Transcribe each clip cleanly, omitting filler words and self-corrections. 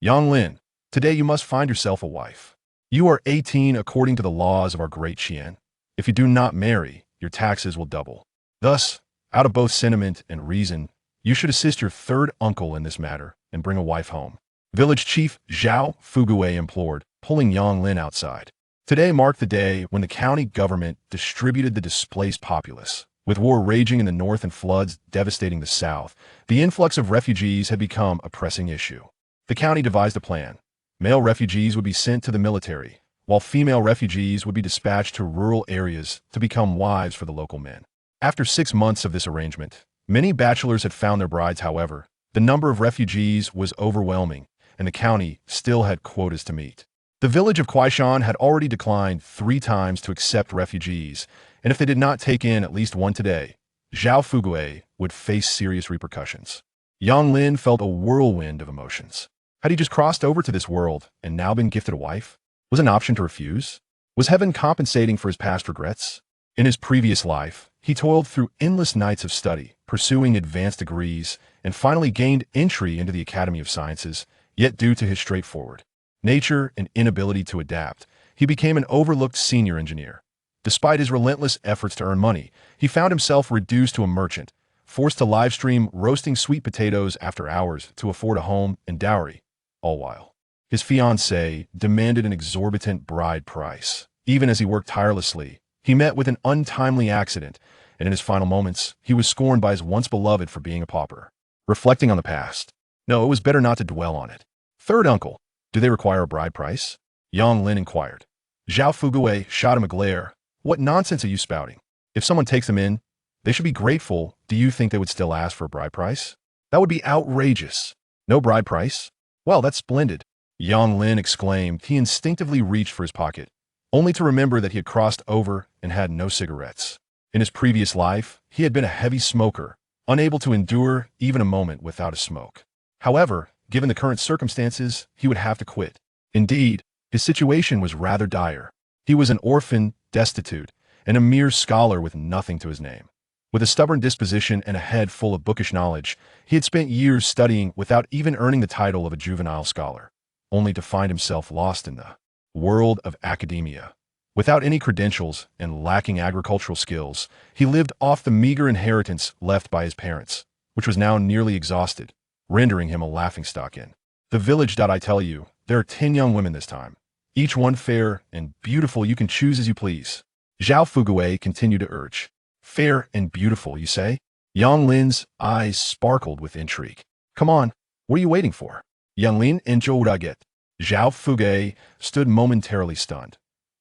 Lin, today you must find yourself a wife. You are 18 according to the laws of our great Qian. If you do not marry, your taxes will double. Thus, out of both sentiment and reason, you should assist your third uncle in this matter and bring a wife home. Village Chief Zhao Fugue implored, pulling Lin outside. Today marked the day when the county government distributed the displaced populace. With war raging in the north and floods devastating the south, the influx of refugees had become a pressing issue. The county devised a plan. Male refugees would be sent to the military, while female refugees would be dispatched to rural areas to become wives for the local men. After 6 months of this arrangement, many bachelors had found their brides. However, the number of refugees was overwhelming, and the county still had quotas to meet. The village of Kuaishan had already declined 3 times to accept refugees, and if they did not take in at least one today, Zhao Fugue would face serious repercussions. Lin felt a whirlwind of emotions. Had he just crossed over to this world and now been gifted a wife? Was an option to refuse? Was heaven compensating for his past regrets? In his previous life, he toiled through endless nights of study, pursuing advanced degrees, and finally gained entry into the Academy of Sciences, yet due to his straightforward nature and inability to adapt, he became an overlooked senior engineer. Despite his relentless efforts to earn money, he found himself reduced to a merchant, forced to livestream roasting sweet potatoes after hours to afford a home and dowry, all while his fiancée demanded an exorbitant bride price. Even as he worked tirelessly, he met with an untimely accident, and in his final moments, he was scorned by his once beloved for being a pauper. Reflecting on the past, no, it was better not to dwell on it. Third uncle, do they require a bride price? Lin inquired. Zhao Fugue shot him a glare. What nonsense are you spouting? If someone takes them in, they should be grateful. Do you think they would still ask for a bride price? That would be outrageous. No bride price? Well, that's splendid. Lin exclaimed. He instinctively reached for his pocket, only to remember that he had crossed over and had no cigarettes. In his previous life, he had been a heavy smoker, unable to endure even a moment without a smoke. However, given the current circumstances, he would have to quit. Indeed, his situation was rather dire. He was an orphan, destitute, and a mere scholar with nothing to his name. With a stubborn disposition and a head full of bookish knowledge, he had spent years studying without even earning the title of a juvenile scholar, only to find himself lost in the world of academia. Without any credentials and lacking agricultural skills, he lived off the meager inheritance left by his parents, which was now nearly exhausted, rendering him a laughingstock in the village. I tell you, there are 10 young women this time, each one fair and beautiful. You can choose as you please. Zhao Fugue continued to urge. Fair and beautiful, you say? Lin's eyes sparkled with intrigue. Come on, what are you waiting for? Lin and Zhou. Zhao Fugue stood momentarily stunned.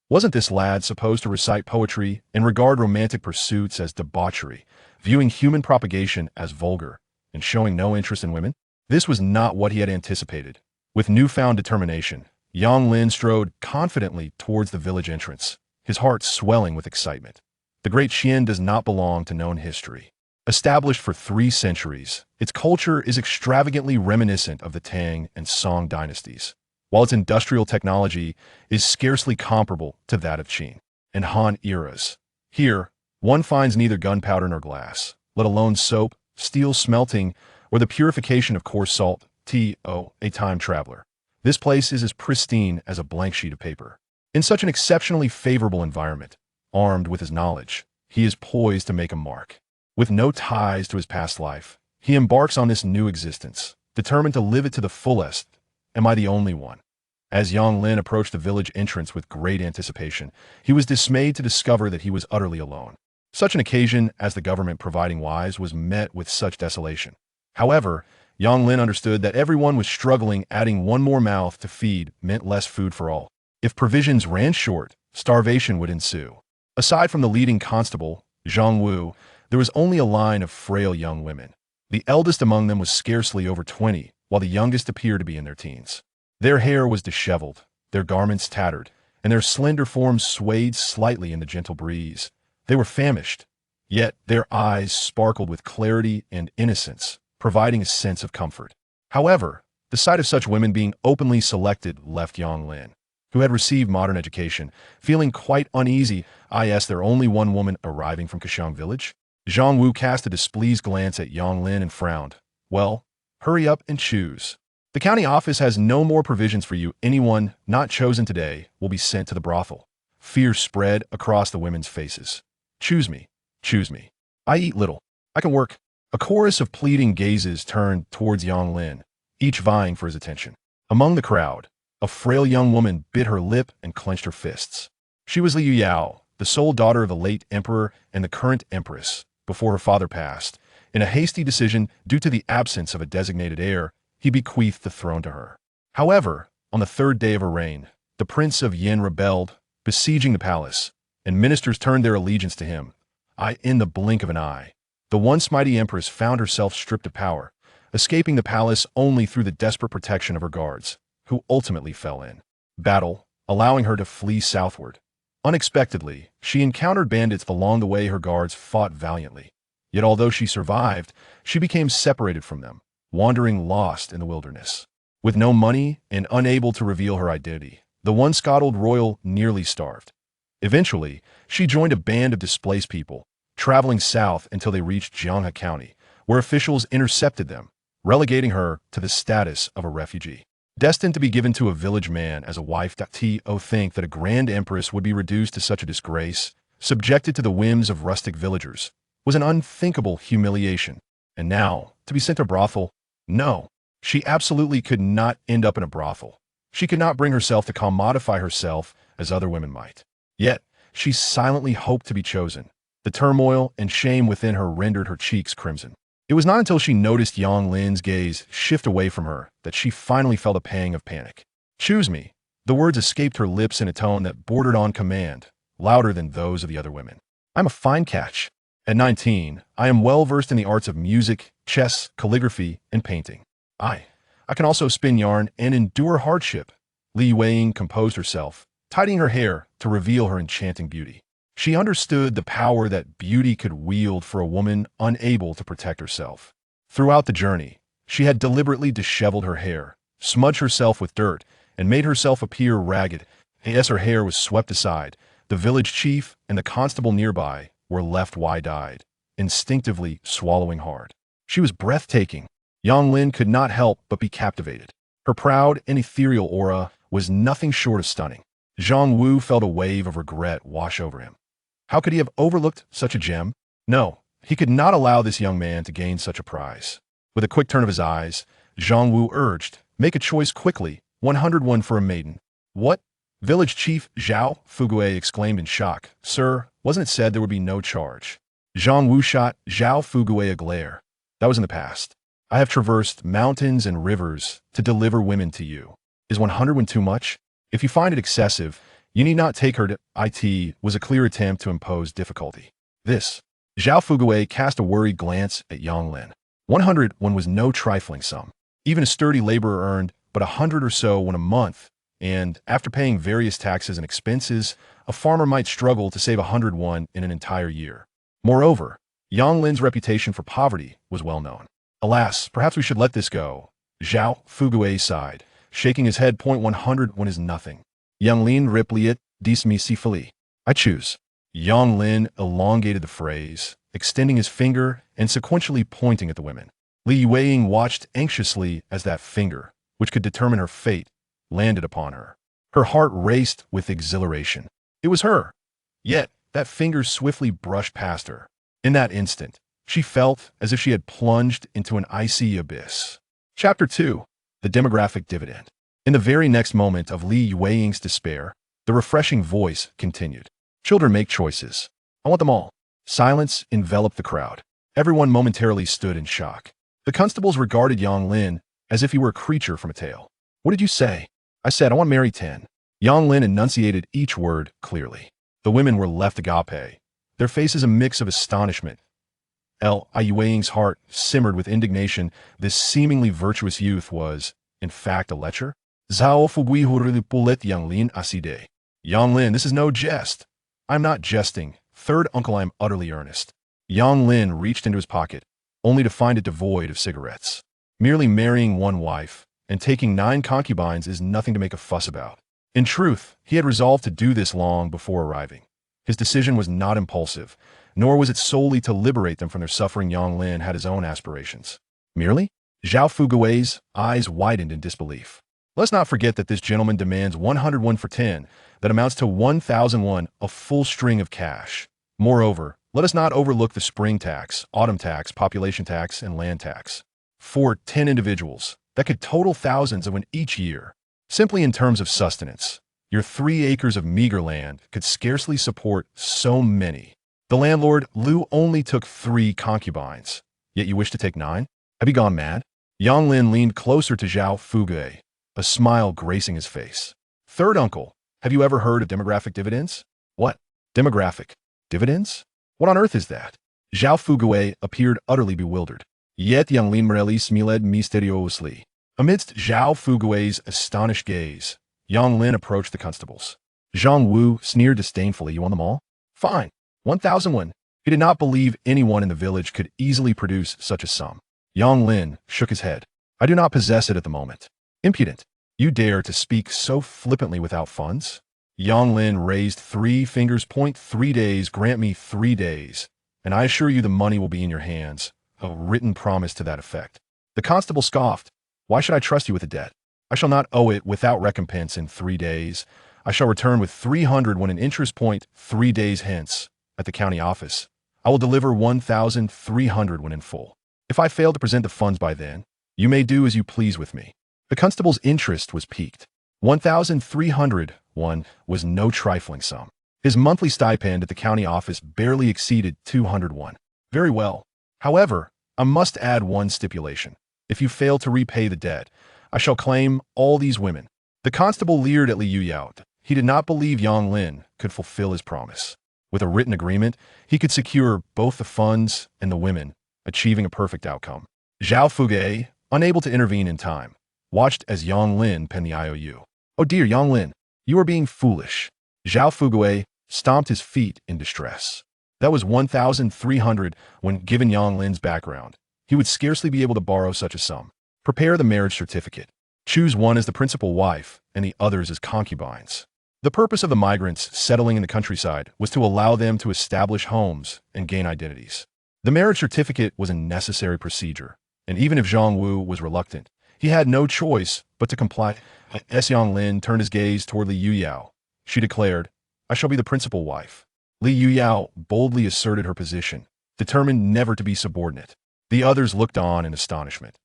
Wasn't this lad supposed to recite poetry and regard romantic pursuits as debauchery, viewing human propagation as vulgar, and showing no interest in women? This was not what he had anticipated. With newfound determination, Lin strode confidently towards the village entrance, his heart swelling with excitement. The Great Qian does not belong to known history. Established for 3 centuries, its culture is extravagantly reminiscent of the Tang and Song dynasties, while its industrial technology is scarcely comparable to that of Qin and Han eras. Here, one finds neither gunpowder nor glass, let alone soap, steel smelting, or the purification of coarse salt. A time traveler. This place is as pristine as a blank sheet of paper. In such an exceptionally favorable environment, armed with his knowledge, he is poised to make a mark. With no ties to his past life, he embarks on this new existence, determined to live it to the fullest. Am I the only one? As Lin approached the village entrance with great anticipation, he was dismayed to discover that he was utterly alone. Such an occasion as the government providing wives was met with such desolation. However, Lin understood that everyone was struggling. Adding one more mouth to feed meant less food for all. If provisions ran short, starvation would ensue. Aside from the leading constable, Zhang Wu, there was only a line of frail young women. The eldest among them was scarcely over 20, while the youngest appeared to be in their teens. Their hair was disheveled, their garments tattered, and their slender forms swayed slightly in the gentle breeze. They were famished, yet their eyes sparkled with clarity and innocence, providing a sense of comfort. However, the sight of such women being openly selected left Lin, who had received modern education, feeling quite uneasy. Is there only one woman arriving from Kashang village? Zhang Wu cast a displeased glance at Lin and frowned. Well, hurry up and choose. The The county office has no more provisions for you. Anyone not chosen today will be sent to the brothel. Fear spread across the women's faces. Choose me. Choose me. I eat little. I can work. A chorus of pleading gazes turned towards Yang Lin, each vying for his attention. Among the crowd, a frail young woman bit her lip and clenched her fists. She was Liu Yao, the sole daughter of the late emperor and the current empress, before her father passed. In a hasty decision due to the absence of a designated heir, he bequeathed the throne to her. However, on the third day of her reign, the Prince of Yin rebelled, besieging the palace, and ministers turned their allegiance to him. In the blink of an eye, the once mighty empress found herself stripped of power, escaping the palace only through the desperate protection of her guards, who ultimately fell in battle, allowing her to flee southward. Unexpectedly, she encountered bandits along the way. Her guards fought valiantly. Yet although she survived, she became separated from them, wandering lost in the wilderness. With no money and unable to reveal her identity, the once coddled royal nearly starved. Eventually, she joined a band of displaced people, traveling south until they reached Jianghe County, where officials intercepted them, relegating her to the status of a refugee. Destined to be given to a village man as a wife. Think that a grand empress would be reduced to such a disgrace, subjected to the whims of rustic villagers, was an unthinkable humiliation. And now, to be sent to a brothel? No, she absolutely could not end up in a brothel. She could not bring herself to commodify herself as other women might. Yet, she silently hoped to be chosen. The turmoil and shame within her rendered her cheeks crimson. It was not until she noticed Yang Lin's gaze shift away from her that she finally felt a pang of panic. Choose me. The words escaped her lips in a tone that bordered on command, louder than those of the other women. I'm a fine catch. At 19, I am well versed in the arts of music, chess, calligraphy, and painting. I can also spin yarn and endure hardship. Li Yueying composed herself, tidying her hair to reveal her enchanting beauty. She understood the power that beauty could wield for a woman unable to protect herself. Throughout the journey, she had deliberately disheveled her hair, smudged herself with dirt, and made herself appear ragged. As her hair was swept aside, the village chief and the constable nearby were left wide-eyed, instinctively swallowing hard. She was breathtaking. Yang Lin could not help but be captivated. Her proud and ethereal aura was nothing short of stunning. Zhang Wu felt a wave of regret wash over him. How could he have overlooked such a gem? No, he could not allow this young man to gain such a prize. With a quick turn of his eyes, Zhang Wu urged, make a choice quickly, 101 for a maiden. What? Village Chief Zhao Fugue exclaimed in shock. Sir, wasn't it said there would be no charge? Zhang Wu shot Zhao Fugue a glare. That was in the past. I have traversed mountains and rivers to deliver women to you. Is 101 too much? If you find it excessive, you need not take her to it. Was a clear attempt to impose difficulty. This. Zhao Fugue cast a worried glance at Yang Lin. 101 was no trifling sum. Even a sturdy laborer earned but 100 or so in a month, and after paying various taxes and expenses, a farmer might struggle to save 101 in an entire year. Moreover, Yang Lin's reputation for poverty was well known. Alas, perhaps we should let this go. Zhao Fugue sighed, shaking his head. 101 is nothing. Yang Lin replied dismissively. I choose. Yang Lin elongated the phrase, extending his finger and sequentially pointing at the women. Li Yueying watched anxiously as that finger, which could determine her fate, landed upon her. Her heart raced with exhilaration. It was her. Yet, that finger swiftly brushed past her. In that instant, she felt as if she had plunged into an icy abyss. Chapter 2. The Demographic Dividend. In the very next moment of Li Yueying's despair, the refreshing voice continued. Children make choices. I want them all. Silence enveloped the crowd. Everyone momentarily stood in shock. The constables regarded Yang Lin as if he were a creature from a tale. What did you say? I said, I want to marry 10. Yang Lin enunciated each word clearly. The women were left agape, their faces a mix of astonishment. Li Yueying's heart simmered with indignation. This seemingly virtuous youth was, in fact, a lecher. Zhao Fugui Huripulet Yang Lin Aside. Yang Lin, this is no jest. I'm not jesting. Third uncle, I'm utterly earnest. Yang Lin reached into his pocket, only to find it devoid of cigarettes. Merely marrying one wife and taking 9 concubines is nothing to make a fuss about. In truth, he had resolved to do this long before arriving. His decision was not impulsive, nor was it solely to liberate them from their suffering. Yang Lin had his own aspirations. Merely? Zhao Fugui's eyes widened in disbelief. Let's not forget that this gentleman demands 101 for 10, that amounts to 1,001, a full string of cash. Moreover, let us not overlook the spring tax, autumn tax, population tax, and land tax. For 10 individuals, that could total thousands of each year. Simply in terms of sustenance, your 3 acres of meager land could scarcely support so many. The landlord, Lu, only took 3 concubines, yet you wish to take 9? Have you gone mad? Yang Lin leaned closer to Zhao Fugui, a smile gracing his face. Third uncle, have you ever heard of demographic dividends? What? Demographic dividends? What on earth is that? Zhao Fugui appeared utterly bewildered. Yet Yang Lin Morelli smiled mysteriously. Amidst Zhao Fugui's astonished gaze, Yang Lin approached the constables. Zhang Wu sneered disdainfully. You won them all? Fine. 1,001. He did not believe anyone in the village could easily produce such a sum. Yang Lin shook his head. I do not possess it at the moment. Impudent. You dare to speak so flippantly without funds? Yang Lin raised 3 fingers. 3 days, grant me 3 days, and I assure you the money will be in your hands. A written promise to that effect. The constable scoffed. Why should I trust you with a debt? I shall not owe it without recompense in 3 days. I shall return with 300 when an interest point 3 days hence at the county office. I will deliver 1,300 when in full. If I fail to present the funds by then, you may do as you please with me. The constable's interest was piqued. 1,301 was no trifling sum. His monthly stipend at the county office barely exceeded 201. Very well. However, I must add one stipulation. If you fail to repay the debt, I shall claim all these women. The constable leered at Li Yuyao. He did not believe Yang Lin could fulfill his promise. With a written agreement, he could secure both the funds and the women, achieving a perfect outcome. Zhao Fugui, unable to intervene in time, watched as Yang Lin penned the IOU. Oh dear, Yang Lin, you are being foolish. Zhao Fugui stomped his feet in distress. That was 1,300 when given Yang Lin's background. He would scarcely be able to borrow such a sum. Prepare the marriage certificate. Choose one as the principal wife and the others as concubines. The purpose of the migrants settling in the countryside was to allow them to establish homes and gain identities. The marriage certificate was a necessary procedure, and even if Zhang Wu was reluctant, he had no choice but to comply. As Yang Lin turned his gaze toward Li Yuyao, she declared, I shall be the principal wife. Li Yuyao boldly asserted her position, determined never to be subordinate. The others looked on in astonishment.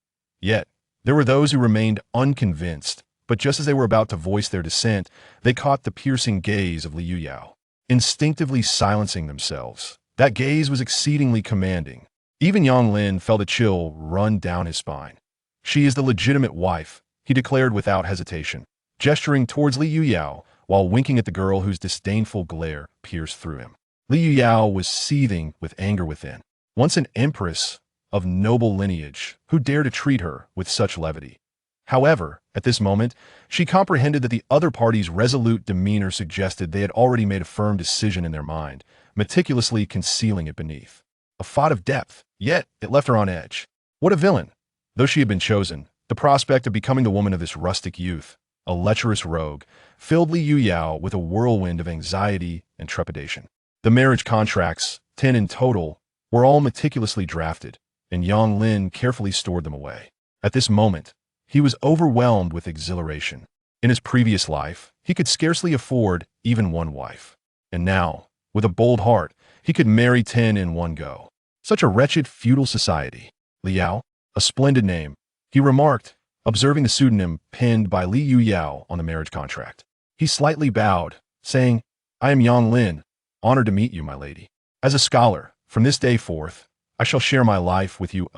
Yet, there were those who remained unconvinced, but just as they were about to voice their dissent, they caught the piercing gaze of Li Yuyao. Instinctively silencing themselves, that gaze was exceedingly commanding. Even Yang Lin felt a chill run down his spine. She is the legitimate wife, he declared without hesitation, gesturing towards Li Yuyao while winking at the girl whose disdainful glare pierced through him. Li Yuyao was seething with anger within. Once an empress of noble lineage, who dared to treat her with such levity? However, at this moment, she comprehended that the other party's resolute demeanor suggested they had already made a firm decision in their mind, meticulously concealing it beneath a thought of depth, yet it left her on edge. What a villain! Though she had been chosen, the prospect of becoming the woman of this rustic youth, a lecherous rogue, filled Li Yuyao with a whirlwind of anxiety and trepidation. The marriage contracts, 10 in total, were all meticulously drafted, and Yang Lin carefully stored them away. At this moment, he was overwhelmed with exhilaration. In his previous life, he could scarcely afford even one wife. And now, with a bold heart, he could marry 10 in one go. Such a wretched feudal society. Liao, a splendid name, he remarked, observing the pseudonym penned by Li Yuyao on the marriage contract. He slightly bowed, saying, I am Yang Lin, honored to meet you, my lady. As a scholar, from this day forth, I shall share my life with you,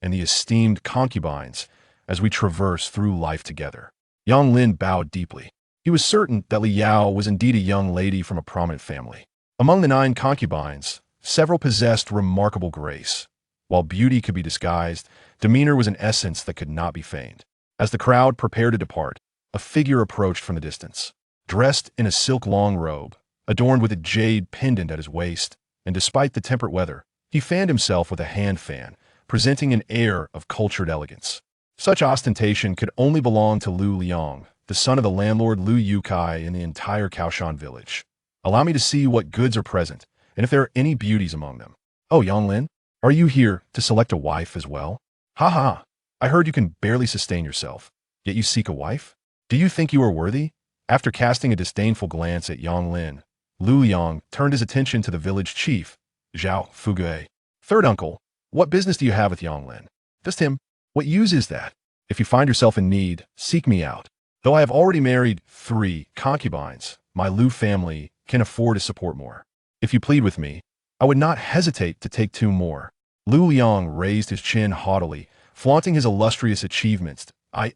and the esteemed concubines, as we traverse through life together. Yang Lin bowed deeply. He was certain that Li Yao was indeed a young lady from a prominent family. Among the 9 concubines, several possessed remarkable grace. While beauty could be disguised, demeanor was an essence that could not be feigned. As the crowd prepared to depart, a figure approached from the distance. Dressed in a silk long robe, adorned with a jade pendant at his waist, and despite the temperate weather, he fanned himself with a hand fan, presenting an air of cultured elegance. Such ostentation could only belong to Lu Liang, the son of the landlord Lu Yukai in the entire Kaoshan village. Allow me to see what goods are present, and if there are any beauties among them. Oh, Yang Lin, are you here to select a wife as well? Ha ha! I heard you can barely sustain yourself, yet you seek a wife? Do you think you are worthy? After casting a disdainful glance at Yang Lin, Lu Yang turned his attention to the village chief, Zhao Fugui. Third uncle, what business do you have with Yang Lin? Just him. What use is that? If you find yourself in need, seek me out. Though I have already married 3 concubines, my Lu family can afford to support more. If you plead with me, I would not hesitate to take 2 more. Lu Yang raised his chin haughtily, flaunting his illustrious achievements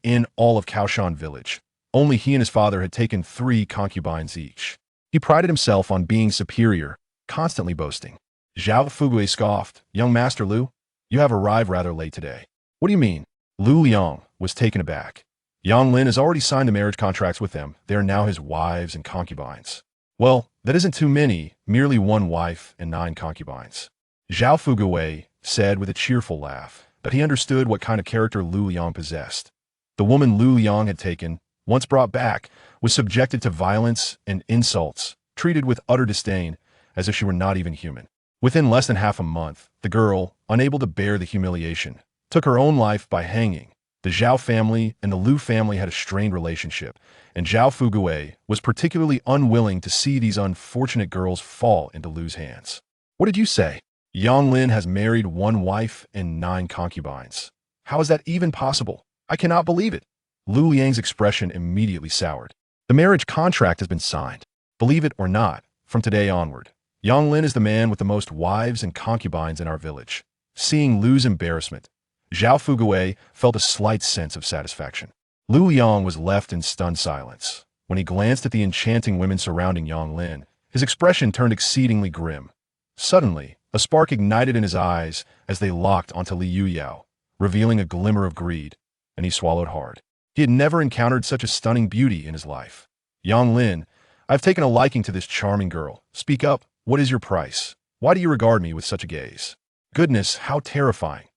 in all of Kaoshan village. Only he and his father had taken 3 concubines each. He prided himself on being superior, constantly boasting. Zhao Fugui scoffed, "Young Master Lu, you have arrived rather late today." "What do you mean?" Lu Yang was taken aback. Yang Lin has already signed the marriage contracts with them. They are now his wives and concubines. Well, that isn't too many, merely 1 wife and 9 concubines. Zhao Fugui said with a cheerful laugh, but he understood what kind of character Lu Yang possessed. The woman Lu Yang had taken, once brought back, was subjected to violence and insults, treated with utter disdain, as if she were not even human. Within less than half a month, the girl, unable to bear the humiliation, took her own life by hanging. The Zhao family and the Lu family had a strained relationship, and Zhao Fugui was particularly unwilling to see these unfortunate girls fall into Lu's hands. "What did you say?" "Yang Lin has married 1 wife and 9 concubines. How is that even possible? I cannot believe it." Lu Yang's expression immediately soured. "The marriage contract has been signed. Believe it or not, from today onward, Yang Lin is the man with the most wives and concubines in our village." Seeing Lu's embarrassment, Zhao Fugui felt a slight sense of satisfaction. Lu Yang was left in stunned silence. When he glanced at the enchanting women surrounding Yang Lin, his expression turned exceedingly grim. Suddenly, a spark ignited in his eyes as they locked onto Li Yuyao, revealing a glimmer of greed, and he swallowed hard. He had never encountered such a stunning beauty in his life. "Yang Lin, I've taken a liking to this charming girl. Speak up, what is your price? Why do you regard me with such a gaze?" Goodness, how terrifying.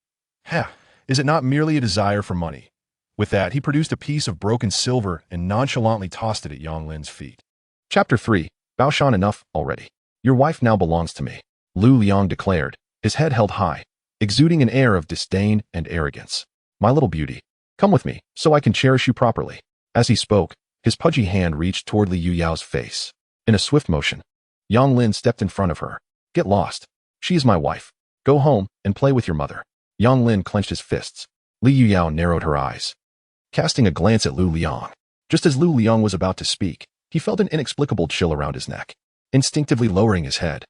"Ha! Is it not merely a desire for money?" With that, he produced a piece of broken silver and nonchalantly tossed it at Yang Lin's feet. Chapter 3. Baoshan, enough already. Your wife now belongs to me, Lu Yang declared, his head held high, exuding an air of disdain and arrogance. "My little beauty, come with me, so I can cherish you properly." As he spoke, his pudgy hand reached toward Li Yuyao's face. In a swift motion, Yang Lin stepped in front of her. "Get lost. She is my wife. Go home and play with your mother." Yang Lin clenched his fists. Li Yuyao narrowed her eyes, casting a glance at Lu Liang. Just as Lu Liang was about to speak, he felt an inexplicable chill around his neck. Instinctively lowering his head,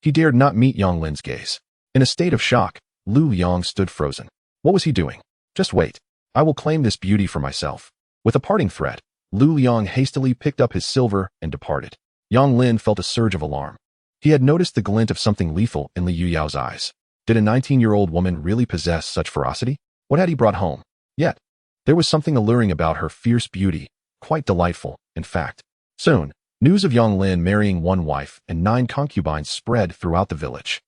he dared not meet Yang Lin's gaze. In a state of shock, Lu Liang stood frozen. What was he doing? "Just wait. I will claim this beauty for myself." With a parting threat, Lu Liang hastily picked up his silver and departed. Yang Lin felt a surge of alarm. He had noticed the glint of something lethal in Li Yuyao's eyes. Did a 19-year-old woman really possess such ferocity? What had he brought home? Yet, there was something alluring about her fierce beauty, quite delightful, in fact. Soon, news of Yang Lin marrying 1 wife and 9 concubines spread throughout the village.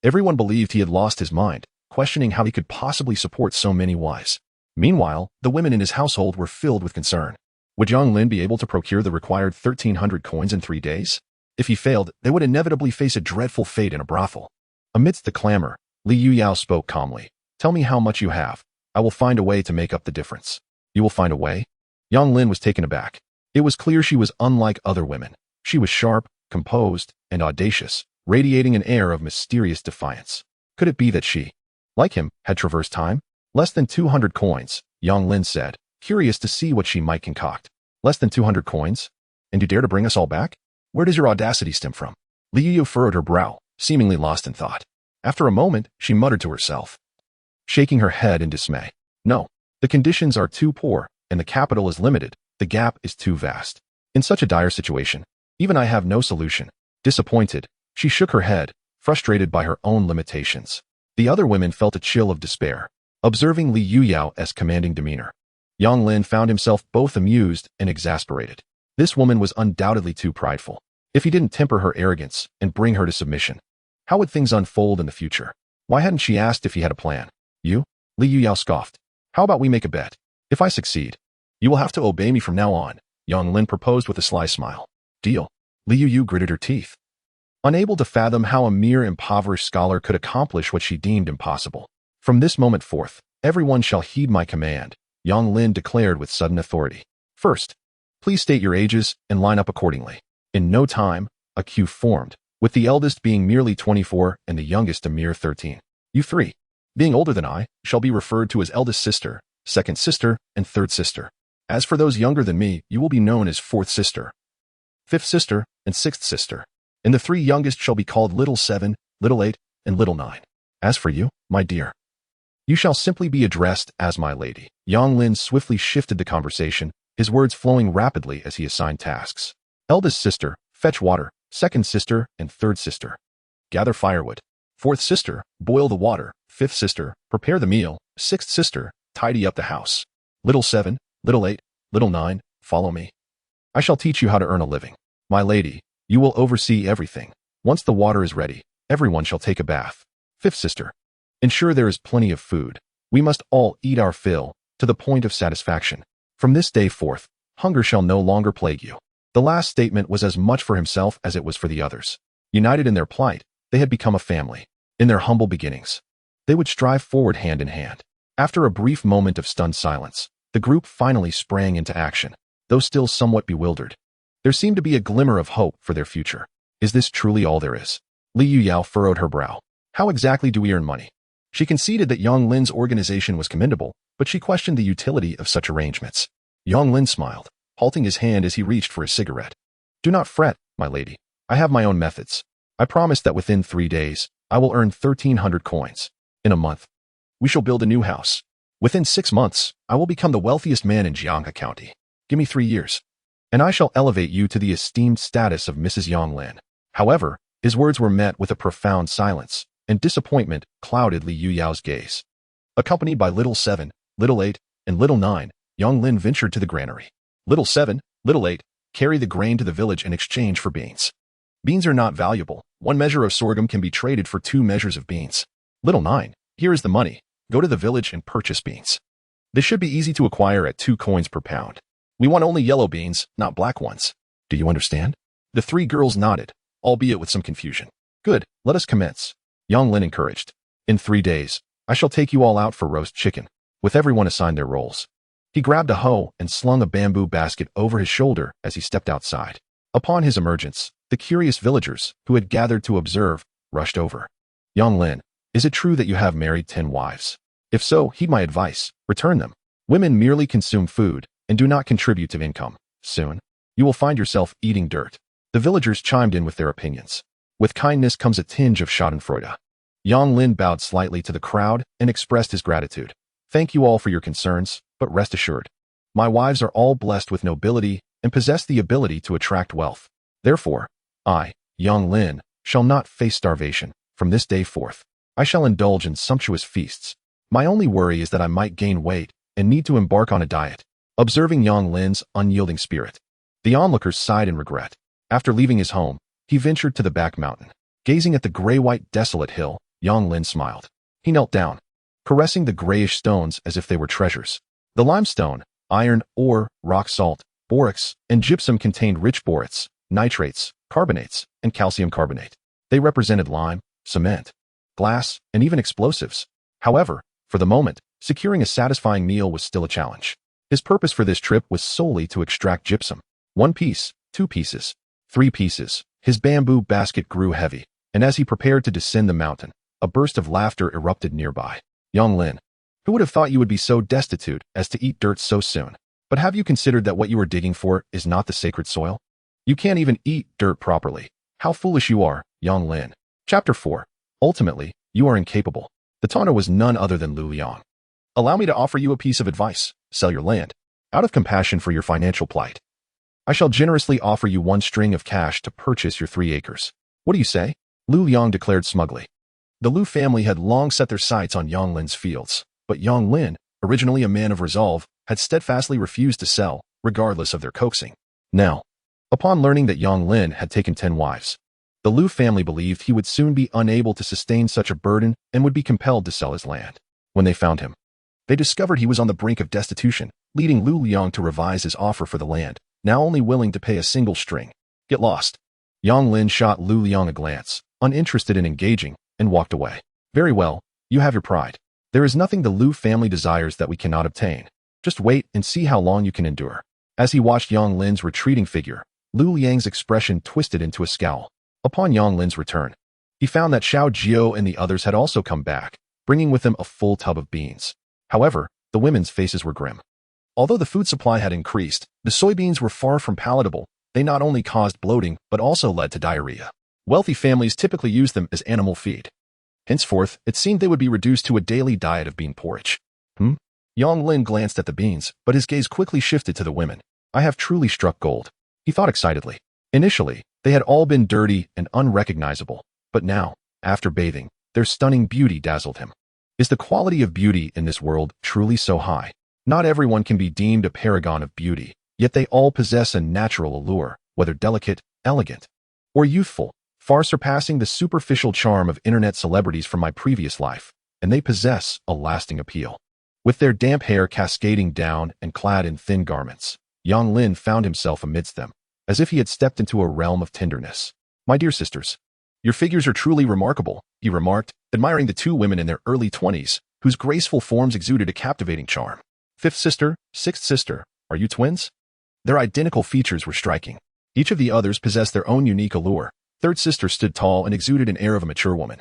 Everyone believed he had lost his mind, questioning how he could possibly support so many wives. Meanwhile, the women in his household were filled with concern. Would Yang Lin be able to procure the required 1,300 coins in 3 days? If he failed, they would inevitably face a dreadful fate in a brothel. Amidst the clamor, Li Yuyao spoke calmly. "Tell me how much you have. I will find a way to make up the difference." "You will find a way?" Yang Lin was taken aback. It was clear she was unlike other women. She was sharp, composed, and audacious, radiating an air of mysterious defiance. Could it be that she, like him, had traversed time? "Less than 200 coins, Yang Lin said, curious to see what she might concoct. "Less than 200 coins? And you dare to bring us all back? Where does your audacity stem from?" Li Yuyu furrowed her brow, seemingly lost in thought. After a moment, she muttered to herself, shaking her head in dismay. "No, the conditions are too poor, and the capital is limited. The gap is too vast. In such a dire situation, even I have no solution." Disappointed, she shook her head, frustrated by her own limitations. The other women felt a chill of despair, observing Li Yuyao's commanding demeanor. Yang Lin found himself both amused and exasperated. This woman was undoubtedly too prideful. If he didn't temper her arrogance and bring her to submission, how would things unfold in the future? Why hadn't she asked if he had a plan? "You?" Li Yuyao scoffed. "How about we make a bet? If I succeed, you will have to obey me from now on," Yang Lin proposed with a sly smile. "Deal." Li Yuyu gritted her teeth, unable to fathom how a mere impoverished scholar could accomplish what she deemed impossible. From this moment forth, Everyone shall heed my command, Yang Lin declared with sudden authority. First, please state your ages and line up accordingly. In no time, a queue formed, with the eldest being merely 24 and the youngest a mere 13. You three, being older than I, shall be referred to as eldest sister, second sister, and third sister. As for those younger than me, you will be known as fourth sister, fifth sister, and sixth sister. And the three youngest shall be called little 7, little 8, and little 9. As for you, my dear, you shall simply be addressed as my lady. Yang Lin swiftly shifted the conversation, his words flowing rapidly as he assigned tasks. Eldest sister, fetch water. Second sister and third sister, gather firewood. Fourth sister, boil the water. Fifth sister, prepare the meal. Sixth sister, tidy up the house. Little 7, little 8, little 9, follow me. I shall teach you how to earn a living. My lady, you will oversee everything. Once the water is ready, everyone shall take a bath. Fifth sister, ensure there is plenty of food. We must all eat our fill, to the point of satisfaction. From this day forth, hunger shall no longer plague you. The last statement was as much for himself as it was for the others. United in their plight, they had become a family. In their humble beginnings, they would strive forward hand in hand. After a brief moment of stunned silence, the group finally sprang into action, though still somewhat bewildered. There seemed to be a glimmer of hope for their future. Is this truly all there is? Li Yuyao furrowed her brow. How exactly do we earn money? She conceded that Yang Lin's organization was commendable, but she questioned the utility of such arrangements. Yang Lin smiled, halting his hand as he reached for a cigarette. Do not fret, my lady. I have my own methods. I promise that within 3 days, I will earn 1,300 coins. In a month, we shall build a new house. Within 6 months, I will become the wealthiest man in Jianghe County. Give me 3 years, and I shall elevate you to the esteemed status of Mrs. Yang Lin. However, his words were met with a profound silence, and disappointment clouded Li Yuyao's gaze. Accompanied by little 7, little 8, and little 9, Yang Lin ventured to the granary. Little 7, little 8, carry the grain to the village in exchange for beans. Beans are not valuable. 1 measure of sorghum can be traded for 2 measures of beans. Little 9, here is the money. Go to the village and purchase beans. They should be easy to acquire at 2 coins per pound. We want only yellow beans, not black ones. Do you understand? The 3 girls nodded, albeit with some confusion. Good, let us commence. Yang Lin encouraged. In 3 days, I shall take you all out for roast chicken, with everyone assigned their roles. He grabbed a hoe and slung a bamboo basket over his shoulder as he stepped outside. Upon his emergence, the curious villagers, who had gathered to observe, rushed over. Yang Lin, is it true that you have married 10 wives? If so, heed my advice, return them. Women merely consume food and do not contribute to income. Soon, you will find yourself eating dirt. The villagers chimed in with their opinions. With kindness comes a tinge of schadenfreude. Yang Lin bowed slightly to the crowd and expressed his gratitude. Thank you all for your concerns, but rest assured, my wives are all blessed with nobility and possess the ability to attract wealth. Therefore, I, Yang Lin, shall not face starvation. From this day forth, I shall indulge in sumptuous feasts. My only worry is that I might gain weight and need to embark on a diet. Observing Yang Lin's unyielding spirit, the onlookers sighed in regret. After leaving his home, he ventured to the back mountain. Gazing at the gray-white desolate hill, Yang Lin smiled. He knelt down, caressing the grayish stones as if they were treasures. The limestone, iron, ore, rock salt, borax, and gypsum contained rich borates, nitrates, carbonates, and calcium carbonate. They represented lime, cement, glass, and even explosives. However, for the moment, securing a satisfying meal was still a challenge. His purpose for this trip was solely to extract gypsum. 1 piece, 2 pieces, 3 pieces. His bamboo basket grew heavy, and as he prepared to descend the mountain, a burst of laughter erupted nearby. Yang Lin, who would have thought you would be so destitute as to eat dirt so soon? But have you considered that what you are digging for is not the sacred soil? You can't even eat dirt properly. How foolish you are, Yang Lin. Chapter 4. Ultimately, you are incapable. The Tana was none other than Lu Liang. Allow me to offer you a piece of advice. Sell your land. Out of compassion for your financial plight, I shall generously offer you 1 string of cash to purchase your 3 acres. What do you say? Lu Liang declared smugly. The Lu family had long set their sights on Yang Lin's fields, but Yang Lin, originally a man of resolve, had steadfastly refused to sell, regardless of their coaxing. Now, upon learning that Yang Lin had taken 10 wives, the Lu family believed he would soon be unable to sustain such a burden and would be compelled to sell his land. When they found him, they discovered he was on the brink of destitution, leading Lu Liang to revise his offer for the land, now only willing to pay a single string. Get lost. Yang Lin shot Lu Liang a glance, uninterested in engaging, and walked away. Very well, you have your pride. There is nothing the Liu family desires that we cannot obtain. Just wait and see how long you can endure. As he watched Yang Lin's retreating figure, Liu Liang's expression twisted into a scowl. Upon Yang Lin's return, he found that Xiao Jiao and the others had also come back, bringing with them a full tub of beans. However, the women's faces were grim. Although the food supply had increased, the soybeans were far from palatable. They not only caused bloating, but also led to diarrhea. Wealthy families typically use them as animal feed. Henceforth, it seemed they would be reduced to a daily diet of bean porridge. Yang Lin glanced at the beans, but his gaze quickly shifted to the women. I have truly struck gold, he thought excitedly. Initially, they had all been dirty and unrecognizable, but now, after bathing, their stunning beauty dazzled him. Is the quality of beauty in this world truly so high? Not everyone can be deemed a paragon of beauty, yet they all possess a natural allure, whether delicate, elegant, or youthful, far surpassing the superficial charm of internet celebrities from my previous life, and they possess a lasting appeal. With their damp hair cascading down and clad in thin garments, Yang Lin found himself amidst them, as if he had stepped into a realm of tenderness. My dear sisters, your figures are truly remarkable, he remarked, admiring the two women in their early 20s, whose graceful forms exuded a captivating charm. Fifth sister, sixth sister, are you twins? Their identical features were striking. Each of the others possessed their own unique allure. Third sister stood tall and exuded an air of a mature woman,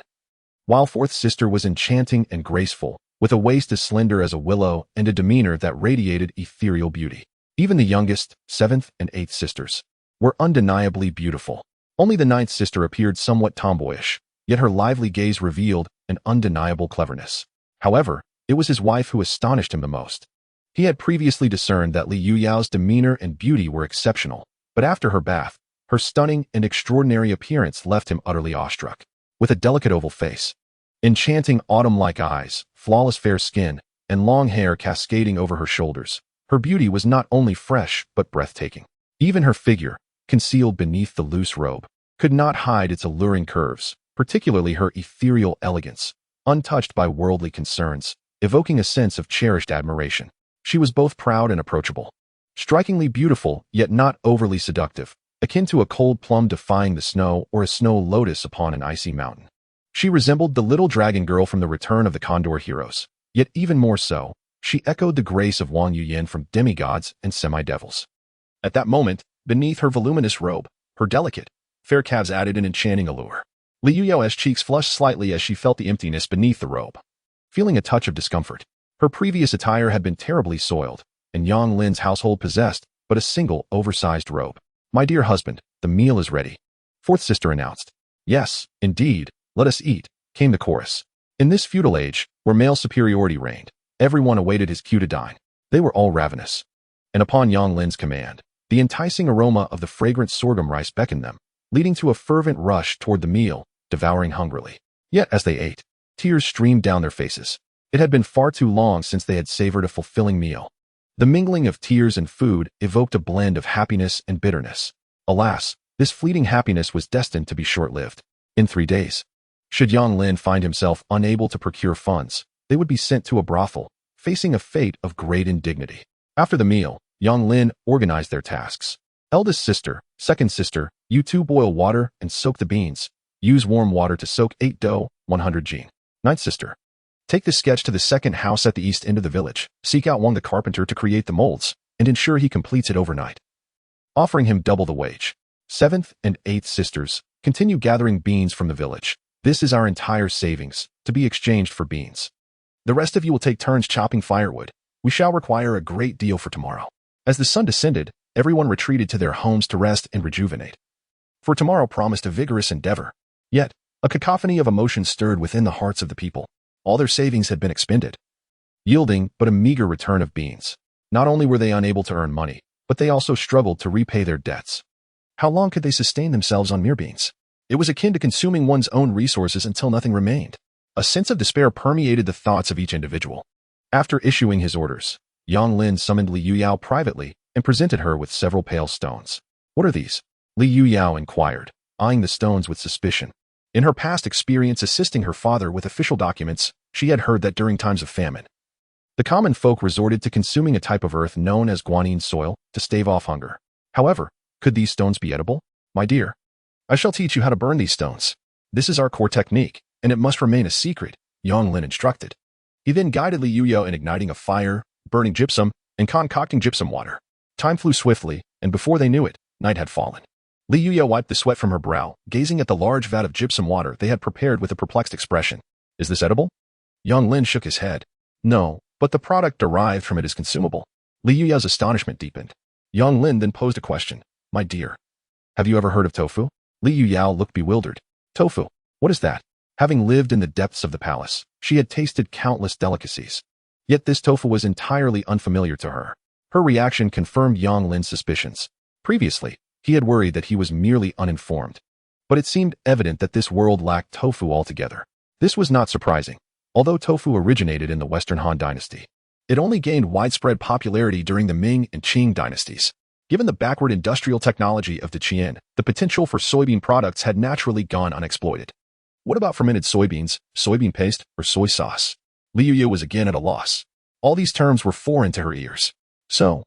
while fourth sister was enchanting and graceful, with a waist as slender as a willow and a demeanor that radiated ethereal beauty. Even the youngest, seventh and eighth sisters, were undeniably beautiful. Only the ninth sister appeared somewhat tomboyish, yet her lively gaze revealed an undeniable cleverness. However, it was his wife who astonished him the most. He had previously discerned that Li Yuyao's demeanor and beauty were exceptional, but after her bath, her stunning and extraordinary appearance left him utterly awestruck. With a delicate oval face, enchanting autumn-like eyes, flawless fair skin, and long hair cascading over her shoulders, her beauty was not only fresh but breathtaking. Even her figure, concealed beneath the loose robe, could not hide its alluring curves, particularly her ethereal elegance, untouched by worldly concerns, evoking a sense of cherished admiration. She was both proud and approachable, strikingly beautiful yet not overly seductive, akin to a cold plum defying the snow or a snow lotus upon an icy mountain. She resembled the little dragon girl from the Return of the Condor Heroes, yet even more so, she echoed the grace of Wang Yuyan from demigods and semi-devils. At that moment, beneath her voluminous robe, her delicate, fair calves added an enchanting allure. Li Yuyao's cheeks flushed slightly as she felt the emptiness beneath the robe, feeling a touch of discomfort. Her previous attire had been terribly soiled, and Yang Lin's household possessed but a single oversized robe. My dear husband, the meal is ready, fourth sister announced. Yes, indeed, let us eat, came the chorus. In this feudal age, where male superiority reigned, everyone awaited his cue to dine. They were all ravenous. And upon Yang Lin's command, the enticing aroma of the fragrant sorghum rice beckoned them, leading to a fervent rush toward the meal, devouring hungrily. Yet as they ate, tears streamed down their faces. It had been far too long since they had savored a fulfilling meal. The mingling of tears and food evoked a blend of happiness and bitterness. Alas, this fleeting happiness was destined to be short-lived. In 3 days, should Yang Lin find himself unable to procure funds, they would be sent to a brothel, facing a fate of great indignity. After the meal, Yang Lin organized their tasks. Eldest sister, second sister, you two boil water and soak the beans. Use warm water to soak 8 dough, 100 jin. Ninth sister, take the sketch to the second house at the east end of the village. Seek out Wang the carpenter to create the molds, and ensure he completes it overnight, offering him double the wage. Seventh and eighth sisters, continue gathering beans from the village. This is our entire savings, to be exchanged for beans. The rest of you will take turns chopping firewood. We shall require a great deal for tomorrow. As the sun descended, everyone retreated to their homes to rest and rejuvenate. For tomorrow promised a vigorous endeavor. Yet, a cacophony of emotions stirred within the hearts of the people. All their savings had been expended, yielding but a meager return of beans. Not only were they unable to earn money, but they also struggled to repay their debts. How long could they sustain themselves on mere beans? It was akin to consuming one's own resources until nothing remained. A sense of despair permeated the thoughts of each individual. After issuing his orders, Yang Lin summoned Li Yuyao privately and presented her with several pale stones. What are these? Li Yuyao inquired, eyeing the stones with suspicion. In her past experience assisting her father with official documents, she had heard that during times of famine, the common folk resorted to consuming a type of earth known as guanine soil to stave off hunger. However, could these stones be edible? My dear, I shall teach you how to burn these stones. This is our core technique, and it must remain a secret, Yang Lin instructed. He then guided Li Yuyo in igniting a fire, burning gypsum, and concocting gypsum water. Time flew swiftly, and before they knew it, night had fallen. Li Yuyo wiped the sweat from her brow, gazing at the large vat of gypsum water they had prepared with a perplexed expression. Is this edible? Yang Lin shook his head. No, but the product derived from it is consumable. Li Yuyo's astonishment deepened. Yang Lin then posed a question. My dear, have you ever heard of tofu? Li Yuyo looked bewildered. Tofu? What is that? Having lived in the depths of the palace, she had tasted countless delicacies. Yet this tofu was entirely unfamiliar to her. Her reaction confirmed Yang Lin's suspicions. Previously, he had worried that he was merely uninformed. But it seemed evident that this world lacked tofu altogether. This was not surprising. Although tofu originated in the Western Han dynasty, it only gained widespread popularity during the Ming and Qing dynasties. Given the backward industrial technology of the Qian, the potential for soybean products had naturally gone unexploited. What about fermented soybeans, soybean paste, or soy sauce? Li Yuyo was again at a loss. All these terms were foreign to her ears. So,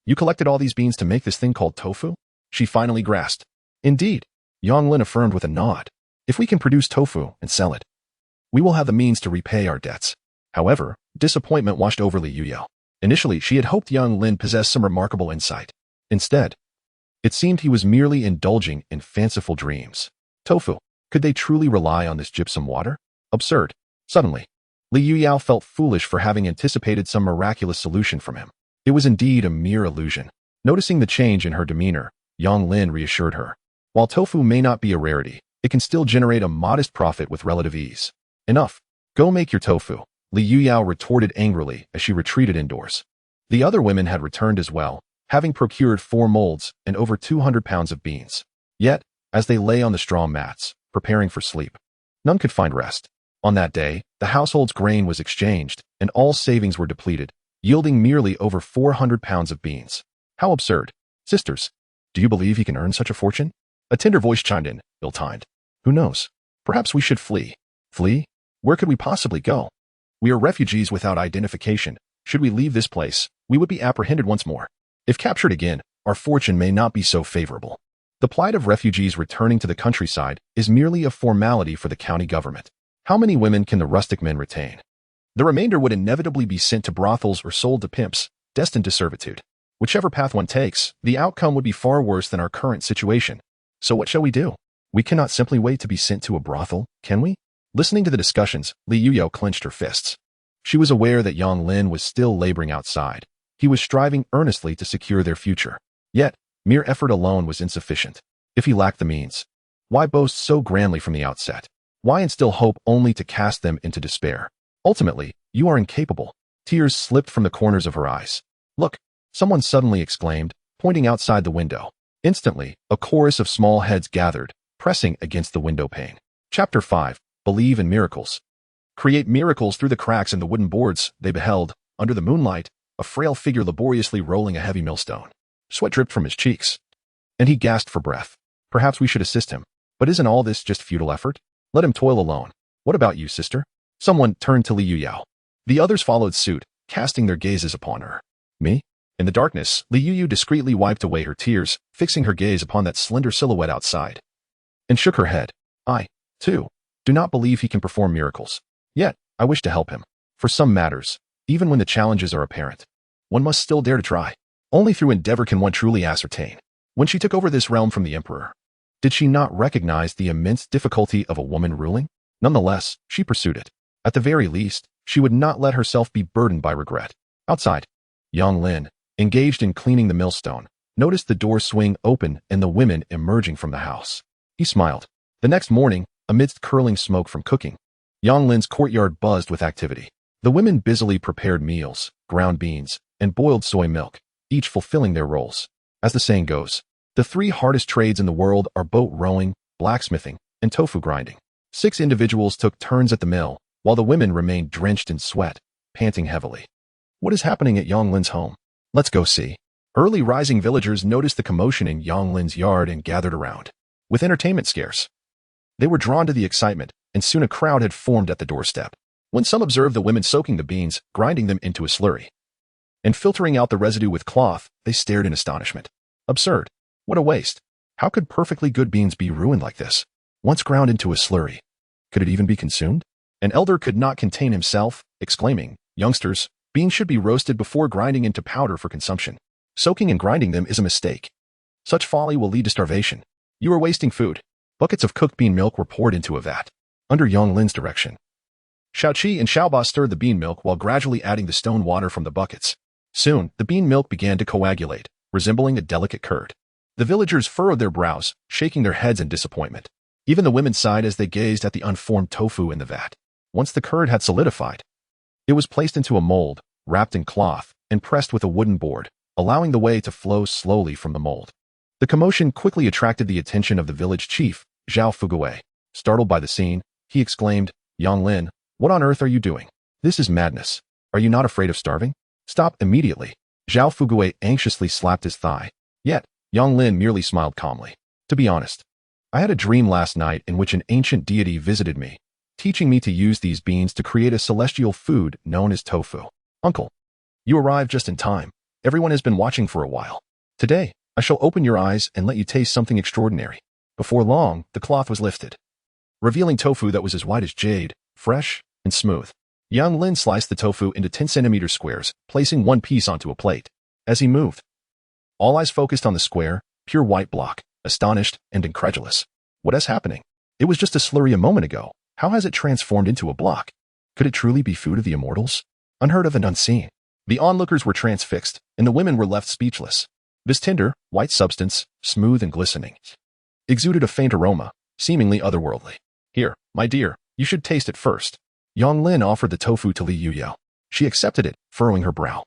you collected all these beans to make this thing called tofu? She finally grasped. Indeed, Yang Lin affirmed with a nod. If we can produce tofu and sell it, we will have the means to repay our debts. However, disappointment washed over Li Yuyo. Initially, she had hoped Yang Lin possessed some remarkable insight. Instead, it seemed he was merely indulging in fanciful dreams. Tofu. Could they truly rely on this gypsum water? Absurd. Suddenly, Li Yuyo felt foolish for having anticipated some miraculous solution from him. It was indeed a mere illusion. Noticing the change in her demeanor, Yang Lin reassured her. While tofu may not be a rarity, it can still generate a modest profit with relative ease. Enough. Go make your tofu, Li Yuyo retorted angrily as she retreated indoors. The other women had returned as well, having procured 4 molds and over 200 pounds of beans. Yet, as they lay on the straw mats, preparing for sleep, none could find rest. On that day, the household's grain was exchanged, and all savings were depleted, yielding merely over 400 pounds of beans. How absurd. Sisters, do you believe he can earn such a fortune? A tender voice chimed in, ill-timed. Who knows? Perhaps we should flee. Flee? Where could we possibly go? We are refugees without identification. Should we leave this place, we would be apprehended once more. If captured again, our fortune may not be so favorable. The plight of refugees returning to the countryside is merely a formality for the county government. How many women can the rustic men retain? The remainder would inevitably be sent to brothels or sold to pimps, destined to servitude. Whichever path one takes, the outcome would be far worse than our current situation. So what shall we do? We cannot simply wait to be sent to a brothel, can we? Listening to the discussions, Li Yuyo clenched her fists. She was aware that Yang Lin was still laboring outside. He was striving earnestly to secure their future. Yet, mere effort alone was insufficient. If he lacked the means, why boast so grandly from the outset? Why instill hope only to cast them into despair? Ultimately, you are incapable. Tears slipped from the corners of her eyes. Look, someone suddenly exclaimed, pointing outside the window. Instantly, a chorus of small heads gathered, pressing against the window pane. Chapter 5. Believe in miracles. Create miracles through the cracks in the wooden boards they beheld, under the moonlight, a frail figure laboriously rolling a heavy millstone. Sweat dripped from his cheeks, and he gasped for breath. Perhaps we should assist him. But isn't all this just futile effort? Let him toil alone. What about you, sister? Someone turned to Li Yuyo. The others followed suit, casting their gazes upon her. Me? In the darkness, Li Yuyo discreetly wiped away her tears, fixing her gaze upon that slender silhouette outside, and shook her head. I, too, do not believe he can perform miracles. Yet, I wish to help him. For some matters, even when the challenges are apparent, one must still dare to try. Only through endeavor can one truly ascertain. When she took over this realm from the emperor, did she not recognize the immense difficulty of a woman ruling? Nonetheless, she pursued it. At the very least, she would not let herself be burdened by regret. Outside, Yang Lin, engaged in cleaning the millstone, noticed the door swing open and the women emerging from the house. He smiled. The next morning, amidst curling smoke from cooking, Yang Lin's courtyard buzzed with activity. The women busily prepared meals, ground beans, and boiled soy milk, each fulfilling their roles. As the saying goes, the 3 hardest trades in the world are boat rowing, blacksmithing, and tofu grinding. 6 individuals took turns at the mill, while the women remained drenched in sweat, panting heavily. What is happening at Yang Lin's home? Let's go see. Early rising villagers noticed the commotion in Yang Lin's yard and gathered around. With entertainment scarce, they were drawn to the excitement, and soon a crowd had formed at the doorstep. When some observed the women soaking the beans, grinding them into a slurry, and filtering out the residue with cloth, they stared in astonishment. Absurd. What a waste. How could perfectly good beans be ruined like this? Once ground into a slurry, could it even be consumed? An elder could not contain himself, exclaiming, "Youngsters, beans should be roasted before grinding into powder for consumption. Soaking and grinding them is a mistake. Such folly will lead to starvation. You are wasting food." Buckets of cooked bean milk were poured into a vat. Under Yang Lin's direction, Xiaoqi and Xiaoba stirred the bean milk while gradually adding the stone water from the buckets. Soon, the bean milk began to coagulate, resembling a delicate curd. The villagers furrowed their brows, shaking their heads in disappointment. Even the women sighed as they gazed at the unformed tofu in the vat. Once the curd had solidified, it was placed into a mold, wrapped in cloth, and pressed with a wooden board, allowing the whey to flow slowly from the mold. The commotion quickly attracted the attention of the village chief, Zhao Fugui. Startled by the scene, he exclaimed, "Yang Lin, what on earth are you doing? This is madness. Are you not afraid of starving? Stop immediately." Zhao Fugui anxiously slapped his thigh. Yet, Yang Lin merely smiled calmly. "To be honest, I had a dream last night in which an ancient deity visited me, teaching me to use these beans to create a celestial food known as tofu." "Uncle, you arrived just in time. Everyone has been watching for a while. Today, I shall open your eyes and let you taste something extraordinary." Before long, the cloth was lifted, revealing tofu that was as white as jade, fresh and smooth. Yang Lin sliced the tofu into 10-centimeter squares, placing one piece onto a plate. As he moved, all eyes focused on the square, pure white block, astonished and incredulous. What is happening? It was just a slurry a moment ago. How has it transformed into a block? Could it truly be food of the immortals? Unheard of and unseen. The onlookers were transfixed, and the women were left speechless. This tender, white substance, smooth and glistening, exuded a faint aroma, seemingly otherworldly. "Here, my dear, you should taste it first." Yang Lin offered the tofu to Li Yuyao. She accepted it, furrowing her brow.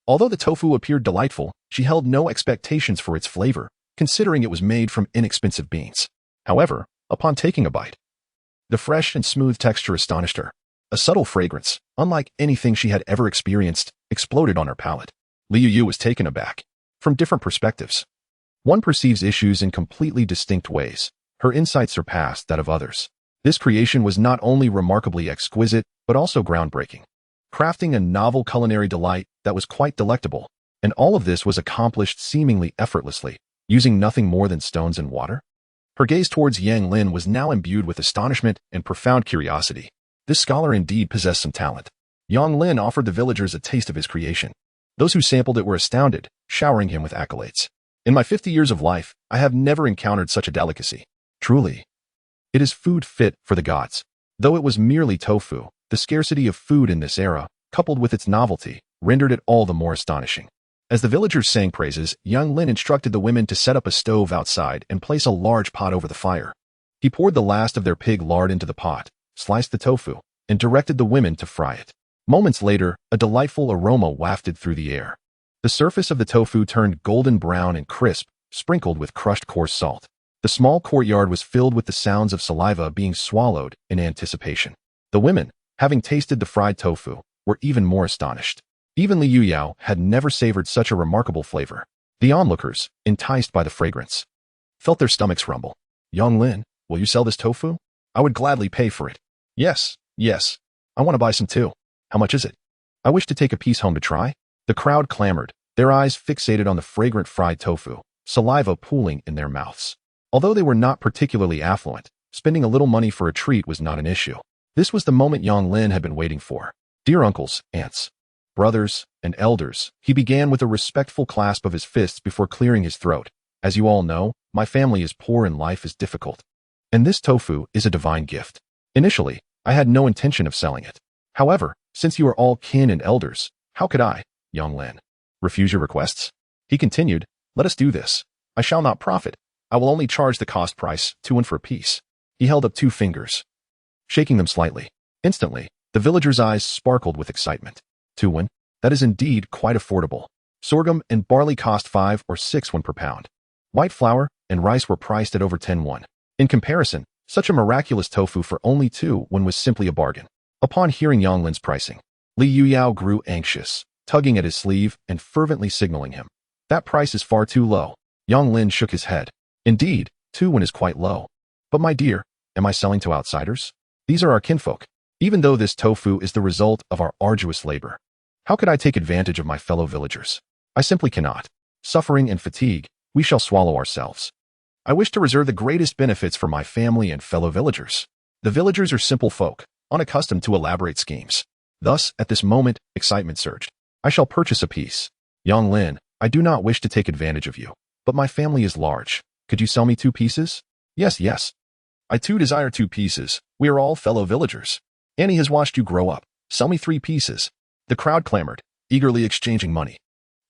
Although the tofu appeared delightful, she held no expectations for its flavor, considering it was made from inexpensive beans. However, upon taking a bite, the fresh and smooth texture astonished her. A subtle fragrance, unlike anything she had ever experienced, exploded on her palate. Li Yuyao was taken aback. From different perspectives, one perceives issues in completely distinct ways. Her insight surpassed that of others. This creation was not only remarkably exquisite, but also groundbreaking, crafting a novel culinary delight that was quite delectable. And all of this was accomplished seemingly effortlessly, using nothing more than stones and water. Her gaze towards Yang Lin was now imbued with astonishment and profound curiosity. This scholar indeed possessed some talent. Yang Lin offered the villagers a taste of his creation. Those who sampled it were astounded, showering him with accolades. "In my 50 years of life, I have never encountered such a delicacy. Truly, it is food fit for the gods." Though it was merely tofu, the scarcity of food in this era, coupled with its novelty, rendered it all the more astonishing. As the villagers sang praises, Yang Lin instructed the women to set up a stove outside and place a large pot over the fire. He poured the last of their pig lard into the pot, sliced the tofu, and directed the women to fry it. Moments later, a delightful aroma wafted through the air. The surface of the tofu turned golden brown and crisp, sprinkled with crushed coarse salt. The small courtyard was filled with the sounds of saliva being swallowed in anticipation. The women, having tasted the fried tofu, were even more astonished. Even Li Yuyao had never savored such a remarkable flavor. The onlookers, enticed by the fragrance, felt their stomachs rumble. "Yang Lin, will you sell this tofu? I would gladly pay for it." Yes. I want to buy some too. How much is it? I wish to take a piece home to try." The crowd clamored, their eyes fixated on the fragrant fried tofu, saliva pooling in their mouths. Although they were not particularly affluent, spending a little money for a treat was not an issue. This was the moment Yang Lin had been waiting for. "Dear uncles, aunts, brothers, and elders," he began with a respectful clasp of his fists before clearing his throat. "As you all know, my family is poor and life is difficult. And this tofu is a divine gift. Initially, I had no intention of selling it. However, since you are all kin and elders, how could I, Yang Lin, refuse your requests?" He continued, "Let us do this. I shall not profit. I will only charge the cost price, 2 for a piece." He held up 2 fingers, shaking them slightly. Instantly, the villagers' eyes sparkled with excitement. 2 That is indeed quite affordable. Sorghum and barley cost 5 or 6 per pound. White flour and rice were priced at over 10. In comparison, such a miraculous tofu for only 2 was simply a bargain. Upon hearing Yang Lin's pricing, Li Yuyao grew anxious, tugging at his sleeve and fervently signaling him. "That price is far too low." Yang Lin shook his head. "Indeed, 2 is quite low. But my dear, am I selling to outsiders? These are our kinfolk. Even though this tofu is the result of our arduous labor, how could I take advantage of my fellow villagers? I simply cannot. Suffering and fatigue, we shall swallow ourselves. I wish to reserve the greatest benefits for my family and fellow villagers." The villagers are simple folk, unaccustomed to elaborate schemes. Thus, at this moment, excitement surged. I shall purchase a piece. Young Lin, I do not wish to take advantage of you, but my family is large. Could you sell me 2 pieces? Yes, yes. I too desire 2 pieces. We are all fellow villagers. Annie has watched you grow up. Sell me 3 pieces. The crowd clamored, eagerly exchanging money.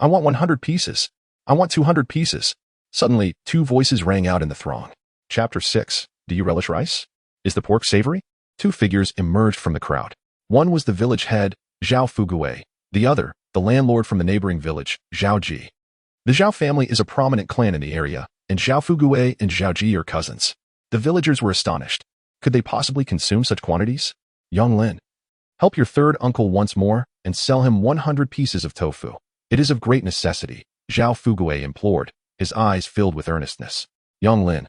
I want 100 pieces. I want 200 pieces. Suddenly, 2 voices rang out in the throng. Chapter 6. Do you relish rice? Is the pork savory? 2 figures emerged from the crowd. One was the village head, Zhao Fugui. The other, the landlord from the neighboring village, Zhao Ji. The Zhao family is a prominent clan in the area, and Zhao Fugui and Zhao Ji are cousins. The villagers were astonished. Could they possibly consume such quantities? Young Lin, help your third uncle once more and sell him 100 pieces of tofu. It is of great necessity, Zhao Fugui implored, his eyes filled with earnestness. Young Lin,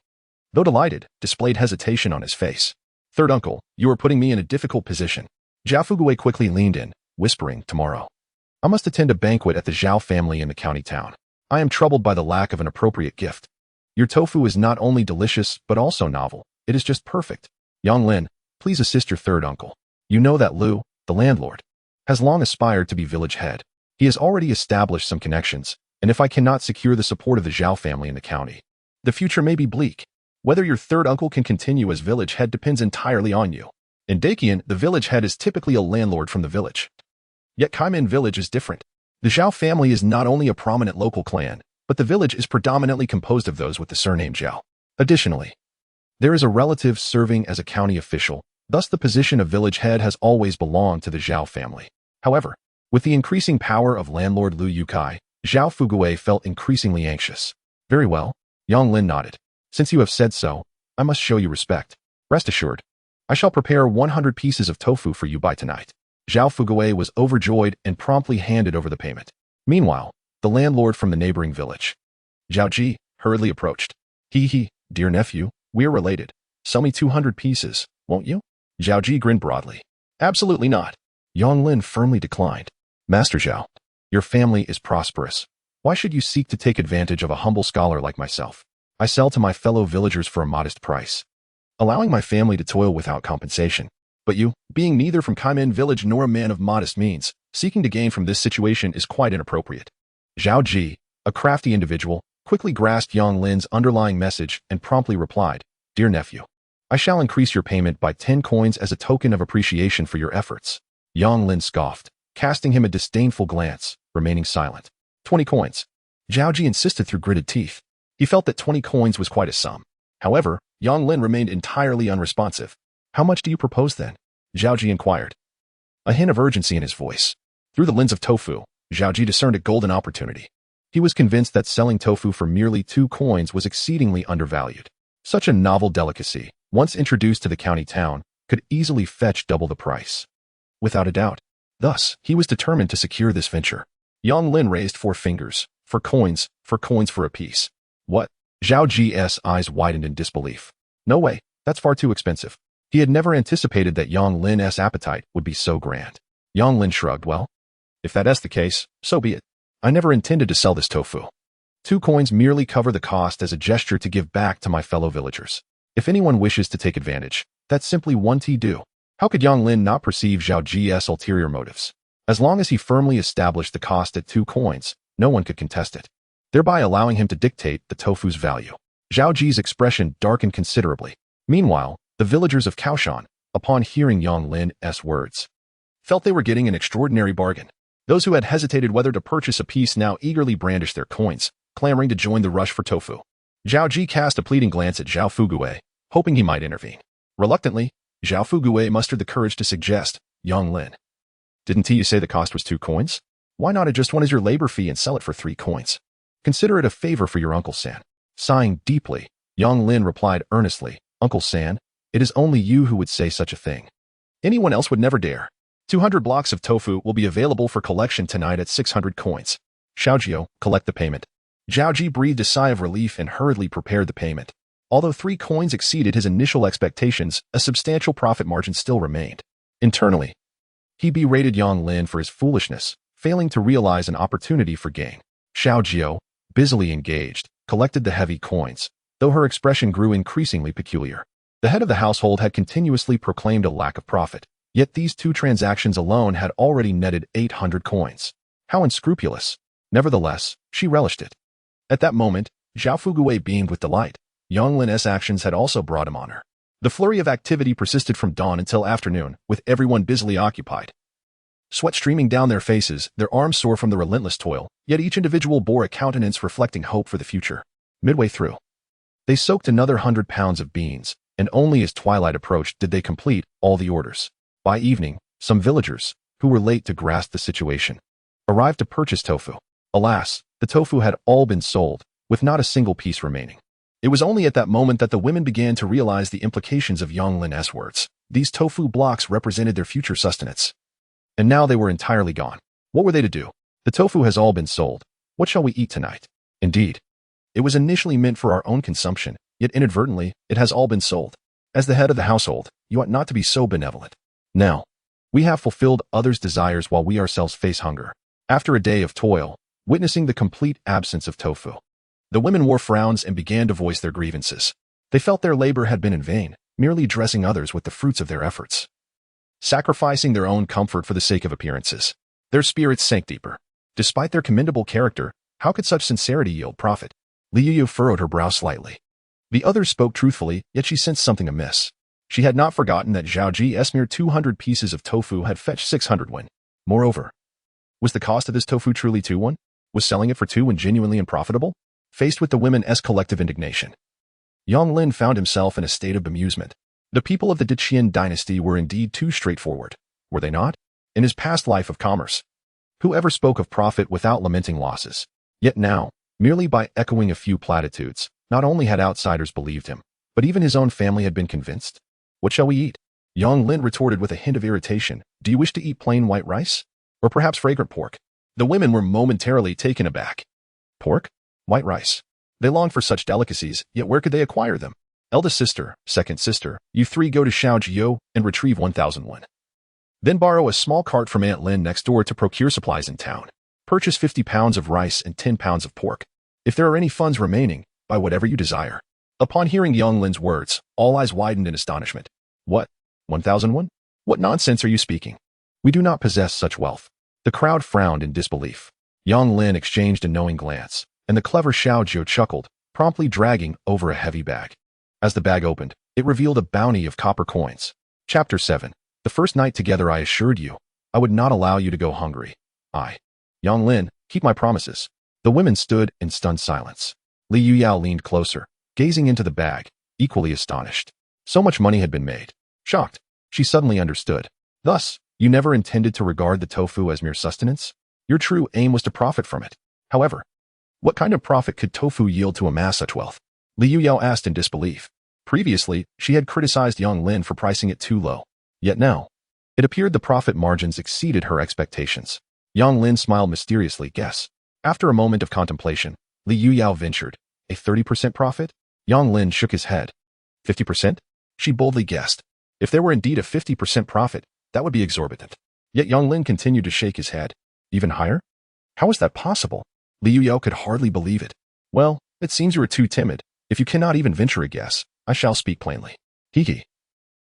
though delighted, displayed hesitation on his face. Third uncle, you are putting me in a difficult position. Zhao Fugui quickly leaned in, whispering, tomorrow. I must attend a banquet at the Zhao family in the county town. I am troubled by the lack of an appropriate gift. Your tofu is not only delicious, but also novel. It is just perfect. Young Lin, please assist your third uncle. You know that Lu, the landlord, has long aspired to be village head. He has already established some connections, and if I cannot secure the support of the Zhao family in the county, the future may be bleak. Whether your third uncle can continue as village head depends entirely on you. In Dakian, the village head is typically a landlord from the village. Yet Kaimin village is different. The Zhao family is not only a prominent local clan, but the village is predominantly composed of those with the surname Zhao. Additionally, there is a relative serving as a county official, thus the position of village head has always belonged to the Zhao family. However, with the increasing power of landlord Lu Yukai, Zhao Fugui felt increasingly anxious. Very well, Young Lin nodded. Since you have said so, I must show you respect. Rest assured, I shall prepare 100 pieces of tofu for you by tonight. Zhao Fugui was overjoyed and promptly handed over the payment. Meanwhile, the landlord from the neighboring village, Zhao Ji, hurriedly approached. He, dear nephew, we are related. Sell me 200 pieces, won't you? Zhao Ji grinned broadly. Absolutely not. Young Lin firmly declined. Master Zhao, your family is prosperous. Why should you seek to take advantage of a humble scholar like myself? I sell to my fellow villagers for a modest price, allowing my family to toil without compensation. But you, being neither from Kaimin village nor a man of modest means, seeking to gain from this situation is quite inappropriate. Zhao Ji, a crafty individual, quickly grasped Young Lin's underlying message and promptly replied, Dear nephew, I shall increase your payment by 10 coins as a token of appreciation for your efforts. Young Lin scoffed, casting him a disdainful glance, remaining silent. 20 coins. Zhao Ji insisted through gritted teeth. He felt that 20 coins was quite a sum. However, Young Lin remained entirely unresponsive. How much do you propose then? Zhao Ji inquired, a hint of urgency in his voice. Through the lens of tofu, Zhao Ji discerned a golden opportunity. He was convinced that selling tofu for merely 2 coins was exceedingly undervalued. Such a novel delicacy, once introduced to the county town, could easily fetch double the price. Without a doubt. Thus, he was determined to secure this venture. Young Lin raised 4 fingers. For coins for a piece. What? Zhao Ji's eyes widened in disbelief. No way, that's far too expensive. He had never anticipated that Young Lin's appetite would be so grand. Young Lin shrugged. Well, if that's the case, so be it. I never intended to sell this tofu. 2 coins merely cover the cost as a gesture to give back to my fellow villagers. If anyone wishes to take advantage, that's simply 1T due. How could Young Lin not perceive Zhao Ji's ulterior motives? As long as he firmly established the cost at 2 coins, no one could contest it, thereby allowing him to dictate the tofu's value. Zhao Ji's expression darkened considerably. Meanwhile, the villagers of Kaoshan, upon hearing Young Lin's words, felt they were getting an extraordinary bargain. Those who had hesitated whether to purchase a piece now eagerly brandished their coins, clamoring to join the rush for tofu. Zhao Ji cast a pleading glance at Zhao Fugui, hoping he might intervene. Reluctantly, Zhao Fugui mustered the courage to suggest, Young Lin, didn't you say the cost was 2 coins? Why not adjust one as your labor fee and sell it for 3 coins? Consider it a favor for your Uncle San. Sighing deeply, Young Lin replied earnestly, Uncle San, it is only you who would say such a thing. Anyone else would never dare. 200 blocks of tofu will be available for collection tonight at 600 coins. Xiaojiu, collect the payment. Zhao Ji breathed a sigh of relief and hurriedly prepared the payment. Although 3 coins exceeded his initial expectations, a substantial profit margin still remained. Internally, he berated Young Lin for his foolishness, failing to realize an opportunity for gain. Xiaojiu, busily engaged, collected the heavy coins, though her expression grew increasingly peculiar. The head of the household had continuously proclaimed a lack of profit, Yet these two transactions alone had already netted 800 coins. How unscrupulous. Nevertheless, she relished it. At that moment, Zhao Fugui beamed with delight. Yang Lin's actions had also brought him honor. The flurry of activity persisted from dawn until afternoon, with everyone busily occupied. Sweat streaming down their faces, their arms sore from the relentless toil, yet each individual bore a countenance reflecting hope for the future. Midway through, they soaked another 100 pounds of beans, and only as twilight approached did they complete all the orders. By evening, some villagers, who were late to grasp the situation, arrived to purchase tofu. Alas, the tofu had all been sold, with not a single piece remaining. It was only at that moment that the women began to realize the implications of Yang Lin's words. These tofu blocks represented their future sustenance. And now they were entirely gone. What were they to do? The tofu has all been sold. What shall we eat tonight? Indeed, it was initially meant for our own consumption, yet inadvertently, it has all been sold. As the head of the household, you ought not to be so benevolent. Now, we have fulfilled others' desires while we ourselves face hunger. After a day of toil, witnessing the complete absence of tofu, the women wore frowns and began to voice their grievances. They felt their labor had been in vain, merely dressing others with the fruits of their efforts, sacrificing their own comfort for the sake of appearances. Their spirits sank deeper. Despite their commendable character, how could such sincerity yield profit? Liu Yu furrowed her brow slightly. The others spoke truthfully, yet she sensed something amiss. She had not forgotten that Zhao Ji's mere 200 pieces of tofu had fetched 600 won. Moreover, was the cost of this tofu truly 2 won? Was selling it for 2 won genuinely unprofitable? Faced with the women's collective indignation, Yang Lin found himself in a state of bemusement. The people of the Diqian dynasty were indeed too straightforward, were they not? In his past life of commerce, whoever spoke of profit without lamenting losses? Yet now, merely by echoing a few platitudes, not only had outsiders believed him, but even his own family had been convinced. What shall we eat? Yang Lin retorted with a hint of irritation. Do you wish to eat plain white rice? Or perhaps fragrant pork? The women were momentarily taken aback. Pork? White rice. They longed for such delicacies, yet where could they acquire them? Eldest sister, second sister, you 3 go to Xiaojio and retrieve 1,000 won. Then borrow a small cart from Aunt Lin next door to procure supplies in town. Purchase 50 pounds of rice and 10 pounds of pork. If there are any funds remaining, buy whatever you desire. Upon hearing Yang Lin's words, all eyes widened in astonishment. What? 1,000 won? What nonsense are you speaking? We do not possess such wealth. The crowd frowned in disbelief. Yang Lin exchanged a knowing glance, and the clever Xiaojio chuckled, promptly dragging over a heavy bag. As the bag opened, it revealed a bounty of copper coins. Chapter 7. The first night together I assured you, I would not allow you to go hungry. I, Yang Lin, keep my promises. The women stood in stunned silence. Li Yuyao leaned closer, gazing into the bag, equally astonished. So much money had been made. Shocked, she suddenly understood. Thus, you never intended to regard the tofu as mere sustenance? Your true aim was to profit from it. However, what kind of profit could tofu yield to amass such wealth? Li Yuyao asked in disbelief. Previously, she had criticized Yang Lin for pricing it too low. Yet now, it appeared the profit margins exceeded her expectations. Yang Lin smiled mysteriously. Guess. After a moment of contemplation, Li Yuyao ventured. A 30% profit? Yang Lin shook his head. 50%? She boldly guessed. If there were indeed a 50% profit, that would be exorbitant. Yet Yang Lin continued to shake his head. Even higher? How is that possible? Li Yuyao could hardly believe it. Well, it seems you are too timid. If you cannot even venture a guess, I shall speak plainly. Hee.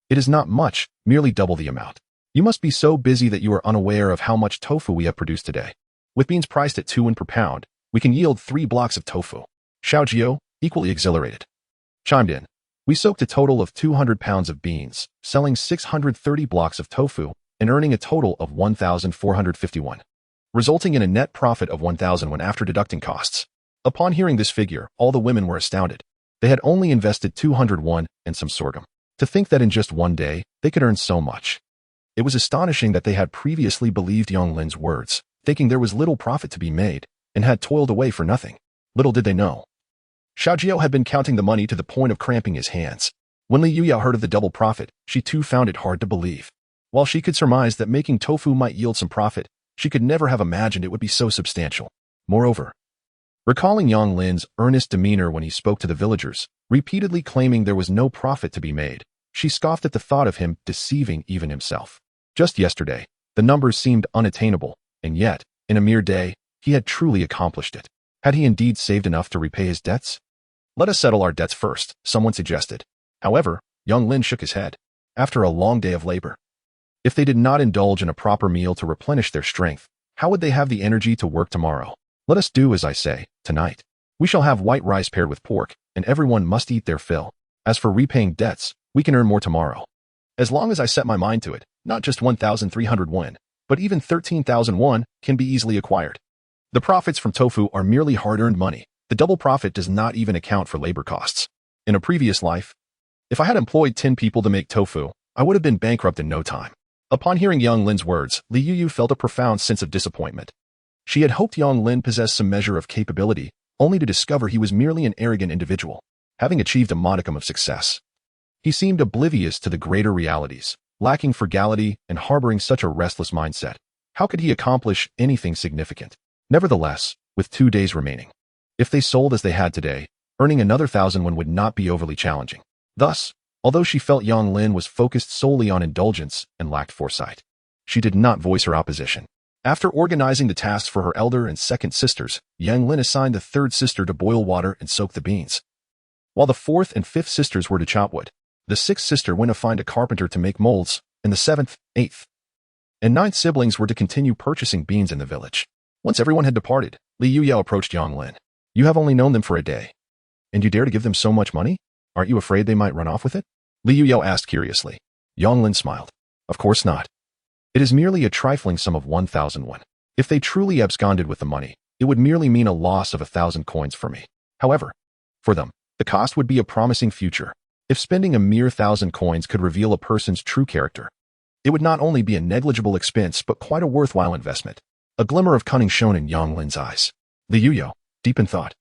It is not much, merely double the amount. You must be so busy that you are unaware of how much tofu we have produced today. With beans priced at 2 won per pound, we can yield 3 blocks of tofu. Xiaojio, equally exhilarated, chimed in. We soaked a total of 200 pounds of beans, selling 630 blocks of tofu, and earning a total of 1,451, resulting in a net profit of 1,000 won after deducting costs. Upon hearing this figure, all the women were astounded. They had only invested 200 won and some sorghum. To think that in just one day, they could earn so much. It was astonishing that they had previously believed Yang Lin's words, thinking there was little profit to be made, and had toiled away for nothing. Little did they know. Xiaojio had been counting the money to the point of cramping his hands. When Li Yuyao heard of the double profit, she too found it hard to believe. While she could surmise that making tofu might yield some profit, she could never have imagined it would be so substantial. Moreover, recalling Yang Lin's earnest demeanor when he spoke to the villagers, repeatedly claiming there was no profit to be made, she scoffed at the thought of him deceiving even himself. Just yesterday, the numbers seemed unattainable, and yet, in a mere day, he had truly accomplished it. Had he indeed saved enough to repay his debts? Let us settle our debts first, someone suggested. However, Yang Lin shook his head. After a long day of labor, If they did not indulge in a proper meal to replenish their strength, how would they have the energy to work tomorrow? Let us do as I say, tonight. We shall have white rice paired with pork, and everyone must eat their fill. As for repaying debts, we can earn more tomorrow. As long as I set my mind to it, not just 1,300 won, but even 13,000 won can be easily acquired. The profits from tofu are merely hard-earned money. The double profit does not even account for labor costs. In a previous life, if I had employed 10 people to make tofu, I would have been bankrupt in no time. Upon hearing Yang Lin's words, Li Yuyu felt a profound sense of disappointment. She had hoped Yang Lin possessed some measure of capability, only to discover he was merely an arrogant individual, having achieved a modicum of success. He seemed oblivious to the greater realities, lacking frugality and harboring such a restless mindset. How could he accomplish anything significant? Nevertheless, with 2 days remaining, if they sold as they had today, earning another 1,000 won would not be overly challenging. Thus, although she felt Yang Lin was focused solely on indulgence and lacked foresight, she did not voice her opposition. After organizing the tasks for her elder and second sisters, Yang Lin assigned the third sister to boil water and soak the beans, while the fourth and fifth sisters were to chop wood. The sixth sister went to find a carpenter to make molds, and the seventh, eighth, and ninth siblings were to continue purchasing beans in the village. Once everyone had departed, Li Yuyu approached Yang Lin. You have only known them for a day, and you dare to give them so much money? Aren't you afraid they might run off with it? Li Yuyu asked curiously. Yang Lin smiled. Of course not. It is merely a trifling sum of 1,000 won. If they truly absconded with the money, it would merely mean a loss of 1,000 coins for me. However, for them, the cost would be a promising future. If spending a mere 1,000 coins could reveal a person's true character, it would not only be a negligible expense but quite a worthwhile investment. A glimmer of cunning shone in Yang Lin's eyes. Li Yuyu, deep in thought,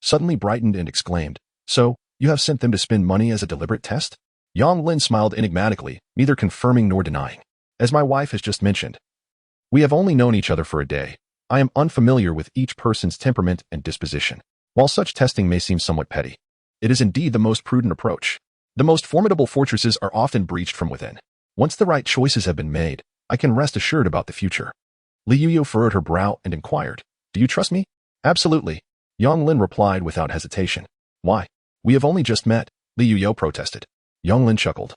suddenly brightened and exclaimed, So, you have sent them to spend money as a deliberate test? Yang Lin smiled enigmatically, neither confirming nor denying. As my wife has just mentioned, we have only known each other for a day. I am unfamiliar with each person's temperament and disposition. While such testing may seem somewhat petty, it is indeed the most prudent approach. The most formidable fortresses are often breached from within. Once the right choices have been made, I can rest assured about the future. Li Yuyu furrowed her brow and inquired, Do you trust me? Absolutely. Yang Lin replied without hesitation. Why? We have only just met, Li Yuyu protested. Yang Lin chuckled.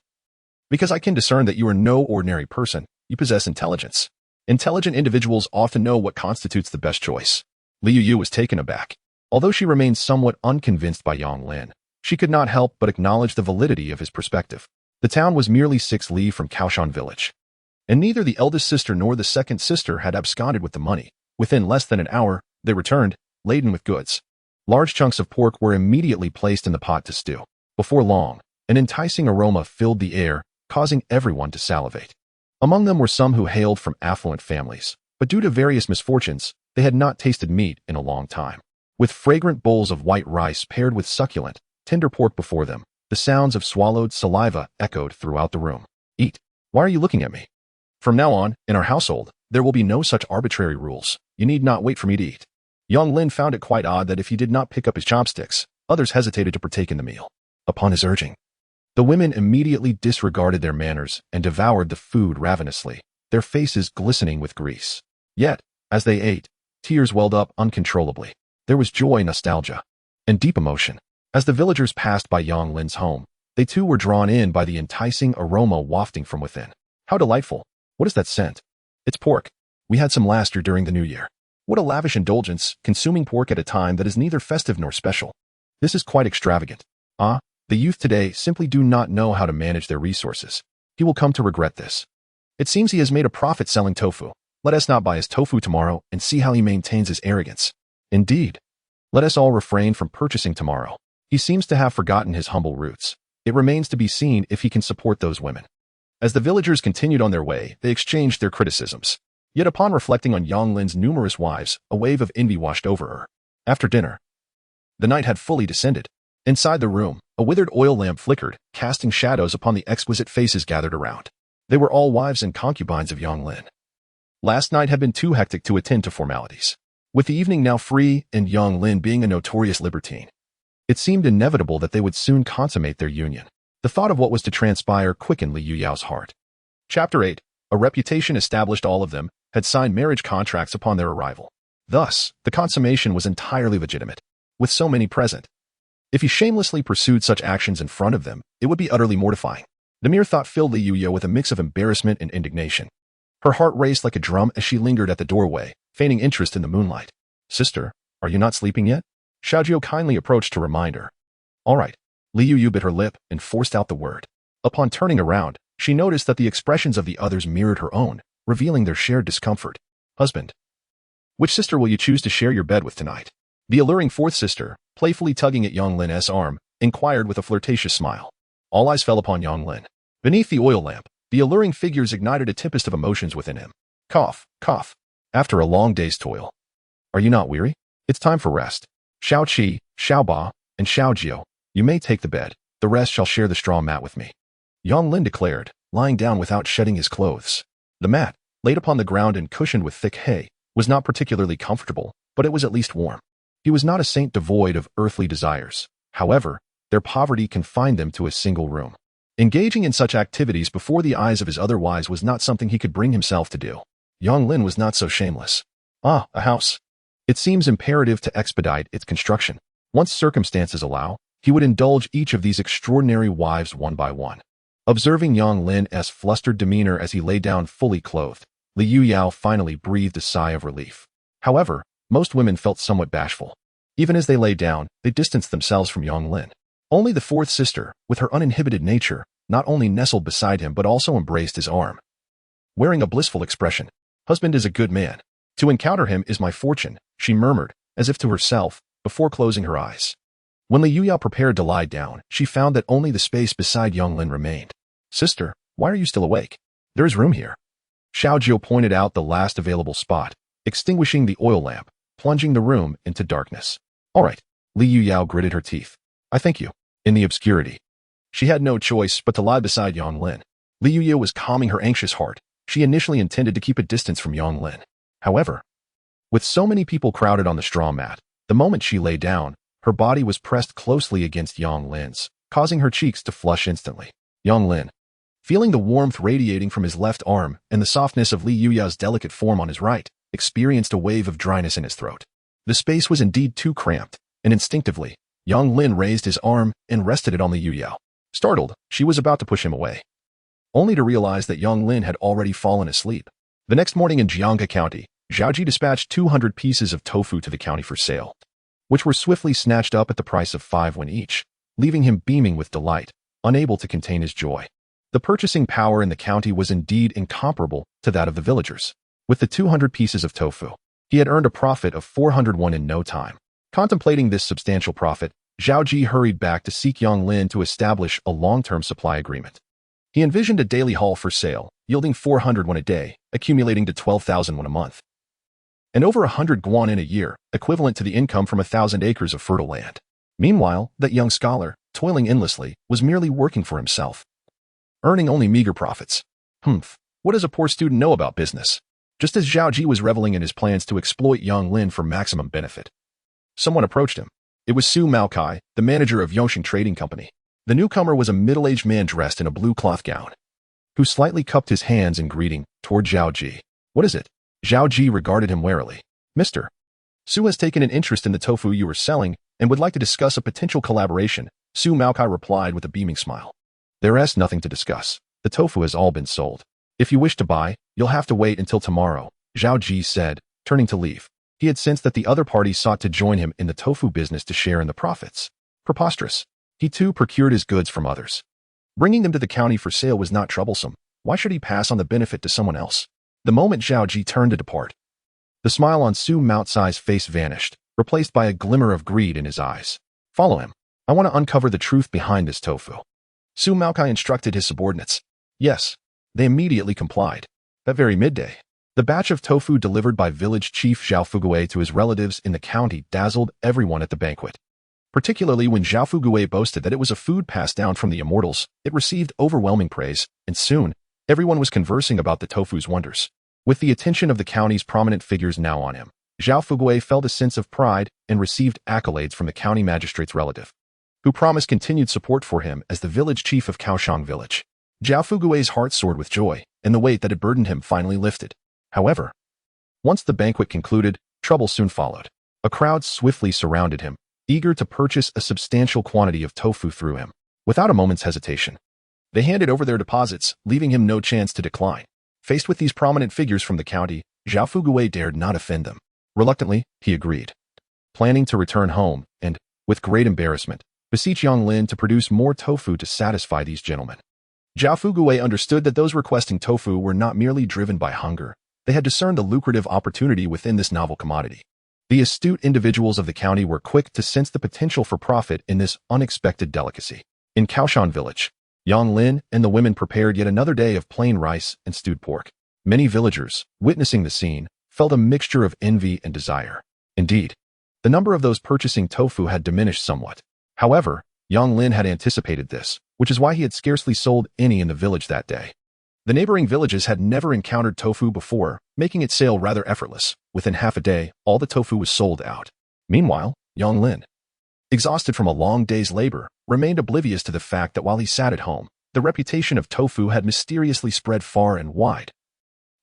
Because I can discern that you are no ordinary person, you possess intelligence. Intelligent individuals often know what constitutes the best choice. Li Yuyu was taken aback. Although she remained somewhat unconvinced by Yang Lin, she could not help but acknowledge the validity of his perspective. The town was merely 6 li from Kaoshan village, and neither the eldest sister nor the second sister had absconded with the money. Within less than an hour, they returned, laden with goods. Large chunks of pork were immediately placed in the pot to stew. Before long, an enticing aroma filled the air, causing everyone to salivate. Among them were some who hailed from affluent families, but due to various misfortunes, they had not tasted meat in a long time. With fragrant bowls of white rice paired with succulent, tender pork before them, the sounds of swallowed saliva echoed throughout the room. Eat. Why are you looking at me? From now on, in our household, there will be no such arbitrary rules. You need not wait for me to eat. Yang Lin found it quite odd that if he did not pick up his chopsticks, others hesitated to partake in the meal. Upon his urging, the women immediately disregarded their manners and devoured the food ravenously, their faces glistening with grease. Yet, as they ate, tears welled up uncontrollably. There was joy, nostalgia, and deep emotion. As the villagers passed by Yang Lin's home, they too were drawn in by the enticing aroma wafting from within. How delightful! What is that scent? It's pork. We had some last year during the New Year. What a lavish indulgence, consuming pork at a time that is neither festive nor special. This is quite extravagant. Ah, the youth today simply do not know how to manage their resources. He will come to regret this. It seems he has made a profit selling tofu. Let us not buy his tofu tomorrow and see how he maintains his arrogance. Indeed. Let us all refrain from purchasing tomorrow. He seems to have forgotten his humble roots. It remains to be seen if he can support those women. As the villagers continued on their way, they exchanged their criticisms. Yet upon reflecting on Yang Lin's numerous wives, a wave of envy washed over her. After dinner, the night had fully descended. Inside the room, a withered oil lamp flickered, casting shadows upon the exquisite faces gathered around. They were all wives and concubines of Yang Lin. Last night had been too hectic to attend to formalities. With the evening now free and Yang Lin being a notorious libertine, it seemed inevitable that they would soon consummate their union. The thought of what was to transpire quickened Li Yuyu's heart. Chapter 8. A reputation established. All of them had signed marriage contracts upon their arrival. Thus, the consummation was entirely legitimate. With so many present, if he shamelessly pursued such actions in front of them, it would be utterly mortifying. The mere thought filled Li Yuya with a mix of embarrassment and indignation. Her heart raced like a drum as she lingered at the doorway, feigning interest in the moonlight. Sister, are you not sleeping yet? Xiaojiu kindly approached to remind her. All right. Li Yuya bit her lip and forced out the word. Upon turning around, she noticed that the expressions of the others mirrored her own, revealing their shared discomfort. Husband. Which sister will you choose to share your bed with tonight? The alluring fourth sister, playfully tugging at Yang Lin's arm, inquired with a flirtatious smile. All eyes fell upon Yang Lin. Beneath the oil lamp, the alluring figures ignited a tempest of emotions within him. Cough, cough. After a long day's toil. Are you not weary? It's time for rest. Xiao Qi, Xiao Ba, and Xiao Jiu, you may take the bed. The rest shall share the straw mat with me. Yang Lin declared, lying down without shedding his clothes. The mat, laid upon the ground and cushioned with thick hay, was not particularly comfortable, but it was at least warm. He was not a saint devoid of earthly desires. However, their poverty confined them to a single room. Engaging in such activities before the eyes of his other wives was not something he could bring himself to do. Yang Lin was not so shameless. Ah, a house. It seems imperative to expedite its construction. Once circumstances allow, he would indulge each of these extraordinary wives one by one. Observing Yang Lin's flustered demeanor as he lay down fully clothed, Li Yuyao finally breathed a sigh of relief. However, most women felt somewhat bashful. Even as they lay down, they distanced themselves from Yang Lin. Only the fourth sister, with her uninhibited nature, not only nestled beside him but also embraced his arm. Wearing a blissful expression, husband is a good man. To encounter him is my fortune, she murmured, as if to herself, before closing her eyes. When Li Yuyao prepared to lie down, she found that only the space beside Yang Lin remained. Sister, why are you still awake? There is room here. Xiao Jiu pointed out the last available spot, extinguishing the oil lamp, plunging the room into darkness. All right. Li Yuyao gritted her teeth. I thank you. In the obscurity. She had no choice but to lie beside Yang Lin. Li Yuyao was calming her anxious heart. She initially intended to keep a distance from Yang Lin. However, with so many people crowded on the straw mat, the moment she lay down, her body was pressed closely against Yang Lin's, causing her cheeks to flush instantly. Yang Lin, feeling the warmth radiating from his left arm and the softness of Li Yuyao's delicate form on his right, experienced a wave of dryness in his throat. The space was indeed too cramped, and instinctively, Yang Lin raised his arm and rested it on Li Yuyao. Startled, she was about to push him away, only to realize that Yang Lin had already fallen asleep. The next morning in Jianghe County, Zhaoji dispatched 200 pieces of tofu to the county for sale, which were swiftly snatched up at the price of 5 won each, leaving him beaming with delight, unable to contain his joy. The purchasing power in the county was indeed incomparable to that of the villagers. With the 200 pieces of tofu, he had earned a profit of 400 won in no time. Contemplating this substantial profit, Zhao Ji hurried back to seek Yang Lin to establish a long-term supply agreement. He envisioned a daily haul for sale, yielding 400 won a day, accumulating to 12,000 won a month, and over 100 guan in a year, equivalent to the income from 1,000 acres of fertile land. Meanwhile, that young scholar, toiling endlessly, was merely working for himself, earning only meager profits. What does a poor student know about business? Just as Zhao Ji was reveling in his plans to exploit Yang Lin for maximum benefit, someone approached him. It was Su Maokai, the manager of Yongxing Trading Company. The newcomer was a middle-aged man dressed in a blue cloth gown, who slightly cupped his hands in greeting toward Zhao Ji. What is it? Zhao Ji regarded him warily. Mister, Su has taken an interest in the tofu you were selling and would like to discuss a potential collaboration, Su Maokai replied with a beaming smile. There is nothing to discuss. The tofu has all been sold. If you wish to buy, you'll have to wait until tomorrow, Zhao Ji said, turning to leave. He had sensed that the other party sought to join him in the tofu business to share in the profits. Preposterous. He too procured his goods from others. Bringing them to the county for sale was not troublesome. Why should he pass on the benefit to someone else? The moment Zhao Ji turned to depart, the smile on Su Maocai's face vanished, replaced by a glimmer of greed in his eyes. Follow him. I want to uncover the truth behind this tofu. Su Maokai instructed his subordinates. Yes. They immediately complied. That very midday, the batch of tofu delivered by village chief Zhao Fuguei to his relatives in the county dazzled everyone at the banquet. Particularly when Zhao Fuguei boasted that it was a food passed down from the immortals, it received overwhelming praise, and soon, everyone was conversing about the tofu's wonders. With the attention of the county's prominent figures now on him, Zhao Fuguei felt a sense of pride and received accolades from the county magistrate's relative, who promised continued support for him as the village chief of Kaohsiung village. Zhao Fuguei's heart soared with joy, and the weight that had burdened him finally lifted. However, once the banquet concluded, trouble soon followed. A crowd swiftly surrounded him, eager to purchase a substantial quantity of tofu through him. Without a moment's hesitation, They handed over their deposits, leaving him no chance to decline. Faced with these prominent figures from the county, Zhao Fugui dared not offend them. Reluctantly, he agreed, planning to return home and, with great embarrassment, beseech Yang Lin to produce more tofu to satisfy these gentlemen. Zhao Fugui understood that those requesting tofu were not merely driven by hunger. They had discerned the lucrative opportunity within this novel commodity. The astute individuals of the county were quick to sense the potential for profit in this unexpected delicacy. In Kaoshan village, Yang Lin and the women prepared yet another day of plain rice and stewed pork. Many villagers, witnessing the scene, felt a mixture of envy and desire. Indeed, the number of those purchasing tofu had diminished somewhat. However, Yang Lin had anticipated this, which is why he had scarcely sold any in the village that day. The neighboring villages had never encountered tofu before, making its sale rather effortless. Within half a day, all the tofu was sold out. Meanwhile, Yang Lin, exhausted from a long day's labor, remained oblivious to the fact that while he sat at home, the reputation of tofu had mysteriously spread far and wide,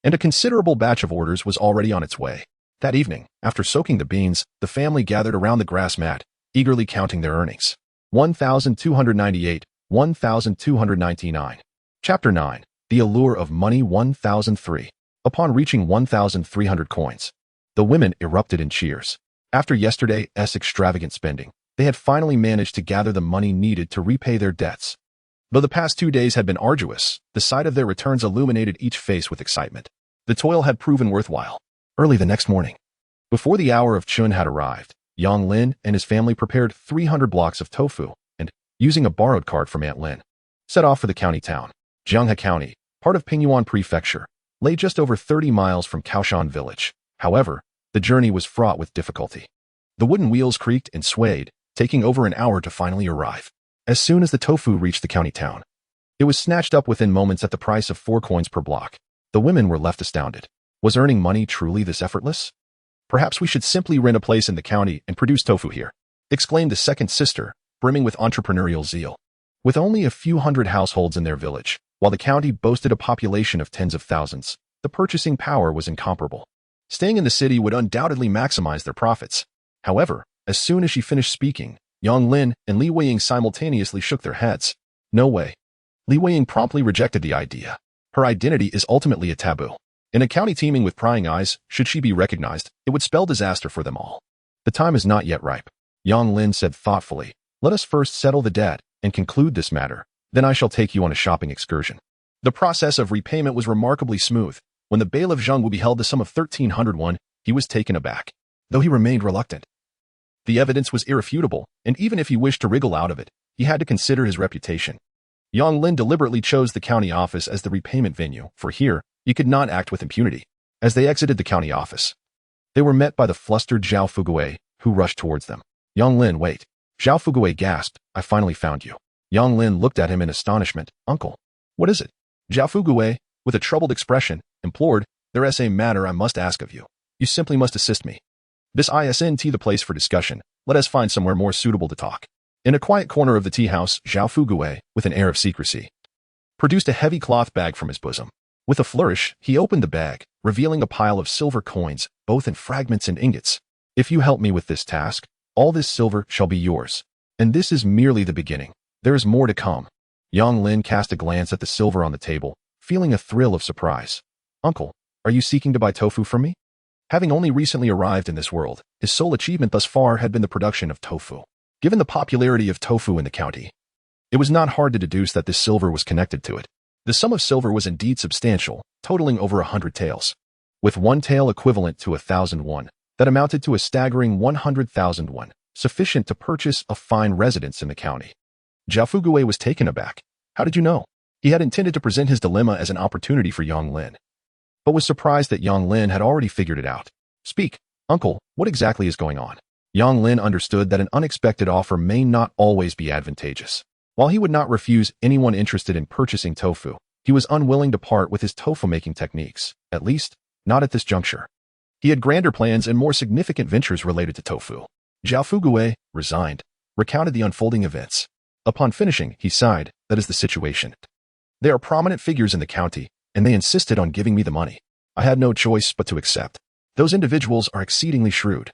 and a considerable batch of orders was already on its way. That evening, after soaking the beans, the family gathered around the grass mat, eagerly counting their earnings. 1,298, 1,299. Chapter 9. The Allure of Money 1003. Upon reaching 1,300 coins, the women erupted in cheers. After yesterday's extravagant spending, they had finally managed to gather the money needed to repay their debts. Though the past 2 days had been arduous, the sight of their returns illuminated each face with excitement. The toil had proven worthwhile. Early the next morning, before the hour of Chun had arrived, Yang Lin and his family prepared 300 blocks of tofu and, using a borrowed cart from Aunt Lin, set off for the county town. Jianghe County, part of Pingyuan Prefecture, lay just over 30 miles from Kaoshan village. However, the journey was fraught with difficulty. The wooden wheels creaked and swayed, taking over an hour to finally arrive. As soon as the tofu reached the county town, it was snatched up within moments at the price of 4 coins per block. The women were left astounded. Was earning money truly this effortless? Perhaps we should simply rent a place in the county and produce tofu here, exclaimed the second sister, brimming with entrepreneurial zeal. With only a few hundred households in their village, while the county boasted a population of tens of thousands, the purchasing power was incomparable. Staying in the city would undoubtedly maximize their profits. However, as soon as she finished speaking, Yang Lin and Li Weiying simultaneously shook their heads. No way. Li Weiying promptly rejected the idea. Her identity is ultimately a taboo. In a county teeming with prying eyes, should she be recognized, it would spell disaster for them all. The time is not yet ripe. Yang Lin said thoughtfully, let us first settle the debt and conclude this matter. Then I shall take you on a shopping excursion. The process of repayment was remarkably smooth. When the bailiff Zheng Wu beheld the sum of 1,300 won, he was taken aback, though he remained reluctant. The evidence was irrefutable, and even if he wished to wriggle out of it, he had to consider his reputation. Yang Lin deliberately chose the county office as the repayment venue, for here, he could not act with impunity. As they exited the county office, they were met by the flustered Zhao Fugui, who rushed towards them. Yang Lin, wait. Zhao Fugui gasped, I finally found you. Yang Lin looked at him in astonishment. Uncle, what is it? Zhao Fugui, with a troubled expression, implored, there is a matter I must ask of you. You simply must assist me. This isn't the place for discussion. Let us find somewhere more suitable to talk. In a quiet corner of the tea house, Zhao Fugui, with an air of secrecy, produced a heavy cloth bag from his bosom. With a flourish, he opened the bag, revealing a pile of silver coins, both in fragments and ingots. If you help me with this task, all this silver shall be yours. And this is merely the beginning. There is more to come. Yang Lin cast a glance at the silver on the table, feeling a thrill of surprise. Uncle, are you seeking to buy tofu from me? Having only recently arrived in this world, his sole achievement thus far had been the production of tofu. Given the popularity of tofu in the county, it was not hard to deduce that this silver was connected to it. The sum of silver was indeed substantial, totaling over 100 taels. With one tael equivalent to 1,000 won, that amounted to a staggering 100,000 won, sufficient to purchase a fine residence in the county. Zhao Fugui was taken aback. How did you know? He had intended to present his dilemma as an opportunity for Yang Lin, but was surprised that Yang Lin had already figured it out. Speak, uncle, what exactly is going on? Yang Lin understood that an unexpected offer may not always be advantageous. While he would not refuse anyone interested in purchasing tofu, he was unwilling to part with his tofu-making techniques, at least, not at this juncture. He had grander plans and more significant ventures related to tofu. Zhao Fugui, resigned, recounted the unfolding events. Upon finishing, he sighed, that is the situation. They are prominent figures in the county, and they insisted on giving me the money. I had no choice but to accept. Those individuals are exceedingly shrewd.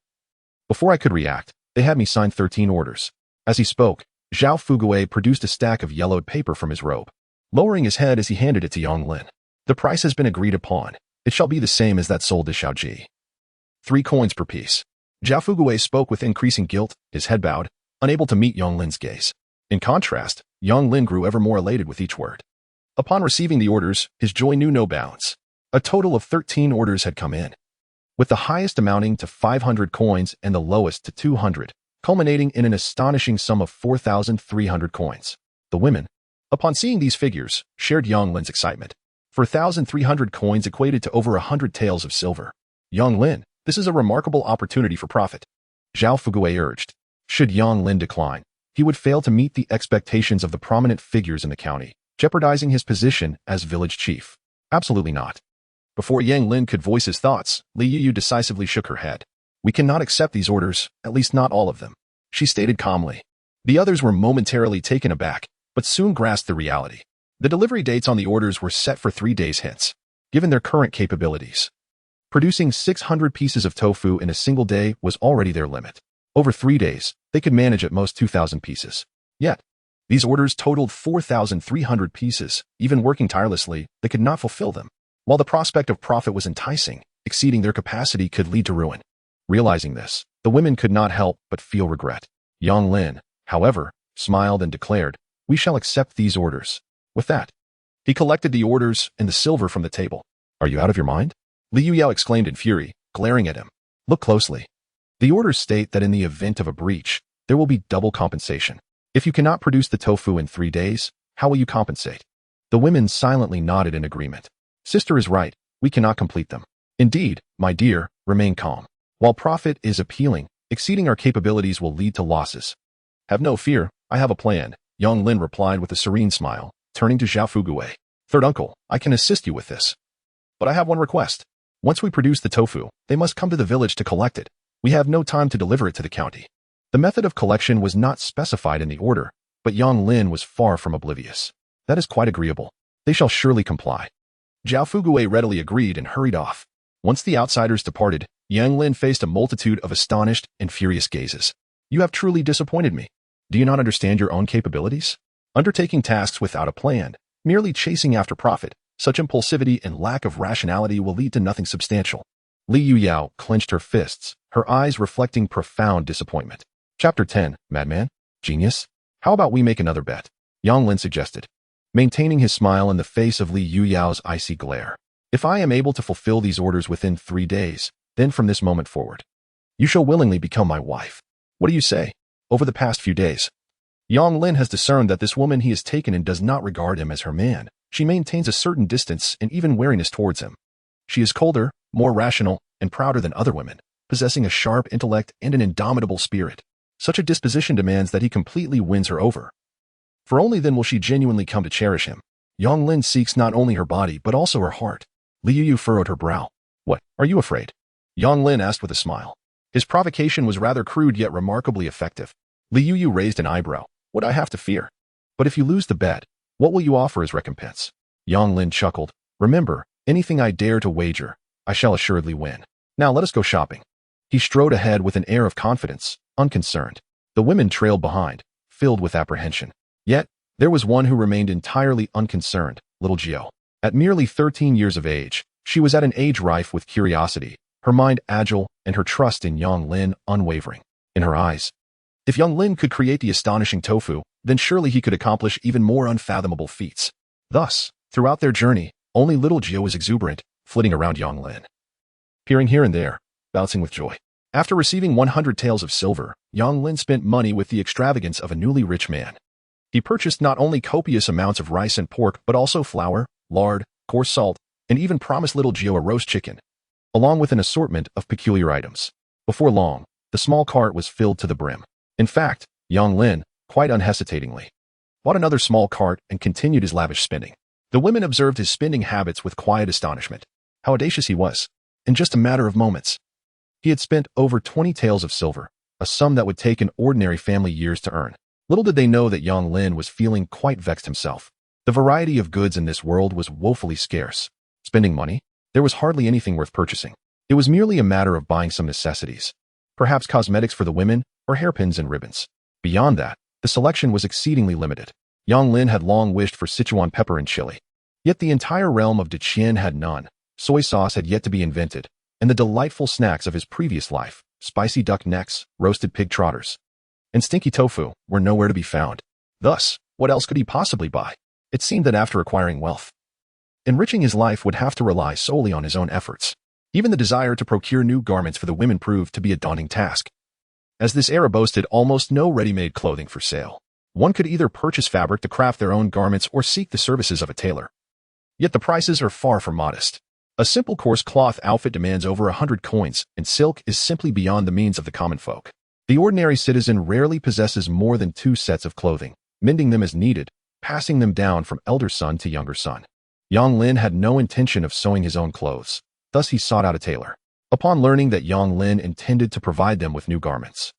Before I could react, they had me sign 13 orders. As he spoke, Zhao Fugui produced a stack of yellowed paper from his robe. lowering his head as he handed it to Yang Lin. The price has been agreed upon. It shall be the same as that sold to Xiaoji. 3 coins per piece. Zhao Fugui spoke with increasing guilt, his head bowed, unable to meet Yang Lin's gaze. In contrast, Yang Lin grew ever more elated with each word. Upon receiving the orders, his joy knew no bounds. A total of 13 orders had come in, with the highest amounting to 500 coins and the lowest to 200, culminating in an astonishing sum of 4,300 coins. The women, upon seeing these figures, shared Yang Lin's excitement. 4,300 coins equated to over 100 taels of silver. Yang Lin, this is a remarkable opportunity for profit. Zhao Fugui urged. Should Yang Lin decline, he would fail to meet the expectations of the prominent figures in the county, jeopardizing his position as village chief. Absolutely not. Before Yang Lin could voice his thoughts, Li Yuyu decisively shook her head. We cannot accept these orders, at least not all of them, she stated calmly. The others were momentarily taken aback, but soon grasped the reality. The delivery dates on the orders were set for 3 days hence, given their current capabilities. Producing 600 pieces of tofu in a single day was already their limit. Over 3 days, they could manage at most 2,000 pieces. Yet, these orders totaled 4,300 pieces. Even working tirelessly, they could not fulfill them. While the prospect of profit was enticing, exceeding their capacity could lead to ruin. Realizing this, the women could not help but feel regret. Yang Lin, however, smiled and declared, "We shall accept these orders." With that, he collected the orders and the silver from the table. "Are you out of your mind?" Li Yuyao exclaimed in fury, glaring at him. "Look closely. The orders state that in the event of a breach, there will be double compensation. If you cannot produce the tofu in 3 days, how will you compensate?" The women silently nodded in agreement. "Sister is right, we cannot complete them. Indeed, my dear, remain calm. While profit is appealing, exceeding our capabilities will lead to losses." "Have no fear, I have a plan," Yang Lin replied with a serene smile, turning to Zhao Fugui. "Third uncle, I can assist you with this. But I have one request. Once we produce the tofu, they must come to the village to collect it. We have no time to deliver it to the county." The method of collection was not specified in the order, but Yang Lin was far from oblivious. "That is quite agreeable. They shall surely comply." Zhao Fugui readily agreed and hurried off. Once the outsiders departed, Yang Lin faced a multitude of astonished and furious gazes. "You have truly disappointed me. Do you not understand your own capabilities? Undertaking tasks without a plan, merely chasing after profit, such impulsivity and lack of rationality will lead to nothing substantial." Li Yuyao clenched her fists, her eyes reflecting profound disappointment. Chapter 10, Madman? Genius? How about we make another bet? Yang Lin suggested, maintaining his smile in the face of Li Yuyao's icy glare. "If I am able to fulfill these orders within 3 days, then from this moment forward, you shall willingly become my wife. What do you say?" Over the past few days, Yang Lin has discerned that this woman he has taken in does not regard him as her man. She maintains a certain distance and even wariness towards him. She is colder, more rational, and prouder than other women, possessing a sharp intellect and an indomitable spirit. Such a disposition demands that he completely wins her over. For only then will she genuinely come to cherish him. Yang Lin seeks not only her body but also her heart. Li Yuyu furrowed her brow. "What, are you afraid?" Yang Lin asked with a smile. His provocation was rather crude yet remarkably effective. Li Yuyu raised an eyebrow. "What I have to fear? But if you lose the bet, what will you offer as recompense?" Yang Lin chuckled. "Remember, anything I dare to wager, I shall assuredly win. Now let us go shopping." He strode ahead with an air of confidence, unconcerned. The women trailed behind, filled with apprehension. Yet, there was one who remained entirely unconcerned, little Gio. At merely 13 years of age, she was at an age rife with curiosity, her mind agile and her trust in Yang Lin unwavering. In her eyes, if Yang Lin could create the astonishing tofu, then surely he could accomplish even more unfathomable feats. Thus, throughout their journey, only little Gio was exuberant, flitting around Yang Lin, peering here and there, bouncing with joy. After receiving 100 taels of silver, Yang Lin spent money with the extravagance of a newly rich man. He purchased not only copious amounts of rice and pork but also flour, lard, coarse salt, and even promised little Gio a roast chicken, along with an assortment of peculiar items. Before long, the small cart was filled to the brim. In fact, Yang Lin, quite unhesitatingly, bought another small cart and continued his lavish spending. The women observed his spending habits with quiet astonishment. How audacious he was. In just a matter of moments, he had spent over 20 taels of silver, a sum that would take an ordinary family years to earn. Little did they know that Yang Lin was feeling quite vexed himself. The variety of goods in this world was woefully scarce. Spending money, there was hardly anything worth purchasing. It was merely a matter of buying some necessities, perhaps cosmetics for the women or hairpins and ribbons. Beyond that, the selection was exceedingly limited. Yang Lin had long wished for Sichuan pepper and chili. Yet the entire realm of Deqian had none. Soy sauce had yet to be invented, and the delightful snacks of his previous life, spicy duck necks, roasted pig trotters, and stinky tofu, were nowhere to be found. Thus, what else could he possibly buy? It seemed that after acquiring wealth, enriching his life would have to rely solely on his own efforts. Even the desire to procure new garments for the women proved to be a daunting task, as this era boasted almost no ready-made clothing for sale. One could either purchase fabric to craft their own garments or seek the services of a tailor. Yet the prices are far from modest. A simple coarse cloth outfit demands over 100 coins, and silk is simply beyond the means of the common folk. The ordinary citizen rarely possesses more than 2 sets of clothing, mending them as needed, passing them down from elder son to younger son. Yang Lin had no intention of sewing his own clothes. Thus he sought out a tailor. Upon learning that Yang Lin intended to provide them with new garments,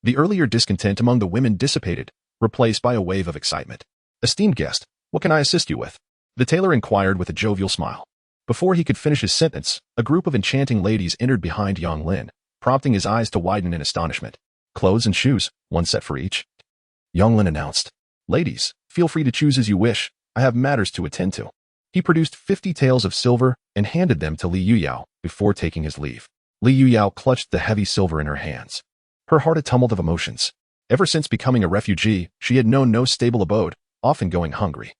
the earlier discontent among the women dissipated, replaced by a wave of excitement. "Esteemed guest, what can I assist you with?" the tailor inquired with a jovial smile. Before he could finish his sentence, a group of enchanting ladies entered behind Yang Lin, prompting his eyes to widen in astonishment. "Clothes and shoes, 1 set for each," Yang Lin announced. "Ladies, feel free to choose as you wish. I have matters to attend to." He produced 50 taels of silver and handed them to Li Yuyao before taking his leave. Li Yuyao clutched the heavy silver in her hands. Her heart a tumult of emotions. Ever since becoming a refugee, she had known no stable abode, often going hungry.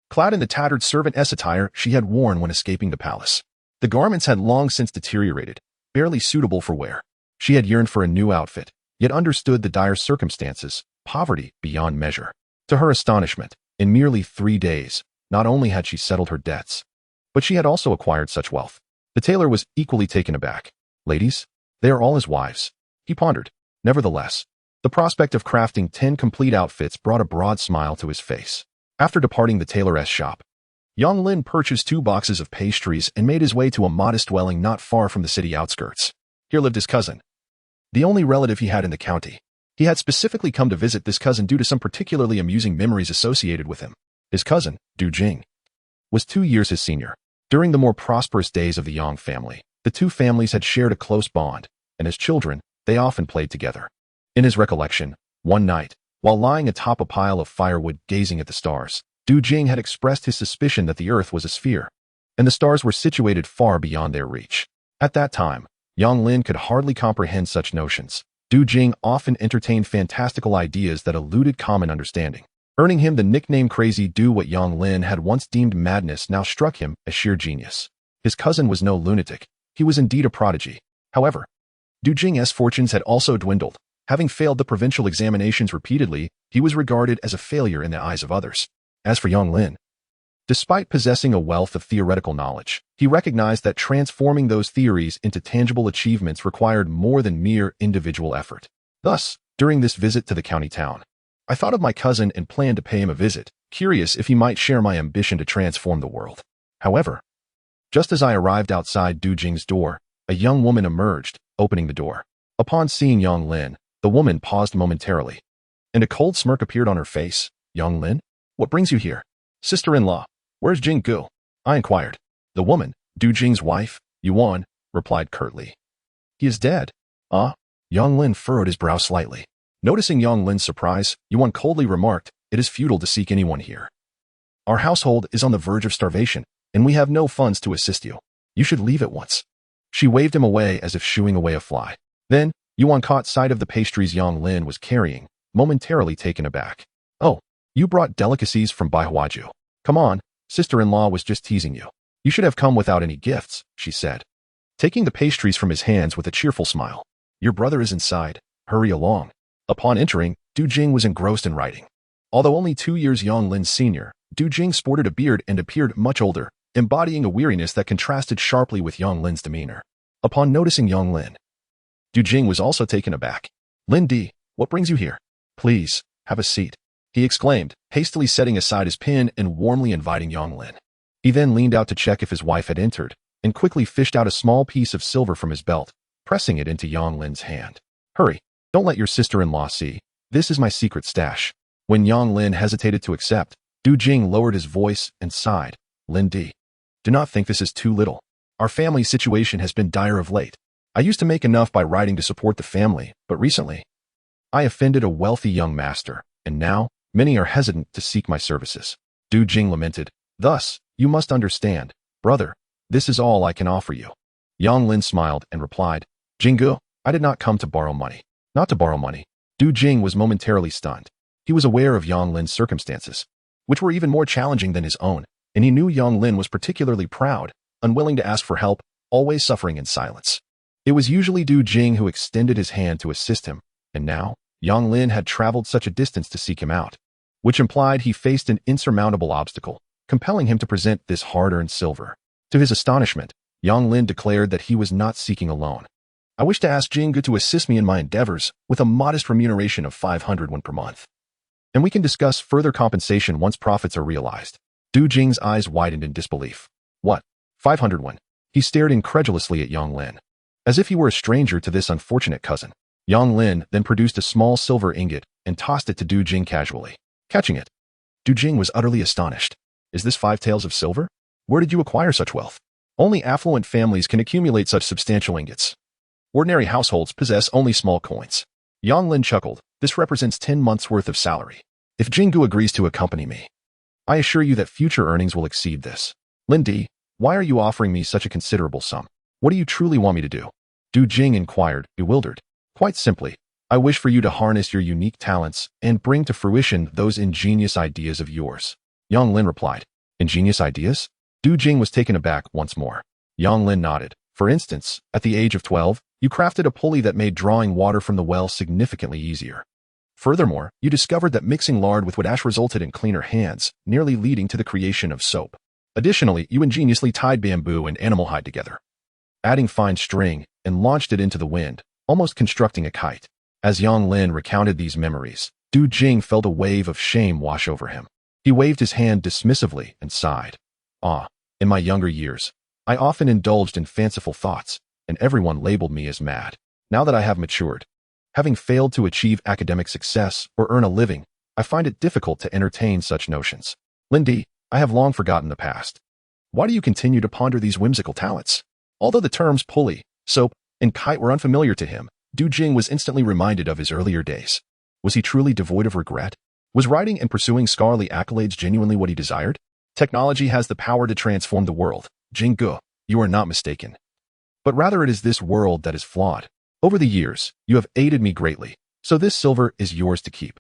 Clad in the tattered servant-s attire she had worn when escaping the palace, the garments had long since deteriorated, barely suitable for wear. She had yearned for a new outfit, yet understood the dire circumstances, poverty beyond measure. To her astonishment, in merely 3 days, not only had she settled her debts, but she had also acquired such wealth. The tailor was equally taken aback. "Ladies, they are all his wives," he pondered. Nevertheless, the prospect of crafting 10 complete outfits brought a broad smile to his face. After departing the tailor's shop, Yang Lin purchased 2 boxes of pastries and made his way to a modest dwelling not far from the city outskirts. Here lived his cousin, the only relative he had in the county. He had specifically come to visit this cousin due to some particularly amusing memories associated with him. His cousin, Du Jing, was 2 years his senior. During the more prosperous days of the Yang family, the 2 families had shared a close bond, and as children, they often played together. In his recollection, one night, while lying atop a pile of firewood gazing at the stars, Du Jing had expressed his suspicion that the earth was a sphere, and the stars were situated far beyond their reach. At that time, Yang Lin could hardly comprehend such notions. Du Jing often entertained fantastical ideas that eluded common understanding. Earning him the nickname Crazy Du. What Yang Lin had once deemed madness now struck him as sheer genius. His cousin was no lunatic. He was indeed a prodigy. However, Du Jing's fortunes had also dwindled. Having failed the provincial examinations repeatedly, he was regarded as a failure in the eyes of others. As for Yang Lin, despite possessing a wealth of theoretical knowledge, he recognized that transforming those theories into tangible achievements required more than mere individual effort. Thus, during this visit to the county town, I thought of my cousin and planned to pay him a visit, curious if he might share my ambition to transform the world. However, just as I arrived outside Du Jing's door, a young woman emerged, opening the door. Upon seeing Yang Lin, the woman paused momentarily, and a cold smirk appeared on her face. "Yang Lin? What brings you here?" "Sister-in-law, where's Jing Gu?" I inquired. The woman, Du Jing's wife, Yuan, replied curtly. "He is dead." "Ah?" Yang Lin furrowed his brow slightly. Noticing Yang Lin's surprise, Yuan coldly remarked, "It is futile to seek anyone here. Our household is on the verge of starvation, and we have no funds to assist you. You should leave at once." She waved him away as if shooing away a fly. Then, Yuan caught sight of the pastries Yang Lin was carrying, momentarily taken aback. "Oh, you brought delicacies from Baihuaju. Come on, sister-in-law was just teasing you. You should have come without any gifts," she said, taking the pastries from his hands with a cheerful smile. "Your brother is inside. Hurry along." Upon entering, Du Jing was engrossed in writing. Although only 2 years Yang Lin's senior, Du Jing sported a beard and appeared much older, embodying a weariness that contrasted sharply with Yang Lin's demeanor. Upon noticing Yang Lin, Du Jing was also taken aback. "Lin Di, what brings you here? Please, have a seat," he exclaimed, hastily setting aside his pen and warmly inviting Yang Lin. He then leaned out to check if his wife had entered, and quickly fished out a small piece of silver from his belt, pressing it into Yang Lin's hand. "Hurry, don't let your sister-in-law see. This is my secret stash." When Yang Lin hesitated to accept, Du Jing lowered his voice and sighed. "Lin Di, do not think this is too little. Our family situation has been dire of late. I used to make enough by writing to support the family, but recently, I offended a wealthy young master, and now, Many are hesitant to seek my services. Du Jing lamented. Thus, you must understand, brother, this is all I can offer you. Yang Lin smiled and replied, Jinggu, I did not come to borrow money. Not to borrow money. Du Jing was momentarily stunned. He was aware of Yang Lin's circumstances, which were even more challenging than his own, and he knew Yang Lin was particularly proud, unwilling to ask for help, always suffering in silence. It was usually Du Jing who extended his hand to assist him, and now, Yang Lin had traveled such a distance to seek him out, which implied he faced an insurmountable obstacle, compelling him to present this hard-earned silver. To his astonishment, Yang Lin declared that he was not seeking a loan. I wish to ask Jinggu to assist me in my endeavors with a modest remuneration of 500 won per month. And we can discuss further compensation once profits are realized. Du Jing's eyes widened in disbelief. What? 500 won? He stared incredulously at Yang Lin, as if he were a stranger to this unfortunate cousin. Yang Lin then produced a small silver ingot and tossed it to Du Jing casually. Catching it, Du Jing was utterly astonished. Is this 5 taels of silver? Where did you acquire such wealth? Only affluent families can accumulate such substantial ingots. Ordinary households possess only small coins. Yang Lin chuckled. This represents 10 months' worth of salary. If Jinggu agrees to accompany me, I assure you that future earnings will exceed this. Lin Di, why are you offering me such a considerable sum? What do you truly want me to do? Du Jing inquired, bewildered. Quite simply, I wish for you to harness your unique talents and bring to fruition those ingenious ideas of yours. Yang Lin replied. Ingenious ideas? Du Jing was taken aback once more. Yang Lin nodded. For instance, at the age of 12, you crafted a pulley that made drawing water from the well significantly easier. Furthermore, you discovered that mixing lard with wood ash resulted in cleaner hands, nearly leading to the creation of soap. Additionally, you ingeniously tied bamboo and animal hide together, adding fine string, and launched it into the wind, almost constructing a kite. As Yang Lin recounted these memories, Du Jing felt a wave of shame wash over him. He waved his hand dismissively and sighed. In my younger years, I often indulged in fanciful thoughts, and everyone labeled me as mad. Now that I have matured, having failed to achieve academic success or earn a living, I find it difficult to entertain such notions. Lin Di, I have long forgotten the past. Why do you continue to ponder these whimsical talents? Although the terms pulley, soap, and kite were unfamiliar to him, Du Jing was instantly reminded of his earlier days. Was he truly devoid of regret? Was writing and pursuing scholarly accolades genuinely what he desired? Technology has the power to transform the world. Jinggu, you are not mistaken. But rather it is this world that is flawed. Over the years, you have aided me greatly, so this silver is yours to keep.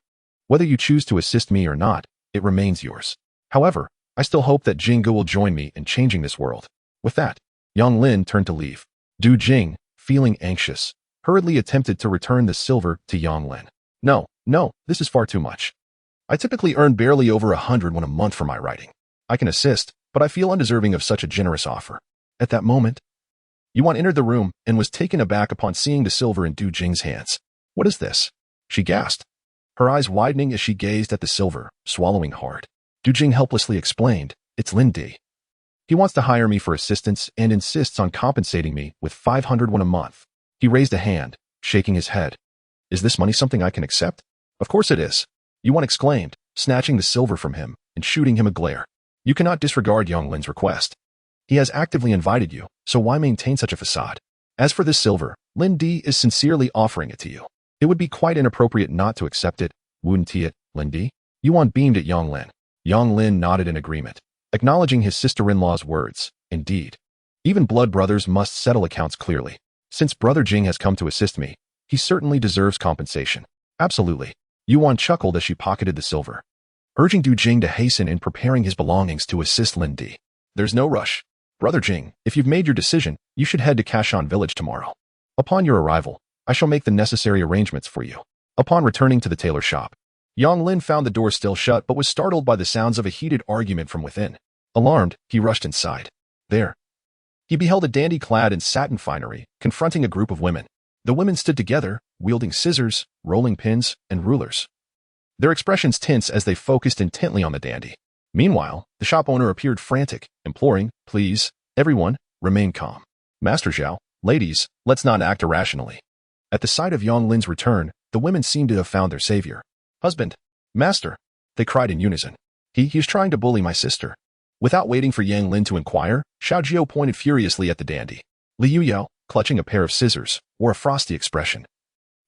Whether you choose to assist me or not, it remains yours. However, I still hope that Jinggu will join me in changing this world. With that, Yang Lin turned to leave. Du Jing, feeling anxious, hurriedly attempted to return the silver to Yang Lin. No, this is far too much. I typically earn barely over 100 won a month for my writing. I can assist, but I feel undeserving of such a generous offer. At that moment, Yuan entered the room and was taken aback upon seeing the silver in Du Jing's hands. What is this? She gasped, her eyes widening as she gazed at the silver, swallowing hard. Du Jing helplessly explained, It's Lin Di. He wants to hire me for assistance and insists on compensating me with 500 won a month. He raised a hand, shaking his head. Is this money something I can accept? Of course it is. Yuan exclaimed, snatching the silver from him and shooting him a glare. You cannot disregard Yang Lin's request. He has actively invited you, so why maintain such a facade? As for this silver, Lin Di is sincerely offering it to you. It would be quite inappropriate not to accept it, wouldn't it, Lin Di? Yuan beamed at Yang Lin. Yang Lin nodded in agreement, acknowledging his sister-in-law's words. Indeed. Even blood brothers must settle accounts clearly. Since Brother Jing has come to assist me, he certainly deserves compensation. Absolutely. Yuan chuckled as she pocketed the silver, urging Du Jing to hasten in preparing his belongings to assist Lin Di. There's no rush. Brother Jing, if you've made your decision, you should head to Kashan village tomorrow. Upon your arrival, I shall make the necessary arrangements for you. Upon returning to the tailor shop, Yang Lin found the door still shut but was startled by the sounds of a heated argument from within. Alarmed, he rushed inside. There, he beheld a dandy clad in satin finery, confronting a group of women. The women stood together, wielding scissors, rolling pins, and rulers, their expressions tense as they focused intently on the dandy. Meanwhile, the shop owner appeared frantic, imploring, Please, everyone, remain calm. Master Zhao, ladies, let's not act irrationally. At the sight of Yang Lin's return, the women seemed to have found their savior. Husband, master, they cried in unison. He's trying to bully my sister. Without waiting for Yang Lin to inquire, Xiao Jiao pointed furiously at the dandy. Liu Yao, clutching a pair of scissors, wore a frosty expression.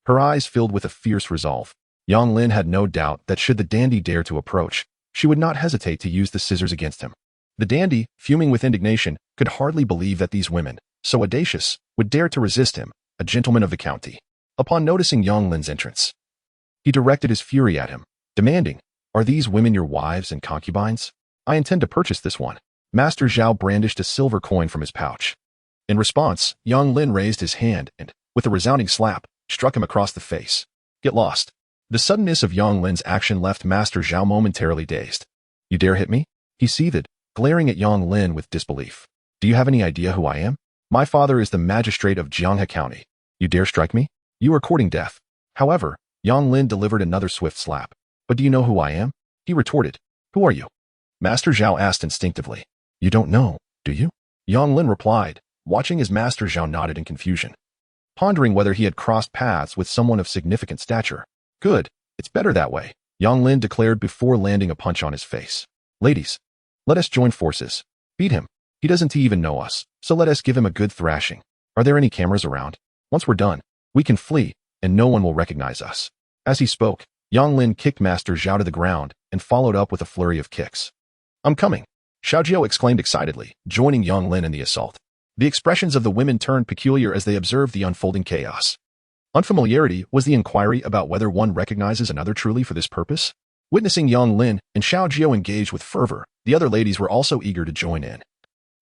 Her eyes filled with a fierce resolve. Yang Lin had no doubt that should the dandy dare to approach, she would not hesitate to use the scissors against him. The dandy, fuming with indignation, could hardly believe that these women, so audacious, would dare to resist him, a gentleman of the county. Upon noticing Yang Lin's entrance, he directed his fury at him, demanding, "Are these women your wives and concubines? I intend to purchase this one." Master Zhao brandished a silver coin from his pouch. In response, Yang Lin raised his hand and, with a resounding slap, struck him across the face. "Get lost." The suddenness of Yang Lin's action left Master Zhao momentarily dazed. "You dare hit me?" He seethed, glaring at Yang Lin with disbelief. "Do you have any idea who I am? My father is the magistrate of Jianghe County. You dare strike me? You are courting death." However, Yang Lin delivered another swift slap. "But do you know who I am?" He retorted. "Who are you?" Master Zhao asked instinctively. "You don't know, do you?" Yang Lin replied, watching as Master Zhao nodded in confusion, pondering whether he had crossed paths with someone of significant stature. "Good, it's better that way," Yang Lin declared before landing a punch on his face. "Ladies, let us join forces. Beat him. He doesn't even know us, so let us give him a good thrashing. Are there any cameras around? Once we're done, we can flee, and no one will recognize us." As he spoke, Yang Lin kicked Master Zhao to the ground and followed up with a flurry of kicks. "I'm coming," Xiaojiao exclaimed excitedly, joining Yang Lin in the assault. The expressions of the women turned peculiar as they observed the unfolding chaos. Unfamiliarity was the inquiry about whether one recognizes another truly for this purpose. Witnessing Yang Lin and Xiaojiao engage with fervor, the other ladies were also eager to join in.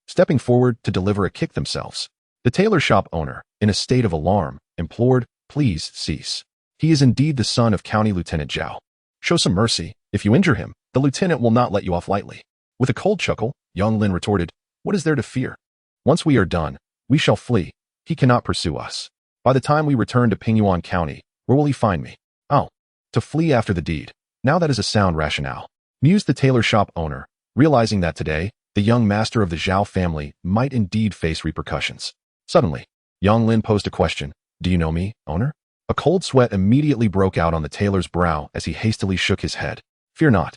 Stepping forward to deliver a kick themselves, the tailor shop owner, in a state of alarm, implored, "Please cease. He is indeed the son of County Lieutenant Zhao. Show some mercy. If you injure him, the lieutenant will not let you off lightly." With a cold chuckle, Yang Lin retorted, "What is there to fear? Once we are done, we shall flee. He cannot pursue us. By the time we return to Pingyuan County, where will he find me? Oh, to flee after the deed. Now that is a sound rationale," mused the tailor shop owner, realizing that today, the young master of the Zhao family might indeed face repercussions. Suddenly, Yang Lin posed a question. "Do you know me, owner?" A cold sweat immediately broke out on the tailor's brow as he hastily shook his head. "Fear not.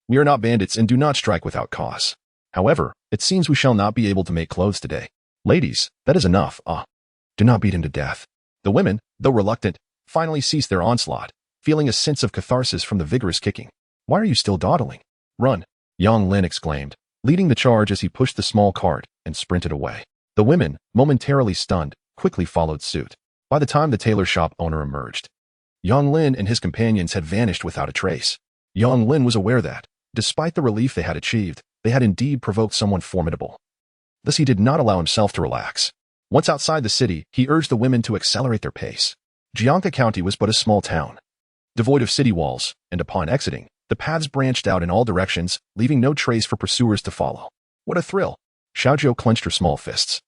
We are not bandits and do not strike without cause. However, it seems we shall not be able to make clothes today. Ladies, that is enough. Do not beat him to death." The women, though reluctant, finally ceased their onslaught, feeling a sense of catharsis from the vigorous kicking. "Why are you still dawdling? Run!" Yang Lin exclaimed, leading the charge as he pushed the small cart and sprinted away. The women, momentarily stunned, quickly followed suit. By the time the tailor shop owner emerged, Yang Lin and his companions had vanished without a trace. Yang Lin was aware that, despite the relief they had achieved, they had indeed provoked someone formidable. Thus he did not allow himself to relax. Once outside the city, he urged the women to accelerate their pace. Jianghe County was but a small town, devoid of city walls, and upon exiting, the paths branched out in all directions, leaving no trace for pursuers to follow. What a thrill! Xiaojiao clenched her small fists,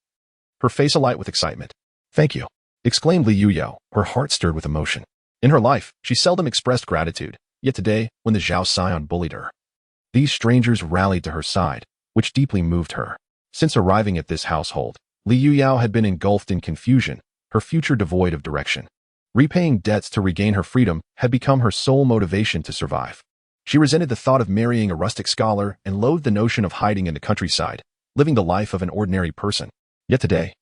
her face alight with excitement. "Thank you," exclaimed Li Yuyao, her heart stirred with emotion. In her life, she seldom expressed gratitude, yet today, when the Zhao scion bullied her, these strangers rallied to her side, which deeply moved her. Since arriving at this household, Li Yuyao had been engulfed in confusion, her future devoid of direction. Repaying debts to regain her freedom had become her sole motivation to survive. She resented the thought of marrying a rustic scholar and loathed the notion of hiding in the countryside, living the life of an ordinary person. Yet today,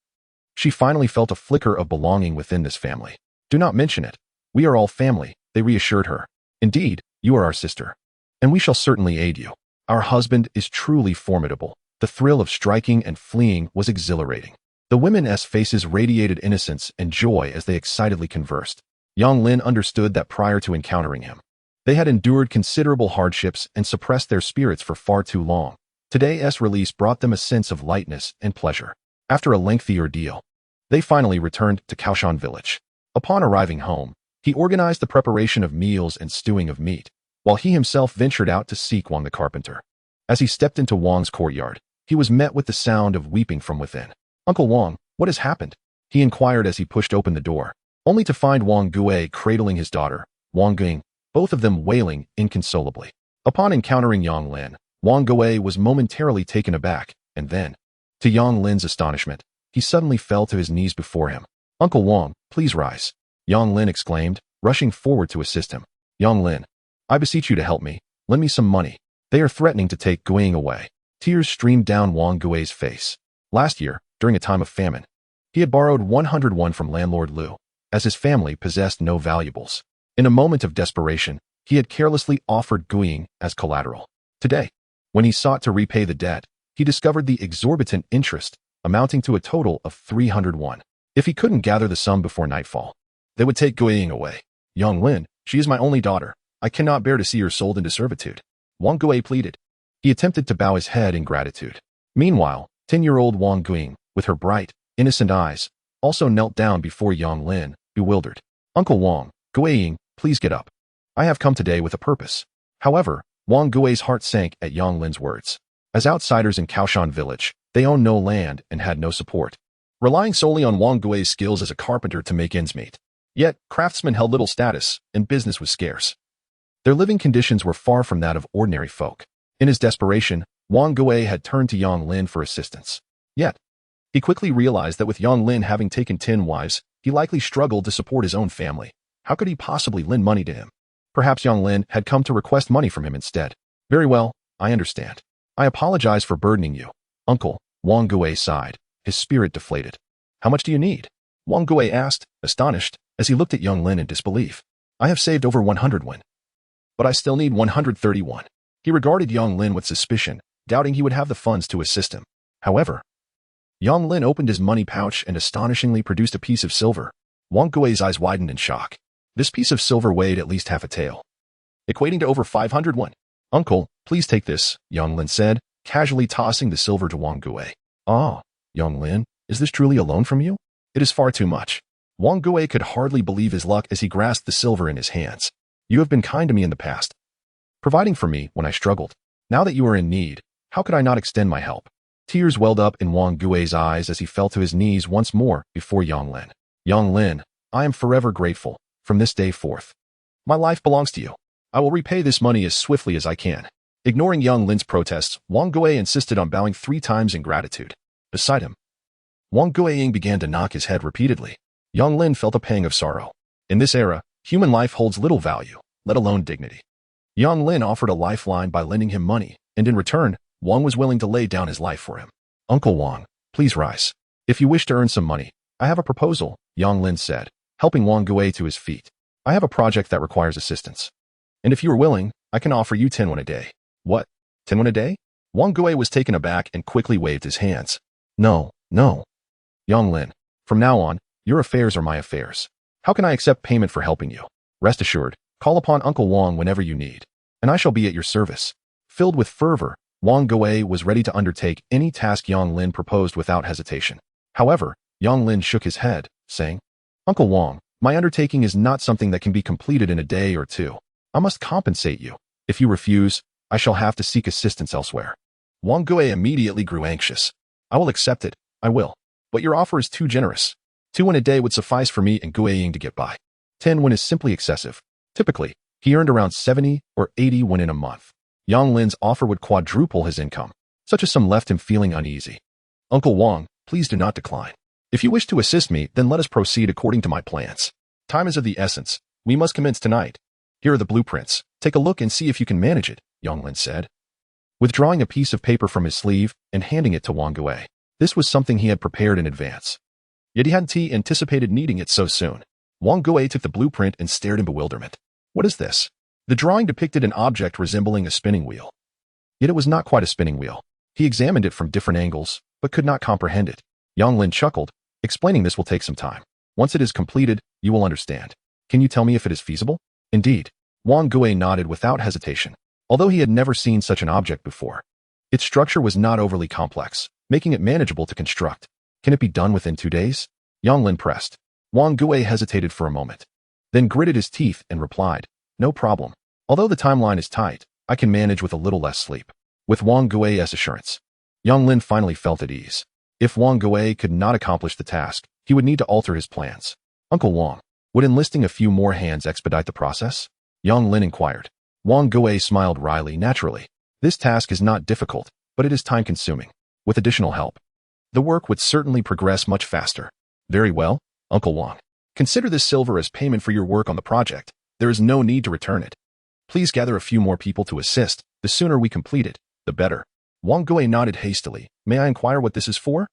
she finally felt a flicker of belonging within this family. "Do not mention it. We are all family," they reassured her. "Indeed, you are our sister, and we shall certainly aid you. Our husband is truly formidable." The thrill of striking and fleeing was exhilarating. The women's faces radiated innocence and joy as they excitedly conversed. Yang Lin understood that prior to encountering him, they had endured considerable hardships and suppressed their spirits for far too long. Today's release brought them a sense of lightness and pleasure. After a lengthy ordeal, they finally returned to Kaoshan village. Upon arriving home, he organized the preparation of meals and stewing of meat, while he himself ventured out to seek Wang the carpenter. As he stepped into Wang's courtyard, he was met with the sound of weeping from within. "Uncle Wang, what has happened?" he inquired as he pushed open the door, only to find Wang Gui cradling his daughter, Wang Ging, both of them wailing inconsolably. Upon encountering Yang Lin, Wang Gui was momentarily taken aback, and then, to Yang Lin's astonishment, he suddenly fell to his knees before him. "Uncle Wang, please rise," Yang Lin exclaimed, rushing forward to assist him. "Yang Lin, I beseech you to help me. Lend me some money. They are threatening to take Guiying away." Tears streamed down Wang Gui's face. Last year, during a time of famine, he had borrowed 101 from landlord Liu, as his family possessed no valuables. In a moment of desperation, he had carelessly offered Guiying as collateral. Today, when he sought to repay the debt, he discovered the exorbitant interest, amounting to a total of 301. If he couldn't gather the sum before nightfall, they would take Guiying away. Young Lin, she is my only daughter. I cannot bear to see her sold into servitude. Wang Gui pleaded. He attempted to bow his head in gratitude. Meanwhile, 10-year-old Wang Guiying, with her bright, innocent eyes, also knelt down before Yang Lin, bewildered. Uncle Wang, Guiying, please get up. I have come today with a purpose. However, Wang Gui's heart sank at Yang Lin's words. As outsiders in Kaoshan village, they owned no land and had no support, relying solely on Wang Gui's skills as a carpenter to make ends meet. Yet, craftsmen held little status, and business was scarce. Their living conditions were far from that of ordinary folk. In his desperation, Wang Gui had turned to Yang Lin for assistance. Yet, he quickly realized that with Yang Lin having taken 10 wives, he likely struggled to support his own family. How could he possibly lend money to him? Perhaps Yang Lin had come to request money from him instead. Very well, I understand. I apologize for burdening you. Uncle, Wang Gui sighed, his spirit deflated. How much do you need? Wang Gui asked, astonished, as he looked at Yang Lin in disbelief. I have saved over 100 won. But I still need 131. He regarded Yang Lin with suspicion, doubting he would have the funds to assist him. However, Yang Lin opened his money pouch and astonishingly produced a piece of silver. Wang Gui's eyes widened in shock. This piece of silver weighed at least half a tael, equating to over 500 won. Uncle, please take this, Yang Lin said, casually tossing the silver to Wang Gui. Ah, Yang Lin, is this truly a loan from you? It is far too much. Wang Gui could hardly believe his luck as he grasped the silver in his hands. You have been kind to me in the past, providing for me when I struggled. Now that you are in need, how could I not extend my help? Tears welled up in Wang Gui's eyes as he fell to his knees once more before Yang Lin. Yang Lin, I am forever grateful. From this day forth, my life belongs to you. I will repay this money as swiftly as I can. Ignoring Yang Lin's protests, Wang Gui insisted on bowing 3 times in gratitude. Beside him, Wang Guiying began to knock his head repeatedly. Yang Lin felt a pang of sorrow. In this era, human life holds little value, let alone dignity. Yang Lin offered a lifeline by lending him money, and in return, Wang was willing to lay down his life for him. Uncle Wang, please rise. If you wish to earn some money, I have a proposal, Yang Lin said, helping Wang Gui to his feet. I have a project that requires assistance. And if you are willing, I can offer you 10 won a day. What? 10 won a day? Wang Gui was taken aback and quickly waved his hands. No, no. Yang Lin, from now on, your affairs are my affairs. How can I accept payment for helping you? Rest assured, call upon Uncle Wang whenever you need, and I shall be at your service. Filled with fervor, Wang Gui was ready to undertake any task Yang Lin proposed without hesitation. However, Yang Lin shook his head, saying, Uncle Wang, my undertaking is not something that can be completed in a day or two. I must compensate you. If you refuse, I shall have to seek assistance elsewhere. Wang Gui immediately grew anxious. I will accept it, I will. But your offer is too generous. 2 won a day would suffice for me and Guiying to get by. 10 won is simply excessive. Typically, he earned around 70 or 80 won in a month. Yang Lin's offer would quadruple his income. Such a sum left him feeling uneasy. Uncle Wang, please do not decline. If you wish to assist me, then let us proceed according to my plans. Time is of the essence. We must commence tonight. Here are the blueprints. Take a look and see if you can manage it, Yang Lin said, withdrawing a piece of paper from his sleeve and handing it to Wang Gui. This was something he had prepared in advance. Yet he hadn't anticipated needing it so soon. Wang Gui took the blueprint and stared in bewilderment. What is this? The drawing depicted an object resembling a spinning wheel. Yet it was not quite a spinning wheel. He examined it from different angles, but could not comprehend it. Yang Lin chuckled. Explaining this will take some time. Once it is completed, you will understand. Can you tell me if it is feasible? Indeed. Wang Gui nodded without hesitation, although he had never seen such an object before. Its structure was not overly complex, making it manageable to construct. Can it be done within 2 days? Yang Lin pressed. Wang Gui hesitated for a moment, then gritted his teeth and replied, no problem. Although the timeline is tight, I can manage with a little less sleep. With Wang Gui's assurance, Yang Lin finally felt at ease. If Wang Gui could not accomplish the task, he would need to alter his plans. Uncle Wang, would enlisting a few more hands expedite the process? Yang Lin inquired. Wang Gui smiled wryly. Naturally. This task is not difficult, but it is time-consuming. With additional help, the work would certainly progress much faster. Very well, Uncle Wang. Consider this silver as payment for your work on the project. There is no need to return it. Please gather a few more people to assist. The sooner we complete it, the better. Wang Gui nodded hastily. May I inquire what this is for?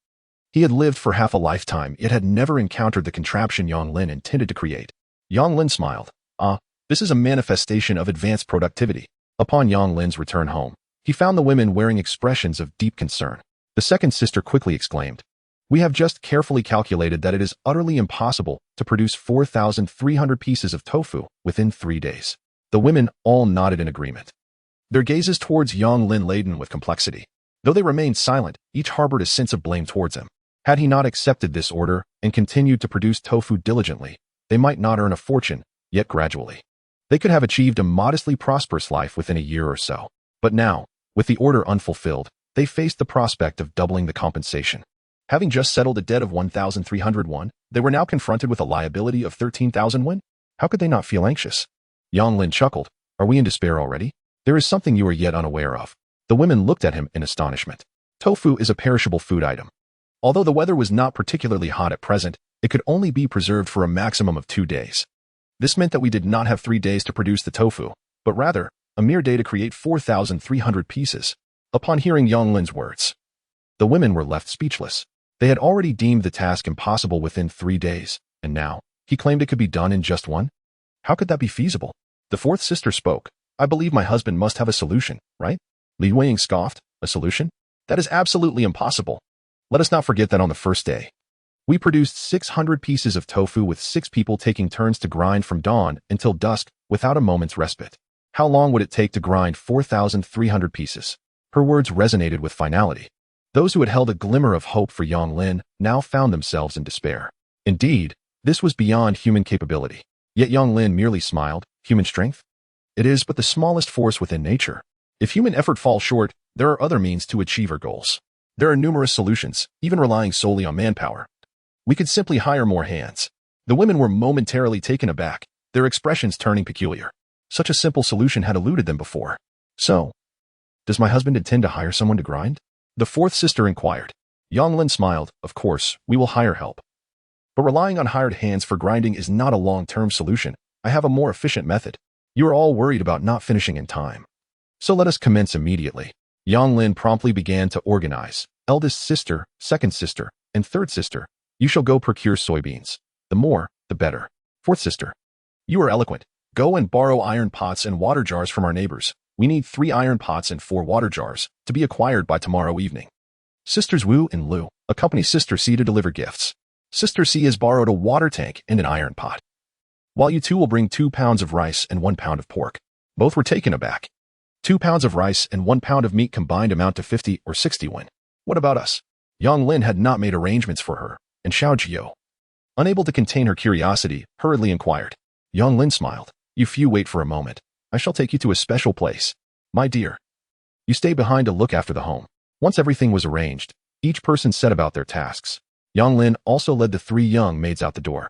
He had lived for half a lifetime, yet had never encountered the contraption Yang Lin intended to create. Yang Lin smiled. This is a manifestation of advanced productivity. Upon Yang Lin's return home, he found the women wearing expressions of deep concern. The second sister quickly exclaimed, "We have just carefully calculated that it is utterly impossible to produce 4,300 pieces of tofu within 3 days." The women all nodded in agreement, their gazes towards Yang Lin laden with complexity. Though they remained silent, each harbored a sense of blame towards him. Had he not accepted this order and continued to produce tofu diligently, they might not earn a fortune, yet gradually they could have achieved a modestly prosperous life within a year or so. But now, with the order unfulfilled, they faced the prospect of doubling the compensation. Having just settled a debt of 1,300 won, they were now confronted with a liability of 13,000 won. How could they not feel anxious? Yang Lin chuckled. "Are we in despair already? There is something you are yet unaware of." The women looked at him in astonishment. Tofu is a perishable food item. Although the weather was not particularly hot at present, it could only be preserved for a maximum of 2 days. This meant that we did not have 3 days to produce the tofu, but rather, a mere day to create 4,300 pieces. Upon hearing Yang Lin's words, the women were left speechless. They had already deemed the task impossible within 3 days, and now, he claimed it could be done in just 1? How could that be feasible? The fourth sister spoke. "I believe my husband must have a solution, right?" Li Weiying scoffed. "A solution? That is absolutely impossible. Let us not forget that on the first day, we produced 600 pieces of tofu with 6 people taking turns to grind from dawn until dusk without a moment's respite. How long would it take to grind 4,300 pieces?" Her words resonated with finality. Those who had held a glimmer of hope for Yang Lin now found themselves in despair. Indeed, this was beyond human capability. Yet Yang Lin merely smiled. Human strength? It is but the smallest force within nature. If human effort falls short, there are other means to achieve our goals. There are numerous solutions, even relying solely on manpower. We could simply hire more hands. The women were momentarily taken aback, their expressions turning peculiar. Such a simple solution had eluded them before. "So, does my husband intend to hire someone to grind?" the fourth sister inquired. Yang Lin smiled. "Of course, we will hire help. But relying on hired hands for grinding is not a long-term solution. I have a more efficient method. You are all worried about not finishing in time. So let us commence immediately." Yang Lin promptly began to organize. "Eldest sister, second sister, and third sister, you shall go procure soybeans. The more, the better. Fourth sister, you are eloquent. Go and borrow iron pots and water jars from our neighbors. We need 3 iron pots and 4 water jars, to be acquired by tomorrow evening. Sisters Wu and Lu accompany Sister C to deliver gifts. Sister C has borrowed a water tank and an iron pot. While you two will bring 2 pounds of rice and 1 pound of pork." Both were taken aback. 2 pounds of rice and 1 pound of meat combined amount to 50 or 60 won. What about us? Yang Lin had not made arrangements for her, and Xiao Jiu, unable to contain her curiosity, hurriedly inquired. Yang Lin smiled. "You few wait for a moment. I shall take you to a special place. My dear, you stay behind to look after the home." Once everything was arranged, each person set about their tasks. Yang Lin also led the 3 young maids out the door.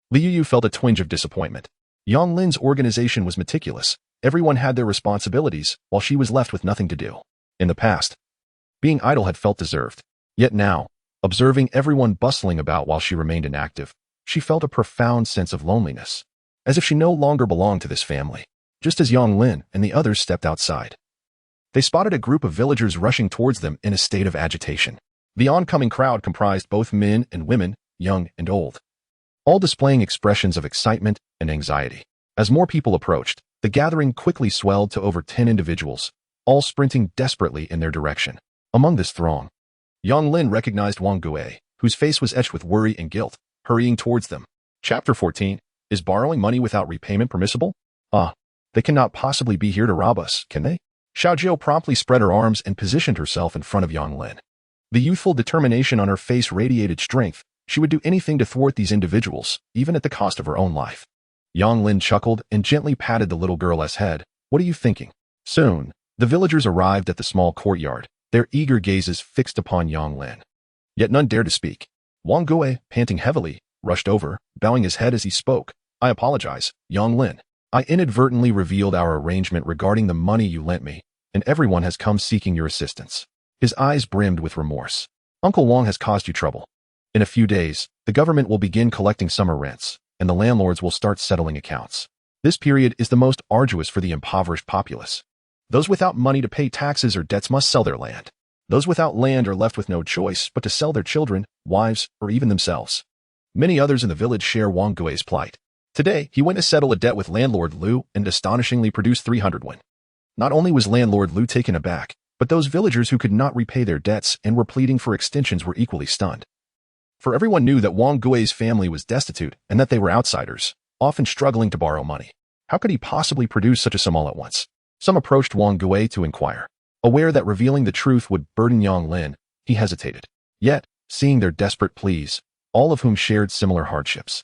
Liu Yu felt a twinge of disappointment. Yang Lin's organization was meticulous. Everyone had their responsibilities, while she was left with nothing to do. In the past, being idle had felt deserved. Yet now, observing everyone bustling about while she remained inactive, she felt a profound sense of loneliness, as if she no longer belonged to this family. Just as Yang Lin and the others stepped outside, they spotted a group of villagers rushing towards them in a state of agitation. The oncoming crowd comprised both men and women, young and old, all displaying expressions of excitement and anxiety. As more people approached, the gathering quickly swelled to over 10 individuals, all sprinting desperately in their direction. Among this throng, Yang Lin recognized Wang Gui, whose face was etched with worry and guilt, hurrying towards them. Chapter 14. Is borrowing money without repayment permissible? They cannot possibly be here to rob us, can they? Xiao Jiu promptly spread her arms and positioned herself in front of Yang Lin. The youthful determination on her face radiated strength. She would do anything to thwart these individuals, even at the cost of her own life. Yang Lin chuckled and gently patted the little girl's head. "What are you thinking?" Soon, the villagers arrived at the small courtyard, their eager gazes fixed upon Yang Lin. Yet none dared to speak. Wang Gui, panting heavily, rushed over, bowing his head as he spoke. "I apologize, Yang Lin. I inadvertently revealed our arrangement regarding the money you lent me, and everyone has come seeking your assistance." His eyes brimmed with remorse. "Uncle Wang has caused you trouble. In a few days, the government will begin collecting summer rents, and the landlords will start settling accounts. This period is the most arduous for the impoverished populace. Those without money to pay taxes or debts must sell their land. Those without land are left with no choice but to sell their children, wives, or even themselves." Many others in the village share Wang Gui's plight. Today, he went to settle a debt with landlord Liu and astonishingly produced 300 won. Not only was landlord Liu taken aback, but those villagers who could not repay their debts and were pleading for extensions were equally stunned. For everyone knew that Wang Gui's family was destitute and that they were outsiders, often struggling to borrow money. How could he possibly produce such a sum all at once? Some approached Wang Gui to inquire. Aware that revealing the truth would burden Yang Lin, he hesitated. Yet, seeing their desperate pleas, all of whom shared similar hardships,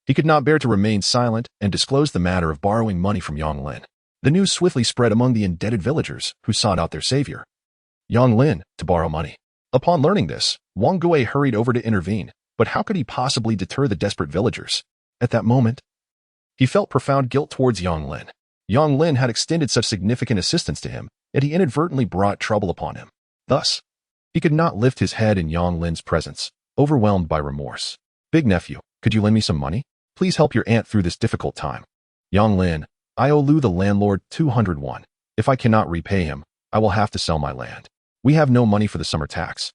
he could not bear to remain silent and disclose the matter of borrowing money from Yang Lin. The news swiftly spread among the indebted villagers who sought out their savior, Yang Lin, to borrow money. Upon learning this, Wang Gui hurried over to intervene, but how could he possibly deter the desperate villagers? At that moment, he felt profound guilt towards Yang Lin. Yang Lin had extended such significant assistance to him, yet he inadvertently brought trouble upon him. Thus, he could not lift his head in Yang Lin's presence, overwhelmed by remorse. Big nephew, could you lend me some money? Please help your aunt through this difficult time. Yang Lin, I owe Liu the landlord 200 won. If I cannot repay him, I will have to sell my land. We have no money for the summer tax.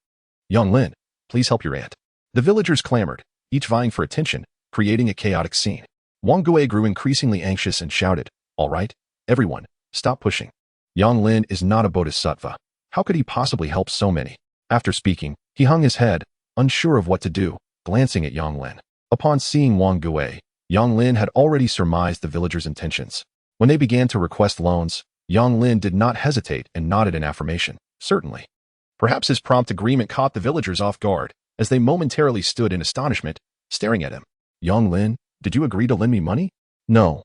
Yang Lin, please help your aunt. The villagers clamored, each vying for attention, creating a chaotic scene. Wang Gui grew increasingly anxious and shouted, all right, everyone, stop pushing. Yang Lin is not a bodhisattva. How could he possibly help so many? After speaking, he hung his head, unsure of what to do, glancing at Yang Lin. Upon seeing Wang Gui, Yang Lin had already surmised the villagers' intentions. When they began to request loans, Yang Lin did not hesitate and nodded in affirmation. Certainly. Perhaps his prompt agreement caught the villagers off guard, as they momentarily stood in astonishment, staring at him. Yang Lin, did you agree to lend me money? No.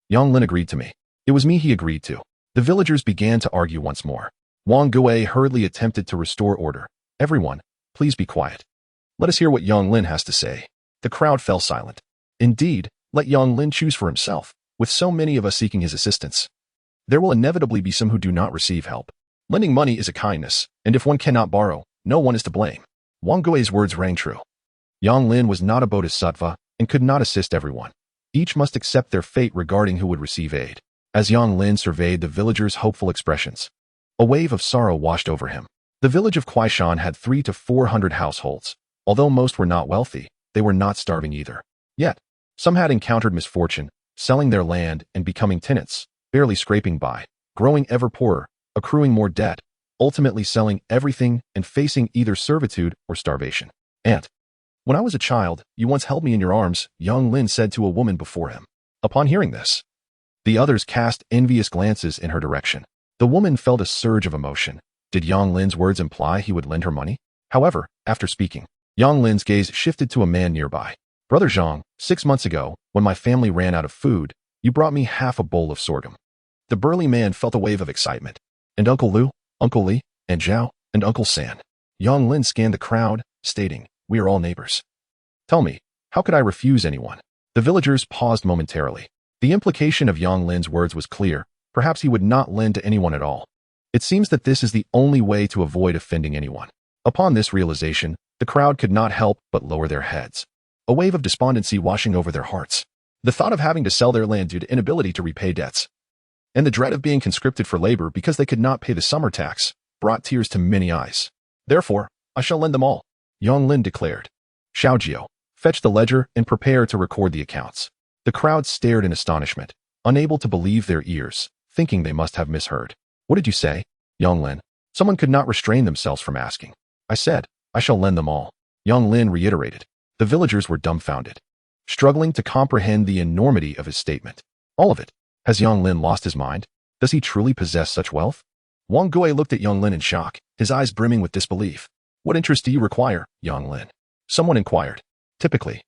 Yang Lin agreed to me. It was me he agreed to. The villagers began to argue once more. Wang Gui hurriedly attempted to restore order. Everyone, please be quiet. Let us hear what Yang Lin has to say. The crowd fell silent. Indeed, let Yang Lin choose for himself. With so many of us seeking his assistance, there will inevitably be some who do not receive help. Lending money is a kindness, and if one cannot borrow, no one is to blame. Wang Gui's words rang true. Yang Lin was not a bodhisattva and could not assist everyone. Each must accept their fate regarding who would receive aid. As Yang Lin surveyed the villagers' hopeful expressions, a wave of sorrow washed over him. The village of Kuaishan had 300 to 400 households. Although most were not wealthy, they were not starving either. Yet, some had encountered misfortune, selling their land and becoming tenants, barely scraping by, growing ever poorer, accruing more debt, ultimately selling everything and facing either servitude or starvation. Aunt, when I was a child, you once held me in your arms, Yang Lin said to a woman before him. Upon hearing this, the others cast envious glances in her direction. The woman felt a surge of emotion. Did Yang Lin's words imply he would lend her money? However, after speaking, Yang Lin's gaze shifted to a man nearby. Brother Zhang, 6 months ago, when my family ran out of food, you brought me half a bowl of sorghum. The burly man felt a wave of excitement. And Uncle Liu, Uncle Li, and Zhao, and Uncle San. Yang Lin scanned the crowd, stating, we are all neighbors. Tell me, how could I refuse anyone? The villagers paused momentarily. The implication of Yang Lin's words was clear. Perhaps he would not lend to anyone at all. It seems that this is the only way to avoid offending anyone. Upon this realization, the crowd could not help but lower their heads. A wave of despondency washing over their hearts. The thought of having to sell their land due to inability to repay debts, and the dread of being conscripted for labor because they could not pay the summer tax, brought tears to many eyes. Therefore, I shall lend them all, Yang Lin declared. Xiaojiao, fetch the ledger and prepare to record the accounts. The crowd stared in astonishment, unable to believe their ears, thinking they must have misheard. What did you say, Yang Lin? Someone could not restrain themselves from asking. I said, I shall lend them all, Yang Lin reiterated. The villagers were dumbfounded, struggling to comprehend the enormity of his statement. All of it. Has Yang Lin lost his mind? Does he truly possess such wealth? Wang Gui looked at Yang Lin in shock, his eyes brimming with disbelief. What interest do you require, Yang Lin? Someone inquired. Typically,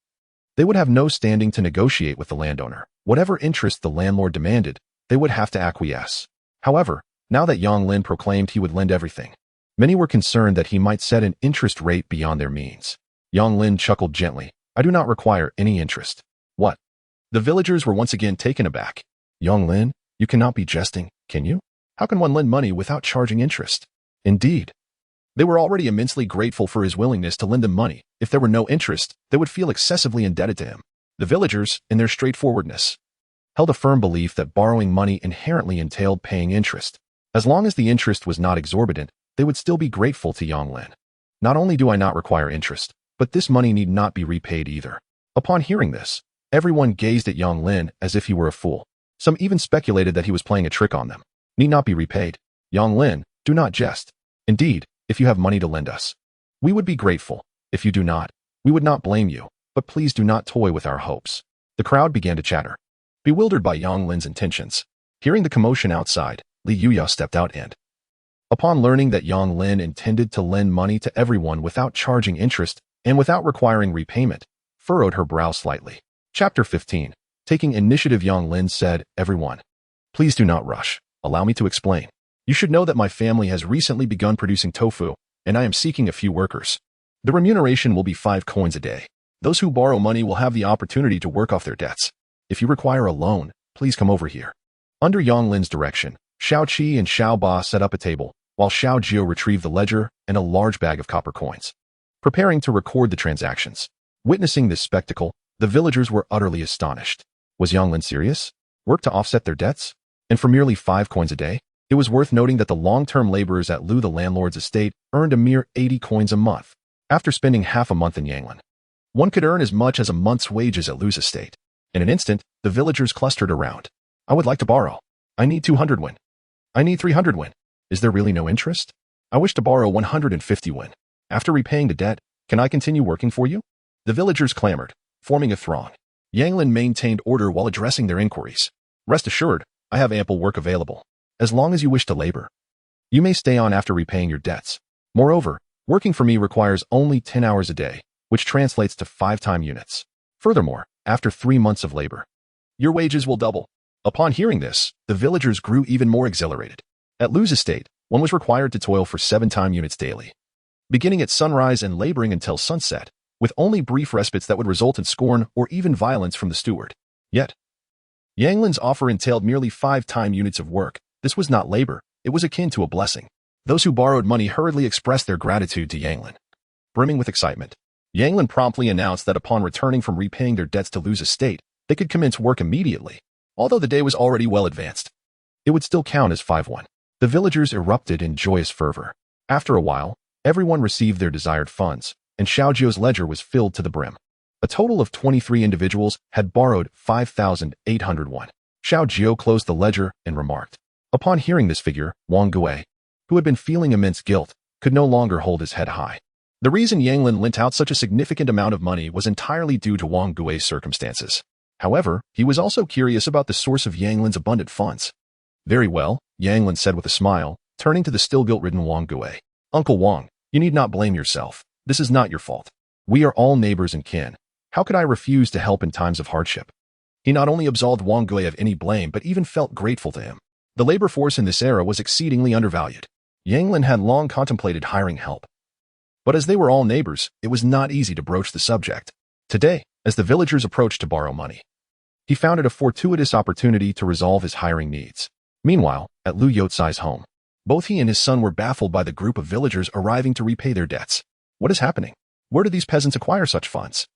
they would have no standing to negotiate with the landowner. Whatever interest the landlord demanded, they would have to acquiesce. However, now that Yang Lin proclaimed he would lend everything, many were concerned that he might set an interest rate beyond their means. Yang Lin chuckled gently. I do not require any interest. What? The villagers were once again taken aback. Yang Lin, you cannot be jesting, can you? How can one lend money without charging interest? Indeed. They were already immensely grateful for his willingness to lend them money. If there were no interest, they would feel excessively indebted to him. The villagers, in their straightforwardness, held a firm belief that borrowing money inherently entailed paying interest. As long as the interest was not exorbitant, they would still be grateful to Yang Lin. Not only do I not require interest, but this money need not be repaid either. Upon hearing this, Everyone gazed at Yang Lin as if he were a fool. Some even speculated that he was playing a trick on them. Need not be repaid. Yang Lin, do not jest. Indeed, if you have money to lend us, we would be grateful. If you do not, we would not blame you, but please do not toy with our hopes. The crowd began to chatter, bewildered by Yang Lin's intentions. Hearing the commotion outside, Li Yuya stepped out and, upon learning that Yang Lin intended to lend money to everyone without charging interest and without requiring repayment, furrowed her brow slightly. Chapter 15. Taking initiative, Yang Lin said, "Everyone, please do not rush. Allow me to explain. You should know that my family has recently begun producing tofu, and I am seeking a few workers. The remuneration will be 5 coins a day. Those who borrow money will have the opportunity to work off their debts. If you require a loan, please come over here." Under Yang Lin's direction, Xiao Qi and Xiao Ba set up a table, while Xiao Jiu retrieved the ledger and a large bag of copper coins, preparing to record the transactions. Witnessing this spectacle, the villagers were utterly astonished. Was Yang Lin serious? Work to offset their debts? And for merely 5 coins a day? It was worth noting that the long-term laborers at Lu the landlord's estate earned a mere 80 coins a month. After spending half a month in Yanglin, one could earn as much as a month's wages at Lu's estate. In an instant, the villagers clustered around. "I would like to borrow. I need 200 win. I need 300 win. Is there really no interest? I wish to borrow 150 win. After repaying the debt, can I continue working for you?" The villagers clamored, forming a throng. Yanglin maintained order while addressing their inquiries. "Rest assured, I have ample work available. As long as you wish to labor, you may stay on after repaying your debts. Moreover, working for me requires only 10 hours a day, which translates to 5 time units. Furthermore, after 3 months of labor, your wages will double." Upon hearing this, the villagers grew even more exhilarated. At Lu's estate, one was required to toil for 7 time units daily, beginning at sunrise and laboring until sunset, with only brief respites that would result in scorn or even violence from the steward. Yet, Yanglin's offer entailed merely 5 time units of work. This was not labor, it was akin to a blessing. Those who borrowed money hurriedly expressed their gratitude to Yanglin. Brimming with excitement, Yanglin promptly announced that upon returning from repaying their debts to Lu's estate, they could commence work immediately. Although the day was already well advanced, it would still count as 5-1. The villagers erupted in joyous fervor. After a while, everyone received their desired funds, and Xiaojiu's ledger was filled to the brim. A total of 23 individuals had borrowed 5,801. Xiaojiu closed the ledger and remarked. Upon hearing this figure, Wang Gui, who had been feeling immense guilt, could no longer hold his head high. The reason Yanglin lent out such a significant amount of money was entirely due to Wang Gui's circumstances. However, he was also curious about the source of Yanglin's abundant funds. "Very well," Yanglin said with a smile, turning to the still guilt-ridden Wang Gui. "Uncle Wang, you need not blame yourself. This is not your fault. We are all neighbors and kin. How could I refuse to help in times of hardship?" He not only absolved Wang Gui of any blame but even felt grateful to him. The labor force in this era was exceedingly undervalued. Yanglin had long contemplated hiring help. But as they were all neighbors, it was not easy to broach the subject. Today, as the villagers approached to borrow money, he found it a fortuitous opportunity to resolve his hiring needs. Meanwhile, at Lu Yotsai's home, both he and his son were baffled by the group of villagers arriving to repay their debts. What is happening? Where did these peasants acquire such funds?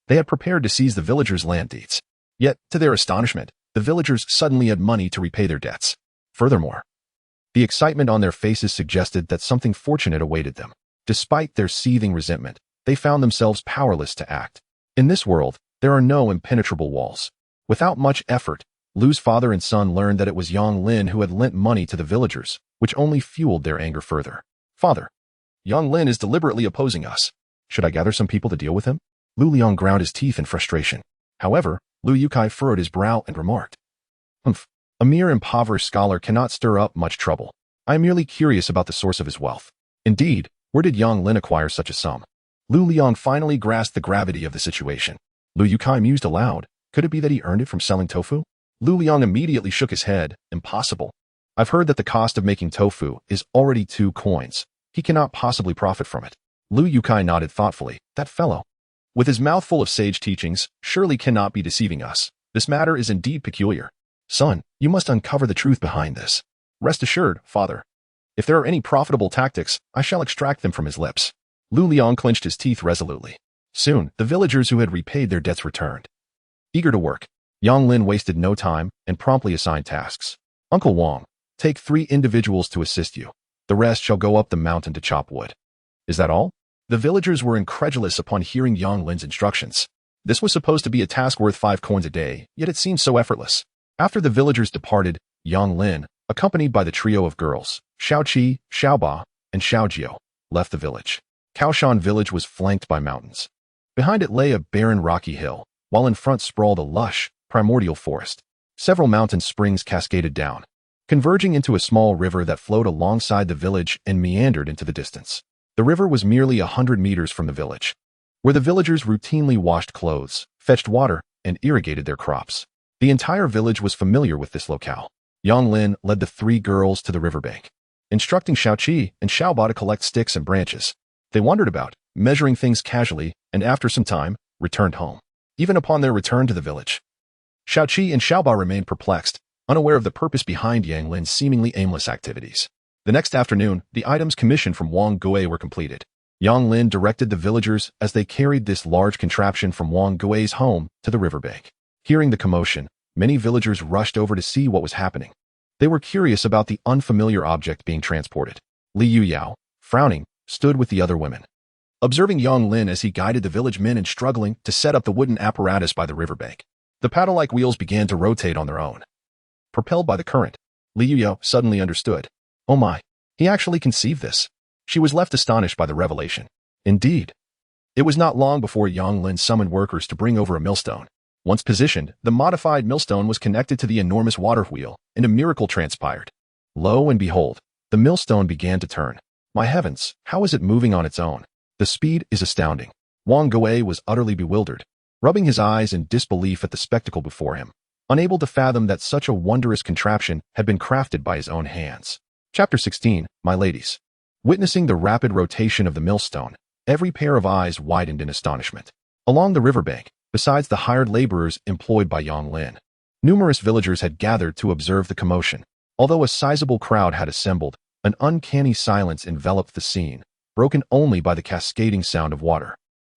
They had prepared to seize the villagers' land deeds. Yet, to their astonishment, the villagers suddenly had money to repay their debts. Furthermore, the excitement on their faces suggested that something fortunate awaited them. Despite their seething resentment, they found themselves powerless to act. In this world, there are no impenetrable walls. Without much effort, Lu's father and son learned that it was Yang Lin who had lent money to the villagers, which only fueled their anger further. "Father, Yang Lin is deliberately opposing us. Should I gather some people to deal with him?" Lu Liang ground his teeth in frustration. However, Lu Yukai furrowed his brow and remarked, "Humph, a mere impoverished scholar cannot stir up much trouble. I am merely curious about the source of his wealth." Indeed, where did Yang Lin acquire such a sum? Lu Liang finally grasped the gravity of the situation. Lu Yukai mused aloud. Could it be that he earned it from selling tofu? Lu Liang immediately shook his head. Impossible. I've heard that the cost of making tofu is already 2 coins. He cannot possibly profit from it. Lu Yukai nodded thoughtfully. That fellow, with his mouth full of sage teachings, surely cannot be deceiving us. This matter is indeed peculiar. Son, you must uncover the truth behind this. Rest assured, father. If there are any profitable tactics, I shall extract them from his lips. Lu Liang clenched his teeth resolutely. Soon, the villagers who had repaid their debts returned. Eager to work, Yang Lin wasted no time and promptly assigned tasks. Uncle Wang, take 3 individuals to assist you. The rest shall go up the mountain to chop wood. Is that all? The villagers were incredulous upon hearing Yang Lin's instructions. This was supposed to be a task worth 5 coins a day, yet it seemed so effortless. After the villagers departed, Yang Lin, accompanied by the trio of girls, Xiaoqi, Xiaoba, and Xiaojiao, left the village. Kaoshan village was flanked by mountains. Behind it lay a barren rocky hill, while in front sprawled a lush, primordial forest. Several mountain springs cascaded down, converging into a small river that flowed alongside the village and meandered into the distance. The river was merely 100 meters from the village, where the villagers routinely washed clothes, fetched water, and irrigated their crops. The entire village was familiar with this locale. Yang Lin led the 3 girls to the riverbank, instructing Xiaoqi and Xiaoba to collect sticks and branches. They wandered about, measuring things casually, and after some time, returned home. Even upon their return to the village, Xiaoqi and Xiaoba remained perplexed, unaware of the purpose behind Yang Lin's seemingly aimless activities. The next afternoon, the items commissioned from Wang Gui were completed. Yang Lin directed the villagers as they carried this large contraption from Wang Gui's home to the riverbank. Hearing the commotion, many villagers rushed over to see what was happening. They were curious about the unfamiliar object being transported. Li Yuyao, frowning, stood with the other women, observing Yang Lin as he guided the village men in struggling to set up the wooden apparatus by the riverbank. The paddle-like wheels began to rotate on their own, propelled by the current. Li Yuyao suddenly understood. Oh my, he actually conceived this. She was left astonished by the revelation. Indeed, it was not long before Yang Lin summoned workers to bring over a millstone. Once positioned, the modified millstone was connected to the enormous water wheel, and a miracle transpired. Lo and behold, the millstone began to turn. My heavens, how is it moving on its own? The speed is astounding. Wang Gui was utterly bewildered, rubbing his eyes in disbelief at the spectacle before him, unable to fathom that such a wondrous contraption had been crafted by his own hands. Chapter 16, My Ladies. Witnessing the rapid rotation of the millstone, every pair of eyes widened in astonishment. Along the riverbank, besides the hired laborers employed by Yang Lin, numerous villagers had gathered to observe the commotion. Although a sizable crowd had assembled, an uncanny silence enveloped the scene, broken only by the cascading sound of water.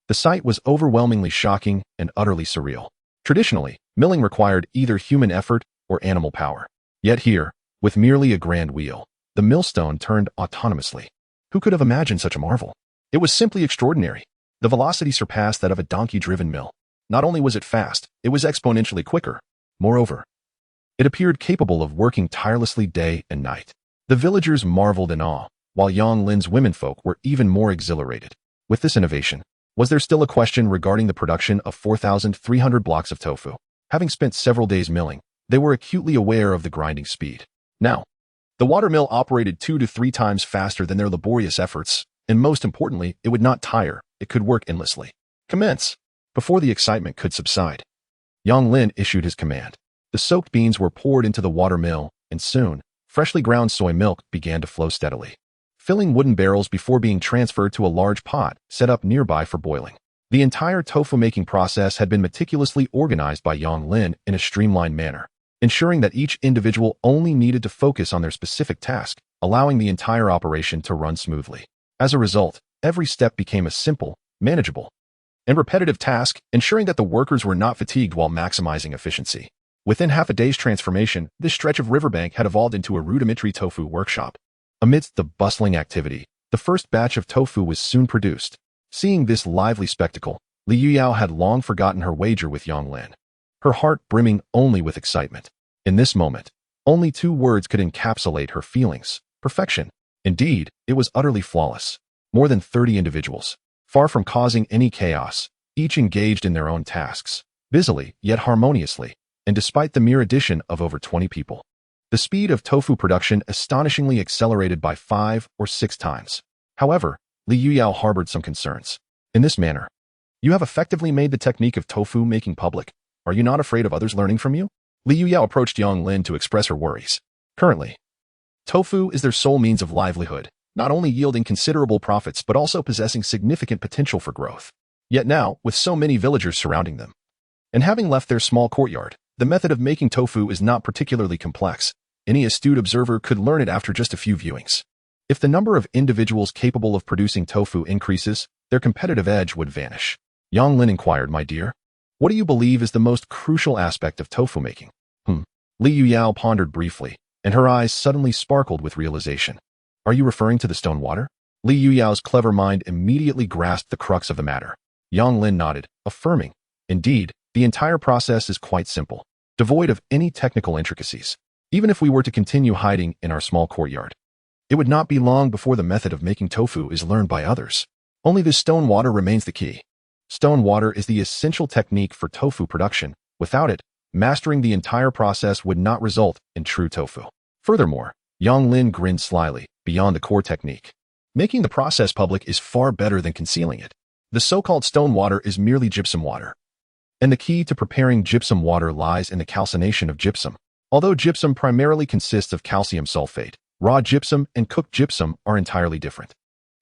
The sight was overwhelmingly shocking and utterly surreal. Traditionally, milling required either human effort or animal power. Yet here, with merely a grand wheel, the millstone turned autonomously. Who could have imagined such a marvel? It was simply extraordinary. The velocity surpassed that of a donkey-driven mill. Not only was it fast, it was exponentially quicker. Moreover, it appeared capable of working tirelessly day and night. The villagers marveled in awe, while Yang Lin's womenfolk were even more exhilarated. With this innovation, was there still a question regarding the production of 4,300 blocks of tofu? Having spent several days milling, they were acutely aware of the grinding speed. Now, the water mill operated 2 to 3 times faster than their laborious efforts, and most importantly, it would not tire, it could work endlessly. Commence! Before the excitement could subside, Yang Lin issued his command. The soaked beans were poured into the water mill, and soon, freshly ground soy milk began to flow steadily, filling wooden barrels before being transferred to a large pot set up nearby for boiling. The entire tofu-making process had been meticulously organized by Yang Lin in a streamlined manner, ensuring that each individual only needed to focus on their specific task, allowing the entire operation to run smoothly. As a result, every step became a simple, manageable, and repetitive task, ensuring that the workers were not fatigued while maximizing efficiency. Within half a day's transformation, this stretch of riverbank had evolved into a rudimentary tofu workshop. Amidst the bustling activity, the first batch of tofu was soon produced. Seeing this lively spectacle, Li Yuyao had long forgotten her wager with Yang Lin, her heart brimming only with excitement. In this moment, only 2 words could encapsulate her feelings: perfection. Indeed, it was utterly flawless. More than 30 individuals, far from causing any chaos, each engaged in their own tasks, busily yet harmoniously, and despite the mere addition of over 20 people, the speed of tofu production astonishingly accelerated by 5 or 6 times. However, Li Yuyao harbored some concerns. In this manner, you have effectively made the technique of tofu making public. Are you not afraid of others learning from you? Li Yuyao approached Yang Lin to express her worries. Currently, tofu is their sole means of livelihood, not only yielding considerable profits but also possessing significant potential for growth. Yet now, with so many villagers surrounding them, and having left their small courtyard, the method of making tofu is not particularly complex. Any astute observer could learn it after just a few viewings. If the number of individuals capable of producing tofu increases, their competitive edge would vanish. Yang Lin inquired, my dear, what do you believe is the most crucial aspect of tofu making? Li Yuyao pondered briefly, and her eyes suddenly sparkled with realization. Are you referring to the stone water? Li Yuyao's clever mind immediately grasped the crux of the matter. Yang Lin nodded, affirming, Indeed, the entire process is quite simple, devoid of any technical intricacies. Even if we were to continue hiding in our small courtyard, it would not be long before the method of making tofu is learned by others. Only this stone water remains the key. Stone water is the essential technique for tofu production. Without it, mastering the entire process would not result in true tofu. Furthermore, Yang Lin grinned slyly, beyond the core technique. Making the process public is far better than concealing it. The so-called stone water is merely gypsum water. And the key to preparing gypsum water lies in the calcination of gypsum. Although gypsum primarily consists of calcium sulfate, raw gypsum and cooked gypsum are entirely different.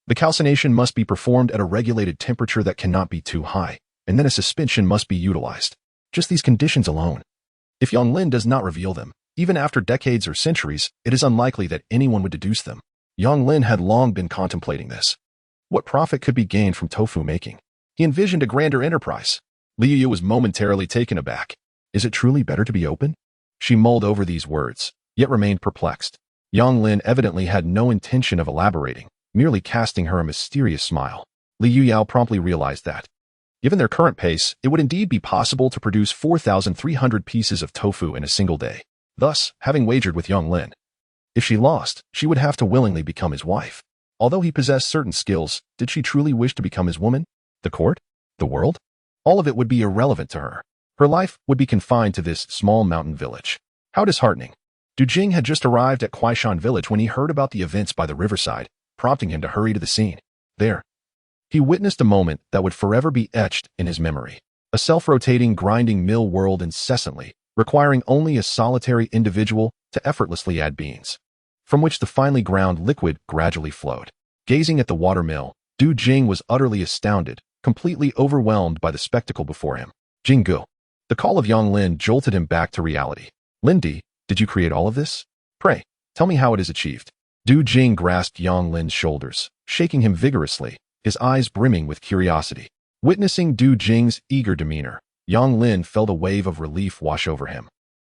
The calcination must be performed at a regulated temperature that cannot be too high, and then a suspension must be utilized. Just these conditions alone. If Yang Lin does not reveal them, even after decades or centuries, it is unlikely that anyone would deduce them. Yang Lin had long been contemplating this. What profit could be gained from tofu making? He envisioned a grander enterprise. Liu Yu was momentarily taken aback. Is it truly better to be open? She mulled over these words, yet remained perplexed. Yang Lin evidently had no intention of elaborating, merely casting her a mysterious smile. Liu Yao promptly realized that, given their current pace, it would indeed be possible to produce 4,300 pieces of tofu in a single day. Thus, having wagered with Yang Lin, if she lost, she would have to willingly become his wife. Although he possessed certain skills, did she truly wish to become his woman? The court? The world? All of it would be irrelevant to her. Her life would be confined to this small mountain village. How disheartening. Du Jing had just arrived at Kuaishan village when he heard about the events by the riverside, prompting him to hurry to the scene. There, he witnessed a moment that would forever be etched in his memory. A self-rotating, grinding mill whirled incessantly, requiring only a solitary individual to effortlessly add beans, from which the finely ground liquid gradually flowed. Gazing at the water mill, Du Jing was utterly astounded, completely overwhelmed by the spectacle before him. Jinggu. The call of Yang Lin jolted him back to reality. Lindy, did you create all of this? Pray, tell me how it is achieved. Du Jing grasped Yang Lin's shoulders, shaking him vigorously, his eyes brimming with curiosity. Witnessing Du Jing's eager demeanor, Yang Lin felt a wave of relief wash over him.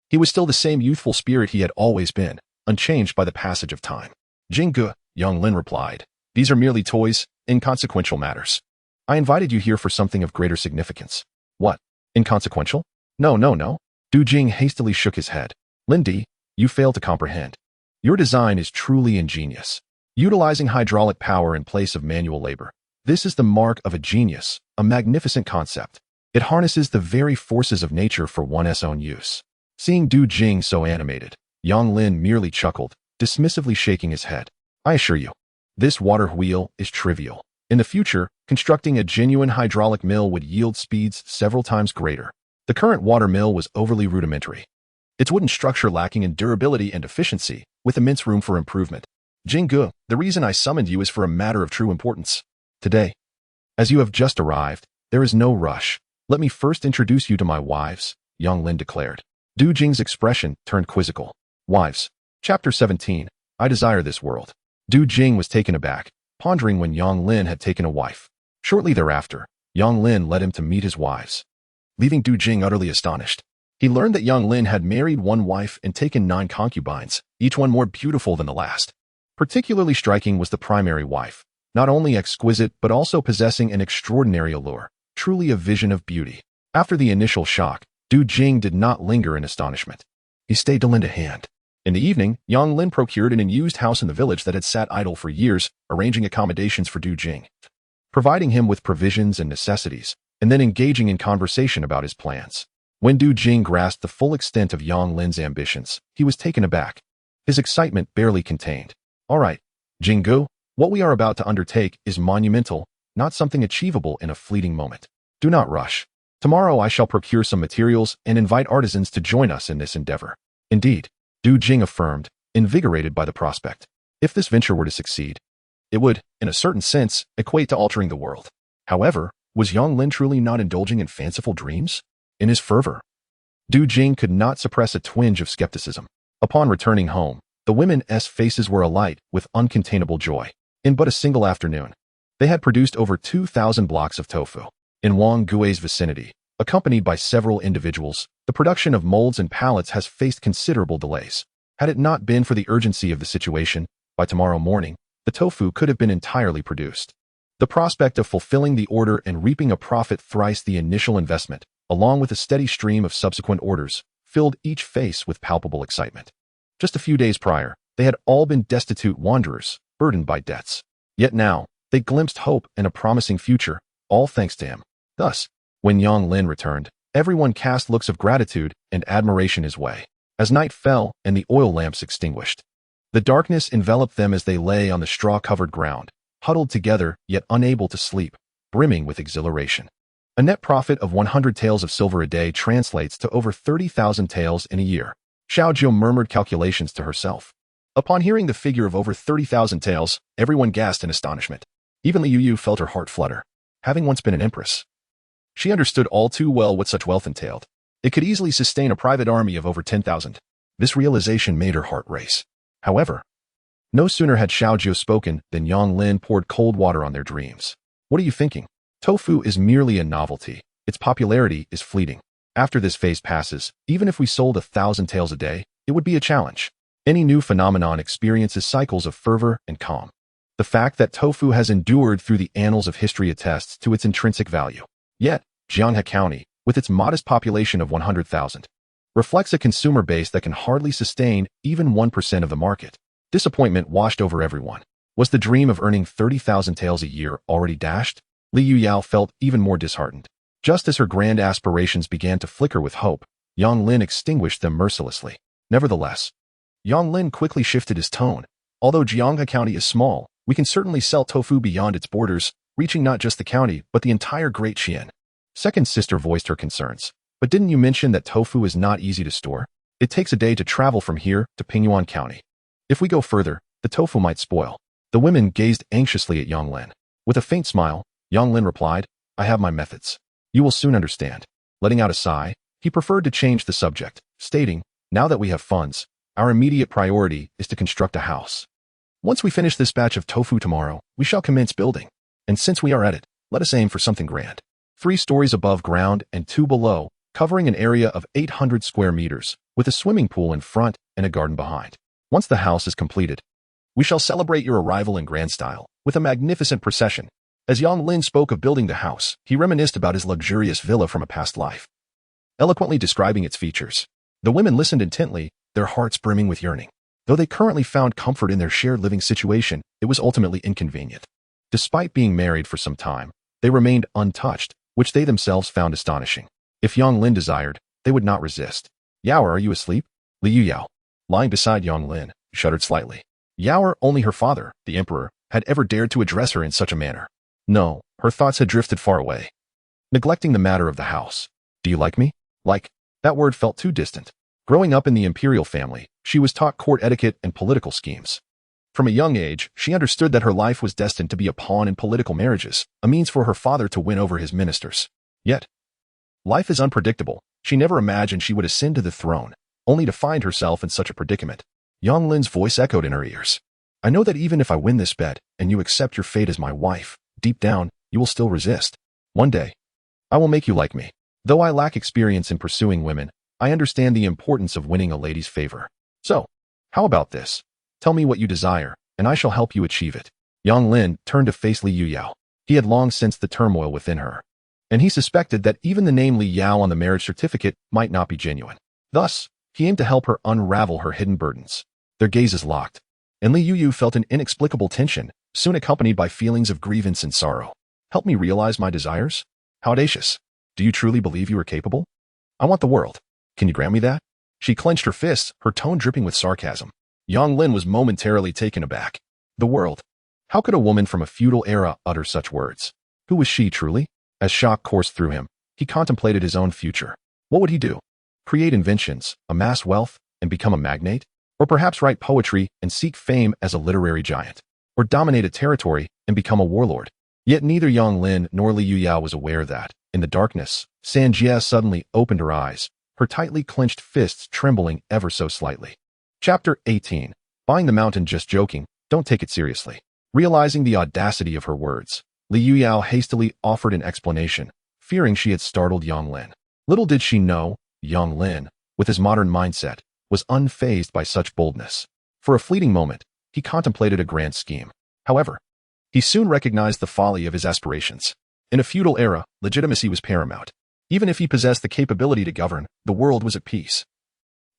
He was still the same youthful spirit he had always been, unchanged by the passage of time. Jinggu, Yang Lin replied, these are merely toys, inconsequential matters. I invited you here for something of greater significance. What? Inconsequential? No. Du Jing hastily shook his head. Lindy, you fail to comprehend. Your design is truly ingenious. Utilizing hydraulic power in place of manual labor. This is the mark of a genius, a magnificent concept. It harnesses the very forces of nature for one's own use. Seeing Du Jing so animated, Yang Lin merely chuckled, dismissively shaking his head. I assure you, this water wheel is trivial. In the future, constructing a genuine hydraulic mill would yield speeds several times greater. The current water mill was overly rudimentary, its wooden structure lacking in durability and efficiency, with immense room for improvement. Jinggu, the reason I summoned you is for a matter of true importance. Today, as you have just arrived, there is no rush. Let me first introduce you to my wives, Yang Lin declared. Du Jing's expression turned quizzical. Wives. Chapter 17. I desire this world. Du Jing was taken aback, pondering when Yang Lin had taken a wife. Shortly thereafter, Yang Lin led him to meet his wives, leaving Du Jing utterly astonished. He learned that Yang Lin had married one wife and taken 9 concubines, each one more beautiful than the last. Particularly striking was the primary wife, not only exquisite but also possessing an extraordinary allure, truly a vision of beauty. After the initial shock, Du Jing did not linger in astonishment. He stayed to lend a hand. In the evening, Yang Lin procured an unused house in the village that had sat idle for years, arranging accommodations for Du Jing, providing him with provisions and necessities, and then engaging in conversation about his plans. When Du Jing grasped the full extent of Yang Lin's ambitions, he was taken aback, his excitement barely contained. All right, Jinggu, what we are about to undertake is monumental, not something achievable in a fleeting moment. Do not rush. Tomorrow I shall procure some materials and invite artisans to join us in this endeavor. Indeed, Du Jing affirmed, invigorated by the prospect. If this venture were to succeed, it would, in a certain sense, equate to altering the world. However, was Yang Lin truly not indulging in fanciful dreams? In his fervor, Du Jing could not suppress a twinge of skepticism. Upon returning home, the women's faces were alight with uncontainable joy. In but a single afternoon, they had produced over 2,000 blocks of tofu. In Wang Gui's vicinity, accompanied by several individuals, the production of molds and pallets has faced considerable delays. Had it not been for the urgency of the situation, by tomorrow morning, the tofu could have been entirely produced. The prospect of fulfilling the order and reaping a profit thrice the initial investment along with a steady stream of subsequent orders, filled each face with palpable excitement. Just a few days prior, they had all been destitute wanderers, burdened by debts. Yet now, they glimpsed hope and a promising future, all thanks to him. Thus, when Yang Lin returned, everyone cast looks of gratitude and admiration his way. As night fell and the oil lamps extinguished, the darkness enveloped them as they lay on the straw-covered ground, huddled together yet unable to sleep, brimming with exhilaration. A net profit of 100 taels of silver a day translates to over 30,000 taels in a year. Xiao Jiu murmured calculations to herself. Upon hearing the figure of over 30,000 taels, everyone gasped in astonishment. Even Li Yuyu felt her heart flutter. Having once been an empress, she understood all too well what such wealth entailed. It could easily sustain a private army of over 10,000. This realization made her heart race. However, no sooner had Xiao Jiu spoken than Yang Lin poured cold water on their dreams. What are you thinking? Tofu is merely a novelty. Its popularity is fleeting. After this phase passes, even if we sold 1,000 taels a day, it would be a challenge. Any new phenomenon experiences cycles of fervor and calm. The fact that tofu has endured through the annals of history attests to its intrinsic value. Yet, Jianghe County, with its modest population of 100,000, reflects a consumer base that can hardly sustain even 1% of the market. Disappointment washed over everyone. Was the dream of earning 30,000 taels a year already dashed? Li Yuyao felt even more disheartened. Just as her grand aspirations began to flicker with hope, Yang Lin extinguished them mercilessly. Nevertheless, Yang Lin quickly shifted his tone. Although Jianghe County is small, we can certainly sell tofu beyond its borders, reaching not just the county, but the entire Great Xian. Second sister voiced her concerns. But didn't you mention that tofu is not easy to store? It takes a day to travel from here to Pingyuan County. If we go further, the tofu might spoil. The women gazed anxiously at Yang Lin. With a faint smile, Yang Lin replied, I have my methods. You will soon understand. Letting out a sigh, he preferred to change the subject, stating, now that we have funds, our immediate priority is to construct a house. Once we finish this batch of tofu tomorrow, we shall commence building. And since we are at it, let us aim for something grand. 3 stories above ground and 2 below, covering an area of 800 square meters, with a swimming pool in front and a garden behind. Once the house is completed, we shall celebrate your arrival in grand style, with a magnificent procession. As Yang Lin spoke of building the house, he reminisced about his luxurious villa from a past life, eloquently describing its features. The women listened intently, their hearts brimming with yearning. Though they currently found comfort in their shared living situation, it was ultimately inconvenient. Despite being married for some time, they remained untouched, which they themselves found astonishing. If Yang Lin desired, they would not resist. Yao, are you asleep? Li Yuyao, lying beside Yang Lin, shuddered slightly. Yao, only her father, the emperor, had ever dared to address her in such a manner. No, her thoughts had drifted far away, neglecting the matter of the house. Do you like me? Like, that word felt too distant. Growing up in the imperial family, she was taught court etiquette and political schemes. From a young age, she understood that her life was destined to be a pawn in political marriages, a means for her father to win over his ministers. Yet, life is unpredictable. She never imagined she would ascend to the throne, only to find herself in such a predicament. Yang Lin's voice echoed in her ears. I know that even if I win this bet, and you accept your fate as my wife, deep down, you will still resist. One day, I will make you like me. Though I lack experience in pursuing women, I understand the importance of winning a lady's favor. So, how about this? Tell me what you desire, and I shall help you achieve it. Yang Lin turned to face Li Yuyao. He had long sensed the turmoil within her, and he suspected that even the name Li Yao on the marriage certificate might not be genuine. Thus, he aimed to help her unravel her hidden burdens. Their gazes locked, and Li Yuyu felt an inexplicable tension, soon accompanied by feelings of grievance and sorrow. Help me realize my desires? How audacious. Do you truly believe you are capable? I want the world. Can you grant me that? She clenched her fists, her tone dripping with sarcasm. Yang Lin was momentarily taken aback. The world. How could a woman from a feudal era utter such words? Who was she truly? As shock coursed through him, he contemplated his own future. What would he do? Create inventions, amass wealth, and become a magnate? Or perhaps write poetry and seek fame as a literary giant? Or dominate a territory and become a warlord? Yet neither Yang Lin nor Li Yuyao was aware that, in the darkness, Sanjia suddenly opened her eyes, her tightly clenched fists trembling ever so slightly. Chapter 18. Buying the mountain just joking, don't take it seriously. Realizing the audacity of her words, Li Yuyao hastily offered an explanation, fearing she had startled Yang Lin. Little did she know, Yang Lin, with his modern mindset, was unfazed by such boldness. For a fleeting moment, he contemplated a grand scheme. However, he soon recognized the folly of his aspirations. In a feudal era, legitimacy was paramount. Even if he possessed the capability to govern, the world was at peace.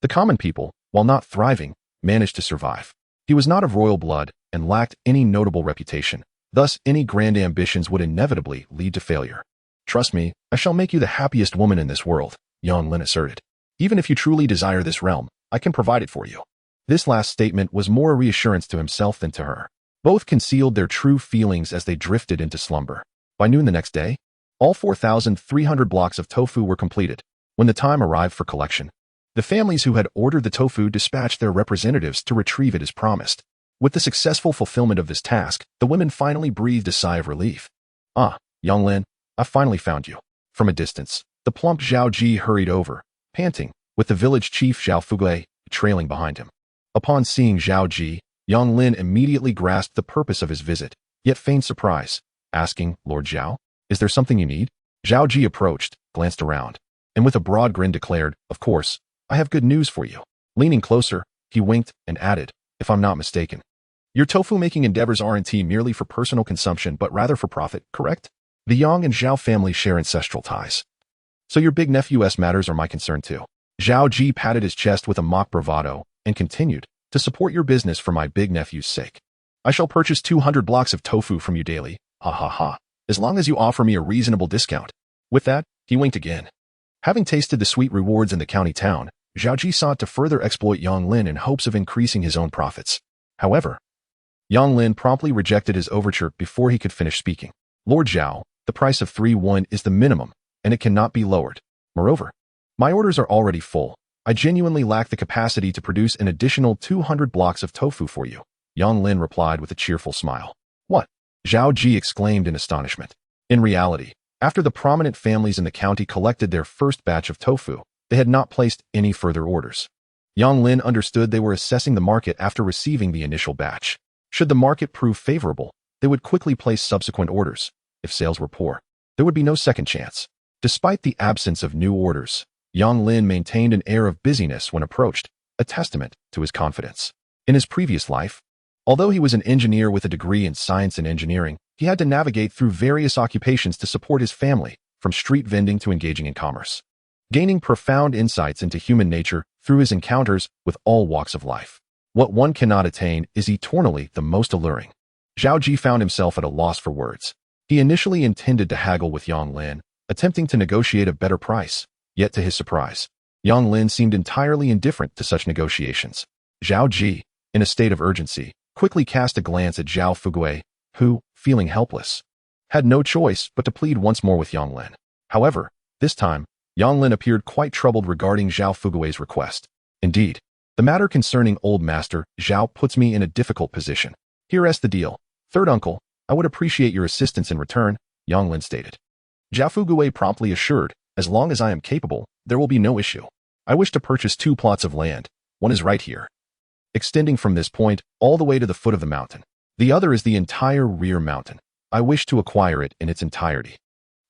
The common people, while not thriving, managed to survive. He was not of royal blood and lacked any notable reputation. Thus, any grand ambitions would inevitably lead to failure. Trust me, I shall make you the happiest woman in this world, Yang Lin asserted. Even if you truly desire this realm, I can provide it for you. This last statement was more a reassurance to himself than to her. Both concealed their true feelings as they drifted into slumber. By noon the next day, all 4,300 blocks of tofu were completed. When the time arrived for collection, the families who had ordered the tofu dispatched their representatives to retrieve it as promised. With the successful fulfillment of this task, the women finally breathed a sigh of relief. Ah, Yang Lin, I finally found you. From a distance, the plump Zhao Ji hurried over, panting, with the village chief Zhao Fugui trailing behind him. Upon seeing Zhao Ji, Yang Lin immediately grasped the purpose of his visit, yet feigned surprise, asking, Lord Zhao, is there something you need? Zhao Ji approached, glanced around, and with a broad grin declared, of course, I have good news for you. Leaning closer, he winked and added, if I'm not mistaken, your tofu-making endeavors aren't merely for personal consumption but rather for profit, correct? The Yang and Zhao families share ancestral ties. So your big nephew's matters are my concern too. Zhao Ji patted his chest with a mock bravado and continued, to support your business for my big nephew's sake. I shall purchase 200 blocks of tofu from you daily, ha ha ha, as long as you offer me a reasonable discount. With that, he winked again. Having tasted the sweet rewards in the county town, Zhao Ji sought to further exploit Yang Lin in hopes of increasing his own profits. However, Yang Lin promptly rejected his overture before he could finish speaking. Lord Zhao, the price of 3 is the minimum, and it cannot be lowered. Moreover, my orders are already full. I genuinely lack the capacity to produce an additional 200 blocks of tofu for you. Yang Lin replied with a cheerful smile. What? Zhao Ji exclaimed in astonishment. In reality, after the prominent families in the county collected their first batch of tofu, they had not placed any further orders. Yang Lin understood they were assessing the market after receiving the initial batch. Should the market prove favorable, they would quickly place subsequent orders. If sales were poor, there would be no second chance. Despite the absence of new orders, Yang Lin maintained an air of busyness when approached, a testament to his confidence. In his previous life, although he was an engineer with a degree in science and engineering, he had to navigate through various occupations to support his family, from street vending to engaging in commerce, gaining profound insights into human nature through his encounters with all walks of life. What one cannot attain is eternally the most alluring. Zhao Ji found himself at a loss for words. He initially intended to haggle with Yang Lin, attempting to negotiate a better price. Yet to his surprise, Yang Lin seemed entirely indifferent to such negotiations. Zhao Ji, in a state of urgency, quickly cast a glance at Zhao Fugui, who, feeling helpless, had no choice but to plead once more with Yang Lin. However, this time, Yang Lin appeared quite troubled regarding Zhao Fugui's request. Indeed, the matter concerning old master Zhao puts me in a difficult position. Here's the deal. Third uncle, I would appreciate your assistance in return, Yang Lin stated. Zhao Fugui promptly assured, as long as I am capable, there will be no issue. I wish to purchase 2 plots of land. One is right here, extending from this point all the way to the foot of the mountain. The other is the entire rear mountain. I wish to acquire it in its entirety.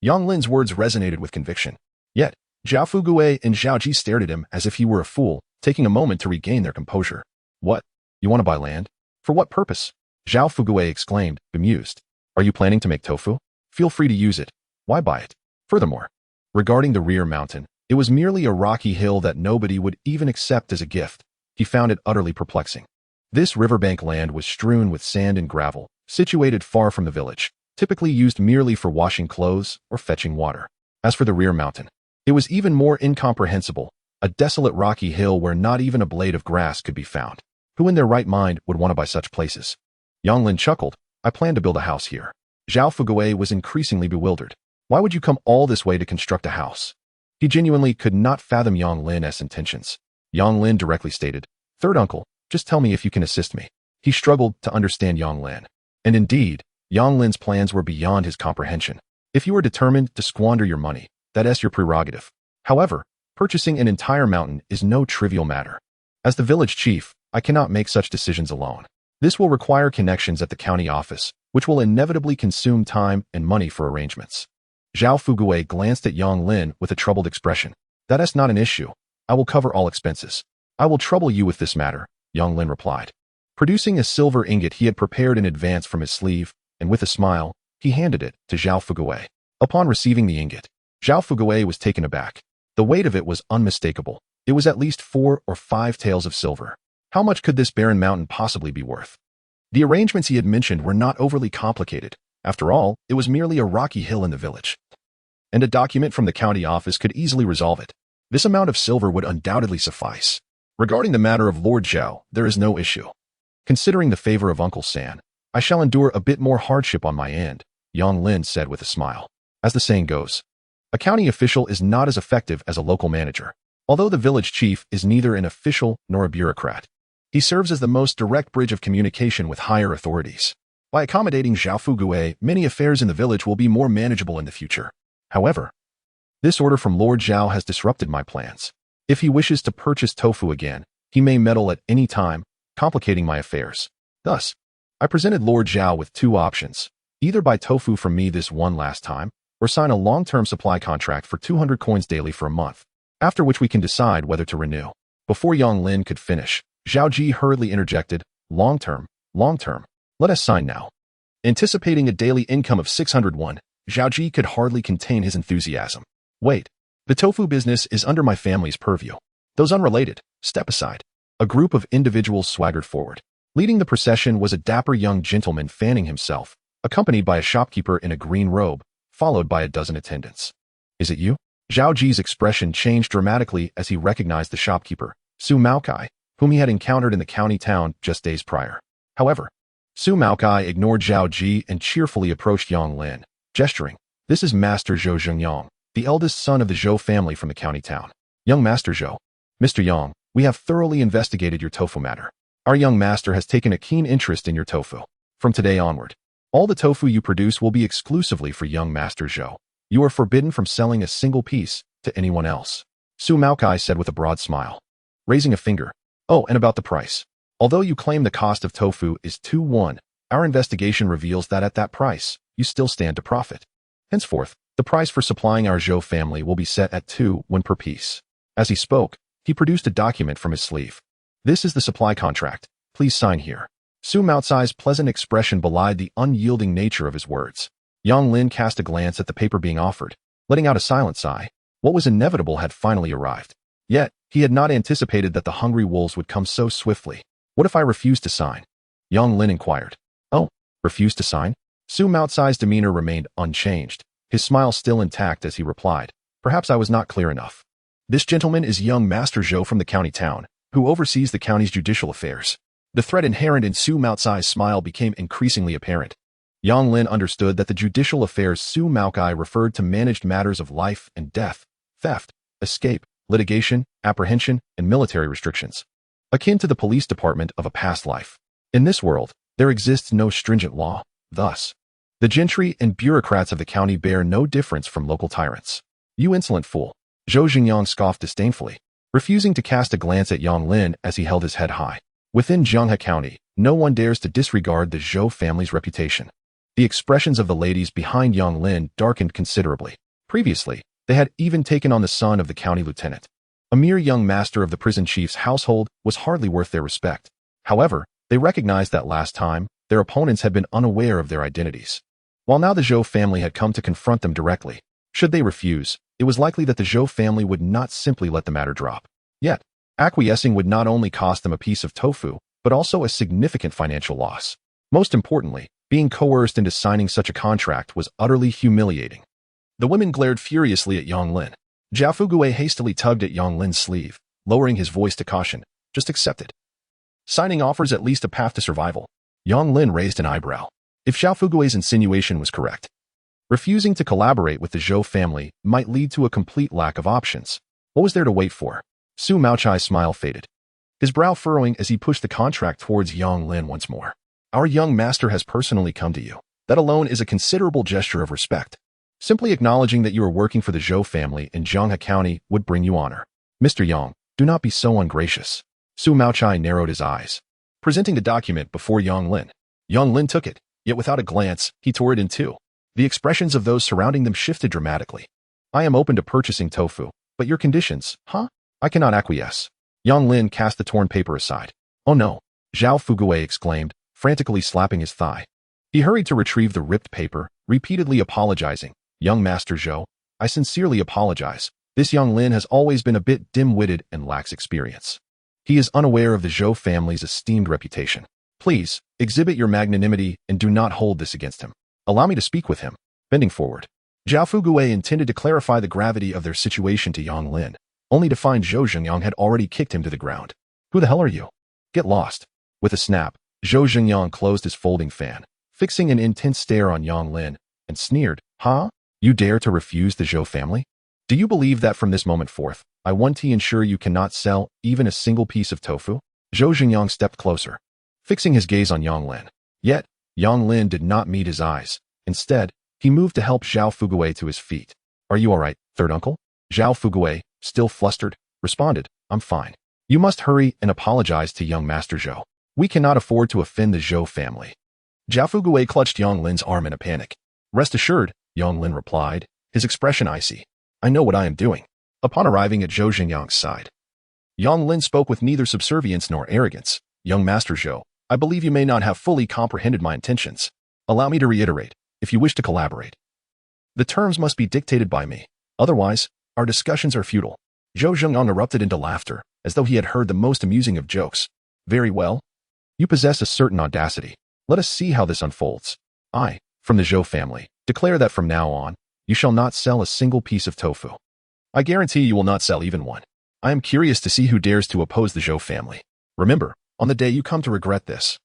Yang Lin's words resonated with conviction. Yet, Zhao Fugui and Zhao Ji stared at him as if he were a fool, taking a moment to regain their composure. What? You want to buy land? For what purpose? Zhao Fugui exclaimed, bemused. Are you planning to make tofu? Feel free to use it. Why buy it? Furthermore, regarding the rear mountain, it was merely a rocky hill that nobody would even accept as a gift. He found it utterly perplexing. This riverbank land was strewn with sand and gravel, situated far from the village, typically used merely for washing clothes or fetching water. As for the rear mountain, it was even more incomprehensible, a desolate rocky hill where not even a blade of grass could be found. Who in their right mind would want to buy such places? Yang Lin chuckled. I plan to build a house here. Zhao Fugui was increasingly bewildered. Why would you come all this way to construct a house? He genuinely could not fathom Yang Lin's intentions. Yang Lin directly stated, Third uncle, just tell me if you can assist me. He struggled to understand Yang Lin. And indeed, Yang Lin's plans were beyond his comprehension. If you are determined to squander your money, that's your prerogative. However, purchasing an entire mountain is no trivial matter. As the village chief, I cannot make such decisions alone. This will require connections at the county office, which will inevitably consume time and money for arrangements. Zhao Fugui glanced at Yang Lin with a troubled expression. That's not an issue. I will cover all expenses. I will trouble you with this matter, Yang Lin replied. Producing a silver ingot he had prepared in advance from his sleeve, and with a smile, he handed it to Zhao Fugui. Upon receiving the ingot, Zhao Fugui was taken aback. The weight of it was unmistakable. It was at least 4 or 5 taels of silver. How much could this barren mountain possibly be worth? The arrangements he had mentioned were not overly complicated. After all, it was merely a rocky hill in the village. And a document from the county office could easily resolve it. This amount of silver would undoubtedly suffice. Regarding the matter of Lord Zhao, there is no issue. Considering the favor of Uncle San, I shall endure a bit more hardship on my end, Yang Lin said with a smile. As the saying goes, a county official is not as effective as a local manager. Although the village chief is neither an official nor a bureaucrat, he serves as the most direct bridge of communication with higher authorities. By accommodating Zhao Fugui, many affairs in the village will be more manageable in the future. However, this order from Lord Zhao has disrupted my plans. If he wishes to purchase tofu again, he may meddle at any time, complicating my affairs. Thus, I presented Lord Zhao with 2 options. Either buy tofu from me this one last time, or sign a long-term supply contract for 200 coins daily for a month, after which we can decide whether to renew. Before Yang Lin could finish, Zhao Ji hurriedly interjected, long-term. Let us sign now. Anticipating a daily income of 601, Zhao Ji could hardly contain his enthusiasm. Wait, the tofu business is under my family's purview. Those unrelated, step aside. A group of individuals swaggered forward. Leading the procession was a dapper young gentleman fanning himself, accompanied by a shopkeeper in a green robe, followed by a dozen attendants. Is it you? Zhao Ji's expression changed dramatically as he recognized the shopkeeper, Su Maokai, whom he had encountered in the county town just days prior. However, Su Maokai ignored Zhao Ji and cheerfully approached Yang Lin, gesturing, "This is Master Zhou Zhengyang, the eldest son of the Zhou family from the county town. Young Master Zhou. Mr. Yang, we have thoroughly investigated your tofu matter. Our young master has taken a keen interest in your tofu. From today onward, all the tofu you produce will be exclusively for young Master Zhou. You are forbidden from selling a single piece to anyone else," Su Maokai said with a broad smile. Raising a finger, "Oh, and about the price. Although you claim the cost of tofu is 2-1, our investigation reveals that at that price, you still stand to profit. Henceforth, the price for supplying our Zhou family will be set at 2-1 per piece." As he spoke, he produced a document from his sleeve. "This is the supply contract. Please sign here." Su Maocai's pleasant expression belied the unyielding nature of his words. Yang Lin cast a glance at the paper being offered, letting out a silent sigh. What was inevitable had finally arrived. Yet, he had not anticipated that the hungry wolves would come so swiftly. "What if I refuse to sign?" Yang Lin inquired. "Oh, refuse to sign?" Su Maocai's demeanor remained unchanged, his smile still intact as he replied, "Perhaps I was not clear enough. This gentleman is young Master Zhou from the county town, who oversees the county's judicial affairs." The threat inherent in Su Maocai's smile became increasingly apparent. Yang Lin understood that the judicial affairs Su Maocai referred to managed matters of life and death, theft, escape, litigation, apprehension, and military restrictions, akin to the police department of a past life. In this world, there exists no stringent law. Thus, the gentry and bureaucrats of the county bear no difference from local tyrants. "You insolent fool," Zhou Xingyang scoffed disdainfully, refusing to cast a glance at Yang Lin as he held his head high. Within Jianghe County, no one dares to disregard the Zhou family's reputation. The expressions of the ladies behind Yang Lin darkened considerably. Previously, they had even taken on the son of the county lieutenant. A mere young master of the prison chief's household was hardly worth their respect. However, they recognized that last time, their opponents had been unaware of their identities. While now the Zhou family had come to confront them directly, should they refuse, it was likely that the Zhou family would not simply let the matter drop. Yet, acquiescing would not only cost them a piece of tofu, but also a significant financial loss. Most importantly, being coerced into signing such a contract was utterly humiliating. The women glared furiously at Yang Lin. Zhao Fugui hastily tugged at Yang Lin's sleeve, lowering his voice to caution, "Just accept it. Signing offers at least a path to survival." Yang Lin raised an eyebrow. If Zhao Fugui's insinuation was correct, refusing to collaborate with the Zhou family might lead to a complete lack of options. What was there to wait for? Su Maocai's smile faded, his brow furrowing as he pushed the contract towards Yang Lin once more. "Our young master has personally come to you. That alone is a considerable gesture of respect. Simply acknowledging that you are working for the Zhou family in Jianghe County would bring you honor. Mr. Yang, do not be so ungracious." Su Maocai narrowed his eyes, presenting the document before Yang Lin. Yang Lin took it, yet without a glance, he tore it in two. The expressions of those surrounding them shifted dramatically. "I am open to purchasing tofu, but your conditions, huh? I cannot acquiesce." Yang Lin cast the torn paper aside. "Oh no," Zhao Fugui exclaimed, frantically slapping his thigh. He hurried to retrieve the ripped paper, repeatedly apologizing. "Young Master Zhou, I sincerely apologize. This young Lin has always been a bit dim-witted and lacks experience. He is unaware of the Zhou family's esteemed reputation. Please, exhibit your magnanimity and do not hold this against him. Allow me to speak with him. Bending forward, Zhao Fugui intended to clarify the gravity of their situation to Yang Lin, only to find Zhou Zhengyang had already kicked him to the ground. Who the hell are you? Get lost. With a snap, Zhou Zhengyang closed his folding fan, fixing an intense stare on Yang Lin, and sneered, Huh? You dare to refuse the Zhou family? Do you believe that from this moment forth, I want to ensure you cannot sell even a single piece of tofu? Zhou Zhengyang stepped closer, fixing his gaze on Yang Lin. Yet, Yang Lin did not meet his eyes. Instead, he moved to help Zhao Fugui to his feet. Are you all right, third uncle? Zhao Fugui, still flustered, responded, I'm fine. You must hurry and apologize to young Master Zhou. We cannot afford to offend the Zhou family. Zhao Fugui clutched Yang Lin's arm in a panic. Rest assured, Yang Lin replied, his expression icy. I know what I am doing. Upon arriving at Zhou Zhengyang's side, Yang Lin spoke with neither subservience nor arrogance. Young Master Zhou, I believe you may not have fully comprehended my intentions. Allow me to reiterate, if you wish to collaborate, the terms must be dictated by me. Otherwise, our discussions are futile. Zhou Zhengyang erupted into laughter, as though he had heard the most amusing of jokes. Very well. You possess a certain audacity. Let us see how this unfolds. I, from the Zhou family, declare that from now on, you shall not sell a single piece of tofu. I guarantee you will not sell even one. I am curious to see who dares to oppose the Zhou family. Remember, on the day you come to regret this,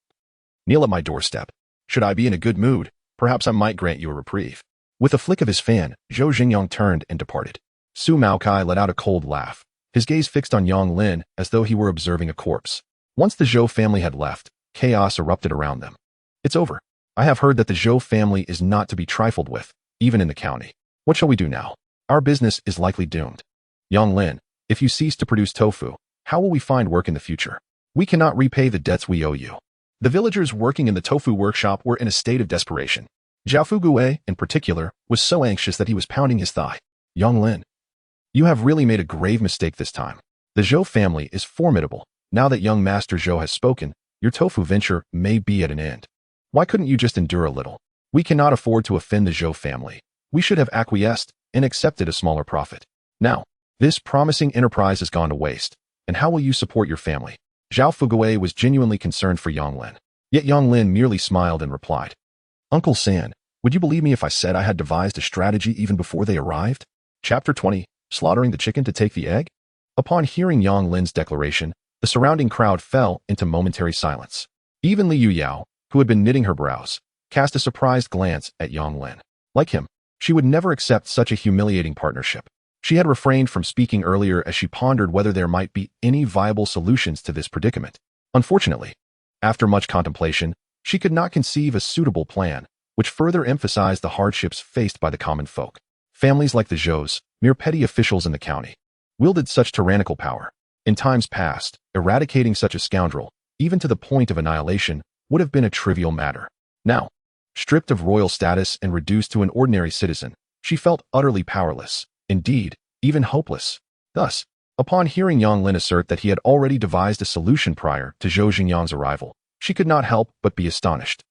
kneel at my doorstep. Should I be in a good mood, perhaps I might grant you a reprieve. With a flick of his fan, Zhou Zhengyang turned and departed. Su Maokai let out a cold laugh, his gaze fixed on Yang Lin as though he were observing a corpse. Once the Zhou family had left, chaos erupted around them. It's over. I have heard that the Zhou family is not to be trifled with, even in the county. What shall we do now? Our business is likely doomed. Yang Lin, if you cease to produce tofu, how will we find work in the future? We cannot repay the debts we owe you. The villagers working in the tofu workshop were in a state of desperation. Zhao Fugui, in particular, was so anxious that he was pounding his thigh. Yang Lin, you have really made a grave mistake this time. The Zhou family is formidable. Now that young Master Zhou has spoken, your tofu venture may be at an end. Why couldn't you just endure a little? We cannot afford to offend the Zhou family. We should have acquiesced and accepted a smaller profit. Now, this promising enterprise has gone to waste. And how will you support your family? Zhao Fugui was genuinely concerned for Yang Lin. Yet Yang Lin merely smiled and replied, Uncle San, would you believe me if I said I had devised a strategy even before they arrived? Chapter 20, Slaughtering the Chicken to Take the Egg? Upon hearing Yang Lin's declaration, the surrounding crowd fell into momentary silence. Even Li Yuyao, who had been knitting her brows, cast a surprised glance at Yang Lin. Like him, she would never accept such a humiliating partnership. She had refrained from speaking earlier as she pondered whether there might be any viable solutions to this predicament. Unfortunately, after much contemplation, she could not conceive a suitable plan, which further emphasized the hardships faced by the common folk. Families like the Zhous, mere petty officials in the county, wielded such tyrannical power. In times past, eradicating such a scoundrel, even to the point of annihilation, would have been a trivial matter. Now, stripped of royal status and reduced to an ordinary citizen, she felt utterly powerless, indeed, even hopeless. Thus, upon hearing Yang Lin assert that he had already devised a solution prior to Zhou Zhengyang's arrival, she could not help but be astonished.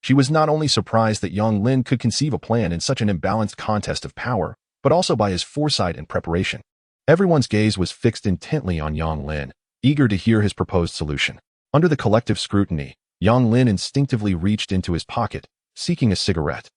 She was not only surprised that Yang Lin could conceive a plan in such an imbalanced contest of power, but also by his foresight and preparation. Everyone's gaze was fixed intently on Yang Lin, eager to hear his proposed solution. Under the collective scrutiny, Yang Lin instinctively reached into his pocket, seeking a cigarette.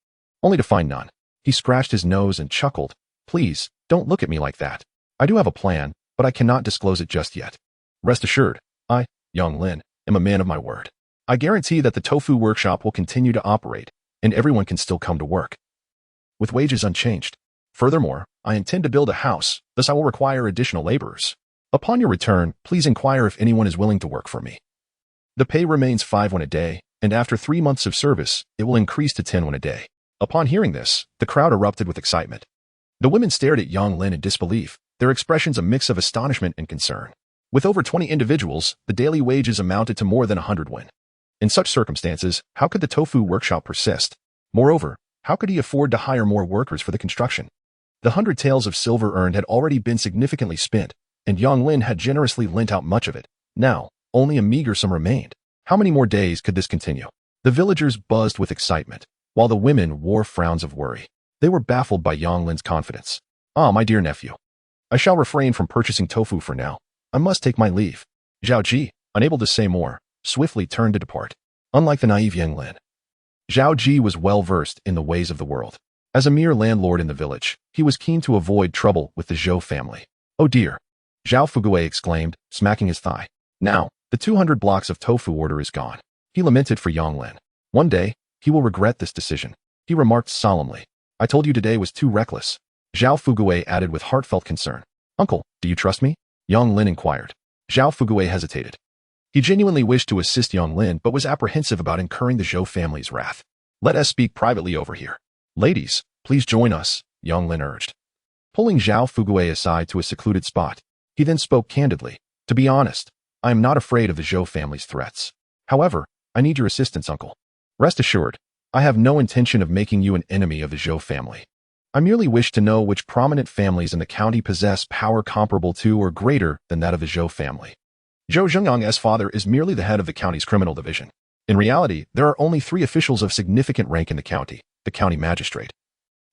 Only to find none. He scratched his nose and chuckled. Please, don't look at me like that. I do have a plan, but I cannot disclose it just yet. Rest assured, I, Yang Lin, am a man of my word. I guarantee that the tofu workshop will continue to operate, and everyone can still come to work, with wages unchanged. Furthermore, I intend to build a house, thus I will require additional laborers. Upon your return, please inquire if anyone is willing to work for me. The pay remains 5 won a day, and after 3 months of service, it will increase to 10 won a day. Upon hearing this, the crowd erupted with excitement. The women stared at Yang Lin in disbelief, their expressions a mix of astonishment and concern. With over 20 individuals, the daily wages amounted to more than 100 won. In such circumstances, how could the tofu workshop persist? Moreover, how could he afford to hire more workers for the construction? The 100 taels of silver earned had already been significantly spent, and Yang Lin had generously lent out much of it. Now, only a meager sum remained. How many more days could this continue? The villagers buzzed with excitement, while the women wore frowns of worry. They were baffled by Yang Lin's confidence. Ah, my dear nephew. I shall refrain from purchasing tofu for now. I must take my leave. Zhao Ji, unable to say more, swiftly turned to depart. Unlike the naive Yang Lin, Zhao Ji was well versed in the ways of the world. As a mere landlord in the village, he was keen to avoid trouble with the Zhou family. Oh dear! Zhao Fugui exclaimed, smacking his thigh. Now, the 200 blocks of tofu order is gone. He lamented for Yang Lin. One day, he will regret this decision. He remarked solemnly. I told you today was too reckless. Zhao Fugui added with heartfelt concern. Uncle, do you trust me? Yang Lin inquired. Zhao Fugui hesitated. He genuinely wished to assist Yang Lin but was apprehensive about incurring the Zhou family's wrath. Let us speak privately over here. Ladies, please join us, Yang Lin urged. Pulling Zhao Fugui aside to a secluded spot, he then spoke candidly. To be honest, I am not afraid of the Zhou family's threats. However, I need your assistance, uncle. Rest assured, I have no intention of making you an enemy of the Zhou family. I merely wish to know which prominent families in the county possess power comparable to or greater than that of the Zhou family. Zhou Zhengyang's father is merely the head of the county's criminal division. In reality, there are only 3 officials of significant rank in the county magistrate,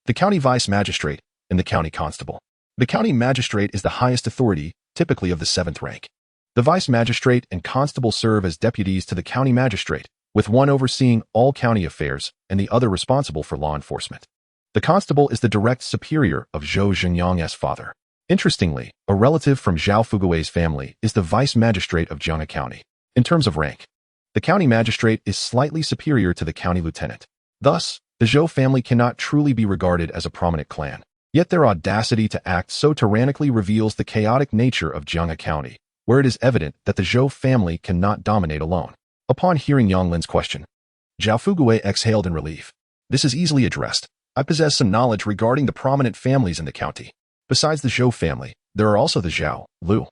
the county vice magistrate, and the county constable. The county magistrate is the highest authority, typically of the 7th rank. The vice magistrate and constable serve as deputies to the county magistrate, with one overseeing all county affairs and the other responsible for law enforcement. The constable is the direct superior of Zhou Zhengyang's father. Interestingly, a relative from Zhao Fugui's family is the vice magistrate of Jianghe County. In terms of rank, the county magistrate is slightly superior to the county lieutenant. Thus, the Zhou family cannot truly be regarded as a prominent clan. Yet their audacity to act so tyrannically reveals the chaotic nature of Jianghe County, where it is evident that the Zhou family cannot dominate alone. Upon hearing Yang Lin's question, Zhao Fugui exhaled in relief. This is easily addressed. I possess some knowledge regarding the prominent families in the county. Besides the Zhou family, there are also the Zhao, Lu,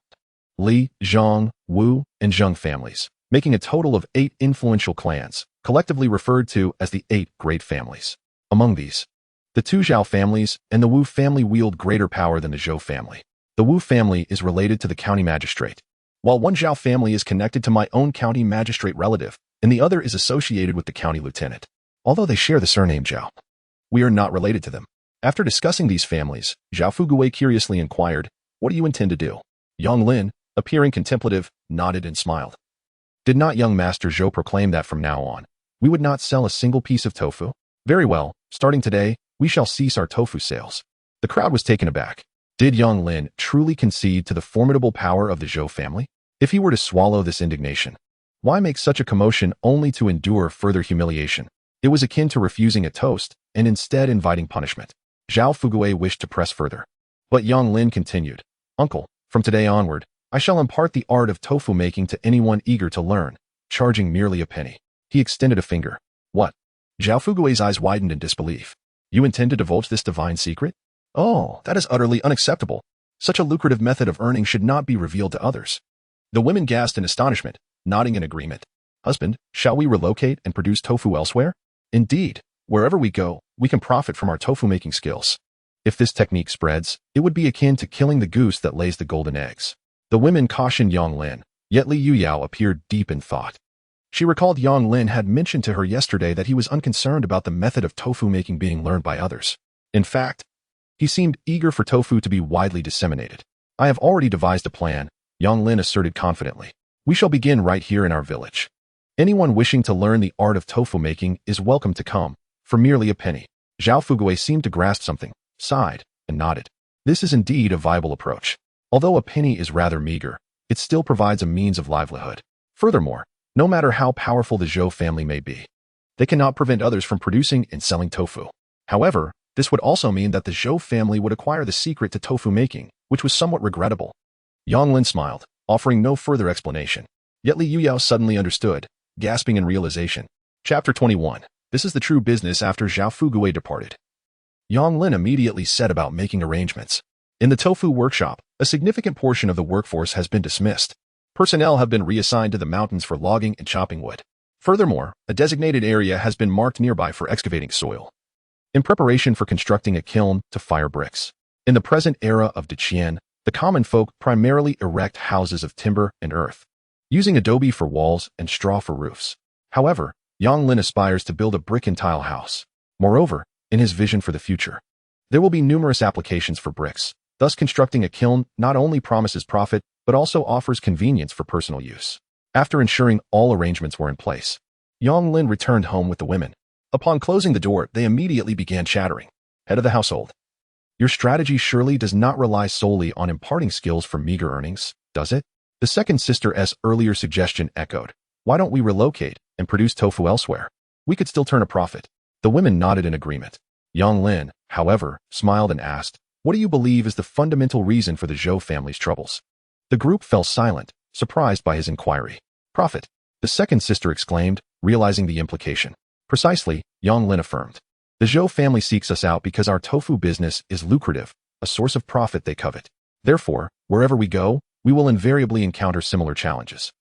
Li, Zhang, Wu, and Zheng families, making a total of 8 influential clans, collectively referred to as the 8 Great Families. Among these, the 2 Zhao families and the Wu family wield greater power than the Zhou family. The Wu family is related to the county magistrate, while one Zhao family is connected to my own county magistrate relative, and the other is associated with the county lieutenant. Although they share the surname Zhao, we are not related to them. After discussing these families, Zhao Fugui curiously inquired, what do you intend to do? Yang Lin, appearing contemplative, nodded and smiled. Did not young Master Zhou proclaim that from now on, we would not sell a single piece of tofu? Very well, starting today, we shall cease our tofu sales. The crowd was taken aback. Did Yang Lin truly concede to the formidable power of the Zhou family? If he were to swallow this indignation, why make such a commotion only to endure further humiliation? It was akin to refusing a toast and instead inviting punishment. Zhao Fugui wished to press further, but Yang Lin continued, Uncle, from today onward, I shall impart the art of tofu making to anyone eager to learn, charging merely a penny. He extended a finger. What? Zhao Fugui's eyes widened in disbelief. You intend to divulge this divine secret? Oh, that is utterly unacceptable. Such a lucrative method of earning should not be revealed to others. The women gasped in astonishment, nodding in agreement. Husband, shall we relocate and produce tofu elsewhere? Indeed, wherever we go, we can profit from our tofu-making skills. If this technique spreads, it would be akin to killing the goose that lays the golden eggs. The women cautioned Yang Lin, yet Li Yuyao appeared deep in thought. She recalled Yang Lin had mentioned to her yesterday that he was unconcerned about the method of tofu-making being learned by others. In fact, he seemed eager for tofu to be widely disseminated. I have already devised a plan, Yang Lin asserted confidently. We shall begin right here in our village. Anyone wishing to learn the art of tofu making is welcome to come, for merely a penny. Zhao Fugui seemed to grasp something, sighed, and nodded. This is indeed a viable approach. Although a penny is rather meager, it still provides a means of livelihood. Furthermore, no matter how powerful the Zhou family may be, they cannot prevent others from producing and selling tofu. However, this would also mean that the Zhou family would acquire the secret to tofu making, which was somewhat regrettable. Yang Lin smiled, offering no further explanation. Yet Li Yuyao suddenly understood, gasping in realization. Chapter 21. This is the true business after Zhao Fugui departed. Yang Lin immediately set about making arrangements. In the tofu workshop, a significant portion of the workforce has been dismissed. Personnel have been reassigned to the mountains for logging and chopping wood. Furthermore, a designated area has been marked nearby for excavating soil, in preparation for constructing a kiln to fire bricks. In the present era of Deqian, the common folk primarily erect houses of timber and earth, using adobe for walls and straw for roofs. However, Yang Lin aspires to build a brick and tile house. Moreover, in his vision for the future, There will be numerous applications for bricks, thus constructing a kiln not only promises profit, but also offers convenience for personal use. After ensuring all arrangements were in place, Yang Lin returned home with the women. Upon closing the door, they immediately began chattering. Head of the household, your strategy surely does not rely solely on imparting skills for meager earnings, does it? The second sister's earlier suggestion echoed. Why don't we relocate and produce tofu elsewhere? We could still turn a profit. The women nodded in agreement. Yang Lin, however, smiled and asked, what do you believe is the fundamental reason for the Zhou family's troubles? The group fell silent, surprised by his inquiry. Profit, the second sister exclaimed, realizing the implication. Precisely, Yang Lin affirmed. The Zhou family seeks us out because our tofu business is lucrative, a source of profit they covet. Therefore, wherever we go, we will invariably encounter similar challenges.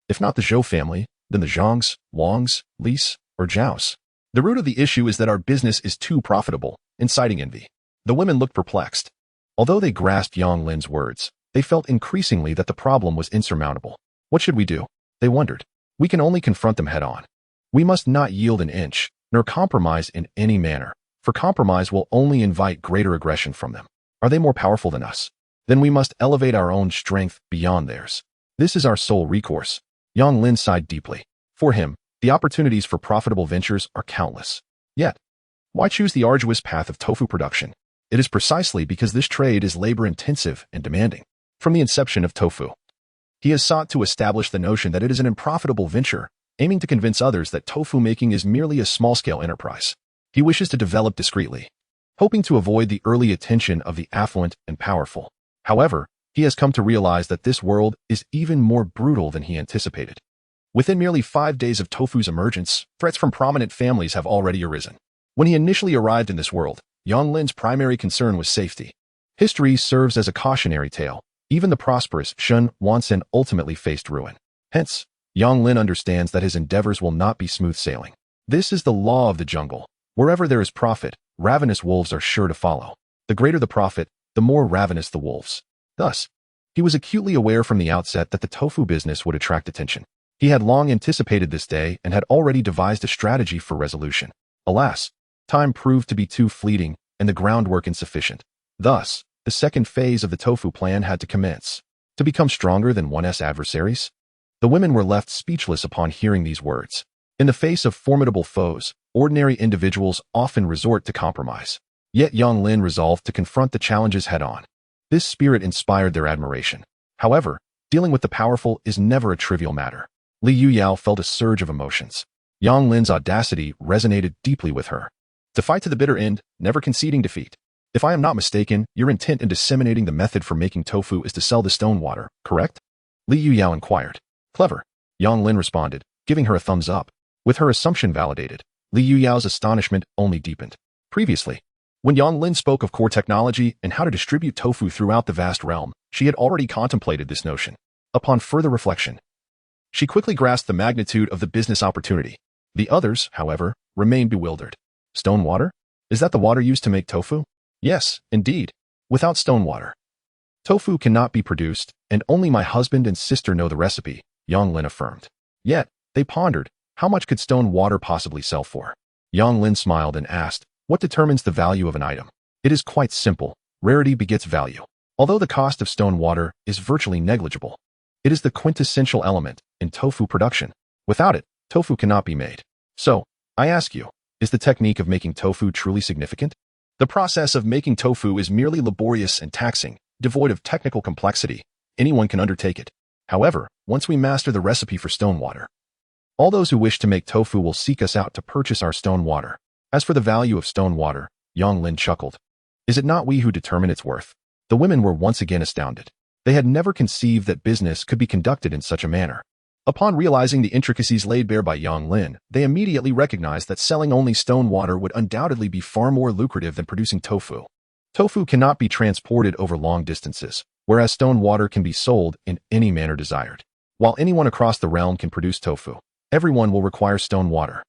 If not the Zhou family, then the Zhangs, Wangs, Lis, or Zhaos. The root of the issue is that our business is too profitable, inciting envy. The women looked perplexed. Although they grasped Yang Lin's words, they felt increasingly that the problem was insurmountable. What should we do? They wondered. We can only confront them head-on. We must not yield an inch, nor compromise in any manner, for compromise will only invite greater aggression from them. Are they more powerful than us? Then we must elevate our own strength beyond theirs. This is our sole recourse. Yang Lin sighed deeply. For him, the opportunities for profitable ventures are countless. Yet, why choose the arduous path of tofu production? It is precisely because this trade is labor-intensive and demanding. From the inception of tofu, he has sought to establish the notion that it is an unprofitable venture, aiming to convince others that tofu making is merely a small-scale enterprise. He wishes to develop discreetly, hoping to avoid the early attention of the affluent and powerful. However, he has come to realize that this world is even more brutal than he anticipated. Within merely 5 days of tofu's emergence, threats from prominent families have already arisen. When he initially arrived in this world, Yang Lin's primary concern was safety. History serves as a cautionary tale. Even the prosperous Shun Wansen ultimately faced ruin. Hence, Yang Lin understands that his endeavors will not be smooth sailing. This is the law of the jungle. Wherever there is profit, ravenous wolves are sure to follow. The greater the profit, the more ravenous the wolves. Thus, he was acutely aware from the outset that the tofu business would attract attention. He had long anticipated this day and had already devised a strategy for resolution. Alas, time proved to be too fleeting and the groundwork insufficient. Thus, the second phase of the tofu plan had to commence. To become stronger than one's adversaries? The women were left speechless upon hearing these words. In the face of formidable foes, ordinary individuals often resort to compromise. Yet Yang Lin resolved to confront the challenges head-on. This spirit inspired their admiration. However, dealing with the powerful is never a trivial matter. Li Yuyao felt a surge of emotions. Yang Lin's audacity resonated deeply with her. To fight to the bitter end, never conceding defeat. If I am not mistaken, your intent in disseminating the method for making tofu is to sell the stone water, correct? Li Yuyao inquired. Clever. Yang Lin responded, giving her a thumbs up. With her assumption validated, Li Yuyao's astonishment only deepened. Previously, when Yang Lin spoke of core technology and how to distribute tofu throughout the vast realm, she had already contemplated this notion. Upon further reflection, she quickly grasped the magnitude of the business opportunity. The others, however, remained bewildered. Stone water? Is that the water used to make tofu? Yes, indeed. Without stone water, tofu cannot be produced, and only my husband and sister know the recipe, Yang Lin affirmed. Yet, they pondered, how much could stone water possibly sell for? Yang Lin smiled and asked, what determines the value of an item? It is quite simple. Rarity begets value. Although the cost of stone water is virtually negligible, it is the quintessential element in tofu production. Without it, tofu cannot be made. So, I ask you, is the technique of making tofu truly significant? The process of making tofu is merely laborious and taxing, devoid of technical complexity. Anyone can undertake it. However, once we master the recipe for stone water, all those who wish to make tofu will seek us out to purchase our stone water. As for the value of stone water, Yang Lin chuckled. Is it not we who determine its worth? The women were once again astounded. They had never conceived that business could be conducted in such a manner. Upon realizing the intricacies laid bare by Yang Lin, they immediately recognized that selling only stone water would undoubtedly be far more lucrative than producing tofu. Tofu cannot be transported over long distances, whereas stone water can be sold in any manner desired. While anyone across the realm can produce tofu, everyone will require stone water.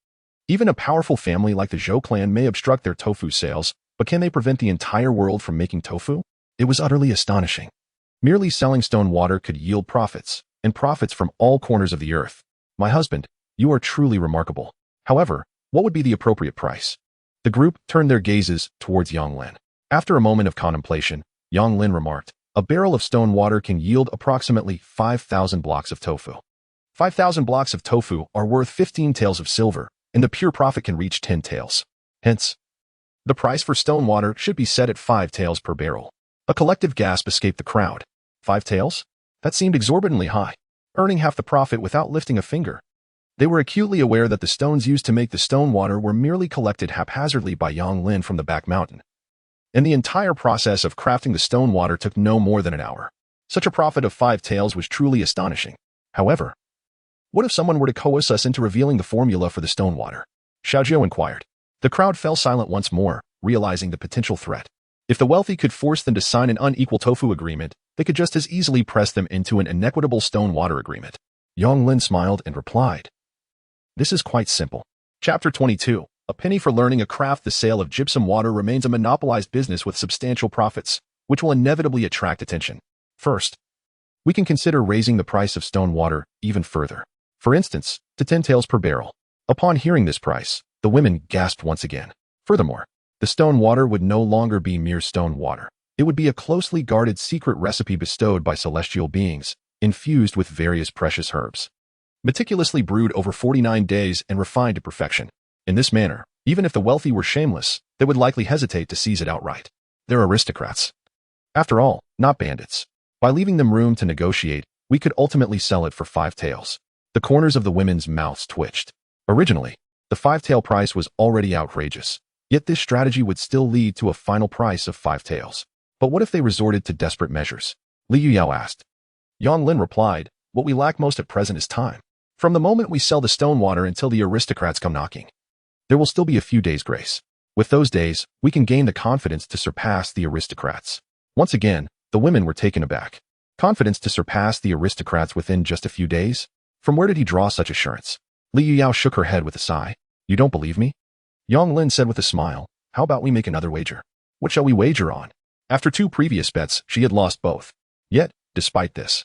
Even a powerful family like the Zhou clan may obstruct their tofu sales, but can they prevent the entire world from making tofu? It was utterly astonishing. Merely selling stone water could yield profits, and profits from all corners of the earth. My husband, you are truly remarkable. However, what would be the appropriate price? The group turned their gazes towards Yang Lin. After a moment of contemplation, Yang Lin remarked, "A barrel of stone water can yield approximately 5,000 blocks of tofu. 5,000 blocks of tofu are worth 15 taels of silver, and the pure profit can reach 10 taels. Hence, the price for stone water should be set at 5 taels per barrel." A collective gasp escaped the crowd. 5 taels? That seemed exorbitantly high, earning half the profit without lifting a finger. They were acutely aware that the stones used to make the stone water were merely collected haphazardly by Yang Lin from the back mountain, and the entire process of crafting the stone water took no more than an hour. Such a profit of 5 taels was truly astonishing. However, what if someone were to coerce us into revealing the formula for the stone water? Xiaojiu inquired. The crowd fell silent once more, realizing the potential threat. If the wealthy could force them to sign an unequal tofu agreement, they could just as easily press them into an inequitable stone water agreement. Yang Lin smiled and replied, "This is quite simple." Chapter 22. A penny for learning a craft. The sale of gypsum water remains a monopolized business with substantial profits, which will inevitably attract attention. First, we can consider raising the price of stone water even further. For instance, to 10 taels per barrel. Upon hearing this price, the women gasped once again. Furthermore, the stone water would no longer be mere stone water. It would be a closely guarded secret recipe bestowed by celestial beings, infused with various precious herbs, meticulously brewed over 49 days and refined to perfection. In this manner, even if the wealthy were shameless, they would likely hesitate to seize it outright. They're aristocrats. After all, not bandits. By leaving them room to negotiate, we could ultimately sell it for 5 taels. The corners of the women's mouths twitched. Originally, the 5-tael price was already outrageous. Yet this strategy would still lead to a final price of 5 taels. But what if they resorted to desperate measures? Li Yuyao asked. Yang Lin replied, "What we lack most at present is time. From the moment we sell the stone water until the aristocrats come knocking, there will still be a few days' grace. With those days, we can gain the confidence to surpass the aristocrats." Once again, the women were taken aback. Confidence to surpass the aristocrats within just a few days? From where did he draw such assurance? Li Yuyao shook her head with a sigh. "You don't believe me?" Yang Lin said with a smile, "How about we make another wager? What shall we wager on?" After 2 previous bets, she had lost both. Yet, despite this,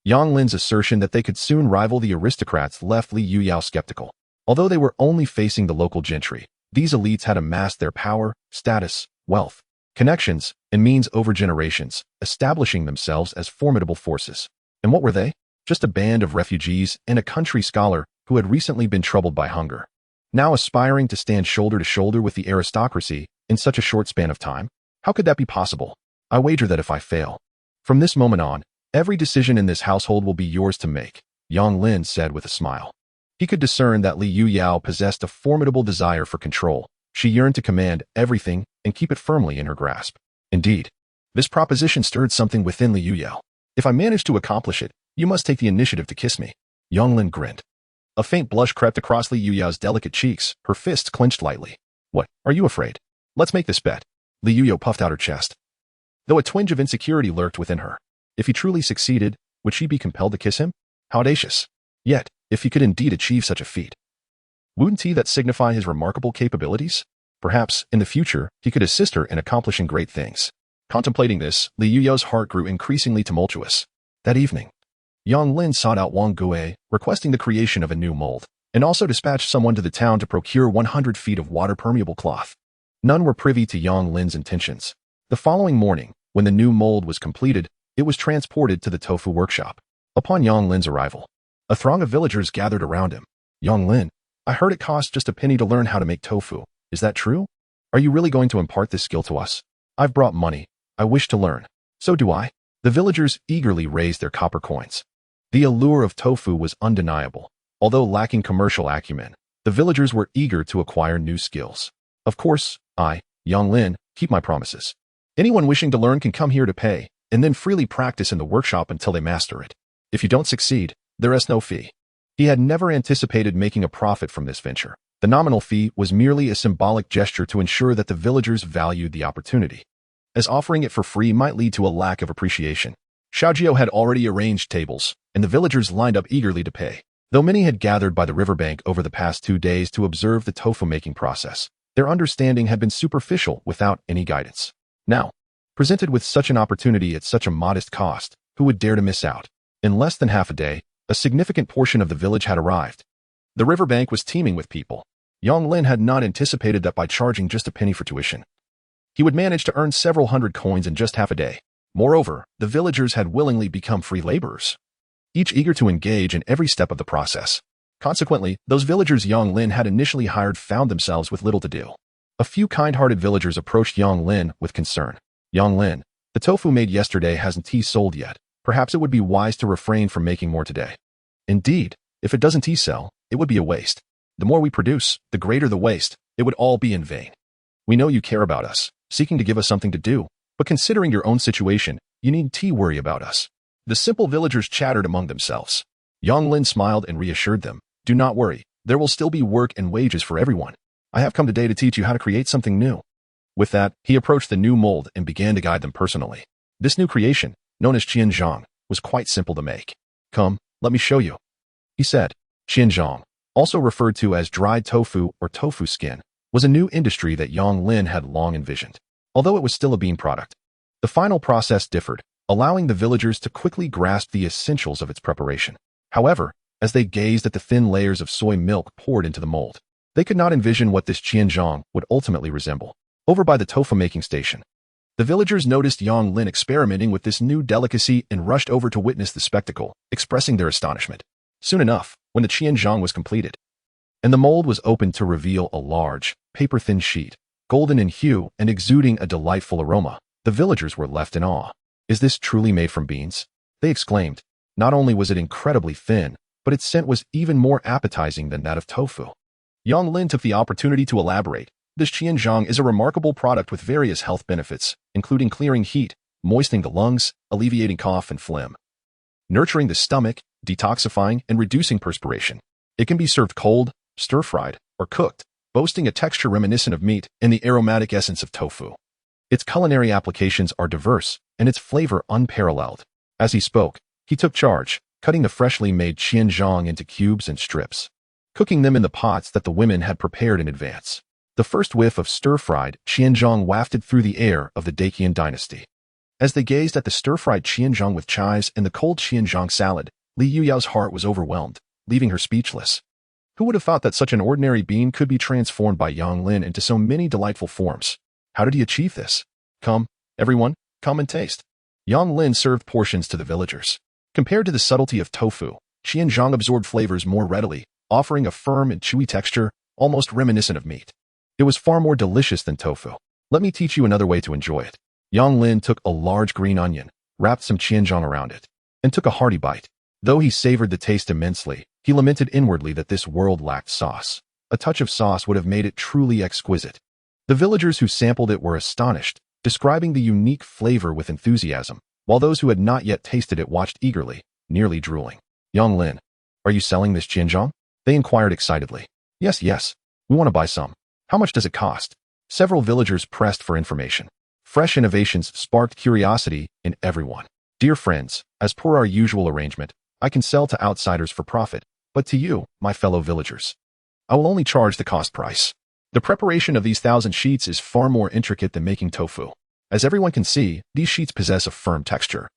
Yang Lin's assertion that they could soon rival the aristocrats left Li Yuyao skeptical. Although they were only facing the local gentry, these elites had amassed their power, status, wealth, connections, and means over generations, establishing themselves as formidable forces. And what were they? Just a band of refugees and a country scholar who had recently been troubled by hunger, now aspiring to stand shoulder to shoulder with the aristocracy in such a short span of time? How could that be possible? I wager that if I fail, from this moment on, every decision in this household will be yours to make, Yang Lin said with a smile. He could discern that Li Yuyao possessed a formidable desire for control. She yearned to command everything and keep it firmly in her grasp. Indeed, this proposition stirred something within Li Yuyao. "If I manage to accomplish it, you must take the initiative to kiss me." Yang Lin grinned. A faint blush crept across Li Yuyao's delicate cheeks, her fists clenched lightly. "What, are you afraid? Let's make this bet." Li Yuyao puffed out her chest, though a twinge of insecurity lurked within her. If he truly succeeded, would she be compelled to kiss him? How audacious. Yet, if he could indeed achieve such a feat, wouldn't that signify his remarkable capabilities? Perhaps, in the future, he could assist her in accomplishing great things. Contemplating this, Li Yuyao's heart grew increasingly tumultuous. That evening, Yang Lin sought out Wang Gui, requesting the creation of a new mold, and also dispatched someone to the town to procure 100 feet of water-permeable cloth. None were privy to Yang Lin's intentions. The following morning, when the new mold was completed, it was transported to the tofu workshop. Upon Yang Lin's arrival, a throng of villagers gathered around him. "Yang Lin, I heard it cost just a penny to learn how to make tofu. Is that true? Are you really going to impart this skill to us?" "I've brought money. I wish to learn." "So do I." The villagers eagerly raised their copper coins. The allure of tofu was undeniable. Although lacking commercial acumen, the villagers were eager to acquire new skills. "Of course, I, Yang Lin, keep my promises. Anyone wishing to learn can come here to pay, and then freely practice in the workshop until they master it. If you don't succeed, there is no fee." He had never anticipated making a profit from this venture. The nominal fee was merely a symbolic gesture to ensure that the villagers valued the opportunity, as offering it for free might lead to a lack of appreciation. Xiaojiu had already arranged tables, and the villagers lined up eagerly to pay. Though many had gathered by the riverbank over the past 2 days to observe the tofu-making process, their understanding had been superficial without any guidance. Now, presented with such an opportunity at such a modest cost, who would dare to miss out? In less than half a day, a significant portion of the village had arrived. The riverbank was teeming with people. Yang Lin had not anticipated that by charging just a penny for tuition, he would manage to earn several hundred coins in just half a day. Moreover, the villagers had willingly become free laborers, each eager to engage in every step of the process. Consequently, those villagers Yang Lin had initially hired found themselves with little to do. A few kind-hearted villagers approached Yang Lin with concern. Yang Lin, the tofu made yesterday hasn't sold yet. Perhaps it would be wise to refrain from making more today. Indeed, if it doesn't sell, it would be a waste. The more we produce, the greater the waste. It would all be in vain. We know you care about us, seeking to give us something to do, but considering your own situation, you needn't worry about us. The simple villagers chattered among themselves. Yang Lin smiled and reassured them, do not worry, there will still be work and wages for everyone. I have come today to teach you how to create something new. With that, he approached the new mold and began to guide them personally. This new creation, known as qianzhang, was quite simple to make. Come, let me show you, he said. Qianzhang, also referred to as dried tofu or tofu skin, was a new industry that Yang Lin had long envisioned. Although it was still a bean product, the final process differed, allowing the villagers to quickly grasp the essentials of its preparation. However, as they gazed at the thin layers of soy milk poured into the mold, they could not envision what this qianzhang would ultimately resemble. Over by the tofu-making station, the villagers noticed Yang Lin experimenting with this new delicacy and rushed over to witness the spectacle, expressing their astonishment. Soon enough, when the qianzhang was completed, and the mold was opened to reveal a large, paper-thin sheet, golden in hue and exuding a delightful aroma, the villagers were left in awe. Is this truly made from beans? They exclaimed. Not only was it incredibly thin, but its scent was even more appetizing than that of tofu. Yang Lin took the opportunity to elaborate. This qianzhang is a remarkable product with various health benefits, including clearing heat, moistening the lungs, alleviating cough and phlegm, nurturing the stomach, detoxifying, and reducing perspiration. It can be served cold, stir-fried, or cooked, boasting a texture reminiscent of meat and the aromatic essence of tofu. Its culinary applications are diverse, and its flavor unparalleled. As he spoke, he took charge, cutting the freshly made qianzhang into cubes and strips, cooking them in the pots that the women had prepared in advance. The first whiff of stir-fried qianzhang wafted through the air of the Daqian dynasty. As they gazed at the stir-fried qianzhang with chives and the cold qianzhang salad, Li Yuyao's heart was overwhelmed, leaving her speechless. Who would have thought that such an ordinary bean could be transformed by Yang Lin into so many delightful forms? How did he achieve this? Come, everyone, come and taste. Yang Lin served portions to the villagers. Compared to the subtlety of tofu, qianzhang absorbed flavors more readily, offering a firm and chewy texture, almost reminiscent of meat. It was far more delicious than tofu. Let me teach you another way to enjoy it. Yang Lin took a large green onion, wrapped some qianzhang around it, and took a hearty bite. Though he savored the taste immensely, he lamented inwardly that this world lacked sauce. A touch of sauce would have made it truly exquisite. The villagers who sampled it were astonished, describing the unique flavor with enthusiasm, while those who had not yet tasted it watched eagerly, nearly drooling. Yang Lin, are you selling this qianzhang? They inquired excitedly. Yes, we want to buy some. How much does it cost? Several villagers pressed for information. Fresh innovations sparked curiosity in everyone. Dear friends, as per our usual arrangement, I can sell to outsiders for profit, but to you, my fellow villagers, I will only charge the cost price. The preparation of these 1,000 sheets is far more intricate than making tofu. As everyone can see, these sheets possess a firm texture,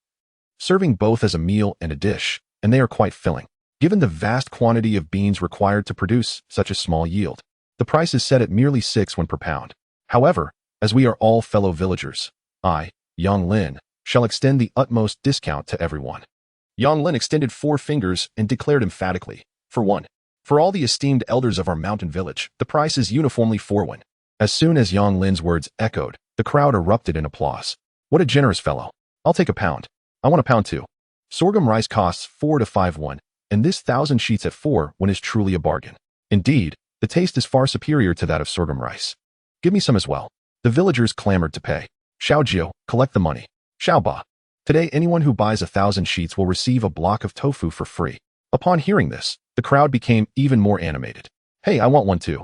serving both as a meal and a dish, and they are quite filling. Given the vast quantity of beans required to produce such a small yield, the price is set at merely 6 won per pound. However, as we are all fellow villagers, I, Yang Lin, shall extend the utmost discount to everyone. Yang Lin extended 4 fingers and declared emphatically, for one. For all the esteemed elders of our mountain village, the price is uniformly 4 won. As soon as Yang Lin's words echoed, the crowd erupted in applause. What a generous fellow. I'll take a pound. I want a pound too. Sorghum rice costs 4 to 5 won, and this 1,000 sheets at 4 won is truly a bargain. Indeed, the taste is far superior to that of sorghum rice. Give me some as well. The villagers clamored to pay. Xiaojiu, collect the money. Xiaoba. Today anyone who buys 1,000 sheets will receive a block of tofu for free. Upon hearing this, the crowd became even more animated. Hey, I want one too.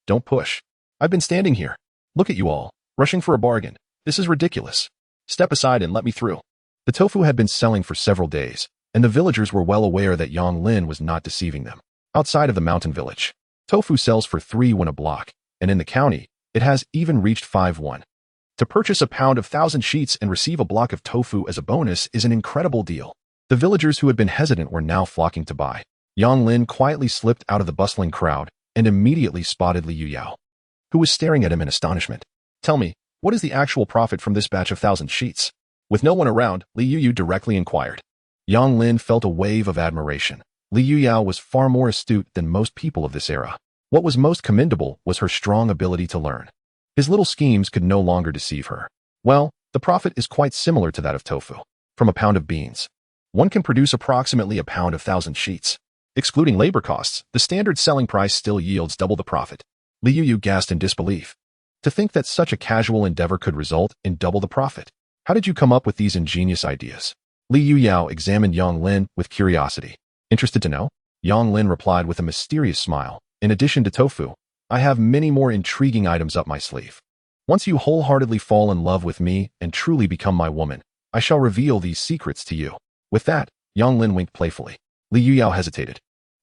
Don't push. I've been standing here. Look at you all, rushing for a bargain. This is ridiculous. Step aside and let me through. The tofu had been selling for several days, and the villagers were well aware that Yang Lin was not deceiving them. Outside of the mountain village, tofu sells for 3 won a block, and in the county, it has even reached 5 won. To purchase a pound of 1,000 sheets and receive a block of tofu as a bonus is an incredible deal. The villagers who had been hesitant were now flocking to buy. Yang Lin quietly slipped out of the bustling crowd and immediately spotted Li Yuyao, who was staring at him in astonishment. Tell me, What is the actual profit from this batch of 1,000 sheets? With no one around, Li Yuyu directly inquired. Yang Lin felt a wave of admiration. Li Yuyao was far more astute than most people of this era. What was most commendable was her strong ability to learn. His little schemes could no longer deceive her. Well, the profit is quite similar to that of tofu. From a pound of beans, one can produce approximately a pound of 1,000 sheets. Excluding labor costs, the standard selling price still yields double the profit. Li Yuyu gasped in disbelief. To think that such a casual endeavor could result in double the profit. How did you come up with these ingenious ideas? Li Yuyao examined Yang Lin with curiosity. Interested to know? Yang Lin replied with a mysterious smile. In addition to tofu, I have many more intriguing items up my sleeve. Once you wholeheartedly fall in love with me and truly become my woman, I shall reveal these secrets to you. With that, Yang Lin winked playfully. Li Yuyao hesitated,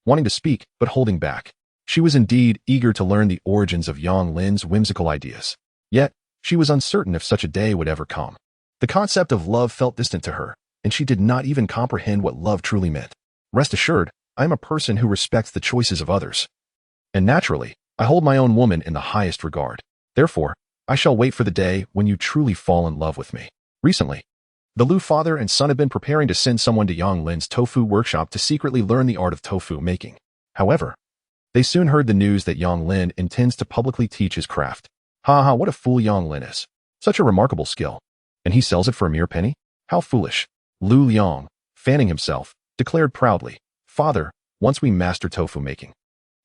wanting to speak but holding back. She was indeed eager to learn the origins of Yang Lin's whimsical ideas. Yet, she was uncertain if such a day would ever come. The concept of love felt distant to her, and she did not even comprehend what love truly meant. Rest assured, I am a person who respects the choices of others. And naturally, I hold my own woman in the highest regard. Therefore, I shall wait for the day when you truly fall in love with me. Recently, the Lu father and son have been preparing to send someone to Yang Lin's tofu workshop to secretly learn the art of tofu making. However, they soon heard the news that Yang Lin intends to publicly teach his craft. Ha, what a fool Yang Lin is. Such a remarkable skill. And he sells it for a mere penny? How foolish. Lu Liang, fanning himself, declared proudly, Father, once we master tofu making,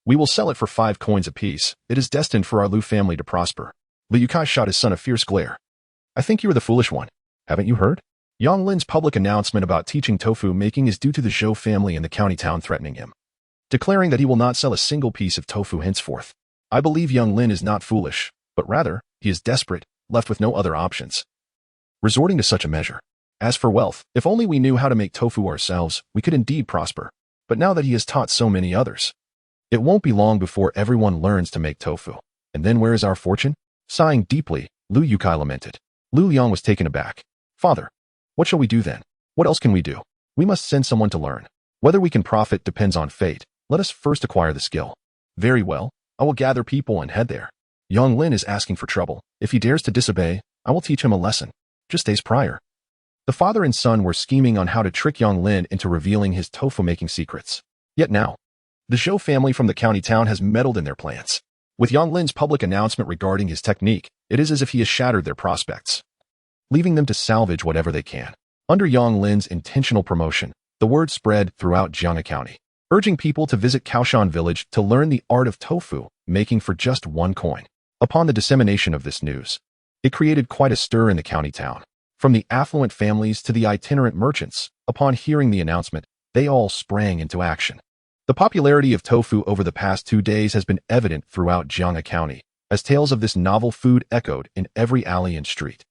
we will sell it for 5 coins apiece. It is destined for our Lu family to prosper. Li Yukai shot his son a fierce glare. I think you are the foolish one. Haven't you heard? Yang Lin's public announcement about teaching tofu making is due to the Zhou family and the county town threatening him, declaring that he will not sell a single piece of tofu henceforth. I believe Yang Lin is not foolish, but rather, he is desperate, left with no other options, resorting to such a measure. As for wealth, if only we knew how to make tofu ourselves, we could indeed prosper. But now that he has taught so many others, it won't be long before everyone learns to make tofu. And then where is our fortune? Sighing deeply, Lu Yukai lamented. Lu Liang was taken aback. Father, what shall we do then? What else can we do? We must send someone to learn. Whether we can profit depends on fate. Let us first acquire the skill. Very well, I will gather people and head there. Yang Lin is asking for trouble. If he dares to disobey, I will teach him a lesson. Just days prior, the father and son were scheming on how to trick Yang Lin into revealing his tofu-making secrets. Yet now, the Zhou family from the county town has meddled in their plans. With Yang Lin's public announcement regarding his technique, it is as if he has shattered their prospects, leaving them to salvage whatever they can. Under Yang Lin's intentional promotion, the word spread throughout Jianghe County, urging people to visit Kaoshan village to learn the art of tofu making for just 1 coin. Upon the dissemination of this news, it created quite a stir in the county town. From the affluent families to the itinerant merchants, upon hearing the announcement, they all sprang into action. The popularity of tofu over the past 2 days has been evident throughout Jianghe County, as tales of this novel food echoed in every alley and street.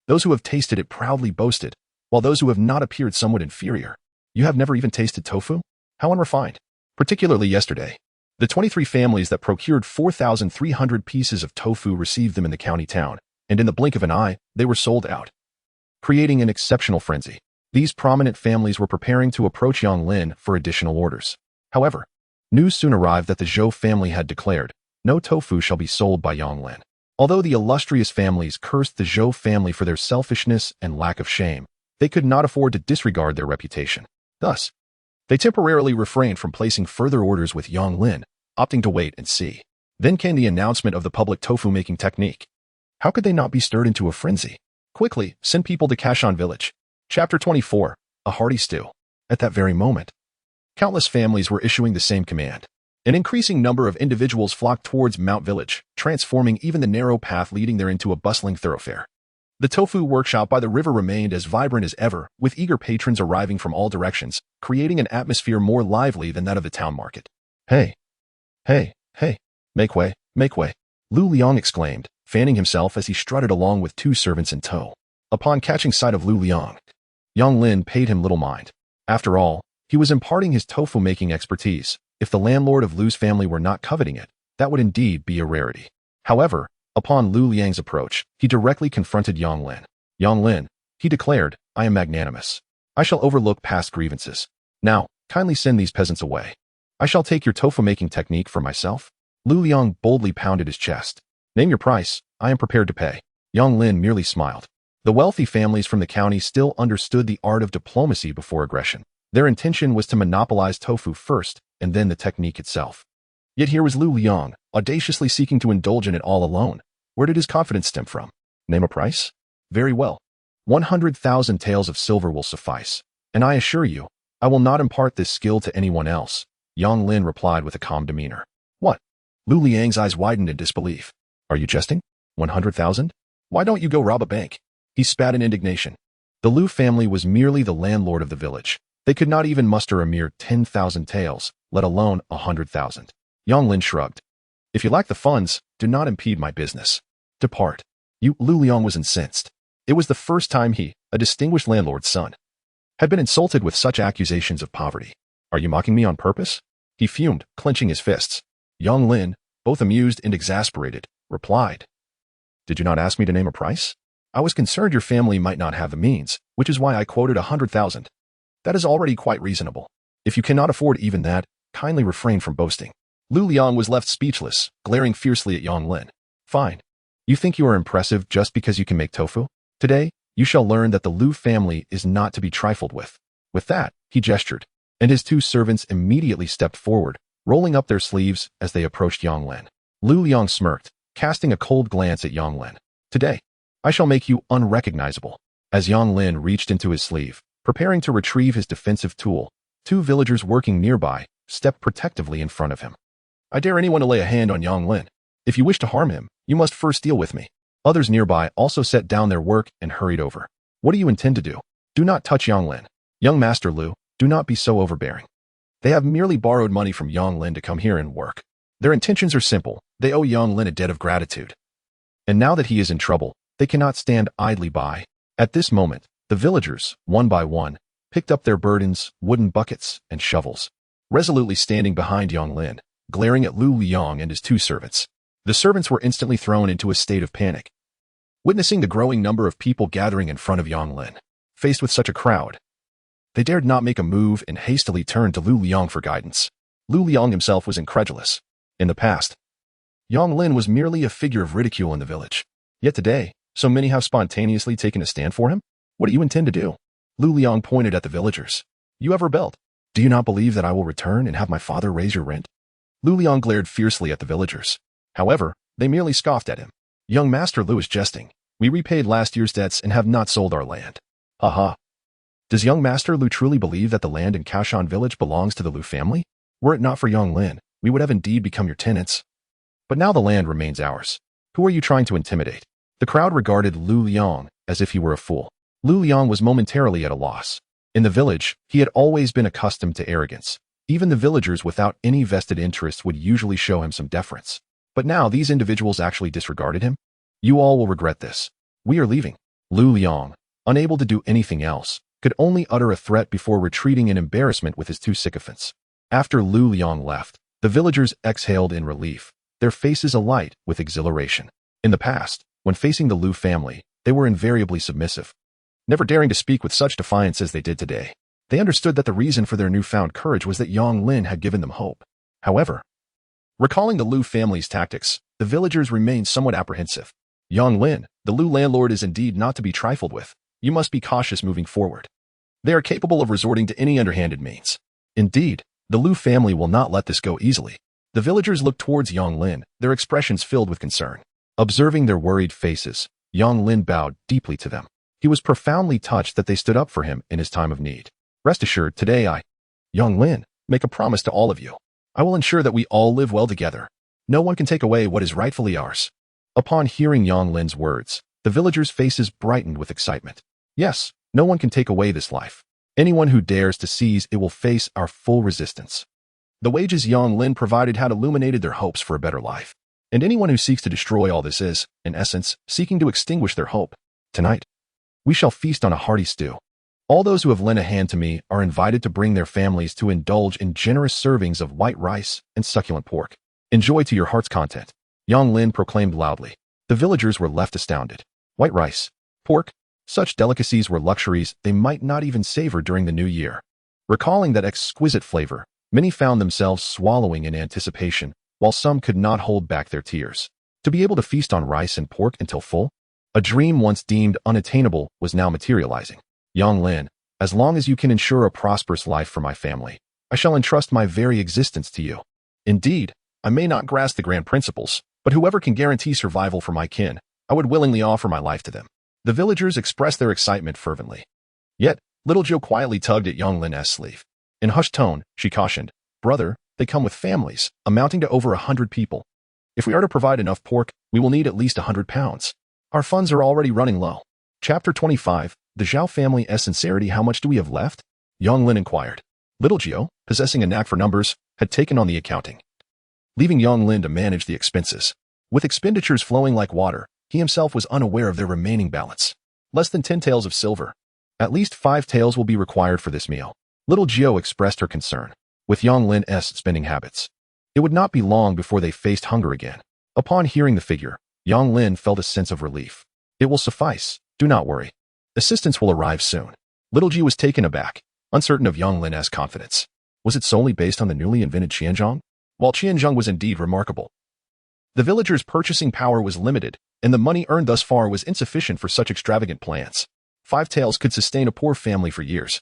Those who have tasted it proudly boasted, while those who have not appeared somewhat inferior. You have never even tasted tofu? How unrefined. Particularly yesterday, the 23 families that procured 4,300 pieces of tofu received them in the county town, and in the blink of an eye, they were sold out, creating an exceptional frenzy. These prominent families were preparing to approach Yang Lin for additional orders. However, news soon arrived that the Zhou family had declared, no tofu shall be sold by Yang Lin. Although the illustrious families cursed the Zhou family for their selfishness and lack of shame, they could not afford to disregard their reputation. Thus, they temporarily refrained from placing further orders with Yang Lin, opting to wait and see. Then came the announcement of the public tofu-making technique. How could they not be stirred into a frenzy? Quickly, send people to Kaoshan village. Chapter 24, A Hearty Stew. At that very moment, countless families were issuing the same command. An increasing number of individuals flocked towards Mount Village, transforming even the narrow path leading there into a bustling thoroughfare. The tofu workshop by the river remained as vibrant as ever, with eager patrons arriving from all directions, creating an atmosphere more lively than that of the town market. Hey, make way, make way, Lu Liang exclaimed, fanning himself as he strutted along with 2 servants in tow. Upon catching sight of Lu Liang, Yang Lin paid him little mind. After all, he was imparting his tofu-making expertise. If the landlord of Lu's family were not coveting it, that would indeed be a rarity. However, upon Lu Liang's approach, he directly confronted Yang Lin. Yang Lin, he declared, I am magnanimous. I shall overlook past grievances. Now, kindly send these peasants away. I shall take your tofu-making technique for myself. Lu Liang boldly pounded his chest. Name your price, I am prepared to pay. Yang Lin merely smiled. The wealthy families from the county still understood the art of diplomacy before aggression. Their intention was to monopolize tofu first, and then the technique itself. Yet here was Lu Liang, audaciously seeking to indulge in it all alone. Where did his confidence stem from? Name a price? Very well. 100,000 taels of silver will suffice. And I assure you, I will not impart this skill to anyone else, Yang Lin replied with a calm demeanor. What? Lu Liang's eyes widened in disbelief. Are you jesting? 100,000? Why don't you go rob a bank? He spat in indignation. The Lu family was merely the landlord of the village. They could not even muster a mere 10,000 taels, let alone 100,000. Yang Lin shrugged. If you lack the funds, do not impede my business. Depart. Lu Liang was incensed. It was the first time he, a distinguished landlord's son, had been insulted with such accusations of poverty. Are you mocking me on purpose? He fumed, clenching his fists. Yang Lin, both amused and exasperated, replied. Did you not ask me to name a price? I was concerned your family might not have the means, which is why I quoted 100,000. That is already quite reasonable. If you cannot afford even that, kindly refrain from boasting. Lu Liang was left speechless, glaring fiercely at Yang Lin. Fine. You think you are impressive just because you can make tofu? Today, you shall learn that the Lu family is not to be trifled with. With that, he gestured, and his two servants immediately stepped forward, rolling up their sleeves as they approached Yang Lin. Lu Liang smirked, casting a cold glance at Yang Lin. Today, I shall make you unrecognizable. As Yang Lin reached into his sleeve, preparing to retrieve his defensive tool, two villagers working nearby stepped protectively in front of him. I dare anyone to lay a hand on Yang Lin. If you wish to harm him, you must first deal with me. Others nearby also set down their work and hurried over. What do you intend to do? Do not touch Yang Lin. Young Master Lu, do not be so overbearing. They have merely borrowed money from Yang Lin to come here and work. Their intentions are simple. They owe Yang Lin a debt of gratitude. And now that he is in trouble, they cannot stand idly by. At this moment, the villagers, one by one, picked up their burdens, wooden buckets, and shovels, resolutely standing behind Yang Lin, glaring at Lu Liang and his two servants. The servants were instantly thrown into a state of panic, witnessing the growing number of people gathering in front of Yang Lin. Faced with such a crowd, they dared not make a move and hastily turned to Lu Liang for guidance. Lu Liang himself was incredulous. In the past, Yang Lin was merely a figure of ridicule in the village. Yet today, so many have spontaneously taken a stand for him? What do you intend to do? Lu Liang pointed at the villagers. You have rebelled. Do you not believe that I will return and have my father raise your rent? Lu Liang glared fiercely at the villagers. However, they merely scoffed at him. Young Master Lu is jesting. We repaid last year's debts and have not sold our land. Ha. Does young Master Lu truly believe that the land in Kaoshan village belongs to the Lu family? Were it not for Yang Lin, we would have indeed become your tenants. But now the land remains ours. Who are you trying to intimidate? The crowd regarded Lu Liang as if he were a fool. Lu Liang was momentarily at a loss. In the village, he had always been accustomed to arrogance. Even the villagers without any vested interests would usually show him some deference. But now these individuals actually disregarded him? You all will regret this. We are leaving. Lu Liang, unable to do anything else, could only utter a threat before retreating in embarrassment with his two sycophants. After Lu Liang left, the villagers exhaled in relief, their faces alight with exhilaration. In the past, when facing the Lu family, they were invariably submissive, never daring to speak with such defiance as they did today. They understood that the reason for their newfound courage was that Yang Lin had given them hope. However, recalling the Lu family's tactics, the villagers remained somewhat apprehensive. Yang Lin, the Lu landlord, is indeed not to be trifled with. You must be cautious moving forward. They are capable of resorting to any underhanded means. Indeed, the Lu family will not let this go easily. The villagers looked towards Yang Lin, their expressions filled with concern. Observing their worried faces, Yang Lin bowed deeply to them. He was profoundly touched that they stood up for him in his time of need. Rest assured, today Yang Lin, make a promise to all of you. I will ensure that we all live well together. No one can take away what is rightfully ours. Upon hearing Yang Lin's words, the villagers' faces brightened with excitement. Yes, no one can take away this life. Anyone who dares to seize it will face our full resistance. The wages Yang Lin provided had illuminated their hopes for a better life. And anyone who seeks to destroy all this is, in essence, seeking to extinguish their hope. Tonight, we shall feast on a hearty stew. All those who have lent a hand to me are invited to bring their families to indulge in generous servings of white rice and succulent pork. Enjoy to your heart's content. Yang Lin proclaimed loudly. The villagers were left astounded. White rice, pork, such delicacies were luxuries they might not even savor during the new year. Recalling that exquisite flavor, many found themselves swallowing in anticipation, while some could not hold back their tears. To be able to feast on rice and pork until full? A dream once deemed unattainable was now materializing. Young Lin, as long as you can ensure a prosperous life for my family, I shall entrust my very existence to you. Indeed, I may not grasp the grand principles, but whoever can guarantee survival for my kin, I would willingly offer my life to them. The villagers expressed their excitement fervently. Yet, little Joe quietly tugged at young Lin's sleeve. In hushed tone, she cautioned, "Brother, they come with families, amounting to over 100 people. If we are to provide enough pork, we will need at least 100 pounds. Our funds are already running low." Chapter 25, The Zhao Family's Sincerity. How much do we have left? Young Lin inquired. Little Gio, possessing a knack for numbers, had taken on the accounting, leaving young Lin to manage the expenses. With expenditures flowing like water, he himself was unaware of their remaining balance. Less than 10 taels of silver. At least 5 taels will be required for this meal. Little Gio expressed her concern. With young Lin's spending habits, it would not be long before they faced hunger again. Upon hearing the figure, young Lin felt a sense of relief. It will suffice, do not worry. Assistance will arrive soon. Little G was taken aback, uncertain of young Lin's confidence. Was it solely based on the newly invented Qianzhong? While Qianzhong was indeed remarkable, the villagers' purchasing power was limited, and the money earned thus far was insufficient for such extravagant plans. 5 taels could sustain a poor family for years.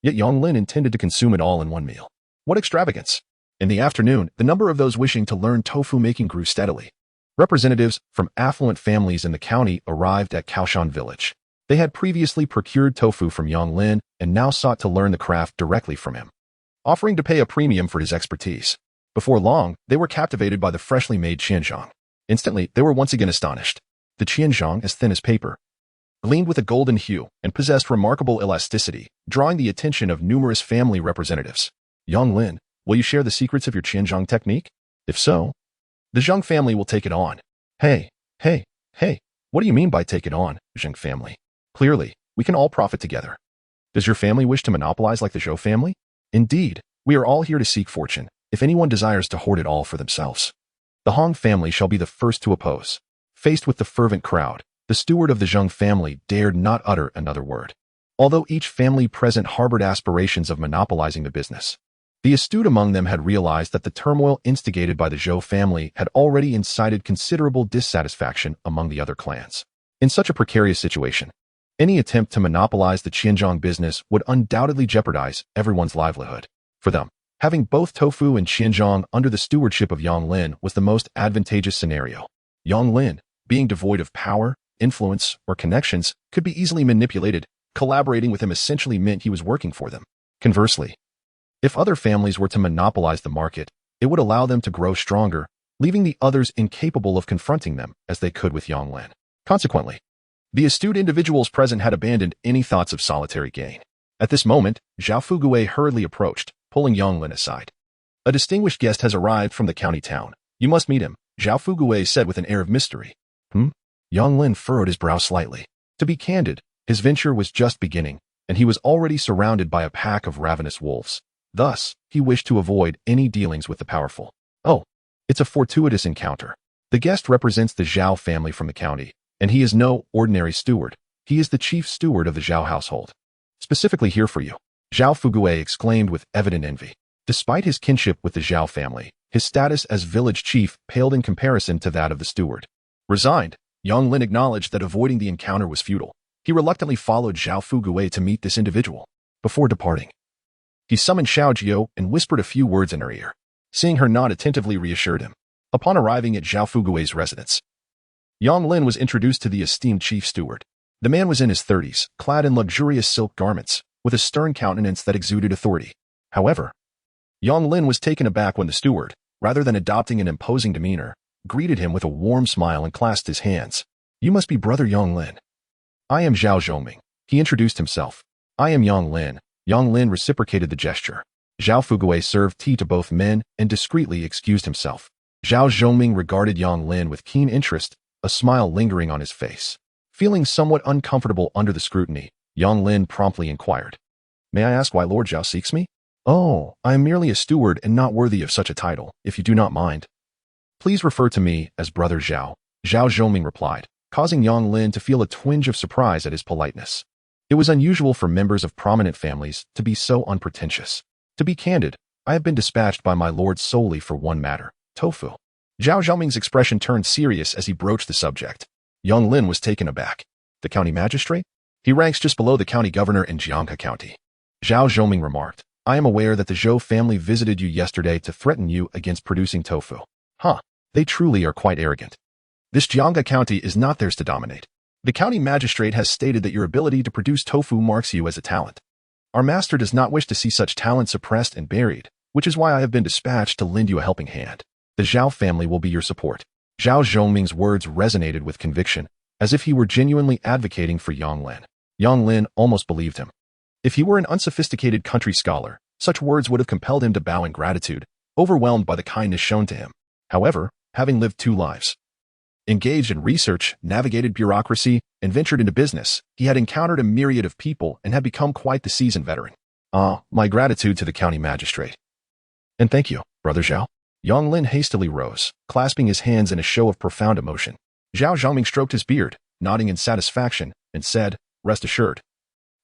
Yet young Lin intended to consume it all in one meal. What extravagance! In the afternoon, the number of those wishing to learn tofu making grew steadily. Representatives from affluent families in the county arrived at Kaoshan village. They had previously procured tofu from young Lin and now sought to learn the craft directly from him, offering to pay a premium for his expertise. Before long, they were captivated by the freshly made Qianzhong. Instantly, they were once again astonished. The Qianzhong, as thin as paper, gleamed with a golden hue and possessed remarkable elasticity, drawing the attention of numerous family representatives. Young Lin, will you share the secrets of your Qianzhong technique? If so, the Zhang family will take it on. Hey, what do you mean by take it on, Zhang family? Clearly, we can all profit together. Does your family wish to monopolize like the Zhou family? Indeed, we are all here to seek fortune, if anyone desires to hoard it all for themselves. The Hong family shall be the first to oppose. Faced with the fervent crowd, the steward of the Zhang family dared not utter another word. Although each family present harbored aspirations of monopolizing the business, the astute among them had realized that the turmoil instigated by the Zhou family had already incited considerable dissatisfaction among the other clans. In such a precarious situation, any attempt to monopolize the Qianzhong business would undoubtedly jeopardize everyone's livelihood. For them, having both tofu and Qianzhong under the stewardship of Yang Lin was the most advantageous scenario. Yang Lin, being devoid of power, influence, or connections, could be easily manipulated. Collaborating with him essentially meant he was working for them. Conversely, if other families were to monopolize the market, it would allow them to grow stronger, leaving the others incapable of confronting them as they could with Yang Lin. Consequently, the astute individuals present had abandoned any thoughts of solitary gain. At this moment, Zhao Fugue hurriedly approached, pulling Yang Lin aside. A distinguished guest has arrived from the county town. You must meet him, Zhao Fugue said with an air of mystery. Yang Lin furrowed his brow slightly. To be candid, his venture was just beginning, and he was already surrounded by a pack of ravenous wolves. Thus, he wished to avoid any dealings with the powerful. Oh, it's a fortuitous encounter. The guest represents the Zhao family from the county, and he is no ordinary steward. He is the chief steward of the Zhao household. Specifically here for you, Zhao Fugue exclaimed with evident envy. Despite his kinship with the Zhao family, his status as village chief paled in comparison to that of the steward. Resigned, Yang Lin acknowledged that avoiding the encounter was futile. He reluctantly followed Zhao Fugue to meet this individual. Before departing, he summoned Xiao Jiao and whispered a few words in her ear. Seeing her nod attentively reassured him. Upon arriving at Zhao Fugue's residence, Yang Lin was introduced to the esteemed chief steward. The man was in his 30s, clad in luxurious silk garments, with a stern countenance that exuded authority. However, Yang Lin was taken aback when the steward, rather than adopting an imposing demeanor, greeted him with a warm smile and clasped his hands. You must be Brother Yang Lin. I am Zhao Zhongming. He introduced himself. I am Yang Lin. Yang Lin reciprocated the gesture. Zhao Fugue served tea to both men and discreetly excused himself. Zhao Zhongming regarded Yang Lin with keen interest, a smile lingering on his face. Feeling somewhat uncomfortable under the scrutiny, Yang Lin promptly inquired. May I ask why Lord Zhao seeks me? Oh, I am merely a steward and not worthy of such a title, if you do not mind. Please refer to me as Brother Zhao, Zhao Zhongming replied, causing Yang Lin to feel a twinge of surprise at his politeness. It was unusual for members of prominent families to be so unpretentious. To be candid, I have been dispatched by my lord solely for one matter, tofu. Zhao Zhongming's expression turned serious as he broached the subject. Young Lin was taken aback. The county magistrate? He ranks just below the county governor in Jianghe County. Zhao Zhoming remarked, I am aware that the Zhou family visited you yesterday to threaten you against producing tofu. Huh, they truly are quite arrogant. This Jianghe County is not theirs to dominate. The county magistrate has stated that your ability to produce tofu marks you as a talent. Our master does not wish to see such talent suppressed and buried, which is why I have been dispatched to lend you a helping hand. The Zhao family will be your support. Zhao Zhoming's words resonated with conviction, as if he were genuinely advocating for Yang Lin. Yang Lin almost believed him. If he were an unsophisticated country scholar, such words would have compelled him to bow in gratitude, overwhelmed by the kindness shown to him. However, having lived 2 lives, engaged in research, navigated bureaucracy, and ventured into business, he had encountered a myriad of people and had become quite the seasoned veteran. My gratitude to the county magistrate. And thank you, Brother Zhao. Yang Lin hastily rose, clasping his hands in a show of profound emotion. Zhao Zhoming stroked his beard, nodding in satisfaction, and said, Rest assured.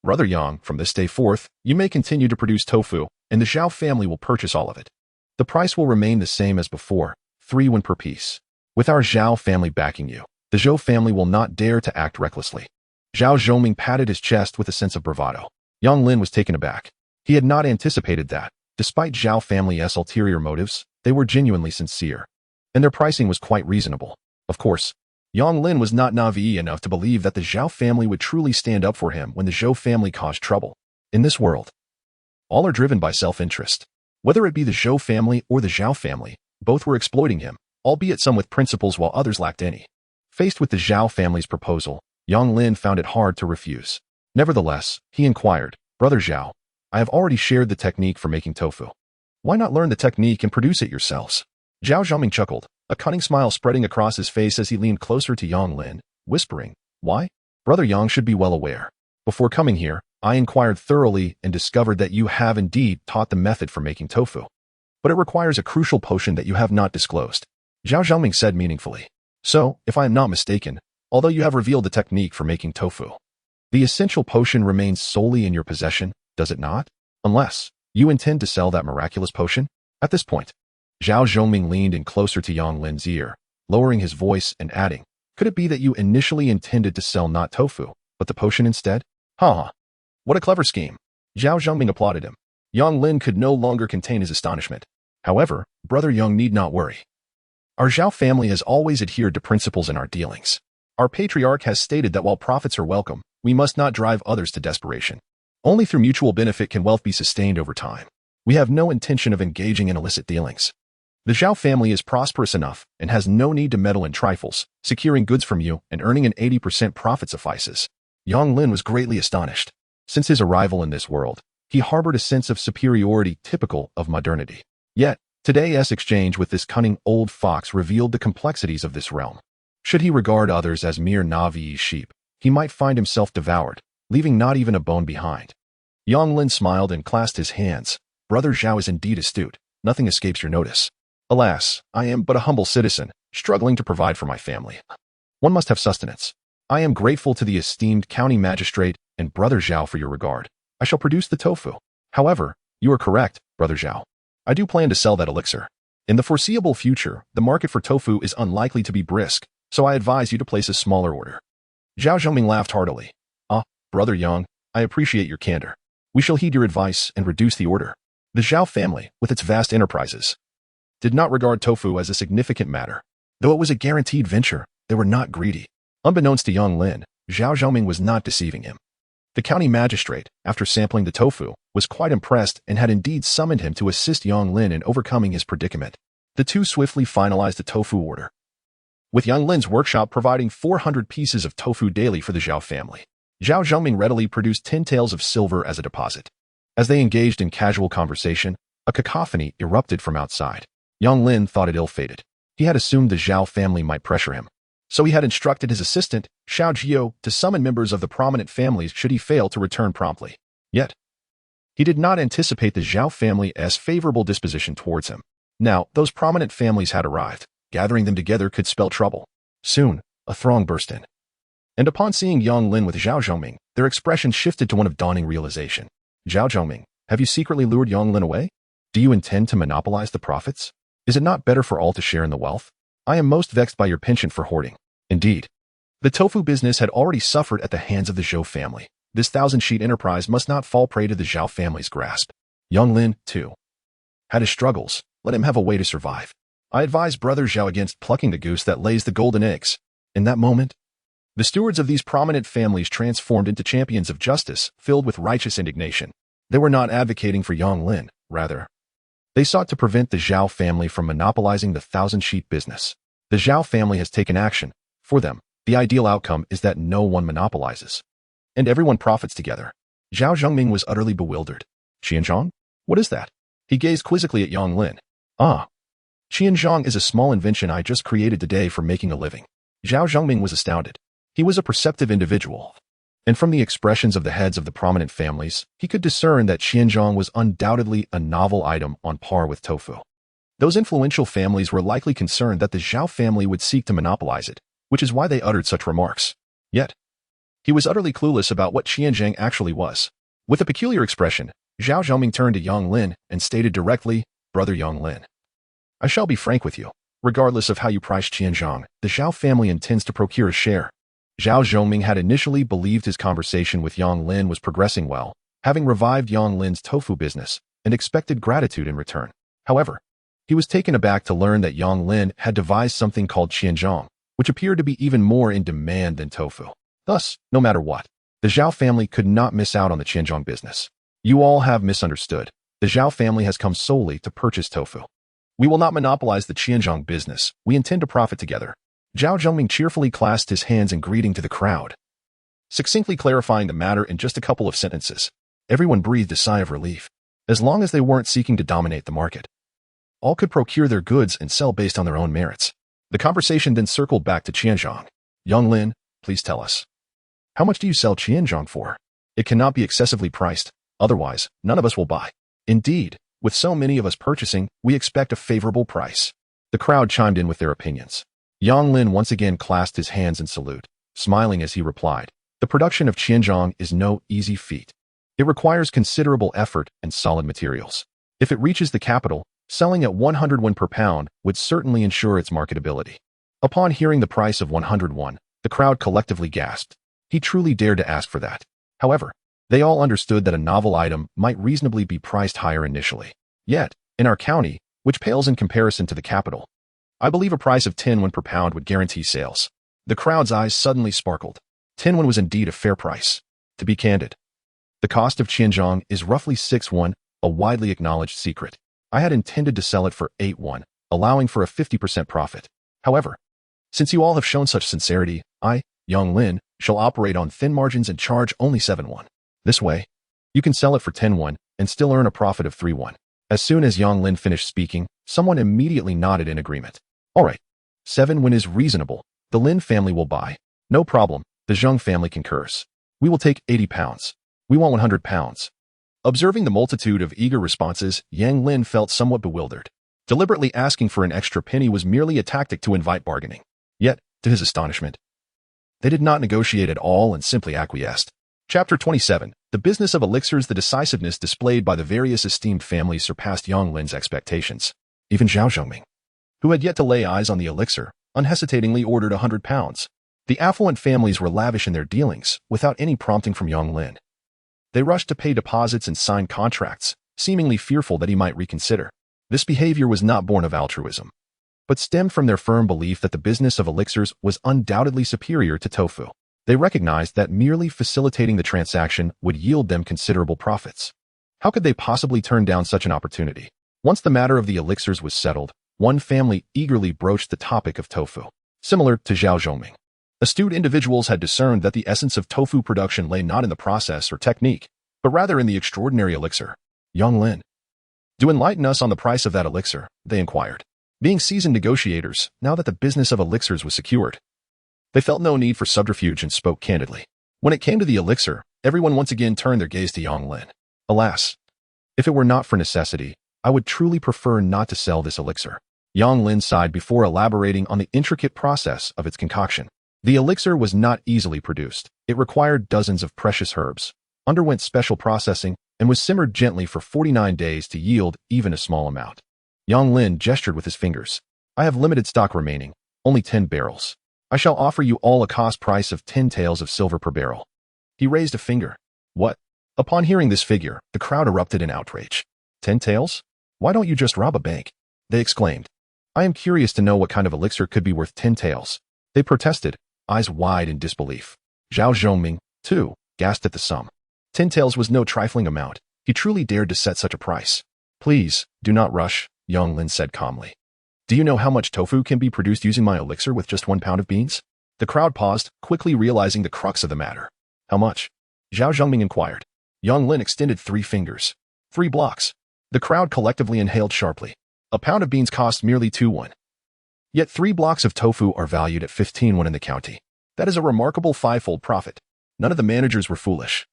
Brother Yang, from this day forth, you may continue to produce tofu, and the Zhao family will purchase all of it. The price will remain the same as before, 3 won per piece. With our Zhao family backing you, the Zhou family will not dare to act recklessly. Zhao Zhoming patted his chest with a sense of bravado. Yang Lin was taken aback. He had not anticipated that, despite Zhao family's ulterior motives, they were genuinely sincere. And their pricing was quite reasonable. Of course, Yang Lin was not naive enough to believe that the Zhao family would truly stand up for him when the Zhou family caused trouble. In this world, all are driven by self-interest. Whether it be the Zhou family or the Zhao family, both were exploiting him, albeit some with principles while others lacked any. Faced with the Zhao family's proposal, Yang Lin found it hard to refuse. Nevertheless, he inquired, Brother Zhao, I have already shared the technique for making tofu. Why not learn the technique and produce it yourselves? Zhao Zhoming chuckled, a cunning smile spreading across his face as he leaned closer to Yang Lin, whispering, Why? Brother Yang should be well aware. Before coming here, I inquired thoroughly and discovered that you have indeed taught the method for making tofu. But it requires a crucial potion that you have not disclosed. Zhao Zhoming said meaningfully. So, if I am not mistaken, although you have revealed the technique for making tofu, the essential potion remains solely in your possession, does it not? Unless you intend to sell that miraculous potion? At this point, Zhao Zhoming leaned in closer to Yang Lin's ear, lowering his voice and adding, Could it be that you initially intended to sell not tofu, but the potion instead? Ha! What a clever scheme. Zhao Zhoming applauded him. Yang Lin could no longer contain his astonishment. However, Brother Yang need not worry. Our Zhao family has always adhered to principles in our dealings. Our patriarch has stated that while profits are welcome, we must not drive others to desperation. Only through mutual benefit can wealth be sustained over time. We have no intention of engaging in illicit dealings. The Zhao family is prosperous enough and has no need to meddle in trifles. Securing goods from you and earning an 80% profit suffices. Yang Lin was greatly astonished. Since his arrival in this world, he harbored a sense of superiority typical of modernity. Yet, today's exchange with this cunning old fox revealed the complexities of this realm. Should he regard others as mere naive sheep, he might find himself devoured, leaving not even a bone behind. Yang Lin smiled and clasped his hands. Brother Zhao is indeed astute. Nothing escapes your notice. Alas, I am but a humble citizen, struggling to provide for my family. One must have sustenance. I am grateful to the esteemed county magistrate and Brother Zhao for your regard. I shall produce the tofu. However, you are correct, Brother Zhao. I do plan to sell that elixir. In the foreseeable future, the market for tofu is unlikely to be brisk, so I advise you to place a smaller order. Zhao Zhoming laughed heartily. Brother Yang, I appreciate your candor. We shall heed your advice and reduce the order. The Zhao family, with its vast enterprises, did not regard tofu as a significant matter. Though it was a guaranteed venture, they were not greedy. Unbeknownst to Yang Lin, Zhao Zhoming was not deceiving him. The county magistrate, after sampling the tofu, was quite impressed and had indeed summoned him to assist Yang Lin in overcoming his predicament. The two swiftly finalized the tofu order, with Yang Lin's workshop providing 400 pieces of tofu daily for the Zhao family. Zhao Zhoming readily produced 10 taels of silver as a deposit. As they engaged in casual conversation, a cacophony erupted from outside. Yang Lin thought it ill-fated. He had assumed the Zhao family might pressure him. So he had instructed his assistant, Xiao Jiao, to summon members of the prominent families should he fail to return promptly. Yet, he did not anticipate the Zhao family's favorable disposition towards him. Now, those prominent families had arrived. Gathering them together could spell trouble. Soon, a throng burst in. And upon seeing Yang Lin with Zhao Zhoming, their expression shifted to one of dawning realization. Zhao Zhoming, have you secretly lured Yang Lin away? Do you intend to monopolize the profits? Is it not better for all to share in the wealth? I am most vexed by your penchant for hoarding. Indeed, The tofu business had already suffered at the hands of the Zhou family. This thousand-sheet enterprise must not fall prey to the Zhao family's grasp. Young Lin, too, had his struggles. Let him have a way to survive. I advise Brother Zhao against plucking the goose that lays the golden eggs. In that moment, the stewards of these prominent families transformed into champions of justice, filled with righteous indignation. They were not advocating for Yang Lin, rather. They sought to prevent the Zhao family from monopolizing the thousand-sheet business. The Zhao family has taken action. For them, the ideal outcome is that no one monopolizes, and everyone profits together. Zhao Zhengming was utterly bewildered. Qianzhong? What is that? He gazed quizzically at Yang Lin. Ah. Qianzhong is a small invention I just created today for making a living. Zhao Zhengming was astounded. He was a perceptive individual, and from the expressions of the heads of the prominent families, he could discern that Qianzhong was undoubtedly a novel item on par with tofu. Those influential families were likely concerned that the Zhao family would seek to monopolize it, which is why they uttered such remarks. Yet, he was utterly clueless about what Qianzhong actually was. With a peculiar expression, Zhao Zhengming turned to Yang Lin and stated directly, Brother Yang Lin, I shall be frank with you. Regardless of how you price Qianzhong, the Zhao family intends to procure a share. Zhao Zhengming had initially believed his conversation with Yang Lin was progressing well, having revived Yang Lin's tofu business, and expected gratitude in return. However, he was taken aback to learn that Yang Lin had devised something called Qianzhong, which appeared to be even more in demand than tofu. Thus, no matter what, the Zhao family could not miss out on the Qianzhong business. You all have misunderstood. The Zhao family has come solely to purchase tofu. We will not monopolize the Qianzhong business. We intend to profit together. Zhao Zhengming cheerfully clasped his hands in greeting to the crowd, succinctly clarifying the matter in just a couple of sentences. Everyone breathed a sigh of relief. As long as they weren't seeking to dominate the market, all could procure their goods and sell based on their own merits. The conversation then circled back to Qianzhong. Young Lin, please tell us. How much do you sell Qianzhong for? It cannot be excessively priced, otherwise, none of us will buy. Indeed, with so many of us purchasing, we expect a favorable price. The crowd chimed in with their opinions. Yang Lin once again clasped his hands in salute, smiling as he replied, the production of Qianzhong is no easy feat. It requires considerable effort and solid materials. If it reaches the capital, selling at 100 won per pound would certainly ensure its marketability. Upon hearing the price of 100 won, the crowd collectively gasped. He truly dared to ask for that. However, they all understood that a novel item might reasonably be priced higher initially. Yet, in our county, which pales in comparison to the capital, I believe a price of 10 won per pound would guarantee sales. The crowd's eyes suddenly sparkled. 10 won was indeed a fair price. To be candid, the cost of Qianzhong is roughly 6 won, a widely acknowledged secret. I had intended to sell it for 8 won, allowing for a 50% profit. However, since you all have shown such sincerity, I, Yang Lin, shall operate on thin margins and charge only 7 won. This way, you can sell it for 10 won and still earn a profit of 3 won. As soon as Yang Lin finished speaking, someone immediately nodded in agreement. All right, 7 won is reasonable. The Lin family will buy. No problem, the Zheng family concurs. We will take 80 pounds. We want 100 pounds. Observing the multitude of eager responses, Yang Lin felt somewhat bewildered. Deliberately asking for an extra penny was merely a tactic to invite bargaining. Yet, to his astonishment, they did not negotiate at all and simply acquiesced. Chapter 27. The business of elixirs. The decisiveness displayed by the various esteemed families surpassed Yang Lin's expectations. Even Zhao Zhengming, who had yet to lay eyes on the elixir, unhesitatingly ordered 100 pounds. The affluent families were lavish in their dealings, without any prompting from Yang Lin. They rushed to pay deposits and sign contracts, seemingly fearful that he might reconsider. This behavior was not born of altruism, but stemmed from their firm belief that the business of elixirs was undoubtedly superior to tofu. They recognized that merely facilitating the transaction would yield them considerable profits. How could they possibly turn down such an opportunity? Once the matter of the elixirs was settled, one family eagerly broached the topic of tofu. Similar to Zhao Zhengming, astute individuals had discerned that the essence of tofu production lay not in the process or technique, but rather in the extraordinary elixir. Young Lin, do enlighten us on the price of that elixir, they inquired. Being seasoned negotiators, now that the business of elixirs was secured, they felt no need for subterfuge and spoke candidly. When it came to the elixir, everyone once again turned their gaze to Yang Lin. Alas, if it were not for necessity, I would truly prefer not to sell this elixir. Yang Lin sighed before elaborating on the intricate process of its concoction. The elixir was not easily produced. It required dozens of precious herbs, underwent special processing, and was simmered gently for 49 days to yield even a small amount. Yang Lin gestured with his fingers. I have limited stock remaining, only 10 barrels. I shall offer you all a cost price of 10 taels of silver per barrel. He raised a finger. What? Upon hearing this figure, the crowd erupted in outrage. 10 taels? Why don't you just rob a bank? They exclaimed. I am curious to know what kind of elixir could be worth 10 taels. They protested, eyes wide in disbelief. Zhao Zhongming, too, gasped at the sum. 10 taels was no trifling amount. He truly dared to set such a price. Please, do not rush, Yang Lin said calmly. Do you know how much tofu can be produced using my elixir with just 1 pound of beans? The crowd paused, quickly realizing the crux of the matter. How much? Zhao Zhongming inquired. Yang Lin extended 3 fingers. 3 blocks. The crowd collectively inhaled sharply. A pound of beans cost merely 2 won. Yet 3 blocks of tofu are valued at 15 won in the county. That is a remarkable 5-fold profit. None of the managers were foolish.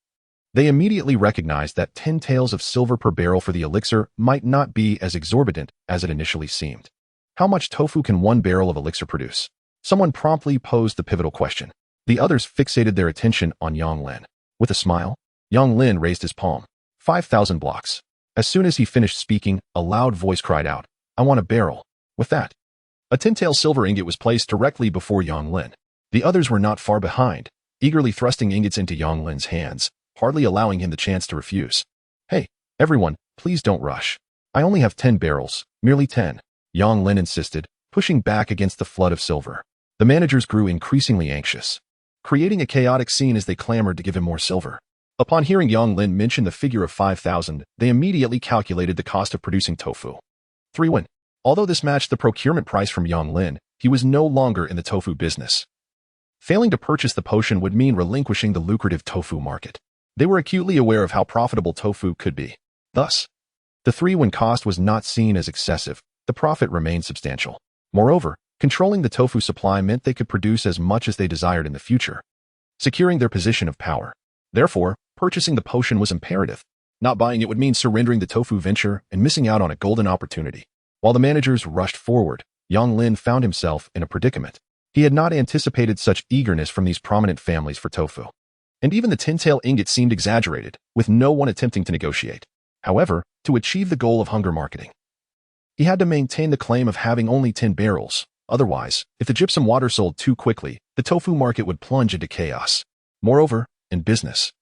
They immediately recognized that 10 taels of silver per barrel for the elixir might not be as exorbitant as it initially seemed. How much tofu can 1 barrel of elixir produce? Someone promptly posed the pivotal question. The others fixated their attention on Yang Lin. With a smile, Yang Lin raised his palm. 5,000 blocks. As soon as he finished speaking, a loud voice cried out, I want a barrel. With that, a 10-tael silver ingot was placed directly before Yang Lin. The others were not far behind, eagerly thrusting ingots into Yang Lin's hands, hardly allowing him the chance to refuse. Hey, everyone, please don't rush. I only have 10 barrels, merely 10. Yang Lin insisted, pushing back against the flood of silver. The managers grew increasingly anxious, creating a chaotic scene as they clamored to give him more silver. Upon hearing Yang Lin mention the figure of 5,000, they immediately calculated the cost of producing tofu. 3 won. Although this matched the procurement price from Yang Lin, he was no longer in the tofu business. Failing to purchase the potion would mean relinquishing the lucrative tofu market. They were acutely aware of how profitable tofu could be. Thus, the 3 won cost was not seen as excessive. The profit remained substantial. Moreover, controlling the tofu supply meant they could produce as much as they desired in the future, securing their position of power. Therefore, purchasing the potion was imperative. Not buying it would mean surrendering the tofu venture and missing out on a golden opportunity. While the managers rushed forward, Yang Lin found himself in a predicament. He had not anticipated such eagerness from these prominent families for tofu. And even the 10-tael ingot seemed exaggerated, with no one attempting to negotiate. However, to achieve the goal of hunger marketing, he had to maintain the claim of having only 10 barrels. Otherwise, if the gypsum water sold too quickly, the tofu market would plunge into chaos. Moreover, in business,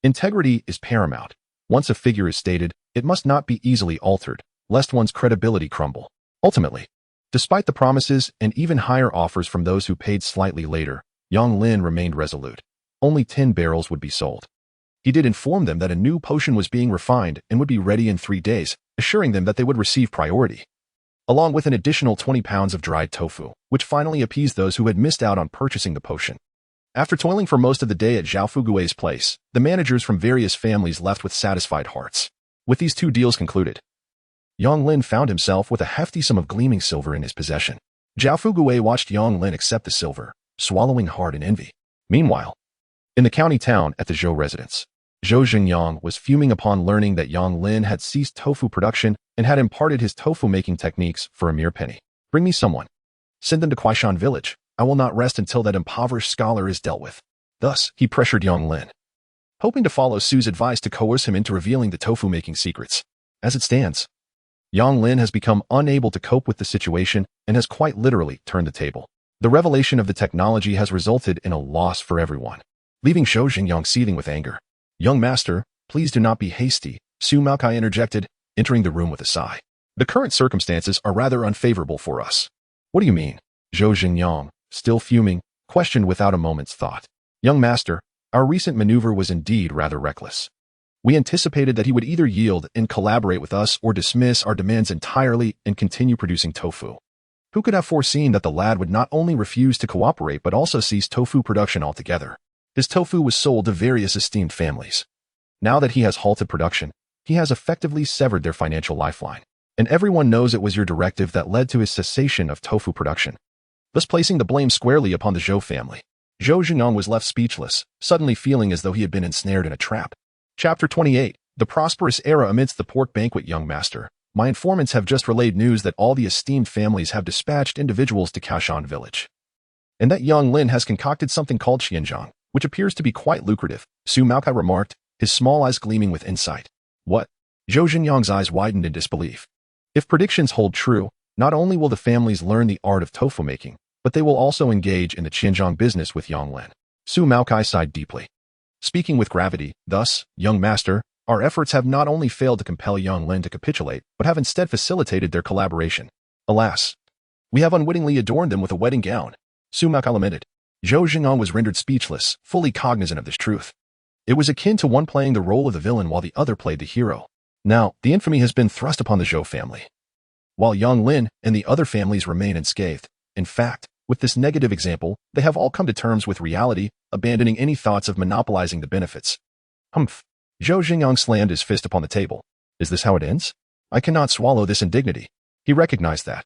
integrity is paramount. Once a figure is stated, it must not be easily altered, lest one's credibility crumble. Ultimately, despite the promises and even higher offers from those who paid slightly later, Yang Lin remained resolute. Only 10 barrels would be sold. He did inform them that a new potion was being refined and would be ready in 3 days, assuring them that they would receive priority, along with an additional 20 pounds of dried tofu, which finally appeased those who had missed out on purchasing the potion. After toiling for most of the day at Zhao Fugui's place, the managers from various families left with satisfied hearts. With these 2 deals concluded, Yang Lin found himself with a hefty sum of gleaming silver in his possession. Zhao Fugui watched Yang Lin accept the silver, swallowing hard in envy. Meanwhile, in the county town at the Zhou residence, Zhou Xingyang was fuming upon learning that Yang Lin had ceased tofu production and had imparted his tofu-making techniques for a mere penny. Bring me someone. Send them to Kuaishan village. I will not rest until that impoverished scholar is dealt with. Thus, he pressured Yang Lin, hoping to follow Su's advice to coerce him into revealing the tofu-making secrets. As it stands, Yang Lin has become unable to cope with the situation and has quite literally turned the table. The revelation of the technology has resulted in a loss for everyone, leaving Zhou Xingyang seething with anger. Young master, please do not be hasty, Su Maokai interjected, entering the room with a sigh. The current circumstances are rather unfavorable for us. What do you mean? Zhou Xingyang, still fuming, questioned without a moment's thought. Young master, our recent maneuver was indeed rather reckless. We anticipated that he would either yield and collaborate with us or dismiss our demands entirely and continue producing tofu. Who could have foreseen that the lad would not only refuse to cooperate but also cease tofu production altogether? His tofu was sold to various esteemed families. Now that he has halted production, he has effectively severed their financial lifeline. And everyone knows it was your directive that led to his cessation of tofu production, thus placing the blame squarely upon the Zhou family. Zhou Xingyang was left speechless, suddenly feeling as though he had been ensnared in a trap. Chapter 28. The prosperous era amidst the pork banquet. Young master, my informants have just relayed news that all the esteemed families have dispatched individuals to Kuaishan village, and that Yang Lin has concocted something called Xianzhang, which appears to be quite lucrative, Su Maokai remarked, his small eyes gleaming with insight. What? Zhou Xingyang's eyes widened in disbelief. If predictions hold true, not only will the families learn the art of tofu making, but they will also engage in the Qianzhong business with Yonglin. Su Maokai sighed deeply. Speaking with gravity, thus, young master, our efforts have not only failed to compel Yonglin to capitulate, but have instead facilitated their collaboration. Alas, we have unwittingly adorned them with a wedding gown. Su Maokai lamented. Zhou Jing'an was rendered speechless, fully cognizant of this truth. It was akin to one playing the role of the villain while the other played the hero. Now, the infamy has been thrust upon the Zhou family, while Yonglin and the other families remain unscathed. In fact, with this negative example, they have all come to terms with reality, abandoning any thoughts of monopolizing the benefits. Humph. Zhou Jing'an slammed his fist upon the table. Is this how it ends? I cannot swallow this indignity. He recognized that,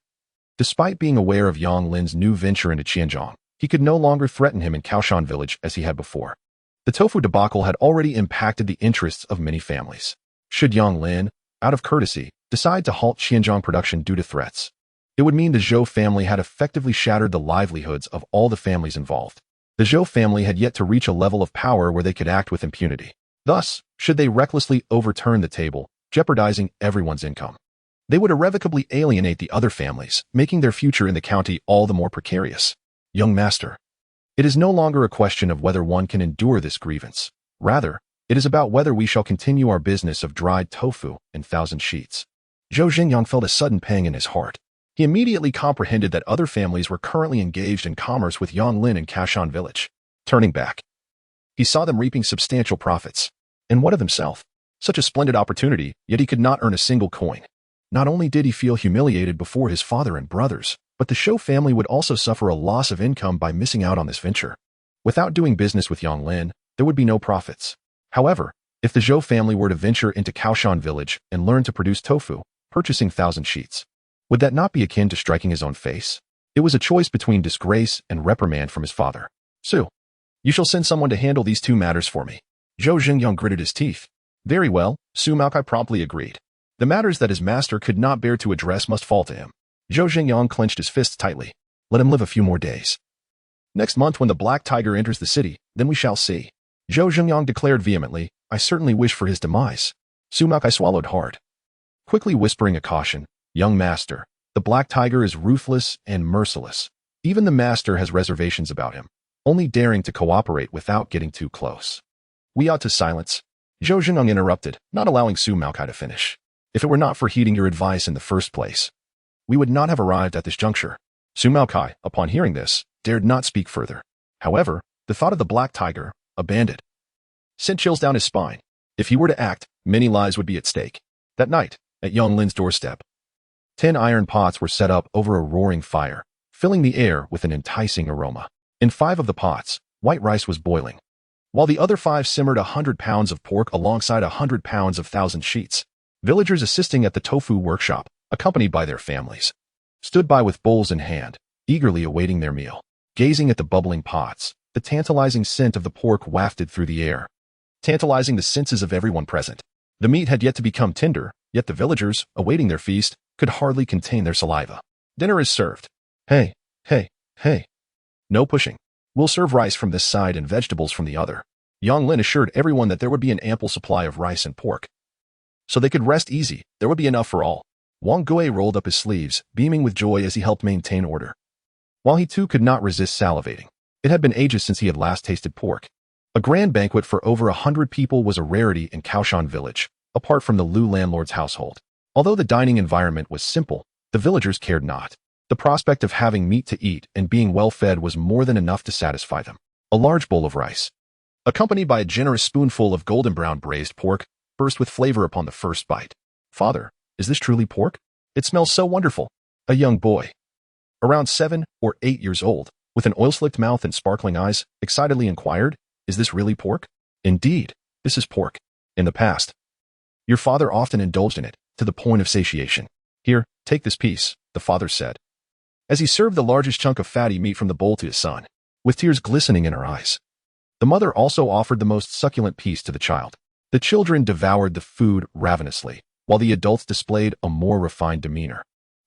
despite being aware of Yonglin's new venture into Qianzhong, he could no longer threaten him in Kaoshan village as he had before. The tofu debacle had already impacted the interests of many families. Should Yonglin, out of courtesy, decide to halt Qianzhong production due to threats, it would mean the Zhou family had effectively shattered the livelihoods of all the families involved. The Zhou family had yet to reach a level of power where they could act with impunity. Thus, should they recklessly overturn the table, jeopardizing everyone's income, they would irrevocably alienate the other families, making their future in the county all the more precarious. Young master, it is no longer a question of whether one can endure this grievance. Rather, it is about whether we shall continue our business of dried tofu and 1,000 sheets. Zhou Jing'an felt a sudden pang in his heart. He immediately comprehended that other families were currently engaged in commerce with Yonglin and Kaoshan village. Turning back, he saw them reaping substantial profits. And what of himself? Such a splendid opportunity, yet he could not earn a single coin. Not only did he feel humiliated before his father and brothers, but the Zhou family would also suffer a loss of income by missing out on this venture. Without doing business with Yonglin, there would be no profits. However, if the Zhou family were to venture into Kaoshan village and learn to produce tofu, purchasing 1,000 sheets, would that not be akin to striking his own face? It was a choice between disgrace and reprimand from his father. Su, you shall send someone to handle these two matters for me. Zhou Jing'an gritted his teeth. Very well, Su Maokai promptly agreed. The matters that his master could not bear to address must fall to him. Zhou Jing'an clenched his fists tightly. Let him live a few more days. Next month when the Black Tiger enters the city, then we shall see. Zhou Jing'an declared vehemently, I certainly wish for his demise. Su Maokai swallowed hard, quickly whispering a caution. Young master, the Black Tiger is ruthless and merciless. Even the master has reservations about him, only daring to cooperate without getting too close. We ought to silence. Zhou Jing'an interrupted, not allowing Su Maokai to finish. If it were not for heeding your advice in the first place, we would not have arrived at this juncture. Su Maokai, upon hearing this, dared not speak further. However, the thought of the Black Tiger, a bandit, sent chills down his spine. If he were to act, many lives would be at stake. That night, at Yonglin's doorstep, 10 iron pots were set up over a roaring fire, filling the air with an enticing aroma. In 5 of the pots, white rice was boiling, while the other 5 simmered 100 pounds of pork alongside 100 pounds of 1,000 sheets. Villagers assisting at the tofu workshop, accompanied by their families, stood by with bowls in hand, eagerly awaiting their meal. Gazing at the bubbling pots, the tantalizing scent of the pork wafted through the air, tantalizing the senses of everyone present. The meat had yet to become tender, yet the villagers, awaiting their feast, could hardly contain their saliva. Dinner is served. Hey, hey, hey. No pushing. We'll serve rice from this side and vegetables from the other. Yonglin assured everyone that there would be an ample supply of rice and pork, so they could rest easy. There would be enough for all. Wang Gui rolled up his sleeves, beaming with joy as he helped maintain order, while he too could not resist salivating. It had been ages since he had last tasted pork. A grand banquet for over 100 people was a rarity in Kaoshan village, apart from the Lu landlord's household. Although the dining environment was simple, the villagers cared not. The prospect of having meat to eat and being well fed was more than enough to satisfy them. A large bowl of rice, accompanied by a generous spoonful of golden brown braised pork, burst with flavor upon the first bite. Father, is this truly pork? It smells so wonderful. A young boy, around 7 or 8 years old, with an oil-slicked mouth and sparkling eyes, excitedly inquired, is this really pork? Indeed, this is pork. In the past, your father often indulged in it, to the point of satiation. Here, take this piece, the father said, as he served the largest chunk of fatty meat from the bowl to his son, with tears glistening in her eyes. The mother also offered the most succulent piece to the child. The children devoured the food ravenously, while the adults displayed a more refined demeanor,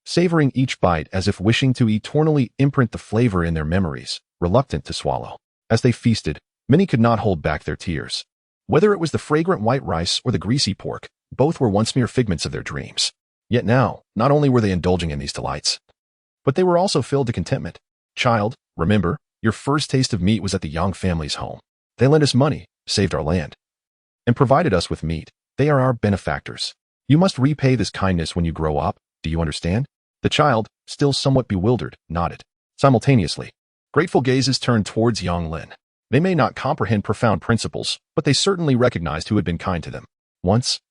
savoring each bite as if wishing to eternally imprint the flavor in their memories, reluctant to swallow. As they feasted, many could not hold back their tears. Whether it was the fragrant white rice or the greasy pork, both were once mere figments of their dreams. Yet now, not only were they indulging in these delights, but they were also filled to contentment. Child, remember, your first taste of meat was at the Yang family's home. They lent us money, saved our land, and provided us with meat. They are our benefactors. You must repay this kindness when you grow up. Do you understand? The child, still somewhat bewildered, nodded. Simultaneously, grateful gazes turned towards Yang Lin. They may not comprehend profound principles, but they certainly recognized who had been kind to them. Once,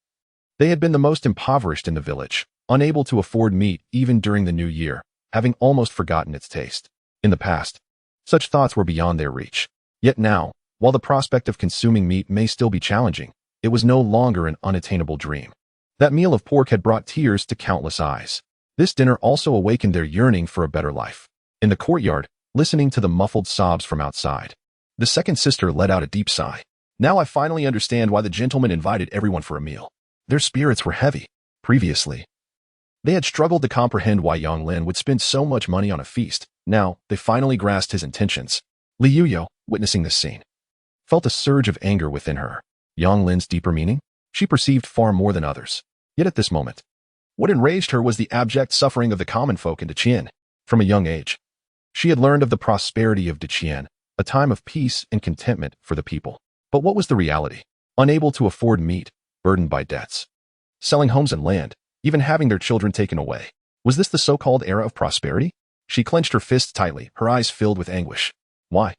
they had been the most impoverished in the village, unable to afford meat even during the new year, having almost forgotten its taste. In the past, such thoughts were beyond their reach. Yet now, while the prospect of consuming meat may still be challenging, it was no longer an unattainable dream. That meal of pork had brought tears to countless eyes. This dinner also awakened their yearning for a better life. In the courtyard, listening to the muffled sobs from outside, the second sister let out a deep sigh. Now I finally understand why the gentleman invited everyone for a meal. Their spirits were heavy. Previously, they had struggled to comprehend why Yang Lin would spend so much money on a feast. Now, they finally grasped his intentions. Li Yuyo, witnessing this scene, felt a surge of anger within her. Yang Lin's deeper meaning? She perceived far more than others. Yet at this moment, what enraged her was the abject suffering of the common folk in Deqian. From a young age, she had learned of the prosperity of Deqian, a time of peace and contentment for the people. But what was the reality? Unable to afford meat, burdened by debts, selling homes and land, even having their children taken away. Was this the so-called era of prosperity? She clenched her fists tightly, her eyes filled with anguish. Why?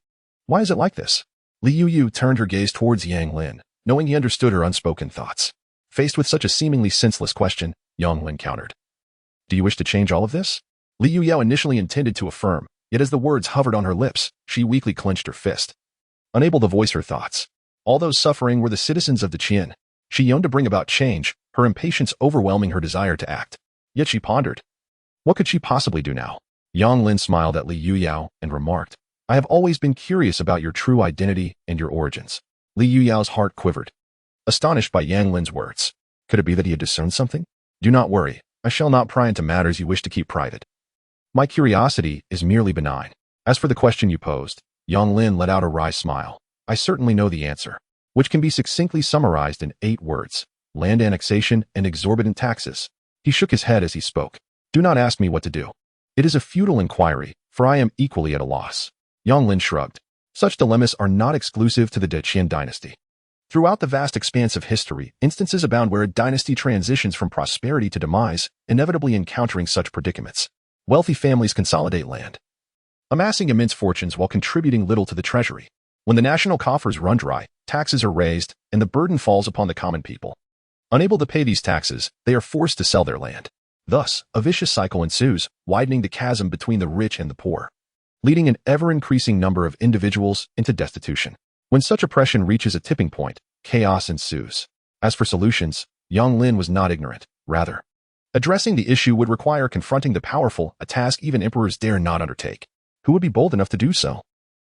Why is it like this? Li Yuyu turned her gaze towards Yang Lin, knowing he understood her unspoken thoughts. Faced with such a seemingly senseless question, Yang Lin countered. Do you wish to change all of this? Li Yuyo initially intended to affirm, yet as the words hovered on her lips, she weakly clenched her fist, unable to voice her thoughts. All those suffering were the citizens of Deqian. She yearned to bring about change, her impatience overwhelming her desire to act. Yet she pondered. What could she possibly do now? Yang Lin smiled at Li Yuyao and remarked, I have always been curious about your true identity and your origins. Li Yuyao's heart quivered, astonished by Yang Lin's words. Could it be that he had discerned something? Do not worry, I shall not pry into matters you wish to keep private. My curiosity is merely benign. As for the question you posed, Yang Lin let out a wry smile. I certainly know the answer, which can be succinctly summarized in 8 words: land annexation and exorbitant taxes. He shook his head as he spoke. Do not ask me what to do. It is a futile inquiry, for I am equally at a loss. Yang Lin shrugged. Such dilemmas are not exclusive to the Deqian dynasty. Throughout the vast expanse of history, instances abound where a dynasty transitions from prosperity to demise, inevitably encountering such predicaments. Wealthy families consolidate land, amassing immense fortunes while contributing little to the treasury. When the national coffers run dry, taxes are raised, and the burden falls upon the common people. Unable to pay these taxes, they are forced to sell their land. Thus, a vicious cycle ensues, widening the chasm between the rich and the poor, leading an ever-increasing number of individuals into destitution. When such oppression reaches a tipping point, chaos ensues. As for solutions, Yang Lin was not ignorant. Rather, addressing the issue would require confronting the powerful, a task even emperors dare not undertake. Who would be bold enough to do so?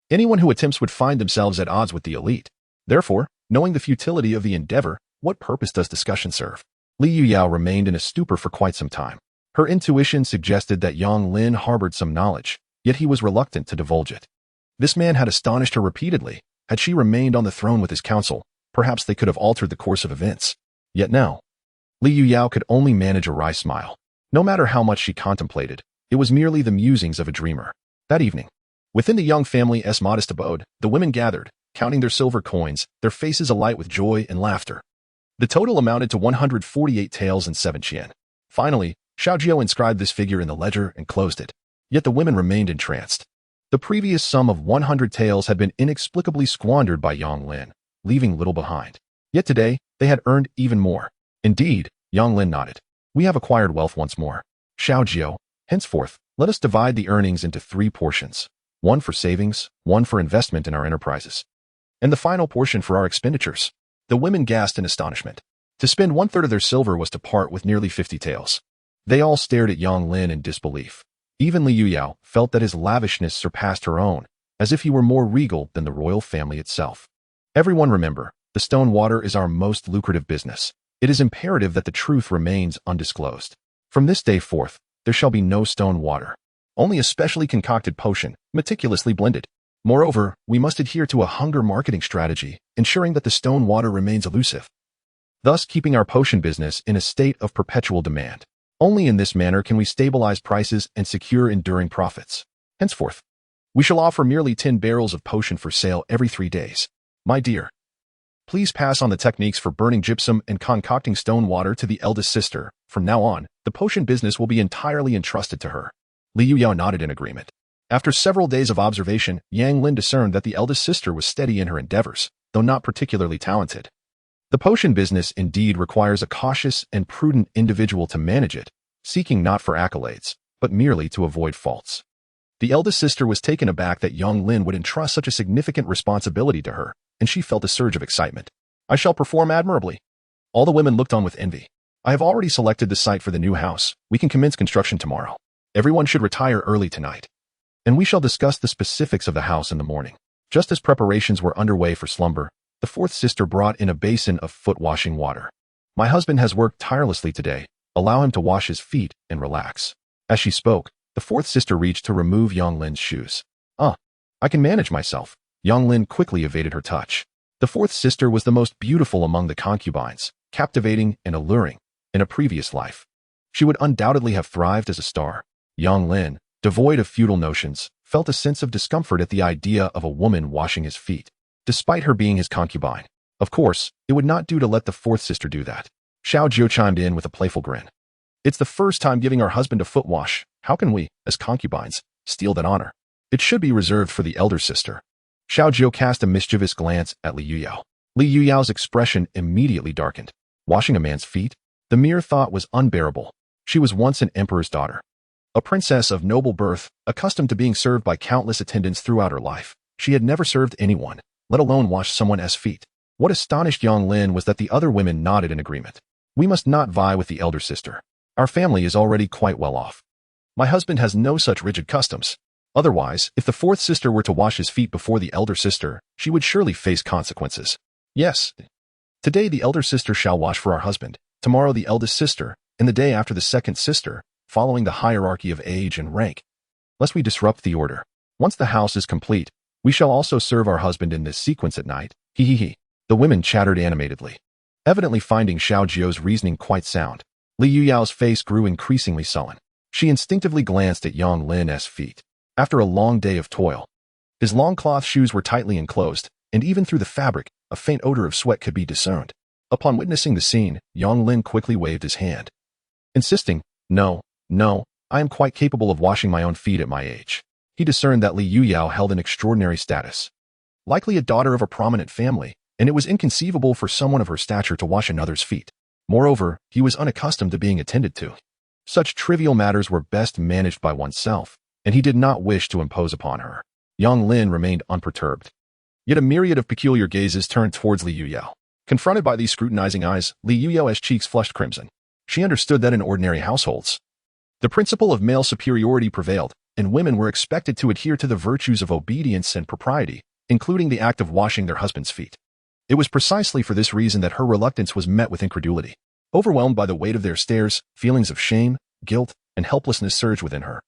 Anyone who attempts would find themselves at odds with the elite. Therefore, knowing the futility of the endeavor, what purpose does discussion serve? Li Yuyao remained in a stupor for quite some time. Her intuition suggested that Yang Lin harbored some knowledge, yet he was reluctant to divulge it. This man had astonished her repeatedly. Had she remained on the throne with his counsel, perhaps they could have altered the course of events. Yet now, Li Yuyao could only manage a wry smile. No matter how much she contemplated, it was merely the musings of a dreamer. That evening, within the young family's modest abode, the women gathered, counting their silver coins, their faces alight with joy and laughter. The total amounted to 148 taels and 7 chien. Finally, Xiaojiao inscribed this figure in the ledger and closed it. Yet the women remained entranced. The previous sum of 100 taels had been inexplicably squandered by Yang Lin, leaving little behind. Yet today, they had earned even more. Indeed, Yang Lin nodded. We have acquired wealth once more. Xiaojiao, henceforth, let us divide the earnings into 3 portions. 1 for savings, 1 for investment in our enterprises, and the final portion for our expenditures. The women gasped in astonishment. To spend 1/3 of their silver was to part with nearly 50 taels. They all stared at Yang Lin in disbelief. Even Li Yuyao felt that his lavishness surpassed her own, as if he were more regal than the royal family itself. Everyone remember, the stone water is our most lucrative business. It is imperative that the truth remains undisclosed. From this day forth, there shall be no stone water. Only a specially concocted potion, meticulously blended. Moreover, we must adhere to a hunger marketing strategy, ensuring that the stone water remains elusive, thus keeping our potion business in a state of perpetual demand. Only in this manner can we stabilize prices and secure enduring profits. Henceforth, We shall offer merely 10 barrels of potion for sale every 3 days. My dear, please pass on the techniques for burning gypsum and concocting stone water to the eldest sister. From now on, the potion business will be entirely entrusted to her. Li Yuyao nodded in agreement. After several days of observation, Yang Lin discerned that the eldest sister was steady in her endeavors, though not particularly talented. The potion business indeed requires a cautious and prudent individual to manage it, seeking not for accolades, but merely to avoid faults. The eldest sister was taken aback that Yang Lin would entrust such a significant responsibility to her, and she felt a surge of excitement. I shall perform admirably. All the women looked on with envy. I have already selected the site for the new house. We can commence construction tomorrow. Everyone should retire early tonight. And we shall discuss the specifics of the house in the morning. Just as preparations were underway for slumber, the fourth sister brought in a basin of foot-washing water. My husband has worked tirelessly today. Allow him to wash his feet and relax. As she spoke, the fourth sister reached to remove Yang Lin's shoes. I can manage myself. Yang Lin quickly evaded her touch. The fourth sister was the most beautiful among the concubines, captivating and alluring. In a previous life, she would undoubtedly have thrived as a star. Yang Lin, devoid of feudal notions, felt a sense of discomfort at the idea of a woman washing his feet, despite her being his concubine. Of course, it would not do to let the fourth sister do that. Xiao Jiu chimed in with a playful grin. It's the first time giving our husband a foot wash. How can we, as concubines, steal that honor? It should be reserved for the elder sister. Xiao Jiu cast a mischievous glance at Li Yuyao. Li Yuyao's expression immediately darkened. Washing a man's feet? The mere thought was unbearable. She was once an emperor's daughter, a princess of noble birth, accustomed to being served by countless attendants throughout her life. She had never served anyone, let alone washed someone else's feet. What astonished Yang Lin was that the other women nodded in agreement. We must not vie with the elder sister. Our family is already quite well off. My husband has no such rigid customs. Otherwise, if the fourth sister were to wash his feet before the elder sister, she would surely face consequences. Yes. Today the elder sister shall wash for our husband, tomorrow the eldest sister, and the day after the second sister, following the hierarchy of age and rank. Lest we disrupt the order. Once the house is complete, we shall also serve our husband in this sequence at night. He. The women chattered animatedly, evidently finding Xiao Jiu's reasoning quite sound. Li Yuyao's face grew increasingly sullen. She instinctively glanced at Yang Lin's feet. After a long day of toil, his long cloth shoes were tightly enclosed, and even through the fabric, a faint odor of sweat could be discerned. Upon witnessing the scene, Yang Lin quickly waved his hand, insisting, No, I am quite capable of washing my own feet at my age. He discerned that Li Yuyao held an extraordinary status, likely a daughter of a prominent family, and it was inconceivable for someone of her stature to wash another's feet. Moreover, he was unaccustomed to being attended to. Such trivial matters were best managed by oneself, and he did not wish to impose upon her. Yang Lin remained unperturbed. Yet a myriad of peculiar gazes turned towards Li Yuyao. Confronted by these scrutinizing eyes, Li Yuyao's cheeks flushed crimson. She understood that in ordinary households, the principle of male superiority prevailed, and women were expected to adhere to the virtues of obedience and propriety, including the act of washing their husband's feet. It was precisely for this reason that her reluctance was met with incredulity. Overwhelmed by the weight of their stares, feelings of shame, guilt, and helplessness surged within her,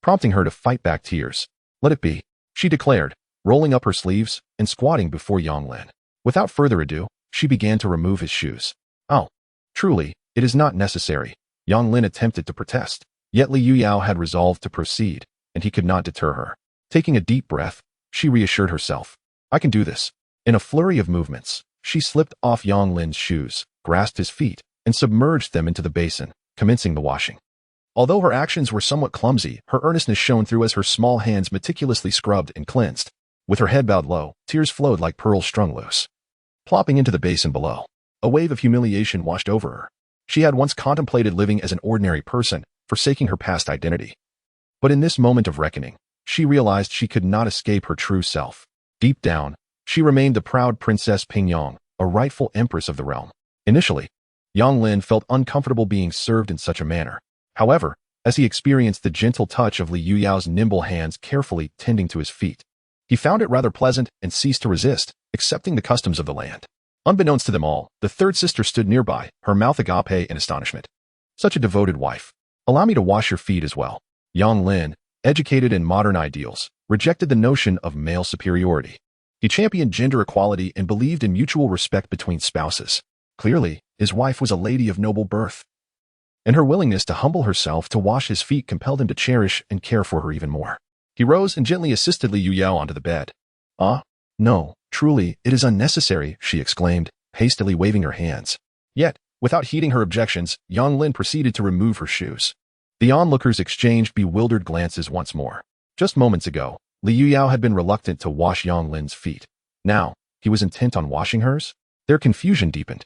prompting her to fight back tears. Let it be, she declared, rolling up her sleeves and squatting before Yang Lin. Without further ado, she began to remove his shoes. Oh, truly, it is not necessary. Yang Lin attempted to protest, yet Li Yuyao had resolved to proceed, and he could not deter her. Taking a deep breath, she reassured herself. I can do this. In a flurry of movements, she slipped off Yang Lin's shoes, grasped his feet, and submerged them into the basin, commencing the washing. Although her actions were somewhat clumsy, her earnestness shone through as her small hands meticulously scrubbed and cleansed. With her head bowed low, tears flowed like pearls strung loose. Plopping into the basin below, a wave of humiliation washed over her. She had once contemplated living as an ordinary person, forsaking her past identity. But in this moment of reckoning, she realized she could not escape her true self. Deep down, she remained the proud Princess Pingyang, a rightful empress of the realm. Initially, Yang Lin felt uncomfortable being served in such a manner. However, as he experienced the gentle touch of Li Yuyao's nimble hands carefully tending to his feet, he found it rather pleasant and ceased to resist, accepting the customs of the land. Unbeknownst to them all, the third sister stood nearby, her mouth agape in astonishment. Such a devoted wife. Allow me to wash your feet as well. Yang Lin, educated in modern ideals, rejected the notion of male superiority. He championed gender equality and believed in mutual respect between spouses. Clearly, his wife was a lady of noble birth, and her willingness to humble herself to wash his feet compelled him to cherish and care for her even more. He rose and gently assisted Li Yuyao onto the bed. "Ah, no, truly, it is unnecessary," she exclaimed, hastily waving her hands. Yet, without heeding her objections, Yang Lin proceeded to remove her shoes. The onlookers exchanged bewildered glances once more. Just moments ago, Li Yuyao had been reluctant to wash Yang Lin's feet. Now, he was intent on washing hers? Their confusion deepened.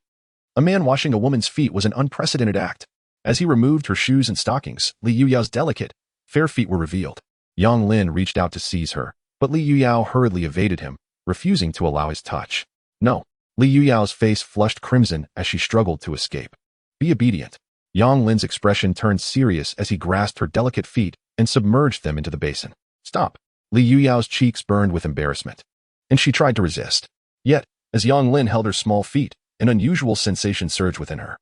A man washing a woman's feet was an unprecedented act. As he removed her shoes and stockings, Li Yuyao's delicate, fair feet were revealed. Yang Lin reached out to seize her, but Li Yuyao hurriedly evaded him, refusing to allow his touch. "No." Li Yuyao's face flushed crimson as she struggled to escape. "Be obedient." Yang Lin's expression turned serious as he grasped her delicate feet and submerged them into the basin. "Stop." Li Yuyao's cheeks burned with embarrassment, and she tried to resist. Yet, as Yang Lin held her small feet, an unusual sensation surged within her.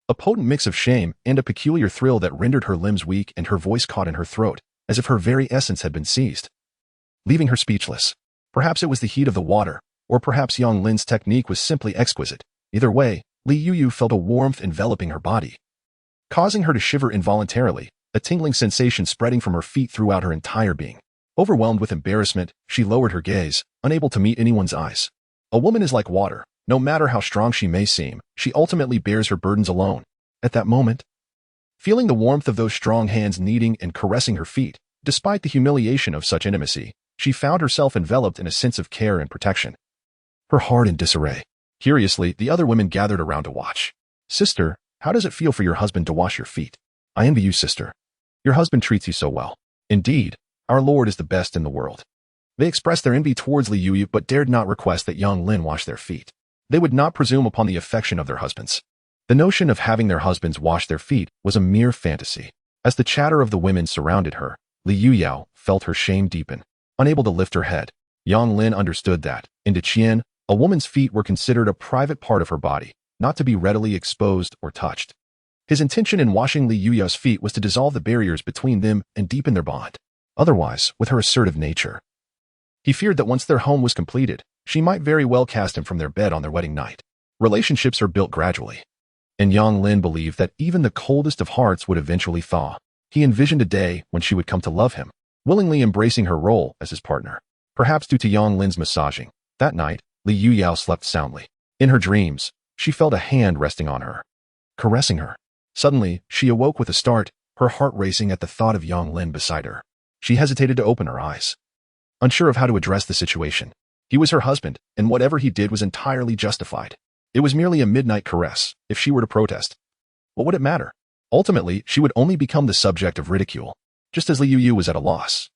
A potent mix of shame and a peculiar thrill that rendered her limbs weak and her voice caught in her throat, as if her very essence had been seized, leaving her speechless. Perhaps it was the heat of the water, or perhaps Yang Lin's technique was simply exquisite. Either way, Li Yuyu felt a warmth enveloping her body, causing her to shiver involuntarily, a tingling sensation spreading from her feet throughout her entire being. Overwhelmed with embarrassment, she lowered her gaze, unable to meet anyone's eyes. A woman is like water. No matter how strong she may seem, she ultimately bears her burdens alone. At that moment, feeling the warmth of those strong hands kneading and caressing her feet, despite the humiliation of such intimacy, she found herself enveloped in a sense of care and protection. Her heart in disarray. Curiously, the other women gathered around to watch. "Sister, how does it feel for your husband to wash your feet?" "I envy you, sister. Your husband treats you so well." "Indeed, our Lord is the best in the world." They expressed their envy towards Li Yuyu but dared not request that Yang Lin wash their feet. They would not presume upon the affection of their husbands. The notion of having their husbands wash their feet was a mere fantasy. As the chatter of the women surrounded her, Li Yuyao felt her shame deepen. Unable to lift her head, Yang Lin understood that, in Qian, a woman's feet were considered a private part of her body, not to be readily exposed or touched. His intention in washing Li Yuyao's feet was to dissolve the barriers between them and deepen their bond. Otherwise, with her assertive nature, he feared that once their home was completed, she might very well cast him from their bed on their wedding night. Relationships are built gradually, and Yang Lin believed that even the coldest of hearts would eventually thaw. He envisioned a day when she would come to love him, willingly embracing her role as his partner. Perhaps due to Yang Lin's massaging, that night, Li Yuyao slept soundly. In her dreams, she felt a hand resting on her, caressing her. Suddenly, she awoke with a start, her heart racing at the thought of Yang Lin beside her. She hesitated to open her eyes, unsure of how to address the situation. He was her husband, and whatever he did was entirely justified. It was merely a midnight caress. If she were to protest, what would it matter? Ultimately, she would only become the subject of ridicule, just as Li Yuyu was at a loss.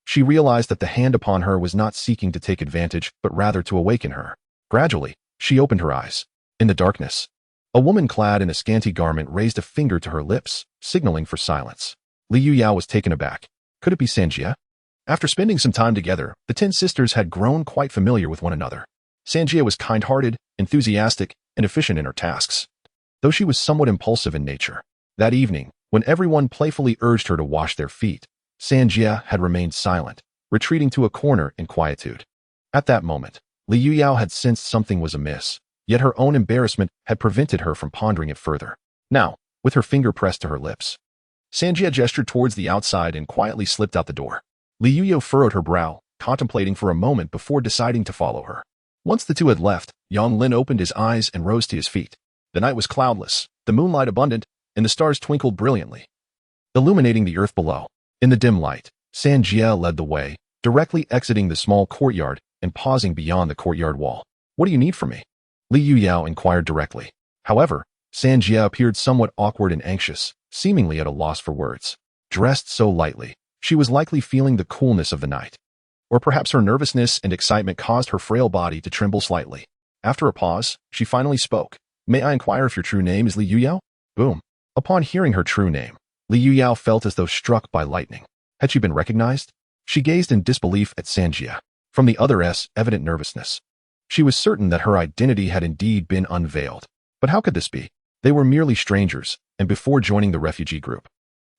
She realized that the hand upon her was not seeking to take advantage, but rather to awaken her. Gradually, she opened her eyes. In the darkness, a woman clad in a scanty garment raised a finger to her lips, signaling for silence. Li Yuyao was taken aback. Could it be Sanjia? After spending some time together, the 10 sisters had grown quite familiar with one another. Sanjia was kind-hearted, enthusiastic, and efficient in her tasks, though she was somewhat impulsive in nature. That evening, when everyone playfully urged her to wash their feet, Sanjia had remained silent, retreating to a corner in quietude. At that moment, Li Yuyao had sensed something was amiss, yet her own embarrassment had prevented her from pondering it further. Now, with her finger pressed to her lips, Sanjia gestured towards the outside and quietly slipped out the door. Li Yuyao furrowed her brow, contemplating for a moment before deciding to follow her. Once the two had left, Yang Lin opened his eyes and rose to his feet. The night was cloudless, the moonlight abundant, and the stars twinkled brilliantly, illuminating the earth below. In the dim light, Sanjia led the way, directly exiting the small courtyard and pausing beyond the courtyard wall. "What do you need from me?" Li Yuyao inquired directly. However, Sanjia appeared somewhat awkward and anxious, seemingly at a loss for words. Dressed so lightly, she was likely feeling the coolness of the night. Or perhaps her nervousness and excitement caused her frail body to tremble slightly. After a pause, she finally spoke. "May I inquire if your true name is Li Yuyao?" Boom. Upon hearing her true name, Li Yuyao felt as though struck by lightning. Had she been recognized? She gazed in disbelief at Sanjia. From the other's evident nervousness, she was certain that her identity had indeed been unveiled. But how could this be? They were merely strangers, and before joining the refugee group,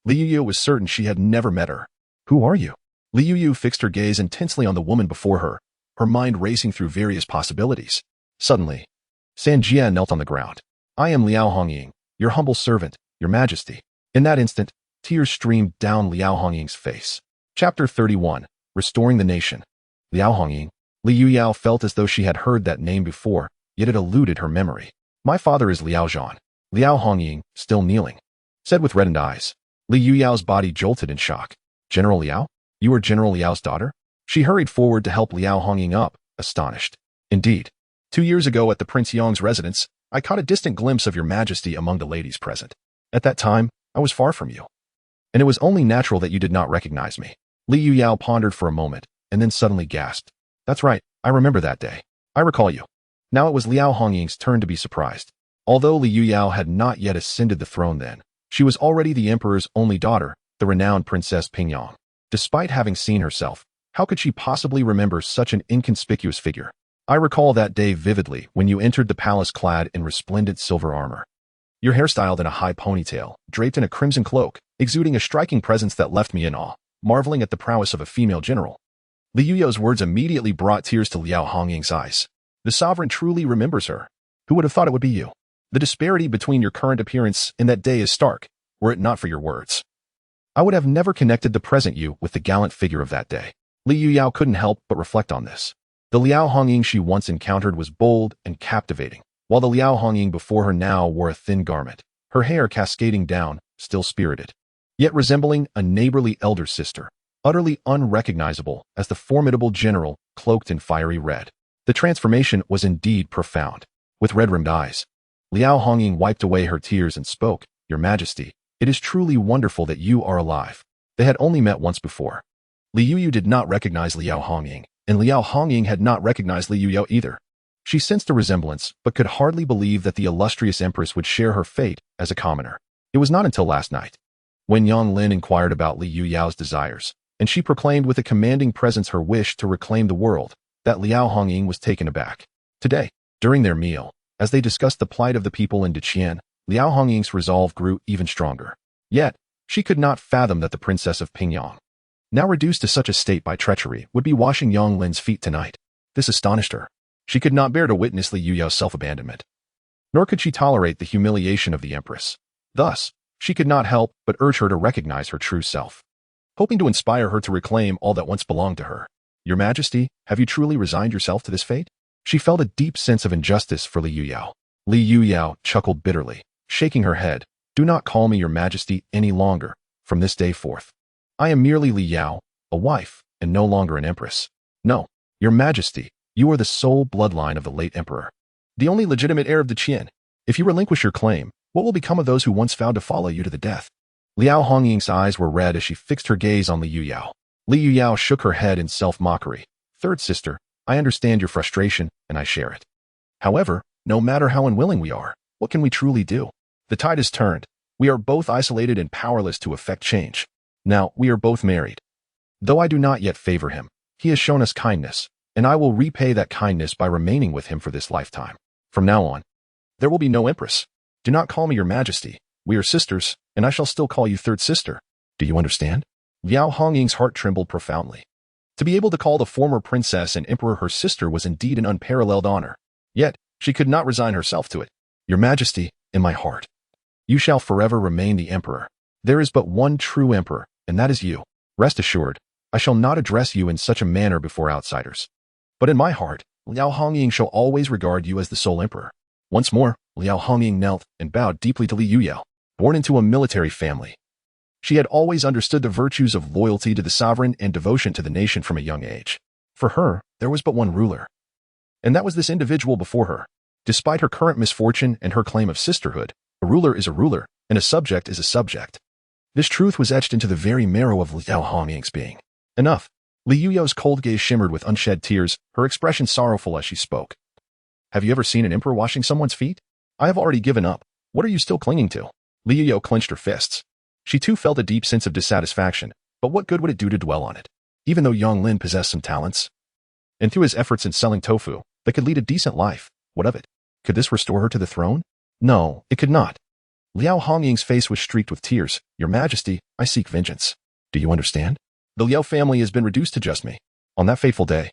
Li Yuyu was certain she had never met her. "Who are you?" Li Yuyu fixed her gaze intensely on the woman before her, her mind racing through various possibilities. Suddenly, Sanjia knelt on the ground. "I am Liao Hongying, your humble servant, your majesty." In that instant, tears streamed down Liao Hongying's face. Chapter 31. Restoring the Nation. Liao Hongying. Li Yuyao felt as though she had heard that name before, yet it eluded her memory. My father is Liao Zhan. Liao Hongying, still kneeling, said with reddened eyes. Li Yuyao's body jolted in shock. General Liao? You are General Liao's daughter? She hurried forward to help Liao Hongying up, astonished. Indeed. 2 years ago at the Prince Yong's residence, I caught a distant glimpse of your majesty among the ladies present. At that time, I was far from you. And it was only natural that you did not recognize me. Li Yuyao pondered for a moment, and then suddenly gasped. That's right, I remember that day. I recall you. Now it was Liao Hongying's turn to be surprised. Although Li Yuyao had not yet ascended the throne then, she was already the emperor's only daughter, the renowned Princess Pingyang. Despite having seen herself, how could she possibly remember such an inconspicuous figure? I recall that day vividly when you entered the palace clad in resplendent silver armor. Your hair styled in a high ponytail, draped in a crimson cloak, exuding a striking presence that left me in awe, marveling at the prowess of a female general. Li Yuyao's words immediately brought tears to Liao Hongying's eyes. The sovereign truly remembers her. Who would have thought it would be you? The disparity between your current appearance and that day is stark, were it not for your words. I would have never connected the present you with the gallant figure of that day. Li Yuyao couldn't help but reflect on this. The Liao Hongying she once encountered was bold and captivating, while the Liao Hongying before her now wore a thin garment, her hair cascading down, still spirited, yet resembling a neighborly elder sister, utterly unrecognizable as the formidable general cloaked in fiery red. The transformation was indeed profound. With red-rimmed eyes, Liao Hongying wiped away her tears and spoke, Your Majesty, it is truly wonderful that you are alive. They had only met once before. Li Yuyu did not recognize Liao Hongying, and Liao Hongying had not recognized Li Yuyao either. She sensed a resemblance, but could hardly believe that the illustrious empress would share her fate as a commoner. It was not until last night, when Yang Lin inquired about Li Yuyao's desires, and she proclaimed with a commanding presence her wish to reclaim the world, that Liao Hongying was taken aback. Today, during their meal, as they discussed the plight of the people in Deqian, Liao Hongying's resolve grew even stronger. Yet, she could not fathom that the princess of Pingyang, now reduced to such a state by treachery, would be washing Yang Lin's feet tonight. This astonished her. She could not bear to witness Li Yuyao's self-abandonment. Nor could she tolerate the humiliation of the empress. Thus, she could not help but urge her to recognize her true self, hoping to inspire her to reclaim all that once belonged to her. Your Majesty, have you truly resigned yourself to this fate? She felt a deep sense of injustice for Li Yuyao. Li Yuyao chuckled bitterly, shaking her head. Do not call me Your Majesty any longer, from this day forth. I am merely Li Yao, a wife, and no longer an empress. No, Your Majesty, you are the sole bloodline of the late emperor, the only legitimate heir of Deqian. If you relinquish your claim, what will become of those who once vowed to follow you to the death? Liao Hongying's eyes were red as she fixed her gaze on Li Yuyao. Li Yuyao shook her head in self-mockery. Third sister, I understand your frustration, and I share it. However, no matter how unwilling we are, what can we truly do? The tide has turned. We are both isolated and powerless to effect change. Now, we are both married. Though I do not yet favor him, he has shown us kindness, and I will repay that kindness by remaining with him for this lifetime. From now on, there will be no empress. Do not call me Your Majesty. We are sisters, and I shall still call you third sister. Do you understand? Liao Hongying's heart trembled profoundly. To be able to call the former princess and emperor her sister was indeed an unparalleled honor. Yet, she could not resign herself to it. Your Majesty, in my heart, you shall forever remain the emperor. There is but one true emperor, and that is you. Rest assured, I shall not address you in such a manner before outsiders. But in my heart, Liao Hongying shall always regard you as the sole emperor. Once more, Liao Hongying knelt and bowed deeply to Li Yuyao. Born into a military family, she had always understood the virtues of loyalty to the sovereign and devotion to the nation from a young age. For her, there was but one ruler, and that was this individual before her. Despite her current misfortune and her claim of sisterhood, a ruler is a ruler, and a subject is a subject. This truth was etched into the very marrow of Liao Hongying's being. Enough. Li Yuyao's cold gaze shimmered with unshed tears, her expression sorrowful as she spoke. Have you ever seen an emperor washing someone's feet? I have already given up. What are you still clinging to? Li Yuyao clenched her fists. She too felt a deep sense of dissatisfaction, but what good would it do to dwell on it? Even though Yang Lin possessed some talents, and through his efforts in selling tofu, that could lead a decent life, what of it? Could this restore her to the throne? No, it could not. Liao Hongying's face was streaked with tears. Your Majesty, I seek vengeance. Do you understand? The Liao family has been reduced to just me. On that fateful day,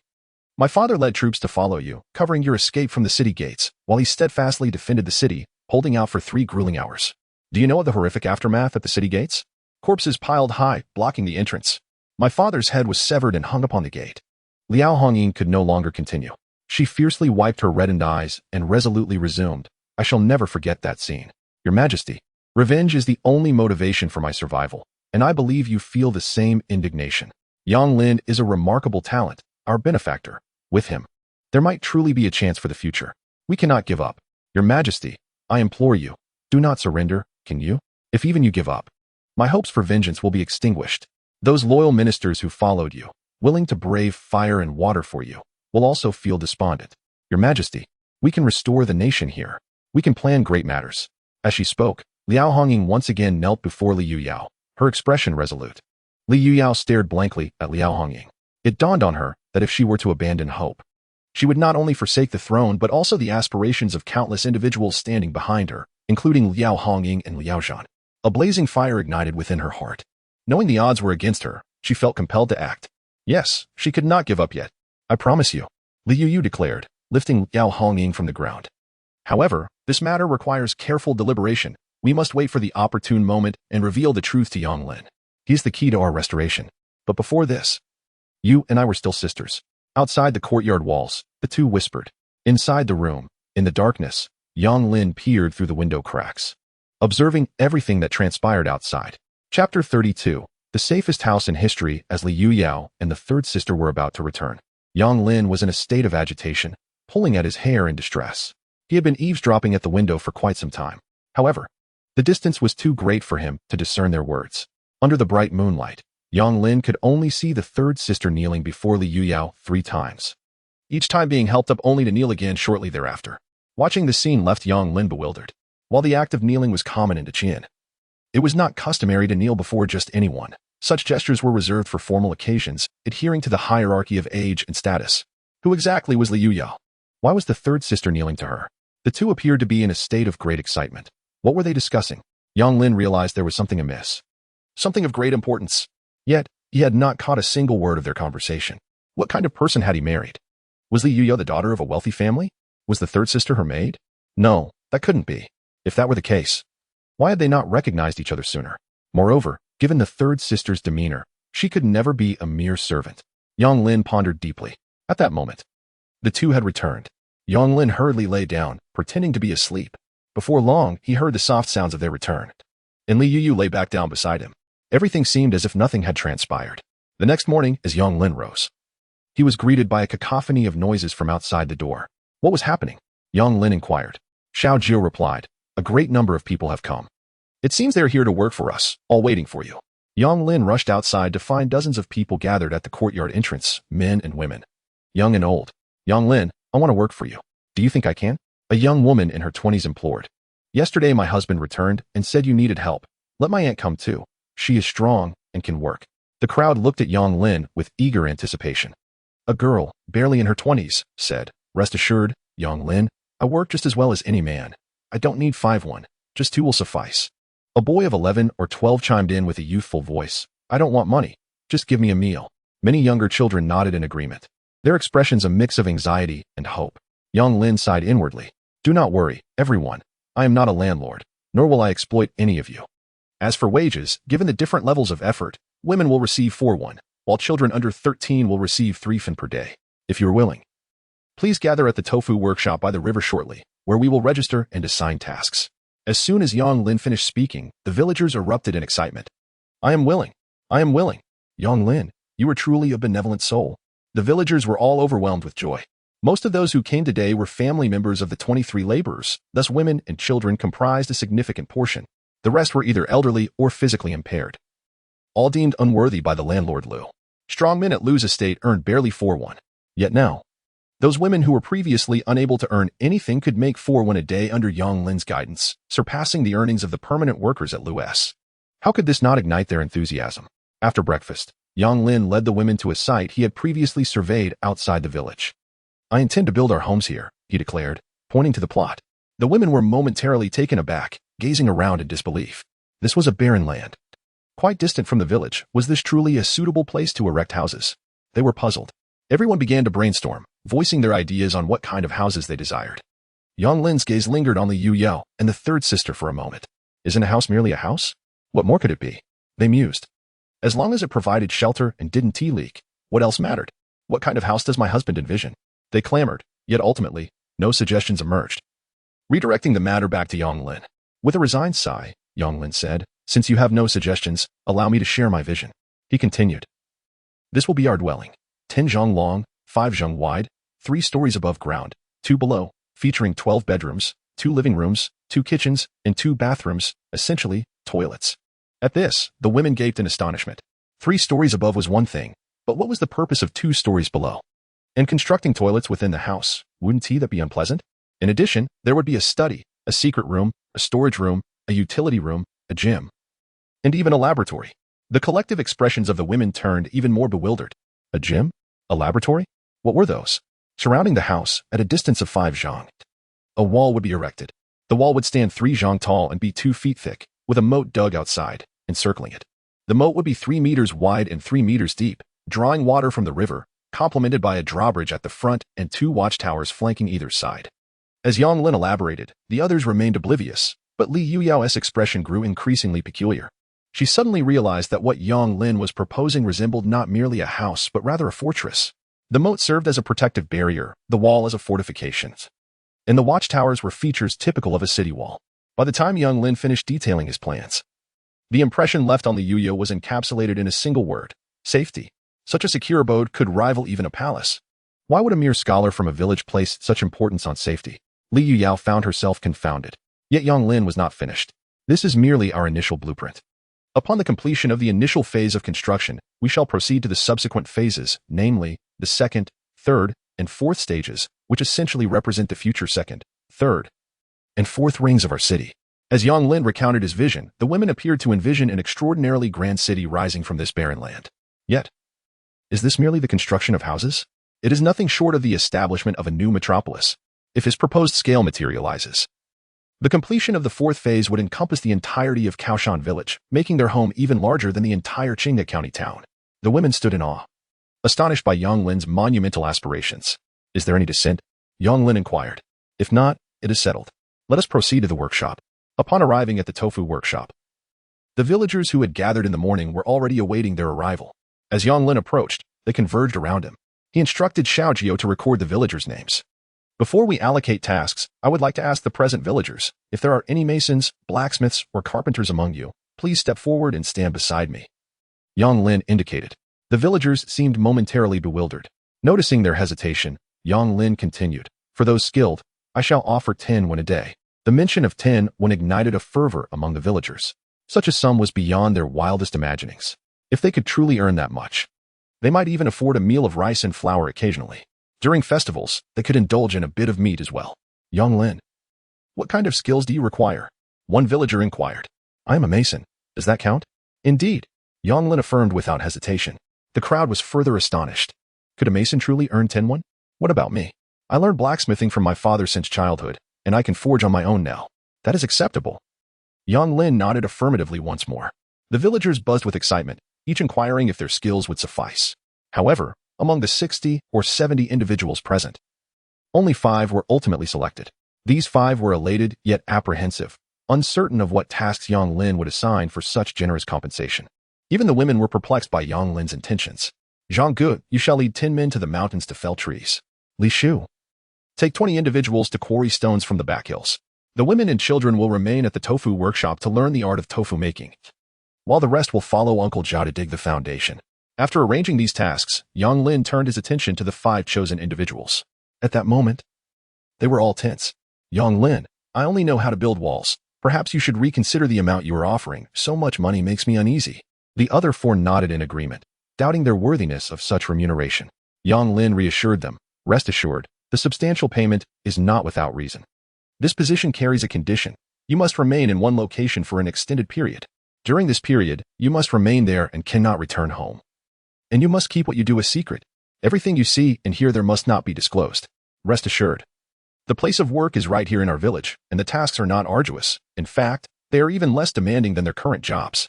my father led troops to follow you, covering your escape from the city gates, while he steadfastly defended the city, holding out for 3 grueling hours. Do you know of the horrific aftermath at the city gates? Corpses piled high, blocking the entrance. My father's head was severed and hung upon the gate. Liao Hongying could no longer continue. She fiercely wiped her reddened eyes and resolutely resumed, I shall never forget that scene. Your Majesty, revenge is the only motivation for my survival, and I believe you feel the same indignation. Yang Lin is a remarkable talent, our benefactor. With him, there might truly be a chance for the future. We cannot give up. Your Majesty, I implore you, do not surrender, can you? If even you give up, my hopes for vengeance will be extinguished. Those loyal ministers who followed you, willing to brave fire and water for you, will also feel despondent. Your Majesty, we can restore the nation here. We can plan great matters. As she spoke, Liao Hongying once again knelt before Li Yuyao, her expression resolute. Li Yuyao stared blankly at Liao Hongying. It dawned on her that if she were to abandon hope, she would not only forsake the throne but also the aspirations of countless individuals standing behind her, including Liao Hongying and Liao Zhan. A blazing fire ignited within her heart. Knowing the odds were against her, she felt compelled to act. Yes, she could not give up yet. I promise you, Li Yuyu declared, lifting Liao Hongying from the ground. However, this matter requires careful deliberation. We must wait for the opportune moment and reveal the truth to Yang Lin. He's the key to our restoration. But before this, you and I were still sisters. Outside the courtyard walls, the two whispered. Inside the room, in the darkness, Yang Lin peered through the window cracks, observing everything that transpired outside. Chapter 32. The safest house in history. As Li Yuyao and the third sister were about to return, Yang Lin was in a state of agitation, pulling at his hair in distress. He had been eavesdropping at the window for quite some time. However, the distance was too great for him to discern their words. Under the bright moonlight, Yang Lin could only see the third sister kneeling before Li Yuyao 3 times, each time being helped up only to kneel again shortly thereafter. Watching the scene left Yang Lin bewildered. While the act of kneeling was common in Daqin, it was not customary to kneel before just anyone. Such gestures were reserved for formal occasions, adhering to the hierarchy of age and status. Who exactly was Li Yuyao? Why was the third sister kneeling to her? The two appeared to be in a state of great excitement. What were they discussing? Yang Lin realized there was something amiss. Something of great importance. Yet, he had not caught a single word of their conversation. What kind of person had he married? Was Li Yuyao the daughter of a wealthy family? Was the third sister her maid? No, that couldn't be. If that were the case, why had they not recognized each other sooner? Moreover, given the third sister's demeanor, she could never be a mere servant. Yang Lin pondered deeply. At that moment, the two had returned. Yang Lin hurriedly lay down, pretending to be asleep. Before long, he heard the soft sounds of their return, and Li Yuyu lay back down beside him. Everything seemed as if nothing had transpired. The next morning, as Yang Lin rose, he was greeted by a cacophony of noises from outside the door. What was happening? Yang Lin inquired. Xiao Jiu replied, a great number of people have come. It seems they are here to work for us, all waiting for you. Yang Lin rushed outside to find dozens of people gathered at the courtyard entrance, men and women, young and old. Yang Lin, I want to work for you. Do you think I can? A young woman in her 20s implored. Yesterday my husband returned and said you needed help. Let my aunt come too. She is strong and can work. The crowd looked at Yang Lin with eager anticipation. A girl, barely in her 20s, said, rest assured, Yang Lin, I work just as well as any man. I don't need 5-1, just 2 will suffice. A boy of 11 or 12 chimed in with a youthful voice. I don't want money, just give me a meal. Many younger children nodded in agreement, their expressions a mix of anxiety and hope. Yang Lin sighed inwardly. Do not worry, everyone. I am not a landlord, nor will I exploit any of you. As for wages, given the different levels of effort, women will receive 4-1, while children under 13 will receive 3-fin per day. If you are willing, please gather at the tofu workshop by the river shortly, where we will register and assign tasks. As soon as Yang Lin finished speaking, the villagers erupted in excitement. I am willing. I am willing. Yang Lin, you are truly a benevolent soul. The villagers were all overwhelmed with joy. Most of those who came today were family members of the 23 laborers, thus women and children comprised a significant portion. The rest were either elderly or physically impaired, all deemed unworthy by the landlord Liu. Strong men at Liu's estate earned barely 4-1. Yet now, those women who were previously unable to earn anything could make 4-1 a day under Yang Lin's guidance, surpassing the earnings of the permanent workers at Liu's. How could this not ignite their enthusiasm? After breakfast, Yang Lin led the women to a site he had previously surveyed outside the village. I intend to build our homes here, he declared, pointing to the plot. The women were momentarily taken aback, gazing around in disbelief. This was a barren land, quite distant from the village. Was this truly a suitable place to erect houses? They were puzzled. Everyone began to brainstorm, voicing their ideas on what kind of houses they desired. Yang Lin's gaze lingered on Li Yuyao and the third sister for a moment. Isn't a house merely a house? What more could it be? They mused. As long as it provided shelter and didn't tea leak, what else mattered? What kind of house does my husband envision? They clamored, yet ultimately, no suggestions emerged. Redirecting the matter back to Yonglin. With a resigned sigh, Yonglin said, since you have no suggestions, allow me to share my vision. He continued. This will be our dwelling. 10 zhang long, 5 zhang wide, 3 stories above ground, 2 below, featuring 12 bedrooms, 2 living rooms, 2 kitchens, and 2 bathrooms, essentially, toilets. At this, the women gaped in astonishment. 3 stories above was one thing, but what was the purpose of 2 stories below? And constructing toilets within the house, wouldn't that be unpleasant? In addition, there would be a study, a secret room, a storage room, a utility room, a gym, and even a laboratory. The collective expressions of the women turned even more bewildered. A gym? A laboratory? What were those? Surrounding the house, at a distance of 5 zhang, a wall would be erected. The wall would stand 3 zhang tall and be 2 feet thick, with a moat dug outside, encircling it. The moat would be 3 meters wide and 3 meters deep, drawing water from the river, complemented by a drawbridge at the front and 2 watchtowers flanking either side. As Yonglin elaborated, the others remained oblivious, but Li Yuyao's expression grew increasingly peculiar. She suddenly realized that what Yonglin was proposing resembled not merely a house but rather a fortress. The moat served as a protective barrier, the wall as a fortification, and the watchtowers were features typical of a city wall. By the time Yonglin finished detailing his plans, the impression left on Li Yuya was encapsulated in a single word: safety. Such a secure abode could rival even a palace. Why would a mere scholar from a village place such importance on safety? Li Yuyao found herself confounded. Yet Yonglin was not finished. This is merely our initial blueprint. Upon the completion of the initial phase of construction, we shall proceed to the subsequent phases, namely, the second, third, and fourth stages, which essentially represent the future second, third, and fourth rings of our city. As Yonglin recounted his vision, the women appeared to envision an extraordinarily grand city rising from this barren land. Yet, is this merely the construction of houses? It is nothing short of the establishment of a new metropolis, if his proposed scale materializes. The completion of the fourth phase would encompass the entirety of Kaoshan village, making their home even larger than the entire Qingde County town. The women stood in awe, astonished by Yonglin's monumental aspirations. Is there any dissent? Yonglin inquired. If not, it is settled. Let us proceed to the workshop. Upon arriving at the tofu workshop, the villagers who had gathered in the morning were already awaiting their arrival. As Yonglin approached, they converged around him. He instructed Xiaojio to record the villagers' names. Before we allocate tasks, I would like to ask the present villagers, if there are any masons, blacksmiths, or carpenters among you, please step forward and stand beside me. Yonglin indicated. The villagers seemed momentarily bewildered. Noticing their hesitation, Yonglin continued. For those skilled, I shall offer 10 won a day. The mention of 10 won ignited a fervor among the villagers. Such a sum was beyond their wildest imaginings. If they could truly earn that much, they might even afford a meal of rice and flour occasionally. During festivals, they could indulge in a bit of meat as well. Yonglin, what kind of skills do you require? One villager inquired. I am a mason. Does that count? Indeed, Yonglin affirmed without hesitation. The crowd was further astonished. Could a mason truly earn 10 won? What about me? I learned blacksmithing from my father since childhood, and I can forge on my own now. That is acceptable. Yonglin nodded affirmatively once more. The villagers buzzed with excitement, each inquiring if their skills would suffice. However, among the 60 or 70 individuals present, only 5 were ultimately selected. These 5 were elated yet apprehensive, uncertain of what tasks Yonglin would assign for such generous compensation. Even the women were perplexed by Yonglin's intentions. Zhang Gu, you shall lead 10 men to the mountains to fell trees. Li Shu, take 20 individuals to quarry stones from the back hills. The women and children will remain at the tofu workshop to learn the art of tofu making, while the rest will follow Uncle Jia to dig the foundation. After arranging these tasks, Yonglin turned his attention to the 5 chosen individuals. At that moment, they were all tense. Yonglin, I only know how to build walls. Perhaps you should reconsider the amount you are offering. So much money makes me uneasy. The other 4 nodded in agreement, doubting their worthiness of such remuneration. Yonglin reassured them. Rest assured, the substantial payment is not without reason. This position carries a condition. You must remain in one location for an extended period. During this period, you must remain there and cannot return home. And you must keep what you do a secret. Everything you see and hear there must not be disclosed. Rest assured. The place of work is right here in our village, and the tasks are not arduous. In fact, they are even less demanding than their current jobs.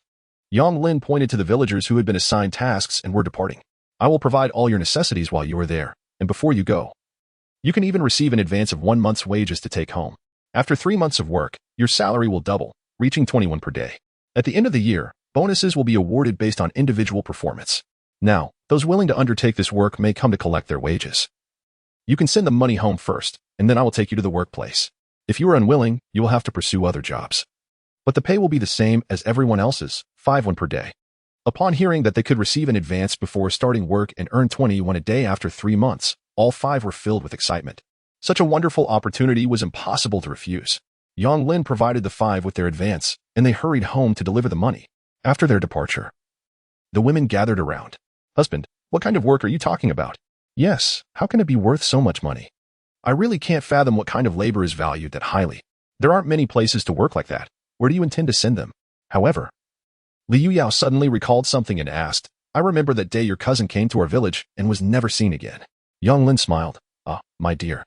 Yonglin pointed to the villagers who had been assigned tasks and were departing. I will provide all your necessities while you are there, and before you go, you can even receive an advance of 1 month's wages to take home. After 3 months of work, your salary will double, reaching 21 per day. At the end of the year, Bonuses will be awarded based on individual performance. Now, those willing to undertake this work may come to collect their wages. You can send the money home first, and then I will take you to the workplace. If you are unwilling, you will have to pursue other jobs. But the pay will be the same as everyone else's, 5 per day. Upon hearing that they could receive an advance before starting work and earn 20 a day after 3 months, all 5 were filled with excitement. Such a wonderful opportunity was impossible to refuse. Yang Lin provided the 5 with their advance, and they hurried home to deliver the money. After their departure, the women gathered around. Husband, what kind of work are you talking about? Yes, how can it be worth so much money? I really can't fathom what kind of labor is valued that highly. There aren't many places to work like that. Where do you intend to send them? However, Liu Yao suddenly recalled something and asked, I remember that day your cousin came to our village and was never seen again. Yang Lin smiled. Ah, my dear.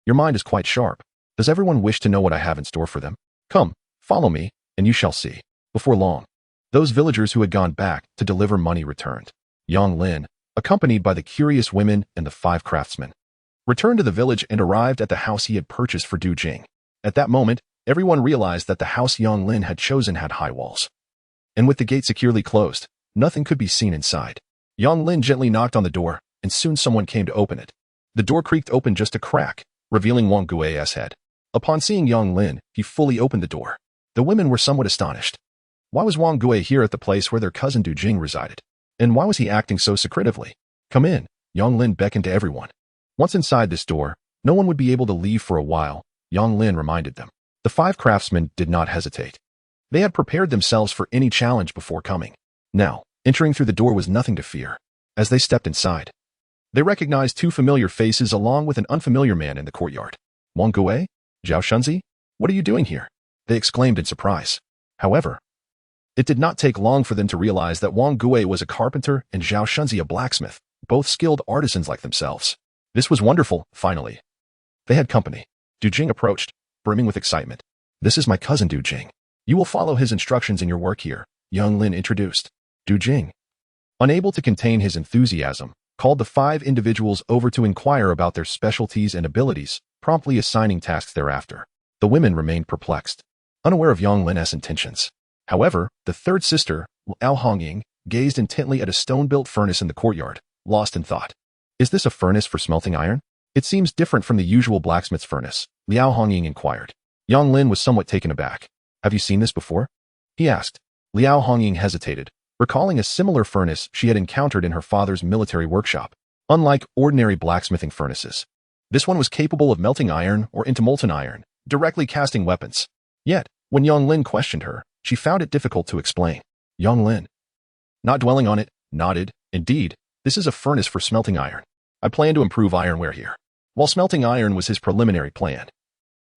Your mind is quite sharp. Does everyone wish to know what I have in store for them? Come, follow me, and you shall see. Before long, those villagers who had gone back to deliver money returned. Yang Lin, accompanied by the curious women and the 5 craftsmen, returned to the village and arrived at the house he had purchased for Du Jing. At that moment, everyone realized that the house Yang Lin had chosen had high walls. And with the gate securely closed, nothing could be seen inside. Yang Lin gently knocked on the door, and soon someone came to open it. The door creaked open just a crack, revealing Wang Gui's head. Upon seeing Yang Lin, he fully opened the door. The women were somewhat astonished. Why was Wang Gui here at the place where their cousin Du Jing resided? And why was he acting so secretively? Come in, Yang Lin beckoned to everyone. Once inside this door, no one would be able to leave for a while, Yang Lin reminded them. The 5 craftsmen did not hesitate. They had prepared themselves for any challenge before coming. Now, entering through the door was nothing to fear. As they stepped inside, they recognized 2 familiar faces along with an unfamiliar man in the courtyard. Wang Gui? Zhao Shunzi? What are you doing here? They exclaimed in surprise. However, it did not take long for them to realize that Wang Gui was a carpenter and Zhao Shunzi a blacksmith, both skilled artisans like themselves. This was wonderful, finally. They had company. Du Jing approached, brimming with excitement. This is my cousin Du Jing. You will follow his instructions in your work here, Yang Lin introduced. Du Jing, unable to contain his enthusiasm, called the 5 individuals over to inquire about their specialties and abilities, promptly assigning tasks thereafter. The women remained perplexed, unaware of Yang Lin's intentions. However, the 3rd sister, Liao Hongying, gazed intently at a stone-built furnace in the courtyard, lost in thought. Is this a furnace for smelting iron? It seems different from the usual blacksmith's furnace, Liao Hongying inquired. Yang Lin was somewhat taken aback. Have you seen this before? He asked. Liao Hongying hesitated, recalling a similar furnace she had encountered in her father's military workshop. Unlike ordinary blacksmithing furnaces, this one was capable of melting iron or into molten iron, directly casting weapons. Yet, when Yang Lin questioned her, she found it difficult to explain. Yang Lin, not dwelling on it, nodded. Indeed, this is a furnace for smelting iron. I plan to improve ironware here. While smelting iron was his preliminary plan,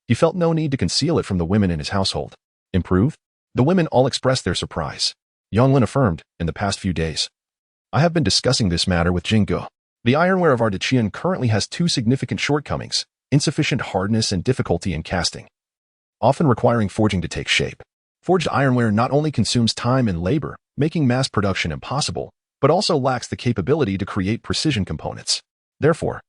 he felt no need to conceal it from the women in his household. Improve? The women all expressed their surprise. Yang Lin affirmed, in the past few days, I have been discussing this matter with Jingge. The ironware of our Daqian currently has 2 significant shortcomings, insufficient hardness and difficulty in casting, often requiring forging to take shape. Forged ironware not only consumes time and labor, making mass production impossible, but also lacks the capability to create precision components. Therefore,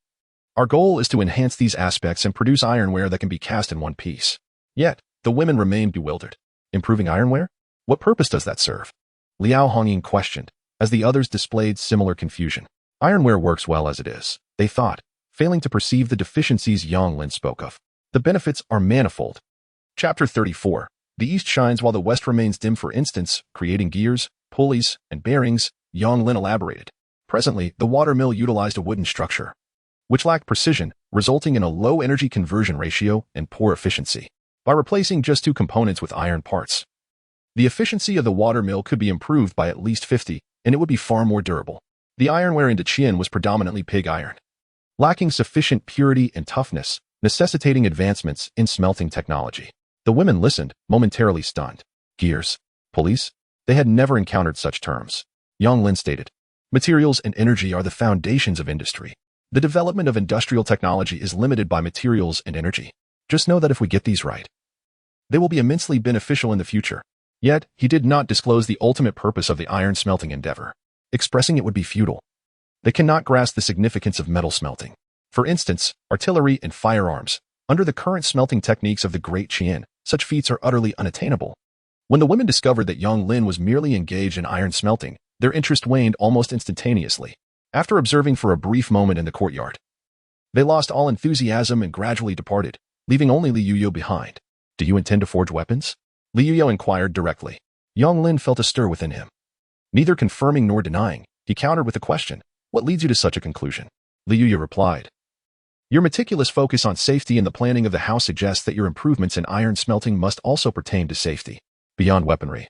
our goal is to enhance these aspects and produce ironware that can be cast in one piece. Yet, the women remained bewildered. Improving ironware? What purpose does that serve? Liao Hongying questioned, as the others displayed similar confusion. Ironware works well as it is, they thought, failing to perceive the deficiencies Yang Lin spoke of. The benefits are manifold. Chapter 34. The east shines while the west remains dim. For instance, creating gears, pulleys, and bearings, Yang Lin elaborated. Presently, the water mill utilized a wooden structure, which lacked precision, resulting in a low energy conversion ratio and poor efficiency. By replacing just 2 components with iron parts, the efficiency of the water mill could be improved by at least 50, and it would be far more durable. The ironware in Daqian was predominantly pig iron, lacking sufficient purity and toughness, necessitating advancements in smelting technology. The women listened, momentarily stunned. Gears, pulleys? They had never encountered such terms. Yang Lin stated, materials and energy are the foundations of industry. The development of industrial technology is limited by materials and energy. Just know that if we get these right, they will be immensely beneficial in the future. Yet, he did not disclose the ultimate purpose of the iron smelting endeavor. Expressing it would be futile. They cannot grasp the significance of metal smelting. For instance, artillery and firearms. Under the current smelting techniques of the Great Qian, such feats are utterly unattainable. When the women discovered that Yang Lin was merely engaged in iron smelting, their interest waned almost instantaneously. After observing for a brief moment in the courtyard, they lost all enthusiasm and gradually departed, leaving only Li Yuyo behind. Do you intend to forge weapons? Li Yuyo inquired directly. Yang Lin felt a stir within him. Neither confirming nor denying, he countered with a question. What leads you to such a conclusion? Li Yuyo replied. Your meticulous focus on safety in the planning of the house suggests that your improvements in iron smelting must also pertain to safety, beyond weaponry.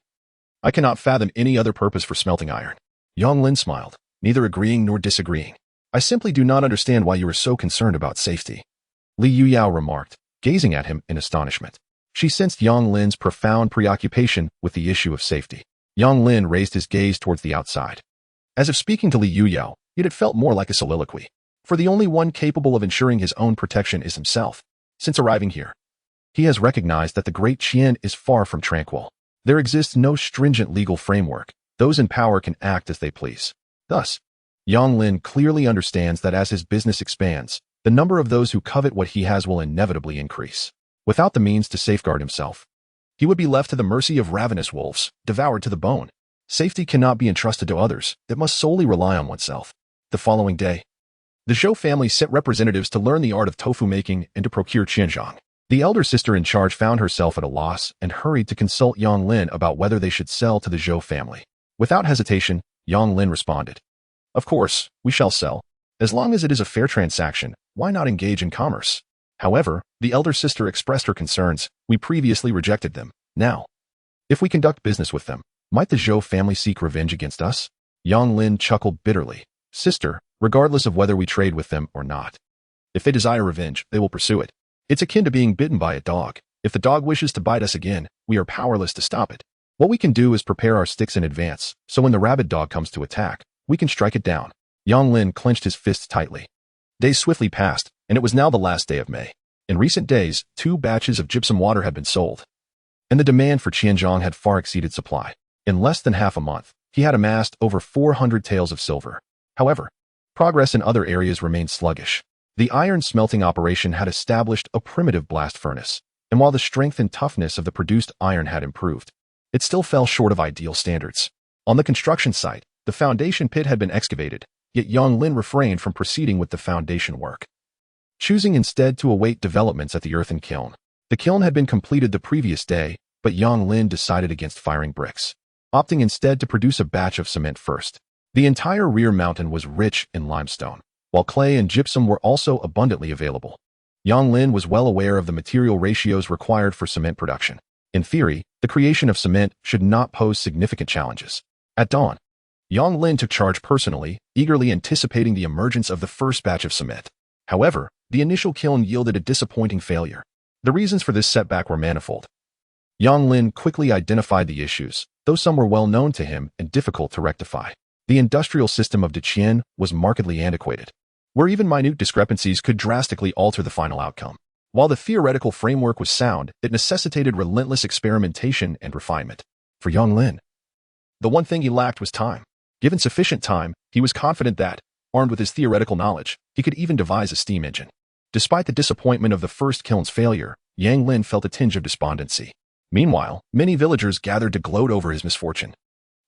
I cannot fathom any other purpose for smelting iron. Yang Lin smiled, neither agreeing nor disagreeing. I simply do not understand why you are so concerned about safety. Li Yuyao remarked, gazing at him in astonishment. She sensed Yang Lin's profound preoccupation with the issue of safety. Yang Lin raised his gaze towards the outside, as if speaking to Li Yuyao, yet it felt more like a soliloquy. For the only one capable of ensuring his own protection is himself. Since arriving here, he has recognized that the Great Qian is far from tranquil. There exists no stringent legal framework. Those in power can act as they please. Thus, Yang Lin clearly understands that as his business expands, the number of those who covet what he has will inevitably increase. Without the means to safeguard himself, he would be left to the mercy of ravenous wolves, devoured to the bone. Safety cannot be entrusted to others. It must solely rely on oneself. The following day, the Zhou family sent representatives to learn the art of tofu making and to procure qianzhang. The elder sister in charge found herself at a loss and hurried to consult Yang Lin about whether they should sell to the Zhou family. Without hesitation, Yang Lin responded, Of course, we shall sell. As long as it is a fair transaction, why not engage in commerce? However, the elder sister expressed her concerns. We previously rejected them. Now, if we conduct business with them, might the Zhou family seek revenge against us? Yang Lin chuckled bitterly. Sister, regardless of whether we trade with them or not, if they desire revenge, they will pursue it. It's akin to being bitten by a dog. If the dog wishes to bite us again, we are powerless to stop it. What we can do is prepare our sticks in advance, so when the rabid dog comes to attack, we can strike it down. Yang Lin clenched his fists tightly. Days swiftly passed, and it was now the last day of May. In recent days, 2 batches of gypsum water had been sold, and the demand for qianzhang had far exceeded supply. In less than half a month, he had amassed over 400 taels of silver. However, progress in other areas remained sluggish. The iron smelting operation had established a primitive blast furnace, and while the strength and toughness of the produced iron had improved, it still fell short of ideal standards. On the construction site, the foundation pit had been excavated, yet Yang Lin refrained from proceeding with the foundation work, choosing instead to await developments at the earthen kiln. The kiln had been completed the previous day, but Yang Lin decided against firing bricks, opting instead to produce a batch of cement first. The entire rear mountain was rich in limestone, while clay and gypsum were also abundantly available. Yang Lin was well aware of the material ratios required for cement production. In theory, the creation of cement should not pose significant challenges. At dawn, Yang Lin took charge personally, eagerly anticipating the emergence of the first batch of cement. However, the initial kiln yielded a disappointing failure. The reasons for this setback were manifold. Yang Lin quickly identified the issues, though some were well known to him and difficult to rectify. The industrial system of Deqian was markedly antiquated, where even minute discrepancies could drastically alter the final outcome. While the theoretical framework was sound, it necessitated relentless experimentation and refinement. For Yang Lin, the one thing he lacked was time. Given sufficient time, he was confident that, armed with his theoretical knowledge, he could even devise a steam engine. Despite the disappointment of the first kiln's failure, Yang Lin felt a tinge of despondency. Meanwhile, many villagers gathered to gloat over his misfortune.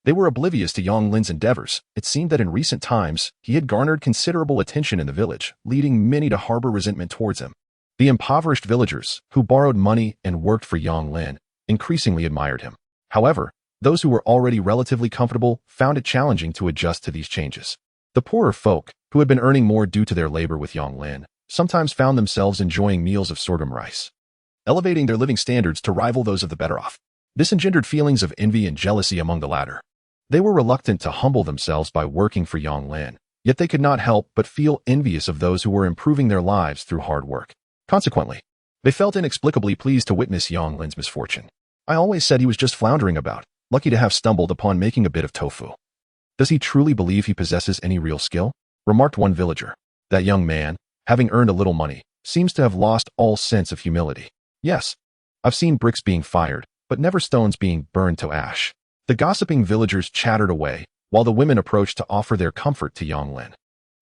They were oblivious to Yang Lin's endeavors. It seemed that in recent times, he had garnered considerable attention in the village, leading many to harbor resentment towards him. The impoverished villagers, who borrowed money and worked for Yang Lin, increasingly admired him. However, those who were already relatively comfortable found it challenging to adjust to these changes. The poorer folk, who had been earning more due to their labor with Yang Lin, sometimes found themselves enjoying meals of sorghum rice, elevating their living standards to rival those of the better off. This engendered feelings of envy and jealousy among the latter. They were reluctant to humble themselves by working for Yang Lin, yet they could not help but feel envious of those who were improving their lives through hard work. Consequently, they felt inexplicably pleased to witness Yang Lin's misfortune. I always said he was just floundering about, lucky to have stumbled upon making a bit of tofu. Does he truly believe he possesses any real skill? Remarked one villager. That young man, having earned a little money, seems to have lost all sense of humility. Yes, I've seen bricks being fired, but never stones being burned to ash. The gossiping villagers chattered away, while the women approached to offer their comfort to Yang Lin.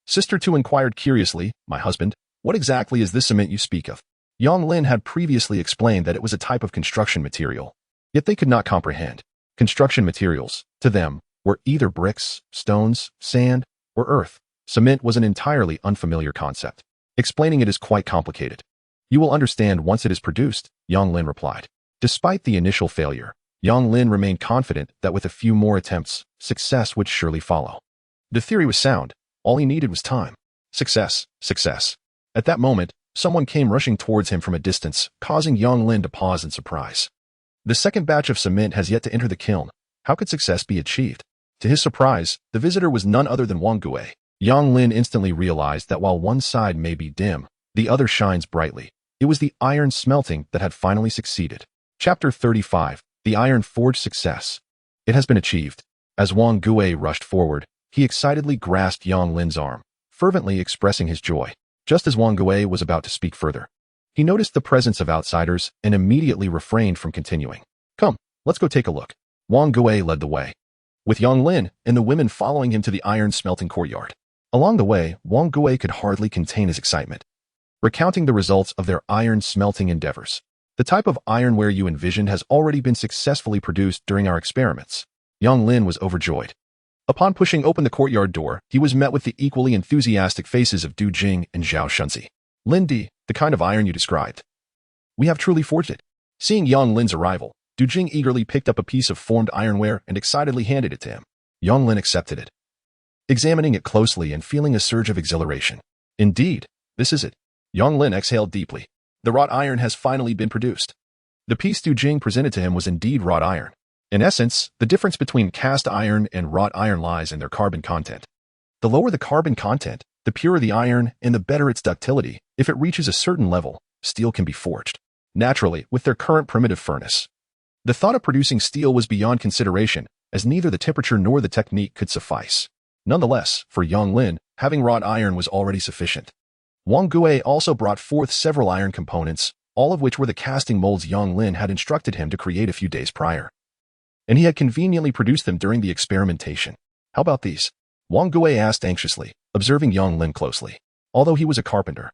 Sister Tu inquired curiously, My husband, what exactly is this cement you speak of? Yang Lin had previously explained that it was a type of construction material. Yet they could not comprehend. Construction materials, to them, were either bricks, stones, sand, or earth. Cement was an entirely unfamiliar concept. Explaining it is quite complicated. You will understand once it is produced, Yang Lin replied. Despite the initial failure, Yang Lin remained confident that with a few more attempts, success would surely follow. The theory was sound. All he needed was time. Success, success. At that moment, someone came rushing towards him from a distance, causing Yang Lin to pause in surprise. The second batch of cement has yet to enter the kiln. How could success be achieved? To his surprise, the visitor was none other than Wang Gui. Yang Lin instantly realized that while one side may be dim, the other shines brightly. It was the iron smelting that had finally succeeded. Chapter 35. The Iron Forge Success. It has been achieved. As Wang Gui rushed forward, he excitedly grasped Yang Lin's arm, fervently expressing his joy. Just as Wang Gui was about to speak further, he noticed the presence of outsiders and immediately refrained from continuing. Come, let's go take a look. Wang Gui led the way, with Yang Lin and the women following him to the iron smelting courtyard. Along the way, Wang Gui could hardly contain his excitement, recounting the results of their iron smelting endeavors. The type of ironware you envisioned has already been successfully produced during our experiments. Yang Lin was overjoyed. Upon pushing open the courtyard door, he was met with the equally enthusiastic faces of Du Jing and Zhao Shunzi. Lin Di, the kind of iron you described. We have truly forged it. Seeing Yang Lin's arrival, Du Jing eagerly picked up a piece of formed ironware and excitedly handed it to him. Yang Lin accepted it, examining it closely and feeling a surge of exhilaration. Indeed, this is it. Yang Lin exhaled deeply. The wrought iron has finally been produced. The piece Du Jing presented to him was indeed wrought iron. In essence, the difference between cast iron and wrought iron lies in their carbon content. The lower the carbon content, the purer the iron and the better its ductility. If it reaches a certain level, steel can be forged naturally with their current primitive furnace. The thought of producing steel was beyond consideration, as neither the temperature nor the technique could suffice. Nonetheless, for Yang Lin, having wrought iron was already sufficient. Wang Gui also brought forth several iron components, all of which were the casting molds Yang Lin had instructed him to create a few days prior, and he had conveniently produced them during the experimentation. How about these? Wang Gui asked anxiously, observing Yang Lin closely. Although he was a carpenter,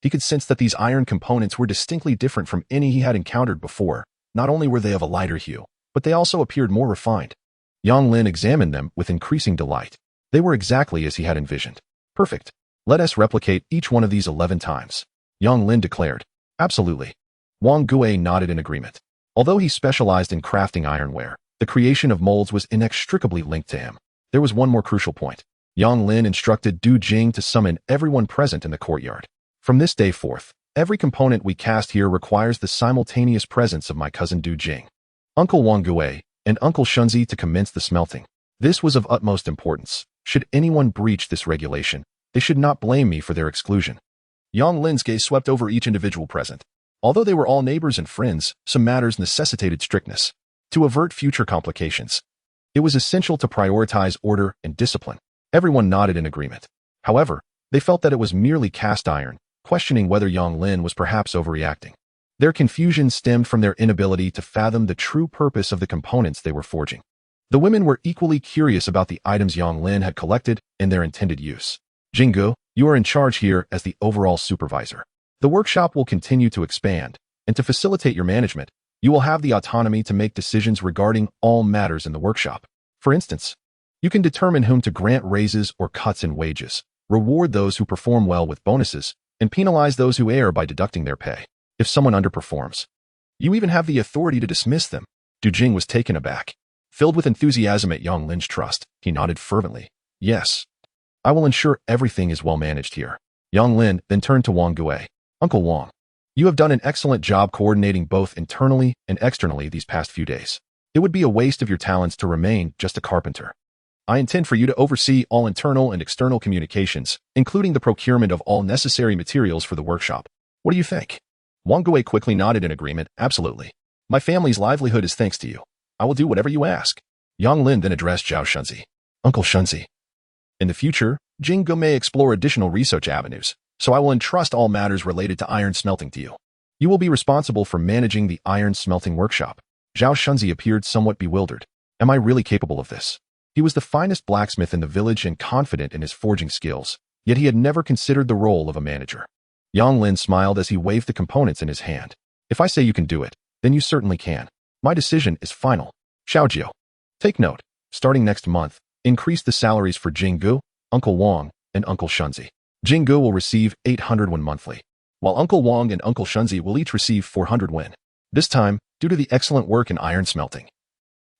he could sense that these iron components were distinctly different from any he had encountered before. Not only were they of a lighter hue, but they also appeared more refined. Yang Lin examined them with increasing delight. They were exactly as he had envisioned. Perfect. Let us replicate each one of these 11 times. Yang Lin declared. Absolutely. Wang Gui nodded in agreement. Although he specialized in crafting ironware, the creation of molds was inextricably linked to him. There was one more crucial point. Yang Lin instructed Du Jing to summon everyone present in the courtyard. From this day forth, every component we cast here requires the simultaneous presence of my cousin Du Jing, Uncle Wang Gui, and Uncle Shunzi to commence the smelting. This was of utmost importance. Should anyone breach this regulation, they should not blame me for their exclusion. Yang Lin's gaze swept over each individual present. Although they were all neighbors and friends, some matters necessitated strictness. To avert future complications, it was essential to prioritize order and discipline. Everyone nodded in agreement. However, they felt that it was merely cast iron, questioning whether Yang Lin was perhaps overreacting. Their confusion stemmed from their inability to fathom the true purpose of the components they were forging. The women were equally curious about the items Yang Lin had collected and their intended use. Jinggu, you are in charge here as the overall supervisor. The workshop will continue to expand, and to facilitate your management, you will have the autonomy to make decisions regarding all matters in the workshop. For instance, you can determine whom to grant raises or cuts in wages, reward those who perform well with bonuses, and penalize those who err by deducting their pay. If someone underperforms, you even have the authority to dismiss them. Du Jing was taken aback. Filled with enthusiasm at Yang Lin's trust, he nodded fervently. Yes, I will ensure everything is well managed here. Yang Lin then turned to Wang Gui. Uncle Wang, you have done an excellent job coordinating both internally and externally these past few days. It would be a waste of your talents to remain just a carpenter. I intend for you to oversee all internal and external communications, including the procurement of all necessary materials for the workshop. What do you think? Wang Gui quickly nodded in agreement. Absolutely. My family's livelihood is thanks to you. I will do whatever you ask. Yang Lin then addressed Zhao Shunzi. Uncle Shunzi, in the future, Jinggu may explore additional research avenues, so I will entrust all matters related to iron smelting to you. You will be responsible for managing the iron smelting workshop. Zhao Shunzi appeared somewhat bewildered. Am I really capable of this? He was the finest blacksmith in the village and confident in his forging skills, yet he had never considered the role of a manager. Yang Lin smiled as he waved the components in his hand. If I say you can do it, then you certainly can. My decision is final. Xiaojiu. Take note. Starting next month, increase the salaries for Jinggu, Uncle Wang, and Uncle Shunzi. Jinggu will receive 800 won monthly, while Uncle Wang and Uncle Shunzi will each receive 400 won. This time, due to the excellent work in iron smelting.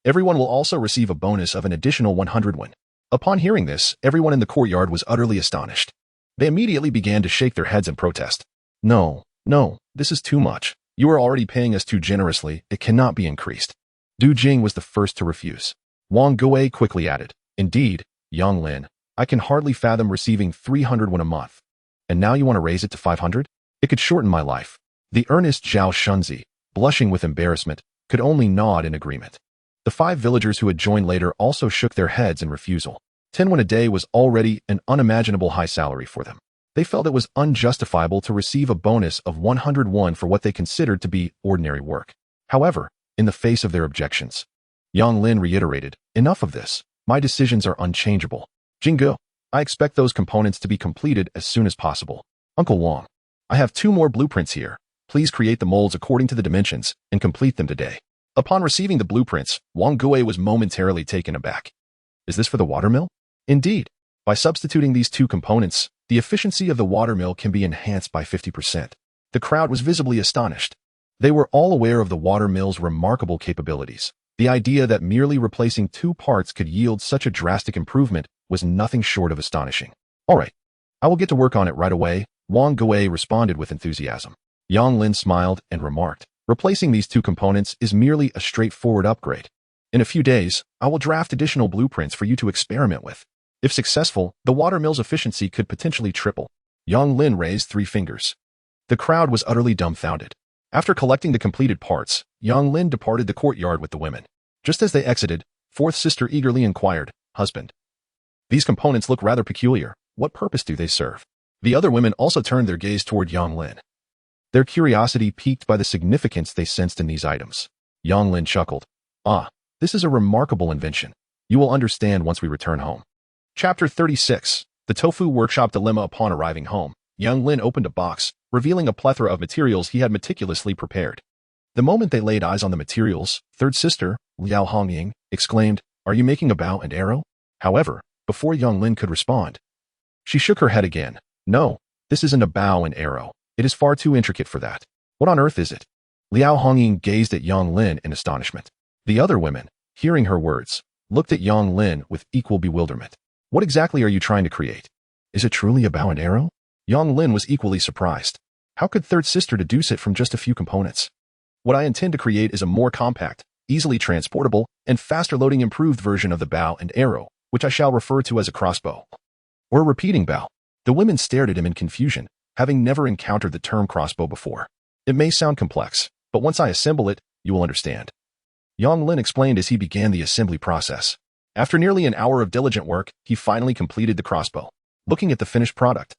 Everyone will also receive a bonus of an additional 100 won. Upon hearing this, everyone in the courtyard was utterly astonished. They immediately began to shake their heads in protest. No, this is too much. You are already paying us too generously, it cannot be increased. Du Jing was the first to refuse. Wang Gui quickly added, Indeed, Yang Lin, I can hardly fathom receiving 300 won a month. And now you want to raise it to 500? It could shorten my life. The earnest Zhao Shunzi, blushing with embarrassment, could only nod in agreement. The 5 villagers who had joined later also shook their heads in refusal. 10 won a day was already an unimaginable high salary for them. They felt it was unjustifiable to receive a bonus of 100 won for what they considered to be ordinary work. However, in the face of their objections, Yang Lin reiterated, Enough of this. My decisions are unchangeable. Jinggu, I expect those components to be completed as soon as possible. Uncle Wang, I have 2 more blueprints here. Please create the molds according to the dimensions and complete them today. Upon receiving the blueprints, Wang Gui was momentarily taken aback. Is this for the watermill? Indeed. By substituting these 2 components, the efficiency of the watermill can be enhanced by 50%. The crowd was visibly astonished. They were all aware of the watermill's remarkable capabilities. The idea that merely replacing 2 parts could yield such a drastic improvement was nothing short of astonishing. All right, I will get to work on it right away, Wang Gui responded with enthusiasm. Yang Lin smiled and remarked, Replacing these 2 components is merely a straightforward upgrade. In a few days, I will draft additional blueprints for you to experiment with. If successful, the watermill's efficiency could potentially triple. Yang Lin raised 3 fingers. The crowd was utterly dumbfounded. After collecting the completed parts, Yang Lin departed the courtyard with the women. Just as they exited, 4th sister eagerly inquired, Husband, these components look rather peculiar. What purpose do they serve? The other women also turned their gaze toward Yang Lin. Their curiosity piqued by the significance they sensed in these items. Yang Lin chuckled. This is a remarkable invention. You will understand once we return home. Chapter 36. The Tofu Workshop Dilemma. Upon arriving home, Yang Lin opened a box, revealing a plethora of materials he had meticulously prepared. The moment they laid eyes on the materials, 3rd sister, Liao Hongying, exclaimed, Are you making a bow and arrow? However, before Yang Lin could respond, she shook her head again. No, this isn't a bow and arrow. It is far too intricate for that. What on earth is it? Liao Hongying gazed at Yang Lin in astonishment. The other women, hearing her words, looked at Yang Lin with equal bewilderment. What exactly are you trying to create? Is it truly a bow and arrow? Yang Lin was equally surprised. How could 3rd sister deduce it from just a few components? What I intend to create is a more compact, easily transportable, and faster loading improved version of the bow and arrow, which I shall refer to as a crossbow. Or a repeating bow. The women stared at him in confusion, having never encountered the term crossbow before. It may sound complex, but once I assemble it, you will understand. Yang Lin explained as he began the assembly process. After nearly an hour of diligent work, he finally completed the crossbow. Looking at the finished product,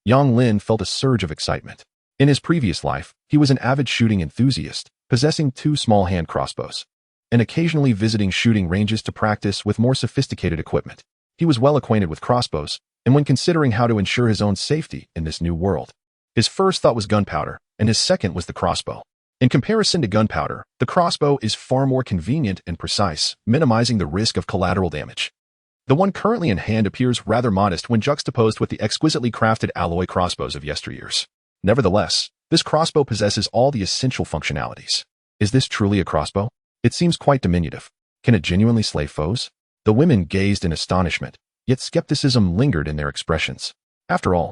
Yang Lin felt a surge of excitement. In his previous life, he was an avid shooting enthusiast, possessing 2 small hand crossbows, and occasionally visiting shooting ranges to practice with more sophisticated equipment. He was well acquainted with crossbows, and when considering how to ensure his own safety in this new world, his first thought was gunpowder, and his second was the crossbow. In comparison to gunpowder, the crossbow is far more convenient and precise, minimizing the risk of collateral damage. The one currently in hand appears rather modest when juxtaposed with the exquisitely crafted alloy crossbows of yesteryears. Nevertheless, this crossbow possesses all the essential functionalities. Is this truly a crossbow? It seems quite diminutive. Can it genuinely slay foes? The women gazed in astonishment, yet skepticism lingered in their expressions. After all,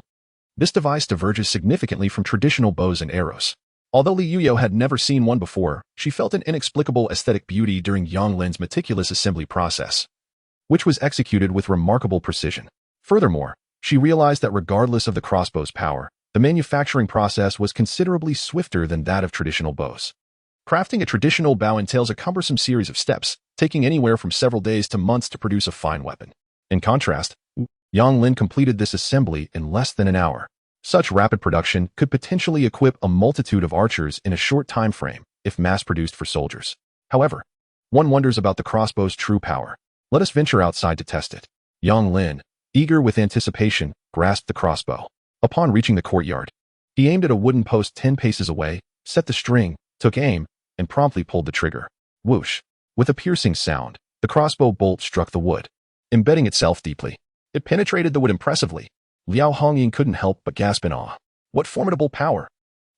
this device diverges significantly from traditional bows and arrows. Although Li Yuyo had never seen one before, she felt an inexplicable aesthetic beauty during Yang Lin's meticulous assembly process, which was executed with remarkable precision. Furthermore, she realized that regardless of the crossbow's power, the manufacturing process was considerably swifter than that of traditional bows. Crafting a traditional bow entails a cumbersome series of steps, taking anywhere from several days to months to produce a fine weapon. In contrast, Yang Lin completed this assembly in less than an hour. Such rapid production could potentially equip a multitude of archers in a short time frame if mass-produced for soldiers. However, one wonders about the crossbow's true power. Let us venture outside to test it. Yang Lin, eager with anticipation, grasped the crossbow. Upon reaching the courtyard, he aimed at a wooden post 10 paces away, set the string, took aim, and promptly pulled the trigger. Whoosh! With a piercing sound, the crossbow bolt struck the wood, embedding itself deeply. It penetrated the wood impressively. Liao Hongying couldn't help but gasp in awe. What formidable power!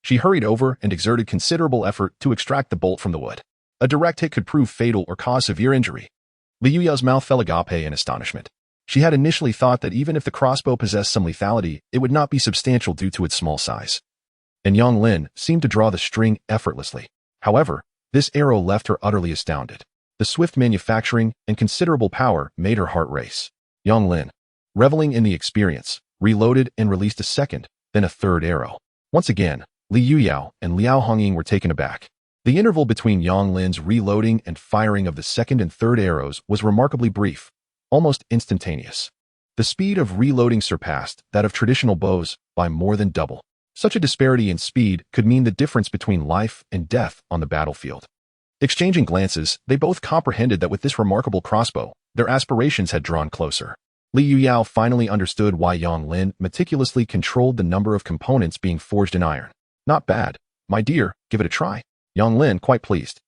She hurried over and exerted considerable effort to extract the bolt from the wood. A direct hit could prove fatal or cause severe injury. Li Yuyao's mouth fell agape in astonishment. She had initially thought that even if the crossbow possessed some lethality, it would not be substantial due to its small size. And Yang Lin seemed to draw the string effortlessly. However, this arrow left her utterly astounded. The swift manufacturing and considerable power made her heart race. Yang Lin, reveling in the experience, reloaded and released a second, then a third arrow. Once again, Li Yuyao and Liao Hongying were taken aback. The interval between Yang Lin's reloading and firing of the second and third arrows was remarkably brief, almost instantaneous. The speed of reloading surpassed that of traditional bows by more than double. Such a disparity in speed could mean the difference between life and death on the battlefield. Exchanging glances, they both comprehended that with this remarkable crossbow, their aspirations had drawn closer. Li Yuyao finally understood why Yang Lin meticulously controlled the number of components being forged in iron. Not bad. My dear, give it a try. Yang Lin, quite pleased,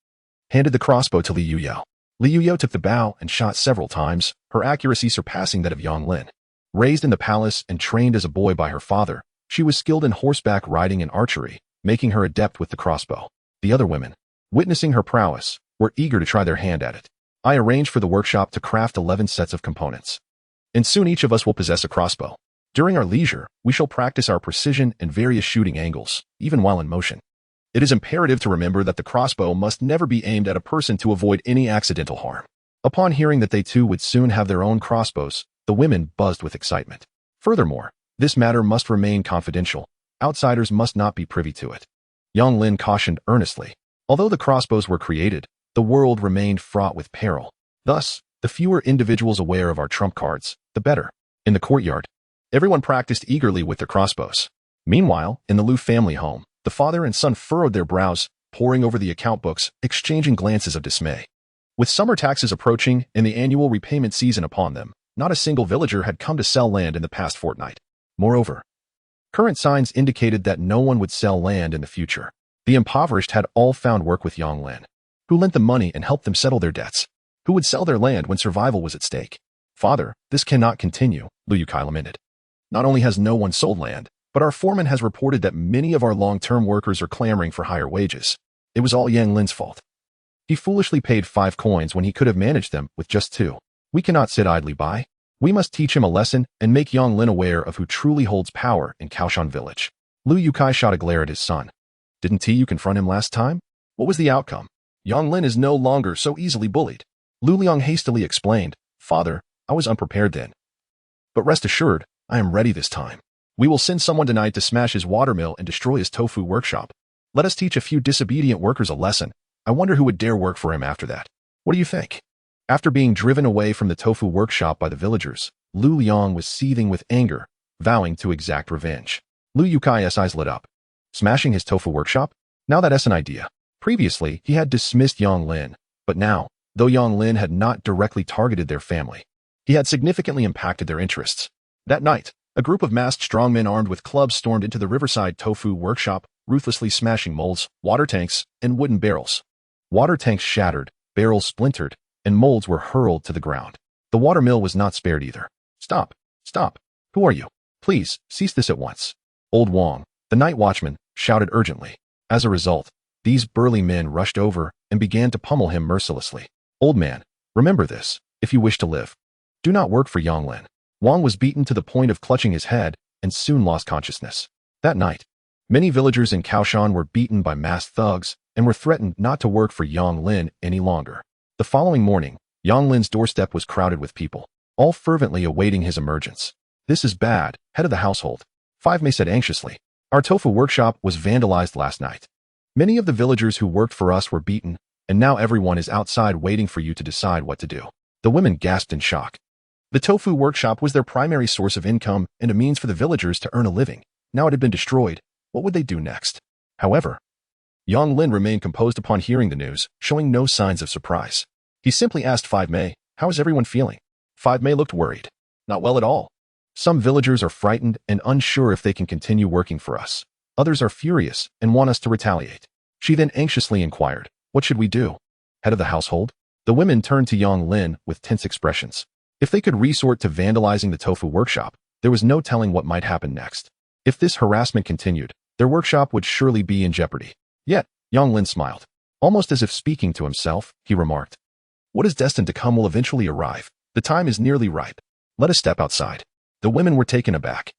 handed the crossbow to Li Yuyao. Li Yuyao took the bow and shot several times, her accuracy surpassing that of Yang Lin. Raised in the palace and trained as a boy by her father, she was skilled in horseback riding and archery, making her adept with the crossbow. The other women, witnessing her prowess, were eager to try their hand at it. I arranged for the workshop to craft 11 sets of components. And soon each of us will possess a crossbow. During our leisure, we shall practice our precision and various shooting angles, even while in motion. It is imperative to remember that the crossbow must never be aimed at a person to avoid any accidental harm. Upon hearing that they too would soon have their own crossbows, the women buzzed with excitement. Furthermore, this matter must remain confidential. Outsiders must not be privy to it. Yang Lin cautioned earnestly. Although the crossbows were created, the world remained fraught with peril. Thus, the fewer individuals aware of our trump cards, the better. In the courtyard, everyone practiced eagerly with their crossbows. Meanwhile, in the Liu family home, the father and son furrowed their brows, poring over the account books, exchanging glances of dismay. With summer taxes approaching and the annual repayment season upon them, not a single villager had come to sell land in the past fortnight. Moreover, current signs indicated that no one would sell land in the future. The impoverished had all found work with Yang Lin, who lent them money and helped them settle their debts. Who would sell their land when survival was at stake? Father, this cannot continue, Liu Yukai lamented. Not only has no one sold land, but our foreman has reported that many of our long-term workers are clamoring for higher wages. It was all Yang Lin's fault. He foolishly paid 5 coins when he could have managed them with just 2. We cannot sit idly by. We must teach him a lesson and make Yang Lin aware of who truly holds power in Kaoshan village. Liu Yukai shot a glare at his son. Didn't you confront him last time? What was the outcome? Yang Lin is no longer so easily bullied. Lu Liang hastily explained, Father, I was unprepared then. But rest assured, I am ready this time. We will send someone tonight to smash his watermill and destroy his tofu workshop. Let us teach a few disobedient workers a lesson. I wonder who would dare work for him after that. What do you think? After being driven away from the tofu workshop by the villagers, Lu Liang was seething with anger, vowing to exact revenge. Liu Yukai's eyes lit up. Smashing his tofu workshop? Now that's an idea. Previously, he had dismissed Yang Lin, but now, though Yang Lin had not directly targeted their family, he had significantly impacted their interests. That night, a group of masked strongmen armed with clubs stormed into the riverside tofu workshop, ruthlessly smashing molds, water tanks, and wooden barrels. Water tanks shattered, barrels splintered, and molds were hurled to the ground. The water mill was not spared either. Stop! Stop! Who are you? Please, cease this at once. Old Wang, the night watchman, shouted urgently. As a result, these burly men rushed over and began to pummel him mercilessly. Old man, remember this, if you wish to live. Do not work for Yang Lin. Wang was beaten to the point of clutching his head and soon lost consciousness. That night, many villagers in Kaoshan were beaten by masked thugs and were threatened not to work for Yang Lin any longer. The following morning, Yang Lin's doorstep was crowded with people, all fervently awaiting his emergence. This is bad, head of the household. 5 Mei said anxiously. Our tofu workshop was vandalized last night. Many of the villagers who worked for us were beaten, and now everyone is outside waiting for you to decide what to do. The women gasped in shock. The tofu workshop was their primary source of income and a means for the villagers to earn a living. Now it had been destroyed. What would they do next? However, Yang Lin remained composed upon hearing the news, showing no signs of surprise. He simply asked 5 Mei, how is everyone feeling? 5 Mei looked worried. Not well at all. Some villagers are frightened and unsure if they can continue working for us. Others are furious and want us to retaliate. She then anxiously inquired, what should we do? head of the household? The women turned to Yang Lin with tense expressions. If they could resort to vandalizing the tofu workshop, there was no telling what might happen next. If this harassment continued, their workshop would surely be in jeopardy. Yet, Yang Lin smiled. Almost as if speaking to himself, he remarked, "What is destined to come will eventually arrive. The time is nearly ripe. Let us step outside." The women were taken aback.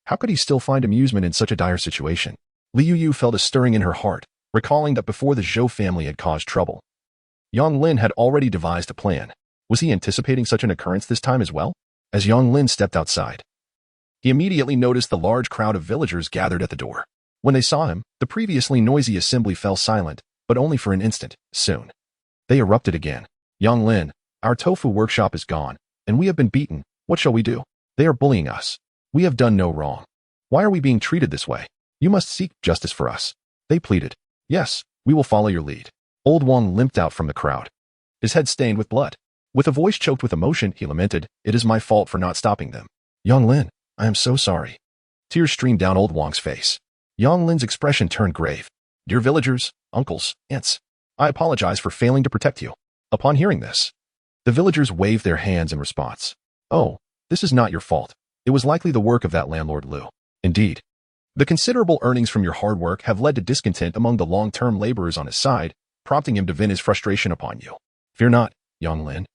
How could he still find amusement in such a dire situation? Liu Yu felt a stirring in her heart, recalling that before the Zhou family had caused trouble, Yang Lin had already devised a plan. Was he anticipating such an occurrence this time as well? As Yang Lin stepped outside, he immediately noticed the large crowd of villagers gathered at the door. When they saw him, the previously noisy assembly fell silent, but only for an instant. Soon, they erupted again. "Yang Lin, our tofu workshop is gone, and we have been beaten. What shall we do? They are bullying us. We have done no wrong. Why are we being treated this way? You must seek justice for us," they pleaded. "Yes, we will follow your lead." Old Wang limped out from the crowd, his head stained with blood. With a voice choked with emotion, he lamented, "It is my fault for not stopping them. Yang Lin, I am so sorry." Tears streamed down Old Wang's face. Yang Lin's expression turned grave. "Dear villagers, uncles, aunts, I apologize for failing to protect you." Upon hearing this, the villagers waved their hands in response. "Oh, this is not your fault. It was likely the work of that landlord Liu. Indeed, the considerable earnings from your hard work have led to discontent among the long-term laborers on his side, prompting him to vent his frustration upon you. Fear not, Yang Lin.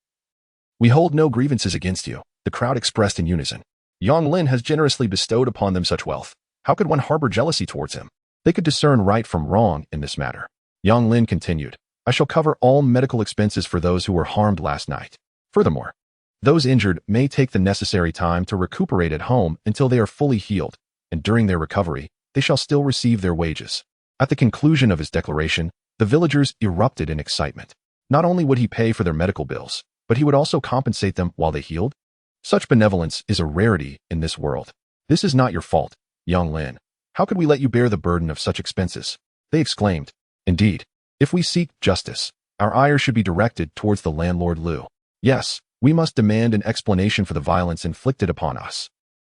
We hold no grievances against you," the crowd expressed in unison. Yang Lin has generously bestowed upon them such wealth. How could one harbor jealousy towards him? They could discern right from wrong in this matter. Yang Lin continued, "I shall cover all medical expenses for those who were harmed last night. Furthermore, those injured may take the necessary time to recuperate at home until they are fully healed, and during their recovery, they shall still receive their wages." At the conclusion of his declaration, the villagers erupted in excitement. Not only would he pay for their medical bills, but he would also compensate them while they healed. Such benevolence is a rarity in this world. "This is not your fault, Yang Lin. How could we let you bear the burden of such expenses?" they exclaimed. "Indeed, if we seek justice, our ire should be directed towards the landlord Liu. Yes, we must demand an explanation for the violence inflicted upon us.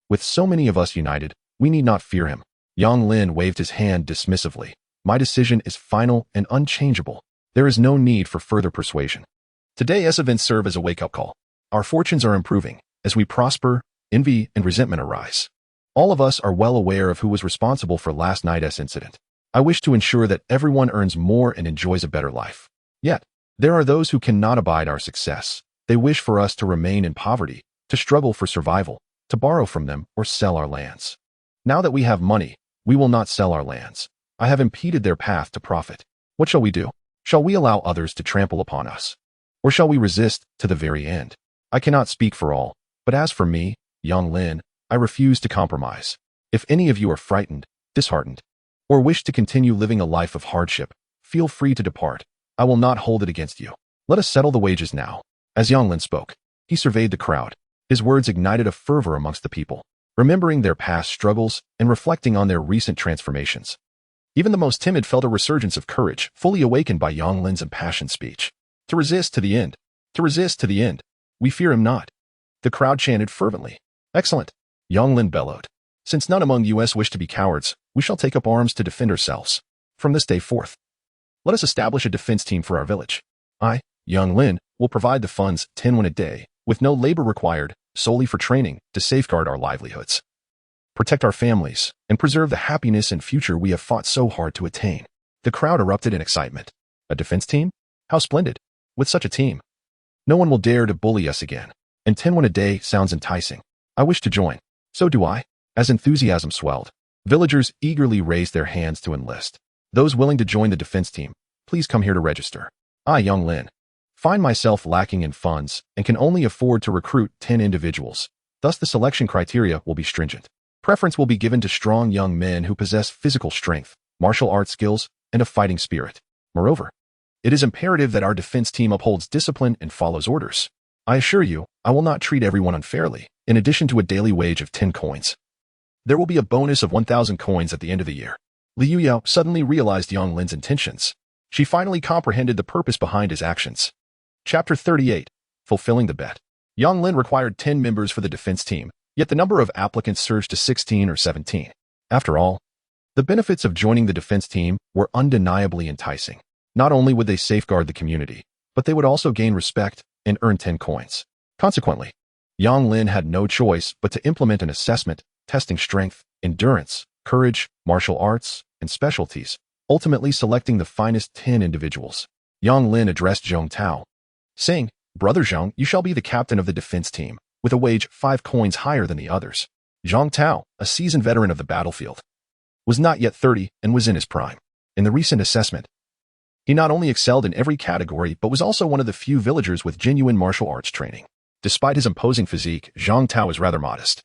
With so many of us united, we need not fear him." Yang Lin waved his hand dismissively. "My decision is final and unchangeable. There is no need for further persuasion. Today's events serve as a wake-up call. Our fortunes are improving. As we prosper, envy and resentment arise. All of us are well aware of who was responsible for last night's incident. I wish to ensure that everyone earns more and enjoys a better life. Yet, there are those who cannot abide our success. They wish for us to remain in poverty, to struggle for survival, to borrow from them or sell our lands. Now that we have money, we will not sell our lands. I have impeded their path to profit. What shall we do? Shall we allow others to trample upon us? Or shall we resist to the very end? I cannot speak for all, but as for me, Yang Lin, I refuse to compromise. If any of you are frightened, disheartened, or wish to continue living a life of hardship, feel free to depart. I will not hold it against you. Let us settle the wages now." As Yang Lin spoke, he surveyed the crowd. His words ignited a fervor amongst the people, remembering their past struggles and reflecting on their recent transformations. Even the most timid felt a resurgence of courage, fully awakened by Yang Lin's impassioned speech. "To resist to the end. To resist to the end. We fear him not." The crowd chanted fervently. "Excellent," Yang Lin bellowed. "Since none among us wish to be cowards, we shall take up arms to defend ourselves. From this day forth, let us establish a defense team for our village. I, Yang Lin, will provide the funds 10 won a day, with no labor required, solely for training, to safeguard our livelihoods, protect our families, and preserve the happiness and future we have fought so hard to attain." The crowd erupted in excitement. "A defense team? How splendid! With such a team, no one will dare to bully us again. And 10 won a day sounds enticing. I wish to join." "So do I." As enthusiasm swelled, villagers eagerly raised their hands to enlist. "Those willing to join the defense team, please come here to register. I, Yang Lin, find myself lacking in funds and can only afford to recruit 10 individuals. Thus the selection criteria will be stringent. Preference will be given to strong young men who possess physical strength, martial arts skills, and a fighting spirit. Moreover, it is imperative that our defense team upholds discipline and follows orders. I assure you, I will not treat everyone unfairly, in addition to a daily wage of 10 coins. There will be a bonus of 1,000 coins at the end of the year." Liu Yao suddenly realized Yang Lin's intentions. She finally comprehended the purpose behind his actions. Chapter 38. Fulfilling the Bet. Yang Lin required 10 members for the defense team, yet the number of applicants surged to 16 or 17. After all, the benefits of joining the defense team were undeniably enticing. Not only would they safeguard the community, but they would also gain respect and earn 10 coins. Consequently, Yang Lin had no choice but to implement an assessment, testing strength, endurance, courage, martial arts, and specialties, ultimately selecting the finest 10 individuals. Yang Lin addressed Zhong Tao, saying, "Brother Zhong, you shall be the captain of the defense team, with a wage 5 coins higher than the others." Zhong Tao, a seasoned veteran of the battlefield, was not yet 30 and was in his prime. In the recent assessment, he not only excelled in every category but was also one of the few villagers with genuine martial arts training. Despite his imposing physique, Zhong Tao was rather modest.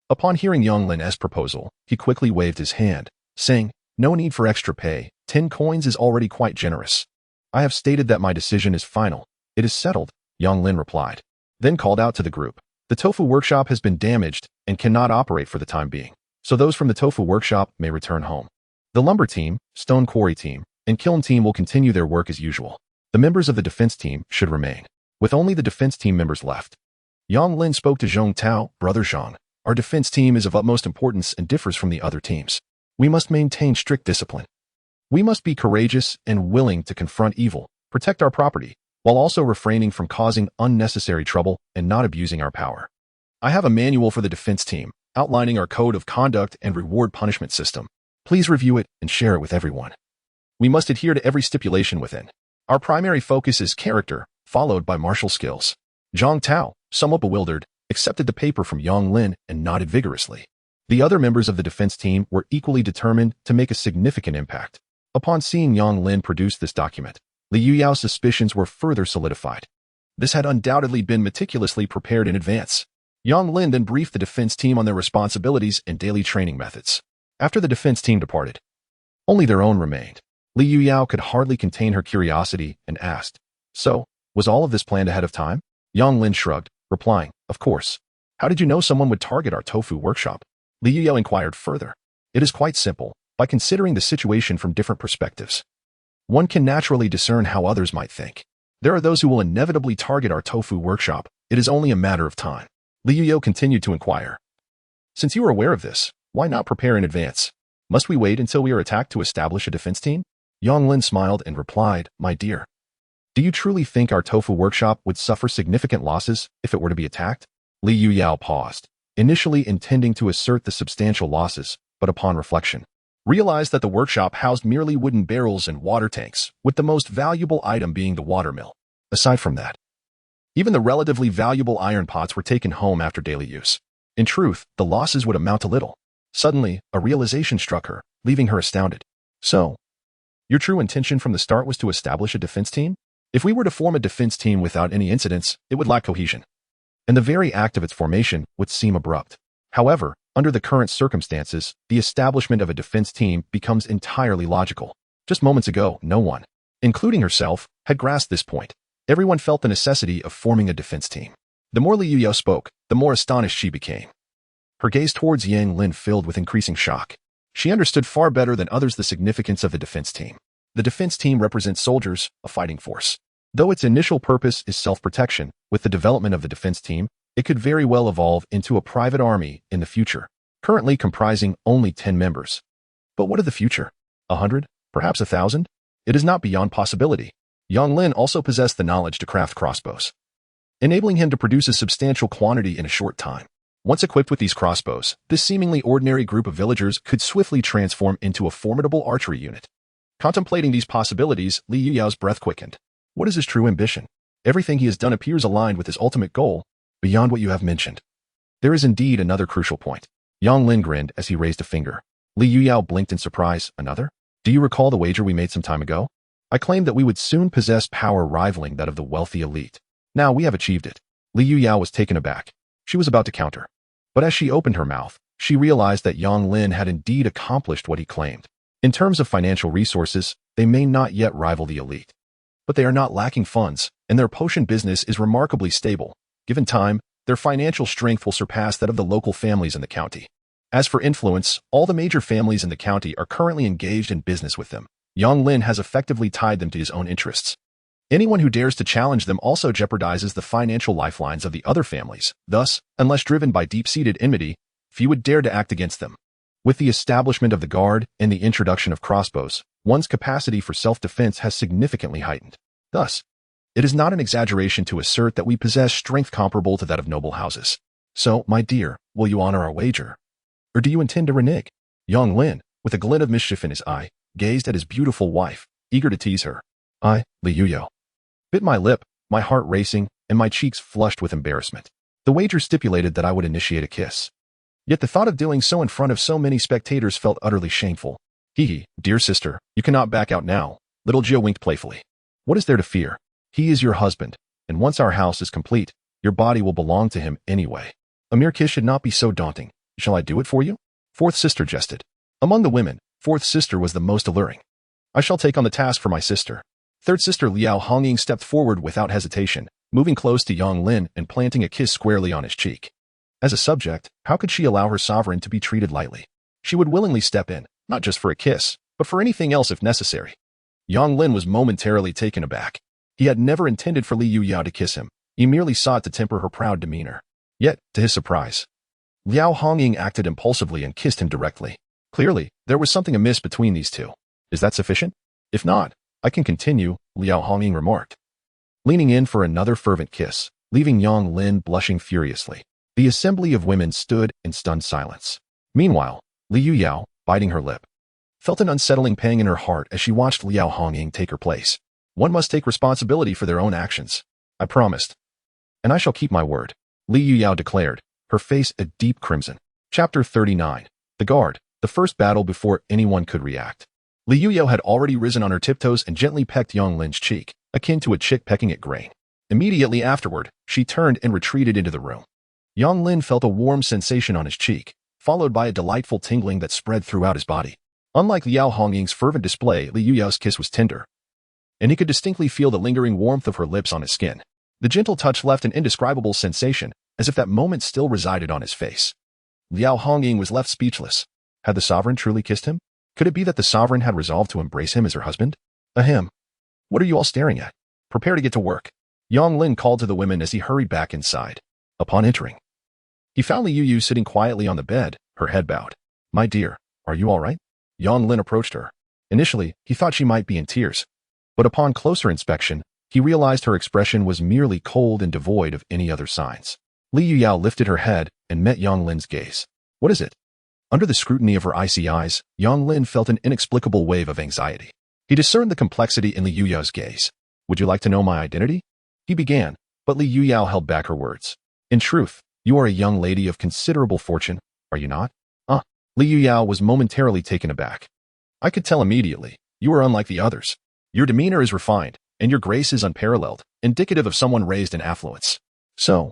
Upon hearing Yang Lin's proposal, he quickly waved his hand, saying, "No need for extra pay, 10 coins is already quite generous. I have stated that my decision is final. It is settled," Yang Lin replied, then called out to the group. "The tofu workshop has been damaged and cannot operate for the time being, so those from the tofu workshop may return home. The lumber team, stone quarry team, and kiln team will continue their work as usual. The members of the defense team should remain." With only the defense team members left, Yang Lin spoke to Zhong Tao, "Brother Zhong, our defense team is of utmost importance and differs from the other teams. We must maintain strict discipline. We must be courageous and willing to confront evil, protect our property, while also refraining from causing unnecessary trouble and not abusing our power. I have a manual for the defense team, outlining our code of conduct and reward punishment system. Please review it and share it with everyone. We must adhere to every stipulation within. Our primary focus is character, followed by martial skills." Zhong Tao, somewhat bewildered, accepted the paper from Yang Lin and nodded vigorously. The other members of the defense team were equally determined to make a significant impact. Upon seeing Yang Lin produce this document, Li Yuyao's suspicions were further solidified. This had undoubtedly been meticulously prepared in advance. Yang Lin then briefed the defense team on their responsibilities and daily training methods. After the defense team departed, only their own remained. Li Yuyao could hardly contain her curiosity and asked, "So, was all of this planned ahead of time?" Yang Lin shrugged, replying, "Of course. How did you know someone would target our tofu workshop?" Li Yuyao inquired further. "It is quite simple. By considering the situation from different perspectives, one can naturally discern how others might think. There are those who will inevitably target our tofu workshop. It is only a matter of time." Li Yuyao continued to inquire, "Since you are aware of this, why not prepare in advance? Must we wait until we are attacked to establish a defense team?" Yang Lin smiled and replied, "My dear, do you truly think our tofu workshop would suffer significant losses if it were to be attacked?" Li Yuyao paused, initially intending to assert the substantial losses, but upon reflection, realized that the workshop housed merely wooden barrels and water tanks, with the most valuable item being the water mill. Aside from that, even the relatively valuable iron pots were taken home after daily use. In truth, the losses would amount to little. Suddenly, a realization struck her, leaving her astounded. "So, your true intention from the start was to establish a defense team? If we were to form a defense team without any incidents, it would lack cohesion, and the very act of its formation would seem abrupt. However, under the current circumstances, the establishment of a defense team becomes entirely logical. Just moments ago, no one, including herself, had grasped this point. Everyone felt the necessity of forming a defense team. The more Li Yuyao spoke, the more astonished she became. Her gaze towards Yang Lin filled with increasing shock. She understood far better than others the significance of the defense team. The defense team represents soldiers, a fighting force. Though its initial purpose is self-protection, with the development of the defense team, it could very well evolve into a private army in the future, currently comprising only 10 members. But what of the future? 100? Perhaps 1,000? It is not beyond possibility. Yang Lin also possessed the knowledge to craft crossbows, enabling him to produce a substantial quantity in a short time. Once equipped with these crossbows, this seemingly ordinary group of villagers could swiftly transform into a formidable archery unit. Contemplating these possibilities, Li Yuyao's breath quickened. What is his true ambition? Everything he has done appears aligned with his ultimate goal, beyond what you have mentioned. There is indeed another crucial point. Yang Lin grinned as he raised a finger. Li Yuyao blinked in surprise. Another? Do you recall the wager we made some time ago? I claimed that we would soon possess power rivaling that of the wealthy elite. Now we have achieved it. Li Yuyao was taken aback. She was about to counter. But as she opened her mouth, she realized that Yang Lin had indeed accomplished what he claimed. In terms of financial resources, they may not yet rival the elite. But they are not lacking funds, and their potion business is remarkably stable. Given time, their financial strength will surpass that of the local families in the county. As for influence, all the major families in the county are currently engaged in business with them. Yang Lin has effectively tied them to his own interests. Anyone who dares to challenge them also jeopardizes the financial lifelines of the other families. Thus, unless driven by deep-seated enmity, few would dare to act against them. With the establishment of the guard and the introduction of crossbows, one's capacity for self-defense has significantly heightened. Thus, it is not an exaggeration to assert that we possess strength comparable to that of noble houses. So, my dear, will you honor our wager? Or do you intend to renege? Young Lin, with a glint of mischief in his eye, gazed at his beautiful wife, eager to tease her. I, Li Yuyo, bit my lip, my heart racing, and my cheeks flushed with embarrassment. The wager stipulated that I would initiate a kiss. Yet the thought of doing so in front of so many spectators felt utterly shameful. Hee, dear sister, you cannot back out now, little Jia winked playfully. What is there to fear? He is your husband, and once our house is complete, your body will belong to him anyway. A mere kiss should not be so daunting. Shall I do it for you? Fourth sister jested. Among the women, fourth sister was the most alluring. I shall take on the task for my sister. Third sister Liao Hongying stepped forward without hesitation, moving close to Yang Lin and planting a kiss squarely on his cheek. As a subject, how could she allow her sovereign to be treated lightly? She would willingly step in, not just for a kiss, but for anything else if necessary. Yang Lin was momentarily taken aback. He had never intended for Li Yuyao to kiss him. He merely sought to temper her proud demeanor. Yet, to his surprise, Liao Hongying acted impulsively and kissed him directly. Clearly, there was something amiss between these two. Is that sufficient? If not, I can continue, Liao Hongying remarked, leaning in for another fervent kiss, leaving Yang Lin blushing furiously. The assembly of women stood in stunned silence. Meanwhile, Li Yuyao, biting her lip, felt an unsettling pang in her heart as she watched Liao Hongying take her place. One must take responsibility for their own actions. I promised. And I shall keep my word, Li Yuyao declared, her face a deep crimson. Chapter 39. The Guard, the first battle before anyone could react. Li Yuyao had already risen on her tiptoes and gently pecked Yang Lin's cheek, akin to a chick pecking at grain. Immediately afterward, she turned and retreated into the room. Yang Lin felt a warm sensation on his cheek, followed by a delightful tingling that spread throughout his body. Unlike Liao Hongying's fervent display, Li Yuyao's kiss was tender, and he could distinctly feel the lingering warmth of her lips on his skin. The gentle touch left an indescribable sensation, as if that moment still resided on his face. Liao Hongying was left speechless. Had the sovereign truly kissed him? Could it be that the sovereign had resolved to embrace him as her husband? Ahem. What are you all staring at? Prepare to get to work. Yang Lin called to the women as he hurried back inside. Upon entering, he found Li Yuyu sitting quietly on the bed, her head bowed. My dear, are you all right? Yang Lin approached her. Initially, he thought she might be in tears, but upon closer inspection, he realized her expression was merely cold and devoid of any other signs. Li Yuyao lifted her head and met Yang Lin's gaze. What is it? Under the scrutiny of her icy eyes, Yang Lin felt an inexplicable wave of anxiety. He discerned the complexity in Li Yuyao's gaze. Would you like to know my identity? He began, but Li Yuyao held back her words. In truth, you are a young lady of considerable fortune, are you not? Li Yuyao was momentarily taken aback. I could tell immediately. You are unlike the others. Your demeanor is refined, and your grace is unparalleled, indicative of someone raised in affluence. So,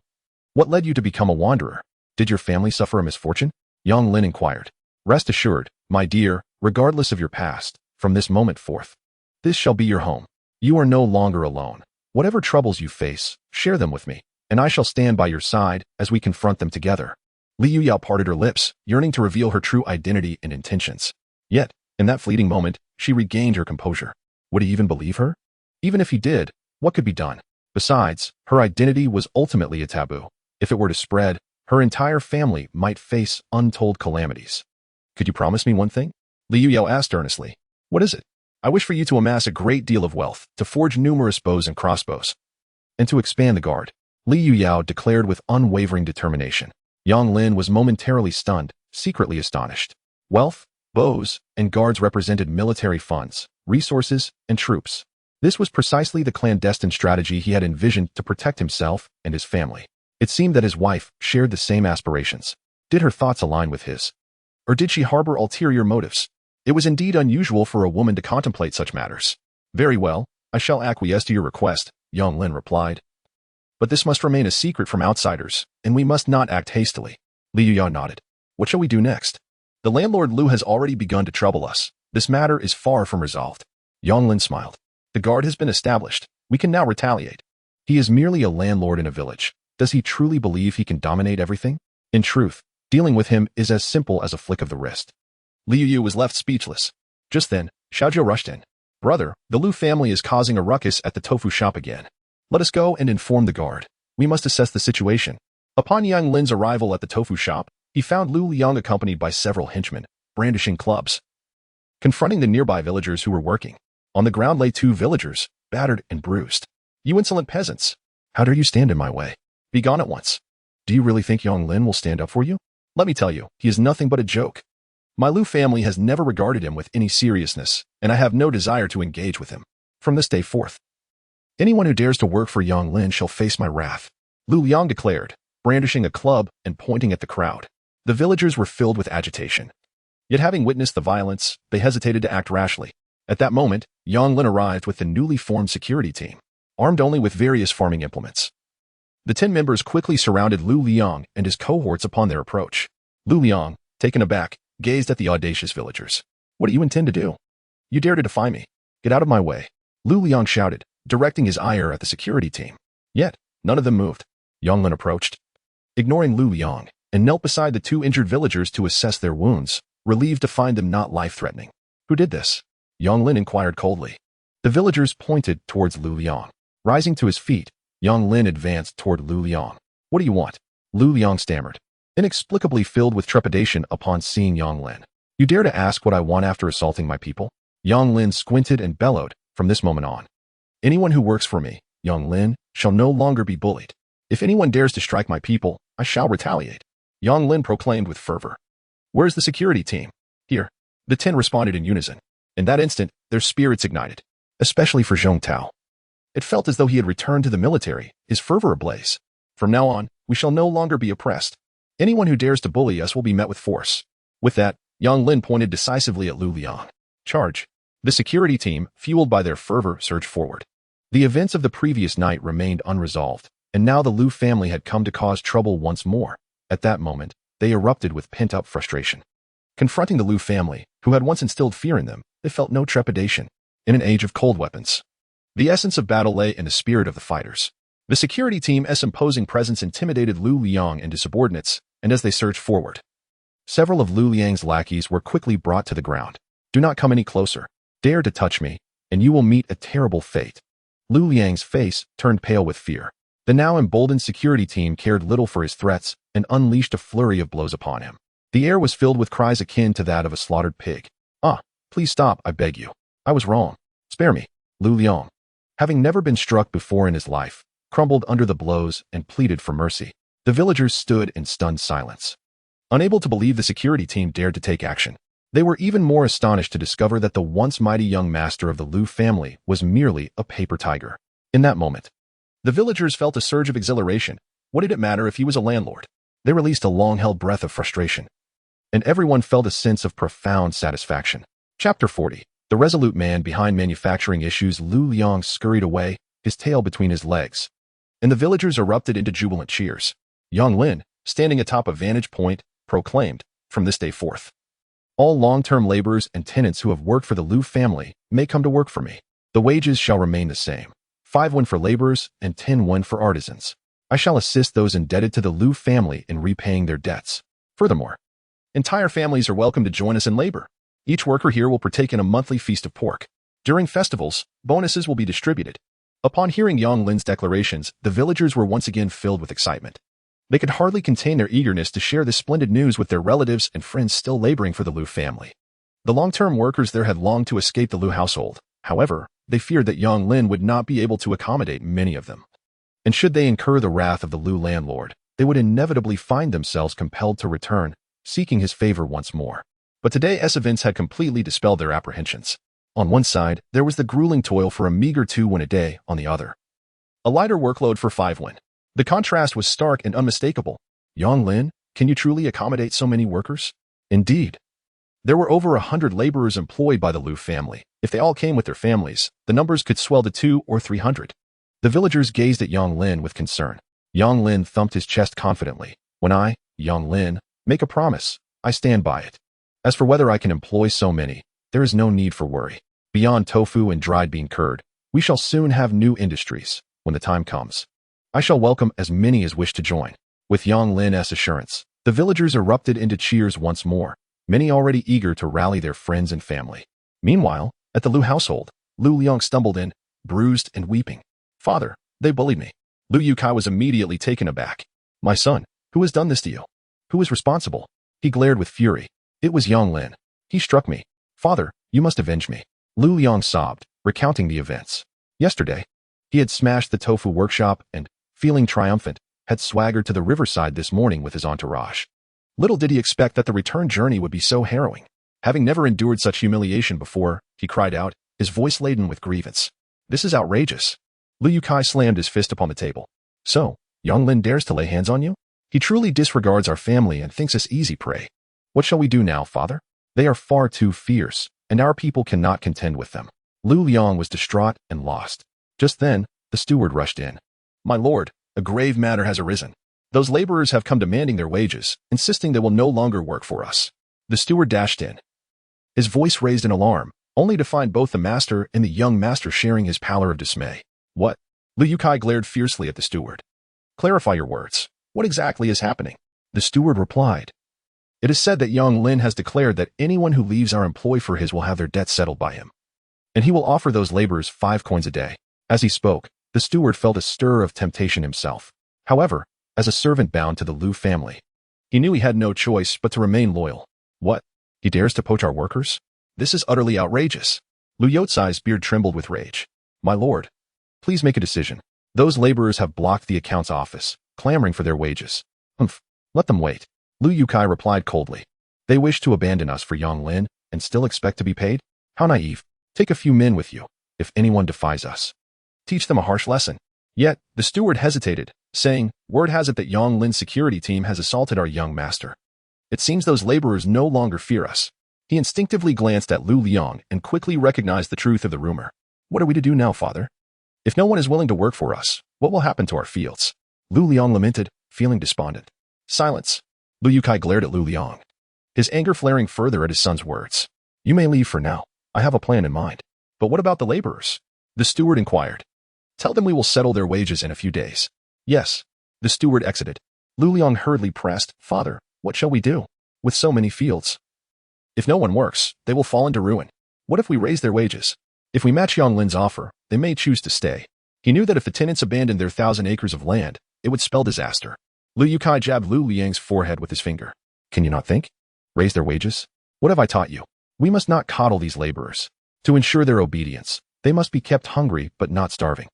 what led you to become a wanderer? Did your family suffer a misfortune? Yang Lin inquired. Rest assured, my dear, regardless of your past, from this moment forth, this shall be your home. You are no longer alone. Whatever troubles you face, share them with me, and I shall stand by your side as we confront them together. Li Yuyao parted her lips, yearning to reveal her true identity and intentions. Yet, in that fleeting moment, she regained her composure. Would he even believe her? Even if he did, what could be done? Besides, her identity was ultimately a taboo. If it were to spread, her entire family might face untold calamities. Could you promise me one thing? Li Yuyao asked earnestly. What is it? I wish for you to amass a great deal of wealth, to forge numerous bows and crossbows, and to expand the guard. Li Yuyao declared with unwavering determination. Yang Lin was momentarily stunned, secretly astonished. Wealth, bows, and guards represented military funds, resources, and troops. This was precisely the clandestine strategy he had envisioned to protect himself and his family. It seemed that his wife shared the same aspirations. Did her thoughts align with his? Or did she harbor ulterior motives? It was indeed unusual for a woman to contemplate such matters. Very well, I shall acquiesce to your request, Yang Lin replied. But this must remain a secret from outsiders, and we must not act hastily. Li Yuyao nodded. What shall we do next? The landlord Lu has already begun to trouble us. This matter is far from resolved. Yang Lin smiled. The guard has been established. We can now retaliate. He is merely a landlord in a village. Does he truly believe he can dominate everything? In truth, dealing with him is as simple as a flick of the wrist. Li Yuyu was left speechless. Just then, Xiaozhou rushed in. Brother, the Lu family is causing a ruckus at the tofu shop again. Let us go and inform the guard. We must assess the situation. Upon Yang Lin's arrival at the tofu shop, he found Lu Liang accompanied by several henchmen, brandishing clubs. confronting the nearby villagers who were working. On the ground lay 2 villagers, battered and bruised. "You insolent peasants! How dare you stand in my way? Be gone at once. Do you really think Yang Lin will stand up for you? Let me tell you, he is nothing but a joke. My Lu family has never regarded him with any seriousness, and I have no desire to engage with him. From this day forth, anyone who dares to work for Yang Lin shall face my wrath," Lu Liang declared, brandishing a club and pointing at the crowd. The villagers were filled with agitation. Yet having witnessed the violence, they hesitated to act rashly. At that moment, Yang Lin arrived with the newly formed security team, armed only with various farming implements. The 10 members quickly surrounded Lu Liang and his cohorts upon their approach. Lu Liang, taken aback, gazed at the audacious villagers. "What do you intend to do? You dare to defy me? Get out of my way," Lu Liang shouted, directing his ire at the security team. Yet, none of them moved. Yang Lin approached, ignoring Lu Liang, and knelt beside the 2 injured villagers to assess their wounds, relieved to find them not life-threatening. "Who did this?" Yang Lin inquired coldly. The villagers pointed towards Lu Liang. Rising to his feet, Yang Lin advanced toward Lu Liang. "What do you want?" Lu Liang stammered, inexplicably filled with trepidation upon seeing Yang Lin. "You dare to ask what I want after assaulting my people?" Yang Lin squinted and bellowed, "From this moment on, anyone who works for me, Yang Lin, shall no longer be bullied. If anyone dares to strike my people, I shall retaliate," Yang Lin proclaimed with fervor. "Where's the security team?" "Here." The 10 responded in unison. In that instant, their spirits ignited, especially for Zhong Tao. It felt as though he had returned to the military, his fervor ablaze. "From now on, we shall no longer be oppressed. Anyone who dares to bully us will be met with force." With that, Yang Lin pointed decisively at Lu Liang. "Charge." The security team, fueled by their fervor, surged forward. The events of the previous night remained unresolved, and now the Lu family had come to cause trouble once more. At that moment, they erupted with pent-up frustration. Confronting the Lu family, who had once instilled fear in them, they felt no trepidation. In an age of cold weapons, the essence of battle lay in the spirit of the fighters. The security team's imposing presence intimidated Lu Liang and his subordinates, and as they surged forward, several of Lu Liang's lackeys were quickly brought to the ground. "Do not come any closer. Dare to touch me, and you will meet a terrible fate." Lu Liang's face turned pale with fear. The now emboldened security team cared little for his threats and unleashed a flurry of blows upon him. The air was filled with cries akin to that of a slaughtered pig. "Ah, please stop, I beg you. I was wrong. Spare me." Lu Liang, having never been struck before in his life, crumbled under the blows and pleaded for mercy. The villagers stood in stunned silence, unable to believe the security team dared to take action. They were even more astonished to discover that the once mighty young master of the Lu family was merely a paper tiger. In that moment, the villagers felt a surge of exhilaration. What did it matter if he was a landlord? They released a long-held breath of frustration, and everyone felt a sense of profound satisfaction. Chapter 40. The resolute man behind manufacturing issues. Lu Liang scurried away, his tail between his legs, and the villagers erupted into jubilant cheers. Yang Lin, standing atop a vantage point, proclaimed, "From this day forth, all long-term laborers and tenants who have worked for the Lu family may come to work for me. The wages shall remain the same. 5 won for laborers and 10 won for artisans. I shall assist those indebted to the Lu family in repaying their debts. Furthermore, entire families are welcome to join us in labor. Each worker here will partake in a monthly feast of pork. During festivals, bonuses will be distributed." Upon hearing Yang Lin's declarations, the villagers were once again filled with excitement. They could hardly contain their eagerness to share this splendid news with their relatives and friends still laboring for the Lu family. The long-term workers there had longed to escape the Lu household. However, they feared that Yang Lin would not be able to accommodate many of them. And should they incur the wrath of the Lu landlord, they would inevitably find themselves compelled to return, seeking his favor once more. But today's events had completely dispelled their apprehensions. On one side, there was the grueling toil for a meager 2 won a day. On the other, a lighter workload for 5 won. The contrast was stark and unmistakable. "Yang Lin, can you truly accommodate so many workers?" Indeed, there were over 100 laborers employed by the Lu family. If they all came with their families, the numbers could swell to 200 or 300. The villagers gazed at Yang Lin with concern. Yang Lin thumped his chest confidently. "When I, Yang Lin, make a promise, I stand by it. As for whether I can employ so many, there is no need for worry. Beyond tofu and dried bean curd, we shall soon have new industries. When the time comes, I shall welcome as many as wish to join." With Yang Lin's assurance, the villagers erupted into cheers once more, many already eager to rally their friends and family. Meanwhile, at the Lu household, Lu Liang stumbled in, bruised and weeping. "Father, they bullied me." Lu Yukai was immediately taken aback. "My son, who has done this to you? Who is responsible?" He glared with fury. "It was Yang Lin. He struck me." "Father, You must avenge me. Lu Liang sobbed, recounting the events. Yesterday, he had smashed the tofu workshop and, feeling triumphant, had swaggered to the riverside this morning with his entourage. Little did he expect that the return journey would be so harrowing. Having never endured such humiliation before, he cried out, his voice laden with grievance. This is outrageous. Liu Kai slammed his fist upon the table. So, Yang Lin dares to lay hands on you? He truly disregards our family and thinks us easy prey. What shall we do now, father? They are far too fierce, and our people cannot contend with them. Lu Liang was distraught and lost. Just then, the steward rushed in. My lord, a grave matter has arisen. Those laborers have come demanding their wages, insisting they will no longer work for us. The steward dashed in. His voice raised in alarm, only to find both the master and the young master sharing his pallor of dismay. What? Liu Kai glared fiercely at the steward. Clarify your words. What exactly is happening? The steward replied. It is said that Yang Lin has declared that anyone who leaves our employ for his will have their debts settled by him. And he will offer those laborers 5 coins a day. As he spoke, the steward felt a stir of temptation himself. However, as a servant bound to the Lu family, he knew he had no choice but to remain loyal. What? He dares to poach our workers? This is utterly outrageous. Lu Yotsai's beard trembled with rage. My lord, please make a decision. Those laborers have blocked the accounts office, clamoring for their wages. Humph, let them wait. Lu Yukai replied coldly. They wish to abandon us for Yang Lin and still expect to be paid? How naive. Take a few men with you, if anyone defies us. Teach them a harsh lesson. Yet, the steward hesitated, saying, word has it that Yang Lin's security team has assaulted our young master. It seems those laborers no longer fear us. He instinctively glanced at Lu Liang and quickly recognized the truth of the rumor. What are we to do now, father? If no one is willing to work for us, what will happen to our fields? Lu Liang lamented, feeling despondent. Silence. Liu Kai glared at Lu Liang, his anger flaring further at his son's words. You may leave for now. I have a plan in mind. But what about the laborers? The steward inquired. Tell them we will settle their wages in a few days. Yes. The steward exited. Lu Liang hurriedly pressed, Father, what shall we do? With so many fields. If no one works, they will fall into ruin. What if we raise their wages? If we match Yang Lin's offer, they may choose to stay. He knew that if the tenants abandoned their 1,000 acres of land, it would spell disaster. Liu Kai jabbed Lu Liang's forehead with his finger. Can you not think? Raise their wages? What have I taught you? We must not coddle these laborers. To ensure their obedience, they must be kept hungry but not starving.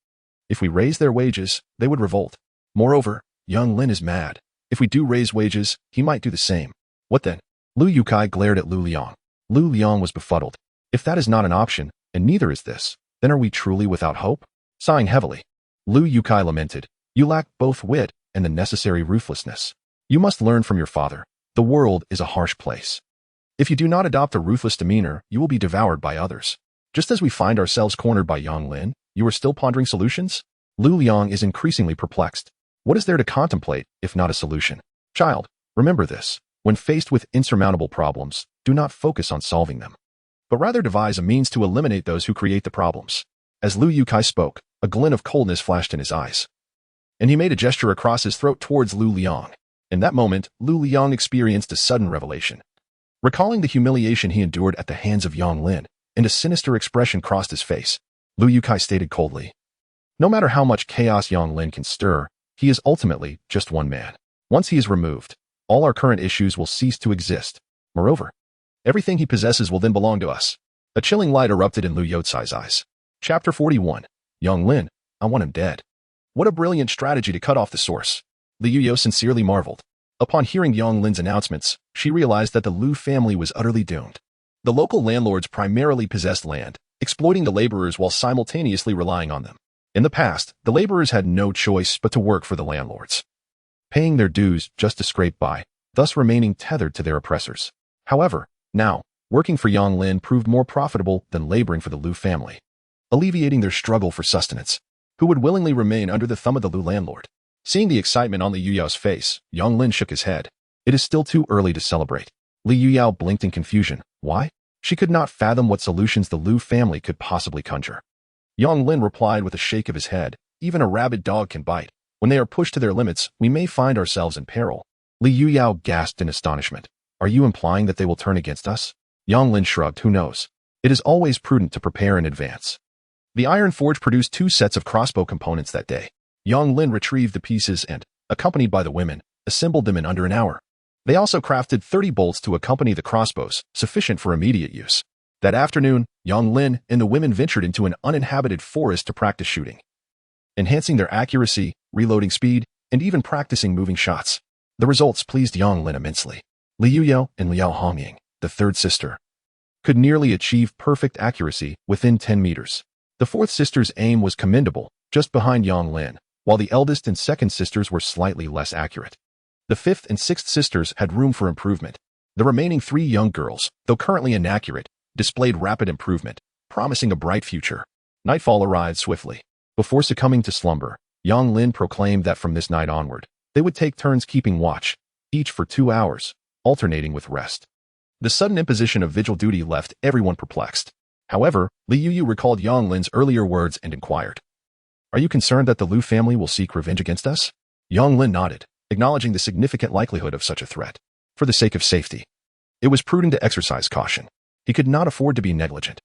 If we raise their wages, they would revolt. Moreover, Yang Lin is mad. If we do raise wages, he might do the same. What then? Lu Yukai glared at Lu Liang. Lu Liang was befuddled. If that is not an option, and neither is this, then are we truly without hope? Sighing heavily, Lu Yukai lamented. You lack both wit and the necessary ruthlessness. You must learn from your father. The world is a harsh place. If you do not adopt a ruthless demeanor, you will be devoured by others. Just as we find ourselves cornered by Yang Lin, you are still pondering solutions? Lu Liang is increasingly perplexed. What is there to contemplate, if not a solution? Child, remember this. When faced with insurmountable problems, do not focus on solving them, but rather devise a means to eliminate those who create the problems. As Lu Yukai spoke, a glint of coldness flashed in his eyes, and he made a gesture across his throat towards Lu Liang. In that moment, Lu Liang experienced a sudden revelation. Recalling the humiliation he endured at the hands of Yang Lin, and a sinister expression crossed his face, Lu Yukai stated coldly, no matter how much chaos Yang Lin can stir, he is ultimately just one man. Once he is removed, all our current issues will cease to exist. Moreover, everything he possesses will then belong to us. A chilling light erupted in Liu Yotsai's eyes. Chapter 41. Yang Lin, I want him dead. What a brilliant strategy to cut off the source. Liu Yo sincerely marveled. Upon hearing Yang Lin's announcements, she realized that the Lu family was utterly doomed. The local landlords primarily possessed land, exploiting the laborers while simultaneously relying on them. In the past, the laborers had no choice but to work for the landlords, paying their dues just to scrape by, thus remaining tethered to their oppressors. However, now, working for Yang Lin proved more profitable than laboring for the Lu family, alleviating their struggle for sustenance. Who would willingly remain under the thumb of the Lu landlord? Seeing the excitement on Liu Yao's face, Yang Lin shook his head. It is still too early to celebrate. Liu Yao blinked in confusion. Why? She could not fathom what solutions the Lu family could possibly conjure. Yang Lin replied with a shake of his head. Even a rabid dog can bite. When they are pushed to their limits, we may find ourselves in peril. Liu Yao gasped in astonishment. Are you implying that they will turn against us? Yang Lin shrugged. Who knows? It is always prudent to prepare in advance. The Iron Forge produced 2 sets of crossbow components that day. Yang Lin retrieved the pieces and, accompanied by the women, assembled them in under an hour. They also crafted 30 bolts to accompany the crossbows, sufficient for immediate use. That afternoon, Yang Lin and the women ventured into an uninhabited forest to practice shooting, enhancing their accuracy, reloading speed, and even practicing moving shots. The results pleased Yang Lin immensely. Liu Yao and Liao Hongying, the third sister, could nearly achieve perfect accuracy within 10 meters. The fourth sister's aim was commendable, just behind Yang Lin, while the eldest and second sisters were slightly less accurate. The fifth and sixth sisters had room for improvement. The remaining 3 young girls, though currently inaccurate, displayed rapid improvement, promising a bright future. Nightfall arrived swiftly. Before succumbing to slumber, Yang Lin proclaimed that from this night onward, they would take turns keeping watch, each for 2 hours, alternating with rest. The sudden imposition of vigil duty left everyone perplexed. However, Liu Yu recalled Yang Lin's earlier words and inquired, "Are you concerned that the Liu family will seek revenge against us?" Yang Lin nodded, acknowledging the significant likelihood of such a threat. For the sake of safety, it was prudent to exercise caution. He could not afford to be negligent.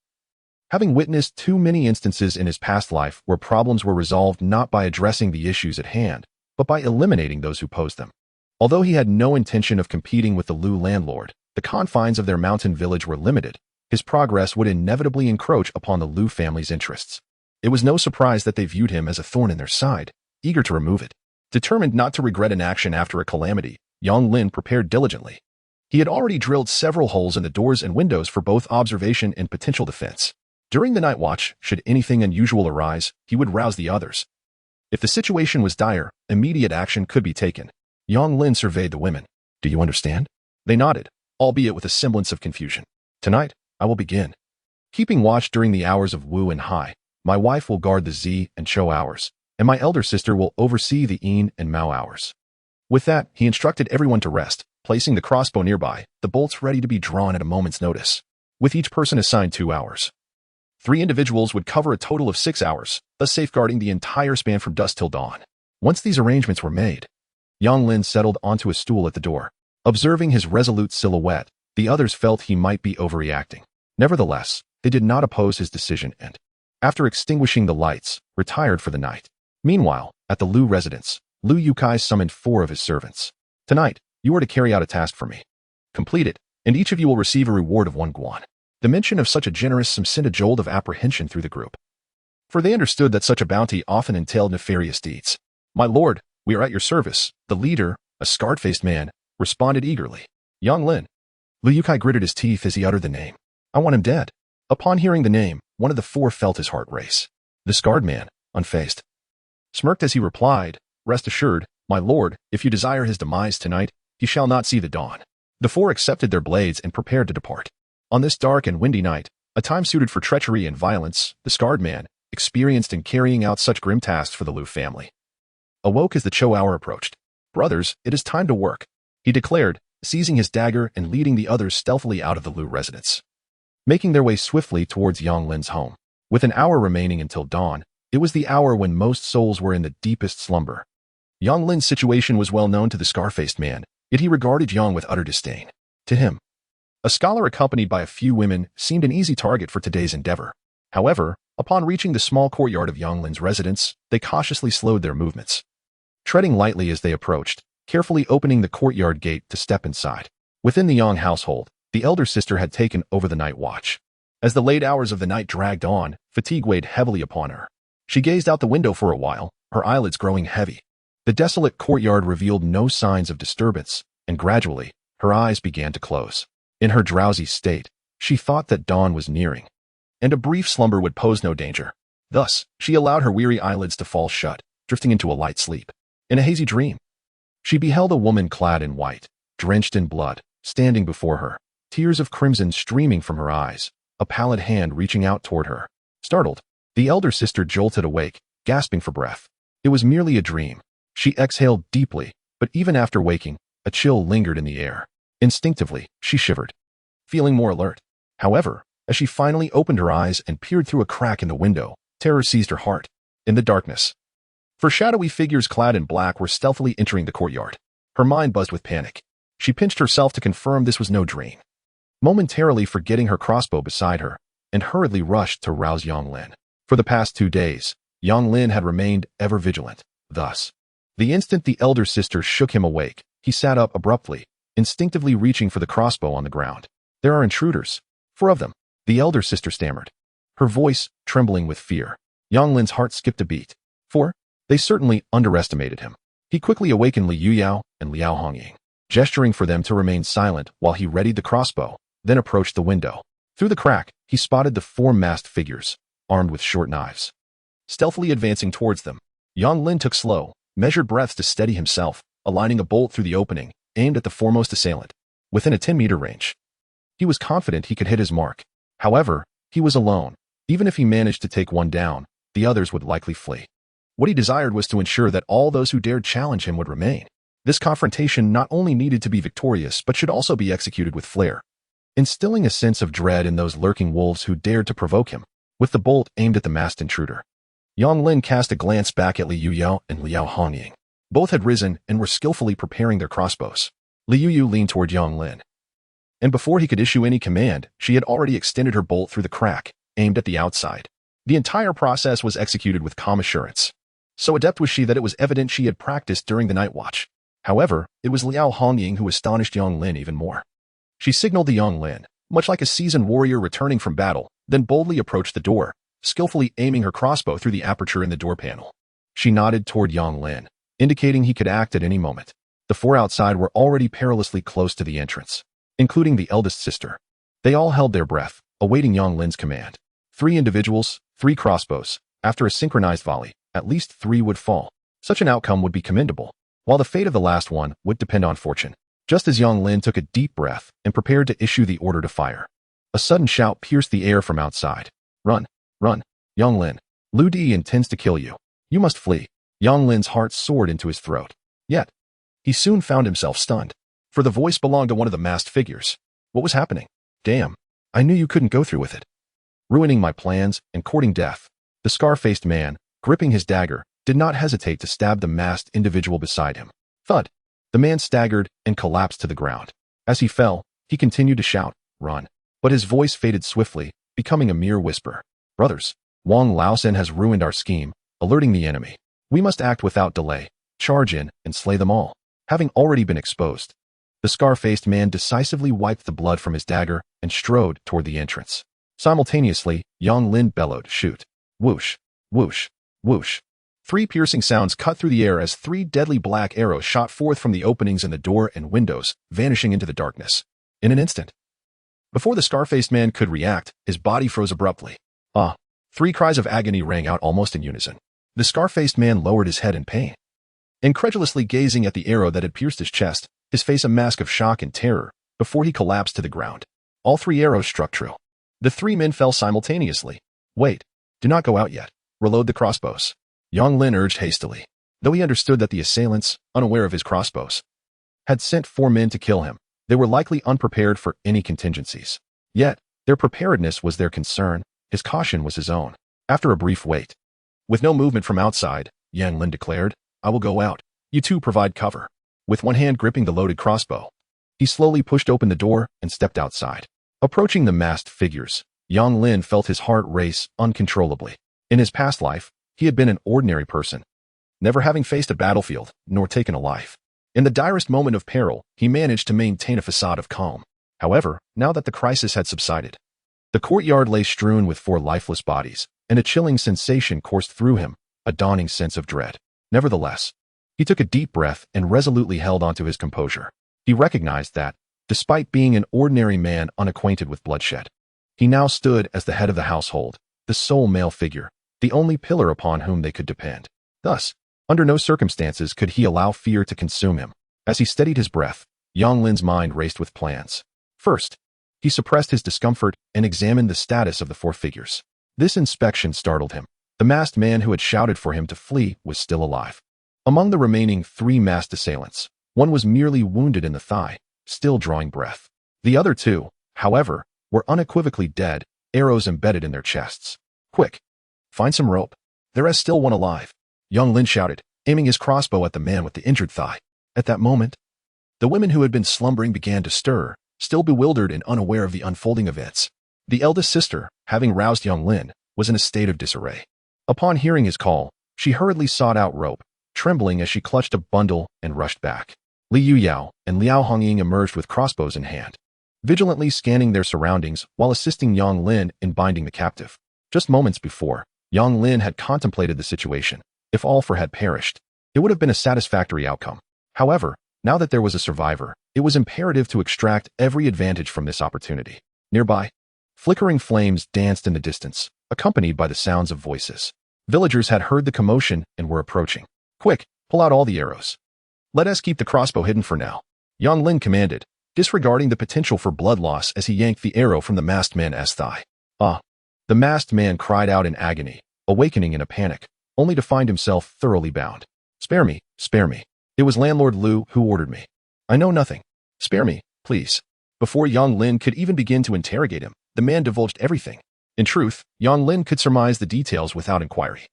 Having witnessed too many instances in his past life where problems were resolved not by addressing the issues at hand, but by eliminating those who posed them. Although he had no intention of competing with the Liu landlord, the confines of their mountain village were limited. His progress would inevitably encroach upon the Liu family's interests. It was no surprise that they viewed him as a thorn in their side, eager to remove it. Determined not to regret an action after a calamity, Yang Lin prepared diligently. He had already drilled several holes in the doors and windows for both observation and potential defense. During the night watch, should anything unusual arise, he would rouse the others. If the situation was dire, immediate action could be taken. Yang Lin surveyed the women. "Do you understand?" They nodded, albeit with a semblance of confusion. "Tonight, I will begin. Keeping watch during the hours of Wu and Hai, my wife will guard the Zi and Chou hours, and my elder sister will oversee the Yin and Mao hours." With that, he instructed everyone to rest, placing the crossbow nearby, the bolts ready to be drawn at a moment's notice. With each person assigned 2 hours. 3 individuals would cover a total of 6 hours, thus safeguarding the entire span from dusk till dawn. Once these arrangements were made, Yang Lin settled onto a stool at the door. Observing his resolute silhouette, the others felt he might be overreacting. Nevertheless, they did not oppose his decision and, after extinguishing the lights, retired for the night. Meanwhile, at the Liu residence, Liu Yukai summoned 4 of his servants. "Tonight, you are to carry out a task for me. Complete it, and each of you will receive a reward of 1 guan." The mention of such a generous sum sent a jolt of apprehension through the group, for they understood that such a bounty often entailed nefarious deeds. "My lord, we are at your service," the leader, a scarred-faced man, responded eagerly. "Yang Lin." Liu Yukai gritted his teeth as he uttered the name. "I want him dead." Upon hearing the name, one of the 4 felt his heart race. The scarred man, unfazed, smirked as he replied, "Rest assured, my lord, if you desire his demise tonight, he shall not see the dawn." The 4 accepted their blades and prepared to depart. On this dark and windy night, a time suited for treachery and violence, the scarred man, experienced in carrying out such grim tasks for the Liu family, awoke as the Chou hour approached. "Brothers, it is time to work," he declared, seizing his dagger and leading the others stealthily out of the Liu residence. Making their way swiftly towards Yang Lin's home. With an hour remaining until dawn, it was the hour when most souls were in the deepest slumber. Yang Lin's situation was well known to the scar-faced man, yet he regarded Yang with utter disdain. To him, a scholar accompanied by a few women seemed an easy target for today's endeavor. However, upon reaching the small courtyard of Yang Lin's residence, they cautiously slowed their movements, treading lightly as they approached, carefully opening the courtyard gate to step inside. Within the Yang household, the elder sister had taken over the night watch. As the late hours of the night dragged on, fatigue weighed heavily upon her. She gazed out the window for a while, her eyelids growing heavy. The desolate courtyard revealed no signs of disturbance, and gradually, her eyes began to close. In her drowsy state, she thought that dawn was nearing, and a brief slumber would pose no danger. Thus, she allowed her weary eyelids to fall shut, drifting into a light sleep. In a hazy dream, she beheld a woman clad in white, drenched in blood, standing before her, tears of crimson streaming from her eyes, a pallid hand reaching out toward her. Startled, the elder sister jolted awake, gasping for breath. It was merely a dream. She exhaled deeply, but even after waking, a chill lingered in the air. Instinctively, she shivered, feeling more alert. However, as she finally opened her eyes and peered through a crack in the window, terror seized her heart. In the darkness, shadowy figures clad in black were stealthily entering the courtyard. Her mind buzzed with panic. She pinched herself to confirm this was no dream, momentarily forgetting her crossbow beside her, and hurriedly rushed to rouse Yang Lin. For the past 2 days, Yang Lin had remained ever vigilant. Thus, the instant the elder sister shook him awake, he sat up abruptly, instinctively reaching for the crossbow on the ground. "There are intruders. 4 of them." the elder sister stammered, her voice trembling with fear. Yang Lin's heart skipped a beat. For they certainly underestimated him. He quickly awakened Li Yuyao and Liao Hongying, gesturing for them to remain silent while he readied the crossbow, then approached the window. Through the crack, he spotted the four masked figures, armed with short knives, stealthily advancing towards them. Yang Lin took slow, measured breaths to steady himself, aligning a bolt through the opening, aimed at the foremost assailant, within a 10-meter range. He was confident he could hit his mark. However, he was alone. Even if he managed to take one down, the others would likely flee. What he desired was to ensure that all those who dared challenge him would remain. This confrontation not only needed to be victorious but should also be executed with flair, instilling a sense of dread in those lurking wolves who dared to provoke him. With the bolt aimed at the masked intruder, Yang Lin cast a glance back at Li Yuyao and Liao Hongying. Both had risen and were skillfully preparing their crossbows. Li Yuyu leaned toward Yang Lin, and before he could issue any command, she had already extended her bolt through the crack, aimed at the outside. The entire process was executed with calm assurance. So adept was she that it was evident she had practiced during the night watch. However, it was Liao Hongying who astonished Yang Lin even more. She signaled to Yang Lin, much like a seasoned warrior returning from battle, then boldly approached the door, skillfully aiming her crossbow through the aperture in the door panel. She nodded toward Yang Lin, indicating he could act at any moment. The four outside were already perilously close to the entrance, including the eldest sister. They all held their breath, awaiting Yang Lin's command. 3 individuals, 3 crossbows. After a synchronized volley, at least 3 would fall. Such an outcome would be commendable, while the fate of the last one would depend on fortune. Just as Yang Lin took a deep breath and prepared to issue the order to fire, a sudden shout pierced the air from outside. Run! Run! Yang Lin! Lu Di intends to kill you. You must flee. Yang Lin's heart soared into his throat. Yet, he soon found himself stunned, for the voice belonged to one of the masked figures. What was happening? Damn, I knew you couldn't go through with it. Ruining my plans and courting death. The scar-faced man, gripping his dagger, did not hesitate to stab the masked individual beside him. Thud! The man staggered and collapsed to the ground. As he fell, he continued to shout, "Run!" But his voice faded swiftly, becoming a mere whisper. Brothers, Wang Laosen has ruined our scheme, alerting the enemy. We must act without delay, charge in, and slay them all. Having already been exposed, the scar-faced man decisively wiped the blood from his dagger and strode toward the entrance. Simultaneously, Yang Lin bellowed, "Shoot!" Whoosh! Whoosh! Whoosh! 3 piercing sounds cut through the air as 3 deadly black arrows shot forth from the openings in the door and windows, vanishing into the darkness. In an instant, before the scar-faced man could react, his body froze abruptly. Ah! 3 cries of agony rang out almost in unison. The scar-faced man lowered his head in pain, incredulously gazing at the arrow that had pierced his chest, his face a mask of shock and terror, before he collapsed to the ground. All 3 arrows struck true. The 3 men fell simultaneously. Wait, do not go out yet. Reload the crossbows. Yang Lin urged hastily, though he understood that the assailants, unaware of his crossbows, had sent 4 men to kill him. They were likely unprepared for any contingencies. Yet, their preparedness was their concern, his caution was his own. After a brief wait, with no movement from outside, Yang Lin declared, "I will go out. You two provide cover." With one hand gripping the loaded crossbow, he slowly pushed open the door and stepped outside. Approaching the masked figures, Yang Lin felt his heart race uncontrollably. In his past life, he had been an ordinary person, never having faced a battlefield nor taken a life. In the direst moment of peril, he managed to maintain a facade of calm. However, now that the crisis had subsided, the courtyard lay strewn with 4 lifeless bodies, and a chilling sensation coursed through him, a dawning sense of dread. Nevertheless, he took a deep breath and resolutely held onto his composure. He recognized that, despite being an ordinary man unacquainted with bloodshed, he now stood as the head of the household, the sole male figure, the only pillar upon whom they could depend. Thus, under no circumstances could he allow fear to consume him. As he steadied his breath, Yang Lin's mind raced with plans. First, he suppressed his discomfort and examined the status of the 4 figures. This inspection startled him. The masked man who had shouted for him to flee was still alive. Among the remaining 3 masked assailants, one was merely wounded in the thigh, still drawing breath. The other 2, however, were unequivocally dead, arrows embedded in their chests. Quick! Find some rope. There is still one alive. Yang Lin shouted, aiming his crossbow at the man with the injured thigh. At that moment, the women who had been slumbering began to stir, still bewildered and unaware of the unfolding events. The eldest sister, having roused Yang Lin, was in a state of disarray. Upon hearing his call, she hurriedly sought out rope, trembling as she clutched a bundle and rushed back. Li Yuyao and Liao Hongying emerged with crossbows in hand. vigilantly scanning their surroundings while assisting Yang Lin in binding the captive. Just moments before, Yang Lin had contemplated the situation. If all four had perished, it would have been a satisfactory outcome. However, now that there was a survivor, it was imperative to extract every advantage from this opportunity. Nearby, flickering flames danced in the distance, accompanied by the sounds of voices. Villagers had heard the commotion and were approaching. Quick, pull out all the arrows. Let us keep the crossbow hidden for now, Yang Lin commanded, disregarding the potential for blood loss as he yanked the arrow from the masked man's thigh. Ah! The masked man cried out in agony, awakening in a panic, only to find himself thoroughly bound. Spare me, spare me. It was Landlord Lu who ordered me. I know nothing. Spare me, please. Before Yang Lin could even begin to interrogate him, the man divulged everything. In truth, Yang Lin could surmise the details without inquiry.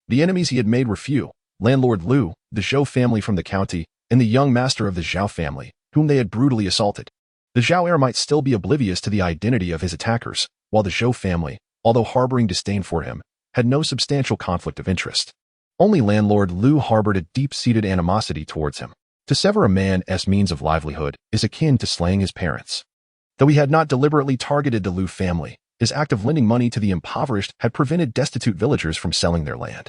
The enemies he had made were few: Landlord Lu, the Zhou family from the county, and the young master of the Zhao family, whom they had brutally assaulted. The Zhao heir might still be oblivious to the identity of his attackers, while the Zhou family, although harboring disdain for him, had no substantial conflict of interest. Only Landlord Lu harbored a deep-seated animosity towards him. To sever a man's means of livelihood is akin to slaying his parents. Though he had not deliberately targeted the Lu family, his act of lending money to the impoverished had prevented destitute villagers from selling their land,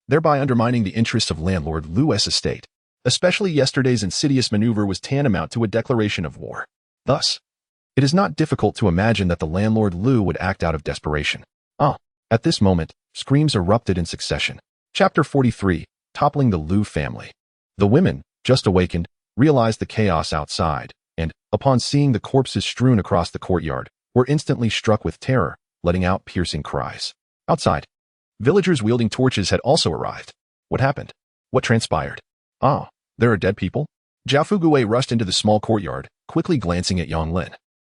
thereby undermining the interests of Landlord Lu's estate. Especially yesterday's insidious maneuver was tantamount to a declaration of war. Thus, it is not difficult to imagine that the Landlord Lu would act out of desperation. At this moment, screams erupted in succession. Chapter 43, Toppling the Lu Family. The women, just awakened, realized the chaos outside, and, upon seeing the corpses strewn across the courtyard, were instantly struck with terror, letting out piercing cries. Outside, villagers wielding torches had also arrived. What happened? What transpired? There are dead people? Zhao Fuguwei rushed into the small courtyard, quickly glancing at Yang Lin.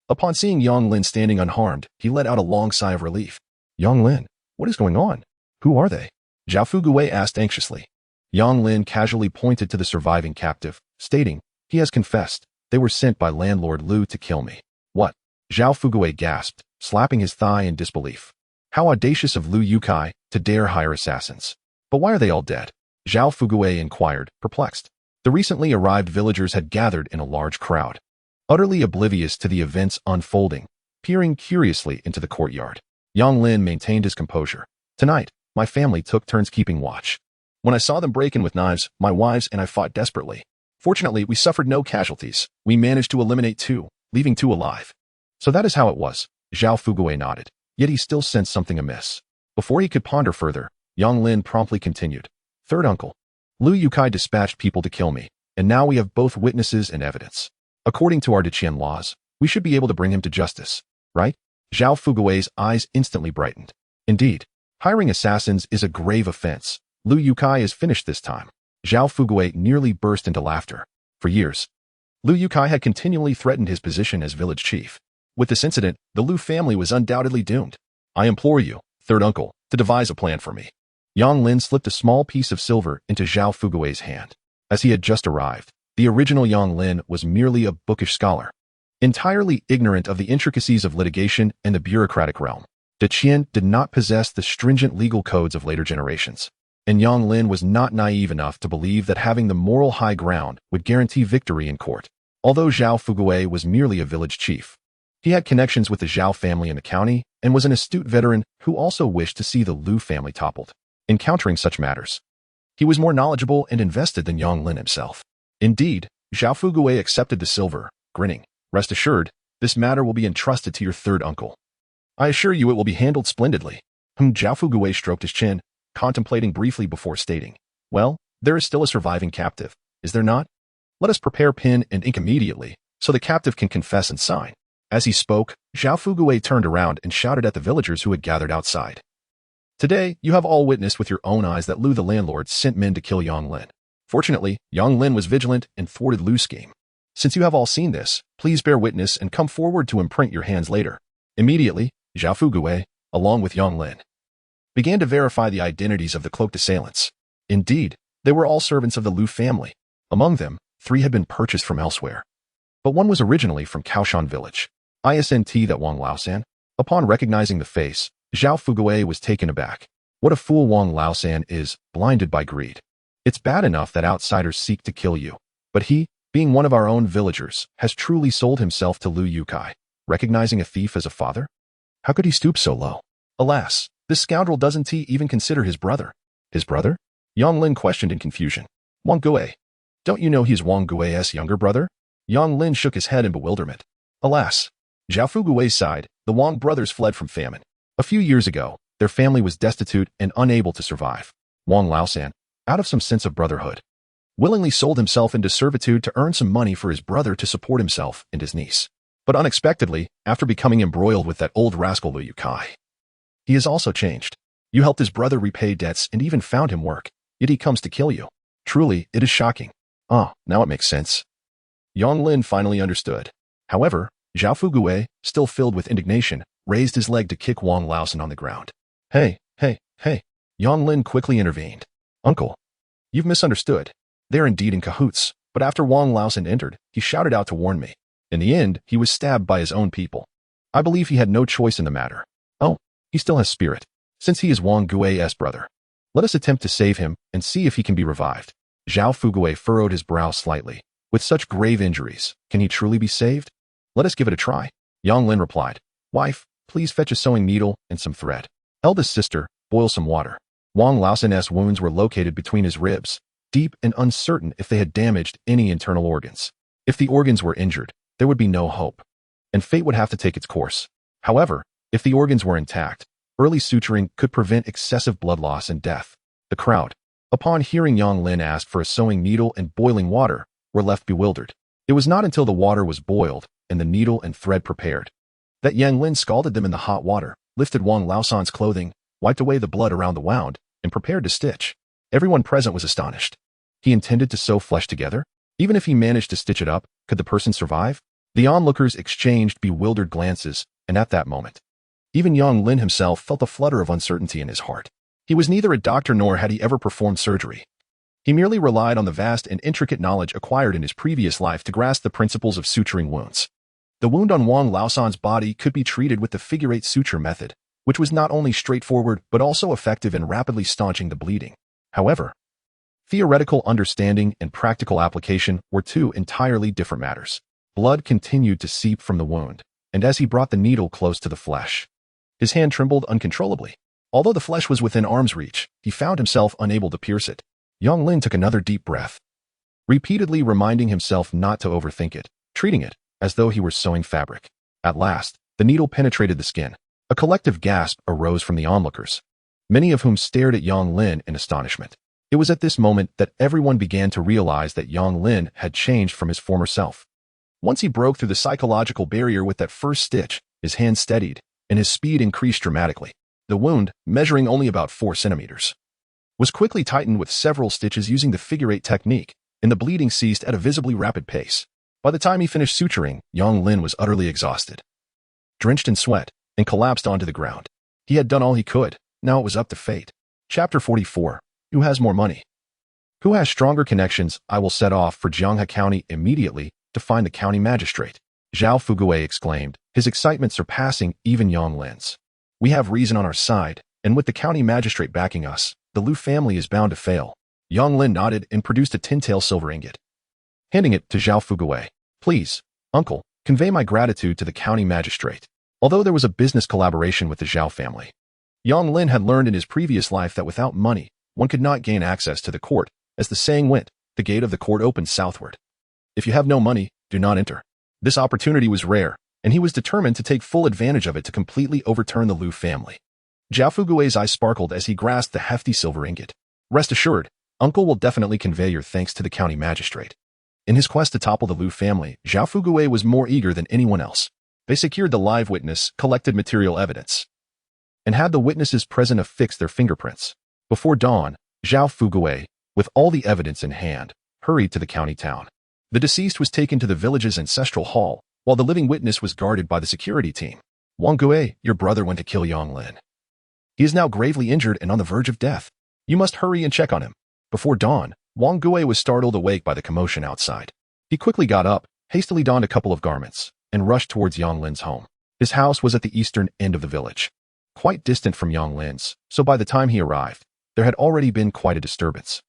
Upon seeing Yang Lin standing unharmed, he let out a long sigh of relief. Yang Lin, what is going on? Who are they? Zhao Fuguwei asked anxiously. Yang Lin casually pointed to the surviving captive, stating, he has confessed. They were sent by Landlord Lu to kill me. What? Zhao Fuguwei gasped, slapping his thigh in disbelief. How audacious of Lu Yukai to dare hire assassins. But why are they all dead? Zhao Fuguwei inquired, perplexed. The recently arrived villagers had gathered in a large crowd, utterly oblivious to the events unfolding, peering curiously into the courtyard. Yang Lin maintained his composure. Tonight, my family took turns keeping watch. When I saw them break in with knives, my wives and I fought desperately. Fortunately, we suffered no casualties. We managed to eliminate 2, leaving 2 alive. So that is how it was. Zhao Fuguwei nodded, yet he still sensed something amiss. Before he could ponder further, Yang Lin promptly continued. Third uncle. Lu Yukai dispatched people to kill me, and now we have both witnesses and evidence. According to our Diqian laws, we should be able to bring him to justice, right? Zhao Fuguwei's eyes instantly brightened. Indeed, hiring assassins is a grave offense. Lu Yukai is finished this time. Zhao Fuguwei nearly burst into laughter. For years, Lu Yukai had continually threatened his position as village chief. With this incident, the Lu family was undoubtedly doomed. I implore you, third uncle, to devise a plan for me. Yang Lin slipped a small piece of silver into Zhao Fuguwei's hand. As he had just arrived, the original Yang Lin was merely a bookish scholar, entirely ignorant of the intricacies of litigation and the bureaucratic realm. Diqian did not possess the stringent legal codes of later generations, and Yang Lin was not naive enough to believe that having the moral high ground would guarantee victory in court. Although Zhao Fuguwei was merely a village chief, he had connections with the Zhao family in the county and was an astute veteran who also wished to see the Lu family toppled. Encountering such matters, he was more knowledgeable and invested than Yang Lin himself. Indeed, Zhao Fuguwei accepted the silver, grinning. Rest assured, this matter will be entrusted to your third uncle. I assure you it will be handled splendidly. Zhao Fuguwei stroked his chin, contemplating briefly before stating, well, there is still a surviving captive, is there not? Let us prepare pen and ink immediately, so the captive can confess and sign. As he spoke, Zhao Fuguwei turned around and shouted at the villagers who had gathered outside. Today, you have all witnessed with your own eyes that Lu the landlord sent men to kill Yang Lin. Fortunately, Yang Lin was vigilant and thwarted Lu's scheme. Since you have all seen this, please bear witness and come forward to imprint your hands later. Immediately, Zhao Fuguwei, along with Yang Lin, began to verify the identities of the cloaked assailants. Indeed, they were all servants of the Lu family. Among them, 3 had been purchased from elsewhere, but one was originally from Kaoshan village. Isn't that Wang Laosan? Upon recognizing the face, Zhao Fuguwei was taken aback. What a fool Wang Laosan is, blinded by greed. It's bad enough that outsiders seek to kill you, but he, being one of our own villagers, has truly sold himself to Lu Yukai, recognizing a thief as a father? How could he stoop so low? Alas, this scoundrel doesn't even consider his brother. His brother? Yang Lin questioned in confusion. Wang Gui. Don't you know he is Wang Gui's younger brother? Yang Lin shook his head in bewilderment. Alas. Zhao Fugui's side, the Wang brothers fled from famine. A few years ago, their family was destitute and unable to survive. Wang Laosan, out of some sense of brotherhood, willingly sold himself into servitude to earn some money for his brother to support himself and his niece. But unexpectedly, after becoming embroiled with that old rascal Lu Yukai, he has also changed. You helped his brother repay debts and even found him work, yet he comes to kill you. Truly, it is shocking. Ah, now it makes sense. Yang Lin finally understood. However, Zhao Fugui, still filled with indignation, raised his leg to kick Wang Laosan on the ground. Hey. Yang Lin quickly intervened. Uncle, you've misunderstood. They're indeed in cahoots, but after Wang Laosan entered, he shouted out to warn me. In the end, he was stabbed by his own people. I believe he had no choice in the matter. Oh, he still has spirit, since he is Wang Gui's brother. Let us attempt to save him and see if he can be revived. Zhao Fugui furrowed his brow slightly. With such grave injuries, can he truly be saved? Let us give it a try. Yang Lin replied. Wife, please fetch a sewing needle and some thread. Eldest sister, boil some water. Wang Laosan's wounds were located between his ribs, deep and uncertain if they had damaged any internal organs. If the organs were injured, there would be no hope, and fate would have to take its course. However, if the organs were intact, early suturing could prevent excessive blood loss and death. The crowd, upon hearing Yang Lin ask for a sewing needle and boiling water, were left bewildered. It was not until the water was boiled and the needle and thread prepared that Yang Lin scalded them in the hot water, lifted Wang Laosan's clothing, wiped away the blood around the wound, and prepared to stitch. Everyone present was astonished. He intended to sew flesh together? Even if he managed to stitch it up, could the person survive? The onlookers exchanged bewildered glances, and at that moment, even Yang Lin himself felt a flutter of uncertainty in his heart. He was neither a doctor nor had he ever performed surgery. He merely relied on the vast and intricate knowledge acquired in his previous life to grasp the principles of suturing wounds. The wound on Wang Laosan's body could be treated with the figure-8 suture method, which was not only straightforward but also effective in rapidly staunching the bleeding. However, theoretical understanding and practical application were two entirely different matters. Blood continued to seep from the wound, and as he brought the needle close to the flesh, his hand trembled uncontrollably. Although the flesh was within arm's reach, he found himself unable to pierce it. Yang Lin took another deep breath, repeatedly reminding himself not to overthink it, treating it as though he were sewing fabric. At last, the needle penetrated the skin. A collective gasp arose from the onlookers, many of whom stared at Yang Lin in astonishment. It was at this moment that everyone began to realize that Yang Lin had changed from his former self. Once he broke through the psychological barrier with that first stitch, his hand steadied, and his speed increased dramatically. The wound, measuring only about 4 centimeters, was quickly tightened with several stitches using the figure-8 technique, and the bleeding ceased at a visibly rapid pace. By the time he finished suturing, Yang Lin was utterly exhausted, drenched in sweat, and collapsed onto the ground. He had done all he could. Now it was up to fate. Chapter 44. Who has more money? Who has stronger connections? I will set off for Jianghe County immediately to find the county magistrate. Zhao Fugui exclaimed, his excitement surpassing even Yang Lin's. We have reason on our side, and with the county magistrate backing us, the Lu family is bound to fail. Yang Lin nodded and produced a tin-tail silver ingot, handing it to Zhao Fugui. Please, uncle, convey my gratitude to the county magistrate. Although there was a business collaboration with the Zhao family, Yang Lin had learned in his previous life that without money, one could not gain access to the court. As the saying went, the gate of the court opened southward. If you have no money, do not enter. This opportunity was rare, and he was determined to take full advantage of it to completely overturn the Lu family. Zhao Fugui's eyes sparkled as he grasped the hefty silver ingot. Rest assured, uncle will definitely convey your thanks to the county magistrate. In his quest to topple the Lu family, Zhao Fugui was more eager than anyone else. They secured the live witness, collected material evidence, and had the witnesses present affix their fingerprints. Before dawn, Zhao Fugui, with all the evidence in hand, hurried to the county town. The deceased was taken to the village's ancestral hall, while the living witness was guarded by the security team. Wang Gui, your brother went to kill Yang Lin. He is now gravely injured and on the verge of death. You must hurry and check on him. Before dawn, Wang Gui was startled awake by the commotion outside. He quickly got up, hastily donned a couple of garments, and rushed towards Yang Lin's home. His house was at the eastern end of the village, quite distant from Yang Lin's, so by the time he arrived, there had already been quite a disturbance.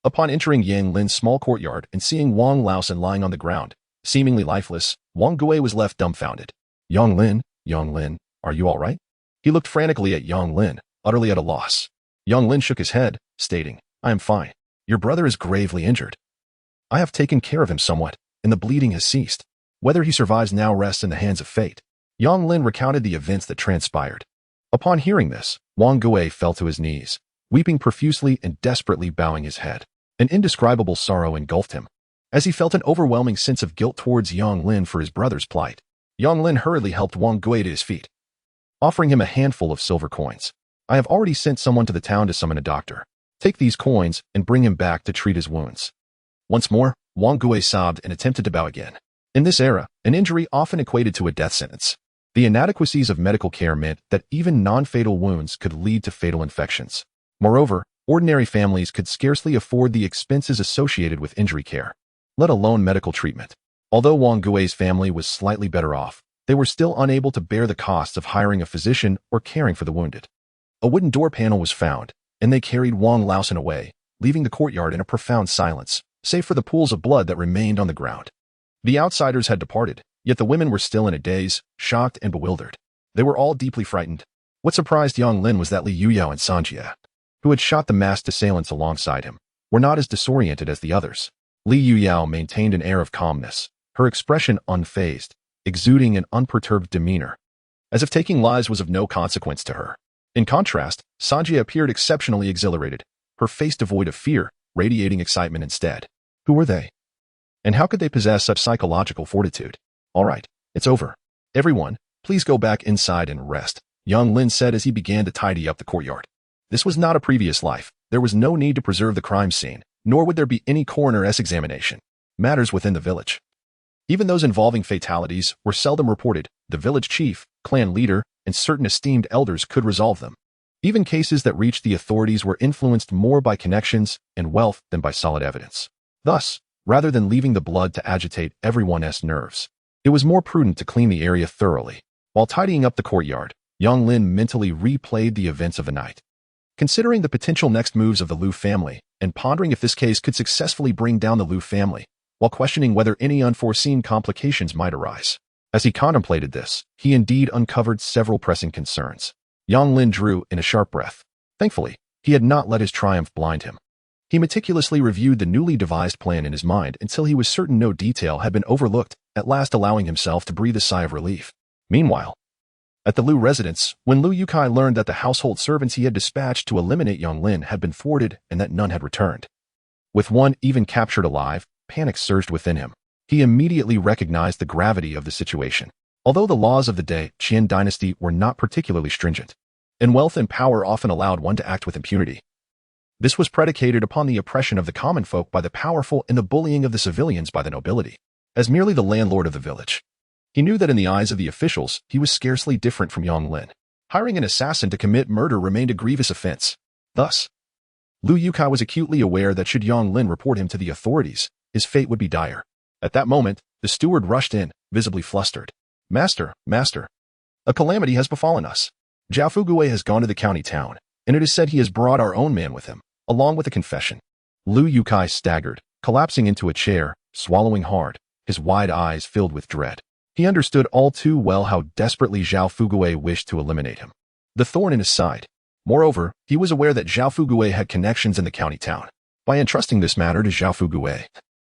Upon entering Yang Lin's small courtyard and seeing Wang Laosan lying on the ground, seemingly lifeless, Wang Gui was left dumbfounded. Yang Lin, are you all right? He looked frantically at Yang Lin, utterly at a loss. Yang Lin shook his head, stating, I am fine. Your brother is gravely injured. I have taken care of him somewhat, and the bleeding has ceased. Whether he survives now rests in the hands of fate. Yang Lin recounted the events that transpired. Upon hearing this, Wang Gui fell to his knees, weeping profusely and desperately bowing his head. An indescribable sorrow engulfed him, as he felt an overwhelming sense of guilt towards Yang Lin for his brother's plight. Yang Lin hurriedly helped Wang Gui to his feet, offering him a handful of silver coins. I have already sent someone to the town to summon a doctor. Take these coins and bring him back to treat his wounds. Once more, Wang Gui sobbed and attempted to bow again. In this era, an injury often equated to a death sentence. The inadequacies of medical care meant that even non-fatal wounds could lead to fatal infections. Moreover, ordinary families could scarcely afford the expenses associated with injury care, let alone medical treatment. Although Wang Gui's family was slightly better off, they were still unable to bear the costs of hiring a physician or caring for the wounded. A wooden door panel was found, and they carried Wang Laosan away, leaving the courtyard in a profound silence, save for the pools of blood that remained on the ground. The outsiders had departed, yet the women were still in a daze, shocked and bewildered. They were all deeply frightened. What surprised Yang Lin was that Li Yuyao and Sanjia, who had shot the masked assailants alongside him, were not as disoriented as the others. Li Yuyao maintained an air of calmness, her expression unfazed, exuding an unperturbed demeanor, as if taking lives was of no consequence to her. In contrast, Sanjia appeared exceptionally exhilarated, her face devoid of fear, radiating excitement instead. Who were they? And how could they possess such psychological fortitude? All right, it's over. Everyone, please go back inside and rest, Yang Lin said as he began to tidy up the courtyard. This was not a previous life. There was no need to preserve the crime scene, nor would there be any coroner's examination. Matters within the village, even those involving fatalities, were seldom reported. The village chief, clan leader, and certain esteemed elders could resolve them. Even cases that reached the authorities were influenced more by connections and wealth than by solid evidence. Thus, rather than leaving the blood to agitate everyone's nerves, it was more prudent to clean the area thoroughly. While tidying up the courtyard, Yang Lin mentally replayed the events of the night, considering the potential next moves of the Liu family and pondering if this case could successfully bring down the Liu family, while questioning whether any unforeseen complications might arise. As he contemplated this, he indeed uncovered several pressing concerns. Yang Lin drew in a sharp breath. Thankfully, he had not let his triumph blind him. He meticulously reviewed the newly devised plan in his mind until he was certain no detail had been overlooked, at last allowing himself to breathe a sigh of relief. Meanwhile, at the Liu residence, when Liu Yukai learned that the household servants he had dispatched to eliminate Yang Lin had been thwarted and that none had returned, with one even captured alive, panic surged within him. He immediately recognized the gravity of the situation. Although the laws of the Qin dynasty were not particularly stringent, and wealth and power often allowed one to act with impunity, this was predicated upon the oppression of the common folk by the powerful and the bullying of the civilians by the nobility. As merely the landlord of the village, he knew that in the eyes of the officials, he was scarcely different from Yang Lin. Hiring an assassin to commit murder remained a grievous offense. Thus, Liu Yukai was acutely aware that should Yang Lin report him to the authorities, his fate would be dire. At that moment, the steward rushed in, visibly flustered. Master, a calamity has befallen us. Zhao Fugue has gone to the county town, and it is said he has brought our own man with him, along with a confession. Liu Yukai staggered, collapsing into a chair, swallowing hard, his wide eyes filled with dread. He understood all too well how desperately Zhao Fugue wished to eliminate him. The thorn in his side. Moreover, he was aware that Zhao Fugue had connections in the county town. By entrusting this matter to Zhao Fugue,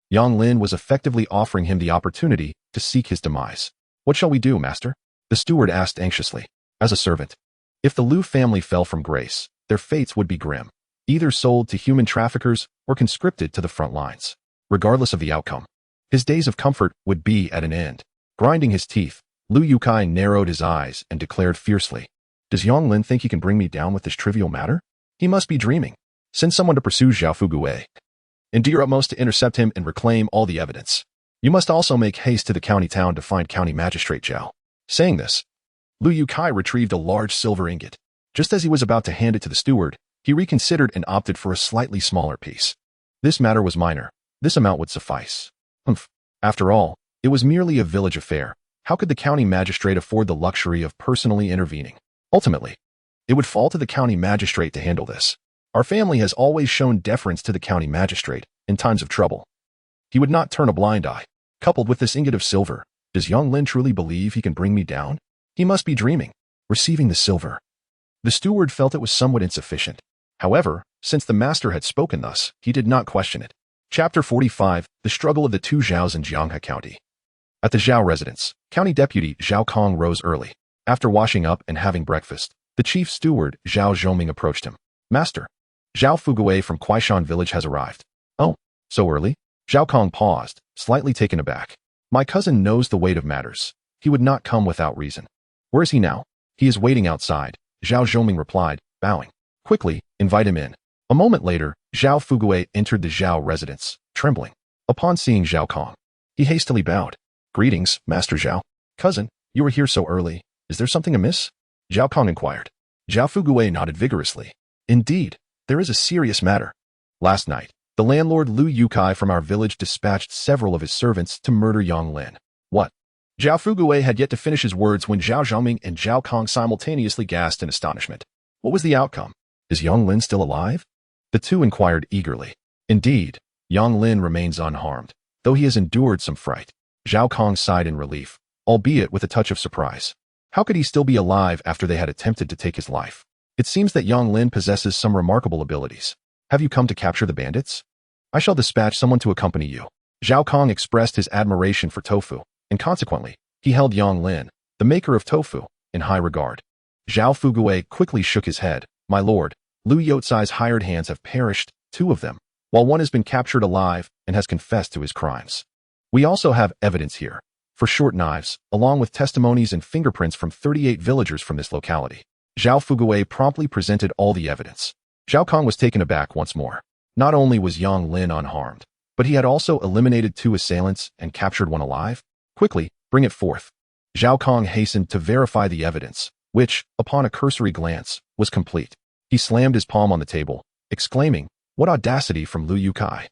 Yang Lin was effectively offering him the opportunity to seek his demise. What shall we do, master? The steward asked anxiously. As a servant, if the Liu family fell from grace, their fates would be grim, either sold to human traffickers or conscripted to the front lines. Regardless of the outcome, his days of comfort would be at an end. Grinding his teeth, Liu Yukai narrowed his eyes and declared fiercely, Does Yang Lin think he can bring me down with this trivial matter? He must be dreaming. Send someone to pursue Zhao Fugue, and do your utmost to intercept him and reclaim all the evidence. You must also make haste to the county town to find County Magistrate Zhao. Saying this, Liu Yukai retrieved a large silver ingot. Just as he was about to hand it to the steward, he reconsidered and opted for a slightly smaller piece. This matter was minor. This amount would suffice. After all, it was merely a village affair. How could the county magistrate afford the luxury of personally intervening? Ultimately, it would fall to the county magistrate to handle this. Our family has always shown deference to the county magistrate in times of trouble. He would not turn a blind eye. Coupled with this ingot of silver, does young Lin truly believe he can bring me down? He must be dreaming. Receiving the silver. The steward felt it was somewhat insufficient. However, since the master had spoken thus, he did not question it. Chapter 45, The Struggle of the Two Zhaos in Jianghe County. At the Zhao residence, County Deputy Zhao Kong rose early. After washing up and having breakfast, the chief steward Zhao Zhoming approached him. Master, Zhao Fugui from Kuaishan village has arrived. Oh, so early? Zhao Kong paused, slightly taken aback. My cousin knows the weight of matters. He would not come without reason. Where is he now? He is waiting outside, Zhao Zhoming replied, bowing. Quickly, invite him in. A moment later, Zhao Fugui entered the Zhao residence, trembling. Upon seeing Zhao Kong, he hastily bowed. Greetings, Master Zhao. Cousin, you are here so early. Is there something amiss? Zhao Kong inquired. Zhao Fugui nodded vigorously. Indeed, there is a serious matter. Last night, the landlord Lu Yukai from our village dispatched several of his servants to murder Yang Lin. What? Zhao Fugui had yet to finish his words when Zhao Zhoming and Zhao Kong simultaneously gasped in astonishment. What was the outcome? Is Yang Lin still alive? The two inquired eagerly. Indeed, Yang Lin remains unharmed, though he has endured some fright. Zhao Kong sighed in relief, albeit with a touch of surprise. How could he still be alive after they had attempted to take his life? It seems that Yang Lin possesses some remarkable abilities. Have you come to capture the bandits? I shall dispatch someone to accompany you. Zhao Kong expressed his admiration for tofu, and consequently, he held Yang Lin, the maker of tofu, in high regard. Zhao Fugui quickly shook his head. My lord, Lu Yotsai's hired hands have perished, 2 of them, while one has been captured alive and has confessed to his crimes. We also have evidence here, for short knives, along with testimonies and fingerprints from 38 villagers from this locality. Zhao Fugui promptly presented all the evidence. Zhao Kong was taken aback once more. Not only was Yang Lin unharmed, but he had also eliminated 2 assailants and captured one alive. Quickly, bring it forth. Zhao Kong hastened to verify the evidence, which, upon a cursory glance, was complete. He slammed his palm on the table, exclaiming, what audacity from Lu Yukai!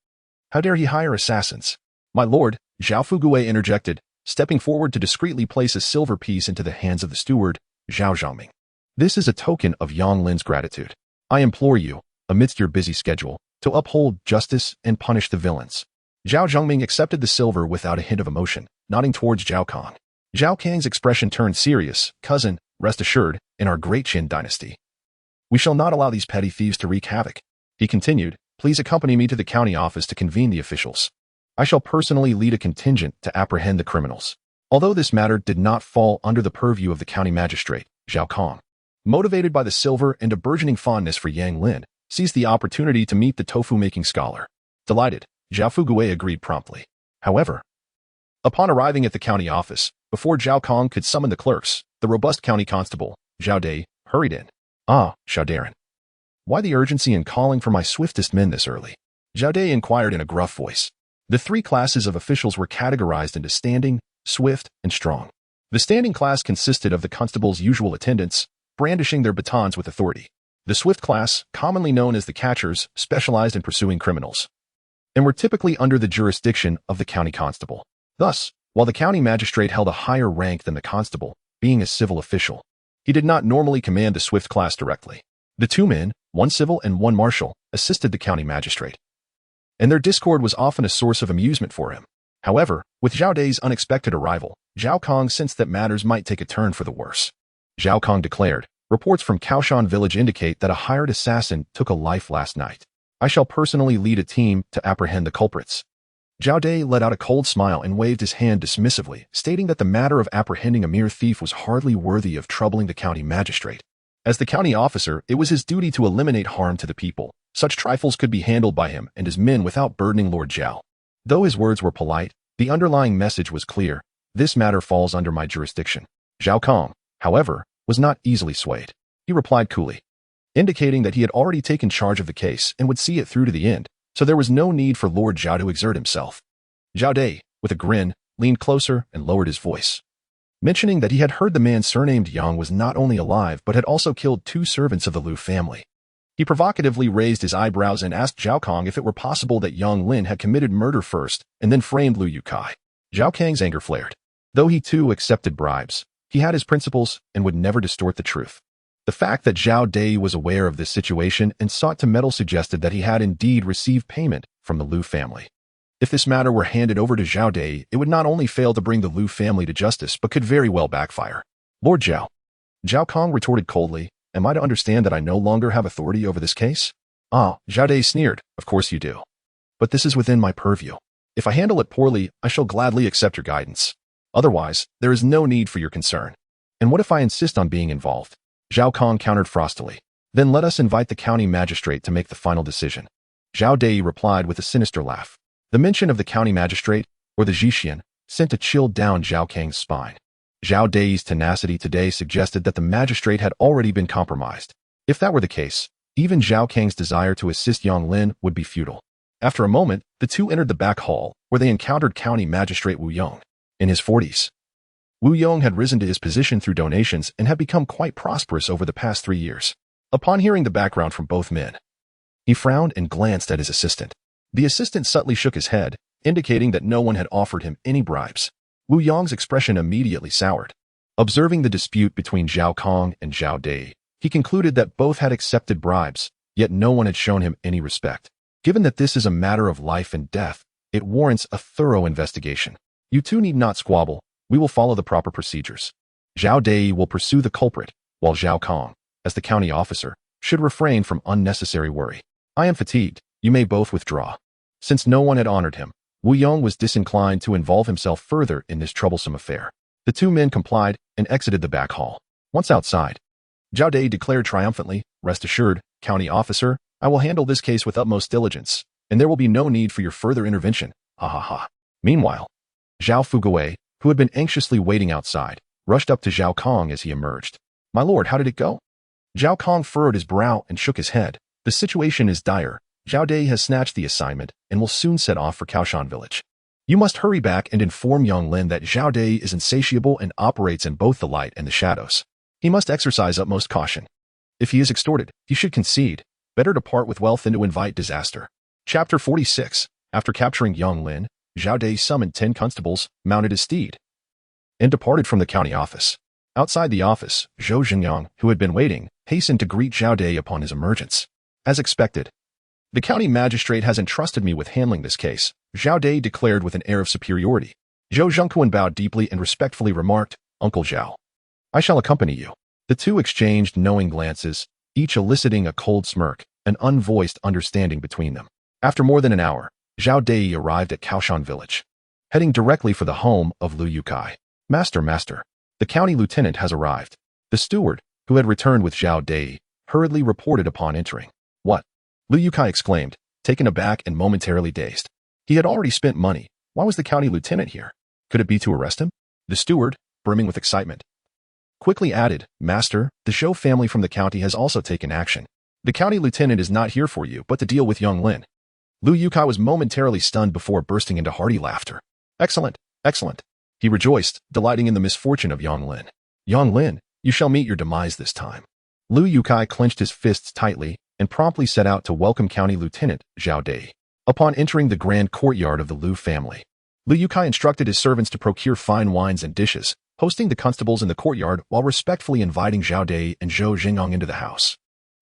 How dare he hire assassins? My lord, Zhao Fugui interjected, stepping forward to discreetly place a silver piece into the hands of the steward, Zhao Zhoming. This is a token of Yang Lin's gratitude. I implore you, amidst your busy schedule, to uphold justice and punish the villains. Zhao Zhongming accepted the silver without a hint of emotion, nodding towards Zhao Kong. Zhao Kang's expression turned serious. Cousin, rest assured, in our great Qin dynasty, we shall not allow these petty thieves to wreak havoc. He continued, please accompany me to the county office to convene the officials. I shall personally lead a contingent to apprehend the criminals. Although this matter did not fall under the purview of the county magistrate, Zhao Kong, motivated by the silver and a burgeoning fondness for Yang Lin, seized the opportunity to meet the tofu-making scholar. Delighted, Zhao Fugui agreed promptly. However, upon arriving at the county office, before Zhao Kong could summon the clerks, the robust county constable, Zhao Dai, hurried in. Ah, Zhao Daren. Why the urgency in calling for my swiftest men this early? Zhao Dai inquired in a gruff voice. The 3 classes of officials were categorized into standing, swift, and strong. The standing class consisted of the constable's usual attendants, brandishing their batons with authority. The swift class, commonly known as the catchers, specialized in pursuing criminals, and were typically under the jurisdiction of the county constable. Thus, while the county magistrate held a higher rank than the constable, being a civil official, he did not normally command the swift class directly. The 2 men, 1 civil and 1 martial, assisted the county magistrate, and their discord was often a source of amusement for him. However, with Zhao Dai's unexpected arrival, Zhao Kong sensed that matters might take a turn for the worse. Zhao Kong declared, reports from Kaoshan village indicate that a hired assassin took a life last night. I shall personally lead a team to apprehend the culprits. Zhao Dai let out a cold smile and waved his hand dismissively, stating that the matter of apprehending a mere thief was hardly worthy of troubling the county magistrate. As the county officer, it was his duty to eliminate harm to the people. Such trifles could be handled by him and his men without burdening Lord Zhao. Though his words were polite, the underlying message was clear. This matter falls under my jurisdiction. Zhao Kong, however, was not easily swayed. He replied coolly, indicating that he had already taken charge of the case and would see it through to the end, so there was no need for Lord Zhao to exert himself. Zhao Dai, with a grin, leaned closer and lowered his voice, mentioning that he had heard the man surnamed Yang was not only alive but had also killed 2 servants of the Lu family. He provocatively raised his eyebrows and asked Zhao Kong if it were possible that Yang Lin had committed murder first and then framed Lu Yukai. Zhao Kang's anger flared. Though he too accepted bribes, he had his principles and would never distort the truth. The fact that Zhao Dai was aware of this situation and sought to meddle suggested that he had indeed received payment from the Liu family. If this matter were handed over to Zhao Dai, it would not only fail to bring the Liu family to justice, but could very well backfire. Lord Zhao. Zhao Kong retorted coldly, am I to understand that I no longer have authority over this case? Ah, Zhao Dai sneered, of course you do. But this is within my purview. If I handle it poorly, I shall gladly accept your guidance. Otherwise, there is no need for your concern. And what if I insist on being involved? Zhao Kong countered frostily. Then let us invite the county magistrate to make the final decision. Zhao Dai replied with a sinister laugh. The mention of the county magistrate, or the Zhixian, sent a chill down Zhao Kang's spine. Zhao Dai's tenacity today suggested that the magistrate had already been compromised. If that were the case, even Zhao Kang's desire to assist Yang Lin would be futile. After a moment, the two entered the back hall, where they encountered County Magistrate Wu Yong. In his 40s, Wu Yong had risen to his position through donations and had become quite prosperous over the past 3 years. Upon hearing the background from both men, he frowned and glanced at his assistant. The assistant subtly shook his head, indicating that no one had offered him any bribes. Wu Yong's expression immediately soured. Observing the dispute between Zhao Kong and Zhao Dai, he concluded that both had accepted bribes, yet no one had shown him any respect. Given that this is a matter of life and death, it warrants a thorough investigation. You two need not squabble. We will follow the proper procedures. Zhao Dai will pursue the culprit, while Zhao Kong, as the county officer, should refrain from unnecessary worry. I am fatigued. You may both withdraw. Since no one had honored him, Wu Yong was disinclined to involve himself further in this troublesome affair. The two men complied and exited the back hall. Once outside, Zhao Dai declared triumphantly, rest assured, county officer, I will handle this case with utmost diligence, and there will be no need for your further intervention. Ha ha ha. Meanwhile, Zhao Fugui, who had been anxiously waiting outside, rushed up to Zhao Kong as he emerged. My lord, how did it go? Zhao Kong furrowed his brow and shook his head. The situation is dire. Zhao Dai has snatched the assignment and will soon set off for Kaoshan village. You must hurry back and inform Yang Lin that Zhao Dai is insatiable and operates in both the light and the shadows. He must exercise utmost caution. If he is extorted, he should concede. Better to part with wealth than to invite disaster. Chapter 46. After capturing Yang Lin, Zhao Dai summoned 10 constables, mounted his steed, and departed from the county office. Outside the office, Zhou Xingyang, who had been waiting, hastened to greet Zhao Dai upon his emergence. As expected, the county magistrate has entrusted me with handling this case, Zhao Dai declared with an air of superiority. Zhou Zhengquan bowed deeply and respectfully remarked, Uncle Zhao, I shall accompany you. The two exchanged knowing glances, each eliciting a cold smirk, an unvoiced understanding between them. After more than an hour, Zhao Dai arrived at Kaoshan village, heading directly for the home of Liu Yukai. Master, the county lieutenant has arrived. The steward, who had returned with Zhao Dai, hurriedly reported upon entering. What? Liu Yukai exclaimed, taken aback and momentarily dazed. He had already spent money. Why was the county lieutenant here? Could it be to arrest him? The steward, brimming with excitement, quickly added, Master, the Zhou family from the county has also taken action. The county lieutenant is not here for you, but to deal with Yang Lin. Liu Yukai was momentarily stunned before bursting into hearty laughter. Excellent, excellent. He rejoiced, delighting in the misfortune of Yang Lin. Yang Lin, you shall meet your demise this time. Liu Yukai clenched his fists tightly and promptly set out to welcome County Lieutenant Zhao Dai. Upon entering the grand courtyard of the Liu family, Liu Yukai instructed his servants to procure fine wines and dishes, posting the constables in the courtyard while respectfully inviting Zhao Dai and Zhou Xingyang into the house.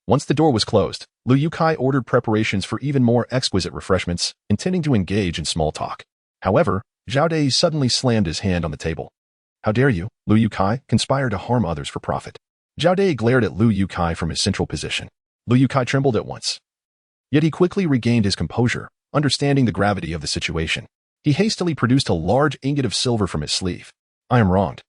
Once the door was closed, Liu Yukai ordered preparations for even more exquisite refreshments, intending to engage in small talk. However, Zhao Dai suddenly slammed his hand on the table. How dare you, Liu Yukai, conspire to harm others for profit? Zhao Dai glared at Liu Yukai from his central position. Liu Yukai trembled at once. Yet he quickly regained his composure, understanding the gravity of the situation. He hastily produced a large ingot of silver from his sleeve. I am wronged.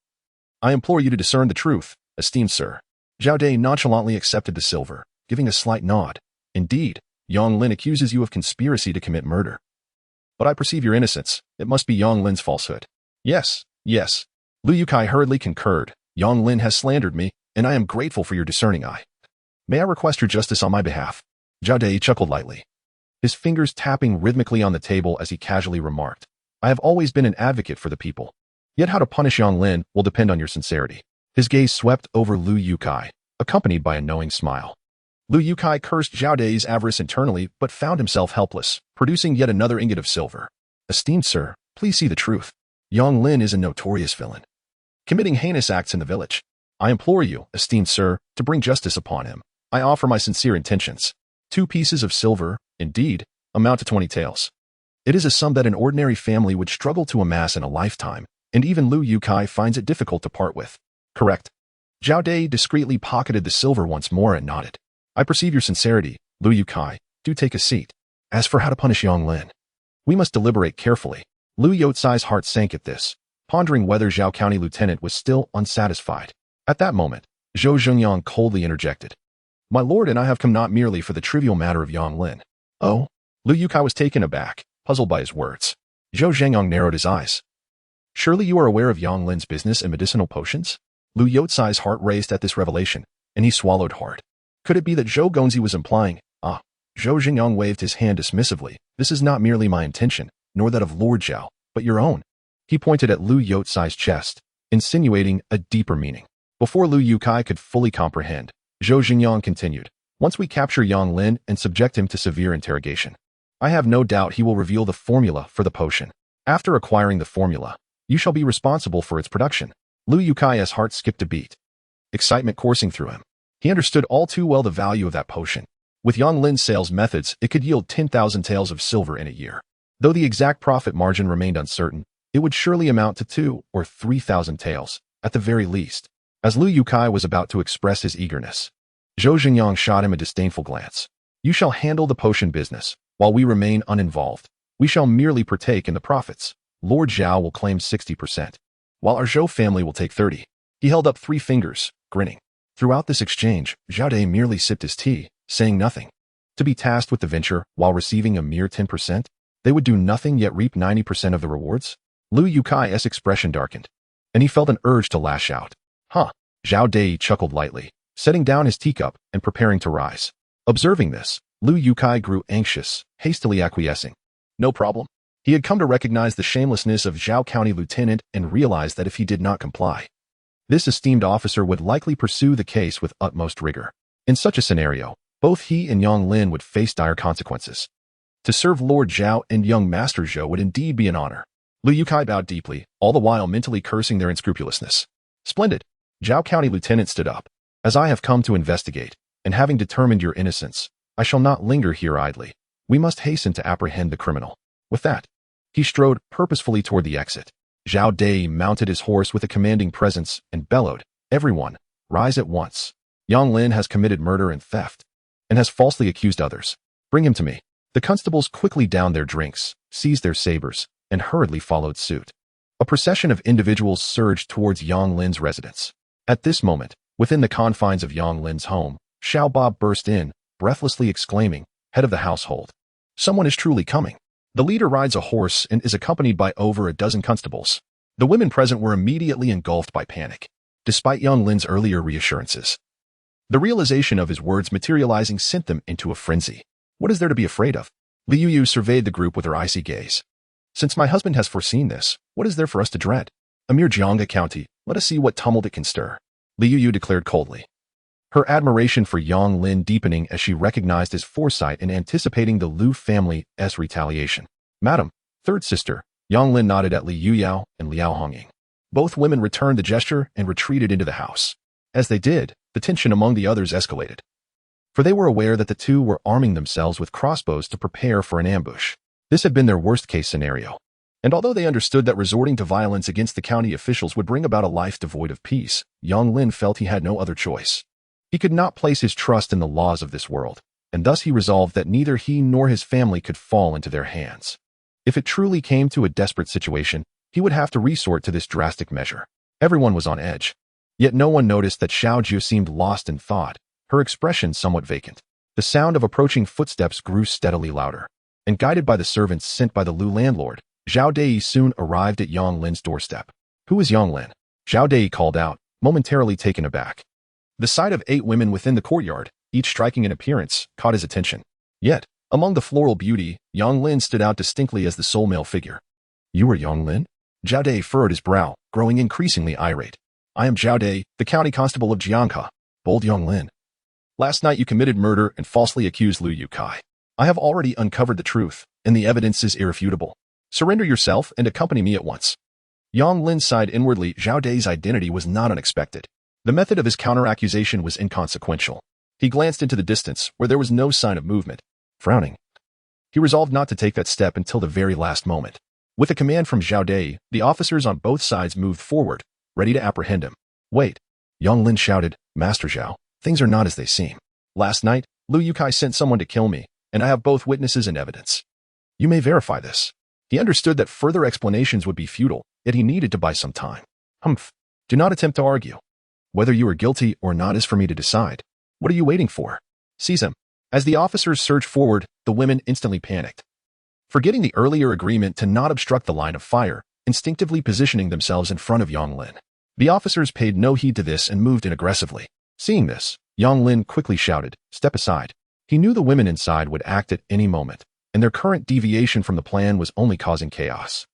I implore you to discern the truth, esteemed sir. Zhao Dai nonchalantly accepted the silver, giving a slight nod. Indeed, Yang Lin accuses you of conspiracy to commit murder. But I perceive your innocence. It must be Yang Lin's falsehood. Yes. Liu Yukai hurriedly concurred. Yang Lin has slandered me, and I am grateful for your discerning eye. May I request your justice on my behalf? Zhao Dai chuckled lightly, his fingers tapping rhythmically on the table as he casually remarked, I have always been an advocate for the people. Yet how to punish Yang Lin will depend on your sincerity. His gaze swept over Liu Yukai, accompanied by a knowing smile. Liu Yukai cursed Zhao Dai's avarice internally, but found himself helpless, producing yet another ingot of silver. Esteemed sir, please see the truth. Yang Lin is a notorious villain, committing heinous acts in the village. I implore you, esteemed sir, to bring justice upon him. I offer my sincere intentions. 2 pieces of silver, indeed, amount to 20 taels. It is a sum that an ordinary family would struggle to amass in a lifetime, and even Lu Yukai finds it difficult to part with. Correct. Zhao Dei discreetly pocketed the silver once more and nodded. I perceive your sincerity, Lu Yukai. Do take a seat. As for how to punish Yang Lin, we must deliberate carefully. Lu Yotsai's heart sank at this, pondering whether Zhao County Lieutenant was still unsatisfied. At that moment, Zhou Zhengyang coldly interjected. My lord and I have come not merely for the trivial matter of Yang Lin. Oh? Lu Yukai was taken aback, puzzled by his words. Zhou Zhengyang narrowed his eyes. Surely you are aware of Yang Lin's business in medicinal potions? Lu Yotsai's heart raced at this revelation, and he swallowed hard. Could it be that Zhou Gonzi was implying, Zhou Zhengyang waved his hand dismissively. This is not merely my intention, nor that of Lord Zhao, but your own. He pointed at Lu Yotsai's chest, insinuating a deeper meaning. Before Lu Yukai could fully comprehend, Zhou Zhengyang continued. Once we capture Yang Lin and subject him to severe interrogation, I have no doubt he will reveal the formula for the potion. After acquiring the formula, you shall be responsible for its production. Lu Yukai's heart skipped a beat, excitement coursing through him. He understood all too well the value of that potion. With Yang Lin's sales methods, it could yield 10,000 taels of silver in a year. Though the exact profit margin remained uncertain, it would surely amount to 2,000 or 3,000 taels, at the very least. As Lu Yukai was about to express his eagerness, Zhou Zhengyang shot him a disdainful glance. You shall handle the potion business, while we remain uninvolved. We shall merely partake in the profits. Lord Zhao will claim 60%, while our Zhou family will take 30. He held up 3 fingers, grinning. Throughout this exchange, Zhao Dei merely sipped his tea, saying nothing. To be tasked with the venture while receiving a mere 10%, they would do nothing yet reap 90% of the rewards? Lu Yukai's expression darkened, and he felt an urge to lash out. Zhao Dei chuckled lightly, setting down his teacup and preparing to rise. Observing this, Lu Yukai grew anxious, hastily acquiescing. No problem. He had come to recognize the shamelessness of Zhao County Lieutenant and realized that if he did not comply, this esteemed officer would likely pursue the case with utmost rigor. In such a scenario, both he and Yang Lin would face dire consequences. To serve Lord Zhao and young Master Zhou would indeed be an honor. Lu Yukai bowed deeply, all the while mentally cursing their unscrupulousness. Splendid. Zhao County Lieutenant stood up. As I have come to investigate, and having determined your innocence, I shall not linger here idly. We must hasten to apprehend the criminal. With that, he strode purposefully toward the exit. Zhao Dei mounted his horse with a commanding presence and bellowed, Everyone, rise at once. Yang Lin has committed murder and theft, and has falsely accused others. Bring him to me. The constables quickly downed their drinks, seized their sabers, and hurriedly followed suit. A procession of individuals surged towards Yang Lin's residence. At this moment, within the confines of Yang Lin's home, Xiao Ba burst in, breathlessly exclaiming, Head of the household. Someone is truly coming. The leader rides a horse and is accompanied by over a dozen constables. The women present were immediately engulfed by panic, despite Yang Lin's earlier reassurances. The realization of his words materializing sent them into a frenzy. What is there to be afraid of? Liu Yu surveyed the group with her icy gaze. Since my husband has foreseen this, what is there for us to dread? A mere Jiangga county, let us see what tumult it can stir. Liu Yu declared coldly, her admiration for Yang Lin deepening as she recognized his foresight in anticipating the Liu family's retaliation. Madam, third sister, Yang Lin nodded at Li Yuyao and Liao Hongying. Both women returned the gesture and retreated into the house. As they did, the tension among the others escalated, for they were aware that the two were arming themselves with crossbows to prepare for an ambush. This had been their worst-case scenario, and although they understood that resorting to violence against the county officials would bring about a life devoid of peace, Yang Lin felt he had no other choice. He could not place his trust in the laws of this world, and thus he resolved that neither he nor his family could fall into their hands. If it truly came to a desperate situation, he would have to resort to this drastic measure. Everyone was on edge. Yet no one noticed that Xiao Ju seemed lost in thought, her expression somewhat vacant. The sound of approaching footsteps grew steadily louder, and guided by the servants sent by the Lu landlord, Zhao Dei soon arrived at Yang Lin's doorstep. Who is Yang Lin? Zhao Dei called out, momentarily taken aback. The sight of 8 women within the courtyard, each striking in appearance, caught his attention. Yet, among the floral beauty, Yang Lin stood out distinctly as the sole male figure. You are Yang Lin? Zhao Dei furrowed his brow, growing increasingly irate. I am Zhao Dei, the county constable of Jianghe. Bold Yang Lin. Last night you committed murder and falsely accused Lu Yukai. I have already uncovered the truth, and the evidence is irrefutable. Surrender yourself and accompany me at once. Yang Lin sighed inwardly. Zhao Dei's identity was not unexpected. The method of his counter-accusation was inconsequential. He glanced into the distance, where there was no sign of movement. Frowning, he resolved not to take that step until the very last moment. With a command from Zhao Dei, the officers on both sides moved forward, ready to apprehend him. Wait, Yang Lin shouted, Master Zhao, things are not as they seem. Last night, Lu Yukai sent someone to kill me, and I have both witnesses and evidence. You may verify this. He understood that further explanations would be futile, yet he needed to buy some time. Humph. Do not attempt to argue. Whether you are guilty or not is for me to decide. What are you waiting for? Seize him. As the officers surged forward, the women instantly panicked. Forgetting the earlier agreement to not obstruct the line of fire, instinctively positioning themselves in front of Yang Lin. The officers paid no heed to this and moved in aggressively. Seeing this, Yang Lin quickly shouted, Step aside. He knew the women inside would act at any moment, and their current deviation from the plan was only causing chaos.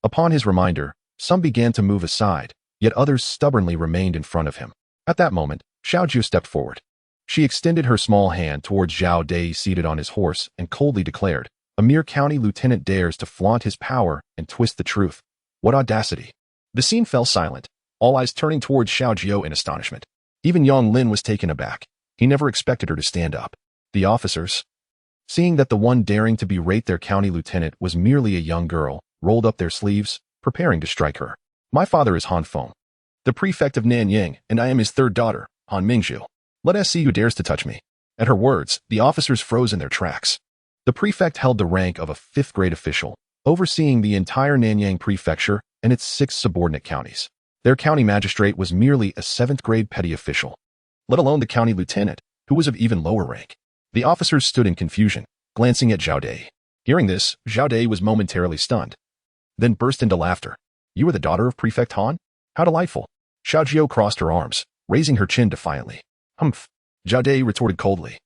Upon his reminder, some began to move aside, yet others stubbornly remained in front of him. At that moment, Xiaojiu stepped forward. She extended her small hand towards Zhao Dei seated on his horse and coldly declared, A mere county lieutenant dares to flaunt his power and twist the truth. What audacity! The scene fell silent, all eyes turning towards Xiaojiu in astonishment. Even Yang Lin was taken aback. He never expected her to stand up. The officers, seeing that the one daring to berate their county lieutenant was merely a young girl, rolled up their sleeves, preparing to strike her. My father is Han Feng, the prefect of Nanyang, and I am his third daughter, Han Mingzhu. Let us see who dares to touch me. At her words, the officers froze in their tracks. The prefect held the rank of a fifth-grade official, overseeing the entire Nanyang prefecture and its 6 subordinate counties. Their county magistrate was merely a 7th-grade petty official, let alone the county lieutenant, who was of even lower rank. The officers stood in confusion, glancing at Zhao Dei. Hearing this, Zhao Dei was momentarily stunned, then burst into laughter. You are the daughter of Prefect Han? How delightful. Xiaojiu crossed her arms, raising her chin defiantly. Humph. Zhao Dei retorted coldly.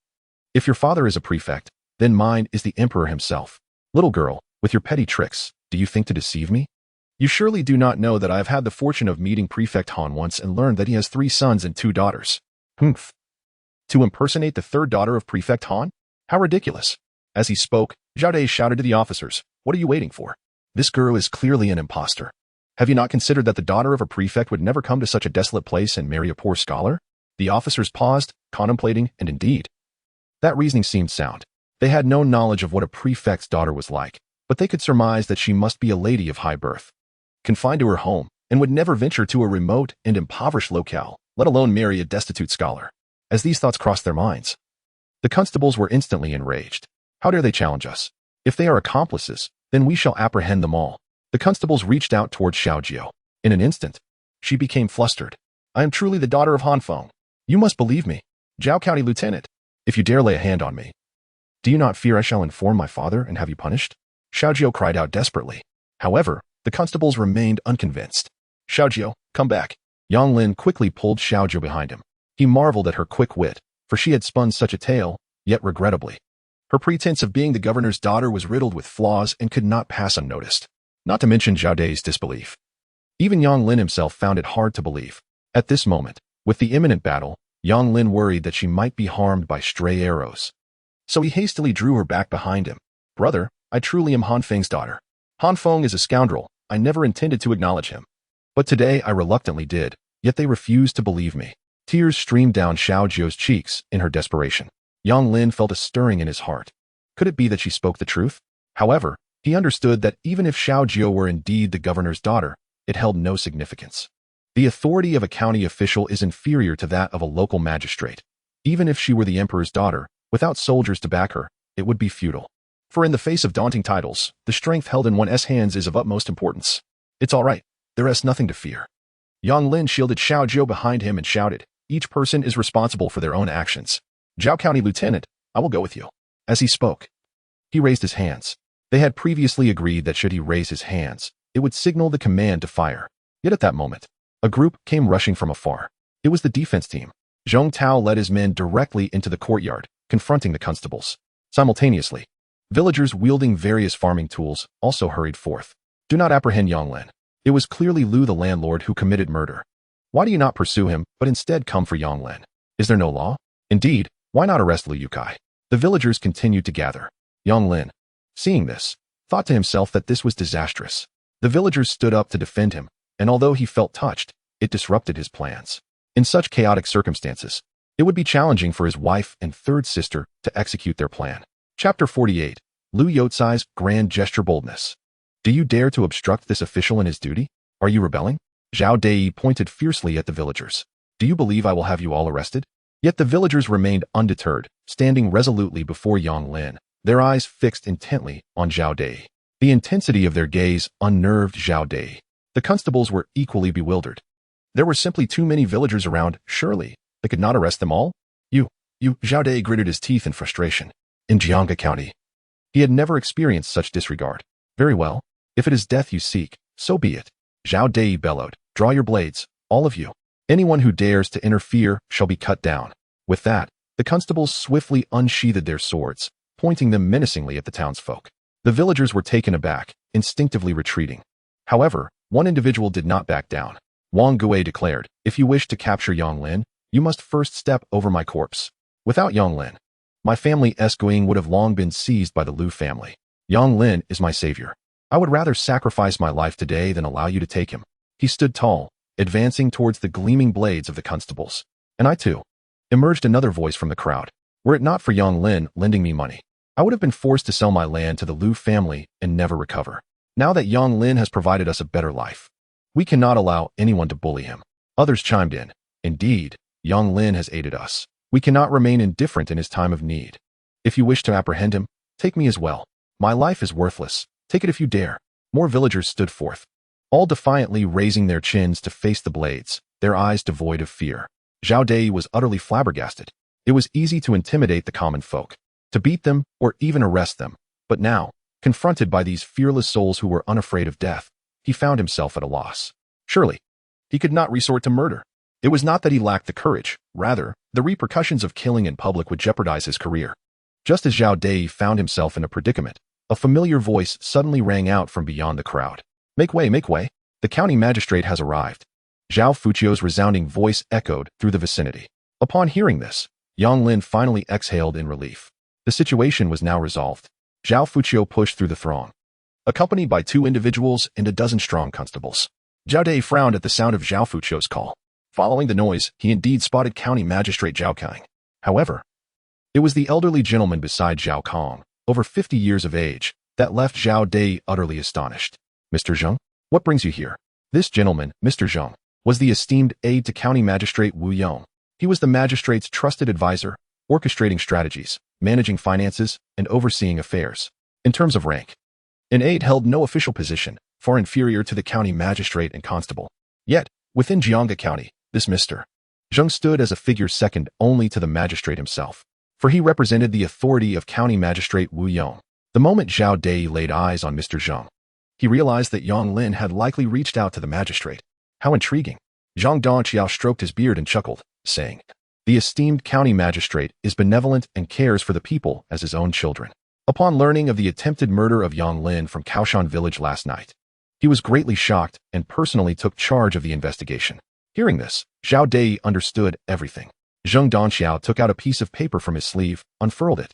If your father is a prefect, then mine is the emperor himself. Little girl, with your petty tricks, do you think to deceive me? You surely do not know that I have had the fortune of meeting Prefect Han once and learned that he has 3 sons and 2 daughters. Humph. To impersonate the third daughter of Prefect Han? How ridiculous. As he spoke, Zhao Dei shouted to the officers, What are you waiting for? This girl is clearly an impostor. Have you not considered that the daughter of a prefect would never come to such a desolate place and marry a poor scholar? The officers paused, contemplating, and indeed, that reasoning seemed sound. They had no knowledge of what a prefect's daughter was like, but they could surmise that she must be a lady of high birth, confined to her home, and would never venture to a remote and impoverished locale, let alone marry a destitute scholar. As these thoughts crossed their minds, the constables were instantly enraged. How dare they challenge us? If they are accomplices, then we shall apprehend them all. The constables reached out towards Xiaojiu. In an instant, she became flustered. I am truly the daughter of Han Feng. You must believe me, Zhao County Lieutenant. If you dare lay a hand on me, do you not fear I shall inform my father and have you punished? Xiaojiu cried out desperately. However, the constables remained unconvinced. Xiaojiu, come back. Yang Lin quickly pulled Xiaojiu behind him. He marveled at her quick wit, for she had spun such a tale, yet regrettably. Her pretense of being the governor's daughter was riddled with flaws and could not pass unnoticed. Not to mention Zhao Dei's disbelief. Even Yang Lin himself found it hard to believe. At this moment, with the imminent battle, Yang Lin worried that she might be harmed by stray arrows. So he hastily drew her back behind him. Brother, I truly am Han Feng's daughter. Han Feng is a scoundrel. I never intended to acknowledge him. But today I reluctantly did, yet they refused to believe me. Tears streamed down Xiaojiu's cheeks in her desperation. Yang Lin felt a stirring in his heart. Could it be that she spoke the truth? However, he understood that even if Xiaojiu were indeed the governor's daughter, it held no significance. The authority of a county official is inferior to that of a local magistrate. Even if she were the emperor's daughter, without soldiers to back her, it would be futile. For in the face of daunting titles, the strength held in one's hands is of utmost importance. It's all right. There is nothing to fear. Yang Lin shielded Xiaojiu behind him and shouted, Each person is responsible for their own actions. Zhao County Lieutenant, I will go with you. As he spoke, he raised his hands. They had previously agreed that should he raise his hands, it would signal the command to fire. Yet at that moment, a group came rushing from afar. It was the defense team. Zhong Tao led his men directly into the courtyard, confronting the constables. Simultaneously, villagers wielding various farming tools also hurried forth. Do not apprehend Yang Lin. It was clearly Lu the landlord who committed murder. Why do you not pursue him, but instead come for Yang Lin? Is there no law? Indeed, why not arrest Lu Yukai? The villagers continued to gather. Yang Lin, seeing this, thought to himself that this was disastrous. The villagers stood up to defend him, and although he felt touched, it disrupted his plans. In such chaotic circumstances, it would be challenging for his wife and third sister to execute their plan. Chapter 48. Liu Yotsai's Grand Gesture Boldness. Do you dare to obstruct this official in his duty? Are you rebelling? Zhao Dei pointed fiercely at the villagers. Do you believe I will have you all arrested? Yet the villagers remained undeterred, standing resolutely before Yang Lin, their eyes fixed intently on Zhao Dei. The intensity of their gaze unnerved Zhao Dei. The constables were equally bewildered. There were simply too many villagers around, surely. They could not arrest them all? You, Zhao Dei gritted his teeth in frustration. In Jiangga County, he had never experienced such disregard. Very well. If it is death you seek, so be it. Zhao Dei bellowed. Draw your blades, all of you. Anyone who dares to interfere shall be cut down. With that, the constables swiftly unsheathed their swords, pointing them menacingly at the townsfolk. The villagers were taken aback, instinctively retreating. However, one individual did not back down. Wang Gui declared, if you wish to capture Yang Lin, you must first step over my corpse. Without Yang Lin, my family's going would have long been seized by the Liu family. Yang Lin is my savior. I would rather sacrifice my life today than allow you to take him. He stood tall, advancing towards the gleaming blades of the constables. And I too. Emerged another voice from the crowd. Were it not for Yang Lin lending me money, I would have been forced to sell my land to the Liu family and never recover. Now that Yang Lin has provided us a better life, we cannot allow anyone to bully him. Others chimed in. Indeed, Yang Lin has aided us. We cannot remain indifferent in his time of need. If you wish to apprehend him, take me as well. My life is worthless. Take it if you dare. More villagers stood forth, all defiantly raising their chins to face the blades, their eyes devoid of fear. Zhao Dei was utterly flabbergasted. It was easy to intimidate the common folk, to beat them or even arrest them. But now, confronted by these fearless souls who were unafraid of death, he found himself at a loss. Surely, he could not resort to murder. It was not that he lacked the courage. Rather, the repercussions of killing in public would jeopardize his career. Just as Zhao Dei found himself in a predicament, a familiar voice suddenly rang out from beyond the crowd. Make way, make way. The county magistrate has arrived. Zhao Fuchio's resounding voice echoed through the vicinity. Upon hearing this, Yang Lin finally exhaled in relief. The situation was now resolved. Zhao Fuchio pushed through the throng, accompanied by 2 individuals and a dozen strong constables. Zhao Dei frowned at the sound of Zhao Fuchio's call. Following the noise, he indeed spotted County Magistrate Zhao Kang. However, it was the elderly gentleman beside Zhao Kong, over 50 years of age, that left Zhao Dei utterly astonished. Mr. Zheng, what brings you here? This gentleman, Mr. Zheng, was the esteemed aide to County Magistrate Wu Yong. He was the magistrate's trusted advisor, orchestrating strategies, managing finances, and overseeing affairs. In terms of rank, an aide held no official position, far inferior to the county magistrate and constable. Yet, within Jiangga County, this Mr. Zheng stood as a figure second only to the magistrate himself, for he represented the authority of County Magistrate Wu Yong. The moment Zhao Dei laid eyes on Mr. Zheng, he realized that Yang Lin had likely reached out to the magistrate. How intriguing. Zhang Dongqiao stroked his beard and chuckled, saying, the esteemed county magistrate is benevolent and cares for the people as his own children. Upon learning of the attempted murder of Yang Lin from Kaoshan village last night, he was greatly shocked and personally took charge of the investigation. Hearing this, Zhao Dei understood everything. Zhang Dongqiao took out a piece of paper from his sleeve, unfurled it,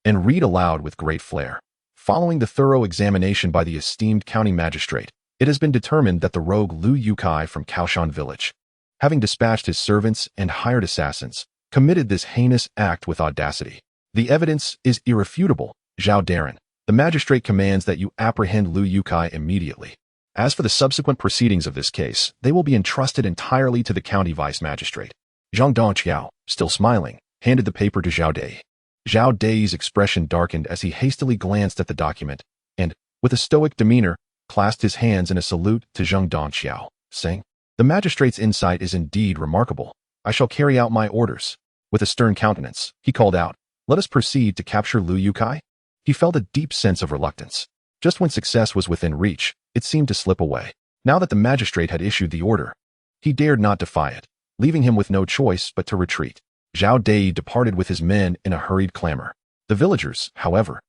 and read aloud with great flair. Following the thorough examination by the esteemed county magistrate, it has been determined that the rogue Liu Yukai from Kaoshan village, having dispatched his servants and hired assassins, committed this heinous act with audacity. The evidence is irrefutable. Zhao Darren, the magistrate commands that you apprehend Liu Yukai immediately. As for the subsequent proceedings of this case, they will be entrusted entirely to the county vice magistrate. Zhang Dongqiao, still smiling, handed the paper to Zhao Dei. Zhao Dei's expression darkened as he hastily glanced at the document and, with a stoic demeanor, clasped his hands in a salute to Zhang Dongqiao, saying, the magistrate's insight is indeed remarkable. I shall carry out my orders. With a stern countenance, he called out, let us proceed to capture Liu Yukai. He felt a deep sense of reluctance. Just when success was within reach, it seemed to slip away. Now that the magistrate had issued the order, he dared not defy it, leaving him with no choice but to retreat. Zhao Dei departed with his men in a hurried clamor. The villagers, however,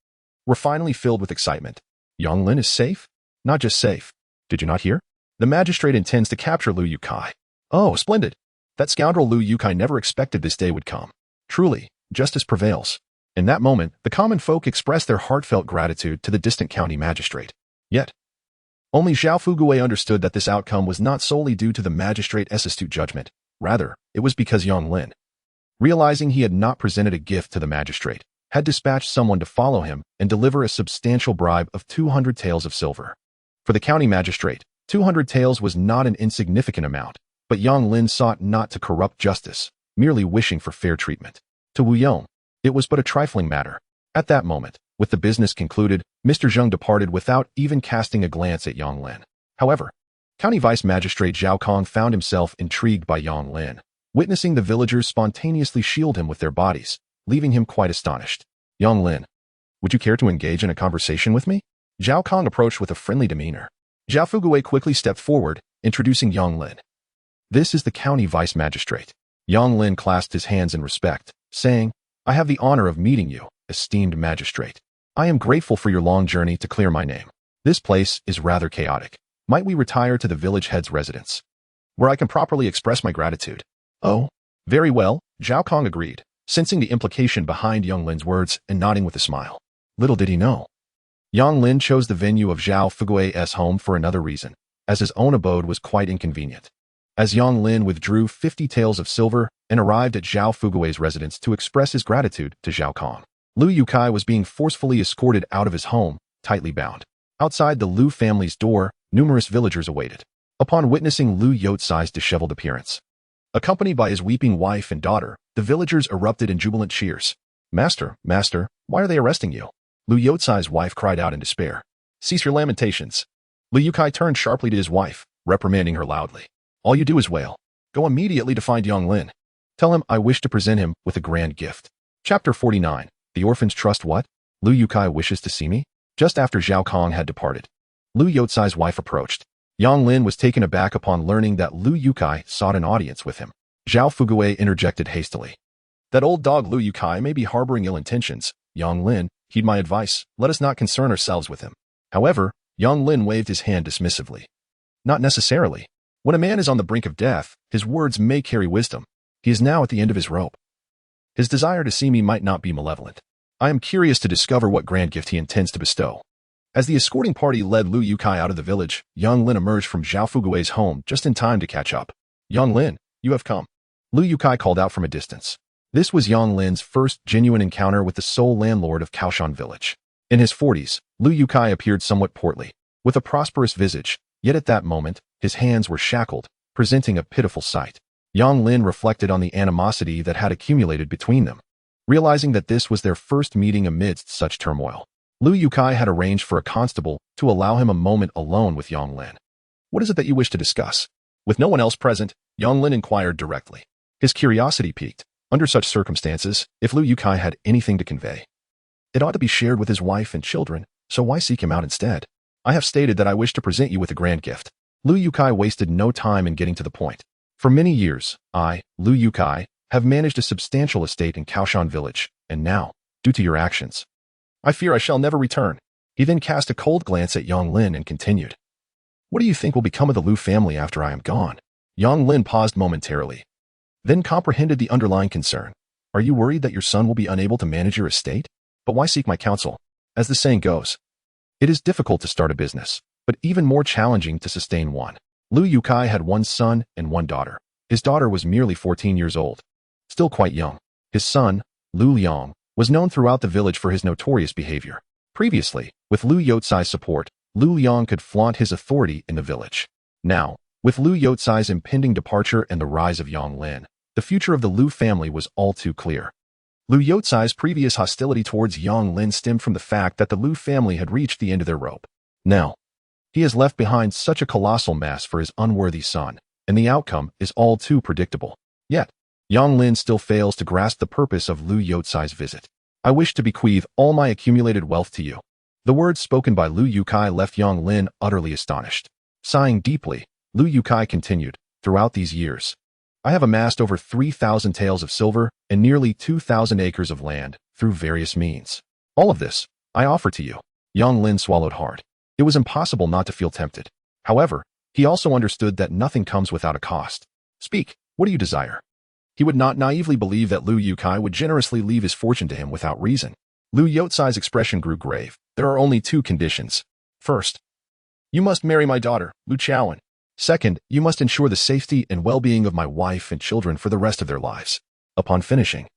were finally filled with excitement. Yang Lin is safe? Not just safe. Did you not hear? The magistrate intends to capture Liu Yukai. Oh, splendid. That scoundrel Liu Yukai never expected this day would come. Truly, justice prevails. In that moment, the common folk expressed their heartfelt gratitude to the distant county magistrate. Yet, only Zhao Fugui understood that this outcome was not solely due to the magistrate's astute judgment. Rather, it was because Yang Lin, realizing he had not presented a gift to the magistrate, had dispatched someone to follow him and deliver a substantial bribe of 200 taels of silver. For the county magistrate, 200 taels was not an insignificant amount, but Yang Lin sought not to corrupt justice, merely wishing for fair treatment. To Wu Yong, it was but a trifling matter. At that moment, with the business concluded, Mr. Zheng departed without even casting a glance at Yang Lin. However, County Vice Magistrate Zhao Kong found himself intrigued by Yang Lin, witnessing the villagers spontaneously shield him with their bodies, leaving him quite astonished. Yang Lin, would you care to engage in a conversation with me? Zhao Kong approached with a friendly demeanor. Zhao Fugui quickly stepped forward, introducing Yang Lin. This is the County Vice Magistrate. Yang Lin clasped his hands in respect, saying, I have the honor of meeting you, esteemed magistrate. I am grateful for your long journey to clear my name. This place is rather chaotic. Might we retire to the village head's residence, where I can properly express my gratitude? Oh, very well, Zhao Kong agreed, sensing the implication behind Yang Lin's words and nodding with a smile. Little did he know, Yang Lin chose the venue of Zhao Fugui's home for another reason, as his own abode was quite inconvenient. As Yang Lin withdrew 50 taels of silver and arrived at Zhao Fugui's residence to express his gratitude to Zhao Kong, Lu Yukai was being forcefully escorted out of his home, tightly bound. Outside the Lu family's door, numerous villagers awaited. Upon witnessing Lu Yotsai's disheveled appearance, accompanied by his weeping wife and daughter, the villagers erupted in jubilant cheers. Master, why are they arresting you? Lu Yotsai's wife cried out in despair. Cease your lamentations. Lu Yukai turned sharply to his wife, reprimanding her loudly. All you do is wail. Go immediately to find Yang Lin. Tell him I wish to present him with a grand gift. Chapter 49. The orphans trust what? Lu Yukai wishes to see me? Just after Zhao Kong had departed, Lu Yotsai's wife approached. Yang Lin was taken aback upon learning that Lu Yukai sought an audience with him. Zhao Fugui interjected hastily. That old dog Lu Yukai may be harboring ill intentions. Yang Lin, heed my advice, let us not concern ourselves with him. However, Yang Lin waved his hand dismissively. Not necessarily. When a man is on the brink of death, his words may carry wisdom. He is now at the end of his rope. His desire to see me might not be malevolent. I am curious to discover what grand gift he intends to bestow. As the escorting party led Lu Yukai out of the village, Yang Lin emerged from Zhao Fugui's home just in time to catch up. Yang Lin, you have come. Lu Yukai called out from a distance. This was Yang Lin's first genuine encounter with the sole landlord of Kaoshan village. In his 40s, Lu Yukai appeared somewhat portly, with a prosperous visage, yet at that moment, his hands were shackled, presenting a pitiful sight. Yang Lin reflected on the animosity that had accumulated between them. Realizing that this was their first meeting amidst such turmoil, Lu Yukai had arranged for a constable to allow him a moment alone with Yang Lin. What is it that you wish to discuss? With no one else present, Yang Lin inquired directly. His curiosity piqued. Under such circumstances, if Lu Yukai had anything to convey, it ought to be shared with his wife and children, so why seek him out instead? I have stated that I wish to present you with a grand gift. Lu Yukai wasted no time in getting to the point. For many years, I, Lu Yukai, have managed a substantial estate in Kaoshan village, and now, due to your actions, I fear I shall never return. He then cast a cold glance at Yang Lin and continued. What do you think will become of the Lu family after I am gone? Yang Lin paused momentarily, then comprehended the underlying concern. Are you worried that your son will be unable to manage your estate? But why seek my counsel? As the saying goes, it is difficult to start a business, but even more challenging to sustain one. Lu Yukai had one son and one daughter. His daughter was merely 14 years old, still quite young. His son, Lu Liang, was known throughout the village for his notorious behavior. Previously, with Lu Yotsai's support, Lu Liang could flaunt his authority in the village. Now, with Lu Yotsai's impending departure and the rise of Yang Lin, the future of the Lu family was all too clear. Lu Yotsai's previous hostility towards Yang Lin stemmed from the fact that the Lu family had reached the end of their rope. Now, he has left behind such a colossal mass for his unworthy son, and the outcome is all too predictable. Yet, Yang Lin still fails to grasp the purpose of Lu Yotsai's visit. I wish to bequeath all my accumulated wealth to you. The words spoken by Lu Yukai left Yang Lin utterly astonished. Sighing deeply, Lu Yukai continued, throughout these years, I have amassed over 3,000 taels of silver and nearly 2,000 acres of land through various means. All of this, I offer to you. Yang Lin swallowed hard. It was impossible not to feel tempted. However, he also understood that nothing comes without a cost. Speak, what do you desire? He would not naively believe that Lu Yukai would generously leave his fortune to him without reason. Lu Yotsai's expression grew grave. There are only two conditions. First, you must marry my daughter, Lu Chaoan. Second, you must ensure the safety and well-being of my wife and children for the rest of their lives. Upon finishing,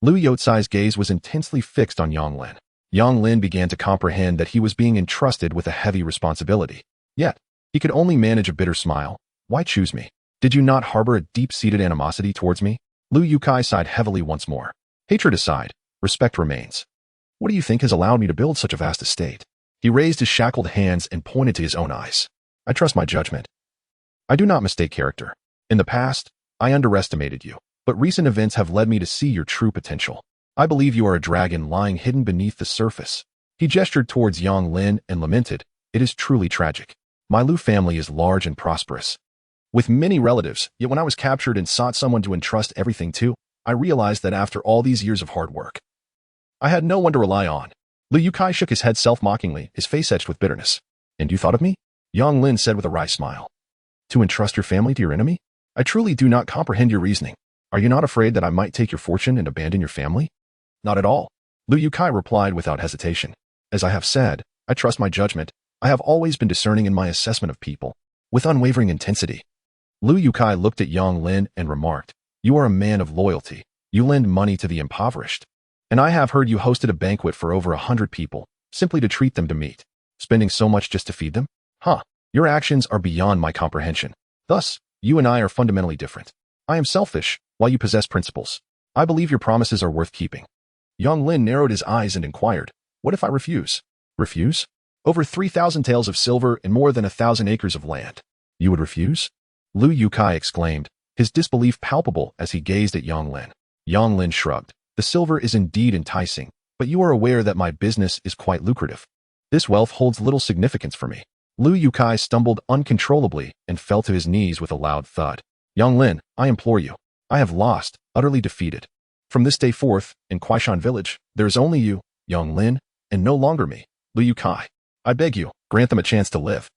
Lu Yotsai's gaze was intensely fixed on Yang Lin. Yang Lin began to comprehend that he was being entrusted with a heavy responsibility. Yet, he could only manage a bitter smile. Why choose me? Did you not harbor a deep-seated animosity towards me? Lu Yukai sighed heavily once more. Hatred aside, respect remains. What do you think has allowed me to build such a vast estate? He raised his shackled hands and pointed to his own eyes. I trust my judgment. I do not mistake character. In the past, I underestimated you, but recent events have led me to see your true potential. I believe you are a dragon lying hidden beneath the surface. He gestured towards Yang Lin and lamented, it is truly tragic. My Lu family is large and prosperous, with many relatives, yet when I was captured and sought someone to entrust everything to, I realized that after all these years of hard work, I had no one to rely on. Lu Yukai shook his head self-mockingly, his face etched with bitterness. And you thought of me? Yang Lin said with a wry smile. To entrust your family to your enemy? I truly do not comprehend your reasoning. Are you not afraid that I might take your fortune and abandon your family? Not at all. Lu Yukai replied without hesitation. As I have said, I trust my judgment. I have always been discerning in my assessment of people, with unwavering intensity. Lu Yukai looked at Yang Lin and remarked, you are a man of loyalty. You lend money to the impoverished. And I have heard you hosted a banquet for over 100 people, simply to treat them to meat. Spending so much just to feed them? Huh. Your actions are beyond my comprehension. Thus, you and I are fundamentally different. I am selfish, while you possess principles. I believe your promises are worth keeping. Yang Lin narrowed his eyes and inquired, what if I refuse? Refuse? Over 3,000 taels of silver and more than 1,000 acres of land. You would refuse? Lu Yukai exclaimed, his disbelief palpable as he gazed at Yang Lin. Yang Lin shrugged. The silver is indeed enticing, but you are aware that my business is quite lucrative. This wealth holds little significance for me. Lu Yukai stumbled uncontrollably and fell to his knees with a loud thud. Yang Lin, I implore you. I have lost, utterly defeated. From this day forth, in Kuaishan village, there is only you, Yang Lin, and no longer me, Lu Yukai. I beg you, grant them a chance to live.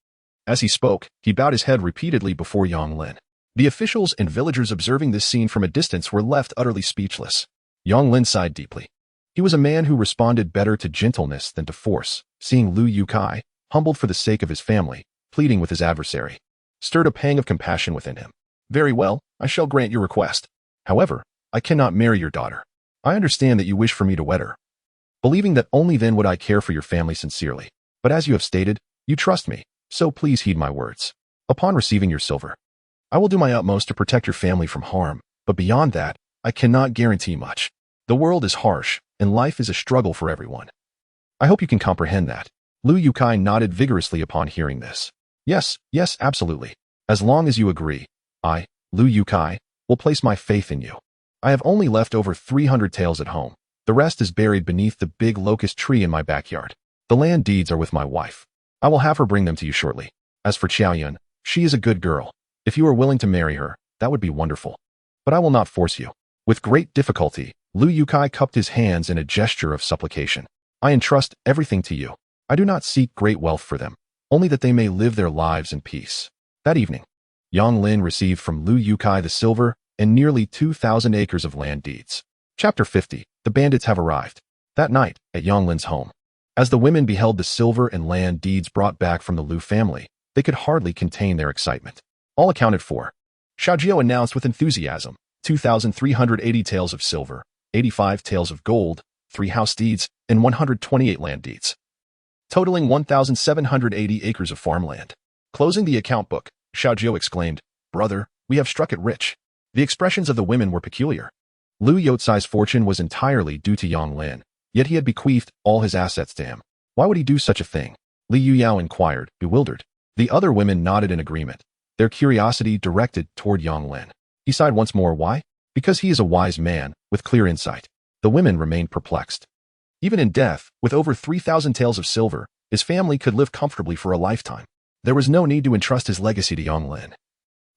As he spoke, he bowed his head repeatedly before Yang Lin. The officials and villagers observing this scene from a distance were left utterly speechless. Yang Lin sighed deeply. He was a man who responded better to gentleness than to force. Seeing Lu Yukai, humbled for the sake of his family, pleading with his adversary, stirred a pang of compassion within him. Very well, I shall grant your request. However, I cannot marry your daughter. I understand that you wish for me to wed her, believing that only then would I care for your family sincerely. But as you have stated, you trust me, so please heed my words. Upon receiving your silver, I will do my utmost to protect your family from harm, but beyond that, I cannot guarantee much. The world is harsh, and life is a struggle for everyone. I hope you can comprehend that. Lu Yukai nodded vigorously upon hearing this. Yes, absolutely. As long as you agree, I, Lu Yukai, will place my faith in you. I have only left over 300 taels at home. The rest is buried beneath the big locust tree in my backyard. The land deeds are with my wife. I will have her bring them to you shortly. As for Qiaoyun, she is a good girl. If you are willing to marry her, that would be wonderful. But I will not force you. With great difficulty, Lu Yukai cupped his hands in a gesture of supplication. I entrust everything to you. I do not seek great wealth for them, only that they may live their lives in peace. That evening, Yang Lin received from Lu Yukai the silver and nearly 2,000 acres of land deeds. Chapter 50. The bandits have arrived. That night, at Yang Lin's home, as the women beheld the silver and land deeds brought back from the Lu family, they could hardly contain their excitement. All accounted for, Xiaojiao announced with enthusiasm, 2,380 taels of silver, 85 taels of gold, 3 house deeds, and 128 land deeds, totaling 1,780 acres of farmland. Closing the account book, Xiaojiao exclaimed, Brother, we have struck it rich. The expressions of the women were peculiar. Lu Yotsai's fortune was entirely due to Yang Lin, yet he had bequeathed all his assets to him. Why would he do such a thing? Li Yuyao inquired, bewildered. The other women nodded in agreement, their curiosity directed toward Yang Lin. He sighed once more. Why? Because he is a wise man, with clear insight. The women remained perplexed. Even in death, with over 3,000 taels of silver, his family could live comfortably for a lifetime. There was no need to entrust his legacy to Yang Lin.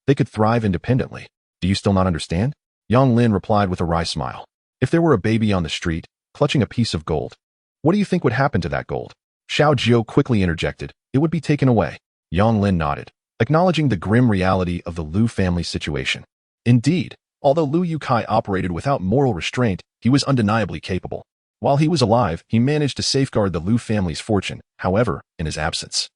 They could thrive independently. Do you still not understand? Yang Lin replied with a wry smile. If there were a baby on the street, clutching a piece of gold, what do you think would happen to that gold? Xiao Jiao quickly interjected, it would be taken away. Yang Lin nodded, acknowledging the grim reality of the Lu family's situation. Indeed, although Lu Yukai operated without moral restraint, he was undeniably capable. While he was alive, he managed to safeguard the Lu family's fortune, however, in his absence.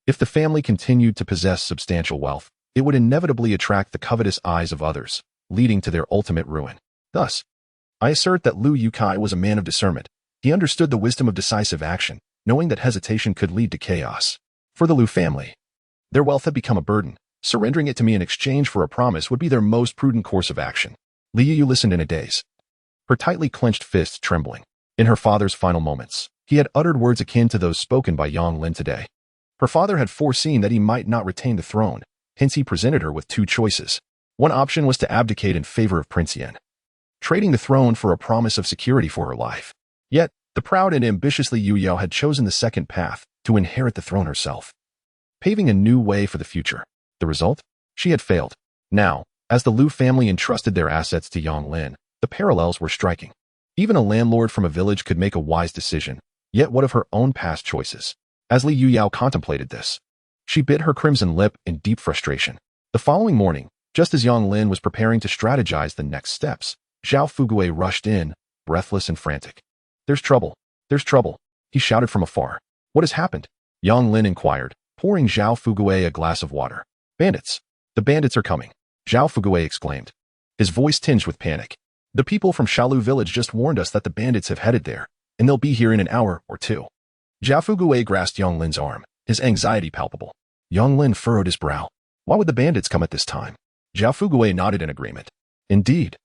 If the family continued to possess substantial wealth, it would inevitably attract the covetous eyes of others, leading to their ultimate ruin. Thus, I assert that Liu Yukai was a man of discernment. He understood the wisdom of decisive action, knowing that hesitation could lead to chaos. For the Liu family, their wealth had become a burden. Surrendering it to me in exchange for a promise would be their most prudent course of action. Liu Yu listened in a daze, her tightly clenched fists trembling. In her father's final moments, he had uttered words akin to those spoken by Yang Lin today. Her father had foreseen that he might not retain the throne, hence he presented her with two choices. One option was to abdicate in favor of Prince Yan, trading the throne for a promise of security for her life. Yet, the proud and ambitious Liu Yao had chosen the second path, to inherit the throne herself, paving a new way for the future. The result? She had failed. Now, as the Liu family entrusted their assets to Yang Lin, the parallels were striking. Even a landlord from a village could make a wise decision, yet what of her own past choices? As Liu Yao contemplated this, she bit her crimson lip in deep frustration. The following morning, just as Yang Lin was preparing to strategize the next steps, Zhao Fugui rushed in, breathless and frantic. "There's trouble. There's trouble," he shouted from afar. "What has happened?" Yang Lin inquired, pouring Zhao Fugui a glass of water. "Bandits! The bandits are coming," Zhao Fugui exclaimed, his voice tinged with panic. "The people from Shalu village just warned us that the bandits have headed there, and they'll be here in an hour or two." Zhao Fugui grasped Yang Lin's arm, his anxiety palpable. Yang Lin furrowed his brow. Why would the bandits come at this time? Zhao Fugui nodded in agreement. "Indeed.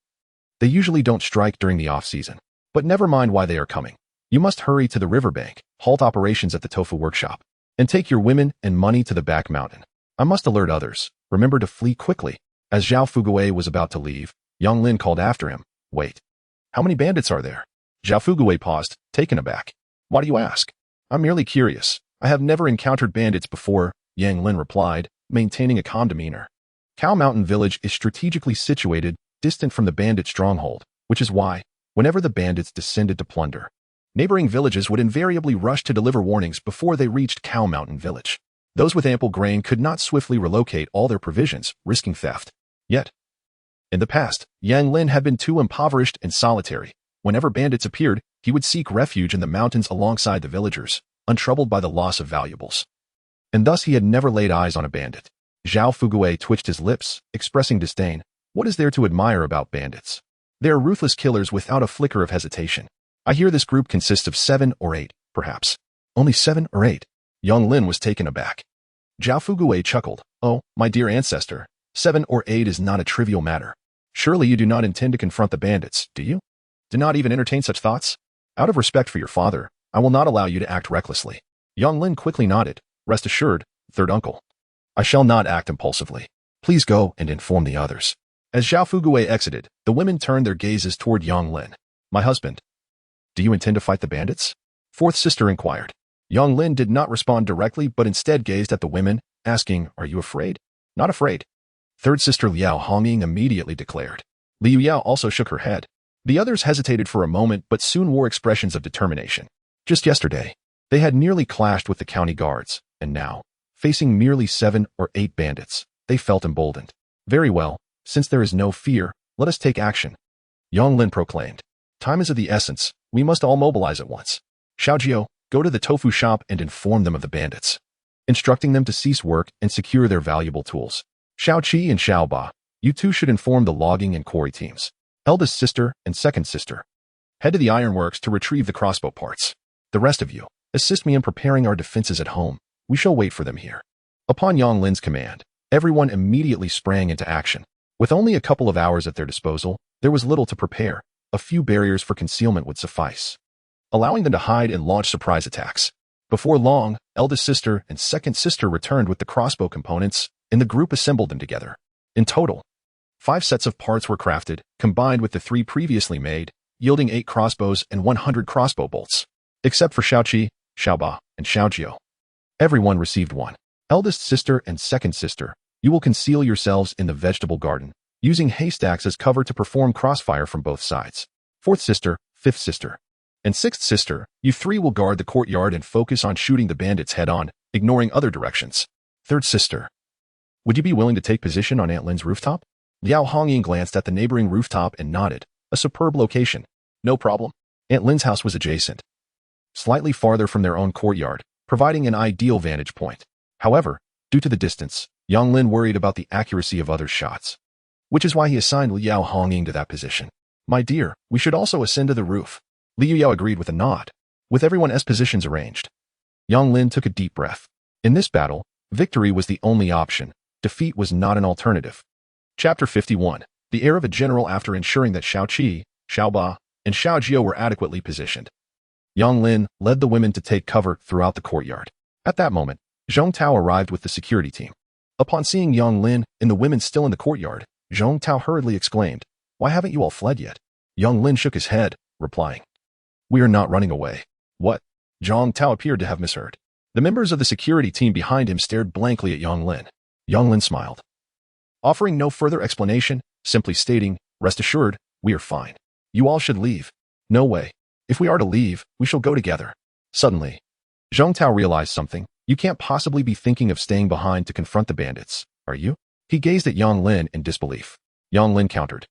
They usually don't strike during the off-season. But never mind why they are coming. You must hurry to the riverbank, halt operations at the tofu workshop, and take your women and money to the back mountain. I must alert others. Remember to flee quickly." As Zhao Fugui was about to leave, Yang Lin called after him. "Wait. How many bandits are there?" Zhao Fugui paused, taken aback. "Why do you ask?" "I'm merely curious. I have never encountered bandits before," Yang Lin replied, maintaining a calm demeanor. Cow Mountain Village is strategically situated, distant from the bandit stronghold, which is why, whenever the bandits descended to plunder, neighboring villages would invariably rush to deliver warnings before they reached Cow Mountain Village. Those with ample grain could not swiftly relocate all their provisions, risking theft. Yet, in the past, Yang Lin had been too impoverished and solitary. Whenever bandits appeared, he would seek refuge in the mountains alongside the villagers, untroubled by the loss of valuables. And thus he had never laid eyes on a bandit. Zhao Fugui twitched his lips, expressing disdain. What is there to admire about bandits? They are ruthless killers without a flicker of hesitation. I hear this group consists of 7 or 8, perhaps. Only 7 or 8. Yang Lin was taken aback. Zhao Fugui chuckled. "Oh, my dear ancestor, 7 or 8 is not a trivial matter. Surely you do not intend to confront the bandits, do you? Do not even entertain such thoughts? Out of respect for your father, I will not allow you to act recklessly." Yang Lin quickly nodded. "Rest assured, third uncle. I shall not act impulsively. Please go and inform the others." As Zhao Fugui exited, the women turned their gazes toward Yang Lin. "My husband, do you intend to fight the bandits?" Fourth sister inquired. Yang Lin did not respond directly but instead gazed at the women, asking, "Are you afraid?" "Not afraid." Third sister Liao Hongying immediately declared. Liu Yao also shook her head. The others hesitated for a moment but soon wore expressions of determination. Just yesterday, they had nearly clashed with the county guards, and now, facing merely 7 or 8 bandits, they felt emboldened. "Very well, since there is no fear, let us take action," Yang Lin proclaimed. "Time is of the essence. We must all mobilize at once. Xiaojiao, go to the tofu shop and inform them of the bandits, instructing them to cease work and secure their valuable tools. Xiaoqi and Xiaoba, you two should inform the logging and quarry teams. Eldest sister and second sister, head to the ironworks to retrieve the crossbow parts. The rest of you, assist me in preparing our defenses at home. We shall wait for them here." Upon Yang Lin's command, everyone immediately sprang into action. With only a couple of hours at their disposal, there was little to prepare. A few barriers for concealment would suffice, allowing them to hide and launch surprise attacks. Before long, eldest sister and second sister returned with the crossbow components, and the group assembled them together. In total, 5 sets of parts were crafted, combined with the 3 previously made, yielding 8 crossbows and 100 crossbow bolts. Except for Xiaoqi, Xiaoba, and Xiaojiao, everyone received one. Eldest sister and second sister, you will conceal yourselves in the vegetable garden, using haystacks as cover to perform crossfire from both sides. Fourth sister, fifth sister, and sixth sister, you 3 will guard the courtyard and focus on shooting the bandits head-on, ignoring other directions. Third sister, would you be willing to take position on Aunt Lin's rooftop? Liao Hongying glanced at the neighboring rooftop and nodded. A superb location. No problem. Aunt Lin's house was adjacent, slightly farther from their own courtyard, providing an ideal vantage point. However, Due to the distance, Yang Lin worried about the accuracy of other shots, which is why he assigned Liao Hongying to that position. My dear, we should also ascend to the roof. Liu Yao agreed with a nod. With everyone's positions arranged, Yang Lin took a deep breath. In this battle, victory was the only option. Defeat was not an alternative. Chapter 51. The air of a general after ensuring that Xiao Qi, Xiao Ba, and Xiao Jiao were adequately positioned. Yang Lin led the women to take cover throughout the courtyard. At that moment, Zhong Tao arrived with the security team. Upon seeing Yang Lin and the women still in the courtyard, Zhong Tao hurriedly exclaimed, "Why haven't you all fled yet?" Yang Lin shook his head, replying, "We are not running away." What? Zhong Tao appeared to have misheard. The members of the security team behind him stared blankly at Yang Lin. Yang Lin smiled, offering no further explanation, simply stating, "Rest assured, we are fine. You all should leave." "No way. If we are to leave, we shall go together." Suddenly, Zhong Tao realized something. "You can't possibly be thinking of staying behind to confront the bandits, are you?" He gazed at Yang Lin in disbelief. Yang Lin countered,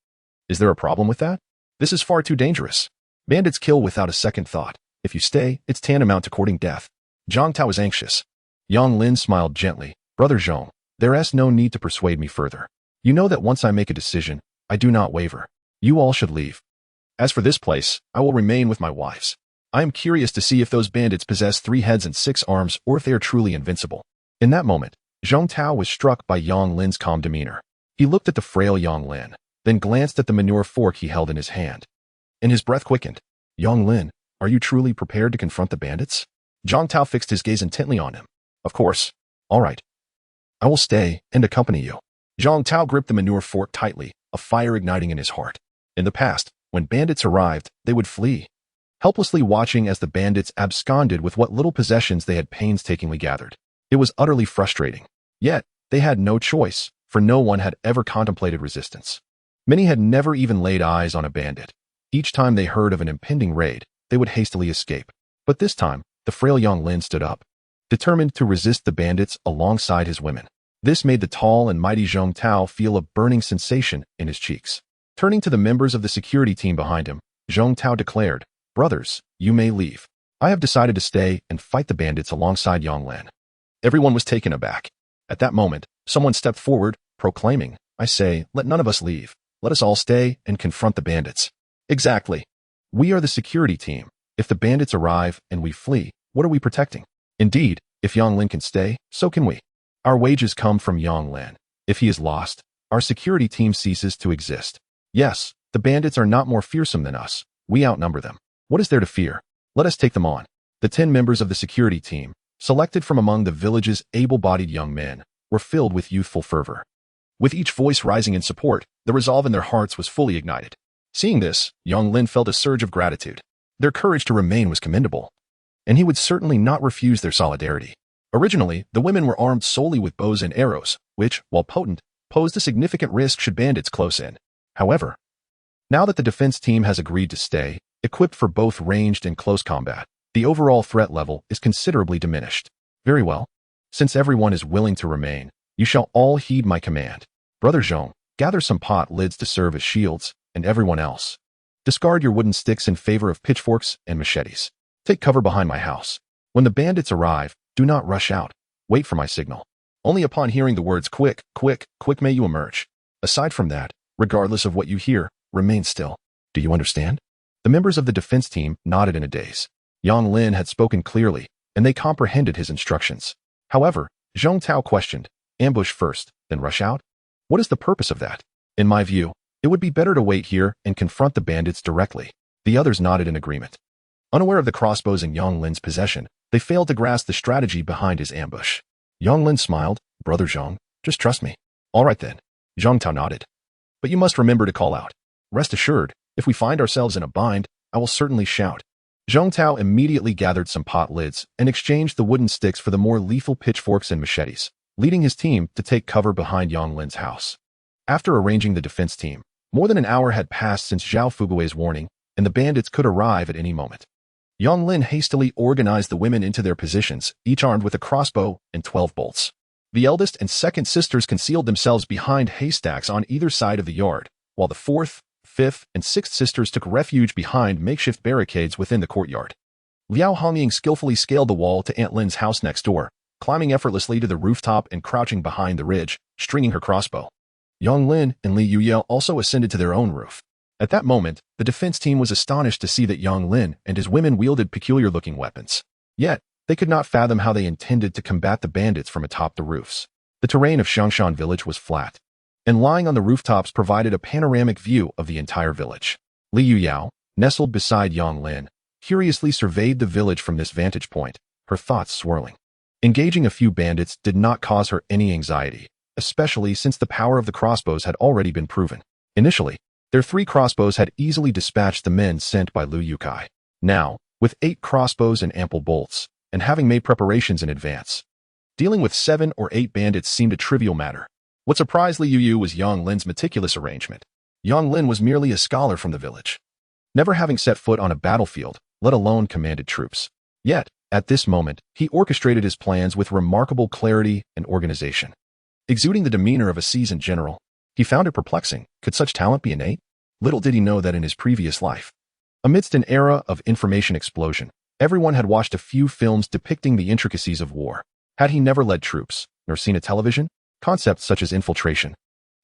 "Is there a problem with that? This is far too dangerous. Bandits kill without a second thought. If you stay, it's tantamount to courting death." Zhong Tao was anxious. Yang Lin smiled gently. "Brother Zhong, there is no need to persuade me further. You know that once I make a decision, I do not waver. You all should leave. As for this place, I will remain with my wives. I am curious to see if those bandits possess 3 heads and 6 arms or if they are truly invincible." In that moment, Zhong Tao was struck by Yang Lin's calm demeanor. He looked at the frail Yang Lin, then glanced at the manure fork he held in his hand. And his breath quickened. "Yang Lin, are you truly prepared to confront the bandits?" Zhong Tao fixed his gaze intently on him. "Of course. All right. I will stay and accompany you." Zhong Tao gripped the manure fork tightly, a fire igniting in his heart. In the past, when bandits arrived, they would flee, helplessly watching as the bandits absconded with what little possessions they had painstakingly gathered. It was utterly frustrating. Yet, they had no choice, for no one had ever contemplated resistance. Many had never even laid eyes on a bandit. Each time they heard of an impending raid, they would hastily escape. But this time, the frail Yang Lin stood up, determined to resist the bandits alongside his women. This made the tall and mighty Zhong Tao feel a burning sensation in his cheeks. Turning to the members of the security team behind him, Zhong Tao declared, "Brothers, you may leave. I have decided to stay and fight the bandits alongside Yang Lin." Everyone was taken aback. At that moment, someone stepped forward, proclaiming, "I say, let none of us leave. Let us all stay and confront the bandits." "Exactly. We are the security team. If the bandits arrive and we flee, what are we protecting? Indeed, if Yang Lin can stay, so can we. Our wages come from Yang Lin. If he is lost, our security team ceases to exist. Yes, the bandits are not more fearsome than us. We outnumber them. What is there to fear? Let us take them on." The 10 members of the security team, selected from among the village's able-bodied young men, were filled with youthful fervor. With each voice rising in support, the resolve in their hearts was fully ignited. Seeing this, Yang Lin felt a surge of gratitude. Their courage to remain was commendable, and he would certainly not refuse their solidarity. Originally, the women were armed solely with bows and arrows, which, while potent, posed a significant risk should bandits close in. However, now that the defense team has agreed to stay, equipped for both ranged and close combat, the overall threat level is considerably diminished. Very well. Since everyone is willing to remain, you shall all heed my command. Brother Zhong, gather some pot lids to serve as shields, and everyone else, discard your wooden sticks in favor of pitchforks and machetes. Take cover behind my house. When the bandits arrive, do not rush out. Wait for my signal. Only upon hearing the words quick, quick, quick may you emerge. Aside from that, regardless of what you hear, remain still. Do you understand?" The members of the defense team nodded in a daze. Yang Lin had spoken clearly, and they comprehended his instructions. However, Zhong Tao questioned, "Ambush first, then rush out? What is the purpose of that? In my view, it would be better to wait here and confront the bandits directly." The others nodded in agreement. Unaware of the crossbows in Yang Lin's possession, they failed to grasp the strategy behind his ambush. Yang Lin smiled, "Brother Zhong, just trust me." "All right then." Zhong Tao nodded. "But you must remember to call out. Rest assured, if we find ourselves in a bind, I will certainly shout." Zhong Tao immediately gathered some pot lids and exchanged the wooden sticks for the more lethal pitchforks and machetes, leading his team to take cover behind Yang Lin's house. After arranging the defense team, more than an hour had passed since Zhao Fugui's warning, and the bandits could arrive at any moment. Yang Lin hastily organized the women into their positions, each armed with a crossbow and 12 bolts. The eldest and second sisters concealed themselves behind haystacks on either side of the yard, while the fourth, fifth, and sixth sisters took refuge behind makeshift barricades within the courtyard. Liao Hongying skillfully scaled the wall to Aunt Lin's house next door, climbing effortlessly to the rooftop and crouching behind the ridge, stringing her crossbow. Yang Lin and Li Yuyao also ascended to their own roof. At that moment, the defense team was astonished to see that Yang Lin and his women wielded peculiar-looking weapons. Yet, they could not fathom how they intended to combat the bandits from atop the roofs. The terrain of Xiangshan village was flat, and lying on the rooftops provided a panoramic view of the entire village. Li Yuyao, nestled beside Yang Lin, curiously surveyed the village from this vantage point, her thoughts swirling. Engaging a few bandits did not cause her any anxiety, especially since the power of the crossbows had already been proven. Initially, their 3 crossbows had easily dispatched the men sent by Lu Yukai. Now, with 8 crossbows and ample bolts, and having made preparations in advance, dealing with 7 or 8 bandits seemed a trivial matter. What surprised Li Yuyu was Yang Lin's meticulous arrangement. Yang Lin was merely a scholar from the village, never having set foot on a battlefield, let alone commanded troops. Yet, at this moment, he orchestrated his plans with remarkable clarity and organization. Exuding the demeanor of a seasoned general, he found it perplexing. Could such talent be innate? Little did he know that in his previous life, amidst an era of information explosion, everyone had watched a few films depicting the intricacies of war. Had he never led troops, nor seen a television, concepts such as infiltration,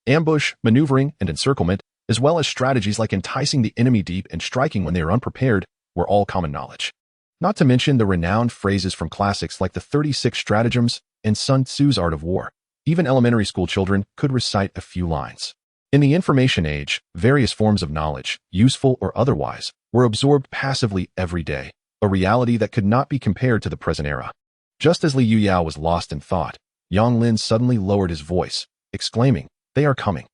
ambush, maneuvering, and encirclement, as well as strategies like enticing the enemy deep and striking when they are unprepared, were all common knowledge. Not to mention the renowned phrases from classics like the 36 Stratagems and Sun Tzu's Art of War. Even elementary school children could recite a few lines. In the information age, various forms of knowledge, useful or otherwise, were absorbed passively every day, a reality that could not be compared to the present era. Just as Li Yuyao was lost in thought, Yang Lin suddenly lowered his voice, exclaiming, "They are coming."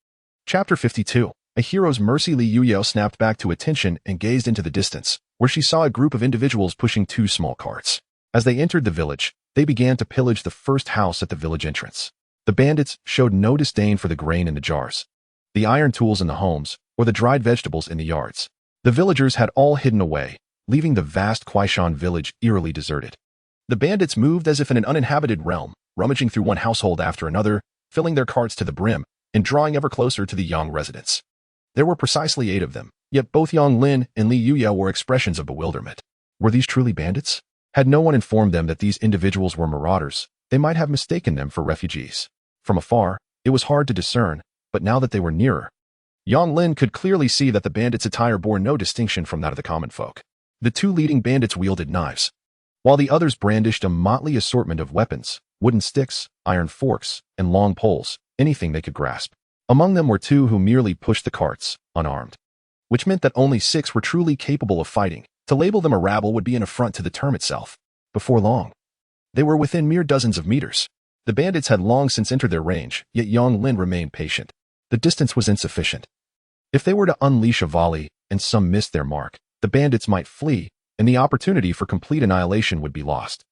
Chapter 52. A hero's mercy. Li Yuyao snapped back to attention and gazed into the distance, where she saw a group of individuals pushing 2 small carts. As they entered the village, they began to pillage the first house at the village entrance. The bandits showed no disdain for the grain in the jars, the iron tools in the homes, or the dried vegetables in the yards. The villagers had all hidden away, leaving the vast Kuaishan village eerily deserted. The bandits moved as if in an uninhabited realm, rummaging through one household after another, filling their carts to the brim, and drawing ever closer to the Yang residence. There were precisely 8 of them, yet both Yang Lin and Li Yuyao were expressions of bewilderment. Were these truly bandits? Had no one informed them that these individuals were marauders, they might have mistaken them for refugees. From afar, it was hard to discern, but now that they were nearer, Yang Lin could clearly see that the bandits' attire bore no distinction from that of the common folk. The 2 leading bandits wielded knives, while the others brandished a motley assortment of weapons, wooden sticks, iron forks, and long poles, anything they could grasp. Among them were 2 who merely pushed the carts, unarmed, which meant that only 6 were truly capable of fighting. To label them a rabble would be an affront to the term itself. Before long, they were within mere dozens of meters. The bandits had long since entered their range, yet Yang Lin remained patient. The distance was insufficient. If they were to unleash a volley, and some missed their mark, the bandits might flee, and the opportunity for complete annihilation would be lost.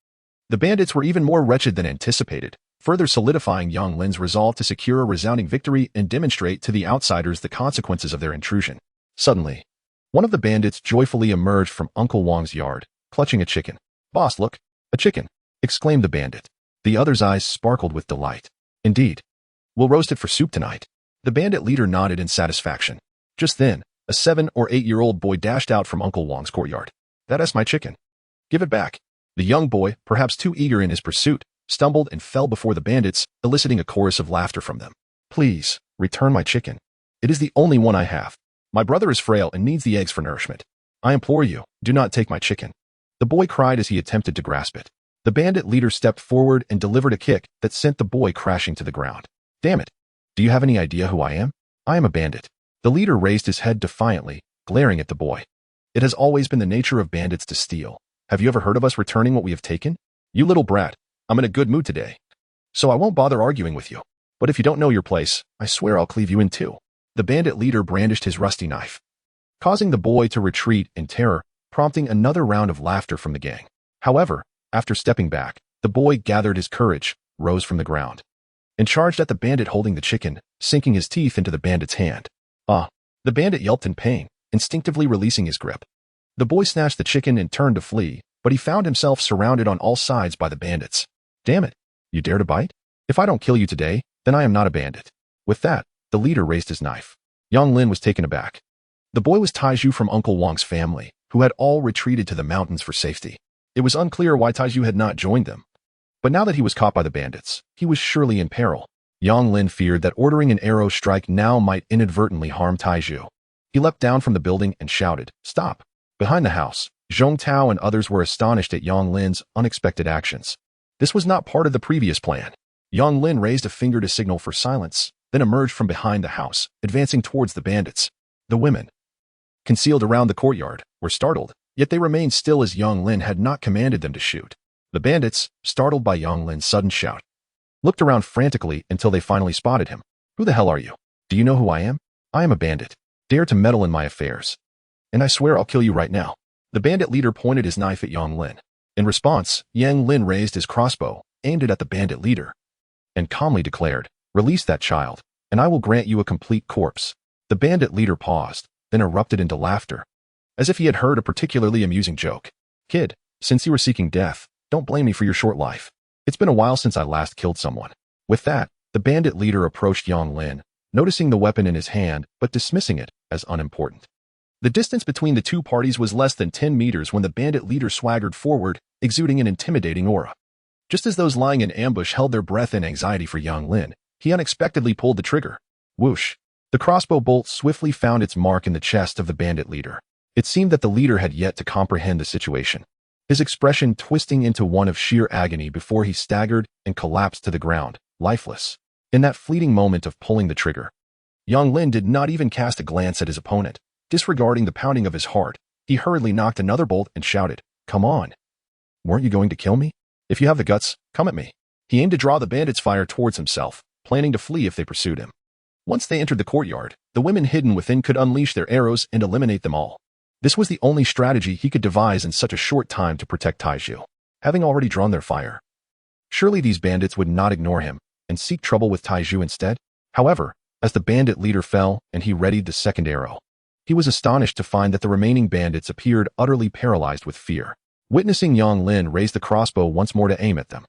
The bandits were even more wretched than anticipated, further solidifying Yang Lin's resolve to secure a resounding victory and demonstrate to the outsiders the consequences of their intrusion. Suddenly, one of the bandits joyfully emerged from Uncle Wang's yard, clutching a chicken. "Boss, look, a chicken!" exclaimed the bandit. The other's eyes sparkled with delight. "Indeed. We'll roast it for soup tonight." The bandit leader nodded in satisfaction. Just then, a 7 or 8-year-old boy dashed out from Uncle Wang's courtyard. "That's my chicken. Give it back." The young boy, perhaps too eager in his pursuit, stumbled and fell before the bandits, eliciting a chorus of laughter from them. "Please, return my chicken. It is the only one I have. My brother is frail and needs the eggs for nourishment. I implore you, do not take my chicken." The boy cried as he attempted to grasp it. The bandit leader stepped forward and delivered a kick that sent the boy crashing to the ground. "Damn it! Do you have any idea who I am? I am a bandit." The leader raised his head defiantly, glaring at the boy. "It has always been the nature of bandits to steal. Have you ever heard of us returning what we have taken? You little brat, I'm in a good mood today, so I won't bother arguing with you. But if you don't know your place, I swear I'll cleave you in 2. The bandit leader brandished his rusty knife, causing the boy to retreat in terror, prompting another round of laughter from the gang. However, after stepping back, the boy gathered his courage, rose from the ground, and charged at the bandit holding the chicken, sinking his teeth into the bandit's hand. "Ah!" The bandit yelped in pain, instinctively releasing his grip. The boy snatched the chicken and turned to flee, but he found himself surrounded on all sides by the bandits. "Damn it! You dare to bite? If I don't kill you today, then I am not a bandit." With that, the leader raised his knife. Yang Lin was taken aback. The boy was Taiju from Uncle Wang's family, who had all retreated to the mountains for safety. It was unclear why Taiju had not joined them. But now that he was caught by the bandits, he was surely in peril. Yang Lin feared that ordering an arrow strike now might inadvertently harm Taizhu. He leapt down from the building and shouted, "Stop!" Behind the house, Zhong Tao and others were astonished at Yang Lin's unexpected actions. This was not part of the previous plan. Yang Lin raised a finger to signal for silence, then emerged from behind the house, advancing towards the bandits. The women, concealed around the courtyard, were startled, yet they remained still as Yang Lin had not commanded them to shoot. The bandits, startled by Yang Lin's sudden shout, looked around frantically until they finally spotted him. "Who the hell are you? Do you know who I am? I am a bandit. Dare to meddle in my affairs, and I swear I'll kill you right now." The bandit leader pointed his knife at Yang Lin. In response, Yang Lin raised his crossbow, aimed it at the bandit leader, and calmly declared, "Release that child, and I will grant you a complete corpse." The bandit leader paused, then erupted into laughter, as if he had heard a particularly amusing joke. "Kid, since you were seeking death, don't blame me for your short life. It's been a while since I last killed someone." With that, the bandit leader approached Yang Lin, noticing the weapon in his hand but dismissing it as unimportant. The distance between the two parties was less than 10 meters when the bandit leader swaggered forward, exuding an intimidating aura. Just as those lying in ambush held their breath in anxiety for Yang Lin, he unexpectedly pulled the trigger. Whoosh! The crossbow bolt swiftly found its mark in the chest of the bandit leader. It seemed that the leader had yet to comprehend the situation, his expression twisting into one of sheer agony before he staggered and collapsed to the ground, lifeless. In that fleeting moment of pulling the trigger, Yang Lin did not even cast a glance at his opponent. Disregarding the pounding of his heart, he hurriedly knocked another bolt and shouted, "Come on! Weren't you going to kill me? If you have the guts, come at me." He aimed to draw the bandits' fire towards himself, planning to flee if they pursued him. Once they entered the courtyard, the women hidden within could unleash their arrows and eliminate them all. This was the only strategy he could devise in such a short time to protect Taizhu. Having already drawn their fire, surely these bandits would not ignore him and seek trouble with Taizhu instead. However, as the bandit leader fell and he readied the second arrow, he was astonished to find that the remaining bandits appeared utterly paralyzed with fear. Witnessing Yang Lin raise the crossbow once more to aim at them,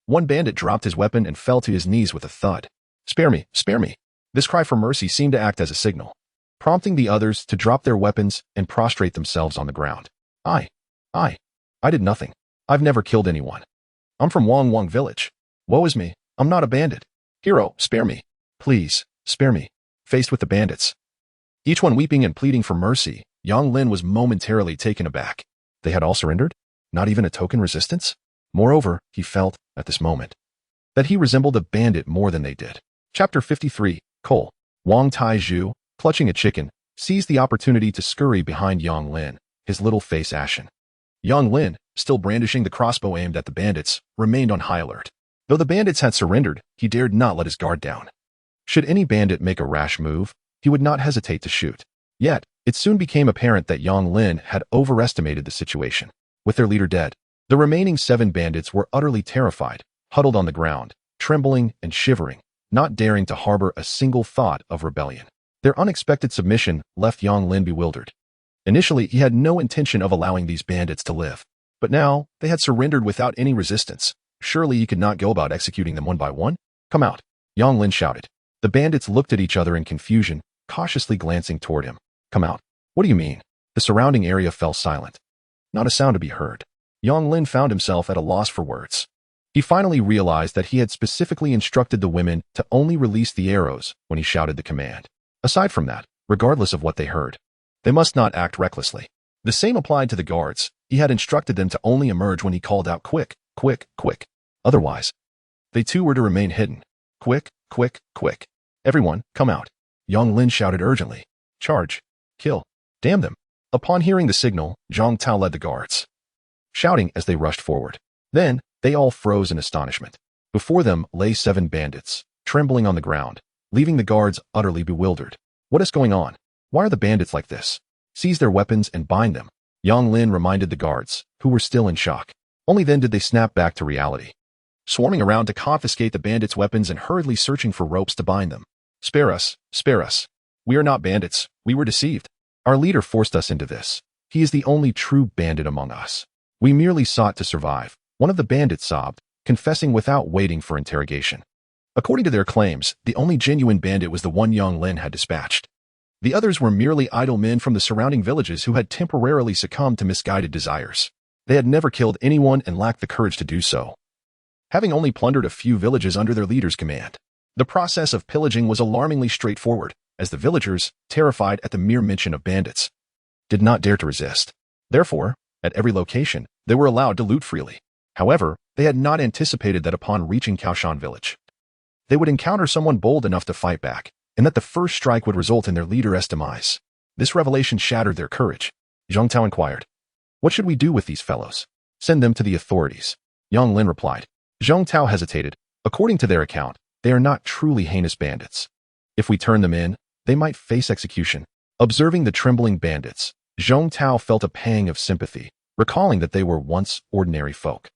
one bandit dropped his weapon and fell to his knees with a thud. "Spare me! Spare me!" This cry for mercy seemed to act as a signal, prompting the others to drop their weapons and prostrate themselves on the ground. I did nothing. I've never killed anyone. I'm from Wang Wang village. Woe is me, I'm not a bandit. Hero, spare me. Please, spare me." Faced with the bandits, each one weeping and pleading for mercy, Yang Lin was momentarily taken aback. They had all surrendered? Not even a token resistance? Moreover, he felt, at this moment, that he resembled a bandit more than they did. Chapter 53, Cole. Wang Taizhu, clutching a chicken, seized the opportunity to scurry behind Yang Lin, his little face ashen. Yang Lin, still brandishing the crossbow aimed at the bandits, remained on high alert. Though the bandits had surrendered, he dared not let his guard down. Should any bandit make a rash move, he would not hesitate to shoot. Yet, it soon became apparent that Yang Lin had overestimated the situation. With their leader dead, the remaining 7 bandits were utterly terrified, huddled on the ground, trembling and shivering, not daring to harbor a single thought of rebellion. Their unexpected submission left Yang Lin bewildered. Initially, he had no intention of allowing these bandits to live. But now, they had surrendered without any resistance. Surely he could not go about executing them one by one? "Come out!" Yang Lin shouted. The bandits looked at each other in confusion, cautiously glancing toward him. "Come out? What do you mean?" The surrounding area fell silent. Not a sound to be heard. Yang Lin found himself at a loss for words. He finally realized that he had specifically instructed the women to only release the arrows when he shouted the command. Aside from that, regardless of what they heard, they must not act recklessly. The same applied to the guards. He had instructed them to only emerge when he called out quick, quick, quick. Otherwise, they too were to remain hidden. Quick, quick, quick. Everyone, come out. Yang Lin shouted urgently. Charge. Kill. Damn them. Upon hearing the signal, Zhong Tao led the guards, shouting as they rushed forward. Then, they all froze in astonishment. Before them lay 7 bandits, trembling on the ground, leaving the guards utterly bewildered. What is going on? Why are the bandits like this? Seize their weapons and bind them. Yang Lin reminded the guards, who were still in shock. Only then did they snap back to reality, swarming around to confiscate the bandits' weapons and hurriedly searching for ropes to bind them. Spare us, spare us. We are not bandits. We were deceived. Our leader forced us into this. He is the only true bandit among us. We merely sought to survive. One of the bandits sobbed, confessing without waiting for interrogation. According to their claims, the only genuine bandit was the one Yang Lin had dispatched. The others were merely idle men from the surrounding villages who had temporarily succumbed to misguided desires. They had never killed anyone and lacked the courage to do so. having only plundered a few villages under their leader's command. The process of pillaging was alarmingly straightforward, as the villagers, terrified at the mere mention of bandits, did not dare to resist. Therefore, at every location, they were allowed to loot freely. However, they had not anticipated that upon reaching Kaoshan village, they would encounter someone bold enough to fight back, and that the first strike would result in their leader's demise. This revelation shattered their courage. Zhang Tao inquired, "What should we do with these fellows?" "Send them to the authorities," Yang Lin replied. Zhang Tao hesitated. According to their account, they are not truly heinous bandits. If we turn them in, they might face execution. Observing the trembling bandits, Zhang Tao felt a pang of sympathy, recalling that they were once ordinary folk.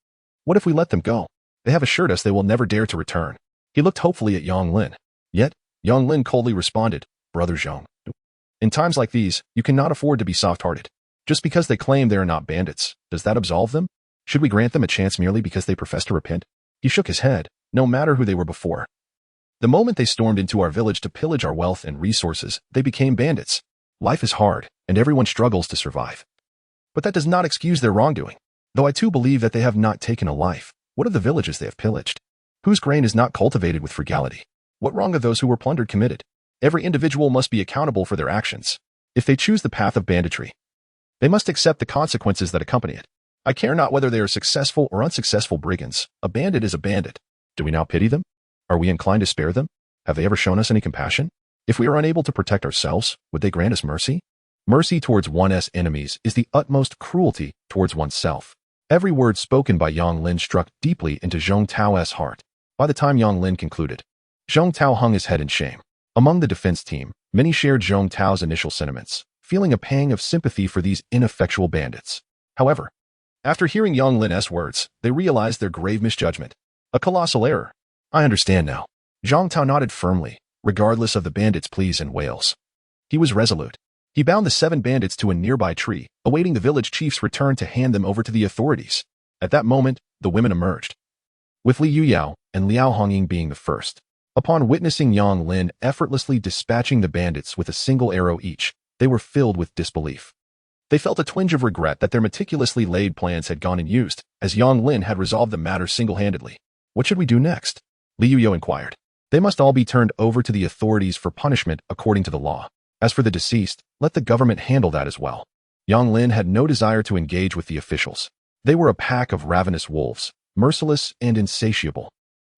What if we let them go? They have assured us they will never dare to return. He looked hopefully at Yang Lin. Yet, Yang Lin coldly responded, "Brother Zhang, in times like these, you cannot afford to be soft-hearted. Just because they claim they are not bandits, does that absolve them? Should we grant them a chance merely because they profess to repent?" He shook his head, no matter who they were before. The moment they stormed into our village to pillage our wealth and resources, they became bandits. Life is hard, and everyone struggles to survive. But that does not excuse their wrongdoing. Though I too believe that they have not taken a life, what of the villages they have pillaged? Whose grain is not cultivated with frugality? What wrong have those who were plundered committed? Every individual must be accountable for their actions. If they choose the path of banditry, they must accept the consequences that accompany it. I care not whether they are successful or unsuccessful brigands. A bandit is a bandit. Do we now pity them? Are we inclined to spare them? Have they ever shown us any compassion? If we are unable to protect ourselves, would they grant us mercy? Mercy towards one's enemies is the utmost cruelty towards oneself. Every word spoken by Yang Lin struck deeply into Zhang Tao's heart. By the time Yang Lin concluded, Zhang Tao hung his head in shame. Among the defense team, many shared Zhang Tao's initial sentiments, feeling a pang of sympathy for these ineffectual bandits. However, after hearing Yang Lin's words, they realized their grave misjudgment. A colossal error. I understand now. Zhang Tao nodded firmly, regardless of the bandits' pleas and wails. He was resolute. He bound the 7 bandits to a nearby tree, awaiting the village chief's return to hand them over to the authorities. At that moment, the women emerged, with Li Yuyao and Liao Hongying being the first. Upon witnessing Yang Lin effortlessly dispatching the bandits with a single arrow each, they were filled with disbelief. They felt a twinge of regret that their meticulously laid plans had gone unused, as Yang Lin had resolved the matter single-handedly. What should we do next? Li Yuyao inquired. They must all be turned over to the authorities for punishment according to the law. As for the deceased, let the government handle that as well. Yang Lin had no desire to engage with the officials. They were a pack of ravenous wolves, merciless and insatiable.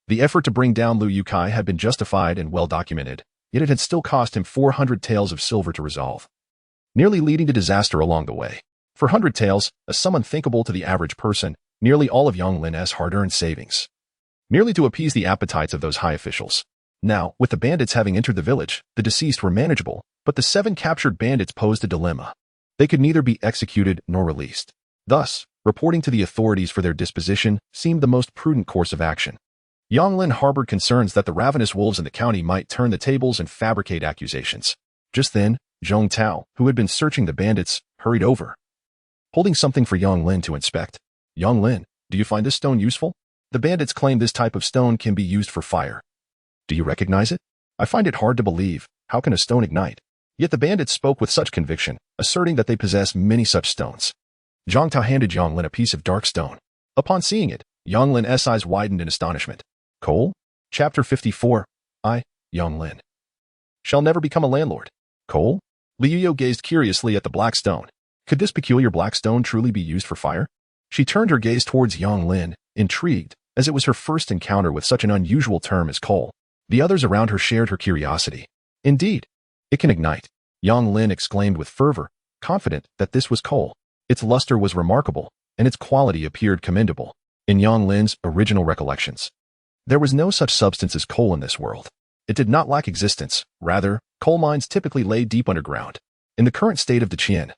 The effort to bring down Liu Yukai had been justified and well documented, yet it had still cost him 400 taels of silver to resolve, nearly leading to disaster along the way. For 100 taels, a sum unthinkable to the average person, nearly all of Yang Lin's hard-earned savings, merely to appease the appetites of those high officials. Now, with the bandits having entered the village, the deceased were manageable, but the 7 captured bandits posed a dilemma. They could neither be executed nor released. Thus, reporting to the authorities for their disposition seemed the most prudent course of action. Yang Lin harbored concerns that the ravenous wolves in the county might turn the tables and fabricate accusations. Just then, Zhang Tao, who had been searching the bandits, hurried over, holding something for Yang Lin to inspect. Yang Lin, do you find this stone useful? The bandits claim this type of stone can be used for fire. Do you recognize it? I find it hard to believe. How can a stone ignite? Yet the bandits spoke with such conviction, asserting that they possess many such stones. Zhang Tao handed Yang Lin a piece of dark stone. Upon seeing it, Yang Lin's eyes widened in astonishment. Coal? Chapter 54. I, Yang Lin, shall never become a landlord. Coal? Li Yuyao gazed curiously at the black stone. Could this peculiar black stone truly be used for fire? She turned her gaze towards Yang Lin, intrigued, as it was her first encounter with such an unusual term as coal. The others around her shared her curiosity. Indeed, it can ignite, Yang Lin exclaimed with fervor, confident that this was coal. Its luster was remarkable, and its quality appeared commendable. In Yang Lin's original recollections, there was no such substance as coal in this world. It did not lack existence. Rather, coal mines typically lay deep underground. In the current state of Daqin,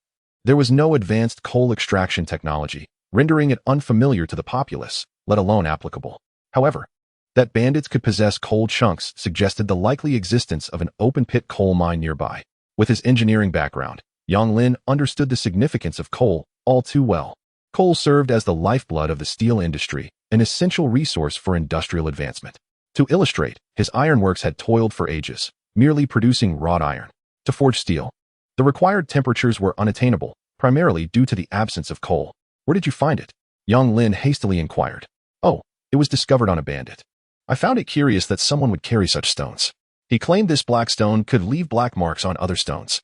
there was no advanced coal extraction technology, rendering it unfamiliar to the populace, let alone applicable. However, that bandits could possess coal chunks suggested the likely existence of an open-pit coal mine nearby. With his engineering background, Yang Lin understood the significance of coal all too well. Coal served as the lifeblood of the steel industry, an essential resource for industrial advancement. To illustrate, his ironworks had toiled for ages, merely producing wrought iron. To forge steel, the required temperatures were unattainable, primarily due to the absence of coal. Where did you find it? Yang Lin hastily inquired. Oh, It was discovered on a bandit. I found it curious that someone would carry such stones. He claimed this black stone could leave black marks on other stones,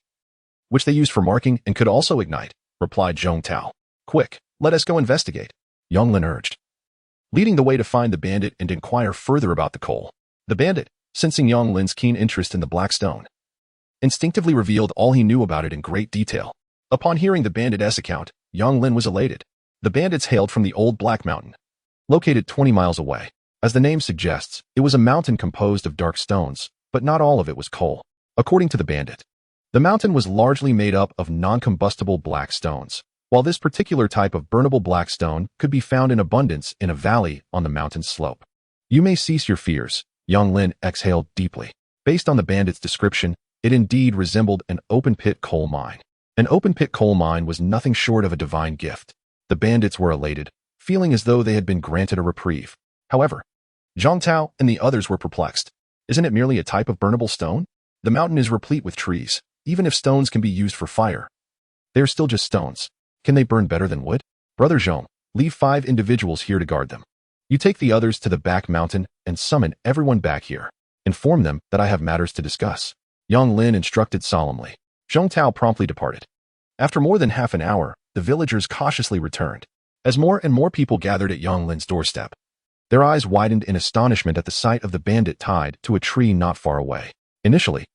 which they used for marking and could also ignite, replied Zhong Tao. Quick, let us go investigate, Yang Lin urged, leading the way to find the bandit and inquire further about the coal. The bandit, sensing Yang Lin's keen interest in the black stone, instinctively revealed all he knew about it in great detail. Upon hearing the bandit's account, Yang Lin was elated. The bandits hailed from the old Black Mountain, located 20 miles away. As the name suggests, it was a mountain composed of dark stones, but not all of it was coal. According to the bandit, the mountain was largely made up of non-combustible black stones, while this particular type of burnable black stone could be found in abundance in a valley on the mountain's slope. You may cease your fears, Yang Lin exhaled deeply. Based on the bandit's description, it indeed resembled an open-pit coal mine. An open-pit coal mine was nothing short of a divine gift. The bandits were elated, feeling as though they had been granted a reprieve. However, Zhong Tao and the others were perplexed. Isn't it merely a type of burnable stone? The mountain is replete with trees. Even if stones can be used for fire, they are still just stones. Can they burn better than wood? Brother Zhong, leave 5 individuals here to guard them. You take the others to the back mountain and summon everyone back here. Inform them that I have matters to discuss. Yang Lin instructed solemnly. Zhong Tao promptly departed. After more than half an hour, the villagers cautiously returned. As more and more people gathered at Yang Lin's doorstep, their eyes widened in astonishment at the sight of the bandit tied to a tree not far away. Initially,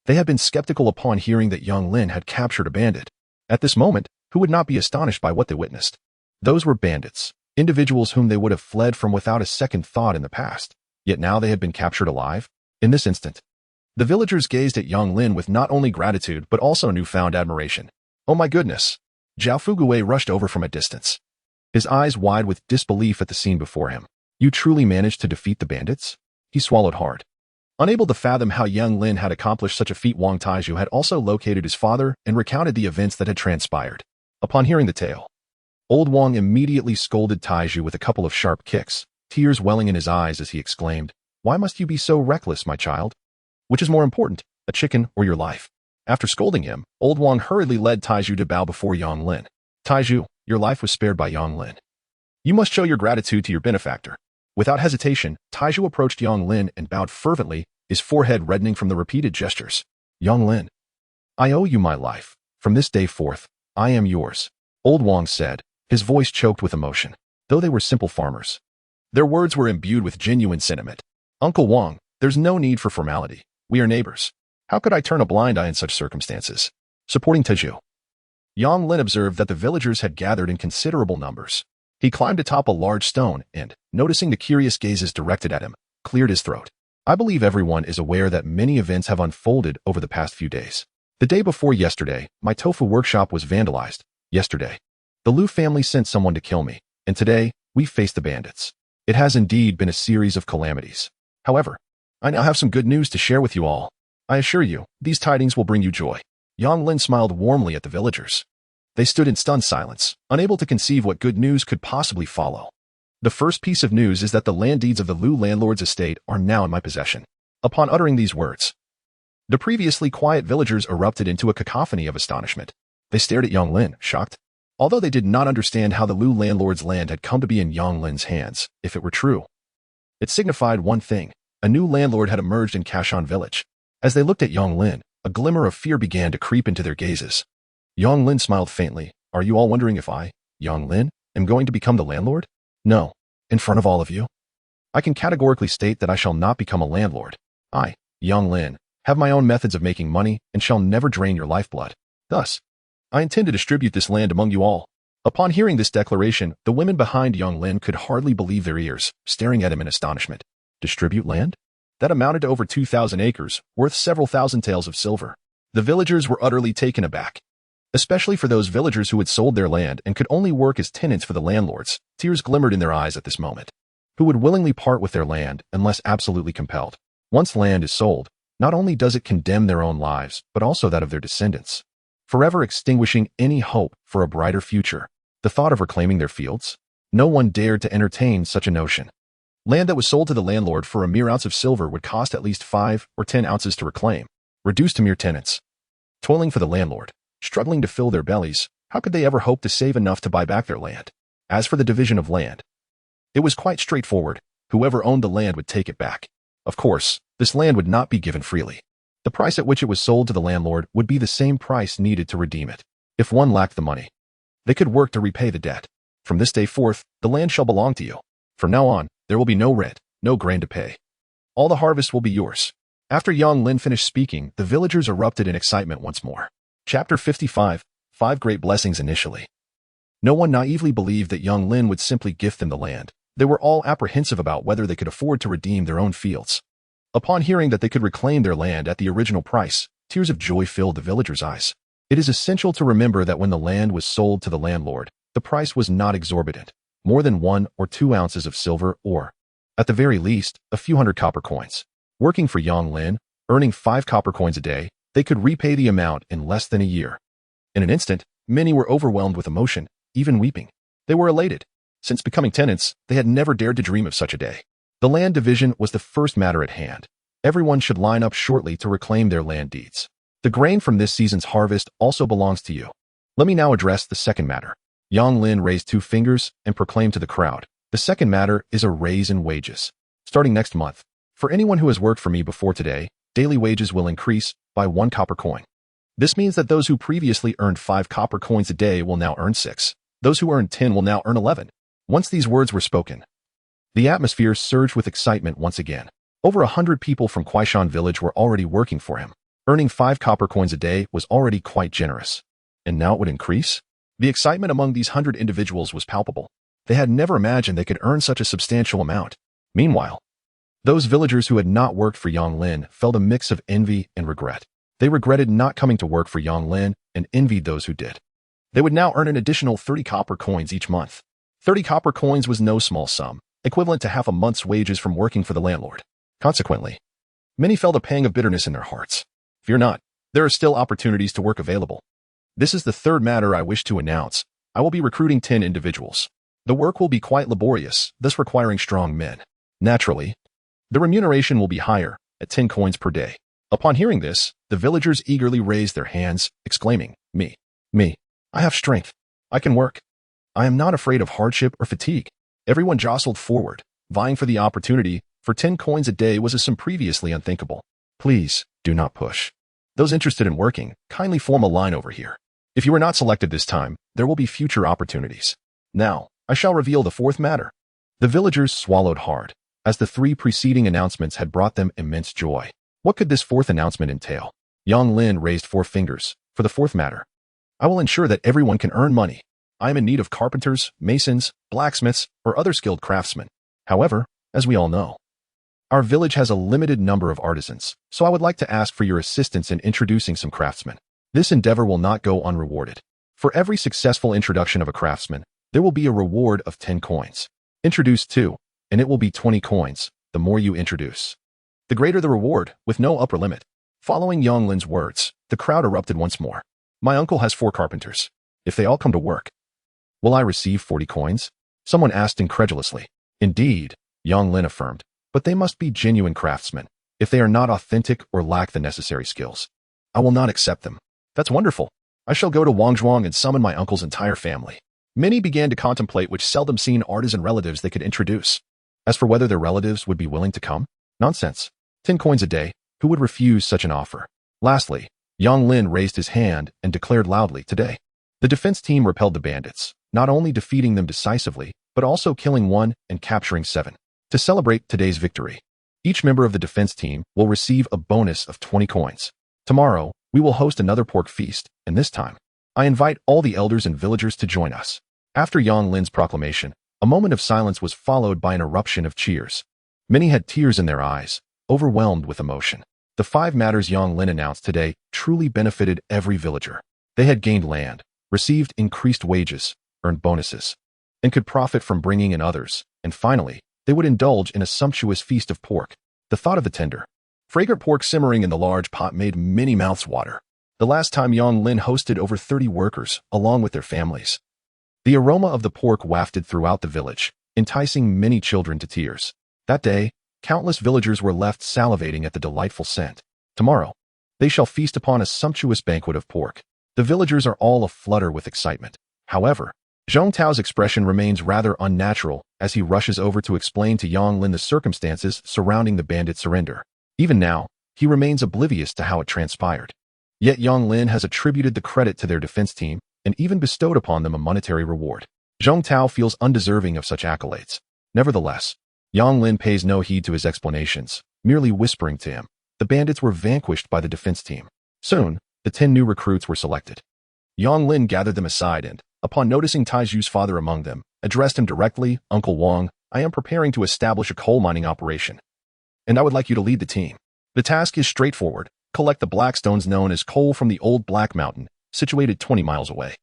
they had been skeptical upon hearing that Yang Lin had captured a bandit. At this moment, who would not be astonished by what they witnessed? Those were bandits, individuals whom they would have fled from without a second thought in the past. Yet now they had been captured alive. In this instant, the villagers gazed at Yang Lin with not only gratitude but also newfound admiration. Oh my goodness! Zhao Fugui rushed over from a distance, his eyes wide with disbelief at the scene before him. You truly managed to defeat the bandits? He swallowed hard. Unable to fathom how Yang Lin had accomplished such a feat, Wang Taizhu had also located his father and recounted the events that had transpired. Upon hearing the tale, old Wang immediately scolded Taizhu with a couple of sharp kicks, tears welling in his eyes as he exclaimed, "Why must you be so reckless, my child? Which is more important, a chicken or your life?" After scolding him, old Wang hurriedly led Taizhu to bow before Yang Lin. "Taizhu, your life was spared by Yang Lin. You must show your gratitude to your benefactor." Without hesitation, Taizhu approached Yang Lin and bowed fervently, his forehead reddening from the repeated gestures. "Yang Lin, I owe you my life. From this day forth, I am yours," old Wang said, his voice choked with emotion. Though they were simple farmers, their words were imbued with genuine sentiment. "Uncle Wang, there's no need for formality. We are neighbors. How could I turn a blind eye in such circumstances?" Supporting Taizhu, Yang Lin observed that the villagers had gathered in considerable numbers. He climbed atop a large stone and, noticing the curious gazes directed at him, cleared his throat. "I believe everyone is aware that many events have unfolded over the past few days. The day before yesterday, my tofu workshop was vandalized. Yesterday, the Liu family sent someone to kill me, and today, we faced the bandits. It has indeed been a series of calamities. However, I now have some good news to share with you all. I assure you, these tidings will bring you joy." Yang Lin smiled warmly at the villagers. They stood in stunned silence, unable to conceive what good news could possibly follow. "The first piece of news is that the land deeds of the Liu landlord's estate are now in my possession." Upon uttering these words, the previously quiet villagers erupted into a cacophony of astonishment. They stared at Yang Lin, shocked. Although they did not understand how the Liu landlord's land had come to be in Yang Lin's hands, if it were true, it signified one thing: a new landlord had emerged in Kashan village. As they looked at Yang Lin, a glimmer of fear began to creep into their gazes. Yang Lin smiled faintly. "Are you all wondering if I, Yang Lin, am going to become the landlord? No. In front of all of you, I can categorically state that I shall not become a landlord. I, Yang Lin, have my own methods of making money and shall never drain your lifeblood. Thus, I intend to distribute this land among you all." Upon hearing this declaration, the women behind Yang Lin could hardly believe their ears, staring at him in astonishment. Distribute land? That amounted to over 2,000 acres, worth several thousand taels of silver. The villagers were utterly taken aback, especially for those villagers who had sold their land and could only work as tenants for the landlords. Tears glimmered in their eyes at this moment. Who would willingly part with their land unless absolutely compelled? Once land is sold, not only does it condemn their own lives, but also that of their descendants, forever extinguishing any hope for a brighter future. The thought of reclaiming their fields? No one dared to entertain such a notion. Land that was sold to the landlord for a mere ounce of silver would cost at least 5 or 10 ounces to reclaim, reduced to mere tenants, toiling for the landlord, struggling to fill their bellies. How could they ever hope to save enough to buy back their land? As for the division of land, It was quite straightforward. Whoever owned the land would take it back. Of course, this land would not be given freely. The price at which it was sold to the landlord would be the same price needed to redeem it. If one lacked the money, they could work to repay the debt. From this day forth, the land shall belong to you. From now on, there will be no rent, no grain to pay. All the harvest will be yours. After Yang Lin finished speaking, the villagers erupted in excitement once more. Chapter 55, 5 Great Blessings Initially. No one naively believed that Yang Lin would simply gift them the land. They were all apprehensive about whether they could afford to redeem their own fields. Upon hearing that they could reclaim their land at the original price, tears of joy filled the villagers' eyes. It is essential to remember that when the land was sold to the landlord, the price was not exorbitant, more than 1 or 2 ounces of silver or, at the very least, a few hundred copper coins. Working for Yang Lin, earning 5 copper coins a day, they could repay the amount in less than a year. In an instant, many were overwhelmed with emotion, even weeping. They were elated. Since becoming tenants, they had never dared to dream of such a day. The land division was the first matter at hand. Everyone should line up shortly to reclaim their land deeds. The grain from this season's harvest also belongs to you. Let me now address the second matter. Yang Lin raised 2 fingers and proclaimed to the crowd, the second matter is a raise in wages. Starting next month, for anyone who has worked for me before today, daily wages will increase by 1 copper coin. This means that those who previously earned 5 copper coins a day will now earn 6. Those who earned 10 will now earn 11. Once these words were spoken, the atmosphere surged with excitement once again. Over 100 people from Kuaishan village were already working for him. Earning 5 copper coins a day was already quite generous. And now it would increase? The excitement among these 100 individuals was palpable. They had never imagined they could earn such a substantial amount. Meanwhile, those villagers who had not worked for Yang Lin felt a mix of envy and regret. They regretted not coming to work for Yang Lin and envied those who did. They would now earn an additional 30 copper coins each month. 30 copper coins was no small sum, equivalent to half a month's wages from working for the landlord. Consequently, many felt a pang of bitterness in their hearts. Fear not, there are still opportunities to work available. This is the third matter I wish to announce. I will be recruiting 10 individuals. The work will be quite laborious, thus requiring strong men. Naturally, the remuneration will be higher, at 10 coins per day. Upon hearing this, the villagers eagerly raised their hands, exclaiming, Me, I have strength. I can work. I am not afraid of hardship or fatigue. Everyone jostled forward, vying for the opportunity. For 10 coins a day was a sum previously unthinkable. Please, do not push. Those interested in working, kindly form a line over here. If you are not selected this time, there will be future opportunities. Now, I shall reveal the fourth matter. The villagers swallowed hard, as the 3 preceding announcements had brought them immense joy. What could this fourth announcement entail? Yang Lin raised 4 fingers. For the fourth matter, I will ensure that everyone can earn money. I am in need of carpenters, masons, blacksmiths, or other skilled craftsmen. However, as we all know, our village has a limited number of artisans, so I would like to ask for your assistance in introducing some craftsmen. This endeavor will not go unrewarded. For every successful introduction of a craftsman, there will be a reward of 10 coins. Introduce 2, and it will be 20 coins, the more you introduce. The greater the reward, with no upper limit. Following Yang Lin's words, the crowd erupted once more. My uncle has 4 carpenters. If they all come to work, will I receive 40 coins? Someone asked incredulously. Indeed, Yang Lin affirmed, but they must be genuine craftsmen. If they are not authentic or lack the necessary skills, I will not accept them. That's wonderful. I shall go to Wangzhuang and summon my uncle's entire family. Many began to contemplate which seldom seen artisan relatives they could introduce. As for whether their relatives would be willing to come, nonsense. 10 coins a day, who would refuse such an offer? Lastly, Yang Lin raised his hand and declared loudly, today, the defense team repelled the bandits, not only defeating them decisively, but also killing 1 and capturing 7. To celebrate today's victory, each member of the defense team will receive a bonus of 20 coins. Tomorrow, we will host another pork feast, and this time, I invite all the elders and villagers to join us. After Yang Lin's proclamation, a moment of silence was followed by an eruption of cheers. Many had tears in their eyes, overwhelmed with emotion. The 5 matters Yang Lin announced today truly benefited every villager. They had gained land, received increased wages, earned bonuses, and could profit from bringing in others, and finally, they would indulge in a sumptuous feast of pork. The thought of the tender, fragrant pork simmering in the large pot made many mouths water. The last time Yang Lin hosted over 30 workers, along with their families. The aroma of the pork wafted throughout the village, enticing many children to tears. That day, countless villagers were left salivating at the delightful scent. Tomorrow, they shall feast upon a sumptuous banquet of pork. The villagers are all aflutter with excitement. However, Zhong Tao's expression remains rather unnatural as he rushes over to explain to Yang Lin the circumstances surrounding the bandit surrender. Even now, he remains oblivious to how it transpired. Yet Yang Lin has attributed the credit to their defense team and even bestowed upon them a monetary reward. Zhong Tao feels undeserving of such accolades. Nevertheless, Yang Lin pays no heed to his explanations, merely whispering to him. The bandits were vanquished by the defense team. Soon, the 10 new recruits were selected. Yang Lin gathered them aside and, upon noticing Taiju's father among them, addressed him directly, "Uncle Wang, I am preparing to establish a coal mining operation, and I would like you to lead the team. The task is straightforward. Collect the black stones known as coal from the old Black Mountain, situated 20 miles away,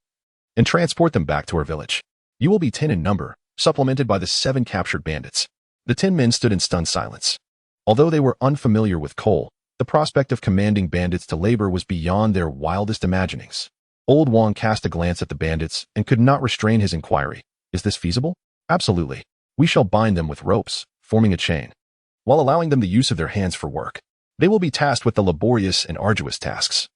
and transport them back to our village. You will be 10 in number, supplemented by the 7 captured bandits." The 10 men stood in stunned silence. Although they were unfamiliar with coal, the prospect of commanding bandits to labor was beyond their wildest imaginings. Old Wang cast a glance at the bandits and could not restrain his inquiry. "Is this feasible?" "Absolutely. We shall bind them with ropes, forming a chain, while allowing them the use of their hands for work. They will be tasked with the laborious and arduous tasks,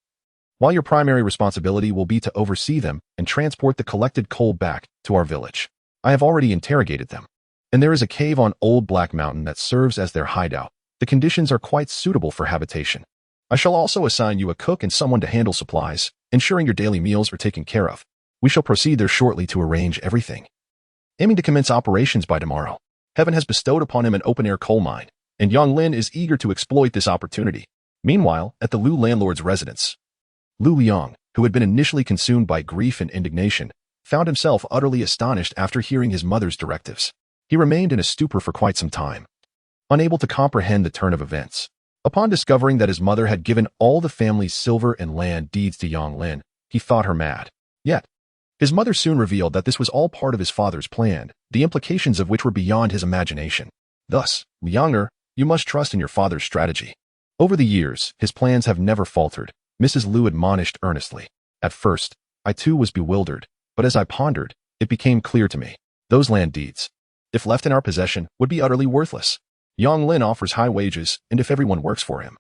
while your primary responsibility will be to oversee them and transport the collected coal back to our village. I have already interrogated them, and there is a cave on Old Black Mountain that serves as their hideout. The conditions are quite suitable for habitation. I shall also assign you a cook and someone to handle supplies, ensuring your daily meals are taken care of. We shall proceed there shortly to arrange everything, aiming to commence operations by tomorrow. Heaven has bestowed upon him an open-air coal mine, and Yang Lin is eager to exploit this opportunity." Meanwhile, at the Lu landlord's residence, Lu Liang, who had been initially consumed by grief and indignation, found himself utterly astonished after hearing his mother's directives. He remained in a stupor for quite some time, unable to comprehend the turn of events. Upon discovering that his mother had given all the family's silver and land deeds to Yang Lin, he thought her mad. Yet, his mother soon revealed that this was all part of his father's plan, the implications of which were beyond his imagination. Thus, Lianger, you must trust in your father's strategy. Over the years, his plans have never faltered, Mrs. Lu admonished earnestly. At first, I too was bewildered, but as I pondered, it became clear to me. Those land deeds, if left in our possession, would be utterly worthless. Yang Lin offers high wages, and if everyone works for him,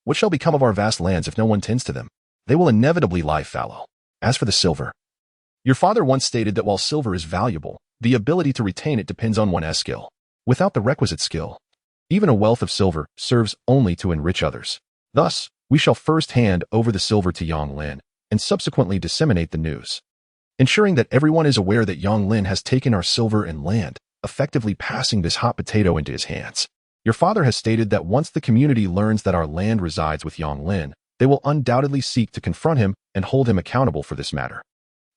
what shall become of our vast lands if no one tends to them? They will inevitably lie fallow. As for the silver, your father once stated that while silver is valuable, the ability to retain it depends on one's skill. Without the requisite skill, even a wealth of silver serves only to enrich others. Thus, we shall first hand over the silver to Yang Lin, and subsequently disseminate the news, ensuring that everyone is aware that Yang Lin has taken our silver and land, effectively passing this hot potato into his hands. Your father has stated that once the community learns that our land resides with Yang Lin, they will undoubtedly seek to confront him and hold him accountable for this matter.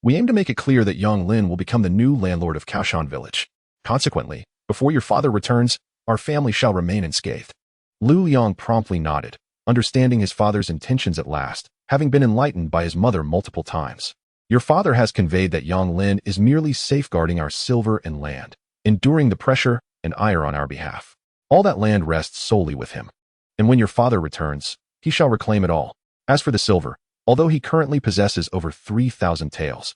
We aim to make it clear that Yang Lin will become the new landlord of Kaoshan Village. Consequently, before your father returns, our family shall remain unscathed." Lu Liang promptly nodded, understanding his father's intentions at last, having been enlightened by his mother multiple times. "Your father has conveyed that Yang Lin is merely safeguarding our silver and land, enduring the pressure and ire on our behalf. All that land rests solely with him, and when your father returns, he shall reclaim it all. As for the silver, although he currently possesses over 3,000 taels,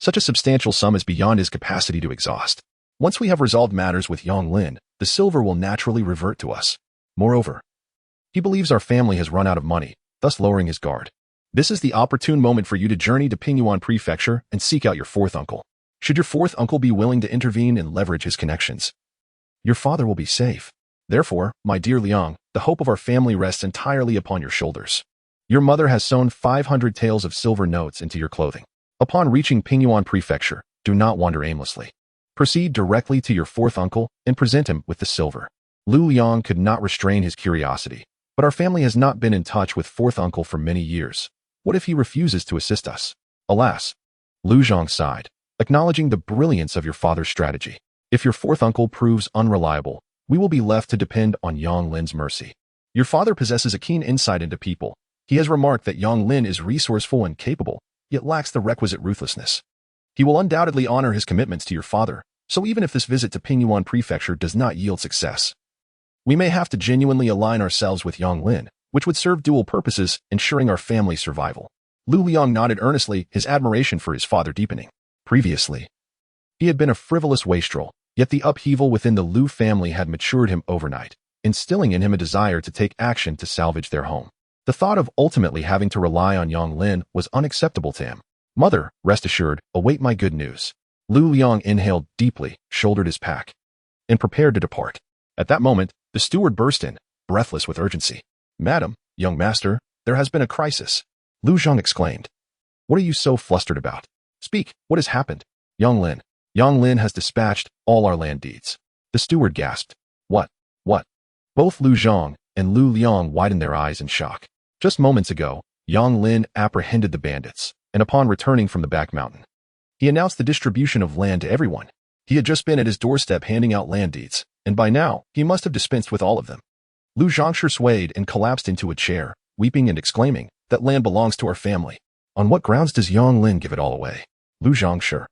such a substantial sum is beyond his capacity to exhaust. Once we have resolved matters with Yang Lin, the silver will naturally revert to us. Moreover, he believes our family has run out of money, thus lowering his guard. This is the opportune moment for you to journey to Pingyuan Prefecture and seek out your fourth uncle. Should your fourth uncle be willing to intervene and leverage his connections, your father will be safe. Therefore, my dear Liang, the hope of our family rests entirely upon your shoulders. Your mother has sewn 500 taels of silver notes into your clothing. Upon reaching Pingyuan Prefecture, do not wander aimlessly. Proceed directly to your fourth uncle and present him with the silver." Lu Liang could not restrain his curiosity. "But our family has not been in touch with fourth uncle for many years. What if he refuses to assist us?" "Alas," Lu Zhang sighed, acknowledging the brilliance of your father's strategy. "If your fourth uncle proves unreliable, we will be left to depend on Yang Lin's mercy. Your father possesses a keen insight into people. He has remarked that Yang Lin is resourceful and capable, yet lacks the requisite ruthlessness. He will undoubtedly honor his commitments to your father, so even if this visit to Pingyuan Prefecture does not yield success, we may have to genuinely align ourselves with Yang Lin, which would serve dual purposes, ensuring our family's survival." Lu Liang nodded earnestly, his admiration for his father deepening. Previously, he had been a frivolous wastrel, yet the upheaval within the Lu family had matured him overnight, instilling in him a desire to take action to salvage their home. The thought of ultimately having to rely on Yang Lin was unacceptable to him. "Mother, rest assured, await my good news." Lu Liang inhaled deeply, shouldered his pack, and prepared to depart. At that moment, the steward burst in, breathless with urgency. "Madam, young master, there has been a crisis," Lu Zhang exclaimed. "What are you so flustered about? Speak, what has happened?" Yang Lin has dispatched all our land deeds." The steward gasped. What? What? Both Lu Zhang and Lu Liang widened their eyes in shock. Just moments ago, Yang Lin apprehended the bandits, and upon returning from the back mountain, he announced the distribution of land to everyone. He had just been at his doorstep handing out land deeds, and by now, he must have dispensed with all of them. Lu Zhangshi swayed and collapsed into a chair, weeping and exclaiming, "That land belongs to our family. On what grounds does Yang Lin give it all away?" Lu Zhangshi,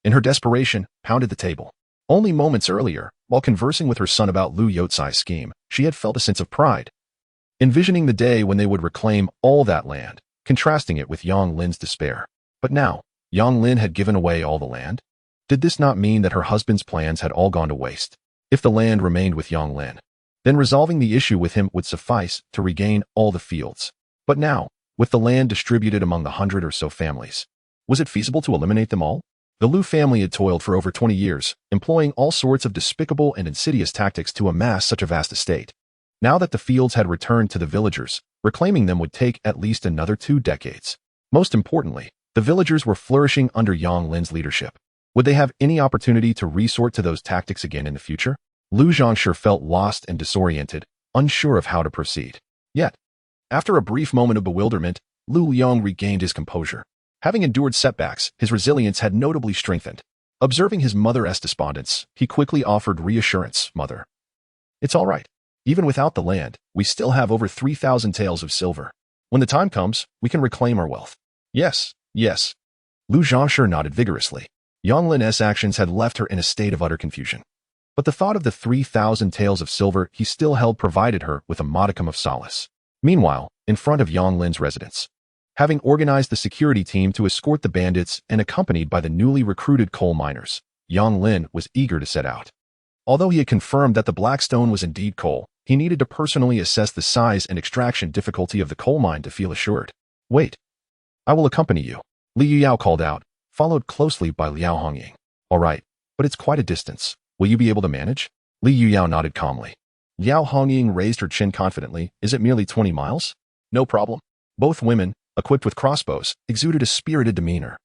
in her desperation, pounded the table. Only moments earlier, while conversing with her son about Lu Yotsai's scheme, she had felt a sense of pride, envisioning the day when they would reclaim all that land, contrasting it with Yang Lin's despair. But now, Yang Lin had given away all the land? Did this not mean that her husband's plans had all gone to waste? If the land remained with Yang Lin, then resolving the issue with him would suffice to regain all the fields. But now, with the land distributed among the 100 or so families, was it feasible to eliminate them all? The Lu family had toiled for over 20 years, employing all sorts of despicable and insidious tactics to amass such a vast estate. Now that the fields had returned to the villagers, reclaiming them would take at least another 2 decades. Most importantly, the villagers were flourishing under Yang Lin's leadership. Would they have any opportunity to resort to those tactics again in the future? Lu Zhangshi felt lost and disoriented, unsure of how to proceed. Yet, after a brief moment of bewilderment, Lu Liang regained his composure. Having endured setbacks, his resilience had notably strengthened. Observing his mother's despondence, he quickly offered reassurance. "Mother, it's all right. Even without the land, we still have over 3,000 taels of silver. When the time comes, we can reclaim our wealth." Yes. Lu Zhangshi nodded vigorously. Yang Lin's actions had left her in a state of utter confusion. But the thought of the 3,000 taels of silver he still held provided her with a modicum of solace. Meanwhile, in front of Yang Lin's residence, having organized the security team to escort the bandits and accompanied by the newly recruited coal miners, Yang Lin was eager to set out. Although he had confirmed that the black stone was indeed coal, he needed to personally assess the size and extraction difficulty of the coal mine to feel assured. "Wait. I will accompany you," Liu Yao called out, followed closely by Liao Hongying. "All right, but it's quite a distance. Will you be able to manage?" Liu Yao nodded calmly. Liao Hongying raised her chin confidently. "Is it merely 20 miles? No problem." Both women, equipped with crossbows, exuded a spirited demeanor.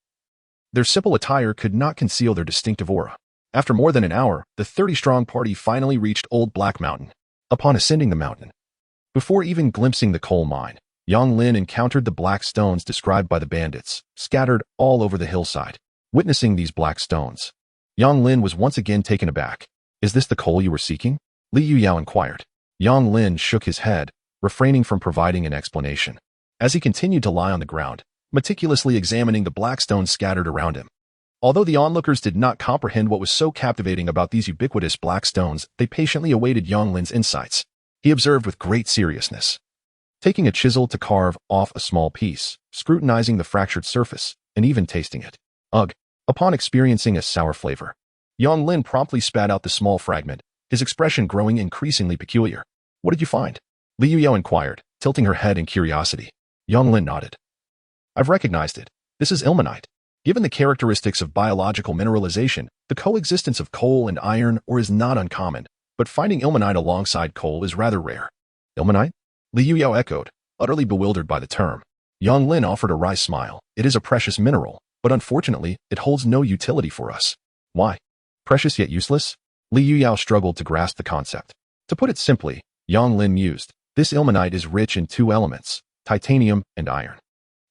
Their simple attire could not conceal their distinctive aura. After more than an hour, the 30-strong party finally reached Old Black Mountain. Upon ascending the mountain, before even glimpsing the coal mine, Yang Lin encountered the black stones described by the bandits, scattered all over the hillside. Witnessing these black stones, Yang Lin was once again taken aback. "Is this the coal you were seeking?" Liu Yao inquired. Yang Lin shook his head, refraining from providing an explanation, as he continued to lie on the ground, meticulously examining the black stones scattered around him. Although the onlookers did not comprehend what was so captivating about these ubiquitous black stones, they patiently awaited Yang Lin's insights. He observed with great seriousness, taking a chisel to carve off a small piece, scrutinizing the fractured surface, and even tasting it. Ugh! Upon experiencing a sour flavor, Yang Lin promptly spat out the small fragment, his expression growing increasingly peculiar. "What did you find?" Liu Yao inquired, tilting her head in curiosity. Yang Lin nodded. "I've recognized it. This is ilmenite. Given the characteristics of biological mineralization, the coexistence of coal and iron ore is not uncommon, but finding ilmenite alongside coal is rather rare." "Ilmenite?" Liu Yao echoed, utterly bewildered by the term. Yang Lin offered a wry smile. "It is a precious mineral, but unfortunately, it holds no utility for us." "Why? Precious yet useless?" Liu Yao struggled to grasp the concept. To put it simply, Yang Lin mused, this ilmenite is rich in 2 elements, titanium and iron.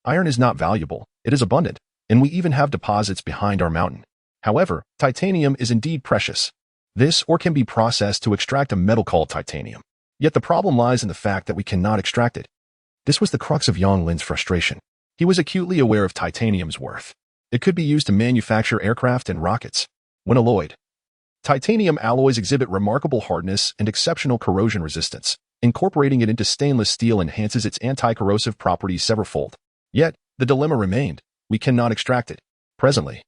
Iron is not valuable, it is abundant, and we even have deposits behind our mountain. However, titanium is indeed precious. This ore can be processed to extract a metal called titanium. Yet the problem lies in the fact that we cannot extract it. This was the crux of Yang Lin's frustration. He was acutely aware of titanium's worth. It could be used to manufacture aircraft and rockets. When alloyed, titanium alloys exhibit remarkable hardness and exceptional corrosion resistance. Incorporating it into stainless steel enhances its anti-corrosive properties severalfold. Yet, the dilemma remained. We cannot extract it. Presently,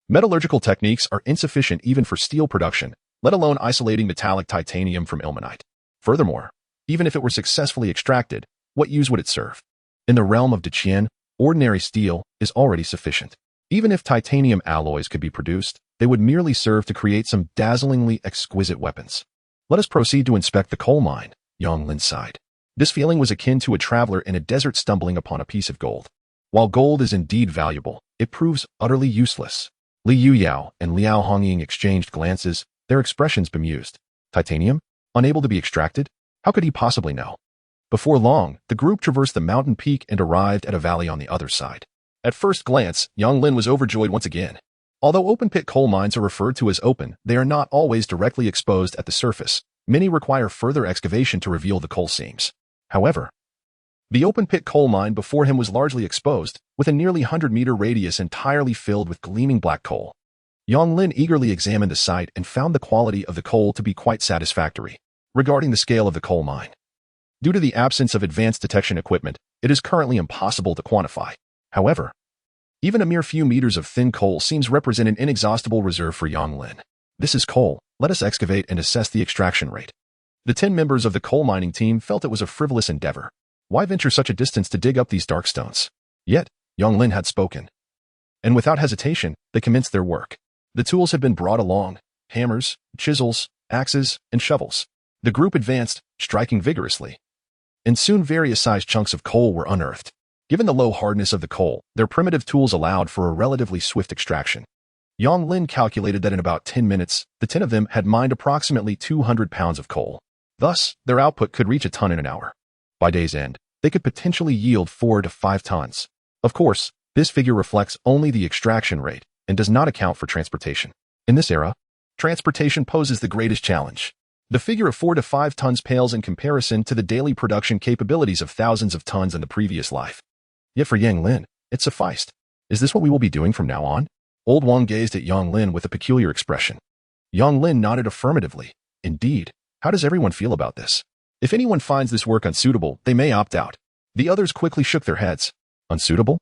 metallurgical techniques are insufficient even for steel production, let alone isolating metallic titanium from ilmenite. Furthermore, even if it were successfully extracted, what use would it serve? In the realm of Deqian, ordinary steel is already sufficient. Even if titanium alloys could be produced, they would merely serve to create some dazzlingly exquisite weapons. Let us proceed to inspect the coal mine, Yonglin sighed. This feeling was akin to a traveler in a desert stumbling upon a piece of gold. While gold is indeed valuable, it proves utterly useless. Li Yuyao and Liao Hongying exchanged glances, their expressions bemused. Titanium? Unable to be extracted? How could he possibly know? Before long, the group traversed the mountain peak and arrived at a valley on the other side. At first glance, Yonglin was overjoyed once again. Although open-pit coal mines are referred to as open, they are not always directly exposed at the surface. Many require further excavation to reveal the coal seams. However, the open-pit coal mine before him was largely exposed, with a nearly 100-meter radius entirely filled with gleaming black coal. Yonglin eagerly examined the site and found the quality of the coal to be quite satisfactory. Regarding the scale of the coal mine, due to the absence of advanced detection equipment, it is currently impossible to quantify. However, even a mere few meters of thin coal seems represent an inexhaustible reserve for Yonglin. This is coal. Let us excavate and assess the extraction rate. The 10 members of the coal mining team felt it was a frivolous endeavor. Why venture such a distance to dig up these dark stones? Yet, Yonglin had spoken. And without hesitation, they commenced their work. The tools had been brought along: hammers, chisels, axes, and shovels. The group advanced, striking vigorously. And soon various sized chunks of coal were unearthed. Given the low hardness of the coal, their primitive tools allowed for a relatively swift extraction. Yonglin calculated that in about 10 minutes, the 10 of them had mined approximately 200 pounds of coal. Thus, their output could reach a ton in an hour. By day's end, they could potentially yield 4 to 5 tons. Of course, this figure reflects only the extraction rate and does not account for transportation. In this era, transportation poses the greatest challenge. The figure of 4 to 5 tons pales in comparison to the daily production capabilities of thousands of tons in the previous life. Yet for Yonglin, it sufficed. Is this what we will be doing from now on? Old Wang gazed at Yonglin with a peculiar expression. Yonglin nodded affirmatively. Indeed, how does everyone feel about this? If anyone finds this work unsuitable, they may opt out. The others quickly shook their heads. Unsuitable?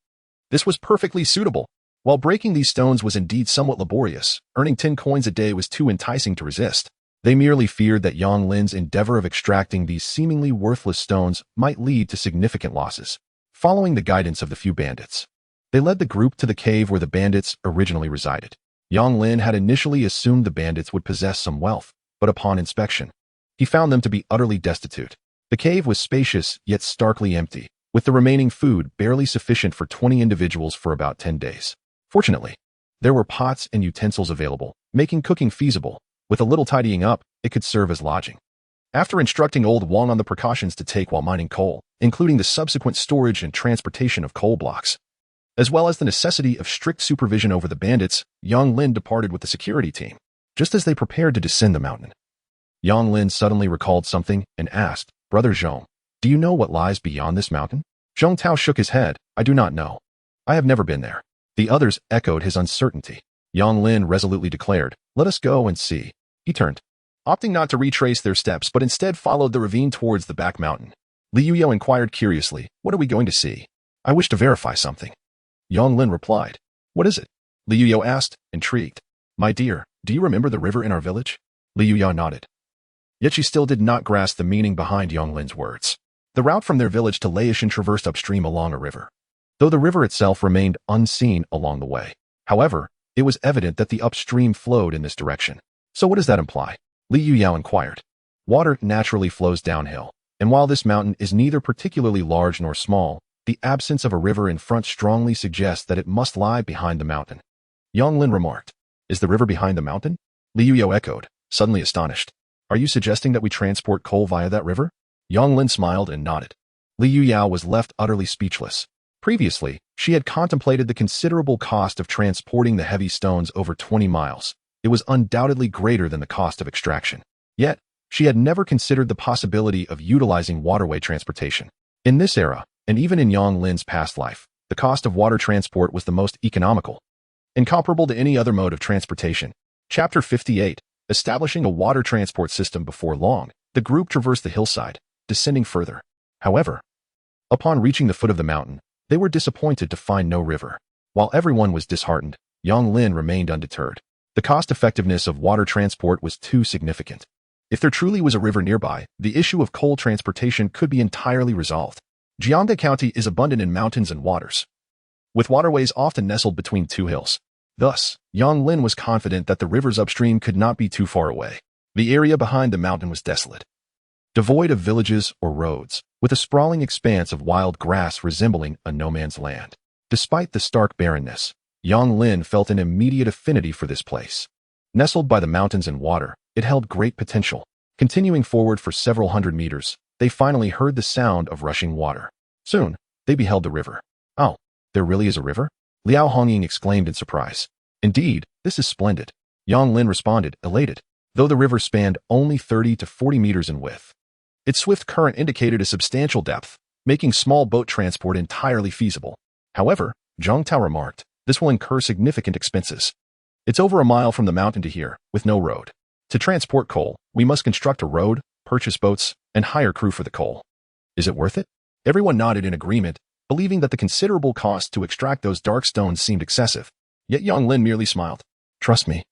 This was perfectly suitable. While breaking these stones was indeed somewhat laborious, earning 10 coins a day was too enticing to resist. They merely feared that Yonglin's endeavor of extracting these seemingly worthless stones might lead to significant losses. Following the guidance of the few bandits, they led the group to the cave where the bandits originally resided. Yonglin had initially assumed the bandits would possess some wealth, but upon inspection, he found them to be utterly destitute. The cave was spacious yet starkly empty, with the remaining food barely sufficient for 20 individuals for about 10 days. Fortunately, there were pots and utensils available, making cooking feasible. With a little tidying up, it could serve as lodging. After instructing Old Wang on the precautions to take while mining coal, including the subsequent storage and transportation of coal blocks, as well as the necessity of strict supervision over the bandits, Yonglin departed with the security team. Just as they prepared to descend the mountain, Yonglin suddenly recalled something and asked, "Brother Zhong, do you know what lies beyond this mountain?" Zhong Tao shook his head. "I do not know. I have never been there." The others echoed his uncertainty. Yonglin resolutely declared, "Let us go and see." He turned, opting not to retrace their steps but instead followed the ravine towards the back mountain. Li Yuyao inquired curiously, "What are we going to see?" "I wish to verify something." Yonglin replied. "What is it?" Li Yuyao asked, intrigued. "My dear, do you remember the river in our village?" Li Yuyao nodded. Yet she still did not grasp the meaning behind Yonglin's words. The route from their village to Laishan traversed upstream along a river, though the river itself remained unseen along the way. However, it was evident that the upstream flowed in this direction. "So what does that imply?" Li Yuyao inquired. "Water naturally flows downhill, and while this mountain is neither particularly large nor small, the absence of a river in front strongly suggests that it must lie behind the mountain." Yonglin remarked. "Is the river behind the mountain?" Li Yuyao echoed, suddenly astonished. "Are you suggesting that we transport coal via that river?" Yonglin smiled and nodded. Li Yuyao was left utterly speechless. Previously, she had contemplated the considerable cost of transporting the heavy stones over 20 miles. It was undoubtedly greater than the cost of extraction. Yet, she had never considered the possibility of utilizing waterway transportation. In this era, and even in Yonglin's past life, the cost of water transport was the most economical, incomparable to any other mode of transportation. Chapter 58. Establishing a water transport system. Before long, the group traversed the hillside, descending further. However, upon reaching the foot of the mountain, they were disappointed to find no river. While everyone was disheartened, Yonglin remained undeterred. The cost-effectiveness of water transport was too significant. If there truly was a river nearby, the issue of coal transportation could be entirely resolved. Jiangda County is abundant in mountains and waters, with waterways often nestled between two hills. Thus, Yang Lin was confident that the rivers upstream could not be too far away. The area behind the mountain was desolate, devoid of villages or roads, with a sprawling expanse of wild grass resembling a no-man's land. Despite the stark barrenness, Yang Lin felt an immediate affinity for this place. Nestled by the mountains and water, it held great potential. Continuing forward for several hundred meters, they finally heard the sound of rushing water. Soon, they beheld the river. Oh, there really is a river? Liao Hongying exclaimed in surprise. Indeed, this is splendid. Yang Lin responded, elated, though the river spanned only 30 to 40 meters in width. Its swift current indicated a substantial depth, making small boat transport entirely feasible. However, Zhang Tao remarked, this will incur significant expenses. It's over a mile from the mountain to here, with no road. To transport coal, we must construct a road, purchase boats, and hire crew for the coal. Is it worth it? Everyone nodded in agreement, believing that the considerable cost to extract those dark stones seemed excessive. Yet Yang Lin merely smiled. Trust me,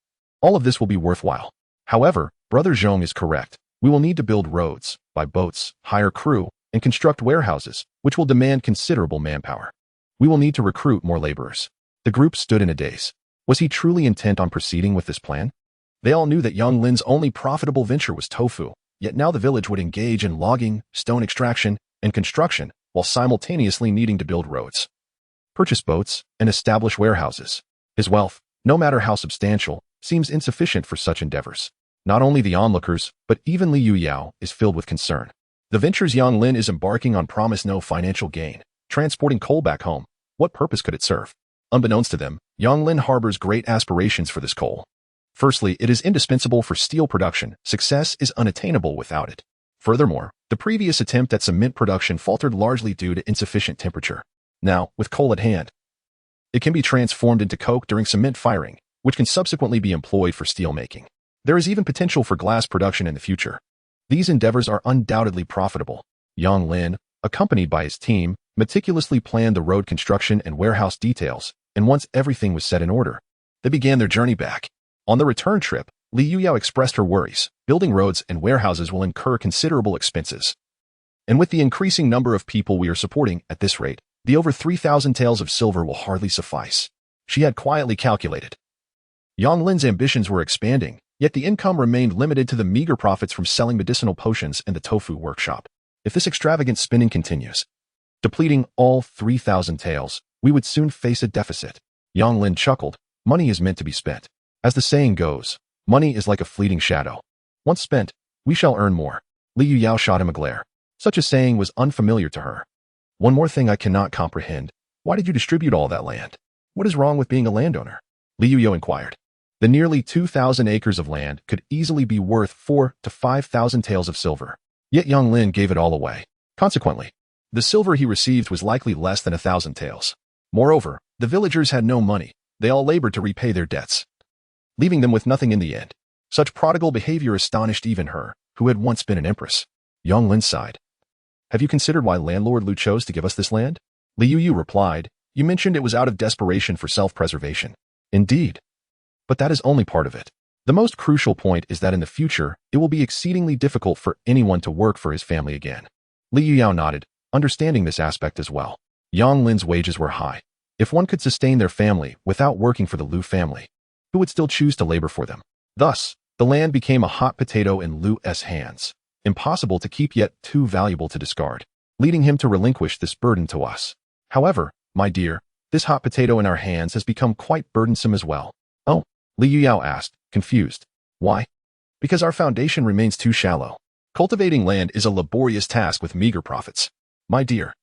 all of this will be worthwhile. However, Brother Zhong is correct. We will need to build roads, buy boats, hire crew, and construct warehouses, which will demand considerable manpower. We will need to recruit more laborers. The group stood in a daze. Was he truly intent on proceeding with this plan? They all knew that Yang Lin's only profitable venture was tofu, yet now the village would engage in logging, stone extraction, and construction, while simultaneously needing to build roads, purchase boats, and establish warehouses. His wealth, no matter how substantial, seems insufficient for such endeavors. Not only the onlookers, but even Li Yuyao is filled with concern. The ventures Yang Lin is embarking on promise no financial gain. Transporting coal back home, what purpose could it serve? Unbeknownst to them, Yang Lin harbors great aspirations for this coal. Firstly, it is indispensable for steel production. Success is unattainable without it. Furthermore, the previous attempt at cement production faltered largely due to insufficient temperature. Now, with coal at hand, it can be transformed into coke during cement firing, which can subsequently be employed for steel making. There is even potential for glass production in the future. These endeavors are undoubtedly profitable. Yang Lin, accompanied by his team, meticulously planned the road construction and warehouse details, and once everything was set in order, they began their journey back. On the return trip, Li Yuyao expressed her worries. Building roads and warehouses will incur considerable expenses. And with the increasing number of people we are supporting at this rate, the over 3,000 taels of silver will hardly suffice. She had quietly calculated. Yang Lin's ambitions were expanding, yet the income remained limited to the meager profits from selling medicinal potions and the tofu workshop. If this extravagant spending continues, depleting all 3,000 taels, we would soon face a deficit. Yang Lin chuckled. Money is meant to be spent. As the saying goes, money is like a fleeting shadow. Once spent, we shall earn more. Li Yuyao shot him a glare. Such a saying was unfamiliar to her. One more thing I cannot comprehend. Why did you distribute all that land? What is wrong with being a landowner? Li Yuyao inquired. The nearly 2,000 acres of land could easily be worth 4,000 to 5,000 taels of silver. Yet Yang Lin gave it all away. Consequently, the silver he received was likely less than 1,000 taels. Moreover, the villagers had no money. They all labored to repay their debts, leaving them with nothing in the end. Such prodigal behavior astonished even her, who had once been an empress. Yang Lin sighed. Have you considered why landlord Lu chose to give us this land? Li Yuyu replied, you mentioned it was out of desperation for self-preservation. Indeed. But that is only part of it. The most crucial point is that in the future, it will be exceedingly difficult for anyone to work for his family again. Li Yuyao nodded, understanding this aspect as well. Yang Lin's wages were high. If one could sustain their family without working for the Lu family, who would still choose to labor for them? Thus, the land became a hot potato in Lu's hands, impossible to keep yet too valuable to discard, leading him to relinquish this burden to us. However, my dear, this hot potato in our hands has become quite burdensome as well. Oh, Li Yuyao asked, confused. Why? Because our foundation remains too shallow. Cultivating land is a laborious task with meager profits. My dear,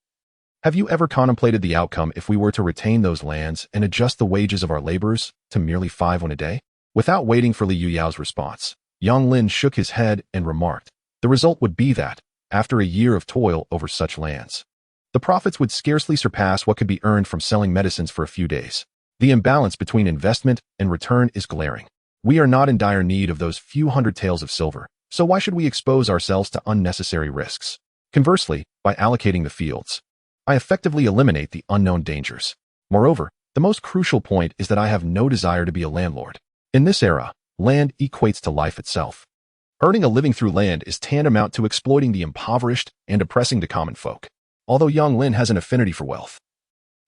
have you ever contemplated the outcome if we were to retain those lands and adjust the wages of our laborers to merely 5 won a day? Without waiting for Li Yuyao's response, Yang Lin shook his head and remarked, the result would be that, after a year of toil over such lands, the profits would scarcely surpass what could be earned from selling medicines for a few days. The imbalance between investment and return is glaring. We are not in dire need of those few hundred taels of silver, so why should we expose ourselves to unnecessary risks? Conversely, by allocating the fields, I effectively eliminate the unknown dangers. Moreover, the most crucial point is that I have no desire to be a landlord. In this era, land equates to life itself. Earning a living through land is tantamount to exploiting the impoverished and oppressing the common folk. Although Yang Lin has an affinity for wealth,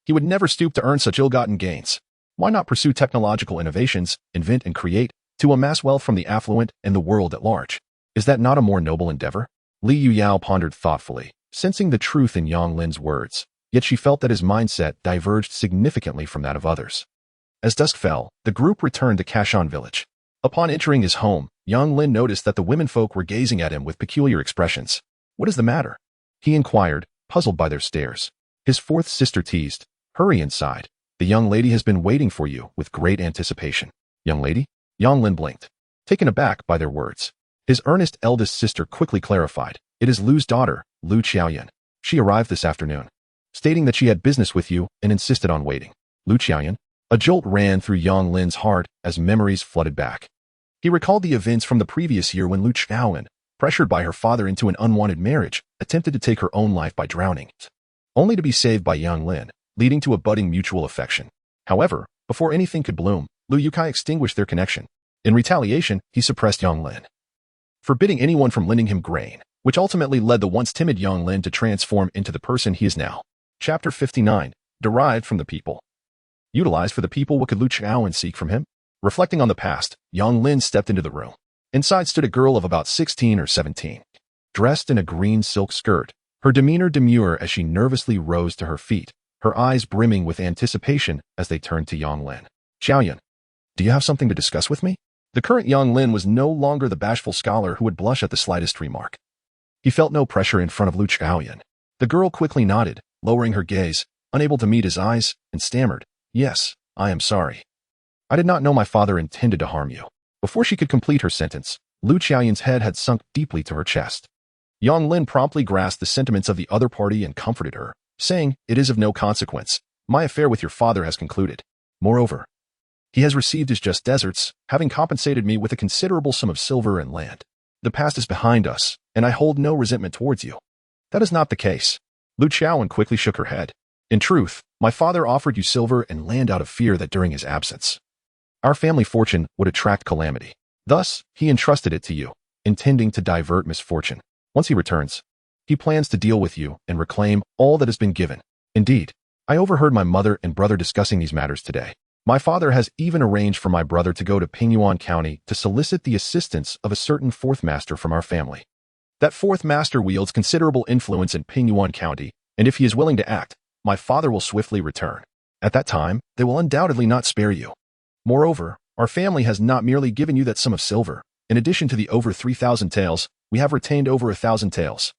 He would never stoop to earn such ill-gotten gains. Why not pursue technological innovations, invent and create, to amass wealth from the affluent and the world at large? Is that not a more noble endeavor? Li Yuyao pondered thoughtfully, sensing the truth in Yang Lin's words, yet she felt that his mindset diverged significantly from that of others. As dusk fell, the group returned to Kashan village. Upon entering his home, Yang Lin noticed that the womenfolk were gazing at him with peculiar expressions. "What is the matter?" he inquired, puzzled by their stares. His fourth sister teased, "Hurry inside. The young lady has been waiting for you with great anticipation." "Young lady?" Yang Lin blinked, taken aback by their words. His earnest eldest sister quickly clarified, "It is Lu's daughter, Lu Qiaoyan. She arrived this afternoon, stating that she had business with you and insisted on waiting." Lu Qiaoyan? A jolt ran through Yang Lin's heart as memories flooded back. He recalled the events from the previous year when Lu Qiaoyan, pressured by her father into an unwanted marriage, attempted to take her own life by drowning, only to be saved by Yang Lin, leading to a budding mutual affection. However, before anything could bloom, Lu Yukai extinguished their connection. In retaliation, he suppressed Yang Lin, forbidding anyone from lending him grain, which ultimately led the once timid Yang Lin to transform into the person he is now. Chapter 59, derived from the people. Utilized for the people, what could Lu Qiaoyan seek from him? Reflecting on the past, Yang Lin stepped into the room. Inside stood a girl of about 16 or 17. Dressed in a green silk skirt, her demeanor demure as she nervously rose to her feet, her eyes brimming with anticipation as they turned to Yang Lin. "Xiaoyan, do you have something to discuss with me?" The current Yang Lin was no longer the bashful scholar who would blush at the slightest remark. He felt no pressure in front of Lu Qiaoyan. The girl quickly nodded, lowering her gaze, unable to meet his eyes, and stammered, "Yes, I am sorry. I did not know my father intended to harm you." Before she could complete her sentence, Lu Qiaoyan's head had sunk deeply to her chest. Yang Lin promptly grasped the sentiments of the other party and comforted her, saying, "It is of no consequence. My affair with your father has concluded. Moreover, he has received his just deserts, having compensated me with a considerable sum of silver and land. The past is behind us, and I hold no resentment towards you." "That is not the case." Lu Qiaoyan quickly shook her head. "In truth, my father offered you silver and land out of fear that during his absence, our family fortune would attract calamity. Thus, he entrusted it to you, intending to divert misfortune. Once he returns, he plans to deal with you and reclaim all that has been given. Indeed, I overheard my mother and brother discussing these matters today. My father has even arranged for my brother to go to Pingyuan County to solicit the assistance of a certain fourth master from our family. That fourth master wields considerable influence in Pingyuan County, and if he is willing to act, my father will swiftly return. At that time, they will undoubtedly not spare you. Moreover, our family has not merely given you that sum of silver. In addition to the over 3,000 taels, we have retained over 1,000 taels."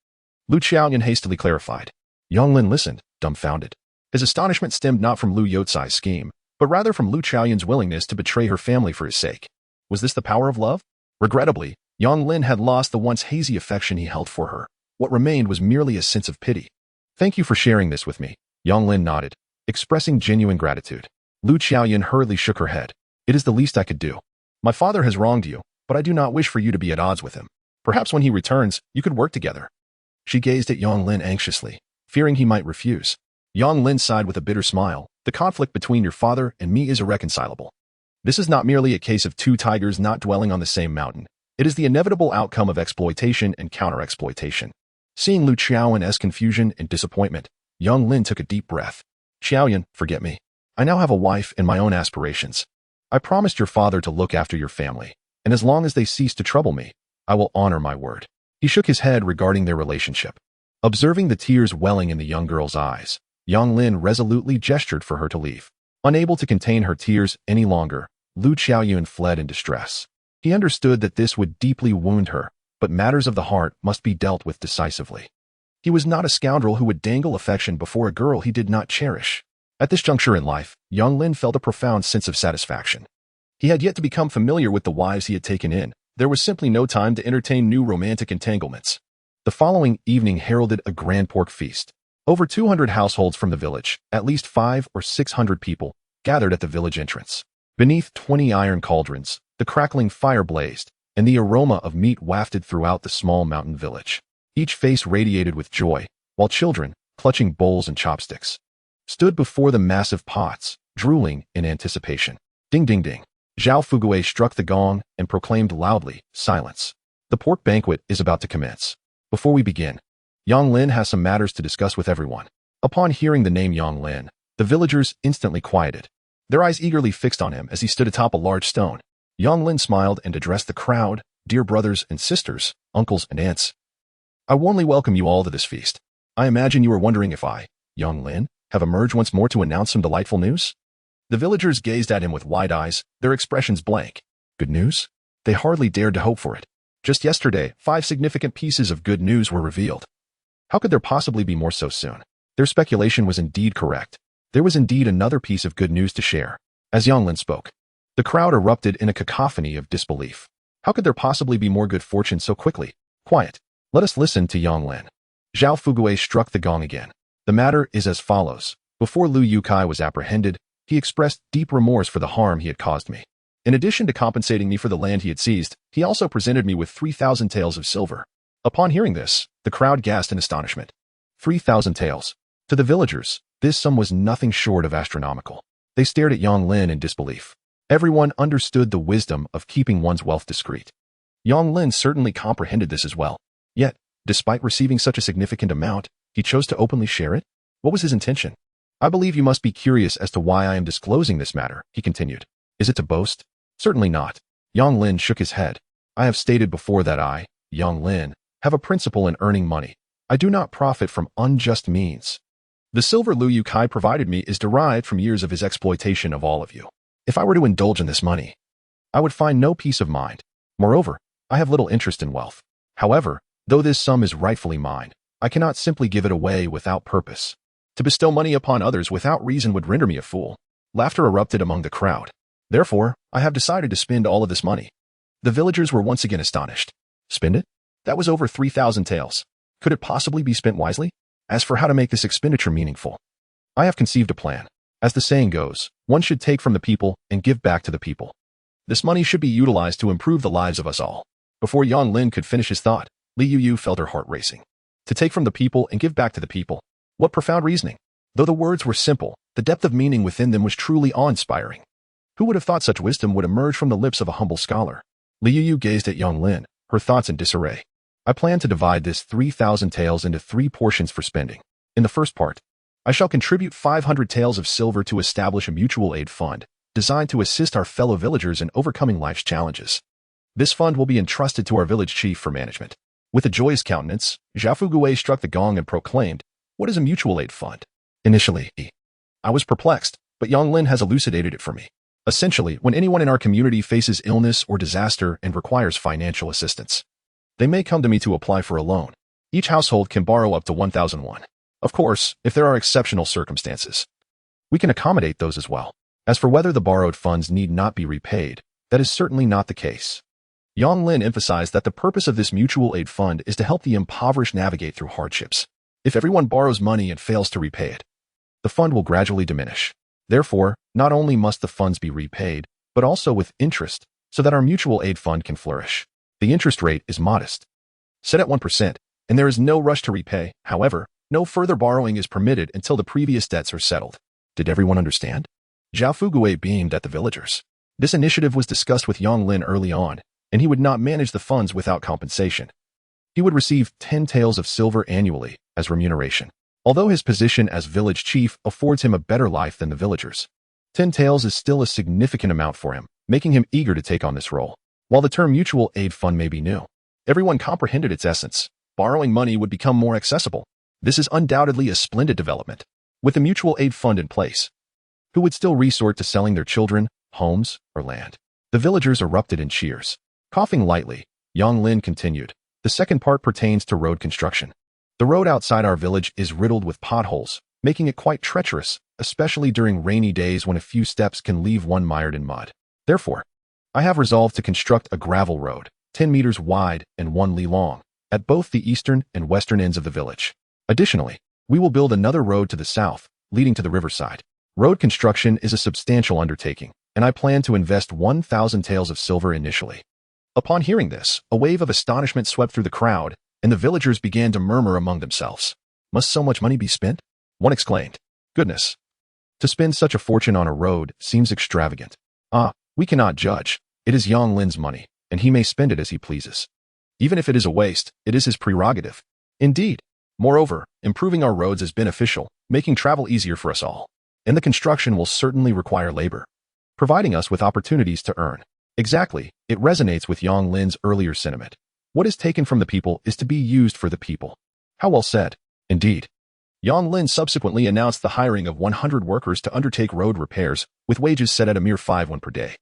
Lu Qiaoyan hastily clarified. Yang Lin listened, dumbfounded. His astonishment stemmed not from Lu Youcai's scheme, but rather from Lu Qiaoyan's willingness to betray her family for his sake. Was this the power of love? Regrettably, Yang Lin had lost the once hazy affection he held for her. What remained was merely a sense of pity. "Thank you for sharing this with me." Yang Lin nodded, expressing genuine gratitude. Lu Qiaoyan hurriedly shook her head. "It is the least I could do. My father has wronged you, but I do not wish for you to be at odds with him. Perhaps when he returns, you could work together." She gazed at Yang Lin anxiously, fearing he might refuse. Yang Lin sighed with a bitter smile. "The conflict between your father and me is irreconcilable. This is not merely a case of two tigers not dwelling on the same mountain. It is the inevitable outcome of exploitation and counter-exploitation." Seeing Lu Qiaoyan's confusion and disappointment, Yang Lin took a deep breath. "Qiaoyan, forget me. I now have a wife and my own aspirations. I promised your father to look after your family, and as long as they cease to trouble me, I will honor my word." He shook his head regarding their relationship. Observing the tears welling in the young girl's eyes, Yang Lin resolutely gestured for her to leave. Unable to contain her tears any longer, Lu Qiaoyan fled in distress. He understood that this would deeply wound her, but matters of the heart must be dealt with decisively. He was not a scoundrel who would dangle affection before a girl he did not cherish. At this juncture in life, Yang Lin felt a profound sense of satisfaction. He had yet to become familiar with the wives he had taken in. There was simply no time to entertain new romantic entanglements. The following evening heralded a grand pork feast. Over 200 households from the village, at least 500 or 600 people, gathered at the village entrance. Beneath 20 iron cauldrons, the crackling fire blazed, and the aroma of meat wafted throughout the small mountain village. Each face radiated with joy, while children, clutching bowls and chopsticks, stood before the massive pots, drooling in anticipation. Ding ding ding. Zhao Fuguei struck the gong and proclaimed loudly, "Silence. The pork banquet is about to commence. Before we begin, Yang Lin has some matters to discuss with everyone." Upon hearing the name Yang Lin, The villagers instantly quieted, their eyes eagerly fixed on him as he stood atop a large stone. Yang Lin smiled and addressed the crowd. Dear brothers and sisters, uncles and aunts, I warmly welcome you all to this feast. I imagine you are wondering if I, Yang Lin, have emerged once more to announce some delightful news? The villagers gazed at him with wide eyes, their expressions blank. Good news? They hardly dared to hope for it. Just yesterday, 5 significant pieces of good news were revealed. How could there possibly be more so soon? Their speculation was indeed correct. There was indeed another piece of good news to share. As Yang Lin spoke, the crowd erupted in a cacophony of disbelief. How could there possibly be more good fortune so quickly? Quiet. Let us listen to Yang Lin. Zhao Fugui struck the gong again. The matter is as follows. Before Liu Yukai was apprehended, he expressed deep remorse for the harm he had caused me. In addition to compensating me for the land he had seized, he also presented me with 3,000 taels of silver. Upon hearing this, the crowd gasped in astonishment. 3,000 taels. To the villagers, this sum was nothing short of astronomical. They stared at Yang Lin in disbelief. Everyone understood the wisdom of keeping one's wealth discreet. Yang Lin certainly comprehended this as well. Yet, despite receiving such a significant amount, he chose to openly share it? What was his intention? I believe you must be curious as to why I am disclosing this matter, he continued. Is it to boast? Certainly not. Yang Lin shook his head. I have stated before that I, Yang Lin, have a principle in earning money. I do not profit from unjust means. The silver Liu Yukai provided me is derived from years of his exploitation of all of you. If I were to indulge in this money, I would find no peace of mind. Moreover, I have little interest in wealth. However, though this sum is rightfully mine, I cannot simply give it away without purpose. To bestow money upon others without reason would render me a fool. Laughter erupted among the crowd. Therefore, I have decided to spend all of this money. The villagers were once again astonished. Spend it? That was over 3,000 taels. Could it possibly be spent wisely? As for how to make this expenditure meaningful, I have conceived a plan. As the saying goes, one should take from the people and give back to the people. This money should be utilized to improve the lives of us all. Before Yang Lin could finish his thought, Li Yuyu felt her heart racing. To take from the people and give back to the people. What profound reasoning. Though the words were simple, the depth of meaning within them was truly awe-inspiring. Who would have thought such wisdom would emerge from the lips of a humble scholar? Li Yuyu gazed at Yang Lin, her thoughts in disarray. I plan to divide this 3,000 taels into 3 portions for spending. In the first part, I shall contribute 500 taels of silver to establish a mutual aid fund, designed to assist our fellow villagers in overcoming life's challenges. This fund will be entrusted to our village chief for management. With a joyous countenance, Zhao Fugui struck the gong and proclaimed, What is a mutual aid fund? Initially, I was perplexed, but Yang Lin has elucidated it for me. Essentially, when anyone in our community faces illness or disaster and requires financial assistance, they may come to me to apply for a loan. Each household can borrow up to 1,001. Of course, if there are exceptional circumstances, we can accommodate those as well. As for whether the borrowed funds need not be repaid, that is certainly not the case. Yang Lin emphasized that the purpose of this mutual aid fund is to help the impoverished navigate through hardships. If everyone borrows money and fails to repay it, the fund will gradually diminish. Therefore, not only must the funds be repaid, but also with interest, so that our mutual aid fund can flourish. The interest rate is modest, set at 1%, and there is no rush to repay. However, no further borrowing is permitted until the previous debts are settled. Did everyone understand? Zhao Fugui beamed at the villagers. This initiative was discussed with Yang Lin early on, and he would not manage the funds without compensation. He would receive 10 taels of silver annually as remuneration. Although his position as village chief affords him a better life than the villagers, 10 taels is still a significant amount for him, making him eager to take on this role. While the term mutual aid fund may be new, everyone comprehended its essence. Borrowing money would become more accessible. This is undoubtedly a splendid development. With the mutual aid fund in place, who would still resort to selling their children, homes, or land? The villagers erupted in cheers. Coughing lightly, Yang Lin continued. The second part pertains to road construction. The road outside our village is riddled with potholes, making it quite treacherous, especially during rainy days when a few steps can leave one mired in mud. Therefore, I have resolved to construct a gravel road, 10 meters wide and 1 li long, at both the eastern and western ends of the village. Additionally, we will build another road to the south, leading to the riverside. Road construction is a substantial undertaking, and I plan to invest 1,000 taels of silver initially. Upon hearing this, a wave of astonishment swept through the crowd, and the villagers began to murmur among themselves. Must so much money be spent? One exclaimed. Goodness! To spend such a fortune on a road seems extravagant. We cannot judge. It is Yang Lin's money, and he may spend it as he pleases. Even if it is a waste, it is his prerogative. Indeed. Moreover, improving our roads is beneficial, making travel easier for us all. and the construction will certainly require labor, providing us with opportunities to earn. Exactly, it resonates with Yang Lin's earlier sentiment. What is taken from the people is to be used for the people. How well said. Indeed. Yang Lin subsequently announced the hiring of 100 workers to undertake road repairs, with wages set at a mere 5 per day.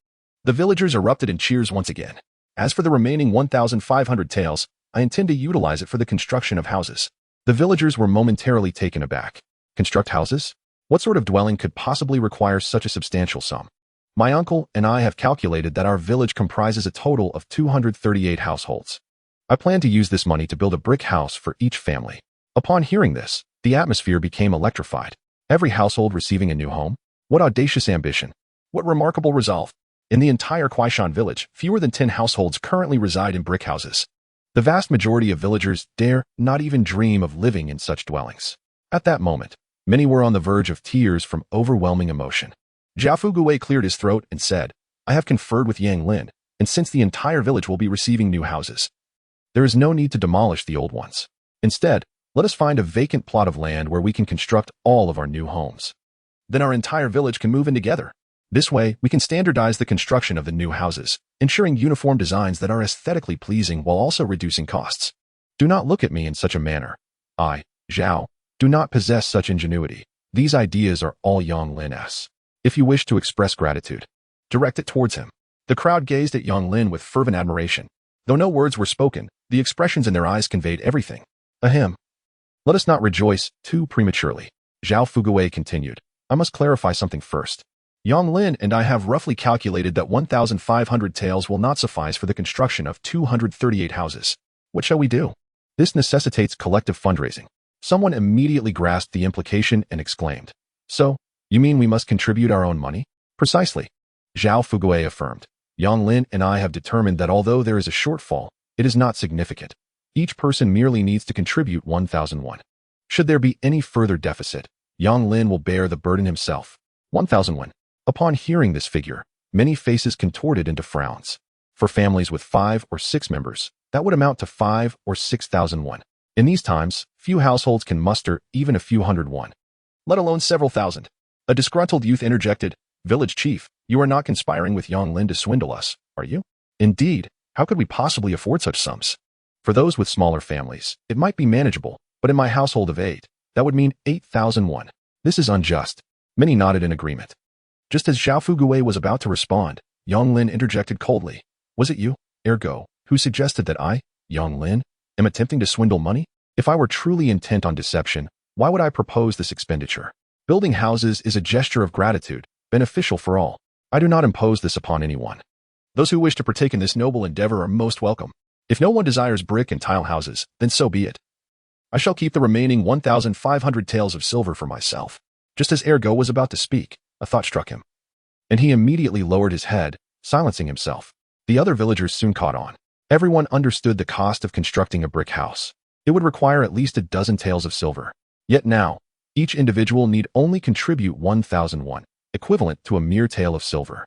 The villagers erupted in cheers once again. As for the remaining 1,500 taels, I intend to utilize it for the construction of houses. The villagers were momentarily taken aback. Construct houses? What sort of dwelling could possibly require such a substantial sum? My uncle and I have calculated that our village comprises a total of 238 households. I plan to use this money to build a brick house for each family. Upon hearing this, the atmosphere became electrified. Every household receiving a new home? What audacious ambition! What remarkable resolve! In the entire Kuaishan village, fewer than 10 households currently reside in brick houses. The vast majority of villagers dare not even dream of living in such dwellings. At that moment, many were on the verge of tears from overwhelming emotion. Zhao Fugui cleared his throat and said, I have conferred with Yang Lin, and since the entire village will be receiving new houses, there is no need to demolish the old ones. Instead, let us find a vacant plot of land where we can construct all of our new homes. Then our entire village can move in together. This way, we can standardize the construction of the new houses, ensuring uniform designs that are aesthetically pleasing while also reducing costs. Do not look at me in such a manner. I, Zhao, do not possess such ingenuity. These ideas are all Yang Lin's. If you wish to express gratitude, direct it towards him. The crowd gazed at Yang Lin with fervent admiration. Though no words were spoken, the expressions in their eyes conveyed everything. Ahem. Let us not rejoice too prematurely. Zhao Fugui continued. I must clarify something first. Yang Lin and I have roughly calculated that 1,500 taels will not suffice for the construction of 238 houses. What shall we do? This necessitates collective fundraising. Someone immediately grasped the implication and exclaimed. So, you mean we must contribute our own money? Precisely. Zhao Fugui affirmed. Yang Lin and I have determined that although there is a shortfall, it is not significant. Each person merely needs to contribute 1,001. Should there be any further deficit, Yang Lin will bear the burden himself. 1,001. Upon hearing this figure, many faces contorted into frowns. For families with 5 or 6 members, that would amount to 5 or 6,001. In these times, few households can muster even a few hundred won, let alone several thousand. A disgruntled youth interjected, Village Chief, you are not conspiring with Yang Lin to swindle us, are you? Indeed, how could we possibly afford such sums? For those with smaller families, it might be manageable, but in my household of 8, that would mean 8,001. This is unjust. Many nodded in agreement. Just as Zhao Fugui was about to respond, Yang Lin interjected coldly. Was it you, ergo, who suggested that I, Yang Lin, am attempting to swindle money? If I were truly intent on deception, why would I propose this expenditure? Building houses is a gesture of gratitude, beneficial for all. I do not impose this upon anyone. Those who wish to partake in this noble endeavor are most welcome. If no one desires brick and tile houses, then so be it. I shall keep the remaining 1,500 taels of silver for myself. Just as Ergo was about to speak, a thought struck him, and he immediately lowered his head, silencing himself. The other villagers soon caught on. Everyone understood the cost of constructing a brick house. It would require at least a dozen taels of silver. Yet now, each individual need only contribute 1,001, equivalent to a mere tael of silver.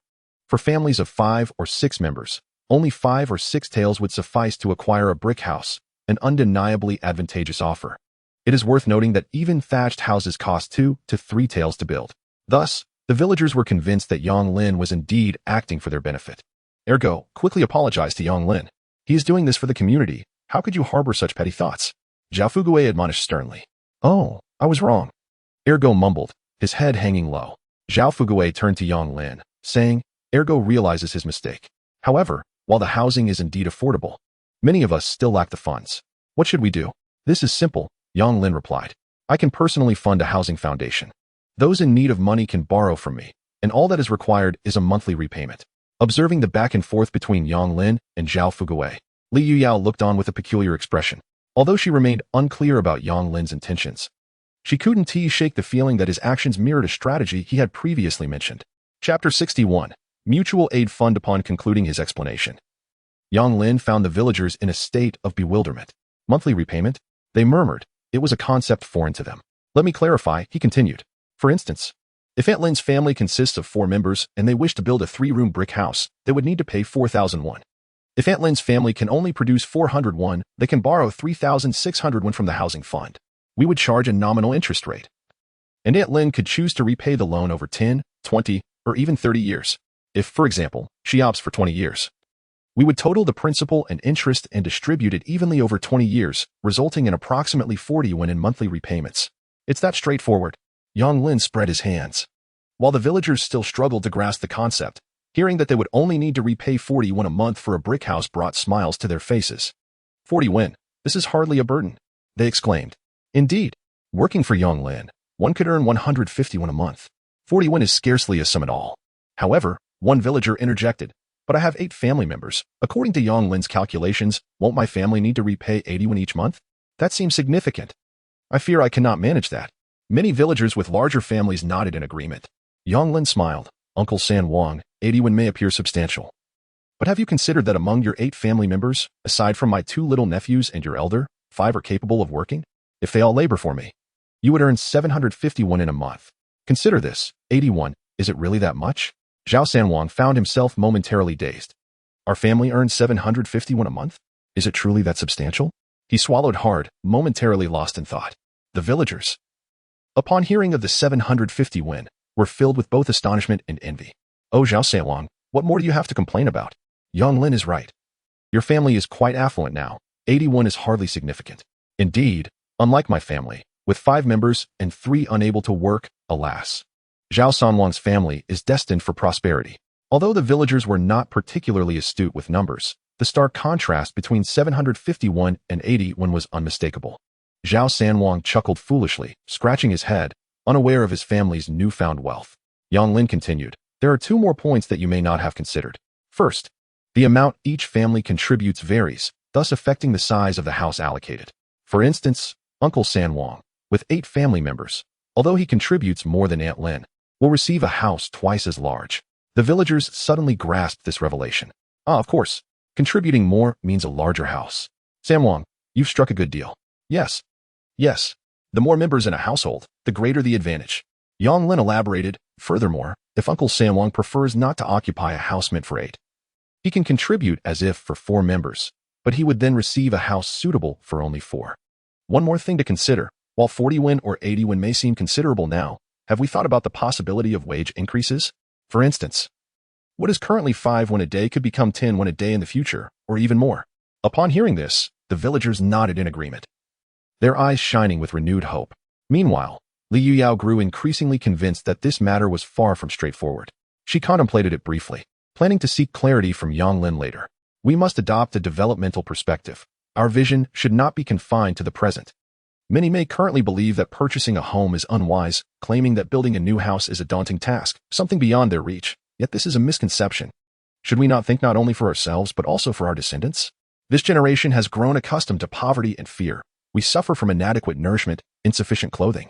For families of 5 or 6 members, only 5 or 6 taels would suffice to acquire a brick house, an undeniably advantageous offer. It is worth noting that even thatched houses cost 2 to 3 taels to build. Thus, the villagers were convinced that Yang Lin was indeed acting for their benefit. Ergo quickly apologized to Yang Lin. He is doing this for the community. How could you harbor such petty thoughts? Zhao Fugui admonished sternly. Oh, I was wrong. Ergo mumbled, his head hanging low. Zhao Fugui turned to Yang Lin, saying, Ergo realizes his mistake. However, while the housing is indeed affordable, many of us still lack the funds. What should we do? This is simple, Yang Lin replied. I can personally fund a housing foundation. Those in need of money can borrow from me, and all that is required is a monthly repayment. Observing the back and forth between Yang Lin and Zhao Fugui, Li Yuyao looked on with a peculiar expression. Although she remained unclear about Yang Lin's intentions, she couldn't shake the feeling that his actions mirrored a strategy he had previously mentioned. Chapter 61. Mutual Aid Fund. Upon concluding his explanation, Yang Lin found the villagers in a state of bewilderment. Monthly repayment? They murmured. It was a concept foreign to them. Let me clarify, he continued. For instance, if Aunt Lin's family consists of 4 members and they wish to build a 3-room brick house, they would need to pay 4,001. If Aunt Lin's family can only produce 401, they can borrow 3,601 from the housing fund. We would charge a nominal interest rate. and Aunt Lin could choose to repay the loan over 10, 20, or even 30 years. If, for example, she opts for 20 years. We would total the principal and interest and distribute it evenly over 20 years, resulting in approximately 40 when in monthly repayments. It's that straightforward. Yang Lin spread his hands. While the villagers still struggled to grasp the concept, hearing that they would only need to repay 40 won a month for a brick house brought smiles to their faces. 40 won, this is hardly a burden, they exclaimed. Indeed, working for Yang Lin, one could earn 150 won a month. 40 won is scarcely a sum at all. However, one villager interjected, but I have 8 family members. According to Yang Lin's calculations, won't my family need to repay 80 won each month? That seems significant. I fear I cannot manage that. Many villagers with larger families nodded in agreement. Yang Lin smiled. Uncle San Wang, 80 won may appear substantial. But have you considered that among your 8 family members, aside from my 2 little nephews and your elder, 5 are capable of working? If they all labor for me, you would earn 750 won in a month. Consider this, 81, is it really that much? Zhao Sanwang found himself momentarily dazed. Our family earns 750 won a month? Is it truly that substantial? He swallowed hard, momentarily lost in thought. The villagers, upon hearing of the 750 won, were filled with both astonishment and envy. Oh Zhao Sanwang, what more do you have to complain about? Yang Lin is right. Your family is quite affluent now. 81 is hardly significant. Indeed, unlike my family, with 5 members and 3 unable to work, alas. Zhao Sanwang's family is destined for prosperity. Although the villagers were not particularly astute with numbers, the stark contrast between 751 and 81 was unmistakable. Zhao Sanwang chuckled foolishly, scratching his head, unaware of his family's newfound wealth. Yang Lin continued, there are 2 more points that you may not have considered. First, the amount each family contributes varies, thus affecting the size of the house allocated. For instance, Uncle Sanwang, with 8 family members, although he contributes more than Aunt Lin, will receive a house twice as large. The villagers suddenly grasped this revelation. Of course, contributing more means a larger house. Sanwang, you've struck a good deal. Yes. Yes. The more members in a household, the greater the advantage. Yang Lin elaborated, furthermore, if Uncle Sanwang prefers not to occupy a house meant for 8, he can contribute as if for 4 members, but he would then receive a house suitable for only 4. One more thing to consider, while 40 won or 80 won may seem considerable now, have we thought about the possibility of wage increases? For instance, what is currently 5 won a day could become 10 won a day in the future, or even more. Upon hearing this, the villagers nodded in agreement, their eyes shining with renewed hope. Meanwhile, Li Yuyao grew increasingly convinced that this matter was far from straightforward. She contemplated it briefly, planning to seek clarity from Yang Lin later. We must adopt a developmental perspective. Our vision should not be confined to the present. Many may currently believe that purchasing a home is unwise, claiming that building a new house is a daunting task, something beyond their reach. Yet this is a misconception. Should we not think not only for ourselves but also for our descendants? This generation has grown accustomed to poverty and fear. We suffer from inadequate nourishment, insufficient clothing,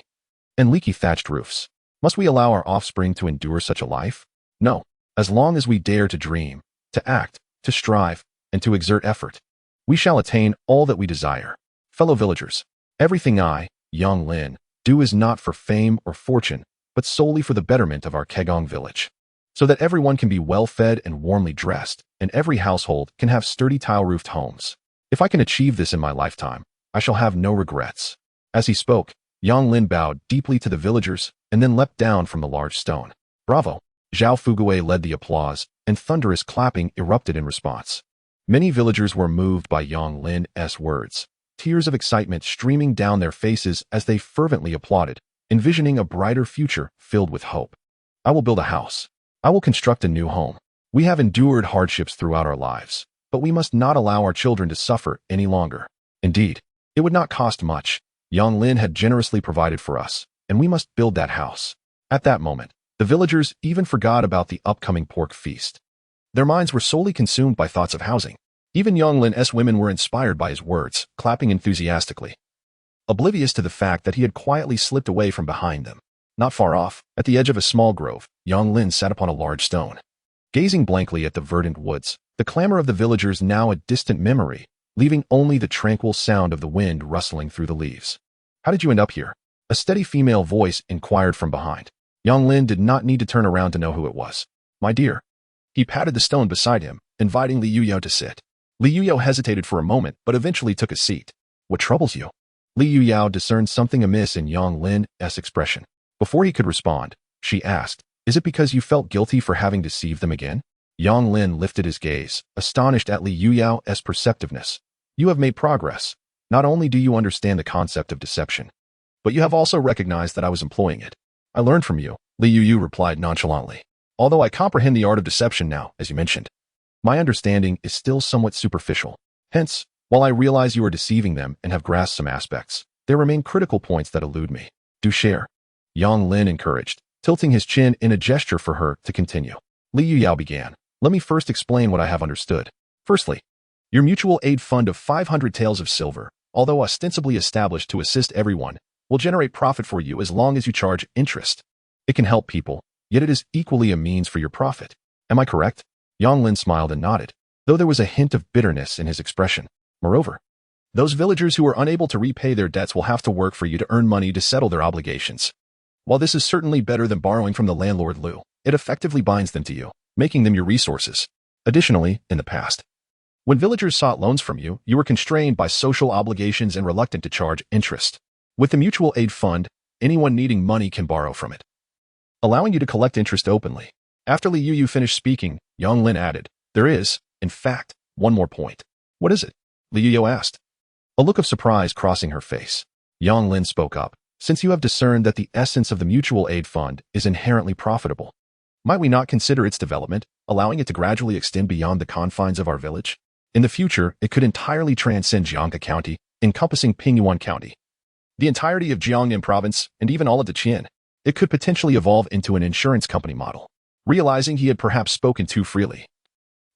and leaky thatched roofs. Must we allow our offspring to endure such a life? No. As long as we dare to dream, to act, to strive, and to exert effort, we shall attain all that we desire. Fellow villagers, everything I, Yang Lin, do is not for fame or fortune, but solely for the betterment of our Kegong village, so that everyone can be well-fed and warmly dressed, and every household can have sturdy tile-roofed homes. If I can achieve this in my lifetime, I shall have no regrets. As he spoke, Yang Lin bowed deeply to the villagers and then leapt down from the large stone. Bravo! Zhao Fugui led the applause, and thunderous clapping erupted in response. Many villagers were moved by Yang Lin's words, tears of excitement streaming down their faces as they fervently applauded, envisioning a brighter future filled with hope. I will build a house. I will construct a new home. We have endured hardships throughout our lives, but we must not allow our children to suffer any longer. Indeed, it would not cost much. Yang Lin had generously provided for us, and we must build that house. At that moment, the villagers even forgot about the upcoming pork feast. Their minds were solely consumed by thoughts of housing. Even Yang Lin's women were inspired by his words, clapping enthusiastically, oblivious to the fact that he had quietly slipped away from behind them. Not far off, at the edge of a small grove, Yang Lin sat upon a large stone. Gazing blankly at the verdant woods, the clamor of the villagers now a distant memory, leaving only the tranquil sound of the wind rustling through the leaves. How did you end up here? A steady female voice inquired from behind. Yang Lin did not need to turn around to know who it was. My dear. He patted the stone beside him, inviting Li Yuyao to sit. Li Yuyao hesitated for a moment, but eventually took a seat. What troubles you? Li Yuyao discerned something amiss in Yang Lin's expression. Before he could respond, she asked, "Is it because you felt guilty for having deceived them again?" Yang Lin lifted his gaze, astonished at Li Yuyao's perceptiveness. "You have made progress. Not only do you understand the concept of deception, but you have also recognized that I was employing it." "I learned from you," Li Yuyu replied nonchalantly. "Although I comprehend the art of deception now, as you mentioned, my understanding is still somewhat superficial. Hence, while I realize you are deceiving them and have grasped some aspects, there remain critical points that elude me. Do share." Yang Lin encouraged, tilting his chin in a gesture for her to continue. Li Yuyao began. "Let me first explain what I have understood. Firstly, your mutual aid fund of 500 taels of silver, although ostensibly established to assist everyone, will generate profit for you as long as you charge interest. It can help people, yet it is equally a means for your profit. Am I correct?" Yang Lin smiled and nodded, though there was a hint of bitterness in his expression. "Moreover, those villagers who are unable to repay their debts will have to work for you to earn money to settle their obligations. While this is certainly better than borrowing from the landlord Liu, it effectively binds them to you, making them your resources. Additionally, in the past, when villagers sought loans from you, you were constrained by social obligations and reluctant to charge interest. With the mutual aid fund, anyone needing money can borrow from it, allowing you to collect interest openly." After Li Yuyu finished speaking, Yang Lin added, "There is, in fact, one more point." "What is it?" Li Yuyu asked, a look of surprise crossing her face. Yang Lin spoke up. "Since you have discerned that the essence of the mutual aid fund is inherently profitable, might we not consider its development, allowing it to gradually extend beyond the confines of our village? In the future, it could entirely transcend Jianghe County, encompassing Pingyuan County, the entirety of Jiangnan Province, and even all of the Qian. It could potentially evolve into an insurance company model." Realizing he had perhaps spoken too freely,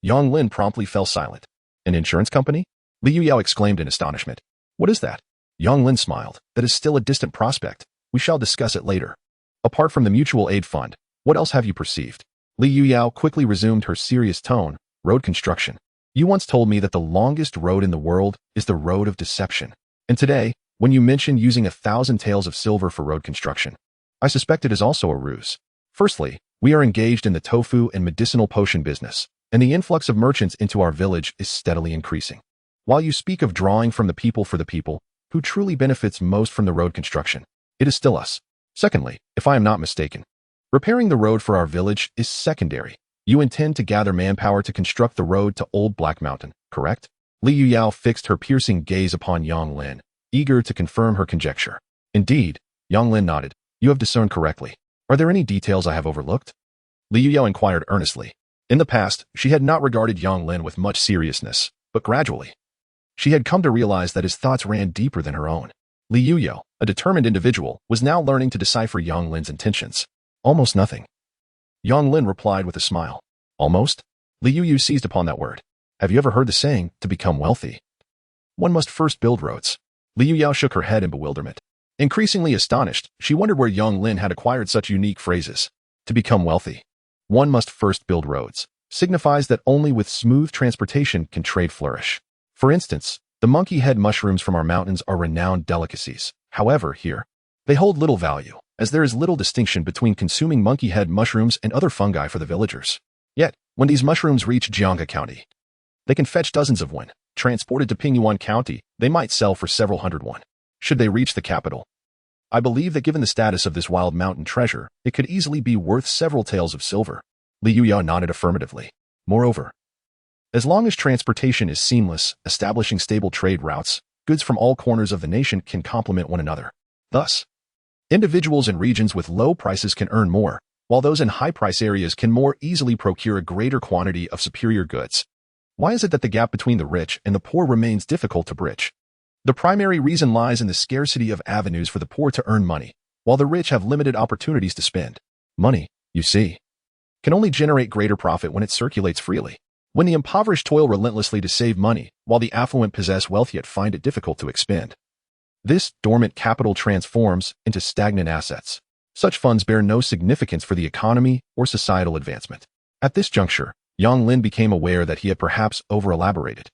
Yang Lin promptly fell silent. "An insurance company?" Li Yuyao exclaimed in astonishment. "What is that?" Yang Lin smiled. "That is still a distant prospect. We shall discuss it later. Apart from the mutual aid fund, what else have you perceived?" Li Yuyao quickly resumed her serious tone. "Road construction. You once told me that the longest road in the world is the road of deception. And today, when you mentioned using 1,000 taels of silver for road construction, I suspect it is also a ruse. Firstly, we are engaged in the tofu and medicinal potion business, and the influx of merchants into our village is steadily increasing. While you speak of drawing from the people for the people, who truly benefits most from the road construction? It is still us. Secondly, if I am not mistaken, repairing the road for our village is secondary. You intend to gather manpower to construct the road to Old Black Mountain, correct?" Li Yuyao fixed her piercing gaze upon Yang Lin, eager to confirm her conjecture. "Indeed," Yang Lin nodded. "You have discerned correctly. Are there any details I have overlooked?" Li Yuyao inquired earnestly. In the past, she had not regarded Yang Lin with much seriousness, but gradually, she had come to realize that his thoughts ran deeper than her own. Li Yuyao, a determined individual, was now learning to decipher Yang Lin's intentions. "Almost nothing," Yang Lin replied with a smile. "Almost?" Li Yuyu seized upon that word. "Have you ever heard the saying, to become wealthy, one must first build roads?" Li Yuyao shook her head in bewilderment. Increasingly astonished, she wondered where Yang Lin had acquired such unique phrases. To become wealthy, one must first build roads, signifies that only with smooth transportation can trade flourish. For instance, the monkey head mushrooms from our mountains are renowned delicacies. However, here, they hold little value, as there is little distinction between consuming monkey head mushrooms and other fungi for the villagers. Yet, when these mushrooms reach Jianghe County, they can fetch dozens of won. Transported to Pingyuan County, they might sell for several hundred won. Should they reach the capital, I believe that given the status of this wild mountain treasure, it could easily be worth several taels of silver. Li Yuyao nodded affirmatively. Moreover, as long as transportation is seamless, establishing stable trade routes, goods from all corners of the nation can complement one another. Thus, individuals in regions with low prices can earn more, while those in high-price areas can more easily procure a greater quantity of superior goods. Why is it that the gap between the rich and the poor remains difficult to bridge? The primary reason lies in the scarcity of avenues for the poor to earn money, while the rich have limited opportunities to spend. Money, you see, can only generate greater profit when it circulates freely. When the impoverished toil relentlessly to save money, while the affluent possess wealth yet find it difficult to expend, this dormant capital transforms into stagnant assets. Such funds bear no significance for the economy or societal advancement. At this juncture, Yang Lin became aware that he had perhaps over-elaborated.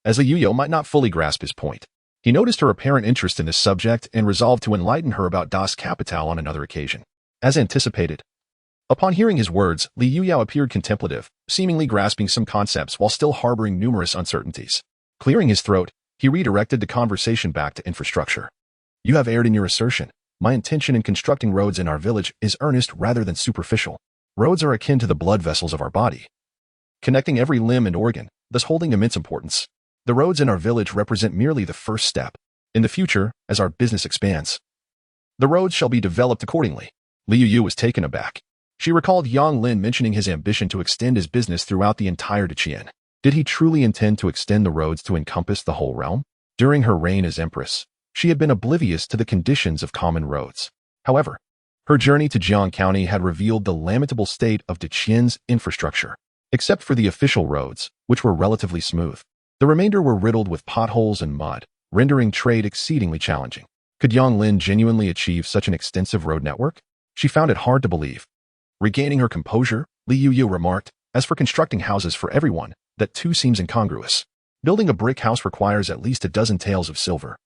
As Li Yuyao might not fully grasp his point, he noticed her apparent interest in this subject and resolved to enlighten her about Das Kapital on another occasion. As anticipated, upon hearing his words, Li Yuyao appeared contemplative, seemingly grasping some concepts while still harboring numerous uncertainties. Clearing his throat, he redirected the conversation back to infrastructure. You have erred in your assertion. My intention in constructing roads in our village is earnest rather than superficial. Roads are akin to the blood vessels of our body, connecting every limb and organ, thus holding immense importance. The roads in our village represent merely the first step. In the future, as our business expands, the roads shall be developed accordingly. Liu Yu was taken aback. She recalled Yang Lin mentioning his ambition to extend his business throughout the entire Deqian. Did he truly intend to extend the roads to encompass the whole realm? During her reign as empress, she had been oblivious to the conditions of common roads. However, her journey to Jiang County had revealed the lamentable state of Deqian's infrastructure. Except for the official roads, which were relatively smooth, the remainder were riddled with potholes and mud, rendering trade exceedingly challenging. Could Yang Lin genuinely achieve such an extensive road network? She found it hard to believe. Regaining her composure, Liu Yu remarked, as for constructing houses for everyone, that too seems incongruous. Building a brick house requires at least a dozen taels of silver.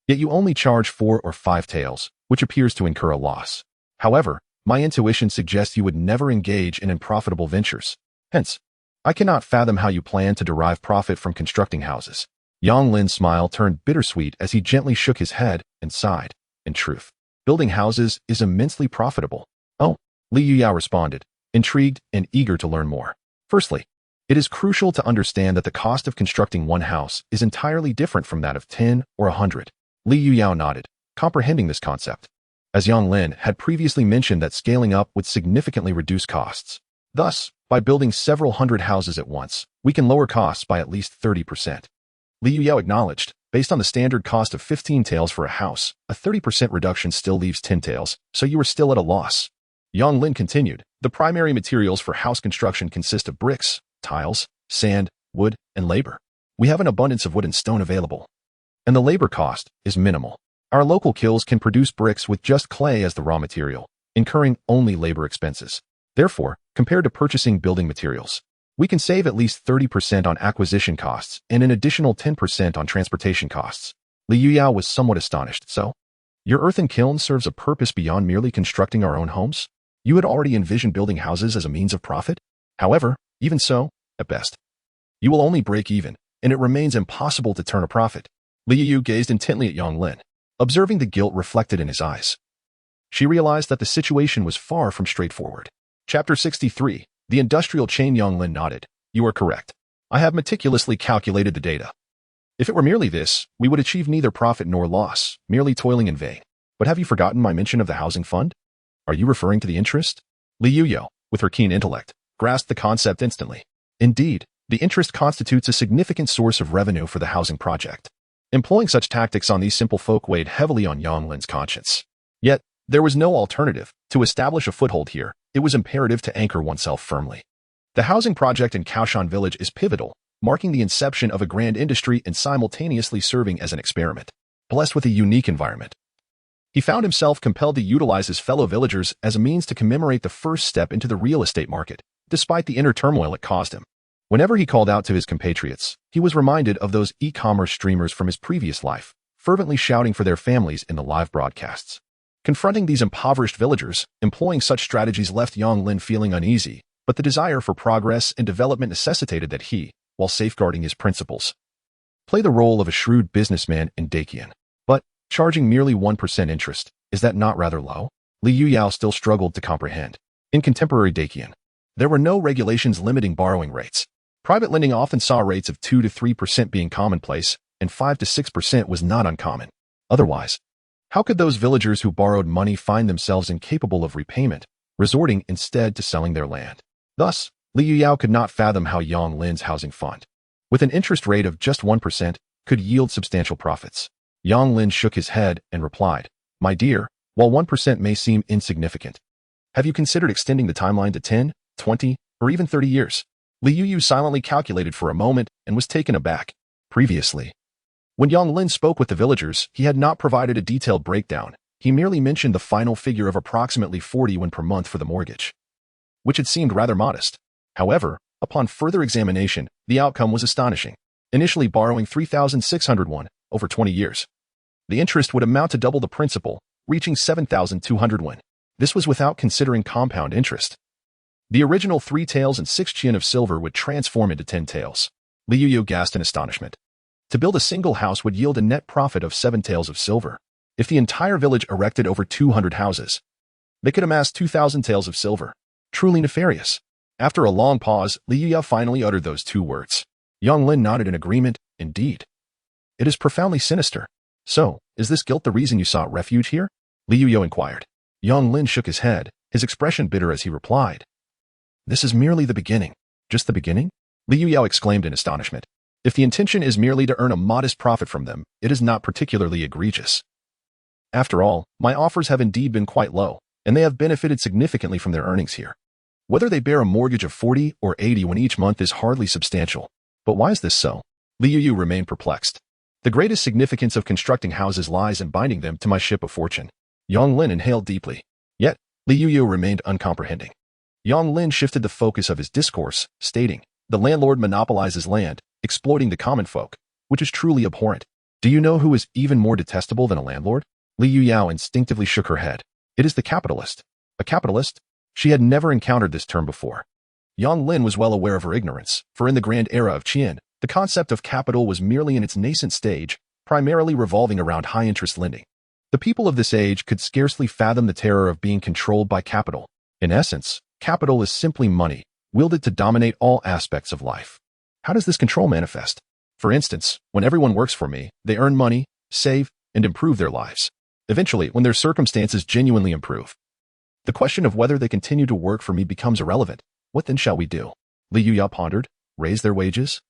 Yet you only charge 4 or 5 taels, which appears to incur a loss. However, my intuition suggests you would never engage in unprofitable ventures. Hence, I cannot fathom how you plan to derive profit from constructing houses. Yang Lin's smile turned bittersweet as he gently shook his head and sighed. In truth, building houses is immensely profitable. Oh, Liu Yao responded, intrigued and eager to learn more. Firstly, it is crucial to understand that the cost of constructing one house is entirely different from that of 10 or 100. Liu Yao nodded, comprehending this concept, as Yang Lin had previously mentioned that scaling up would significantly reduce costs. Thus, by building several hundred houses at once, we can lower costs by at least 30%. Liu Yao acknowledged, based on the standard cost of 15 taels for a house, a 30% reduction still leaves 10 taels, so you are still at a loss. Yang Lin continued, the primary materials for house construction consist of bricks, tiles, sand, wood, and labor. We have an abundance of wood and stone available, and the labor cost is minimal. Our local kilns can produce bricks with just clay as the raw material, incurring only labor expenses. Therefore, compared to purchasing building materials, we can save at least 30% on acquisition costs and an additional 10% on transportation costs. Liu Yao was somewhat astonished. So, your earthen kiln serves a purpose beyond merely constructing our own homes? You had already envisioned building houses as a means of profit? However, even so, at best, you will only break even, and it remains impossible to turn a profit. Liu Yu gazed intently at Yang Lin, observing the guilt reflected in his eyes. She realized that the situation was far from straightforward. Chapter 63. The industrial chain. Yang Lin nodded. You are correct. I have meticulously calculated the data. If it were merely this, we would achieve neither profit nor loss, merely toiling in vain. But have you forgotten my mention of the housing fund? Are you referring to the interest? Liu Yao, with her keen intellect, grasped the concept instantly. Indeed, the interest constitutes a significant source of revenue for the housing project. Employing such tactics on these simple folk weighed heavily on Yang Lin's conscience. Yet, there was no alternative. To establish a foothold here, it was imperative to anchor oneself firmly. The housing project in Kaoshan village is pivotal, marking the inception of a grand industry and simultaneously serving as an experiment. Blessed with a unique environment, he found himself compelled to utilize his fellow villagers as a means to commemorate the first step into the real estate market, despite the inner turmoil it caused him. Whenever he called out to his compatriots, he was reminded of those e-commerce streamers from his previous life, fervently shouting for their families in the live broadcasts. Confronting these impoverished villagers, employing such strategies left Yang Lin feeling uneasy, but the desire for progress and development necessitated that he, while safeguarding his principles, play the role of a shrewd businessman in Deqian. But, charging merely 1% interest, is that not rather low? Liu Yao still struggled to comprehend. In contemporary Deqian, there were no regulations limiting borrowing rates. Private lending often saw rates of 2 to 3% being commonplace, and 5 to 6% was not uncommon. Otherwise, how could those villagers who borrowed money find themselves incapable of repayment, resorting instead to selling their land? Thus, Liu Yao could not fathom how Yang Lin's housing fund, with an interest rate of just 1%, could yield substantial profits. Yang Lin shook his head and replied, My dear, while 1% may seem insignificant, have you considered extending the timeline to 10, 20, or even 30 years? Liu Yu silently calculated for a moment and was taken aback. Previously, when Yang Lin spoke with the villagers, he had not provided a detailed breakdown. He merely mentioned the final figure of approximately 40 yuan per month for the mortgage, which had seemed rather modest. However, upon further examination, the outcome was astonishing. Initially borrowing 3,600 yuan over 20 years, the interest would amount to double the principal, reaching 7,200 yuan. This was without considering compound interest. The original 3 taels and 6 qian of silver would transform into 10 taels. Liu Yu gasped in astonishment. To build a single house would yield a net profit of 7 taels of silver. If the entire village erected over 200 houses, they could amass 2,000 taels of silver. Truly nefarious. After a long pause, Li Yuyao finally uttered those two words. Yang Lin nodded in agreement. Indeed. It is profoundly sinister. So, is this guilt the reason you sought refuge here? Li Yuyao inquired. Yang Lin shook his head, his expression bitter as he replied. This is merely the beginning. Just the beginning? Li Yuyao exclaimed in astonishment. If the intention is merely to earn a modest profit from them, it is not particularly egregious. After all, my offers have indeed been quite low, and they have benefited significantly from their earnings here. Whether they bear a mortgage of 40 or 80 when each month is hardly substantial. But why is this so? Li Yuyu remained perplexed. The greatest significance of constructing houses lies in binding them to my ship of fortune. Yang Lin inhaled deeply. Yet, Li Yuyu remained uncomprehending. Yang Lin shifted the focus of his discourse, stating, the landlord monopolizes land, exploiting the common folk, which is truly abhorrent. Do you know who is even more detestable than a landlord? Li Yuyao instinctively shook her head. It is the capitalist. A capitalist? She had never encountered this term before. Yang Lin was well aware of her ignorance, for in the grand era of Qian, the concept of capital was merely in its nascent stage, primarily revolving around high-interest lending. The people of this age could scarcely fathom the terror of being controlled by capital. In essence, capital is simply money, wielded to dominate all aspects of life. How does this control manifest? For instance, when everyone works for me, they earn money, save, and improve their lives. Eventually, when their circumstances genuinely improve, the question of whether they continue to work for me becomes irrelevant. What then shall we do? Li Yuyao pondered. Raise their wages?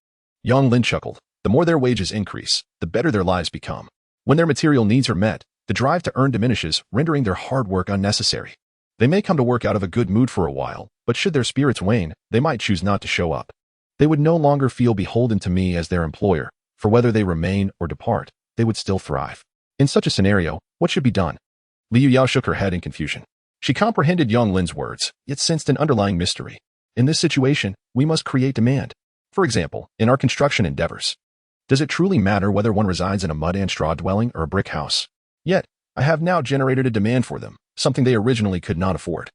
Yang Lin chuckled. The more their wages increase, the better their lives become. When their material needs are met, the drive to earn diminishes, rendering their hard work unnecessary. They may come to work out of a good mood for a while, but should their spirits wane, they might choose not to show up. They would no longer feel beholden to me as their employer, for whether they remain or depart, they would still thrive. In such a scenario, what should be done? Li Yuyao shook her head in confusion. She comprehended Yang Lin's words, yet sensed an underlying mystery. In this situation, we must create demand. For example, in our construction endeavors. Does it truly matter whether one resides in a mud and straw dwelling or a brick house? Yet, I have now generated a demand for them, something they originally could not afford.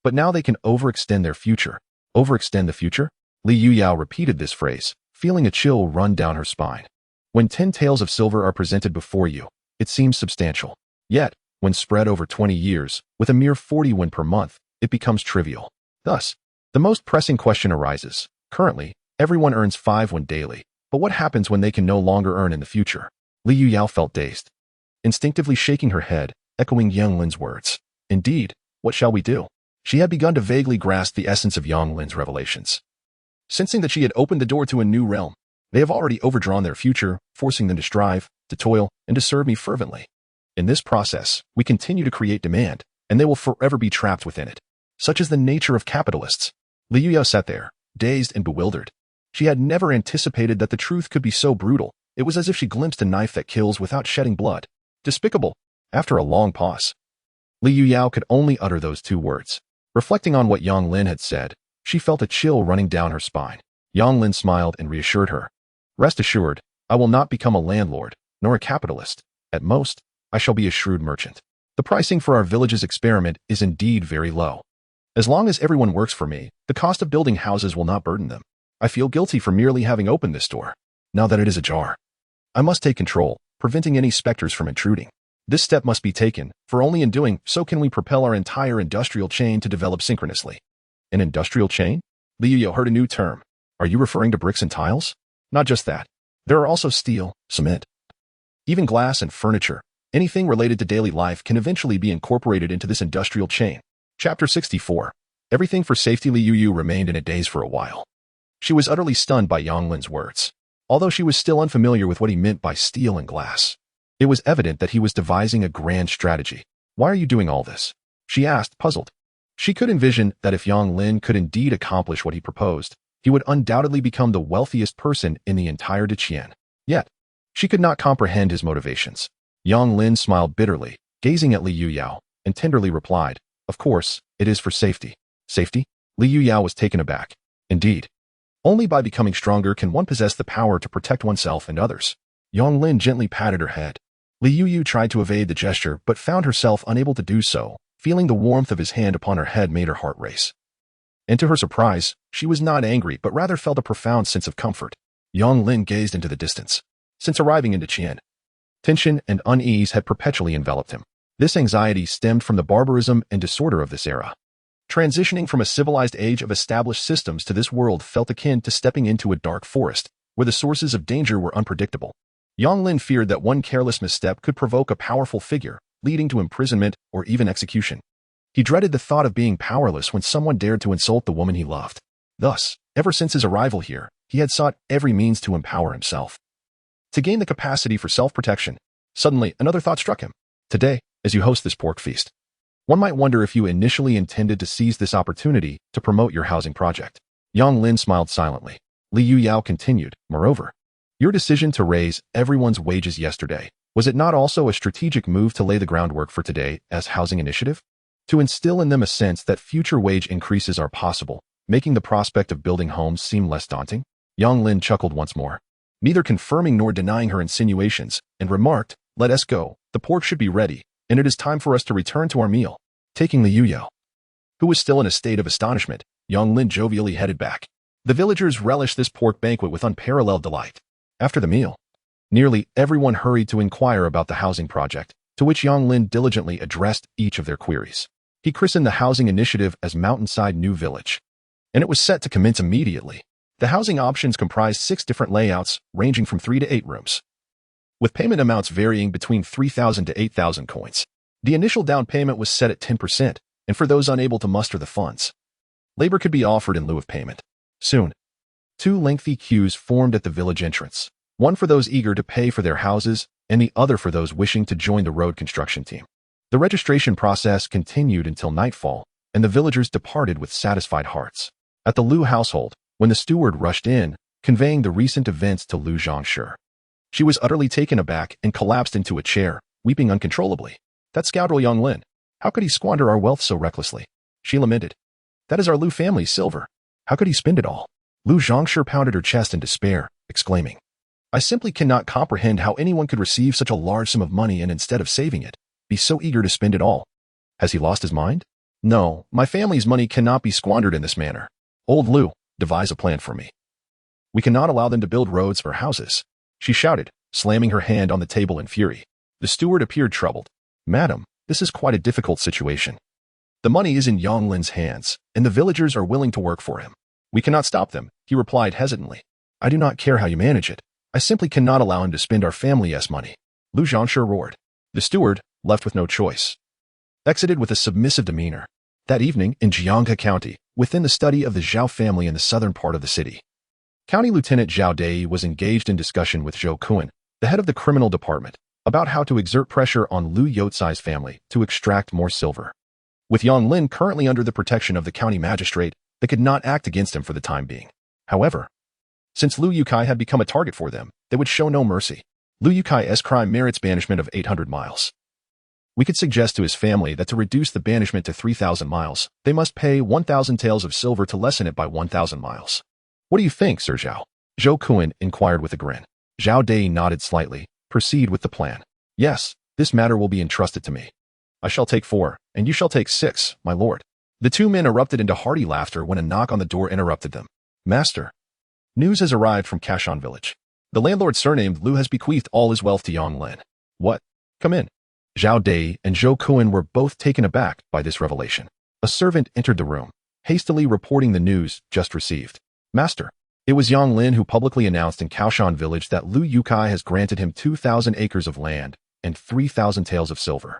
But now they can overextend their future. Overextend the future? Li Yuyao repeated this phrase, feeling a chill run down her spine. When 10 taels of silver are presented before you, it seems substantial. Yet, when spread over 20 years, with a mere 40 won per month, it becomes trivial. Thus, the most pressing question arises. Currently, everyone earns 5 won daily, but what happens when they can no longer earn in the future? Li Yuyao felt dazed, instinctively shaking her head, echoing Yang Lin's words. Indeed, what shall we do? She had begun to vaguely grasp the essence of Yang Lin's revelations. Sensing that she had opened the door to a new realm, they have already overdrawn their future, forcing them to strive, to toil, and to serve me fervently. In this process, we continue to create demand, and they will forever be trapped within it. Such is the nature of capitalists. Li Yuyao sat there, dazed and bewildered. She had never anticipated that the truth could be so brutal. It was as if she glimpsed a knife that kills without shedding blood. Despicable. After a long pause, Li Yuyao could only utter those two words. Reflecting on what Yang Lin had said, she felt a chill running down her spine. Yang Lin smiled and reassured her. Rest assured, I will not become a landlord, nor a capitalist. At most, I shall be a shrewd merchant. The pricing for our village's experiment is indeed very low. As long as everyone works for me, the cost of building houses will not burden them. I feel guilty for merely having opened this door, now that it is ajar. I must take control, preventing any specters from intruding. This step must be taken, for only in doing so can we propel our entire industrial chain to develop synchronously. An industrial chain? Li Yuyao heard a new term. Are you referring to bricks and tiles? Not just that. There are also steel, cement, even glass and furniture. Anything related to daily life can eventually be incorporated into this industrial chain. Chapter 64. Everything for safety. Li Yuyu remained in a daze for a while. She was utterly stunned by Yang Lin's words. Although she was still unfamiliar with what he meant by steel and glass, it was evident that he was devising a grand strategy. Why are you doing all this? She asked, puzzled. She could envision that if Yang Lin could indeed accomplish what he proposed, he would undoubtedly become the wealthiest person in the entire Qian. Yet, she could not comprehend his motivations. Yang Lin smiled bitterly, gazing at Li Yuyao, and tenderly replied, of course, it is for safety. Safety? Li Yuyao was taken aback. Indeed. Only by becoming stronger can one possess the power to protect oneself and others. Yang Lin gently patted her head. Li Yuyu tried to evade the gesture but found herself unable to do so, feeling the warmth of his hand upon her head made her heart race. And to her surprise, she was not angry but rather felt a profound sense of comfort. Yang Lin gazed into the distance. Since arriving into Qian, Tension and unease had perpetually enveloped him. This anxiety stemmed from the barbarism and disorder of this era. Transitioning from a civilized age of established systems to this world felt akin to stepping into a dark forest, where the sources of danger were unpredictable. Yang Lin feared that one careless misstep could provoke a powerful figure, leading to imprisonment or even execution. He dreaded the thought of being powerless when someone dared to insult the woman he loved. Thus, ever since his arrival here, he had sought every means to empower himself, to gain the capacity for self-protection. Suddenly, another thought struck him. Today, as you host this pork feast, one might wonder if you initially intended to seize this opportunity to promote your housing project. Yang Lin smiled silently. Li Yuyao continued, moreover, your decision to raise everyone's wages yesterday, was it not also a strategic move to lay the groundwork for today as housing initiative? To instill in them a sense that future wage increases are possible, making the prospect of building homes seem less daunting? Yang Lin chuckled once more, neither confirming nor denying her insinuations, and remarked, let us go, the pork should be ready, and it is time for us to return to our meal. Taking Li Yuyao, who was still in a state of astonishment, Yang Lin jovially headed back. The villagers relished this pork banquet with unparalleled delight. After the meal, nearly everyone hurried to inquire about the housing project, to which Yang Lin diligently addressed each of their queries. He christened the housing initiative as Mountainside New Village, and it was set to commence immediately. The housing options comprised 6 different layouts, ranging from 3 to 8 rooms, with payment amounts varying between 3,000 to 8,000 coins. The initial down payment was set at 10%, and for those unable to muster the funds, labor could be offered in lieu of payment. Soon, 2 lengthy queues formed at the village entrance, one for those eager to pay for their houses, and the other for those wishing to join the road construction team. The registration process continued until nightfall, and the villagers departed with satisfied hearts. At the Liu household, when the steward rushed in, conveying the recent events to Liu Zhangshi, she was utterly taken aback and collapsed into a chair, weeping uncontrollably. That scoundrel Yang Lin, how could he squander our wealth so recklessly? She lamented. That is our Liu family's silver. How could he spend it all? Liu Zhangshi pounded her chest in despair, exclaiming, I simply cannot comprehend how anyone could receive such a large sum of money and instead of saving it, be so eager to spend it all. Has he lost his mind? No, my family's money cannot be squandered in this manner. Old Liu, devise a plan for me. We cannot allow them to build roads or houses, she shouted, slamming her hand on the table in fury. The steward appeared troubled. Madam, this is quite a difficult situation. The money is in Yang Lin's hands, and the villagers are willing to work for him. We cannot stop them, he replied hesitantly. I do not care how you manage it. I simply cannot allow him to spend our family's money. Liu Zhangshi roared. The steward, left with no choice, exited with a submissive demeanor. That evening, in Jianghe County, within the study of the Zhao family in the southern part of the city, County Lieutenant Zhao Dei was engaged in discussion with Zhou Kuan, the head of the criminal department, about how to exert pressure on Liu Youcai's family to extract more silver. With Yang Lin currently under the protection of the county magistrate, they could not act against him for the time being. However, since Liu Yukai had become a target for them, they would show no mercy. Liu Yukai's crime merits banishment of 800 miles. We could suggest to his family that to reduce the banishment to 3,000 miles, they must pay 1,000 taels of silver to lessen it by 1,000 miles. What do you think, Sir Zhao? Zhou Kuan inquired with a grin. Zhao Dei nodded slightly. Proceed with the plan. Yes, this matter will be entrusted to me. I shall take 4, and you shall take 6, my lord. The 2 men erupted into hearty laughter when a knock on the door interrupted them. Master, news has arrived from Kashan village. The landlord surnamed Liu has bequeathed all his wealth to Yang Lin. What? Come in. Zhao Dei and Zhou Kuan were both taken aback by this revelation. A servant entered the room, hastily reporting the news just received. Master, it was Yang Lin who publicly announced in Kaoshan village that Liu Yukai has granted him 2,000 acres of land and 3,000 taels of silver.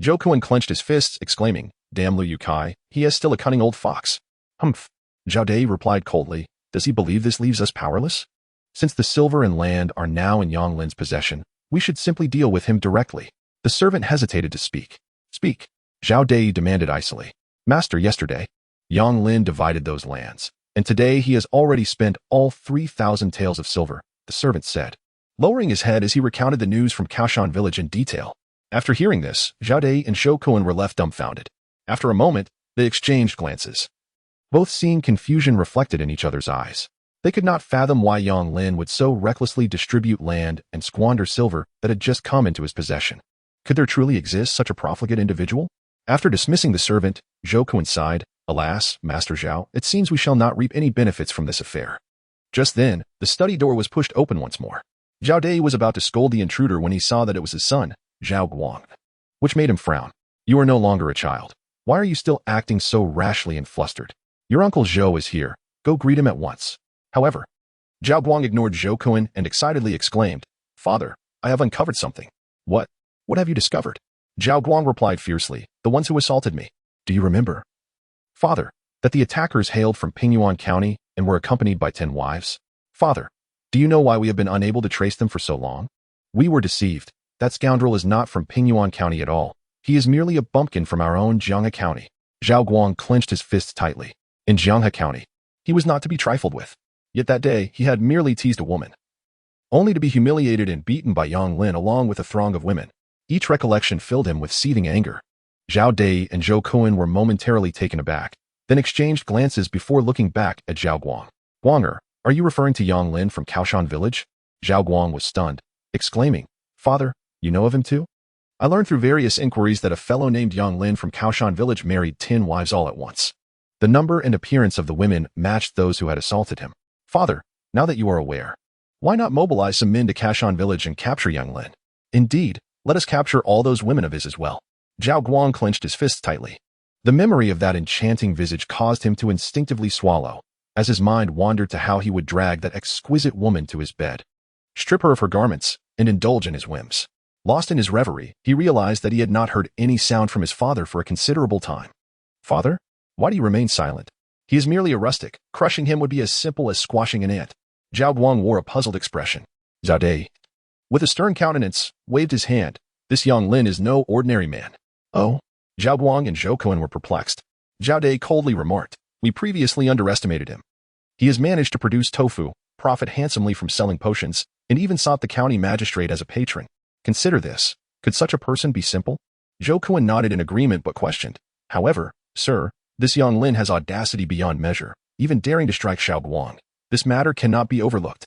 Zhou Kuan clenched his fists, exclaiming, Damn Liu Yukai, he is still a cunning old fox. Humph. Zhao Dei replied coldly, does he believe this leaves us powerless? Since the silver and land are now in Yang Lin's possession, we should simply deal with him directly. The servant hesitated to speak. Speak. Zhao Dei demanded icily. Master, yesterday, Yang Lin divided those lands, and today he has already spent all 3,000 taels of silver, the servant said, lowering his head as he recounted the news from Kaoshan village in detail. After hearing this, Zhao Dei and Zhou Kuan were left dumbfounded. After a moment, they exchanged glances, both seeing confusion reflected in each other's eyes. They could not fathom why Yang Lin would so recklessly distribute land and squander silver that had just come into his possession. Could there truly exist such a profligate individual? After dismissing the servant, Zhou Kuan sighed, Alas, Master Zhao, it seems we shall not reap any benefits from this affair. Just then, the study door was pushed open once more. Zhao Dai was about to scold the intruder when he saw that it was his son, Zhao Guang, which made him frown. You are no longer a child. Why are you still acting so rashly and flustered? Your uncle Zhou is here. Go greet him at once. However, Zhao Guang ignored Zhou Kun and excitedly exclaimed, Father, I have uncovered something. What? What have you discovered? Zhao Guang replied fiercely, the ones who assaulted me. Do you remember? Father, that the attackers hailed from Pingyuan County and were accompanied by 10 wives? Father, do you know why we have been unable to trace them for so long? We were deceived. That scoundrel is not from Pingyuan County at all. He is merely a bumpkin from our own Jianghe County. Zhao Guang clenched his fists tightly. In Jianghe County, he was not to be trifled with. Yet that day, he had merely teased a woman, only to be humiliated and beaten by Yang Lin along with a throng of women. Each recollection filled him with seething anger. Zhao Dai and Zhou Kun were momentarily taken aback, then exchanged glances before looking back at Zhao Guang. Guanger, are you referring to Yang Lin from Kaoshan Village? Zhao Guang was stunned, exclaiming, Father, you know of him too? I learned through various inquiries that a fellow named Yang Lin from Kaoshan Village married 10 wives all at once. The number and appearance of the women matched those who had assaulted him. Father, now that you are aware, why not mobilize some men to Kaoshan Village and capture Yang Lin? Indeed, let us capture all those women of his as well. Zhao Guang clenched his fists tightly. The memory of that enchanting visage caused him to instinctively swallow, as his mind wandered to how he would drag that exquisite woman to his bed, strip her of her garments, and indulge in his whims. Lost in his reverie, he realized that he had not heard any sound from his father for a considerable time. Father? Why do you remain silent? He is merely a rustic. Crushing him would be as simple as squashing an ant. Zhao Guang wore a puzzled expression. Zhao Dai, with a stern countenance, waved his hand. This Yang Lin is no ordinary man. Oh? Zhao Guang and Zhou Kun were perplexed. Zhao Dai coldly remarked, we previously underestimated him. He has managed to produce tofu, profit handsomely from selling potions, and even sought the county magistrate as a patron. Consider this. Could such a person be simple? Zhou Kun nodded in agreement but questioned. However, sir, this Yang Lin has audacity beyond measure, even daring to strike Zhao Guang. This matter cannot be overlooked.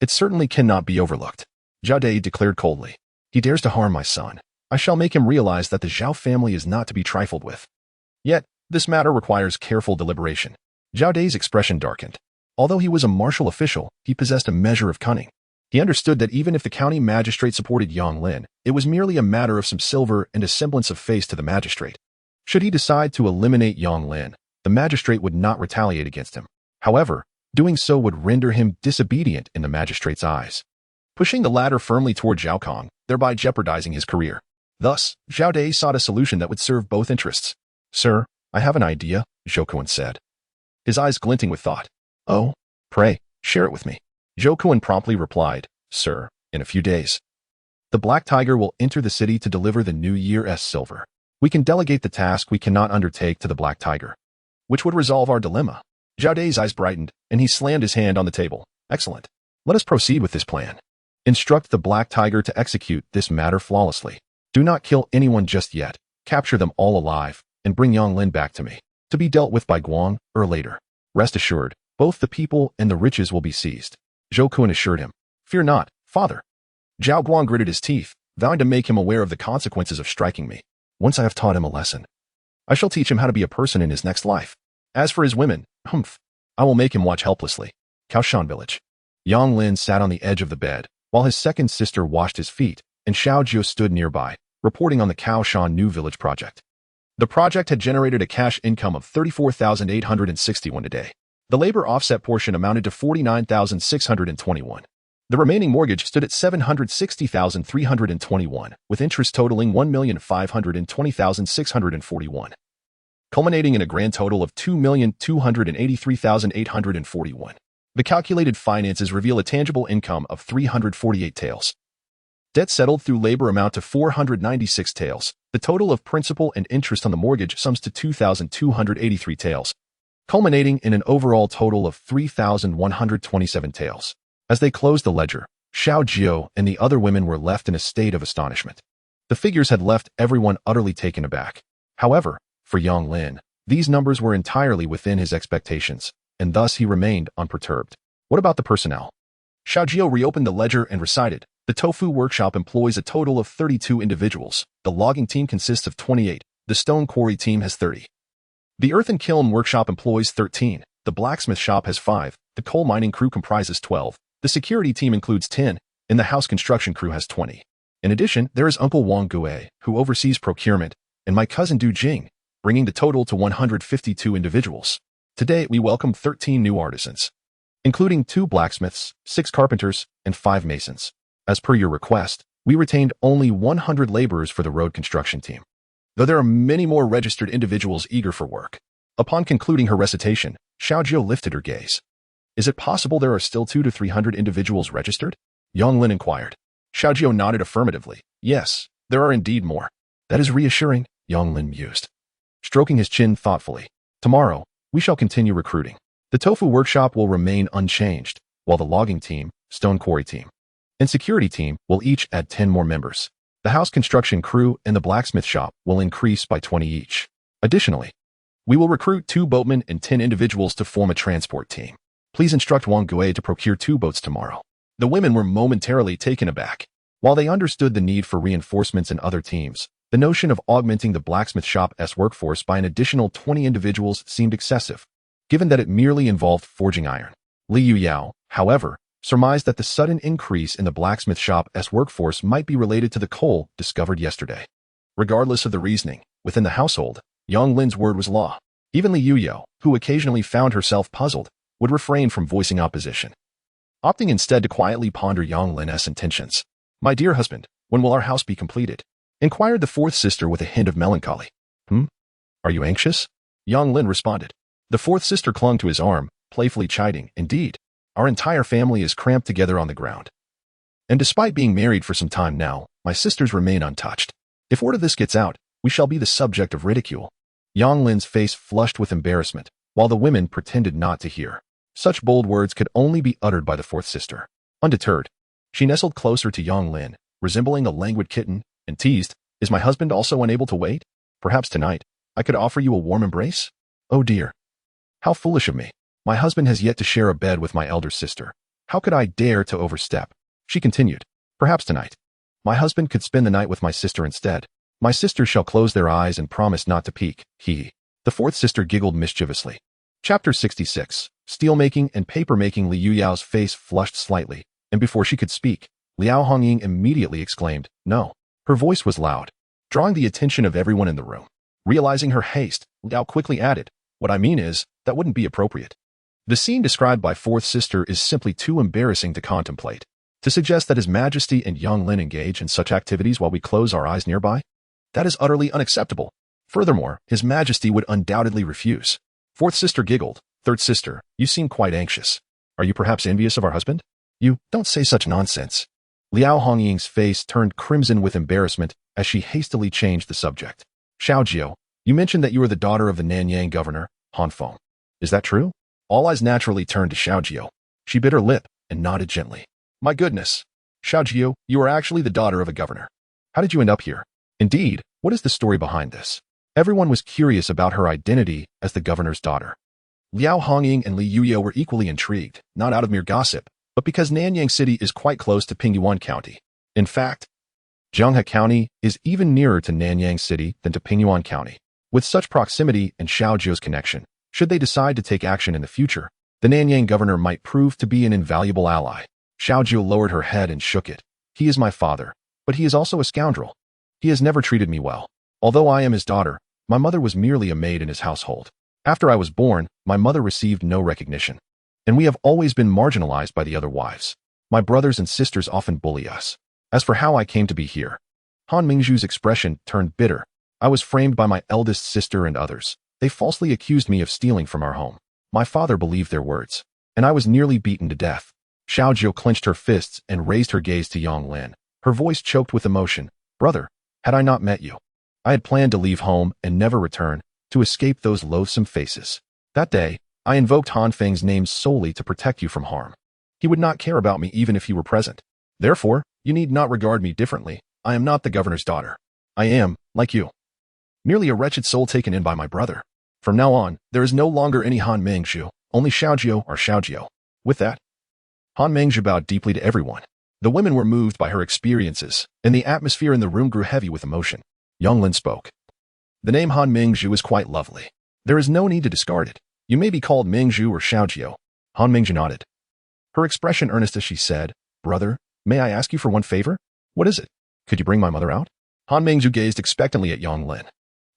It certainly cannot be overlooked. Zhao Dai declared coldly. He dares to harm my son. I shall make him realize that the Zhao family is not to be trifled with. Yet, this matter requires careful deliberation. Zhao Dai's expression darkened. Although he was a martial official, he possessed a measure of cunning. He understood that even if the county magistrate supported Yang Lin, it was merely a matter of some silver and a semblance of face to the magistrate. Should he decide to eliminate Yang Lin, the magistrate would not retaliate against him. However, doing so would render him disobedient in the magistrate's eyes, pushing the latter firmly toward Zhao Kong, thereby jeopardizing his career. Thus, Zhao Dai sought a solution that would serve both interests. Sir, I have an idea, Zhou Kun said, his eyes glinting with thought. Oh, pray, share it with me. Zhou Kun promptly replied, Sir, in a few days, the Black Tiger will enter the city to deliver the New Year's silver. We can delegate the task we cannot undertake to the Black Tiger, which would resolve our dilemma. Zhao Dai's eyes brightened, and he slammed his hand on the table. Excellent. Let us proceed with this plan. Instruct the Black Tiger to execute this matter flawlessly. Do not kill anyone just yet. Capture them all alive, and bring Yang Lin back to me, to be dealt with by Guang, or later. Rest assured, both the people and the riches will be seized. Zhou Kun assured him. Fear not, father. Zhao Guang gritted his teeth, vowing to make him aware of the consequences of striking me. Once I have taught him a lesson, I shall teach him how to be a person in his next life. As for his women, I will make him watch helplessly. Kaoshan Village. Yang Lin sat on the edge of the bed, while his second sister washed his feet, and Xiao Jiu stood nearby, reporting on the Kaoshan New Village project. The project had generated a cash income of 34,861 a day. The labor offset portion amounted to 49,621. The remaining mortgage stood at 760,321, with interest totaling 1,520,641, culminating in a grand total of 2,283,841. The calculated finances reveal a tangible income of 348 taels. Debt settled through labor amount to 496 taels. The total of principal and interest on the mortgage sums to 2,283 taels, culminating in an overall total of 3,127 taels. As they closed the ledger, Xiao Jiu and the other women were left in a state of astonishment. The figures had left everyone utterly taken aback. However, for Yang Lin, these numbers were entirely within his expectations, and thus he remained unperturbed. What about the personnel? Xiao Jiu reopened the ledger and recited, the tofu workshop employs a total of 32 individuals. The logging team consists of 28. The stone quarry team has 30. The earthen kiln workshop employs 13. The blacksmith shop has 5. The coal mining crew comprises 12. The security team includes 10. and the house construction crew has 20. In addition, there is Uncle Wang Gue, who oversees procurement, and my cousin Du Jing, bringing the total to 152 individuals. Today, we welcome 13 new artisans, including 2 blacksmiths, 6 carpenters, and 5 masons. As per your request, we retained only 100 laborers for the road construction team, though there are many more registered individuals eager for work. Upon concluding her recitation, Xiaojiu lifted her gaze. Is it possible there are still 200 to 300 individuals registered? Yang Lin inquired. Xiaojiu nodded affirmatively. Yes, there are indeed more. That is reassuring, Yang Lin mused, stroking his chin thoughtfully. Tomorrow, we shall continue recruiting. The tofu workshop will remain unchanged, while the logging team, stone quarry team, and security team will each add 10 more members. The house construction crew and the blacksmith shop will increase by 20 each. Additionally, we will recruit 2 boatmen and 10 individuals to form a transport team. Please instruct Wang Gue to procure 2 boats tomorrow. The women were momentarily taken aback. While they understood the need for reinforcements in other teams, the notion of augmenting the blacksmith shop's workforce by an additional 20 individuals seemed excessive, given that it merely involved forging iron. Li Yuyao, however, surmised that the sudden increase in the blacksmith shop's workforce might be related to the coal discovered yesterday. Regardless of the reasoning, within the household, Yang Lin's word was law. Even Li Yuyao, who occasionally found herself puzzled, would refrain from voicing opposition, opting instead to quietly ponder Yang Lin's intentions. My dear husband, when will our house be completed? Inquired the 4th sister with a hint of melancholy. Are you anxious? Yang Lin responded. The 4th sister clung to his arm, playfully chiding. Indeed, our entire family is cramped together on the ground. And despite being married for some time now, my sisters remain untouched. If word of this gets out, we shall be the subject of ridicule. Yang Lin's face flushed with embarrassment, while the women pretended not to hear. Such bold words could only be uttered by the 4th sister. Undeterred, she nestled closer to Yang Lin, resembling a languid kitten, and teased, Is my husband also unable to wait? Perhaps tonight, I could offer you a warm embrace? Oh dear. How foolish of me. My husband has yet to share a bed with my elder sister. How could I dare to overstep? She continued. Perhaps tonight. My husband could spend the night with my sister instead. My sisters shall close their eyes and promise not to peek. The 4th sister giggled mischievously. Chapter 66. Steelmaking and papermaking. Li Yuyao's face flushed slightly, and before she could speak, Liao Hongying immediately exclaimed, No. Her voice was loud, drawing the attention of everyone in the room. Realizing her haste, Liao quickly added, What I mean is, that wouldn't be appropriate. The scene described by 4th sister is simply too embarrassing to contemplate. To suggest that His Majesty and Yang Lin engage in such activities while we close our eyes nearby? That is utterly unacceptable. Furthermore, His Majesty would undoubtedly refuse. 4th sister giggled. 3rd sister, you seem quite anxious. Are you perhaps envious of our husband? You don't say such nonsense. Liao Hongying's face turned crimson with embarrassment as she hastily changed the subject. Xiaojiu, you mentioned that you are the daughter of the Nanyang governor, Han Feng. Is that true? All eyes naturally turned to Xiaojiu. She bit her lip and nodded gently. My goodness. Xiaojiu, you are actually the daughter of a governor. How did you end up here? Indeed, what is the story behind this? Everyone was curious about her identity as the governor's daughter. Liao Hongying and Li Yuyao were equally intrigued, not out of mere gossip, but because Nanyang City is quite close to Pingyuan County. In fact, Zhenghe County is even nearer to Nanyang City than to Pingyuan County. With such proximity and Xiaojiu's connection, should they decide to take action in the future, the Nanyang governor might prove to be an invaluable ally. Xiaojiu lowered her head and shook it. He is my father, but he is also a scoundrel. He has never treated me well. Although I am his daughter, my mother was merely a maid in his household. After I was born, my mother received no recognition, and we have always been marginalized by the other wives. My brothers and sisters often bully us. As for how I came to be here, Han Mingzhu's expression turned bitter. I was framed by my eldest sister and others. They falsely accused me of stealing from our home. My father believed their words, and I was nearly beaten to death. Xiaojiu clenched her fists and raised her gaze to Yang Lin. Her voice choked with emotion. Brother, had I not met you, I had planned to leave home and never return, to escape those loathsome faces. That day, I invoked Han Feng's name solely to protect you from harm. He would not care about me even if he were present. Therefore, you need not regard me differently. I am not the governor's daughter. I am, like you, merely a wretched soul taken in by my brother. From now on, there is no longer any Han Mingzhu, only Xiaojiu or Xiaojiu. With that, Han Mingzhu bowed deeply to everyone. The women were moved by her experiences, and the atmosphere in the room grew heavy with emotion. Yang Lin spoke. The name Han Mingzhu is quite lovely. There is no need to discard it. You may be called Mingzhu or Xiaojiu. Han Mingzhu nodded. Her expression earnest as she said, Brother, May I ask you for one favor? What is it? Could you bring my mother out? Han Mingzhu gazed expectantly at Yang Lin.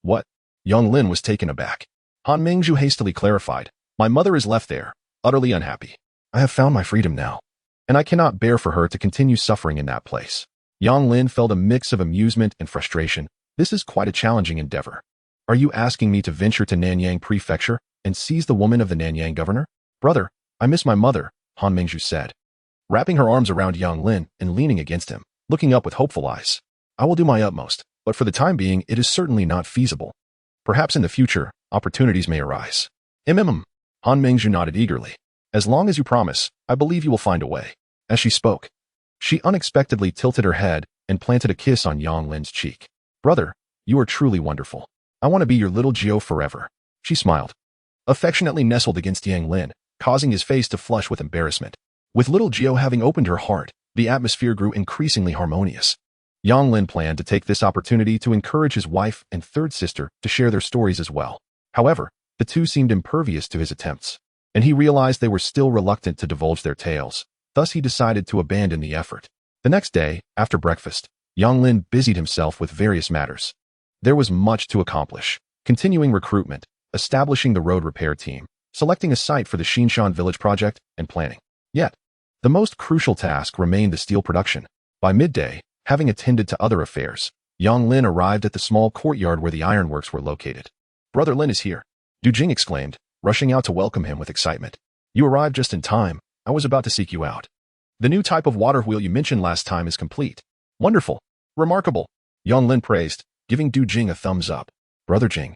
What? Yang Lin was taken aback. Han Mingzhu hastily clarified, my mother is left there, utterly unhappy. I have found my freedom now, and I cannot bear for her to continue suffering in that place. Yang Lin felt a mix of amusement and frustration. This is quite a challenging endeavor. Are you asking me to venture to Nanyang Prefecture and seize the woman of the Nanyang governor? Brother, I miss my mother, Han Mingzhu said, wrapping her arms around Yang Lin and leaning against him, looking up with hopeful eyes. I will do my utmost, but for the time being it is certainly not feasible. Perhaps in the future, opportunities may arise. Han Mingzhu nodded eagerly. As long as you promise, I believe you will find a way. As she spoke, she unexpectedly tilted her head and planted a kiss on Yang Lin's cheek. Brother, you are truly wonderful. I want to be your little Gio forever. She smiled, affectionately nestled against Yang Lin, causing his face to flush with embarrassment. With little Gio having opened her heart, the atmosphere grew increasingly harmonious. Yang Lin planned to take this opportunity to encourage his wife and third sister to share their stories as well. However, the two seemed impervious to his attempts, and he realized they were still reluctant to divulge their tales. Thus he decided to abandon the effort. The next day, after breakfast, Yang Lin busied himself with various matters. There was much to accomplish: continuing recruitment, establishing the road repair team, selecting a site for the Xinshan village project, and planning. Yet, the most crucial task remained the steel production. By midday, having attended to other affairs, Yang Lin arrived at the small courtyard where the ironworks were located. Brother Lin is here, Du Jing exclaimed, rushing out to welcome him with excitement. You arrived just in time. I was about to seek you out. The new type of water wheel you mentioned last time is complete. Wonderful. Remarkable. Yang Lin praised, giving Du Jing a thumbs up. Brother Jing,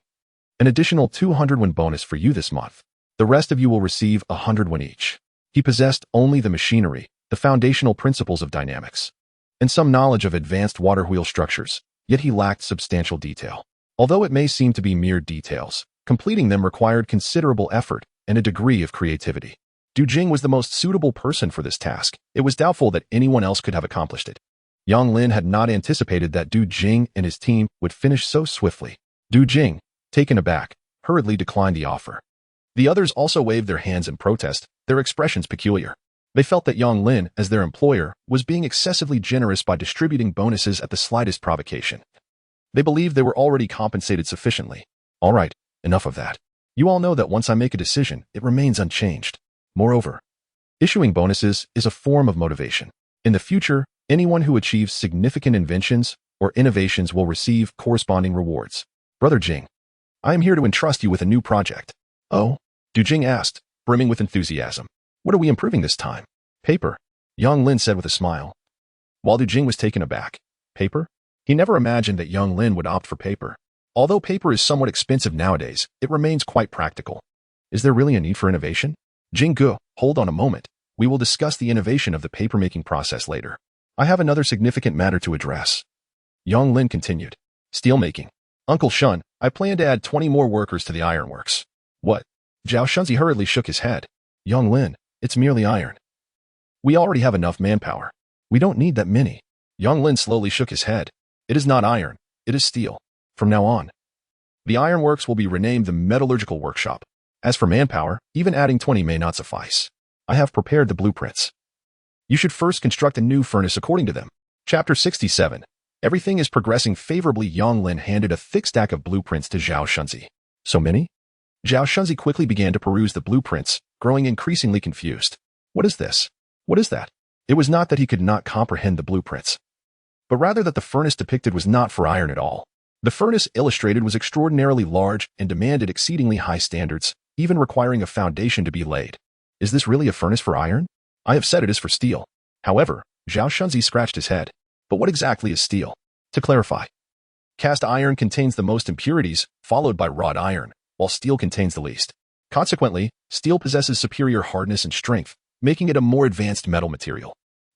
an additional 200 won bonus for you this month. The rest of you will receive 100 won each. He possessed only the machinery, the foundational principles of dynamics, and some knowledge of advanced water wheel structures, yet he lacked substantial detail. Although it may seem to be mere details, completing them required considerable effort and a degree of creativity. Du Jing was the most suitable person for this task. It was doubtful that anyone else could have accomplished it. Yang Lin had not anticipated that Du Jing and his team would finish so swiftly. Du Jing, taken aback, hurriedly declined the offer. The others also waved their hands in protest, their expressions peculiar. They felt that Yang Lin, as their employer, was being excessively generous by distributing bonuses at the slightest provocation. They believed they were already compensated sufficiently. All right, enough of that. You all know that once I make a decision, it remains unchanged. Moreover, issuing bonuses is a form of motivation. In the future, anyone who achieves significant inventions or innovations will receive corresponding rewards. Brother Jing, I am here to entrust you with a new project. Oh? Du Jing asked, brimming with enthusiasm. What are we improving this time? Paper, Yang Lin said with a smile. While Du Jing was taken aback. Paper? He never imagined that Yang Lin would opt for paper. Although paper is somewhat expensive nowadays, it remains quite practical. Is there really a need for innovation? Jinggu, hold on a moment. We will discuss the innovation of the paper-making process later. I have another significant matter to address. Yang Lin continued. Steelmaking. Uncle Shun, I plan to add 20 more workers to the ironworks. What? Zhao Shunzi hurriedly shook his head. Yang Lin, it's merely iron. We already have enough manpower. We don't need that many. Yang Lin slowly shook his head. It is not iron. It is steel. From now on, the ironworks will be renamed the Metallurgical Workshop. As for manpower, even adding 20 may not suffice. I have prepared the blueprints. You should first construct a new furnace according to them. Chapter 67. Everything is progressing favorably. Yang Lin handed a thick stack of blueprints to Zhao Shunzi. So many? Zhao Shunzi quickly began to peruse the blueprints, growing increasingly confused. What is this? What is that? It was not that he could not comprehend the blueprints, but rather that the furnace depicted was not for iron at all. The furnace illustrated was extraordinarily large and demanded exceedingly high standards, even requiring a foundation to be laid. Is this really a furnace for iron? I have said it is for steel. However, Zhao Shunzi scratched his head. But what exactly is steel? To clarify, cast iron contains the most impurities, followed by wrought iron, while steel contains the least. Consequently, steel possesses superior hardness and strength, making it a more advanced metal material.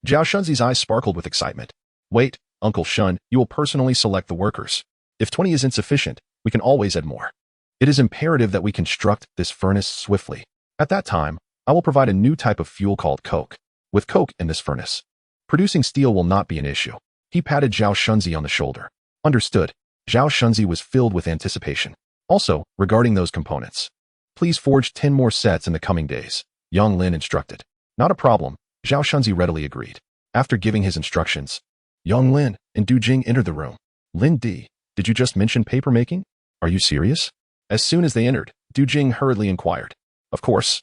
Zhao Shunzi's eyes sparkled with excitement. Wait, Uncle Shun, you will personally select the workers. If 20 is insufficient, we can always add more. It is imperative that we construct this furnace swiftly. At that time, I will provide a new type of fuel called coke. With coke in this furnace, producing steel will not be an issue. He patted Zhao Shunzi on the shoulder. Understood. Zhao Shunzi was filled with anticipation. Also, regarding those components, please forge 10 more sets in the coming days, Yang Lin instructed. Not a problem, Zhao Shunzi readily agreed. After giving his instructions, Yang Lin and Du Jing entered the room. Lin Di, did you just mention paper making? Are you serious? As soon as they entered, Du Jing hurriedly inquired. Of course.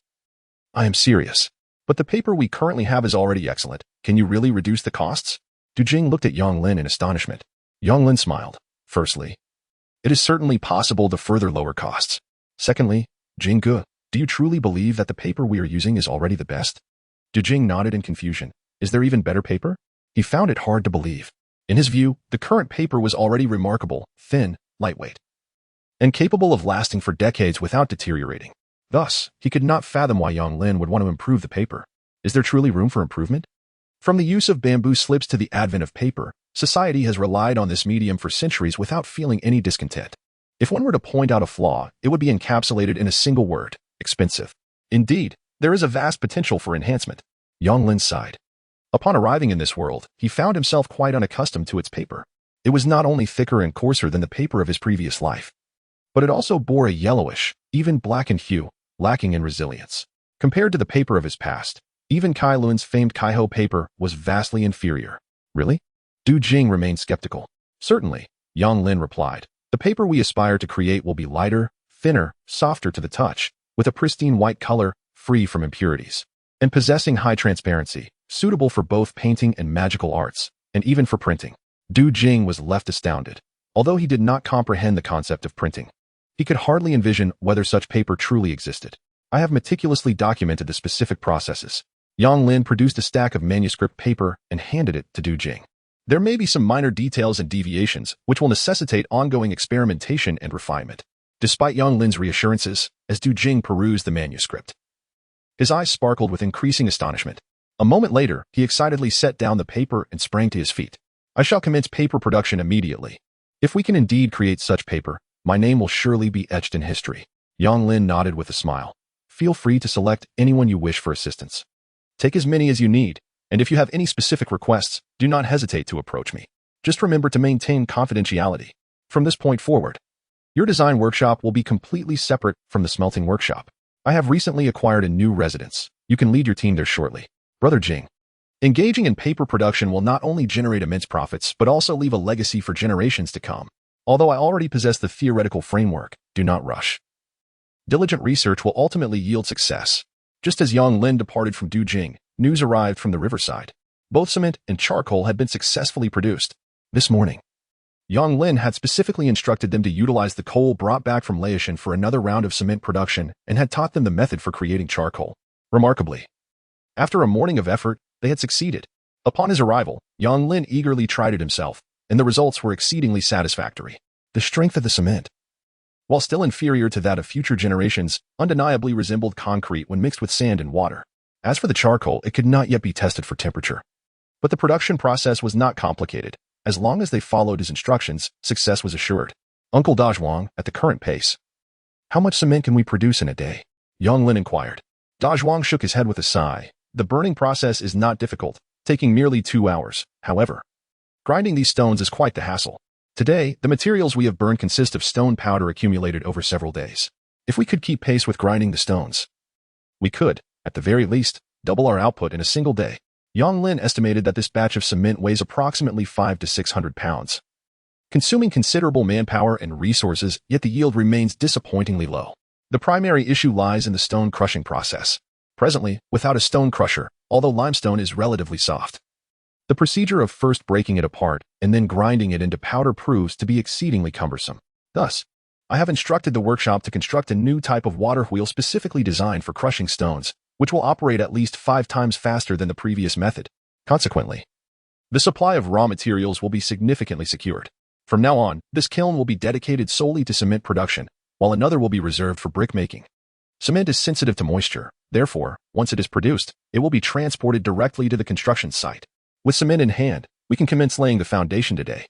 I am serious. But the paper we currently have is already excellent. Can you really reduce the costs? Du Jing looked at Yang Lin in astonishment. Yang Lin smiled. Firstly, it is certainly possible to further lower costs. Secondly, Jing Ge, do you truly believe that the paper we are using is already the best? Du Jing nodded in confusion. Is there even better paper? He found it hard to believe. In his view, the current paper was already remarkable, thin, lightweight, and capable of lasting for decades without deteriorating. Thus, he could not fathom why Yang Lin would want to improve the paper. Is there truly room for improvement? From the use of bamboo slips to the advent of paper, society has relied on this medium for centuries without feeling any discontent. If one were to point out a flaw, it would be encapsulated in a single word: expensive. Indeed, there is a vast potential for enhancement. Yang Lin sighed. Upon arriving in this world, he found himself quite unaccustomed to its paper. It was not only thicker and coarser than the paper of his previous life, but it also bore a yellowish, even blackened hue, lacking in resilience. Compared to the paper of his past, even Kai Luan's famed Kaiho paper was vastly inferior. Really? Du Jing remained skeptical. Certainly, Yang Lin replied. The paper we aspire to create will be lighter, thinner, softer to the touch, with a pristine white color, free from impurities, and possessing high transparency, suitable for both painting and magical arts, and even for printing. Du Jing was left astounded. Although he did not comprehend the concept of printing, he could hardly envision whether such paper truly existed. I have meticulously documented the specific processes. Yang Lin produced a stack of manuscript paper and handed it to Du Jing. There may be some minor details and deviations, which will necessitate ongoing experimentation and refinement. Despite Yang Lin's reassurances, as Du Jing perused the manuscript, his eyes sparkled with increasing astonishment. A moment later, he excitedly set down the paper and sprang to his feet. I shall commence paper production immediately. If we can indeed create such paper, my name will surely be etched in history. Yang Lin nodded with a smile. Feel free to select anyone you wish for assistance. Take as many as you need, and if you have any specific requests, do not hesitate to approach me. Just remember to maintain confidentiality. From this point forward, your design workshop will be completely separate from the smelting workshop. I have recently acquired a new residence. You can lead your team there shortly. Brother Jing. Engaging in paper production will not only generate immense profits, but also leave a legacy for generations to come. Although I already possess the theoretical framework, do not rush. Diligent research will ultimately yield success. Just as Yang Lin departed from Du Jing, news arrived from the riverside. Both cement and charcoal had been successfully produced. This morning, Yang Lin had specifically instructed them to utilize the coal brought back from Laoshan for another round of cement production and had taught them the method for creating charcoal. Remarkably, after a morning of effort, they had succeeded. Upon his arrival, Yang Lin eagerly tried it himself, and the results were exceedingly satisfactory. The strength of the cement, while still inferior to that of future generations, undeniably resembled concrete when mixed with sand and water. As for the charcoal, it could not yet be tested for temperature. But the production process was not complicated. As long as they followed his instructions, success was assured. Uncle Dazhuang, at the current pace, how much cement can we produce in a day? Yang Lin inquired. Dazhuang shook his head with a sigh. The burning process is not difficult, taking merely 2 hours. However, grinding these stones is quite the hassle. Today, the materials we have burned consist of stone powder accumulated over several days. If we could keep pace with grinding the stones, we could, at the very least, double our output in a single day. Yang Lin estimated that this batch of cement weighs approximately 500 to 600 pounds, consuming considerable manpower and resources, yet the yield remains disappointingly low. The primary issue lies in the stone crushing process. Presently, without a stone crusher, although limestone is relatively soft, the procedure of first breaking it apart and then grinding it into powder proves to be exceedingly cumbersome. Thus, I have instructed the workshop to construct a new type of water wheel specifically designed for crushing stones, which will operate at least 5 times faster than the previous method. Consequently, the supply of raw materials will be significantly secured. From now on, this kiln will be dedicated solely to cement production, while another will be reserved for brick making. Cement is sensitive to moisture. Therefore, once it is produced, it will be transported directly to the construction site. With cement in hand, we can commence laying the foundation today.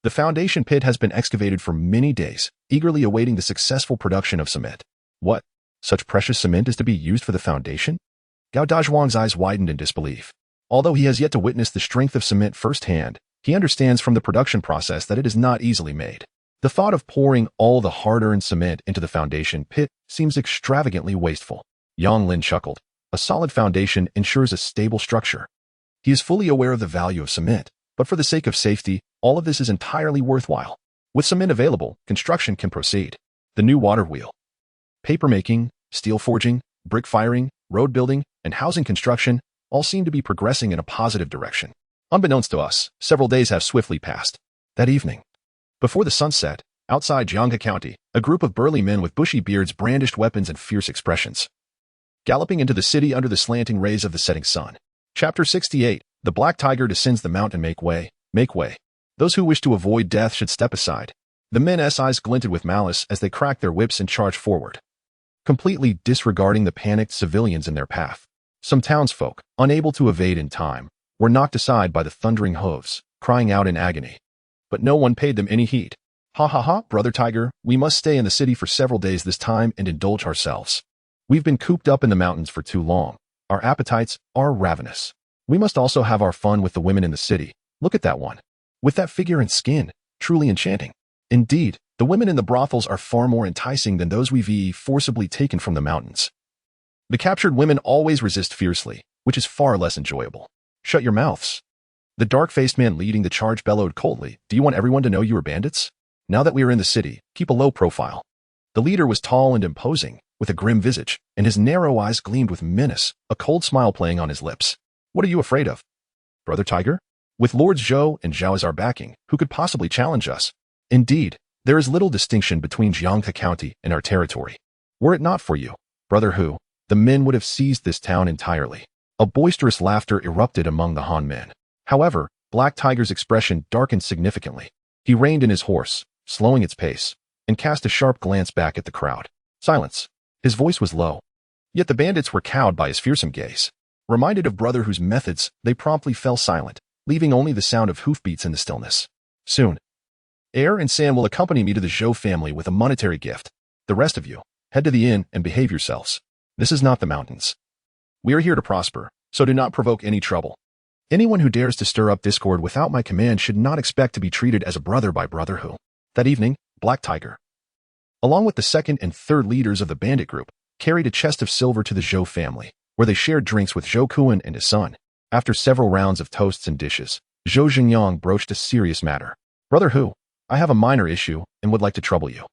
The foundation pit has been excavated for many days, eagerly awaiting the successful production of cement. What? Such precious cement is to be used for the foundation? Gao Dazhuang's eyes widened in disbelief. Although he has yet to witness the strength of cement firsthand, he understands from the production process that it is not easily made. The thought of pouring all the hard-earned cement into the foundation pit seems extravagantly wasteful. Yang Lin chuckled. A solid foundation ensures a stable structure. He is fully aware of the value of cement, but for the sake of safety, all of this is entirely worthwhile. With cement available, construction can proceed. The new water wheel. Papermaking, steel forging, brick firing, road building, and housing construction all seem to be progressing in a positive direction. Unbeknownst to us, several days have swiftly passed. That evening, before the sun set, outside Jianghe County, a group of burly men with bushy beards brandished weapons and fierce expressions, galloping into the city under the slanting rays of the setting sun. Chapter 68. The Black Tiger descends the mountain. Make way, make way. Those who wish to avoid death should step aside. The men's eyes glinted with malice as they cracked their whips and charged forward, completely disregarding the panicked civilians in their path. Some townsfolk, unable to evade in time, were knocked aside by the thundering hooves, crying out in agony. But no one paid them any heed. Ha ha ha, Brother Tiger, we must stay in the city for several days this time and indulge ourselves. We've been cooped up in the mountains for too long. Our appetites are ravenous. We must also have our fun with the women in the city. Look at that one. With that figure and skin, truly enchanting. Indeed, the women in the brothels are far more enticing than those we've forcibly taken from the mountains. The captured women always resist fiercely, which is far less enjoyable. Shut your mouths. The dark-faced man leading the charge bellowed coldly. Do you want everyone to know you are bandits? Now that we are in the city, keep a low profile. The leader was tall and imposing, with a grim visage, and his narrow eyes gleamed with menace, a cold smile playing on his lips. What are you afraid of, Brother Tiger? With Lords Zhou and Zhao as our backing, who could possibly challenge us? Indeed, there is little distinction between Jianghe County and our territory. Were it not for you, Brother Hu, the men would have seized this town entirely. A boisterous laughter erupted among the Han men. However, Black Tiger's expression darkened significantly. He reined in his horse, slowing its pace, and cast a sharp glance back at the crowd. Silence. His voice was low. Yet the bandits were cowed by his fearsome gaze. Reminded of Brother Hu's methods, they promptly fell silent, leaving only the sound of hoofbeats in the stillness. Soon, Air and San will accompany me to the Zhou family with a monetary gift. The rest of you, head to the inn and behave yourselves. This is not the mountains. We are here to prosper, so do not provoke any trouble. Anyone who dares to stir up discord without my command should not expect to be treated as a brother by Brother Hu. That evening, Black Tiger, along with the second and third leaders of the bandit group, carried a chest of silver to the Zhou family, where they shared drinks with Zhou Kuan and his son. After several rounds of toasts and dishes, Zhou Xingyang broached a serious matter. Brother Hu, I have a minor issue and would like to trouble you.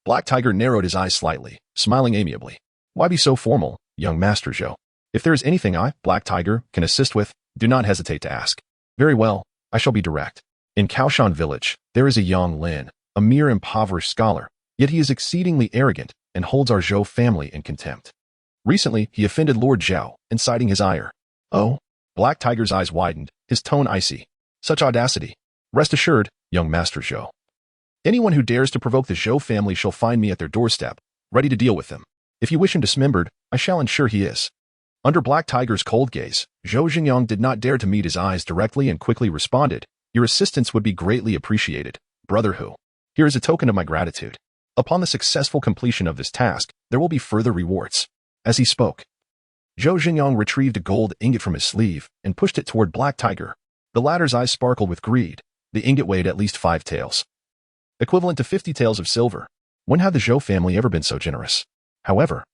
Black Tiger narrowed his eyes slightly, smiling amiably. Why be so formal, young Master Zhou? If there is anything I, Black Tiger, can assist with, do not hesitate to ask. Very well, I shall be direct. In Kaoshan village, there is a young Lin, a mere impoverished scholar, yet he is exceedingly arrogant and holds our Zhou family in contempt. Recently, he offended Lord Zhao, inciting his ire. Oh? Black Tiger's eyes widened, his tone icy. Such audacity. Rest assured, young Master Zhou. Anyone who dares to provoke the Zhou family shall find me at their doorstep, ready to deal with them. If you wish him dismembered, I shall ensure he is. Under Black Tiger's cold gaze, Zhou Xingyang did not dare to meet his eyes directly and quickly responded. Your assistance would be greatly appreciated, Brother Hu. Here is a token of my gratitude. Upon the successful completion of this task, there will be further rewards. As he spoke, Zhou Xingyang retrieved a gold ingot from his sleeve and pushed it toward Black Tiger. The latter's eyes sparkled with greed. The ingot weighed at least 5 taels, equivalent to 50 taels of silver. When had the Zhou family ever been so generous? However,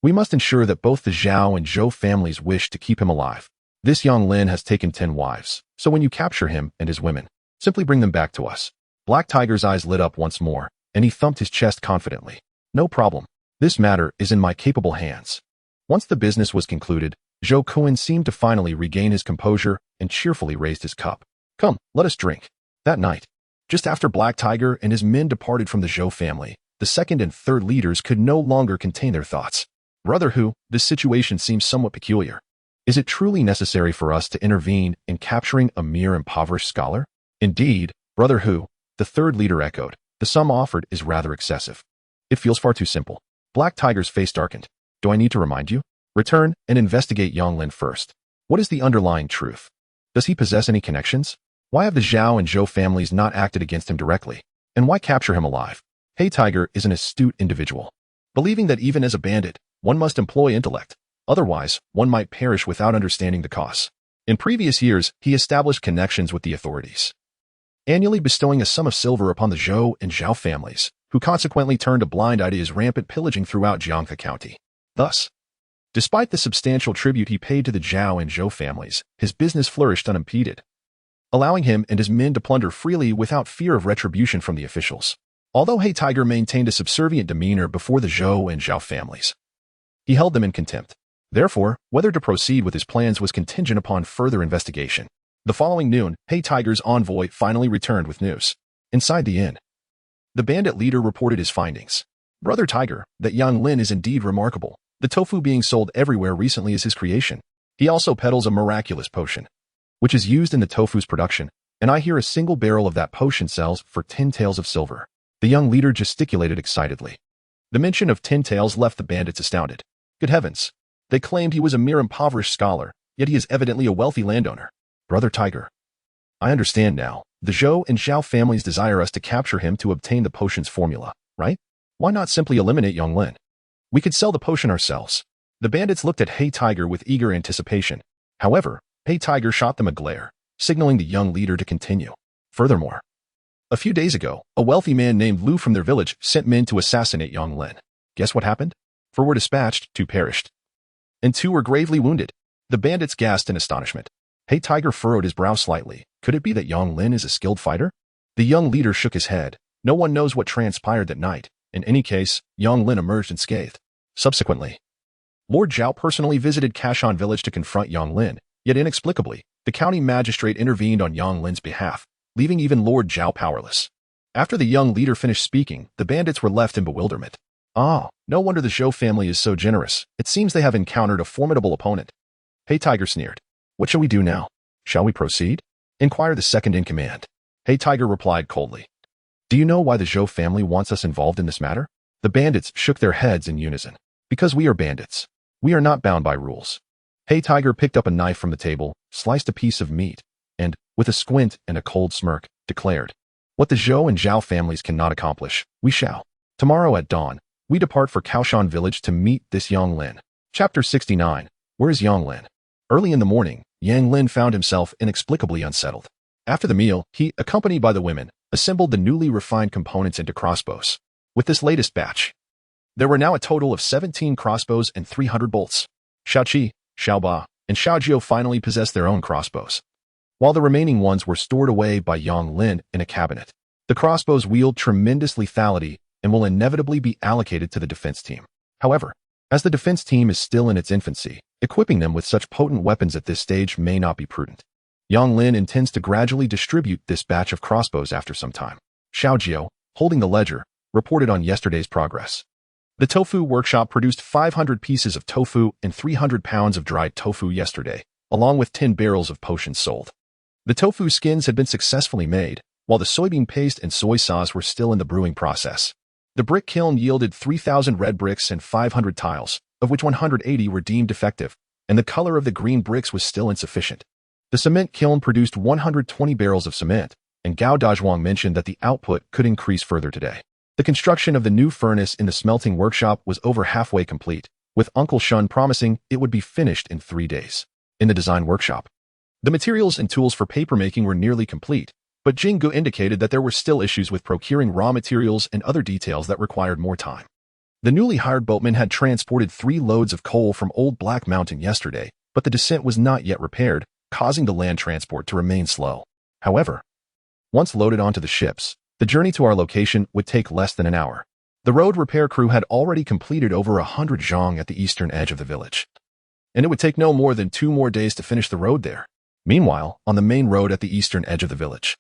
we must ensure that both the Zhao and Zhou families wish to keep him alive. This young Lin has taken 10 wives, so when you capture him and his women, simply bring them back to us. Black Tiger's eyes lit up once more, and he thumped his chest confidently. No problem. This matter is in my capable hands. Once the business was concluded, Zhou Kuan seemed to finally regain his composure and cheerfully raised his cup. Come, let us drink. That night, just after Black Tiger and his men departed from the Zhou family, the second and third leaders could no longer contain their thoughts. Brother Hu, this situation seems somewhat peculiar. Is it truly necessary for us to intervene in capturing a mere impoverished scholar? Indeed, Brother Hu, the third leader echoed, the sum offered is rather excessive. It feels far too simple. Black Tiger's face darkened. Do I need to remind you? Return and investigate Yonglin first. What is the underlying truth? Does he possess any connections? Why have the Zhao and Zhou families not acted against him directly? And why capture him alive? Hey Tiger is an astute individual, believing that even as a bandit, one must employ intellect. Otherwise, one might perish without understanding the cause. In previous years, he established connections with the authorities, annually bestowing a sum of silver upon the Zhou and Zhao families, who consequently turned a blind eye to his rampant pillaging throughout Jianghe County. Thus, Despite the substantial tribute he paid to the Zhao and Zhou families, his business flourished unimpeded, allowing him and his men to plunder freely without fear of retribution from the officials. Although He Tiger maintained a subservient demeanor before the Zhou and Zhao families, he held them in contempt. Therefore, whether to proceed with his plans was contingent upon further investigation. The following noon, He Tiger's envoy finally returned with news. Inside the inn, the bandit leader reported his findings. Brother Tiger, that young Lin is indeed remarkable. The tofu being sold everywhere recently is his creation. He also peddles a miraculous potion, which is used in the tofu's production, and I hear a single barrel of that potion sells for 10 taels of silver. The young leader gesticulated excitedly. The mention of 10 taels left the bandits astounded. Good heavens! They claimed he was a mere impoverished scholar, yet he is evidently a wealthy landowner. Brother Tiger, I understand now. The Zhou and Zhao families desire us to capture him to obtain the potion's formula, right? Why not simply eliminate Young Lin? We could sell the potion ourselves. The bandits looked at He Tiger with eager anticipation. However, He Tiger shot them a glare, signaling the young leader to continue. Furthermore, a few days ago, a wealthy man named Lu from their village sent men to assassinate Young Lin. Guess what happened? 4 were dispatched, 2 perished, and 2 were gravely wounded. The bandits gasped in astonishment. He Tiger furrowed his brow slightly. Could it be that Young Lin is a skilled fighter? The young leader shook his head. No one knows what transpired that night. In any case, Young Lin emerged unscathed. Subsequently, Lord Zhao personally visited Kashan village to confront Young Lin, yet inexplicably, the county magistrate intervened on Young Lin's behalf, leaving even Lord Zhao powerless. After the young leader finished speaking, the bandits were left in bewilderment. Ah, no wonder the Zhou family is so generous. It seems they have encountered a formidable opponent. He Tiger sneered. What shall we do now? Shall we proceed? Inquired the second in command. He Tiger replied coldly. Do you know why the Zhou family wants us involved in this matter? The bandits shook their heads in unison. Because we are bandits. We are not bound by rules. He Tiger picked up a knife from the table, sliced a piece of meat, and, with a squint and a cold smirk, declared, what the Zhou and Zhao families cannot accomplish, we shall. Tomorrow at dawn, we depart for Kaoshan village to meet this Young Lin. Chapter 69. Where is Young Lin? Early in the morning, Yang Lin found himself inexplicably unsettled. After the meal, he, accompanied by the women, assembled the newly refined components into crossbows. With this latest batch, there were now a total of 17 crossbows and 300 bolts. Xiaoqi, Xiaoba, and Xiaojiu finally possessed their own crossbows, while the remaining ones were stored away by Yang Lin in a cabinet. The crossbows wield tremendous lethality and will inevitably be allocated to the defense team. However, as the defense team is still in its infancy, equipping them with such potent weapons at this stage may not be prudent. Yang Lin intends to gradually distribute this batch of crossbows after some time. Xiaojiu, holding the ledger, reported on yesterday's progress. The tofu workshop produced 500 pieces of tofu and 300 pounds of dried tofu yesterday, along with 10 barrels of potions sold. The tofu skins had been successfully made, while the soybean paste and soy sauce were still in the brewing process. The brick kiln yielded 3,000 red bricks and 500 tiles, of which 180 were deemed defective, and the color of the green bricks was still insufficient. The cement kiln produced 120 barrels of cement, and Gao Dazhuang mentioned that the output could increase further today. The construction of the new furnace in the smelting workshop was over halfway complete, with Uncle Shun promising it would be finished in 3 days. In the design workshop, the materials and tools for papermaking were nearly complete, but Jinggu indicated that there were still issues with procuring raw materials and other details that required more time. The newly hired boatman had transported 3 loads of coal from Old Black Mountain yesterday, but the descent was not yet repaired, causing the land transport to remain slow. However, once loaded onto the ships, the journey to our location would take less than an hour. The road repair crew had already completed over 100 zhang at the eastern edge of the village, and it would take no more than 2 more days to finish the road there. Meanwhile, on the main road at the eastern edge of the village,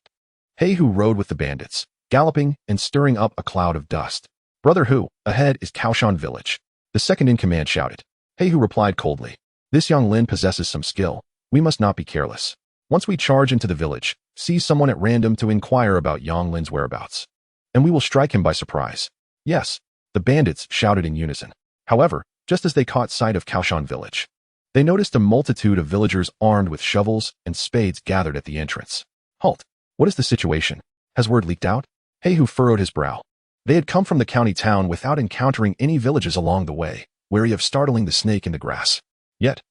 He Hu rode with the bandits, galloping and stirring up a cloud of dust. Brother Hu, ahead is Kaoshan village. The second in command shouted. He Hu replied coldly. This young Lin possesses some skill. We must not be careless. Once we charge into the village, seize someone at random to inquire about Young Lin's whereabouts, and we will strike him by surprise. Yes, the bandits shouted in unison. However, just as they caught sight of Kaoshan village, they noticed a multitude of villagers armed with shovels and spades gathered at the entrance. Halt! What is the situation? Has word leaked out? He Hu furrowed his brow. They had come from the county town without encountering any villages along the way, wary of startling the snake in the grass. Yet,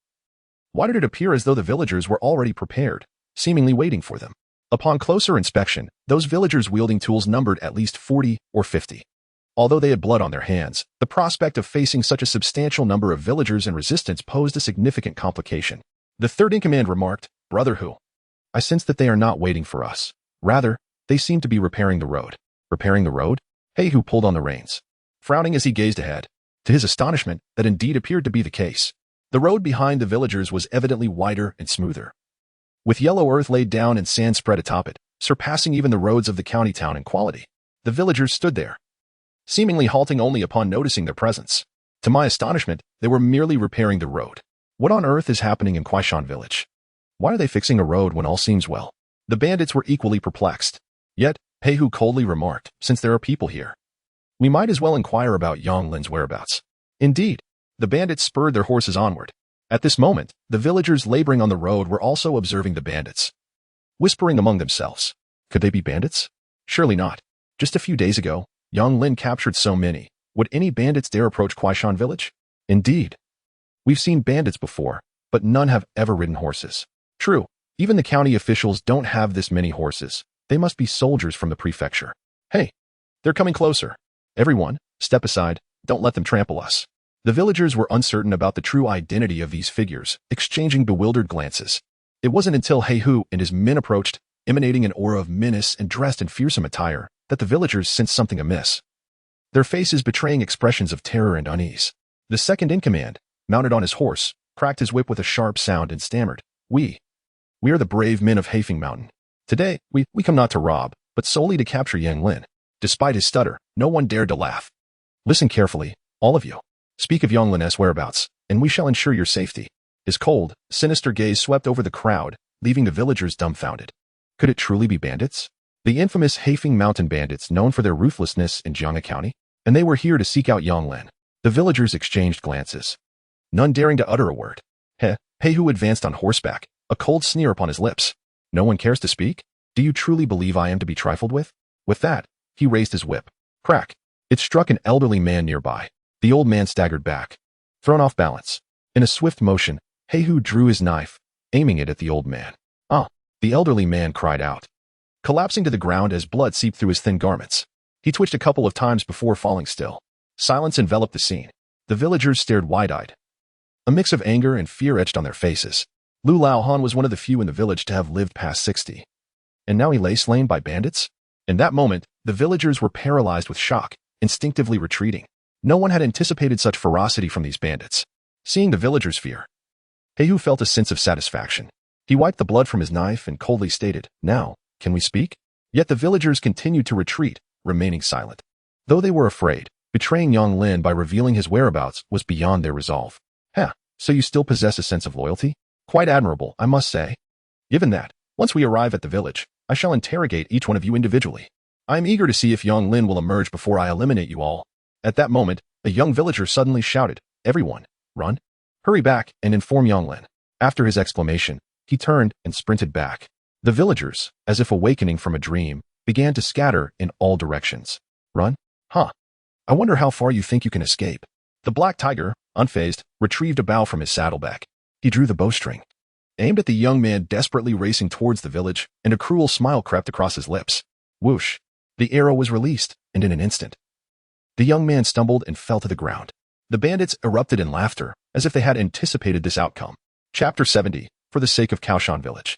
why did it appear as though the villagers were already prepared, seemingly waiting for them? Upon closer inspection, those villagers wielding tools numbered at least 40 or 50. Although they had blood on their hands, the prospect of facing such a substantial number of villagers and resistance posed a significant complication. The third-in-command remarked, "Brother Hu, I sense that they are not waiting for us. Rather, they seem to be repairing the road." Repairing the road? He Hu pulled on the reins, frowning as he gazed ahead. To his astonishment, that indeed appeared to be the case. The road behind the villagers was evidently wider and smoother, with yellow earth laid down and sand spread atop it, surpassing even the roads of the county town in quality. The villagers stood there, seemingly halting only upon noticing their presence. To my astonishment, they were merely repairing the road. What on earth is happening in Kwaishan village? Why are they fixing a road when all seems well? The bandits were equally perplexed. Yet, He Hu coldly remarked, "Since there are people here, we might as well inquire about Yonglin's whereabouts." Indeed, the bandits spurred their horses onward. At this moment, the villagers laboring on the road were also observing the bandits, whispering among themselves. Could they be bandits? Surely not. Just a few days ago, Yonglin captured so many. Would any bandits dare approach Kwaishan village? Indeed. We've seen bandits before, but none have ever ridden horses. True, even the county officials don't have this many horses. They must be soldiers from the prefecture. Hey, they're coming closer. Everyone, step aside, don't let them trample us. The villagers were uncertain about the true identity of these figures, exchanging bewildered glances. It wasn't until He Hu and his men approached, emanating an aura of menace and dressed in fearsome attire, that the villagers sensed something amiss, their faces betraying expressions of terror and unease. The second-in-command, mounted on his horse, cracked his whip with a sharp sound and stammered, We are the brave men of Hafing Mountain. Today, we come not to rob, but solely to capture Yonglin." Despite his stutter, no one dared to laugh. "Listen carefully, all of you. Speak of Yonglin's whereabouts, and we shall ensure your safety." His cold, sinister gaze swept over the crowd, leaving the villagers dumbfounded. Could it truly be bandits? The infamous Hafing Mountain bandits known for their ruthlessness in Jiangha County? And they were here to seek out Yonglin. The villagers exchanged glances, none daring to utter a word. He Hu advanced on horseback, a cold sneer upon his lips. "No one cares to speak? Do you truly believe I am to be trifled with?" With that, he raised his whip. Crack! It struck an elderly man nearby. The old man staggered back, thrown off balance. In a swift motion, He Hu drew his knife, aiming it at the old man. "Ah!" The elderly man cried out, collapsing to the ground as blood seeped through his thin garments. He twitched a couple of times before falling still. Silence enveloped the scene. The villagers stared wide-eyed. A mix of anger and fear etched on their faces. Lu Lao Han was one of the few in the village to have lived past 60. And now he lay slain by bandits? In that moment, the villagers were paralyzed with shock, instinctively retreating. No one had anticipated such ferocity from these bandits. Seeing the villagers' fear, He Hu felt a sense of satisfaction. He wiped the blood from his knife and coldly stated, "Now, can we speak?" Yet the villagers continued to retreat, remaining silent. Though they were afraid, betraying Yonglin by revealing his whereabouts was beyond their resolve. So you still possess a sense of loyalty? Quite admirable, I must say. Given that, once we arrive at the village, I shall interrogate each one of you individually. I am eager to see if Yonglin will emerge before I eliminate you all." At that moment, a young villager suddenly shouted, "Everyone, run! Hurry back and inform Yonglin." After his exclamation, he turned and sprinted back. The villagers, as if awakening from a dream, began to scatter in all directions. "Run? Huh. I wonder how far you think you can escape." The black tiger, unfazed, retrieved a bow from his saddlebag. He drew the bowstring, aimed at the young man desperately racing towards the village, and a cruel smile crept across his lips. Whoosh! The arrow was released, and in an instant, the young man stumbled and fell to the ground. The bandits erupted in laughter, as if they had anticipated this outcome. Chapter 70, For the Sake of Kaoshan Village.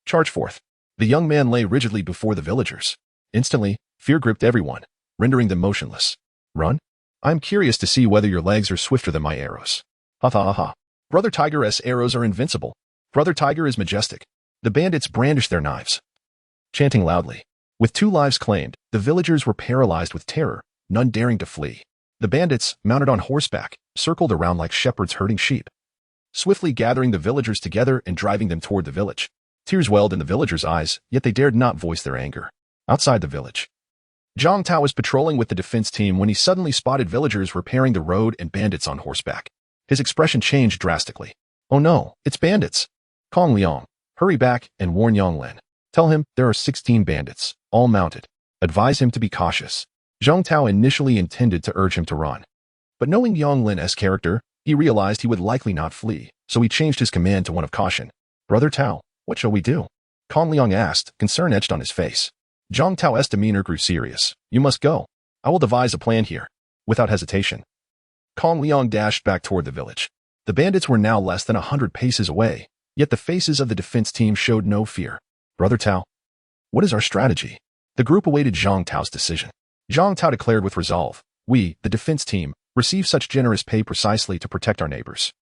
Charge forth. The young man lay rigidly before the villagers. Instantly, fear gripped everyone, rendering them motionless. "Run? I'm curious to see whether your legs are swifter than my arrows." Ha ha ha ha. Brother Tiger's arrows are invincible. Brother Tiger is majestic. The bandits brandished their knives, chanting loudly. With 2 lives claimed, the villagers were paralyzed with terror, none daring to flee. The bandits, mounted on horseback, circled around like shepherds herding sheep, swiftly gathering the villagers together and driving them toward the village. Tears welled in the villagers' eyes, yet they dared not voice their anger. Outside the village, Zhang Tao was patrolling with the defense team when he suddenly spotted villagers repairing the road and bandits on horseback. His expression changed drastically. "Oh no, it's bandits. Kong Liang, hurry back and warn Yonglin. Tell him there are 16 bandits, all mounted. Advise him to be cautious." Zhang Tao initially intended to urge him to run, but knowing Yonglin's character, he realized he would likely not flee, so he changed his command to one of caution. "Brother Tao, what shall we do?" Kong Liang asked, concern etched on his face. Zhang Tao's demeanor grew serious. "You must go. I will devise a plan here. Without hesitation, Kong Leong dashed back toward the village. The bandits were now less than 100 paces away, yet the faces of the defense team showed no fear. Brother Tao, what is our strategy? The group awaited Zhang Tao's decision. Zhang Tao declared with resolve, we, the defense team, receive such generous pay precisely to protect our neighbors.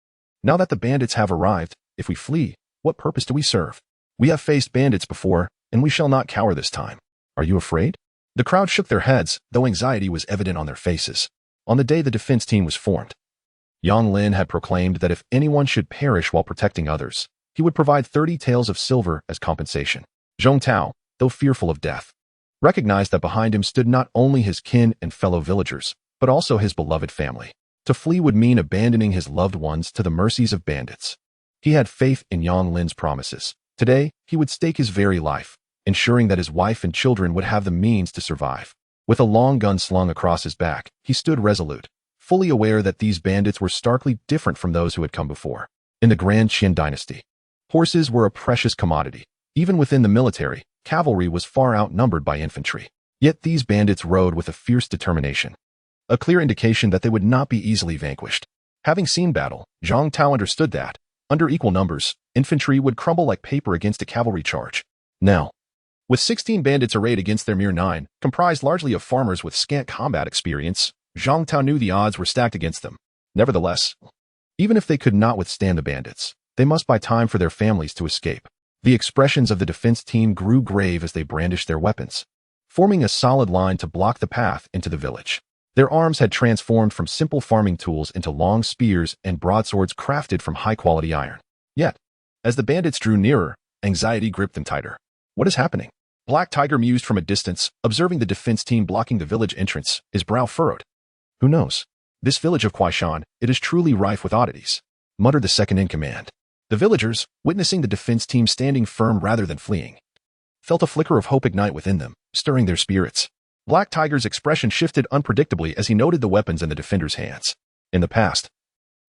Now that the bandits have arrived, if we flee, what purpose do we serve? We have faced bandits before, and we shall not cower this time. Are you afraid? The crowd shook their heads, though anxiety was evident on their faces. On the day the defense team was formed, Yang Lin had proclaimed that if anyone should perish while protecting others, he would provide 30 taels of silver as compensation. Zhang Tao, though fearful of death, recognized that behind him stood not only his kin and fellow villagers, but also his beloved family. To flee would mean abandoning his loved ones to the mercies of bandits. He had faith in Yang Lin's promises. Today, he would stake his very life, ensuring that his wife and children would have the means to survive. With a long gun slung across his back, he stood resolute, fully aware that these bandits were starkly different from those who had come before. In the Grand Qin dynasty, horses were a precious commodity. Even within the military, cavalry was far outnumbered by infantry. Yet these bandits rode with a fierce determination, a clear indication that they would not be easily vanquished. Having seen battle, Zhang Tao understood that, under equal numbers, infantry would crumble like paper against a cavalry charge. Now, with 16 bandits arrayed against their mere 9, comprised largely of farmers with scant combat experience, Zhang Tao knew the odds were stacked against them. Nevertheless, even if they could not withstand the bandits, they must buy time for their families to escape. The expressions of the defense team grew grave as they brandished their weapons, forming a solid line to block the path into the village. Their arms had transformed from simple farming tools into long spears and broadswords crafted from high-quality iron. Yet, as the bandits drew nearer, anxiety gripped them tighter. What is happening? Black Tiger mused from a distance, observing the defense team blocking the village entrance, his brow furrowed. Who knows? This village of Kuaishan, it is truly rife with oddities, muttered the second-in-command. The villagers, witnessing the defense team standing firm rather than fleeing, felt a flicker of hope ignite within them, stirring their spirits. Black Tiger's expression shifted unpredictably as he noted the weapons in the defenders' hands. In the past,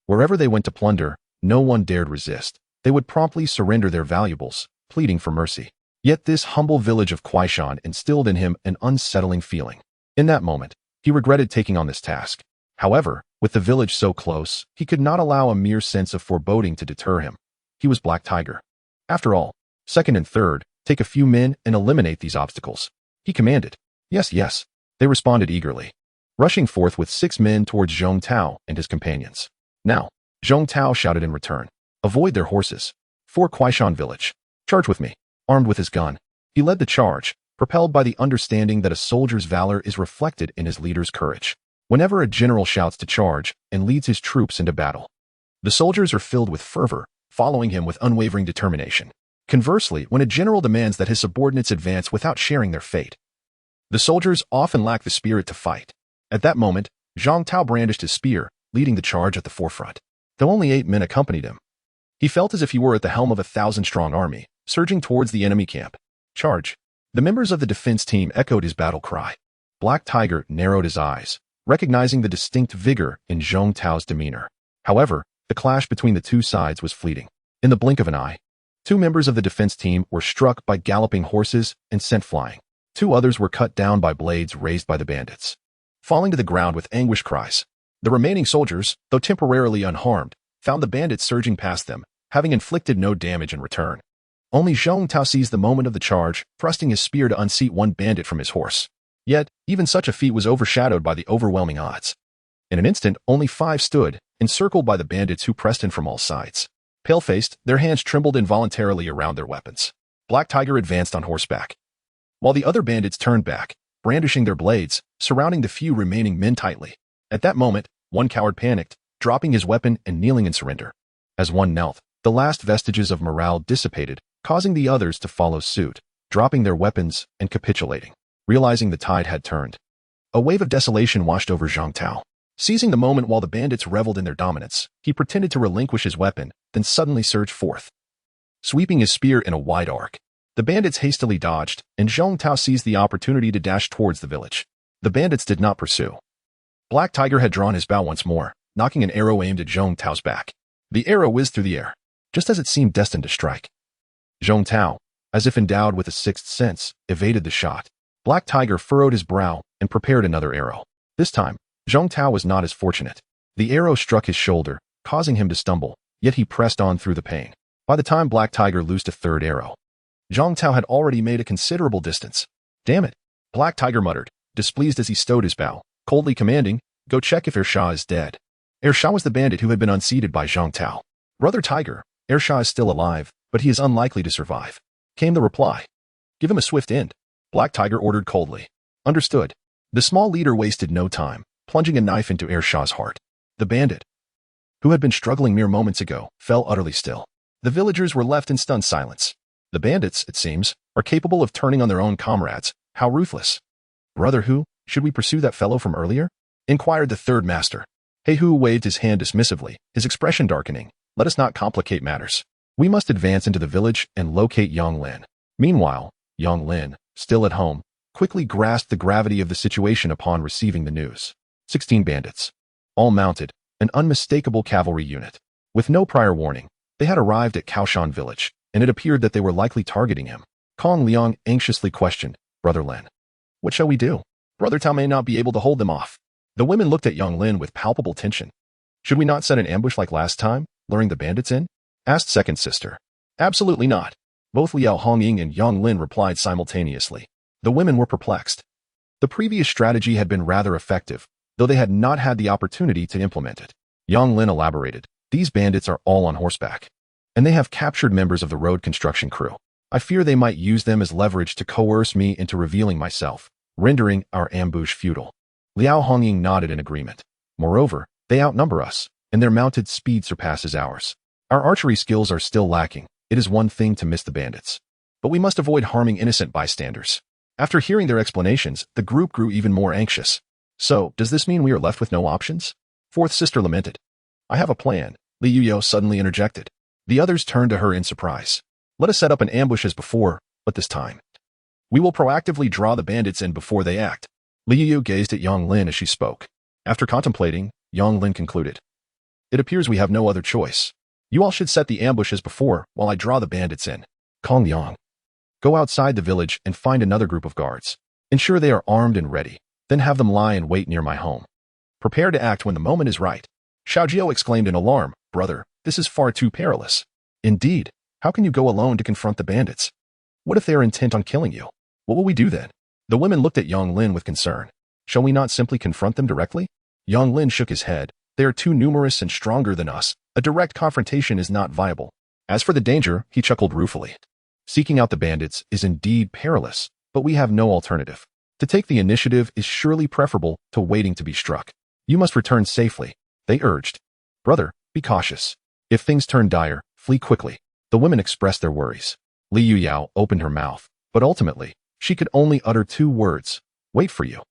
wherever they went to plunder, no one dared resist. They would promptly surrender their valuables, pleading for mercy. Yet this humble village of Kuaishan instilled in him an unsettling feeling. In that moment, he regretted taking on this task. However, with the village so close, he could not allow a mere sense of foreboding to deter him. He was Black Tiger. After all, second and third, take a few men and eliminate these obstacles. He commanded. Yes, yes, they responded eagerly, rushing forth with 6 men towards Zhang Tao and his companions. Now, Zhang Tao shouted in return. Avoid their horses. For Kuaishan village. Charge with me. Armed with his gun, he led the charge, propelled by the understanding that a soldier's valor is reflected in his leader's courage. Whenever a general shouts to charge and leads his troops into battle, the soldiers are filled with fervor, following him with unwavering determination. Conversely, when a general demands that his subordinates advance without sharing their fate, the soldiers often lack the spirit to fight. At that moment, Zhang Tao brandished his spear, leading the charge at the forefront. Though only 8 men accompanied him, he felt as if he were at the helm of a 1,000-strong army, surging towards the enemy camp. Charge! The members of the defense team echoed his battle cry. Black Tiger narrowed his eyes, recognizing the distinct vigor in Zhang Tao's demeanor. However, the clash between the two sides was fleeting. In the blink of an eye, 2 members of the defense team were struck by galloping horses and sent flying. 2 others were cut down by blades raised by the bandits, falling to the ground with anguished cries. The remaining soldiers, though temporarily unharmed, found the bandits surging past them, having inflicted no damage in return. Only Zhang Tao seized the moment of the charge, thrusting his spear to unseat one bandit from his horse. Yet, even such a feat was overshadowed by the overwhelming odds. In an instant, only 5 stood, encircled by the bandits who pressed in from all sides. Pale-faced, their hands trembled involuntarily around their weapons. Black Tiger advanced on horseback, while the other bandits turned back, brandishing their blades, surrounding the few remaining men tightly. At that moment, one coward panicked, dropping his weapon and kneeling in surrender. As one knelt, the last vestiges of morale dissipated, causing the others to follow suit, dropping their weapons and capitulating. Realizing the tide had turned, a wave of desolation washed over Zhang Tao. Seizing the moment while the bandits reveled in their dominance, he pretended to relinquish his weapon, then suddenly surged forth, sweeping his spear in a wide arc. The bandits hastily dodged, and Zhang Tao seized the opportunity to dash towards the village. The bandits did not pursue. Black Tiger had drawn his bow once more, knocking an arrow aimed at Zhang Tao's back. The arrow whizzed through the air, just as it seemed destined to strike. Zhang Tao, as if endowed with a sixth sense, evaded the shot. Black Tiger furrowed his brow, and prepared another arrow. This time, Zhong Tao was not as fortunate. The arrow struck his shoulder, causing him to stumble, yet he pressed on through the pain. By the time Black Tiger loosed a third arrow, Zhong Tao had already made a considerable distance. "Damn it," Black Tiger muttered, displeased as he stowed his bow, coldly commanding, "Go check if Ershah is dead." Ershah was the bandit who had been unseated by Zhong Tao. "Brother Tiger, Ershah is still alive, but he is unlikely to survive," came the reply. "Give him a swift end," Black Tiger ordered coldly. "Understood." The small leader wasted no time, plunging a knife into Ershah's heart. The bandit, who had been struggling mere moments ago, fell utterly still. The villagers were left in stunned silence. The bandits, it seems, are capable of turning on their own comrades. How ruthless. "Brother Hu, should we pursue that fellow from earlier?" inquired the third master. He Hu waved his hand dismissively, his expression darkening. "Let us not complicate matters. We must advance into the village and locate Yang Lin." Meanwhile, Yang Lin, still at home, quickly grasped the gravity of the situation upon receiving the news. 16 bandits, all mounted, an unmistakable cavalry unit. With no prior warning, they had arrived at Kaoshan village, and it appeared that they were likely targeting him. Kong Liang anxiously questioned, "Brother Lin, what shall we do? Brother Tao may not be able to hold them off." The women looked at Yang Lin with palpable tension. "Should we not set an ambush like last time, luring the bandits in?" asked second sister. "Absolutely not." Both Liao Hongying and Yang Lin replied simultaneously. The women were perplexed. The previous strategy had been rather effective, though they had not had the opportunity to implement it. Yang Lin elaborated, "These bandits are all on horseback, and they have captured members of the road construction crew. I fear they might use them as leverage to coerce me into revealing myself, rendering our ambush futile." Liao Hongying nodded in agreement. "Moreover, they outnumber us, and their mounted speed surpasses ours. Our archery skills are still lacking. It is one thing to miss the bandits, but we must avoid harming innocent bystanders." After hearing their explanations, the group grew even more anxious. "So, does this mean we are left with no options?" Fourth sister lamented. "I have a plan," Li Yuyo suddenly interjected. The others turned to her in surprise. "Let us set up an ambush as before, but this time we will proactively draw the bandits in before they act." Li Yuyo gazed at Yang Lin as she spoke. After contemplating, Yang Lin concluded, "It appears we have no other choice. You all should set the ambush as before while I draw the bandits in. Kong Liang, go outside the village and find another group of guards. Ensure they are armed and ready, then have them lie in wait near my home. Prepare to act when the moment is right." Xiaojiao exclaimed in alarm, "Brother, this is far too perilous." "Indeed, how can you go alone to confront the bandits? What if they are intent on killing you? What will we do then?" The women looked at Yang Lin with concern. "Shall we not simply confront them directly?" Yang Lin shook his head. "They are too numerous and stronger than us. A direct confrontation is not viable." As for the danger, he chuckled ruefully. "Seeking out the bandits is indeed perilous, but we have no alternative. To take the initiative is surely preferable to waiting to be struck. You must return safely," they urged. "Brother, be cautious. If things turn dire, flee quickly." The women expressed their worries. Li Yuyao opened her mouth, but ultimately, she could only utter 2 words, "Wait for you."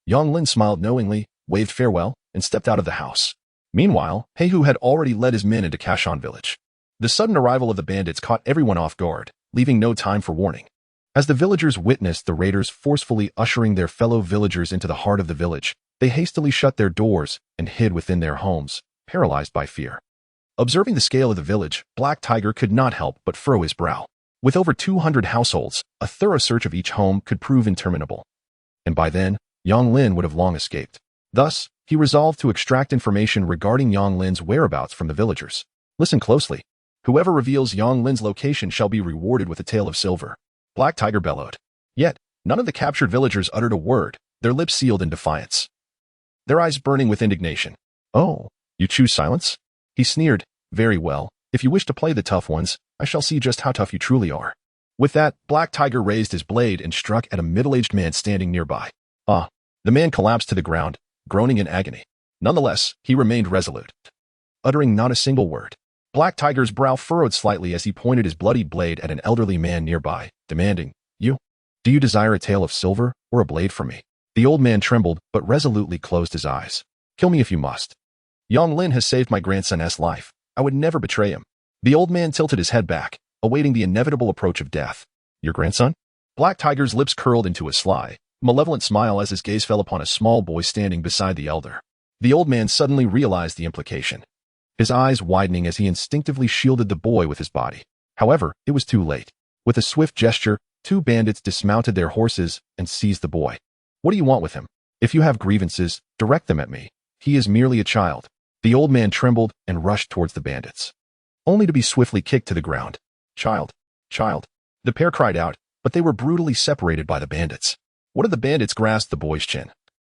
Yang Lin smiled knowingly, waved farewell, and stepped out of the house. Meanwhile, He Hu had already led his men into Kaoshan village. The sudden arrival of the bandits caught everyone off guard, leaving no time for warning. As the villagers witnessed the raiders forcefully ushering their fellow villagers into the heart of the village, they hastily shut their doors and hid within their homes, paralyzed by fear. Observing the scale of the village, Black Tiger could not help but furrow his brow. With over 200 households, a thorough search of each home could prove interminable. And by then, Yang Lin would have long escaped. Thus, he resolved to extract information regarding Yang Lin's whereabouts from the villagers. "Listen closely. Whoever reveals Yang Lin's location shall be rewarded with a tael of silver," Black Tiger bellowed. Yet, none of the captured villagers uttered a word, their lips sealed in defiance, their eyes burning with indignation. "Oh, you choose silence?" He sneered. "Very well. If you wish to play the tough ones, I shall see just how tough you truly are." With that, Black Tiger raised his blade and struck at a middle-aged man standing nearby. The man collapsed to the ground, groaning in agony. Nonetheless, he remained resolute, uttering not a single word. Black Tiger's brow furrowed slightly as he pointed his bloody blade at an elderly man nearby, demanding, "Do you desire a tael of silver or a blade from me?" The old man trembled, but resolutely closed his eyes. "Kill me if you must. Yang Lin has saved my grandson's life. I would never betray him." The old man tilted his head back, awaiting the inevitable approach of death. "Your grandson?" Black Tiger's lips curled into a sly, malevolent smile as his gaze fell upon a small boy standing beside the elder. The old man suddenly realized the implication, his eyes widening as he instinctively shielded the boy with his body. However, it was too late. With a swift gesture, 2 bandits dismounted their horses and seized the boy. "What do you want with him?" If you have grievances, direct them at me. He is merely a child. The old man trembled and rushed towards the bandits, only to be swiftly kicked to the ground. Child, child. The pair cried out, but they were brutally separated by the bandits. One of the bandits grasped the boy's chin,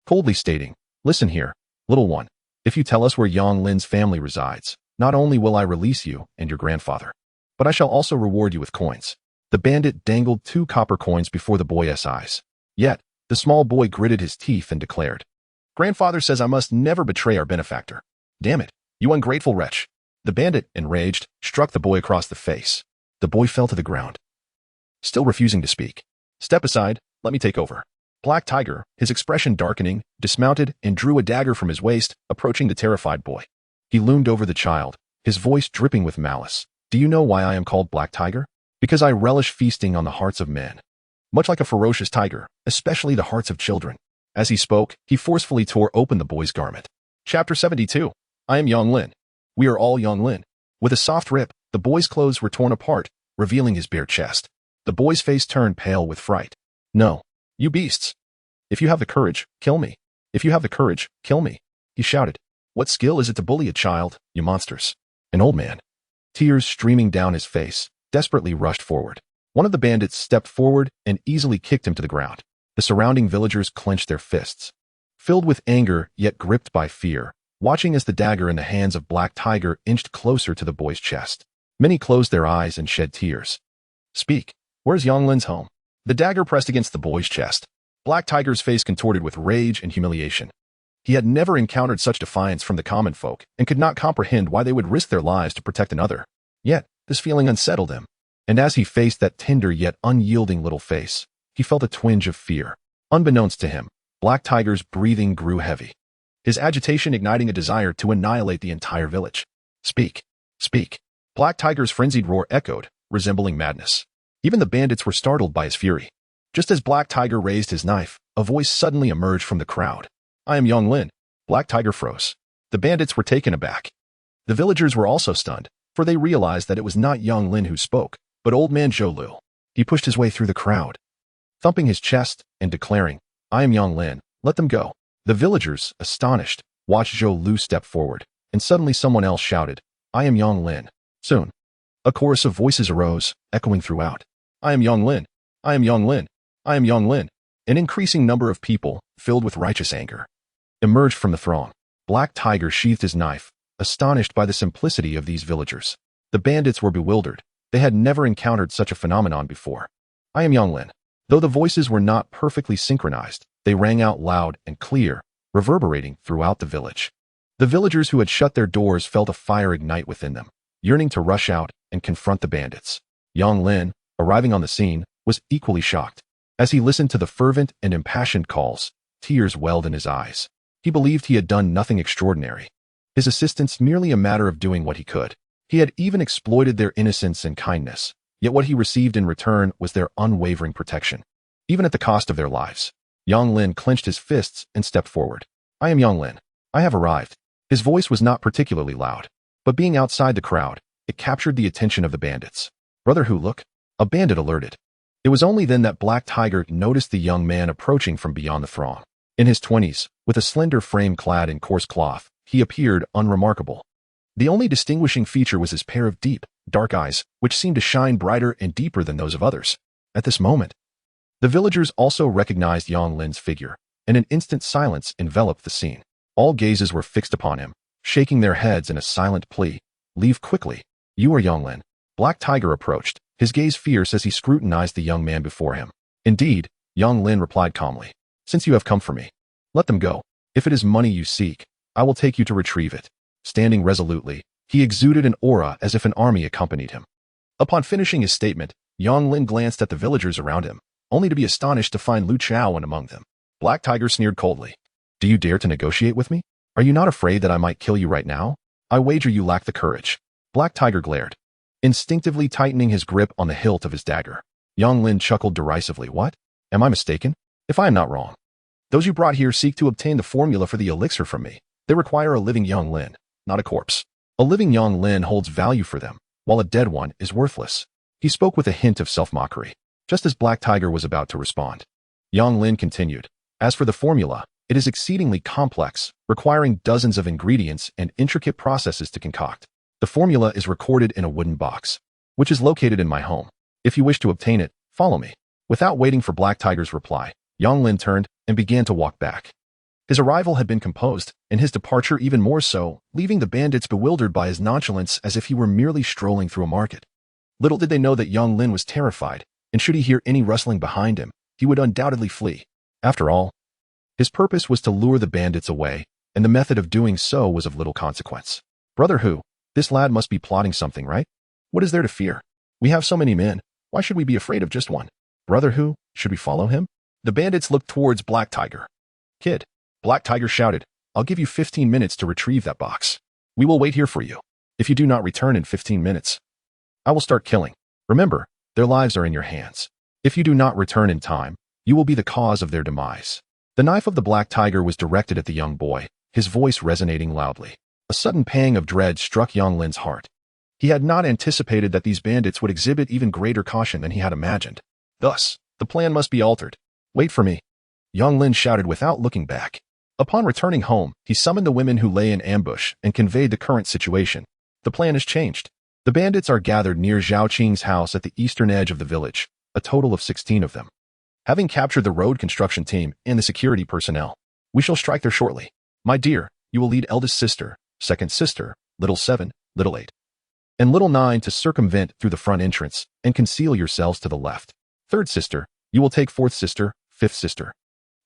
coldly stating, "Listen here, little one. If you tell us where Yang Lin's family resides, not only will I release you and your grandfather, but I shall also reward you with coins." The bandit dangled 2 copper coins before the boy's eyes. Yet, the small boy gritted his teeth and declared, "Grandfather says I must never betray our benefactor. Damn it, you ungrateful wretch." The bandit, enraged, struck the boy across the face. The boy fell to the ground, still refusing to speak. "Step aside, let me take over." Black Tiger, his expression darkening, dismounted and drew a dagger from his waist, approaching the terrified boy. He loomed over the child, his voice dripping with malice. "Do you know why I am called Black Tiger? Because I relish feasting on the hearts of men, much like a ferocious tiger, especially the hearts of children." As he spoke, he forcefully tore open the boy's garment. Chapter 72. I am Yang Lin. We are all Yang Lin. With a soft rip, the boy's clothes were torn apart, revealing his bare chest. The boy's face turned pale with fright. "No, you beasts. If you have the courage, kill me. If you have the courage, kill me," he shouted. "What skill is it to bully a child, you monsters?" An old man, tears streaming down his face, desperately rushed forward. One of the bandits stepped forward and easily kicked him to the ground. The surrounding villagers clenched their fists, filled with anger yet gripped by fear, watching as the dagger in the hands of Black Tiger inched closer to the boy's chest. Many closed their eyes and shed tears. "Speak, where's Yang Lin's home?" The dagger pressed against the boy's chest. Black Tiger's face contorted with rage and humiliation. He had never encountered such defiance from the common folk and could not comprehend why they would risk their lives to protect another. Yet, this feeling unsettled him, and as he faced that tender yet unyielding little face, he felt a twinge of fear. Unbeknownst to him, Black Tiger's breathing grew heavy, his agitation igniting a desire to annihilate the entire village. "Speak, speak." Black Tiger's frenzied roar echoed, resembling madness. Even the bandits were startled by his fury. Just as Black Tiger raised his knife, a voice suddenly emerged from the crowd. "I am Yang Lin." Black Tiger froze. The bandits were taken aback. The villagers were also stunned, for they realized that it was not Yang Lin who spoke, but old man Zhou Lu. He pushed his way through the crowd, thumping his chest and declaring, "I am Yang Lin, let them go." The villagers, astonished, watched Zhou Lu step forward, and suddenly someone else shouted, "I am Yang Lin." Soon, a chorus of voices arose, echoing throughout. "I am Yang Lin. I am Yang Lin. I am Yang Lin." An increasing number of people, filled with righteous anger, emerged from the throng. Black Tiger sheathed his knife, astonished by the simplicity of these villagers. The bandits were bewildered. They had never encountered such a phenomenon before. "I am Yang Lin." Though the voices were not perfectly synchronized, they rang out loud and clear, reverberating throughout the village. The villagers who had shut their doors felt a fire ignite within them, yearning to rush out and confront the bandits. Yang Lin, arriving on the scene, was equally shocked. As he listened to the fervent and impassioned calls, tears welled in his eyes. He believed he had done nothing extraordinary. His assistance merely a matter of doing what he could. He had even exploited their innocence and kindness, yet what he received in return was their unwavering protection, even at the cost of their lives. Yang Lin clenched his fists and stepped forward. "I am Yang Lin. I have arrived." His voice was not particularly loud, but being outside the crowd, it captured the attention of the bandits. "Brother Hu, look." A bandit alerted. It was only then that Black Tiger noticed the young man approaching from beyond the throng. In his 20s, with a slender frame clad in coarse cloth, he appeared unremarkable. The only distinguishing feature was his pair of deep, dark eyes, which seemed to shine brighter and deeper than those of others. At this moment, the villagers also recognized Yang Lin's figure, and an instant silence enveloped the scene. All gazes were fixed upon him, shaking their heads in a silent plea. "Leave quickly. You are Yang Lin." Black Tiger approached, his gaze fierce as he scrutinized the young man before him. "Indeed," Yang Lin replied calmly. "Since you have come for me, let them go. If it is money you seek, I will take you to retrieve it." Standing resolutely, he exuded an aura as if an army accompanied him. Upon finishing his statement, Yang Lin glanced at the villagers around him, only to be astonished to find Lu Chaowen among them. Black Tiger sneered coldly. "Do you dare to negotiate with me? Are you not afraid that I might kill you right now? I wager you lack the courage." Black Tiger glared, instinctively tightening his grip on the hilt of his dagger. Yang Lin chuckled derisively. "What? Am I mistaken? If I am not wrong, those you brought here seek to obtain the formula for the elixir from me. They require a living Yang Lin, not a corpse. A living Yang Lin holds value for them, while a dead one is worthless." He spoke with a hint of self-mockery, just as Black Tiger was about to respond. Yang Lin continued, "As for the formula, It is exceedingly complex, requiring dozens of ingredients and intricate processes to concoct. The formula is recorded in a wooden box, which is located in my home. If you wish to obtain it, follow me. Without waiting for Black Tiger's reply, Yang Lin turned and began to walk back. His arrival had been composed, and his departure even more so, leaving the bandits bewildered by his nonchalance as if he were merely strolling through a market. Little did they know that Yang Lin was terrified, and should he hear any rustling behind him, he would undoubtedly flee. After all, his purpose was to lure the bandits away, and the method of doing so was of little consequence. Brother Hu, this lad must be plotting something, right? What is there to fear? We have so many men. Why should we be afraid of just one? Brother Hu, should we follow him? The bandits looked towards Black Tiger. Kid, Black Tiger shouted, I'll give you 15 minutes to retrieve that box. We will wait here for you. If you do not return in 15 minutes, I will start killing. Remember, their lives are in your hands. If you do not return in time, you will be the cause of their demise. The knife of the Black Tiger was directed at the young boy, his voice resonating loudly. A sudden pang of dread struck Yang Lin's heart. He had not anticipated that these bandits would exhibit even greater caution than he had imagined. Thus, the plan must be altered. Wait for me. Yang Lin shouted without looking back. Upon returning home, he summoned the women who lay in ambush and conveyed the current situation. The plan has changed. The bandits are gathered near Zhao Qing's house at the eastern edge of the village, a total of 16 of them. Having captured the road construction team and the security personnel, we shall strike there shortly. My dear, you will lead eldest sister, second sister, little 7, little 8, and little 9 to circumvent through the front entrance and conceal yourselves to the left. Third sister, you will take fourth sister, fifth sister,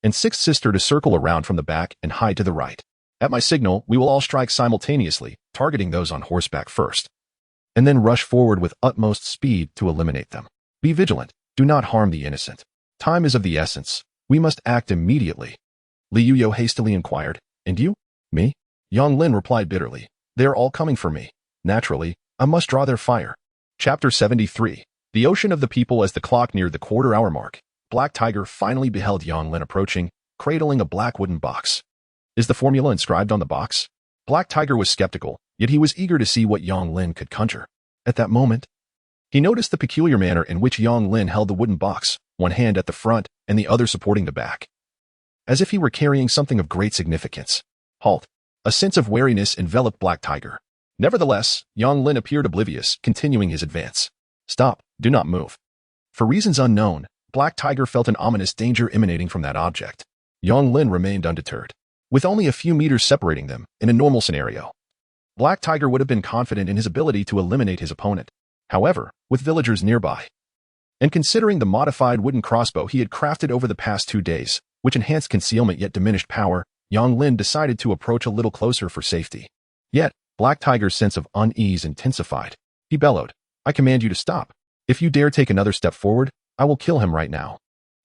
and sixth sister to circle around from the back and hide to the right. At my signal, we will all strike simultaneously, targeting those on horseback first, and then rush forward with utmost speed to eliminate them. Be vigilant. Do not harm the innocent. Time is of the essence. We must act immediately. Li Yuyo hastily inquired, And you? Me? Yang Lin replied bitterly. They are all coming for me. Naturally, I must draw their fire. Chapter 73. The Ocean of the People. As the clock neared the quarter-hour mark, Black Tiger finally beheld Yang Lin approaching, cradling a black wooden box. Is the formula inscribed on the box? Black Tiger was skeptical, yet he was eager to see what Yang Lin could conjure. At that moment, he noticed the peculiar manner in which Yang Lin held the wooden box, one hand at the front and the other supporting the back, as if he were carrying something of great significance. Halt! A sense of wariness enveloped Black Tiger. Nevertheless, Yang Lin appeared oblivious, continuing his advance. Stop, do not move. For reasons unknown, Black Tiger felt an ominous danger emanating from that object. Yang Lin remained undeterred. With only a few meters separating them, in a normal scenario, Black Tiger would have been confident in his ability to eliminate his opponent. However, with villagers nearby, and considering the modified wooden crossbow he had crafted over the past 2 days, which enhanced concealment yet diminished power, Yang Lin decided to approach a little closer for safety. Yet, Black Tiger's sense of unease intensified. He bellowed, I command you to stop. If you dare take another step forward, I will kill him right now.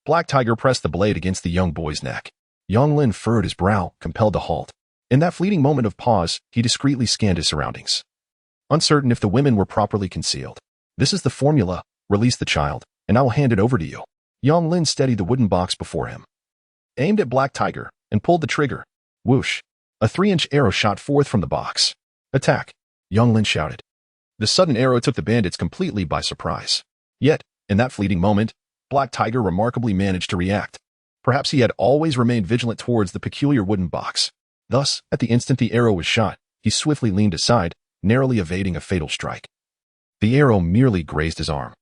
Black Tiger pressed the blade against the young boy's neck. Yang Lin furrowed his brow, compelled to halt. In that fleeting moment of pause, he discreetly scanned his surroundings, uncertain if the women were properly concealed. This is the formula. Release the child, and I will hand it over to you. Yang Lin steadied the wooden box before him, aimed at Black Tiger, and pulled the trigger. Whoosh! A 3-inch arrow shot forth from the box. Attack! Yang Lin shouted. The sudden arrow took the bandits completely by surprise. Yet, in that fleeting moment, Black Tiger remarkably managed to react. Perhaps he had always remained vigilant towards the peculiar wooden box. Thus, at the instant the arrow was shot, he swiftly leaned aside, narrowly evading a fatal strike. The arrow merely grazed his arm.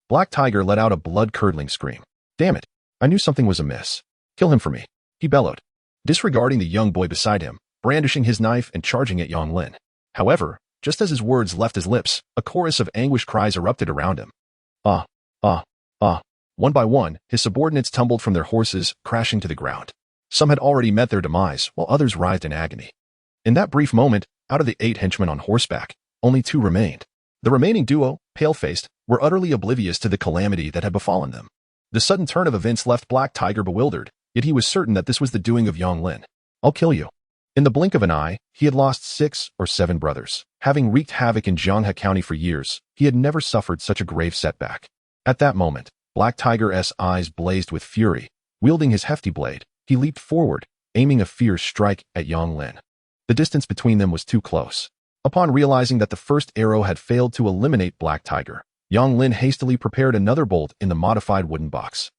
Black Tiger let out a blood-curdling scream. Damn it! I knew something was amiss. Kill him for me, he bellowed, disregarding the young boy beside him, brandishing his knife and charging at Yang Lin. However, just as his words left his lips, a chorus of anguished cries erupted around him. One by one, his subordinates tumbled from their horses, crashing to the ground. Some had already met their demise, while others writhed in agony. In that brief moment, out of the 8 henchmen on horseback, only 2 remained. The remaining duo, pale-faced, were utterly oblivious to the calamity that had befallen them. The sudden turn of events left Black Tiger bewildered, yet he was certain that this was the doing of Yang Lin. I'll kill you. In the blink of an eye, he had lost 6 or 7 brothers. Having wreaked havoc in Jianghe County for years, he had never suffered such a grave setback. At that moment, Black Tiger's eyes blazed with fury. Wielding his hefty blade, he leaped forward, aiming a fierce strike at Yang Lin. The distance between them was too close. Upon realizing that the first arrow had failed to eliminate Black Tiger, Yang Lin hastily prepared another bolt in the modified wooden box.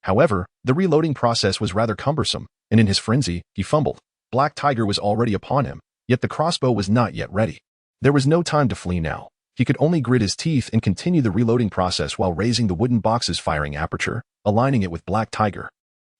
However, the reloading process was rather cumbersome, and in his frenzy, he fumbled. Black Tiger was already upon him, yet the crossbow was not yet ready. There was no time to flee now. He could only grit his teeth and continue the reloading process while raising the wooden box's firing aperture, aligning it with Black Tiger.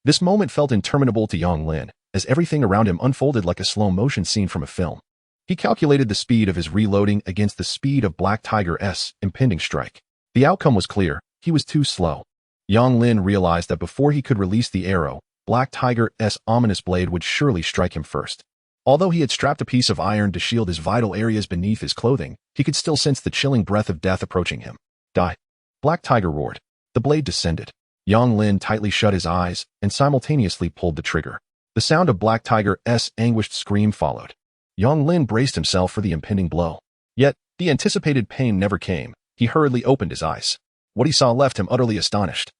This moment felt interminable to Yang Lin, as everything around him unfolded like a slow-motion scene from a film. He calculated the speed of his reloading against the speed of Black Tiger's impending strike. The outcome was clear. He was too slow. Yang Lin realized that before he could release the arrow, Black Tiger's ominous blade would surely strike him first. Although he had strapped a piece of iron to shield his vital areas beneath his clothing, he could still sense the chilling breath of death approaching him. Die! Black Tiger roared. The blade descended. Yang Lin tightly shut his eyes and simultaneously pulled the trigger. The sound of Black Tiger's anguished scream followed. Yang Lin braced himself for the impending blow. Yet, the anticipated pain never came. He hurriedly opened his eyes. What he saw left him utterly astonished.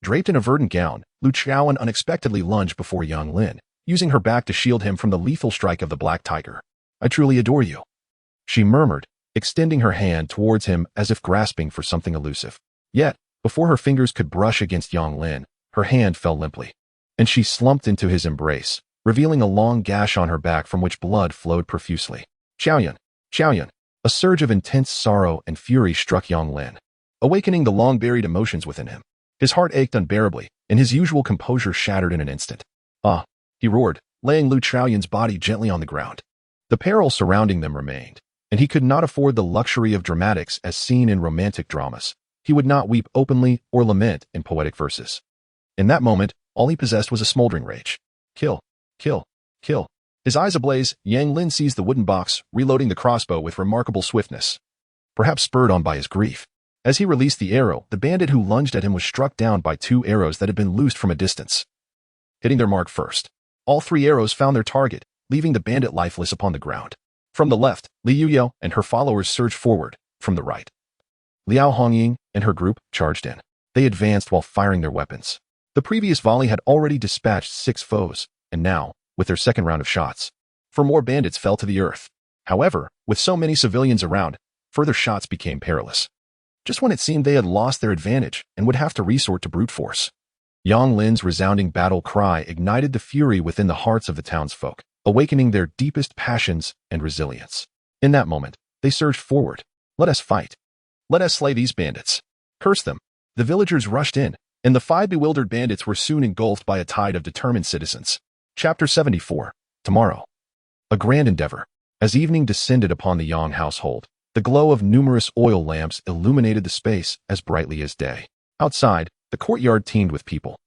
Draped in a verdant gown, Lu Qiaowen unexpectedly lunged before Yang Lin, using her back to shield him from the lethal strike of the Black Tiger. I truly adore you, she murmured, extending her hand towards him as if grasping for something elusive. Yet, before her fingers could brush against Yang Lin, her hand fell limply, and she slumped into his embrace, revealing a long gash on her back from which blood flowed profusely. Qiaoyan! Qiaoyan! A surge of intense sorrow and fury struck Yang Lin, awakening the long-buried emotions within him. His heart ached unbearably, and his usual composure shattered in an instant. Ah! He roared, laying Lu Qiaoyan's body gently on the ground. The peril surrounding them remained, and he could not afford the luxury of dramatics as seen in romantic dramas. He would not weep openly or lament in poetic verses. In that moment, all he possessed was a smoldering rage. Kill! Kill! Kill! His eyes ablaze, Yang Lin seized the wooden box, reloading the crossbow with remarkable swiftness, perhaps spurred on by his grief. As he released the arrow, the bandit who lunged at him was struck down by 2 arrows that had been loosed from a distance, hitting their mark first. All 3 arrows found their target, leaving the bandit lifeless upon the ground. From the left, Li Yuyao and her followers surged forward. From the right, Liao Hongying and her group charged in. They advanced while firing their weapons. The previous volley had already dispatched 6 foes, and now, with their second round of shots, 4 more bandits fell to the earth. However, with so many civilians around, further shots became perilous. Just when it seemed they had lost their advantage and would have to resort to brute force, Yang Lin's resounding battle cry ignited the fury within the hearts of the townsfolk, awakening their deepest passions and resilience. In that moment, they surged forward. Let us fight. Let us slay these bandits. Curse them. The villagers rushed in, and the 5 bewildered bandits were soon engulfed by a tide of determined citizens. Chapter 74. Tomorrow. A grand endeavor. As evening descended upon the Yang household, the glow of numerous oil lamps illuminated the space as brightly as day. Outside, the courtyard teemed with people.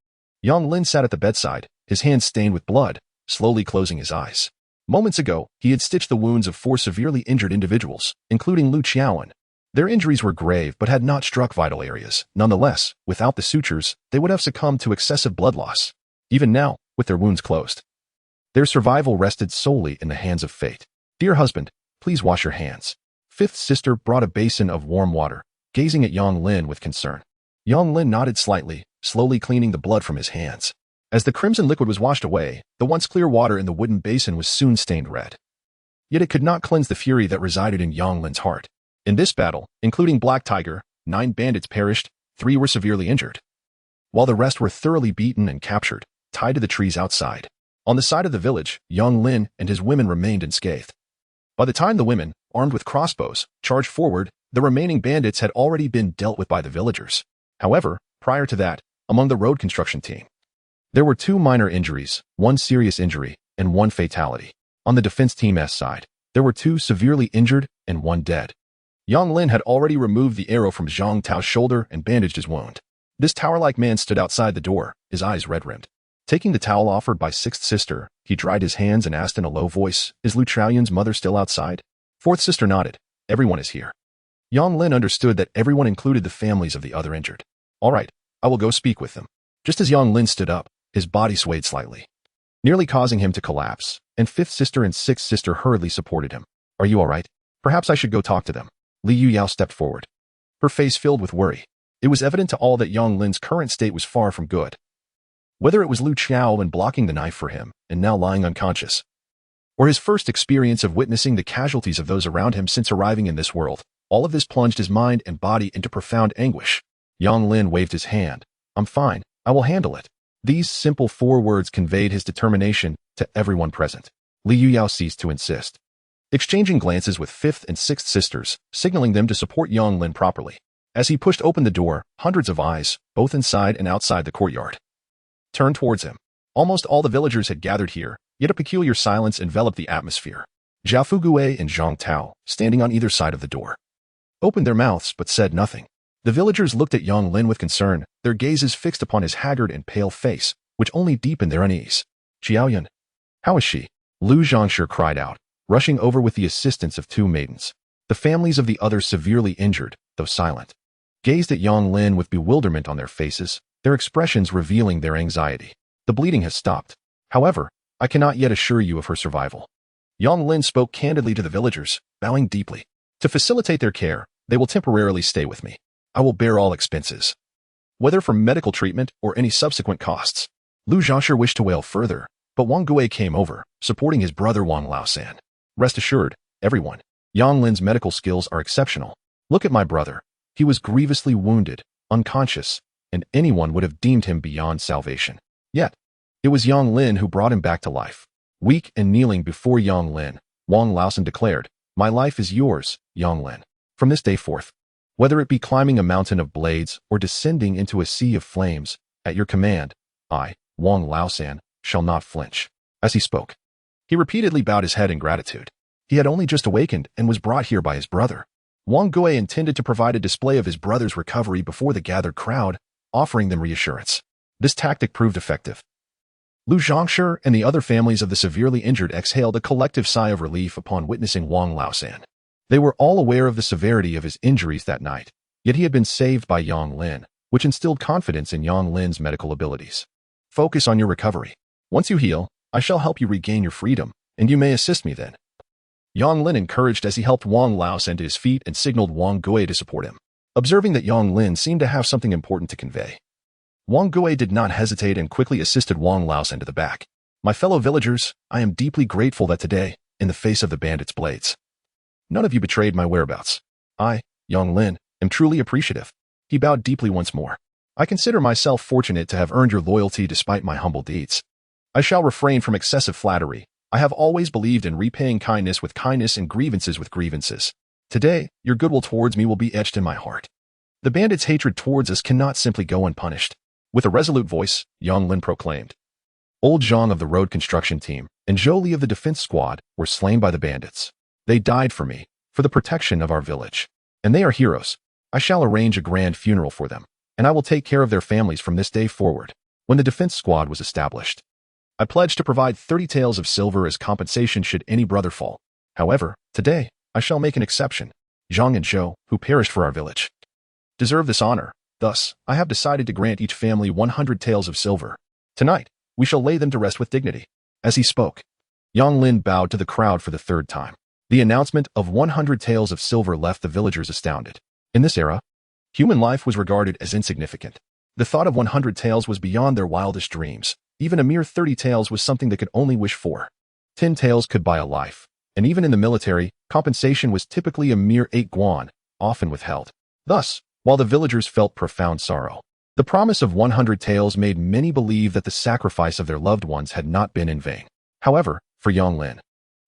Yang Lin sat at the bedside, his hands stained with blood, slowly closing his eyes. Moments ago, he had stitched the wounds of 4 severely injured individuals, including Lu Qiaowen. Their injuries were grave but had not struck vital areas. Nonetheless, without the sutures, they would have succumbed to excessive blood loss. Even now, with their wounds closed, their survival rested solely in the hands of fate. Dear husband, please wash your hands. 5th sister brought a basin of warm water, gazing at Yang Lin with concern. Yang Lin nodded slightly, slowly cleaning the blood from his hands. As the crimson liquid was washed away, the once clear water in the wooden basin was soon stained red. Yet it could not cleanse the fury that resided in Yang Lin's heart. In this battle, including Black Tiger, 9 bandits perished, 3 were severely injured, while the rest were thoroughly beaten and captured, tied to the trees outside. On the side of the village, Yang Lin and his women remained unscathed. By the time the women, armed with crossbows, charged forward, the remaining bandits had already been dealt with by the villagers. However, prior to that, among the road construction team, there were 2 minor injuries, 1 serious injury, and 1 fatality. On the defense team's side, there were 2 severely injured and 1 dead. Yang Lin had already removed the arrow from Zhang Tao's shoulder and bandaged his wound. This tower-like man stood outside the door, his eyes red-rimmed. Taking the towel offered by 6th sister, he dried his hands and asked in a low voice, "Is Lu Qiaoyan's mother still outside?" 4th sister nodded. "Everyone is here." Yang Lin understood that everyone included the families of the other injured. "All right, I will go speak with them." Just as Yang Lin stood up, his body swayed slightly, nearly causing him to collapse, and 5th sister and 6th sister hurriedly supported him. "Are you all right? Perhaps I should go talk to them." Li Yuyao stepped forward, her face filled with worry. It was evident to all that Yang Lin's current state was far from good. Whether it was Lu Qiaowen blocking the knife for him and now lying unconscious, or his first experience of witnessing the casualties of those around him since arriving in this world, all of this plunged his mind and body into profound anguish. Yang Lin waved his hand. "I'm fine. I will handle it. These simple 4 words conveyed his determination to everyone present. Li Yuyao ceased to insist, exchanging glances with 5th and 6th sisters, signaling them to support Yang Lin properly. As he pushed open the door, hundreds of eyes, both inside and outside the courtyard, turned towards him. Almost all the villagers had gathered here, yet a peculiar silence enveloped the atmosphere. Zhao Fugue and Zhang Tao, standing on either side of the door, opened their mouths but said nothing. The villagers looked at Yang Lin with concern, their gazes fixed upon his haggard and pale face, which only deepened their unease. Xiaoyan, how is she? Lu Zhangshi cried out, rushing over with the assistance of 2 maidens. The families of the others severely injured, though silent, gazed at Yang Lin with bewilderment on their faces, their expressions revealing their anxiety. The bleeding has stopped. However, I cannot yet assure you of her survival. Yang Lin spoke candidly to the villagers, bowing deeply. To facilitate their care, they will temporarily stay with me. I will bear all expenses, whether for medical treatment or any subsequent costs. Lu Zhangshi wished to wail further, but Wang Gui came over, supporting his brother Wang Laosan. Rest assured, everyone, Yang Lin's medical skills are exceptional. Look at my brother. He was grievously wounded, unconscious, and anyone would have deemed him beyond salvation. Yet, it was Yang Lin who brought him back to life. Weak and kneeling before Yang Lin, Wang Laosan declared, "My life is yours, Yang Lin. From this day forth, whether it be climbing a mountain of blades or descending into a sea of flames, at your command, I, Wang Laosan, shall not flinch." As he spoke, he repeatedly bowed his head in gratitude. He had only just awakened and was brought here by his brother. Wang Gui intended to provide a display of his brother's recovery before the gathered crowd, offering them reassurance. This tactic proved effective. Lu Zhangshi and the other families of the severely injured exhaled a collective sigh of relief upon witnessing Wang Laosan. They were all aware of the severity of his injuries that night, yet he had been saved by Yang Lin, which instilled confidence in Yang Lin's medical abilities. Focus on your recovery. Once you heal, I shall help you regain your freedom, and you may assist me then. Yang Lin encouraged as he helped Wang Laosan to his feet and signaled Wang Gui to support him. Observing that Yang Lin seemed to have something important to convey, Wang Gui did not hesitate and quickly assisted Wang Laosan to the back. My fellow villagers, I am deeply grateful that today, in the face of the bandits' blades, none of you betrayed my whereabouts. I, Yang Lin, am truly appreciative. He bowed deeply once more. I consider myself fortunate to have earned your loyalty despite my humble deeds. I shall refrain from excessive flattery. I have always believed in repaying kindness with kindness and grievances with grievances. Today, your goodwill towards me will be etched in my heart. The bandits' hatred towards us cannot simply go unpunished. With a resolute voice, Yang Lin proclaimed. Old Zhang of the road construction team and Zhou Li of the defense squad were slain by the bandits. They died for me, for the protection of our village. And they are heroes. I shall arrange a grand funeral for them, and I will take care of their families from this day forward. When the defense squad was established, I pledged to provide 30 taels of silver as compensation should any brother fall. However, today, I shall make an exception. Zhang and Zhou, who perished for our village, deserve this honor. Thus, I have decided to grant each family 100 taels of silver. Tonight, we shall lay them to rest with dignity. As he spoke, Yang Lin bowed to the crowd for the 3rd time. The announcement of 100 taels of silver left the villagers astounded. In this era, human life was regarded as insignificant. The thought of 100 taels was beyond their wildest dreams. Even a mere 30 taels was something they could only wish for. 10 taels could buy a life, and even in the military, compensation was typically a mere 8 guan, often withheld. Thus, while the villagers felt profound sorrow, the promise of 100 taels made many believe that the sacrifice of their loved ones had not been in vain. However, for Yang Lin,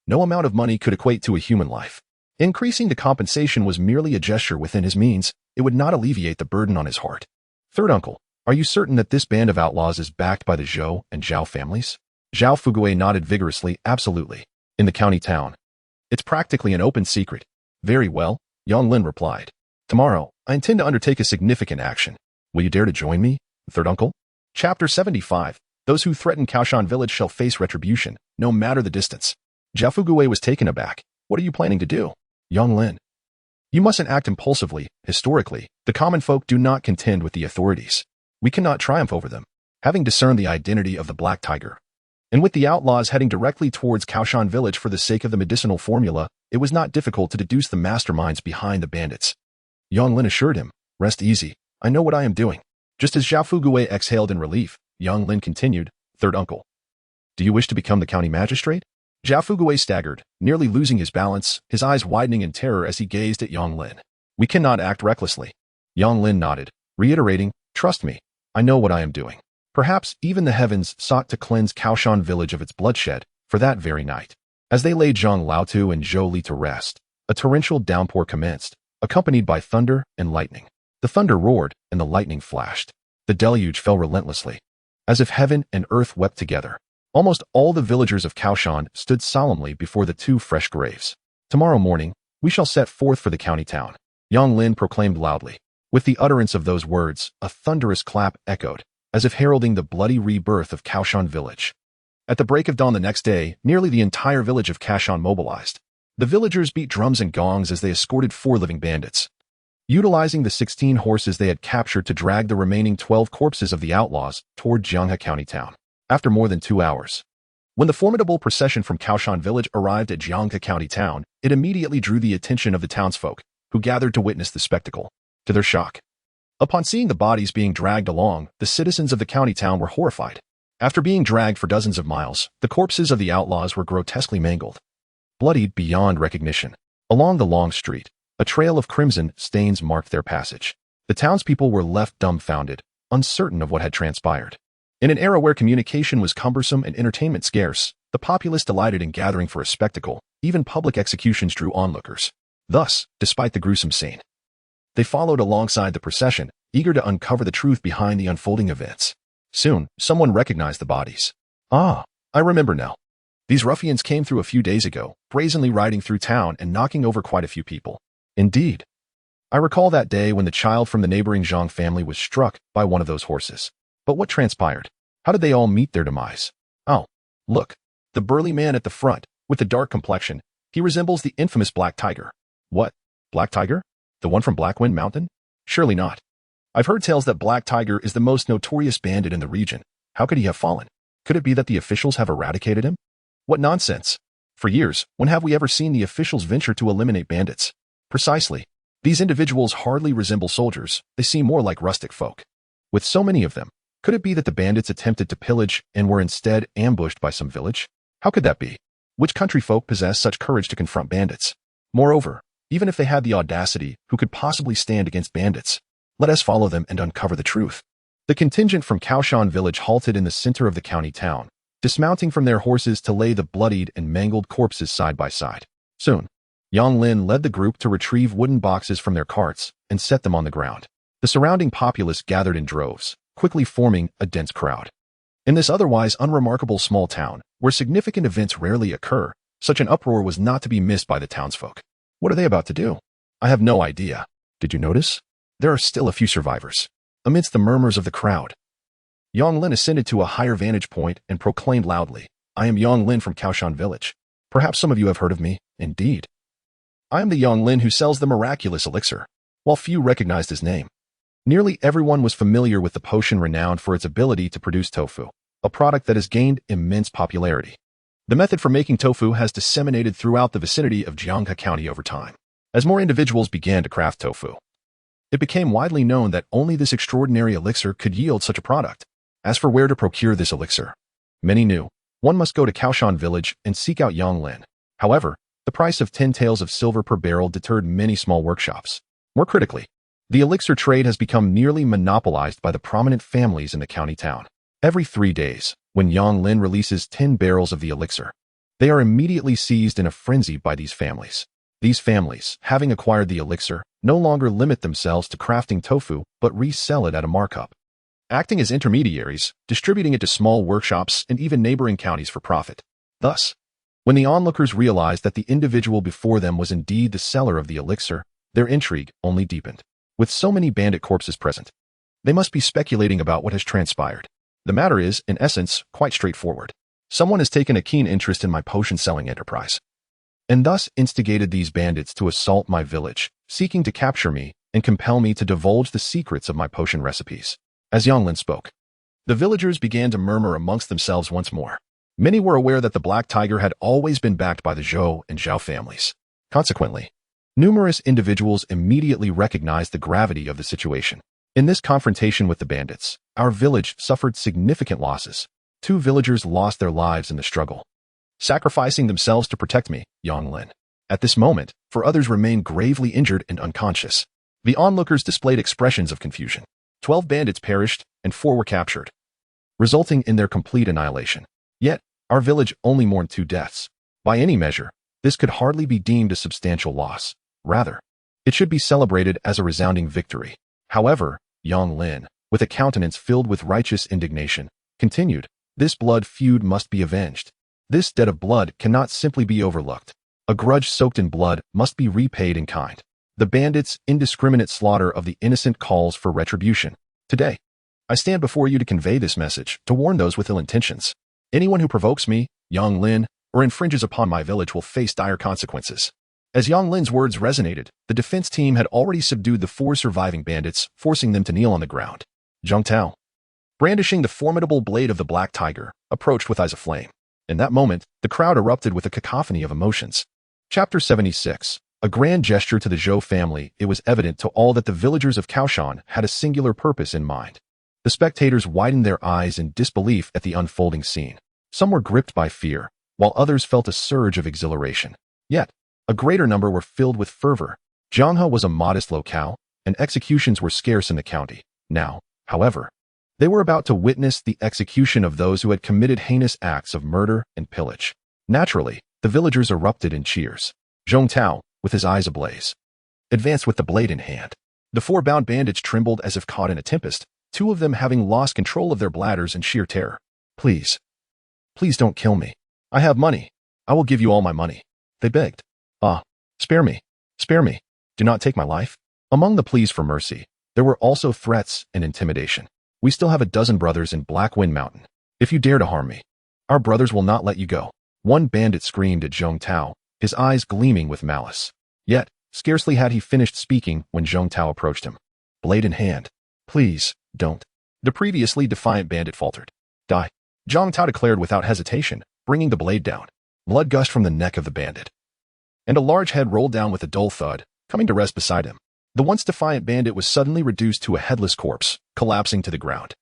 no amount of money could equate to a human life. Increasing the compensation was merely a gesture within his means. It would not alleviate the burden on his heart. Third uncle, are you certain that this band of outlaws is backed by the Zhou and Zhao families? Zhao Fugue nodded vigorously. Absolutely. In the county town. It's practically an open secret. Very well, Yang Lin replied. Tomorrow, I intend to undertake a significant action. Will you dare to join me, third uncle? Chapter 75. Those who threaten Kaoshan village shall face retribution, no matter the distance. Zhao Fugue was taken aback. What are you planning to do? Yang Lin. You mustn't act impulsively. Historically, the common folk do not contend with the authorities. We cannot triumph over them. Having discerned the identity of the Black Tiger, and with the outlaws heading directly towards Kaoshan village for the sake of the medicinal formula, it was not difficult to deduce the masterminds behind the bandits. Yang Lin assured him, rest easy, I know what I am doing. Just as Zhao Fugue exhaled in relief, Yang Lin continued, third uncle. Do you wish to become the county magistrate? Zhao Fugue staggered, nearly losing his balance, his eyes widening in terror as he gazed at Yang Lin. We cannot act recklessly. Yang Lin nodded, reiterating, trust me, I know what I am doing. Perhaps even the heavens sought to cleanse Kaoshan village of its bloodshed for that very night. As they laid Zhang Laotu and Zhou Li to rest, a torrential downpour commenced, accompanied by thunder and lightning. The thunder roared and the lightning flashed. The deluge fell relentlessly, as if heaven and earth wept together. Almost all the villagers of Kaoshan stood solemnly before the two fresh graves. Tomorrow morning, we shall set forth for the county town, Yang Lin proclaimed loudly. With the utterance of those words, a thunderous clap echoed, as if heralding the bloody rebirth of Kaoshan village. At the break of dawn the next day, nearly the entire village of Kaoshan mobilized. The villagers beat drums and gongs as they escorted 4 living bandits, utilizing the 16 horses they had captured to drag the remaining 12 corpses of the outlaws toward Jianghe County town. After more than 2 hours, when the formidable procession from Kaoshan village arrived at Jianghe County town, it immediately drew the attention of the townsfolk, who gathered to witness the spectacle. To their shock, upon seeing the bodies being dragged along, the citizens of the county town were horrified. After being dragged for dozens of miles, the corpses of the outlaws were grotesquely mangled, bloodied beyond recognition. Along the long street, a trail of crimson stains marked their passage. The townspeople were left dumbfounded, uncertain of what had transpired. In an era where communication was cumbersome and entertainment scarce, the populace delighted in gathering for a spectacle. Even public executions drew onlookers. Thus, despite the gruesome scene, they followed alongside the procession, eager to uncover the truth behind the unfolding events. Soon, someone recognized the bodies. Ah, I remember now. These ruffians came through a few days ago, brazenly riding through town and knocking over quite a few people. Indeed. I recall that day when the child from the neighboring Zhang family was struck by one of those horses. But what transpired? How did they all meet their demise? Oh, look. The burly man at the front, with the dark complexion, he resembles the infamous Black Tiger. What? Black Tiger? The one from Blackwind Mountain? Surely not. I've heard tales that Black Tiger is the most notorious bandit in the region. How could he have fallen? Could it be that the officials have eradicated him? What nonsense. For years, when have we ever seen the officials venture to eliminate bandits? Precisely. These individuals hardly resemble soldiers. They seem more like rustic folk. With so many of them, could it be that the bandits attempted to pillage and were instead ambushed by some village? How could that be? Which country folk possess such courage to confront bandits? Moreover, even if they had the audacity, who could possibly stand against bandits? Let us follow them and uncover the truth. The contingent from Kaoshan village halted in the center of the county town, dismounting from their horses to lay the bloodied and mangled corpses side by side. Soon, Yang Lin led the group to retrieve wooden boxes from their carts and set them on the ground. The surrounding populace gathered in droves, quickly forming a dense crowd. In this otherwise unremarkable small town, where significant events rarely occur, such an uproar was not to be missed by the townsfolk. What are they about to do? I have no idea. Did you notice? There are still a few survivors. Amidst the murmurs of the crowd, Yang Lin ascended to a higher vantage point and proclaimed loudly, I am Yang Lin from Kaoshan village. Perhaps some of you have heard of me. Indeed. I am the Yang Lin who sells the miraculous elixir. While few recognized his name, nearly everyone was familiar with the potion renowned for its ability to produce tofu, a product that has gained immense popularity. The method for making tofu has disseminated throughout the vicinity of Jianghe County over time. As more individuals began to craft tofu, it became widely known that only this extraordinary elixir could yield such a product. As for where to procure this elixir, many knew. One must go to Kaoshan village and seek out Yang Lin. However, the price of 10 taels of silver per barrel deterred many small workshops. More critically, the elixir trade has become nearly monopolized by the prominent families in the county town. Every 3 days, when Yang Lin releases 10 barrels of the elixir, they are immediately seized in a frenzy by these families. These families, having acquired the elixir, no longer limit themselves to crafting tofu, but resell it at a markup, acting as intermediaries, distributing it to small workshops and even neighboring counties for profit. Thus, when the onlookers realized that the individual before them was indeed the seller of the elixir, their intrigue only deepened. With so many bandit corpses present, they must be speculating about what has transpired. The matter is, in essence, quite straightforward. Someone has taken a keen interest in my potion-selling enterprise, and thus instigated these bandits to assault my village, seeking to capture me and compel me to divulge the secrets of my potion recipes. As Yang Lin spoke, the villagers began to murmur amongst themselves once more. Many were aware that the Black Tiger had always been backed by the Zhou and Zhao families. Consequently, numerous individuals immediately recognized the gravity of the situation. In this confrontation with the bandits, our village suffered significant losses. 2 villagers lost their lives in the struggle, sacrificing themselves to protect me, Yang Lin. At this moment, 4 others remained gravely injured and unconscious. The onlookers displayed expressions of confusion. 12 bandits perished and 4 were captured. resulting in their complete annihilation. Yet, our village only mourned 2 deaths. By any measure, this could hardly be deemed a substantial loss. Rather, it should be celebrated as a resounding victory. However, Yang Lin, with a countenance filled with righteous indignation, continued, "This blood feud must be avenged. This debt of blood cannot simply be overlooked. A grudge soaked in blood must be repaid in kind. The bandits' indiscriminate slaughter of the innocent calls for retribution. Today, I stand before you to convey this message, to warn those with ill intentions. Anyone who provokes me, Yang Lin, or infringes upon my village will face dire consequences." As Yang Lin's words resonated, the defense team had already subdued the 4 surviving bandits, forcing them to kneel on the ground. Zhang Tao, brandishing the formidable blade of the Black Tiger, approached with eyes aflame. In that moment, the crowd erupted with a cacophony of emotions. Chapter 76. A grand gesture to the Zhou family. It was evident to all that the villagers of Kaoshan had a singular purpose in mind. The spectators widened their eyes in disbelief at the unfolding scene. Some were gripped by fear, while others felt a surge of exhilaration. Yet, a greater number were filled with fervor. Jianghe was a modest locale, and executions were scarce in the county. Now, however, they were about to witness the execution of those who had committed heinous acts of murder and pillage. Naturally, the villagers erupted in cheers. Zhong Tao, with his eyes ablaze, advanced with the blade in hand. The 4 bound bandits trembled as if caught in a tempest, 2 of them having lost control of their bladders in sheer terror. "Please, please don't kill me. I have money. I will give you all my money," they begged. "Ah, spare me. Spare me. Do not take my life." Among the pleas for mercy, there were also threats and intimidation. "We still have a dozen brothers in Black Wind Mountain. If you dare to harm me, our brothers will not let you go." One bandit screamed at Zhong Tao, his eyes gleaming with malice. Yet, scarcely had he finished speaking when Zhong Tao approached him. Blade in hand. "Please, don't." The previously defiant bandit faltered. "Die." Zhong Tao declared without hesitation, bringing the blade down. Blood gushed from the neck of the bandit, and a large head rolled down with a dull thud, coming to rest beside him. The once defiant bandit was suddenly reduced to a headless corpse, collapsing to the ground.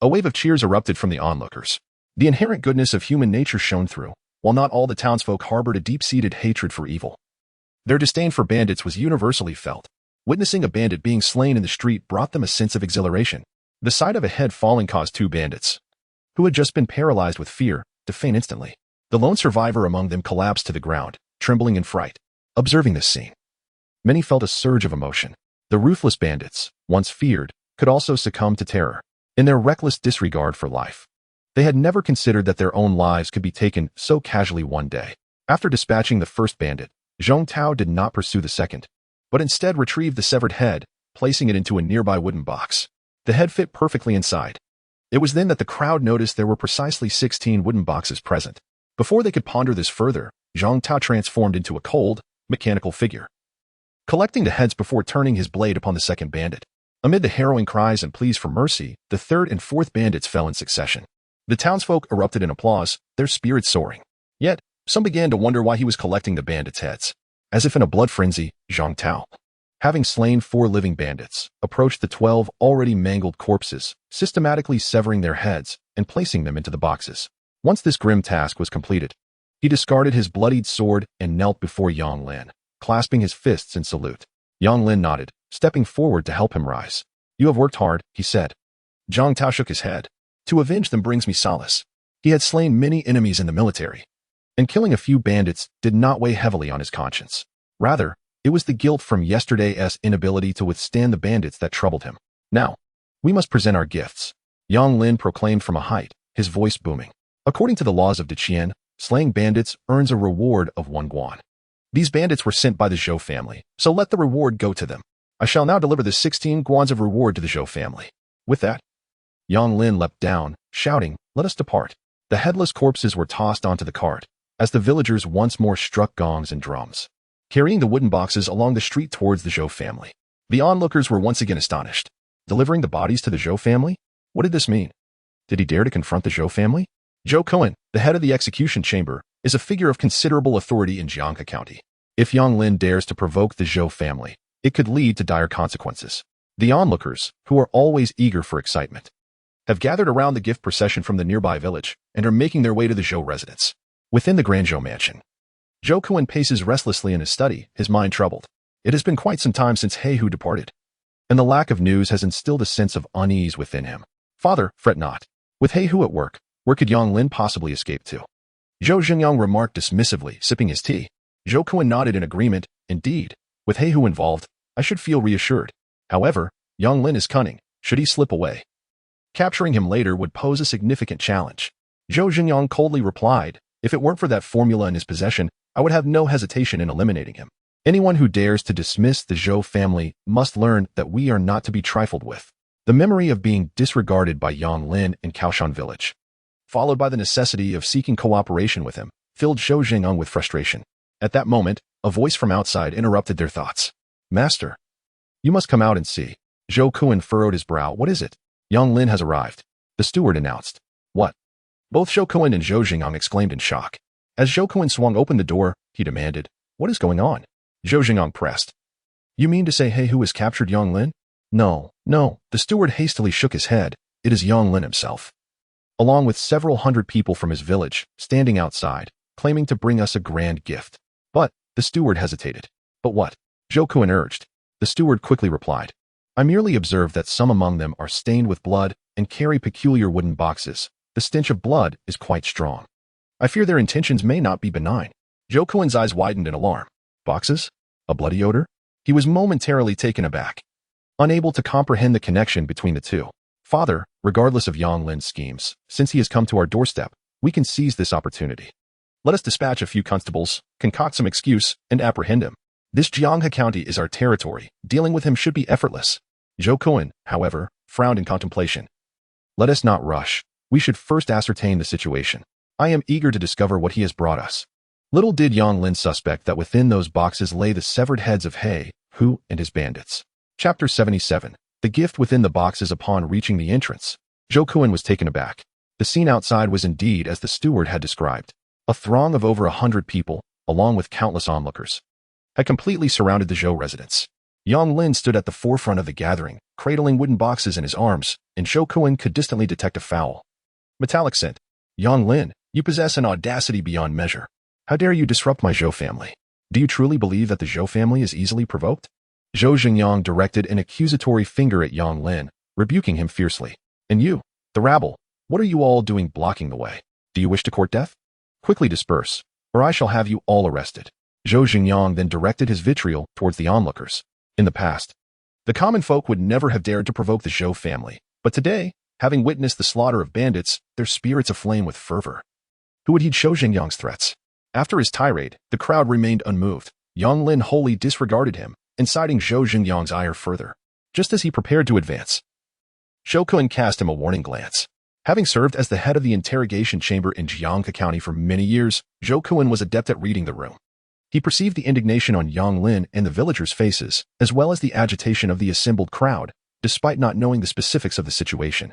A wave of cheers erupted from the onlookers. The inherent goodness of human nature shone through, while not all the townsfolk harbored a deep-seated hatred for evil. Their disdain for bandits was universally felt. Witnessing a bandit being slain in the street brought them a sense of exhilaration. The sight of a head falling caused 2 bandits, who had just been paralyzed with fear, to faint instantly. The lone survivor among them collapsed to the ground, trembling in fright. Observing this scene, many felt a surge of emotion. The ruthless bandits, once feared, could also succumb to terror. In their reckless disregard for life, they had never considered that their own lives could be taken so casually one day. After dispatching the first bandit, Zhong Tao did not pursue the second, but instead retrieved the severed head, placing it into a nearby wooden box. The head fit perfectly inside. It was then that the crowd noticed there were precisely 16 wooden boxes present. Before they could ponder this further, Zhong Tao transformed into a cold, mechanical figure, collecting the heads before turning his blade upon the second bandit. Amid the harrowing cries and pleas for mercy, the 3rd and 4th bandits fell in succession. The townsfolk erupted in applause, their spirits soaring. Yet, some began to wonder why he was collecting the bandits' heads. As if in a blood frenzy, Zhong Tao, having slain 4 living bandits, approached the 12 already mangled corpses, systematically severing their heads and placing them into the boxes. Once this grim task was completed, he discarded his bloodied sword and knelt before Yang Lin, clasping his fists in salute. Yang Lin nodded, stepping forward to help him rise. "You have worked hard," he said. Zhong Tao shook his head. "To avenge them brings me solace." He had slain many enemies in the military, and killing a few bandits did not weigh heavily on his conscience. Rather, it was the guilt from yesterday's inability to withstand the bandits that troubled him. "Now, we must present our gifts," Yang Lin proclaimed from a height, his voice booming. "According to the laws of Deqian, slaying bandits earns a reward of 1 guan. These bandits were sent by the Zhou family, so let the reward go to them. I shall now deliver the 16 guans of reward to the Zhou family." With that, Yang Lin leapt down, shouting, "Let us depart." The headless corpses were tossed onto the cart, as the villagers once more struck gongs and drums, carrying the wooden boxes along the street towards the Zhou family. The onlookers were once again astonished. Delivering the bodies to the Zhou family? What did this mean? Did he dare to confront the Zhou family? Zhou Cohen, the head of the execution chamber, is a figure of considerable authority in Jianghe County. If Yang Lin dares to provoke the Zhou family, it could lead to dire consequences. The onlookers, who are always eager for excitement, have gathered around the gift procession from the nearby village and are making their way to the Zhou residence. Within the Grand Zhou mansion, Zhou Kuan paces restlessly in his study, his mind troubled. It has been quite some time since He Hu departed, and the lack of news has instilled a sense of unease within him. "Father, fret not. With He Hu at work, where could Yang Lin possibly escape to? Zhou Xingyang remarked dismissively, sipping his tea. Zhou Kuan nodded in agreement. Indeed, with He Hu involved, I should feel reassured. However, Yang Lin is cunning. Should he slip away? Capturing him later would pose a significant challenge. Zhou Xingyang coldly replied, if it weren't for that formula in his possession, I would have no hesitation in eliminating him. Anyone who dares to dismiss the Zhou family must learn that we are not to be trifled with. The memory of being disregarded by Yang Lin in Kaoshan village, followed by the necessity of seeking cooperation with him, filled Zhou Xingyang with frustration. At that moment, a voice from outside interrupted their thoughts. Master, you must come out and see. Zhou Kuan furrowed his brow. What is it? Yang Lin has arrived. The steward announced. What? Both Zhou Kuan and Zhou Xingyang exclaimed in shock. As Zhou Kuan swung open the door, he demanded, what is going on? Zhou Xingyang pressed. You mean to say He Hu has captured Yang Lin? No. The steward hastily shook his head. It is Yang Lin himself, along with several hundred people from his village, standing outside, claiming to bring us a grand gift. But, the steward hesitated. But what? Zhou Kuan urged. The steward quickly replied. I merely observed that some among them are stained with blood and carry peculiar wooden boxes. The stench of blood is quite strong. I fear their intentions may not be benign. Zhou Kuan's eyes widened in alarm. Boxes? A bloody odor? He was momentarily taken aback, unable to comprehend the connection between the two. Father, regardless of Yang Lin's schemes, since he has come to our doorstep, we can seize this opportunity. Let us dispatch a few constables, concoct some excuse, and apprehend him. This Jianghe County is our territory. Dealing with him should be effortless. Zhou Kuan, however, frowned in contemplation. Let us not rush. We should first ascertain the situation. I am eager to discover what he has brought us. Little did Yang Lin suspect that within those boxes lay the severed heads of He Hu and his bandits. Chapter 77. The gift within the boxes. Upon reaching the entrance, Zhou Kuan was taken aback. The scene outside was indeed as the steward had described. A throng of over 100 people, along with countless onlookers, had completely surrounded the Zhou residence. Yang Lin stood at the forefront of the gathering, cradling wooden boxes in his arms, and Zhou Kuan could distantly detect a foul, metallic scent. Yang Lin, you possess an audacity beyond measure. How dare you disrupt my Zhou family? Do you truly believe that the Zhou family is easily provoked? Zhou Xingyang directed an accusatory finger at Yang Lin, rebuking him fiercely. And you, the rabble, what are you all doing blocking the way? Do you wish to court death? Quickly disperse, or I shall have you all arrested. Zhou Xingyang then directed his vitriol towards the onlookers. In the past, the common folk would never have dared to provoke the Zhou family, but today, having witnessed the slaughter of bandits, their spirits aflame with fervor. Who would heed Zhou Xingyang's threats? After his tirade, the crowd remained unmoved. Yang Lin wholly disregarded him, inciting Zhou Xingyang's ire further. Just as he prepared to advance, Zhou Kuan cast him a warning glance. Having served as the head of the interrogation chamber in Jianghe County for many years, Zhou Kuan was adept at reading the room. He perceived the indignation on Yang Lin and the villagers' faces, as well as the agitation of the assembled crowd, despite not knowing the specifics of the situation.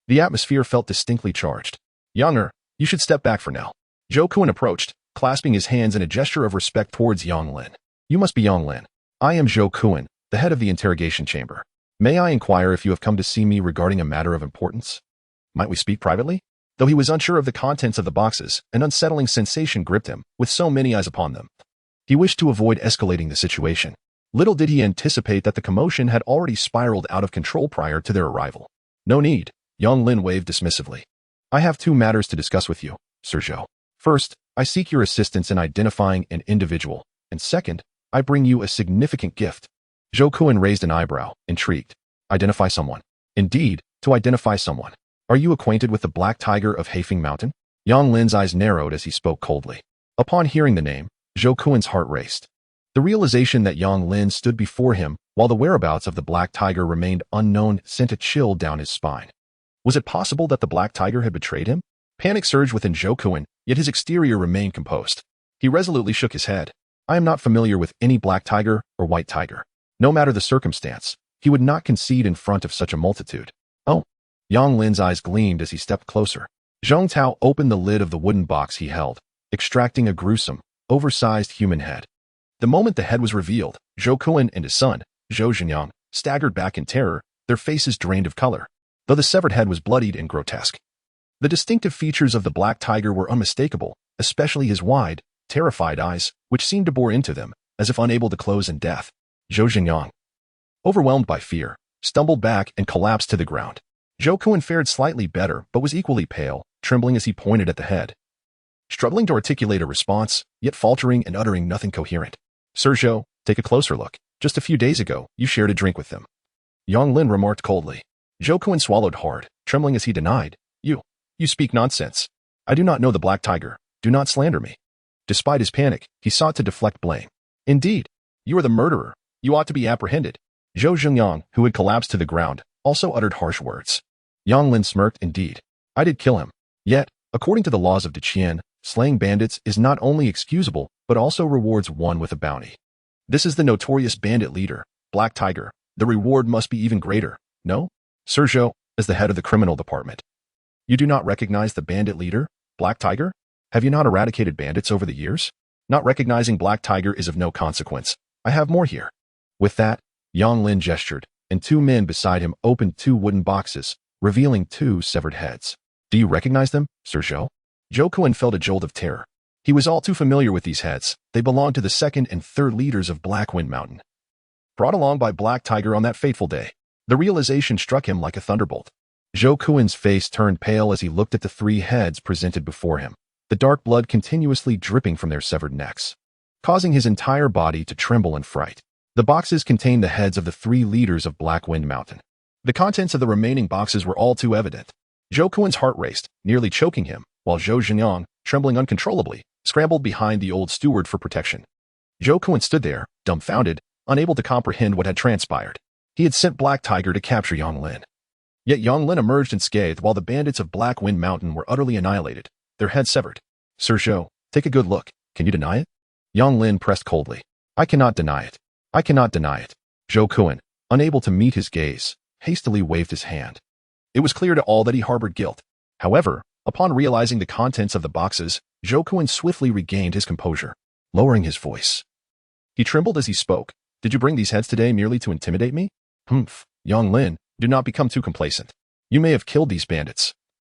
The atmosphere felt distinctly charged. Younger, you should step back for now. Zhou Kuan approached, clasping his hands in a gesture of respect towards Yang Lin. You must be Yang Lin. I am Zhou Kuan, the head of the interrogation chamber. May I inquire if you have come to see me regarding a matter of importance? Might we speak privately? Though he was unsure of the contents of the boxes, an unsettling sensation gripped him, with so many eyes upon them. He wished to avoid escalating the situation. Little did he anticipate that the commotion had already spiraled out of control prior to their arrival. No need, Yang Lin waved dismissively. I have two matters to discuss with you, Sir Zhou. First, I seek your assistance in identifying an individual, and second, I bring you a significant gift. Zhou Kuan raised an eyebrow, intrigued. Identify someone. Indeed, to identify someone. Are you acquainted with the Black Tiger of Heifeng Mountain? Yang Lin's eyes narrowed as he spoke coldly. Upon hearing the name, Zhou Kuan's heart raced. The realization that Yang Lin stood before him while the whereabouts of the Black Tiger remained unknown sent a chill down his spine. Was it possible that the Black Tiger had betrayed him? Panic surged within Zhou Kuan, yet his exterior remained composed. He resolutely shook his head. I am not familiar with any Black Tiger or White Tiger. No matter the circumstance, he would not concede in front of such a multitude. Oh. Yang Lin's eyes gleamed as he stepped closer. Zhong Tao opened the lid of the wooden box he held, extracting a gruesome, oversized human head. The moment the head was revealed, Zhou Kuan and his son, Zhou Xingyang, staggered back in terror, their faces drained of color, though the severed head was bloodied and grotesque. The distinctive features of the Black Tiger were unmistakable, especially his wide, terrified eyes, which seemed to bore into them, as if unable to close in death. Zhou Xingyang, overwhelmed by fear, stumbled back and collapsed to the ground. Zhou Kuan fared slightly better, but was equally pale, trembling as he pointed at the head. Struggling to articulate a response, yet faltering and uttering nothing coherent. Sir Zhou, take a closer look. Just a few days ago, you shared a drink with them. Yang Lin remarked coldly. Zhou Kuan swallowed hard, trembling as he denied. You speak nonsense. I do not know the Black Tiger. Do not slander me. Despite his panic, he sought to deflect blame. Indeed, you are the murderer. You ought to be apprehended. Zhou Zhengyang, who had collapsed to the ground, also uttered harsh words. Yang Lin smirked. Indeed, I did kill him. Yet, according to the laws of Deqian, slaying bandits is not only excusable, but also rewards one with a bounty. This is the notorious bandit leader, Black Tiger. The reward must be even greater, no? Sir Zhou, as the head of the criminal department. You do not recognize the bandit leader, Black Tiger? Have you not eradicated bandits over the years? Not recognizing Black Tiger is of no consequence. I have more here. With that, Yang Lin gestured, and two men beside him opened two wooden boxes, revealing two severed heads. Do you recognize them, Sir Zhou? Zhou Kuan felt a jolt of terror. He was all too familiar with these heads. They belonged to the second and third leaders of Black Wind Mountain. Brought along by Black Tiger on that fateful day, the realization struck him like a thunderbolt. Zhou Kuan's face turned pale as he looked at the three heads presented before him, the dark blood continuously dripping from their severed necks, causing his entire body to tremble in fright. The boxes contained the heads of the three leaders of Black Wind Mountain. The contents of the remaining boxes were all too evident. Zhou Kuan's heart raced, nearly choking him, while Zhou Zhenyang, trembling uncontrollably, scrambled behind the old steward for protection. Zhou Kuan stood there, dumbfounded, unable to comprehend what had transpired. He had sent Black Tiger to capture Yang Lin. Yet Yang Lin emerged unscathed while the bandits of Black Wind Mountain were utterly annihilated, their heads severed. Sir Zhou, take a good look. Can you deny it? Yang Lin pressed coldly. I cannot deny it. I cannot deny it. Zhou Kuan, unable to meet his gaze, hastily waved his hand. It was clear to all that he harbored guilt. However, upon realizing the contents of the boxes, Zhou Kuan swiftly regained his composure, lowering his voice. He trembled as he spoke. Did you bring these heads today merely to intimidate me? Humph, Yang Lin, do not become too complacent. You may have killed these bandits,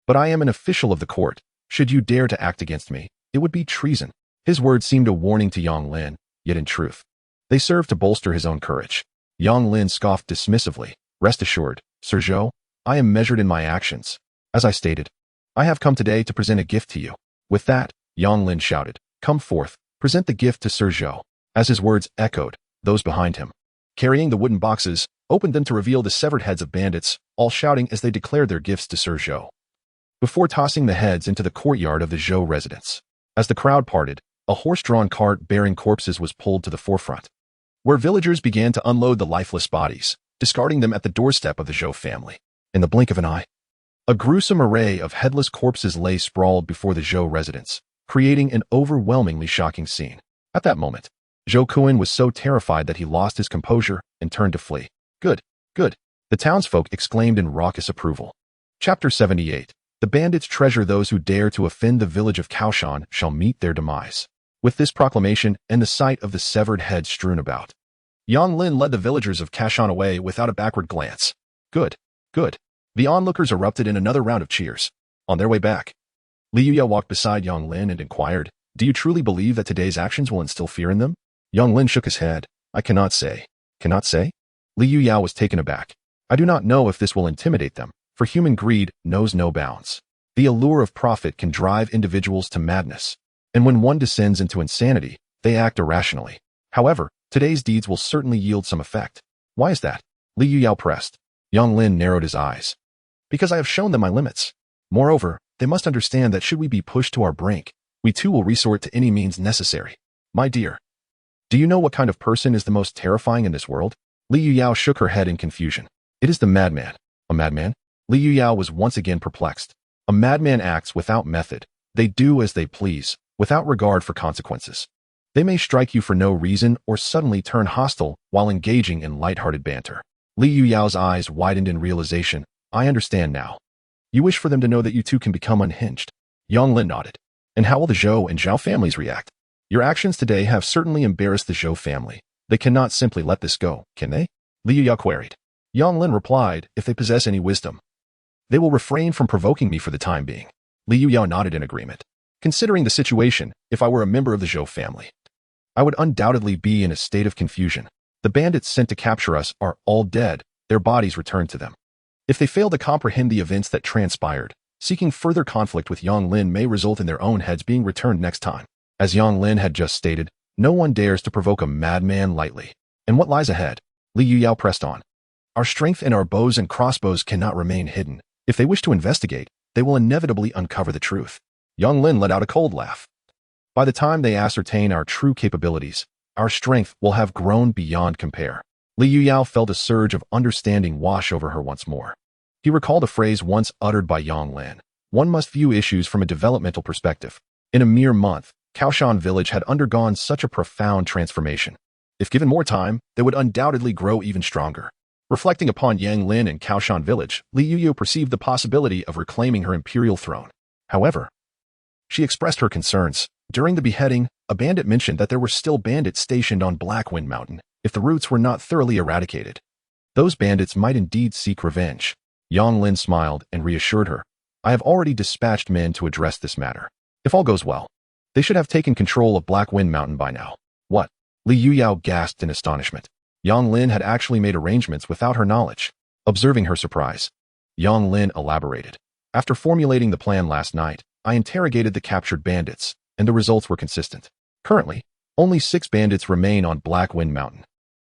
but I am an official of the court. Should you dare to act against me, it would be treason. His words seemed a warning to Yang Lin, yet in truth, they served to bolster his own courage. Yang Lin scoffed dismissively. Rest assured, Sir Zhou, I am measured in my actions. As I stated, I have come today to present a gift to you. With that, Yang Lin shouted, come forth, present the gift to Sir Zhou. As his words echoed, those behind him, carrying the wooden boxes, opened them to reveal the severed heads of bandits, all shouting as they declared their gifts to Sir Zhou, before tossing the heads into the courtyard of the Zhou residence. As the crowd parted, a horse-drawn cart bearing corpses was pulled to the forefront, where villagers began to unload the lifeless bodies, discarding them at the doorstep of the Zhou family. In the blink of an eye, a gruesome array of headless corpses lay sprawled before the Zhou residence, creating an overwhelmingly shocking scene. At that moment, Zhou Kuan was so terrified that he lost his composure and turned to flee. Good, good, the townsfolk exclaimed in raucous approval. Chapter 78. The bandits treasure those who dare to offend the village of Kaoshan shall meet their demise. With this proclamation and the sight of the severed heads strewn about, Yang Lin led the villagers of Kaoshan away without a backward glance. Good, good. The onlookers erupted in another round of cheers. On their way back, Li Yuya walked beside Yang Lin and inquired, do you truly believe that today's actions will instill fear in them? Yang Lin shook his head. I cannot say. Cannot say? Li Yuya was taken aback. I do not know if this will intimidate them, for human greed knows no bounds. The allure of profit can drive individuals to madness, and when one descends into insanity, they act irrationally. However, today's deeds will certainly yield some effect. Why is that? Li Yuya pressed. Yang Lin narrowed his eyes. Because I have shown them my limits. Moreover, they must understand that should we be pushed to our brink, we too will resort to any means necessary. My dear, do you know what kind of person is the most terrifying in this world? Li Yuya shook her head in confusion. It is the madman. A madman? Li Yuya was once again perplexed. A madman acts without method. They do as they please, without regard for consequences. They may strike you for no reason or suddenly turn hostile while engaging in light-hearted banter. Li Yuya's eyes widened in realization. I understand now. You wish for them to know that you too can become unhinged. Yang Lin nodded. And how will the Zhou and Zhao families react? Your actions today have certainly embarrassed the Zhou family. They cannot simply let this go, can they? Li Yuya queried. Yang Lin replied, if they possess any wisdom, they will refrain from provoking me for the time being. Li Yuya nodded in agreement. Considering the situation, if I were a member of the Zhou family, I would undoubtedly be in a state of confusion. The bandits sent to capture us are all dead, their bodies returned to them. If they fail to comprehend the events that transpired, seeking further conflict with Yang Lin may result in their own heads being returned next time. As Yang Lin had just stated, no one dares to provoke a madman lightly. And what lies ahead? Li Yuyao pressed on. Our strength and our bows and crossbows cannot remain hidden. If they wish to investigate, they will inevitably uncover the truth. Yang Lin let out a cold laugh. By the time they ascertain our true capabilities, our strength will have grown beyond compare. Li Yuyao felt a surge of understanding wash over her once more. He recalled a phrase once uttered by Yang Lin. One must view issues from a developmental perspective. In a mere month, Kaoshan village had undergone such a profound transformation. If given more time, they would undoubtedly grow even stronger. Reflecting upon Yang Lin and Kaoshan village, Li Yuyao perceived the possibility of reclaiming her imperial throne. However, she expressed her concerns. During the beheading, a bandit mentioned that there were still bandits stationed on Blackwind Mountain if the roots were not thoroughly eradicated. Those bandits might indeed seek revenge. Yang Lin smiled and reassured her. I have already dispatched men to address this matter. If all goes well, they should have taken control of Blackwind Mountain by now. What? Li Yuyao gasped in astonishment. Yang Lin had actually made arrangements without her knowledge. Observing her surprise, Yang Lin elaborated. After formulating the plan last night, I interrogated the captured bandits, and the results were consistent. Currently, only 6 bandits remain on Blackwind Mountain.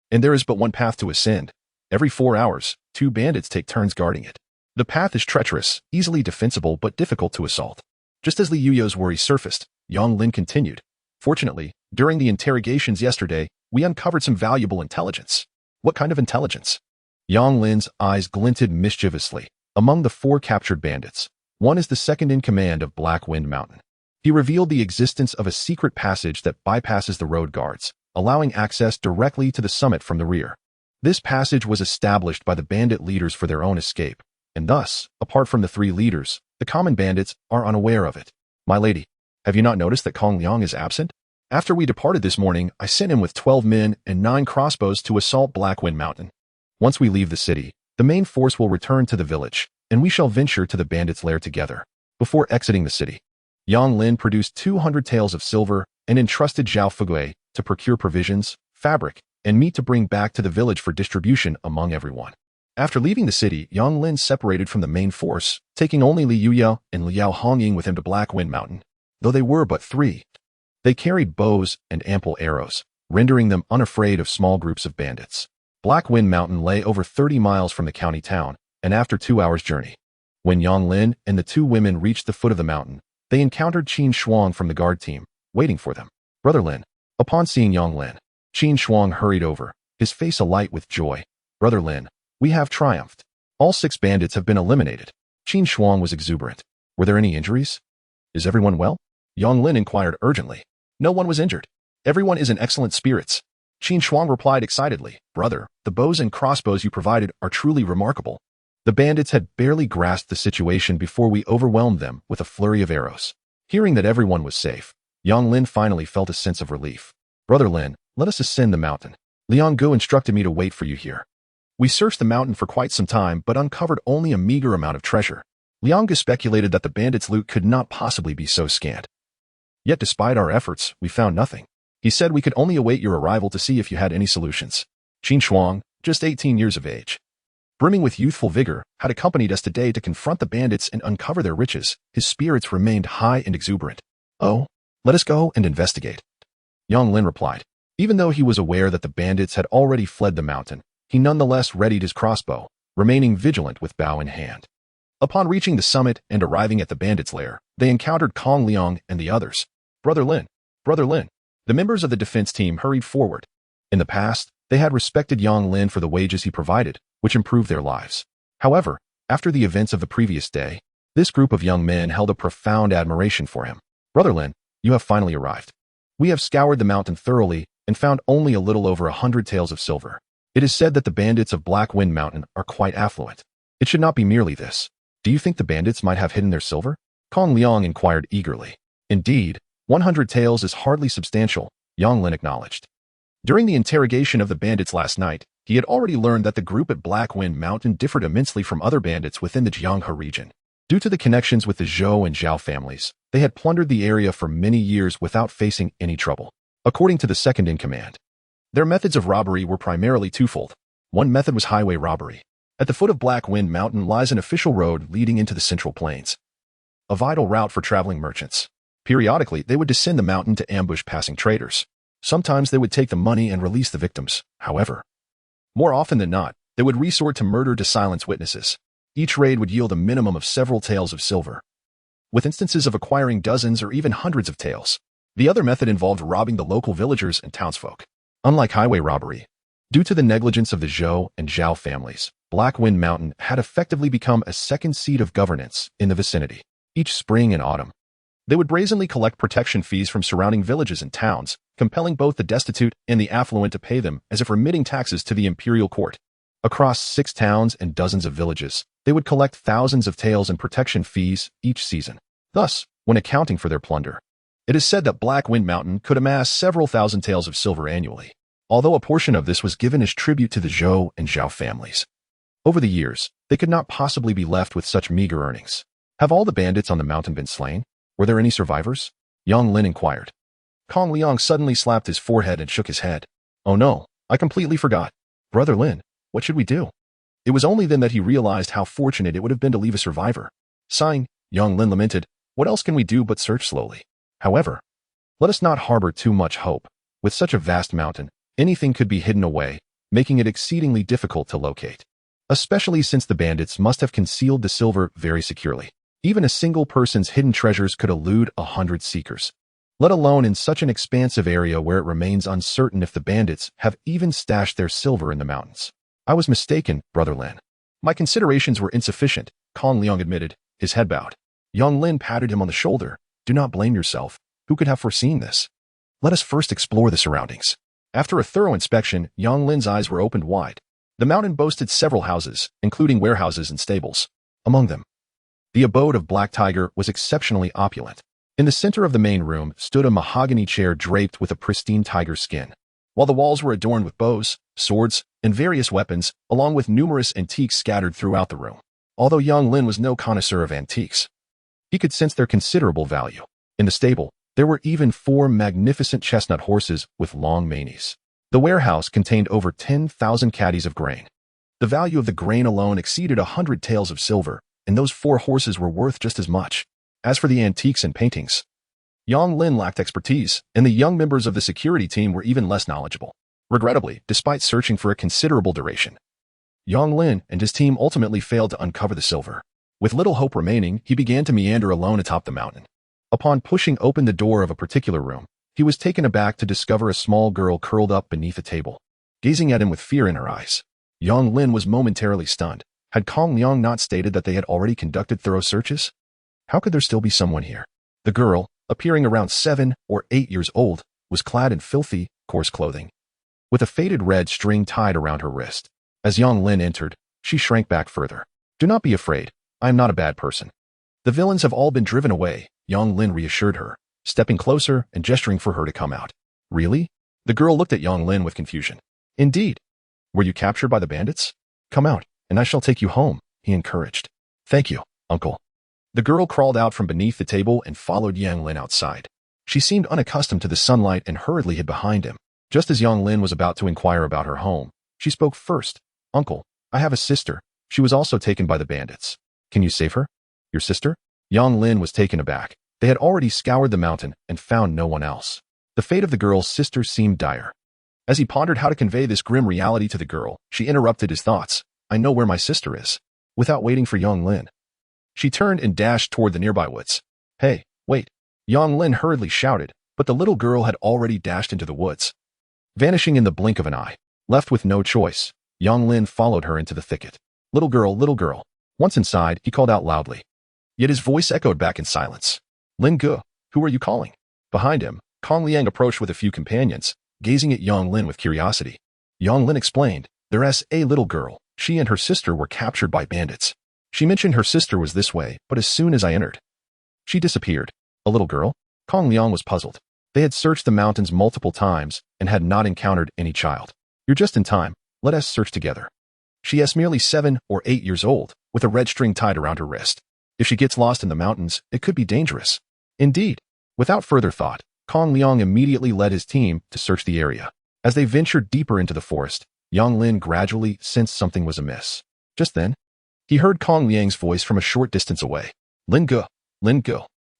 And there is but one path to ascend. Every 4 hours, 2 bandits take turns guarding it. The path is treacherous, easily defensible but difficult to assault. Just as Li Yuyao's worries surfaced, Yang Lin continued. Fortunately, during the interrogations yesterday, we uncovered some valuable intelligence. What kind of intelligence? Yang Lin's eyes glinted mischievously. Among the 4 captured bandits, one is the second in command of Blackwind Mountain. He revealed the existence of a secret passage that bypasses the road guards, allowing access directly to the summit from the rear. This passage was established by the bandit leaders for their own escape, and thus, apart from the 3 leaders, the common bandits are unaware of it. My lady, have you not noticed that Kong Liang is absent? After we departed this morning, I sent him with 12 men and 9 crossbows to assault Blackwind Mountain. Once we leave the city, the main force will return to the village, and we shall venture to the bandits' lair together. Before exiting the city, Yang Lin produced 200 taels of silver and entrusted Zhao Fugui to procure provisions, fabric, and meat to bring back to the village for distribution among everyone. After leaving the city, Yang Lin separated from the main force, taking only Li Yuyao and Liao Hongying with him to Blackwind Mountain. Though they were but 3, they carried bows and ample arrows, rendering them unafraid of small groups of bandits. Blackwind Mountain lay over 30 miles from the county town, and after 2 hours' journey, when Yang Lin and the 2 women reached the foot of the mountain, they encountered Qin Shuang from the guard team, waiting for them. Brother Lin. Upon seeing Yang Lin, Qin Shuang hurried over, his face alight with joy. Brother Lin, we have triumphed. All 6 bandits have been eliminated. Qin Shuang was exuberant. Were there any injuries? Is everyone well? Yang Lin inquired urgently. No one was injured. Everyone is in excellent spirits. Qin Shuang replied excitedly. Brother, the bows and crossbows you provided are truly remarkable. The bandits had barely grasped the situation before we overwhelmed them with a flurry of arrows. Hearing that everyone was safe, Yang Lin finally felt a sense of relief. Brother Lin, let us ascend the mountain. Liang Gu instructed me to wait for you here. We searched the mountain for quite some time but uncovered only a meager amount of treasure. Liang Gu speculated that the bandits' loot could not possibly be so scant. Yet despite our efforts, we found nothing. He said we could only await your arrival to see if you had any solutions. Qin Shuang, just 18 years of age, brimming with youthful vigor, had accompanied us today to confront the bandits and uncover their riches. His spirits remained high and exuberant. Oh, let us go and investigate. Yang Lin replied. Even though he was aware that the bandits had already fled the mountain, he nonetheless readied his crossbow, remaining vigilant with bow in hand. Upon reaching the summit and arriving at the bandits' lair, they encountered Kong Liang and the others. Brother Lin. The members of the defense team hurried forward. In the past, they had respected Yang Lin for the wages he provided, which improved their lives. However, after the events of the previous day, this group of young men held a profound admiration for him. Brother Lin, you have finally arrived. We have scoured the mountain thoroughly and found only a little over 100 taels of silver. It is said that the bandits of Blackwind Mountain are quite affluent. It should not be merely this. Do you think the bandits might have hidden their silver? Kong Liang inquired eagerly. Indeed, 100 taels is hardly substantial, Yang Lin acknowledged. During the interrogation of the bandits last night, he had already learned that the group at Blackwind Mountain differed immensely from other bandits within the Jianghe region. Due to the connections with the Zhou and Zhao families, they had plundered the area for many years without facing any trouble. According to the second in command, their methods of robbery were primarily twofold. One method was highway robbery. At the foot of Black Wind Mountain lies an official road leading into the Central Plains, a vital route for traveling merchants. Periodically, they would descend the mountain to ambush passing traders. Sometimes they would take the money and release the victims. However, more often than not, they would resort to murder to silence witnesses. Each raid would yield a minimum of several taels of silver, with instances of acquiring dozens or even hundreds of taels. The other method involved robbing the local villagers and townsfolk. Unlike highway robbery, due to the negligence of the Zhou and Zhao families, Black Wind Mountain had effectively become a second seat of governance in the vicinity. Each spring and autumn, they would brazenly collect protection fees from surrounding villages and towns, compelling both the destitute and the affluent to pay them as if remitting taxes to the imperial court. Across 6 towns and dozens of villages, they would collect thousands of taels in protection fees each season. Thus, when accounting for their plunder, it is said that Black Wind Mountain could amass several thousand taels of silver annually, although a portion of this was given as tribute to the Zhou and Zhao families. Over the years, they could not possibly be left with such meager earnings. Have all the bandits on the mountain been slain? Were there any survivors? Yang Lin inquired. Kong Liang suddenly slapped his forehead and shook his head. Oh no, I completely forgot. Brother Lin, what should we do? It was only then that he realized how fortunate it would have been to leave a survivor. Sighing, Yang Lin lamented, what else can we do but search slowly? However, let us not harbor too much hope. With such a vast mountain, anything could be hidden away, making it exceedingly difficult to locate. Especially since the bandits must have concealed the silver very securely. Even a single person's hidden treasures could elude 100 seekers, let alone in such an expansive area where it remains uncertain if the bandits have even stashed their silver in the mountains. I was mistaken, Brother Lin. My considerations were insufficient, Kong Liang admitted, his head bowed. Yang Lin patted him on the shoulder. Do not blame yourself. Who could have foreseen this? Let us first explore the surroundings. After a thorough inspection, Yang Lin's eyes were opened wide. The mountain boasted several houses, including warehouses and stables. Among them, the abode of Black Tiger was exceptionally opulent. In the center of the main room stood a mahogany chair draped with a pristine tiger skin, while the walls were adorned with bows, swords, and various weapons, along with numerous antiques scattered throughout the room. Although Yang Lin was no connoisseur of antiques, he could sense their considerable value. In the stable, there were even 4 magnificent chestnut horses with long manes. The warehouse contained over 10,000 caddies of grain. The value of the grain alone exceeded 100 taels of silver, and those 4 horses were worth just as much. As for the antiques and paintings, Yang Lin lacked expertise, and the young members of the security team were even less knowledgeable. Regrettably, despite searching for a considerable duration, Yang Lin and his team ultimately failed to uncover the silver. With little hope remaining, he began to meander alone atop the mountain. Upon pushing open the door of a particular room, he was taken aback to discover a small girl curled up beneath a table, gazing at him with fear in her eyes. Yang Lin was momentarily stunned. Had Kong Liang not stated that they had already conducted thorough searches? How could there still be someone here? The girl, appearing around 7 or 8 years old, was clad in filthy, coarse clothing, with a faded red string tied around her wrist. As Yang Lin entered, she shrank back further. Do not be afraid. I am not a bad person. The villains have all been driven away, Yang Lin reassured her, stepping closer and gesturing for her to come out. Really? The girl looked at Yang Lin with confusion. Indeed. Were you captured by the bandits? Come out, and I shall take you home, he encouraged. Thank you, uncle. The girl crawled out from beneath the table and followed Yang Lin outside. She seemed unaccustomed to the sunlight and hurriedly hid behind him. Just as Yang Lin was about to inquire about her home, she spoke first. Uncle, I have a sister. She was also taken by the bandits. Can you save her? Your sister? Yang Lin was taken aback. They had already scoured the mountain and found no one else. The fate of the girl's sister seemed dire. As he pondered how to convey this grim reality to the girl, she interrupted his thoughts. I know where my sister is. Without waiting for Yang Lin, she turned and dashed toward the nearby woods. Hey, wait. Yang Lin hurriedly shouted, but the little girl had already dashed into the woods, vanishing in the blink of an eye. Left with no choice, Yang Lin followed her into the thicket. Little girl, little girl. Once inside, he called out loudly. Yet his voice echoed back in silence. Lin Ge, who are you calling? Behind him, Kong Liang approached with a few companions, gazing at Yang Lin with curiosity. Yang Lin explained, there's a little girl. She and her sister were captured by bandits. She mentioned her sister was this way, but as soon as I entered, she disappeared. A little girl? Kong Liang was puzzled. They had searched the mountains multiple times and had not encountered any child. You're just in time. Let us search together. She is merely 7 or 8 years old, with a red string tied around her wrist. If she gets lost in the mountains, it could be dangerous. Indeed. Without further thought, Kong Liang immediately led his team to search the area. As they ventured deeper into the forest, Yang Lin gradually sensed something was amiss. Just then, he heard Kong Liang's voice from a short distance away. Lin Ge,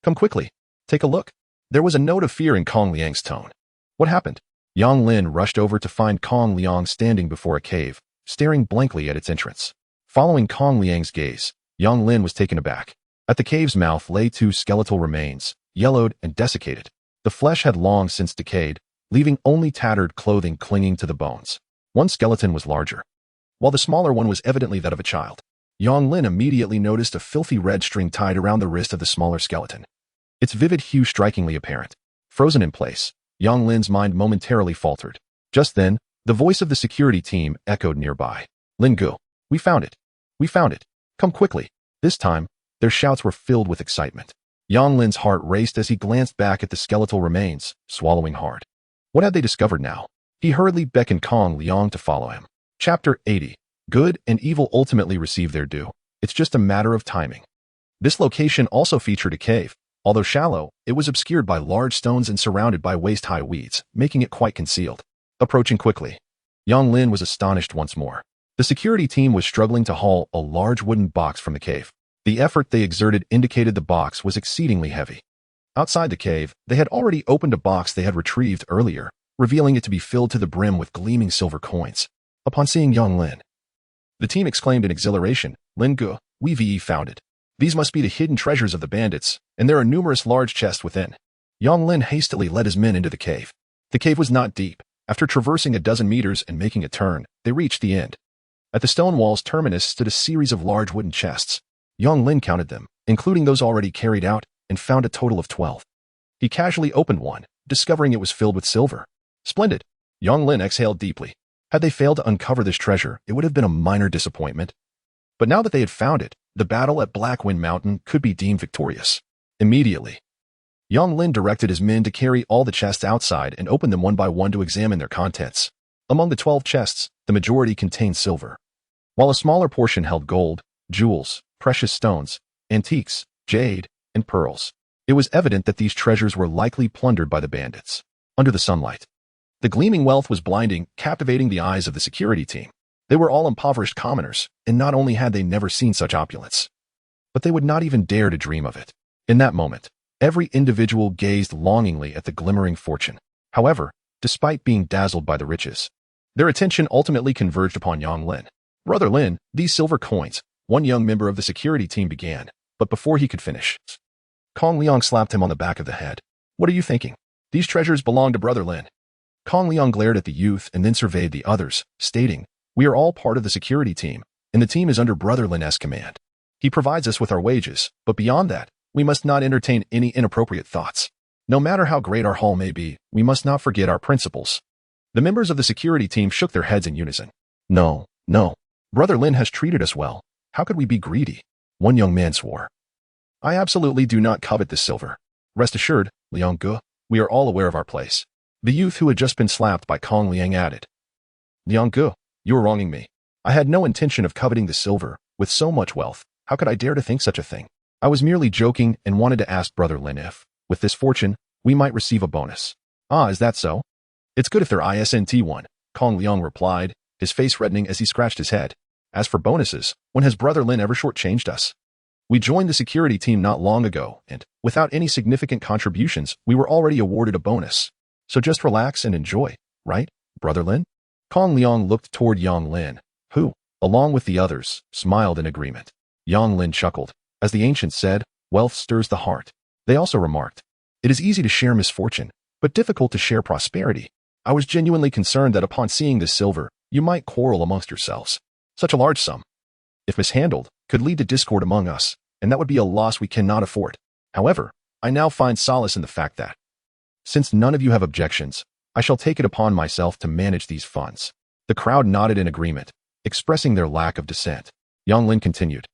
come quickly. Take a look. There was a note of fear in Kong Liang's tone. What happened? Yang Lin rushed over to find Kong Liang standing before a cave, staring blankly at its entrance. Following Kong Liang's gaze, Yang Lin was taken aback. At the cave's mouth lay two skeletal remains, yellowed and desiccated. The flesh had long since decayed, leaving only tattered clothing clinging to the bones. One skeleton was larger, while the smaller one was evidently that of a child. Yang Lin immediately noticed a filthy red string tied around the wrist of the smaller skeleton, its vivid hue strikingly apparent. Frozen in place, Yang Lin's mind momentarily faltered. Just then, the voice of the security team echoed nearby. Lin Ge, we found it. We found it. Come quickly. This time, their shouts were filled with excitement. Yang Lin's heart raced as he glanced back at the skeletal remains, swallowing hard. What had they discovered now? He hurriedly beckoned Kong Liang to follow him. Chapter 80. Good and evil ultimately receive their due. It's just a matter of timing. This location also featured a cave. Although shallow, it was obscured by large stones and surrounded by waist-high weeds, making it quite concealed. Approaching quickly, Yang Lin was astonished once more. The security team was struggling to haul a large wooden box from the cave. The effort they exerted indicated the box was exceedingly heavy. Outside the cave, they had already opened a box they had retrieved earlier, revealing it to be filled to the brim with gleaming silver coins. Upon seeing Yang Lin, the team exclaimed in exhilaration, Lin Ge, we've found it. These must be the hidden treasures of the bandits, and there are numerous large chests within. Yang Lin hastily led his men into the cave. The cave was not deep. After traversing a dozen meters and making a turn, they reached the end. At the stone wall's terminus stood a series of large wooden chests. Yang Lin counted them, including those already carried out, and found a total of 12. He casually opened one, discovering it was filled with silver. Splendid! Yang Lin exhaled deeply. Had they failed to uncover this treasure, it would have been a minor disappointment. But now that they had found it, the battle at Blackwind Mountain could be deemed victorious. Immediately, Yang Lin directed his men to carry all the chests outside and open them one by one to examine their contents. Among the 12 chests, the majority contained silver, while a smaller portion held gold, jewels, precious stones, antiques, jade, and pearls. It was evident that these treasures were likely plundered by the bandits. Under the sunlight, the gleaming wealth was blinding, captivating the eyes of the security team. They were all impoverished commoners, and not only had they never seen such opulence, but they would not even dare to dream of it. In that moment, every individual gazed longingly at the glimmering fortune. However, despite being dazzled by the riches, their attention ultimately converged upon Yang Lin. Brother Lin, these silver coins, one young member of the security team began, but before he could finish, Kong Liang slapped him on the back of the head. What are you thinking? These treasures belong to Brother Lin. Kong Liang glared at the youth and then surveyed the others, stating, we are all part of the security team, and the team is under Brother Lin's command. He provides us with our wages, but beyond that, we must not entertain any inappropriate thoughts. No matter how great our haul may be, we must not forget our principles. The members of the security team shook their heads in unison. No. Brother Lin has treated us well. How could we be greedy? One young man swore. I absolutely do not covet this silver. Rest assured, Liang Ge, we are all aware of our place. The youth who had just been slapped by Kong Liang added. Liang Ge, you are wronging me. I had no intention of coveting the silver. With so much wealth, how could I dare to think such a thing? I was merely joking and wanted to ask Brother Lin if, with this fortune, we might receive a bonus. Ah, is that so? It's good if there isn't one, Kong Liang replied, his face reddening as he scratched his head. As for bonuses, when has Brother Lin ever shortchanged us? We joined the security team not long ago, and, without any significant contributions, we were already awarded a bonus. So just relax and enjoy, right, Brother Lin? Kong Liang looked toward Yang Lin, who, along with the others, smiled in agreement. Yang Lin chuckled. As the ancient said, wealth stirs the heart. They also remarked, it is easy to share misfortune, but difficult to share prosperity. I was genuinely concerned that upon seeing this silver, you might quarrel amongst yourselves. Such a large sum, if mishandled, could lead to discord among us, and that would be a loss we cannot afford. However, I now find solace in the fact that, since none of you have objections, I shall take it upon myself to manage these funds. The crowd nodded in agreement, expressing their lack of dissent. Yang Lin continued,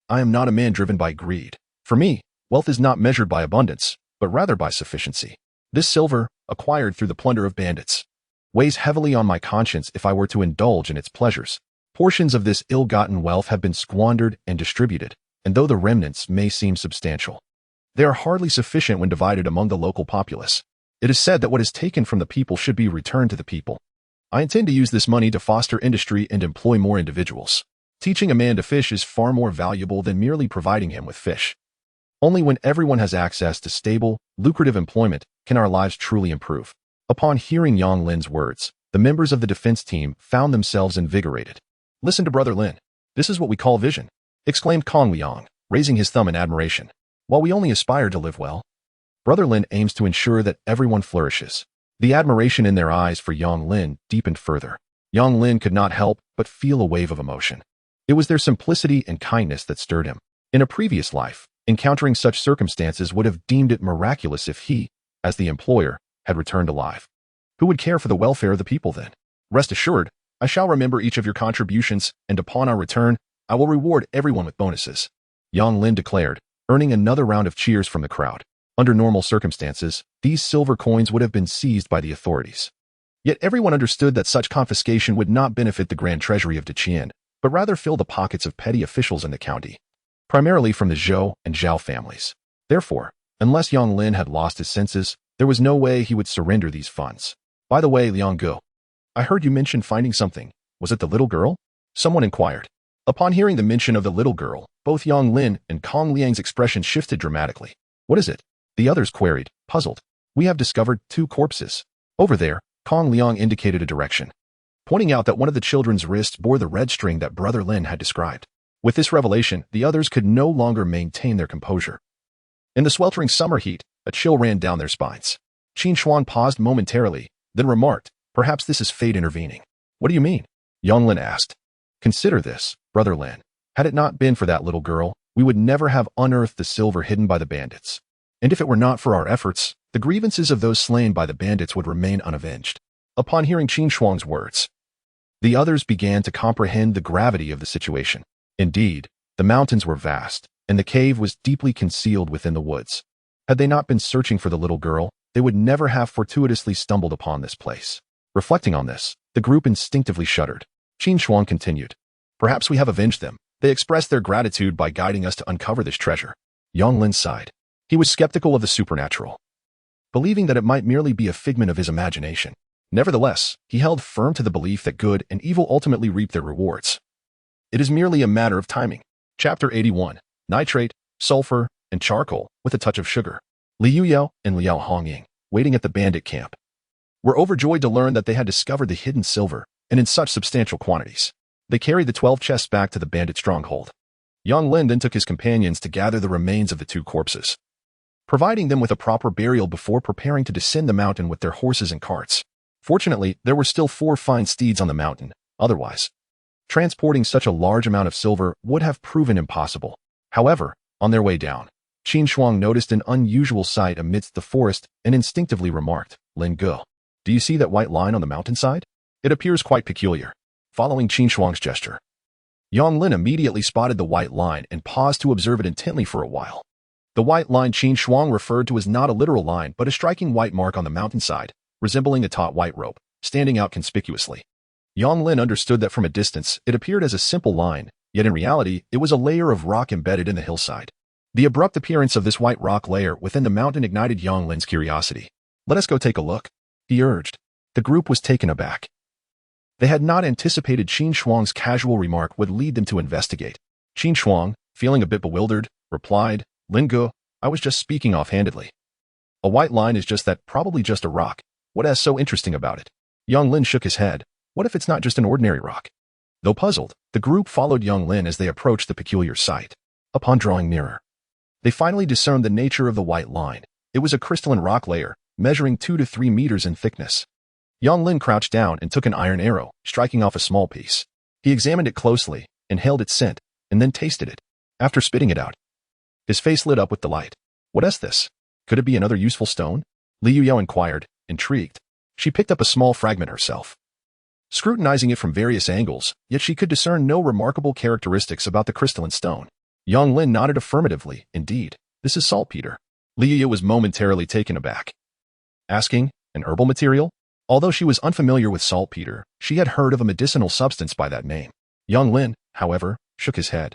I am not a man driven by greed. For me, wealth is not measured by abundance, but rather by sufficiency. This silver, acquired through the plunder of bandits, weighs heavily on my conscience if I were to indulge in its pleasures. Portions of this ill-gotten wealth have been squandered and distributed, and though the remnants may seem substantial, they are hardly sufficient when divided among the local populace. It is said that what is taken from the people should be returned to the people. I intend to use this money to foster industry and employ more individuals. Teaching a man to fish is far more valuable than merely providing him with fish. Only when everyone has access to stable, lucrative employment can our lives truly improve. Upon hearing Yang Lin's words, the members of the defense team found themselves invigorated. Listen to Brother Lin. This is what we call vision, exclaimed Kong Liang, raising his thumb in admiration. While we only aspire to live well, Brother Lin aims to ensure that everyone flourishes. The admiration in their eyes for Yang Lin deepened further. Yang Lin could not help but feel a wave of emotion. It was their simplicity and kindness that stirred him. In a previous life, encountering such circumstances would have deemed it miraculous if he, as the employer, had returned alive. Who would care for the welfare of the people then? Rest assured, I shall remember each of your contributions, and upon our return, I will reward everyone with bonuses, Yang Lin declared, earning another round of cheers from the crowd. Under normal circumstances, these silver coins would have been seized by the authorities. Yet everyone understood that such confiscation would not benefit the grand treasury of Deqian, but rather fill the pockets of petty officials in the county, primarily from the Zhou and Zhao families. Therefore, unless Yang Lin had lost his senses, there was no way he would surrender these funds. By the way, Liang Gu, I heard you mention finding something. Was it the little girl? Someone inquired. Upon hearing the mention of the little girl, both Yang Lin and Kong Liang's expression shifted dramatically. What is it? The others queried, puzzled. We have discovered 2 corpses. Over there, Kong Liang indicated a direction, pointing out that one of the children's wrists bore the red string that Brother Lin had described. With this revelation, the others could no longer maintain their composure. In the sweltering summer heat, a chill ran down their spines. Qin Shuang paused momentarily, then remarked, perhaps this is fate intervening. What do you mean? Yang Lin asked. Consider this, Brother Lin. Had it not been for that little girl, we would never have unearthed the silver hidden by the bandits. And if it were not for our efforts, the grievances of those slain by the bandits would remain unavenged. Upon hearing Qin Shuang's words, the others began to comprehend the gravity of the situation. Indeed, the mountains were vast, and the cave was deeply concealed within the woods. Had they not been searching for the little girl, they would never have fortuitously stumbled upon this place. Reflecting on this, the group instinctively shuddered. Qin Shuang continued, perhaps we have avenged them. They expressed their gratitude by guiding us to uncover this treasure. Yang Lin sighed. He was skeptical of the supernatural, believing that it might merely be a figment of his imagination. Nevertheless, he held firm to the belief that good and evil ultimately reap their rewards. It is merely a matter of timing. Chapter 81. Nitrate, Sulfur, and Charcoal, with a touch of sugar. Liu Yao and Liao Hongying, waiting at the bandit camp, were overjoyed to learn that they had discovered the hidden silver, and in such substantial quantities. They carried the 12 chests back to the bandit stronghold. Yang Lin then took his companions to gather the remains of the 2 corpses, providing them with a proper burial before preparing to descend the mountain with their horses and carts. Fortunately, there were still 4 fine steeds on the mountain. Otherwise, transporting such a large amount of silver would have proven impossible. However, on their way down, Qin Shuang noticed an unusual sight amidst the forest and instinctively remarked, Lin Gu, do you see that white line on the mountainside? It appears quite peculiar. Following Qin Shuang's gesture, Yang Lin immediately spotted the white line and paused to observe it intently for a while. The white line Qin Shuang referred to as not a literal line but a striking white mark on the mountainside, resembling a taut white rope, standing out conspicuously. Yang Lin understood that from a distance it appeared as a simple line, yet in reality it was a layer of rock embedded in the hillside. The abrupt appearance of this white rock layer within the mountain ignited Yang Lin's curiosity. Let us go take a look, he urged. The group was taken aback. They had not anticipated Qin Shuang's casual remark would lead them to investigate. Qin Shuang, feeling a bit bewildered, replied, Lin Gu, I was just speaking offhandedly. A white line is just that, probably just a rock. What is so interesting about it? Yang Lin shook his head. What if it's not just an ordinary rock? Though puzzled, the group followed Yang Lin as they approached the peculiar sight. Upon drawing nearer, they finally discerned the nature of the white line. It was a crystalline rock layer, measuring 2 to 3 meters in thickness. Yang Lin crouched down and took an iron arrow, striking off a small piece. He examined it closely, inhaled its scent, and then tasted it. After spitting it out, his face lit up with delight. What is this? Could it be another useful stone? Liu Yao inquired, intrigued. She picked up a small fragment herself, scrutinizing it from various angles, yet she could discern no remarkable characteristics about the crystalline stone. Yang Lin nodded affirmatively. Indeed, this is saltpeter. Liu Yao was momentarily taken aback, asking, an herbal material? Although she was unfamiliar with saltpeter, she had heard of a medicinal substance by that name. Yang Lin, however, shook his head.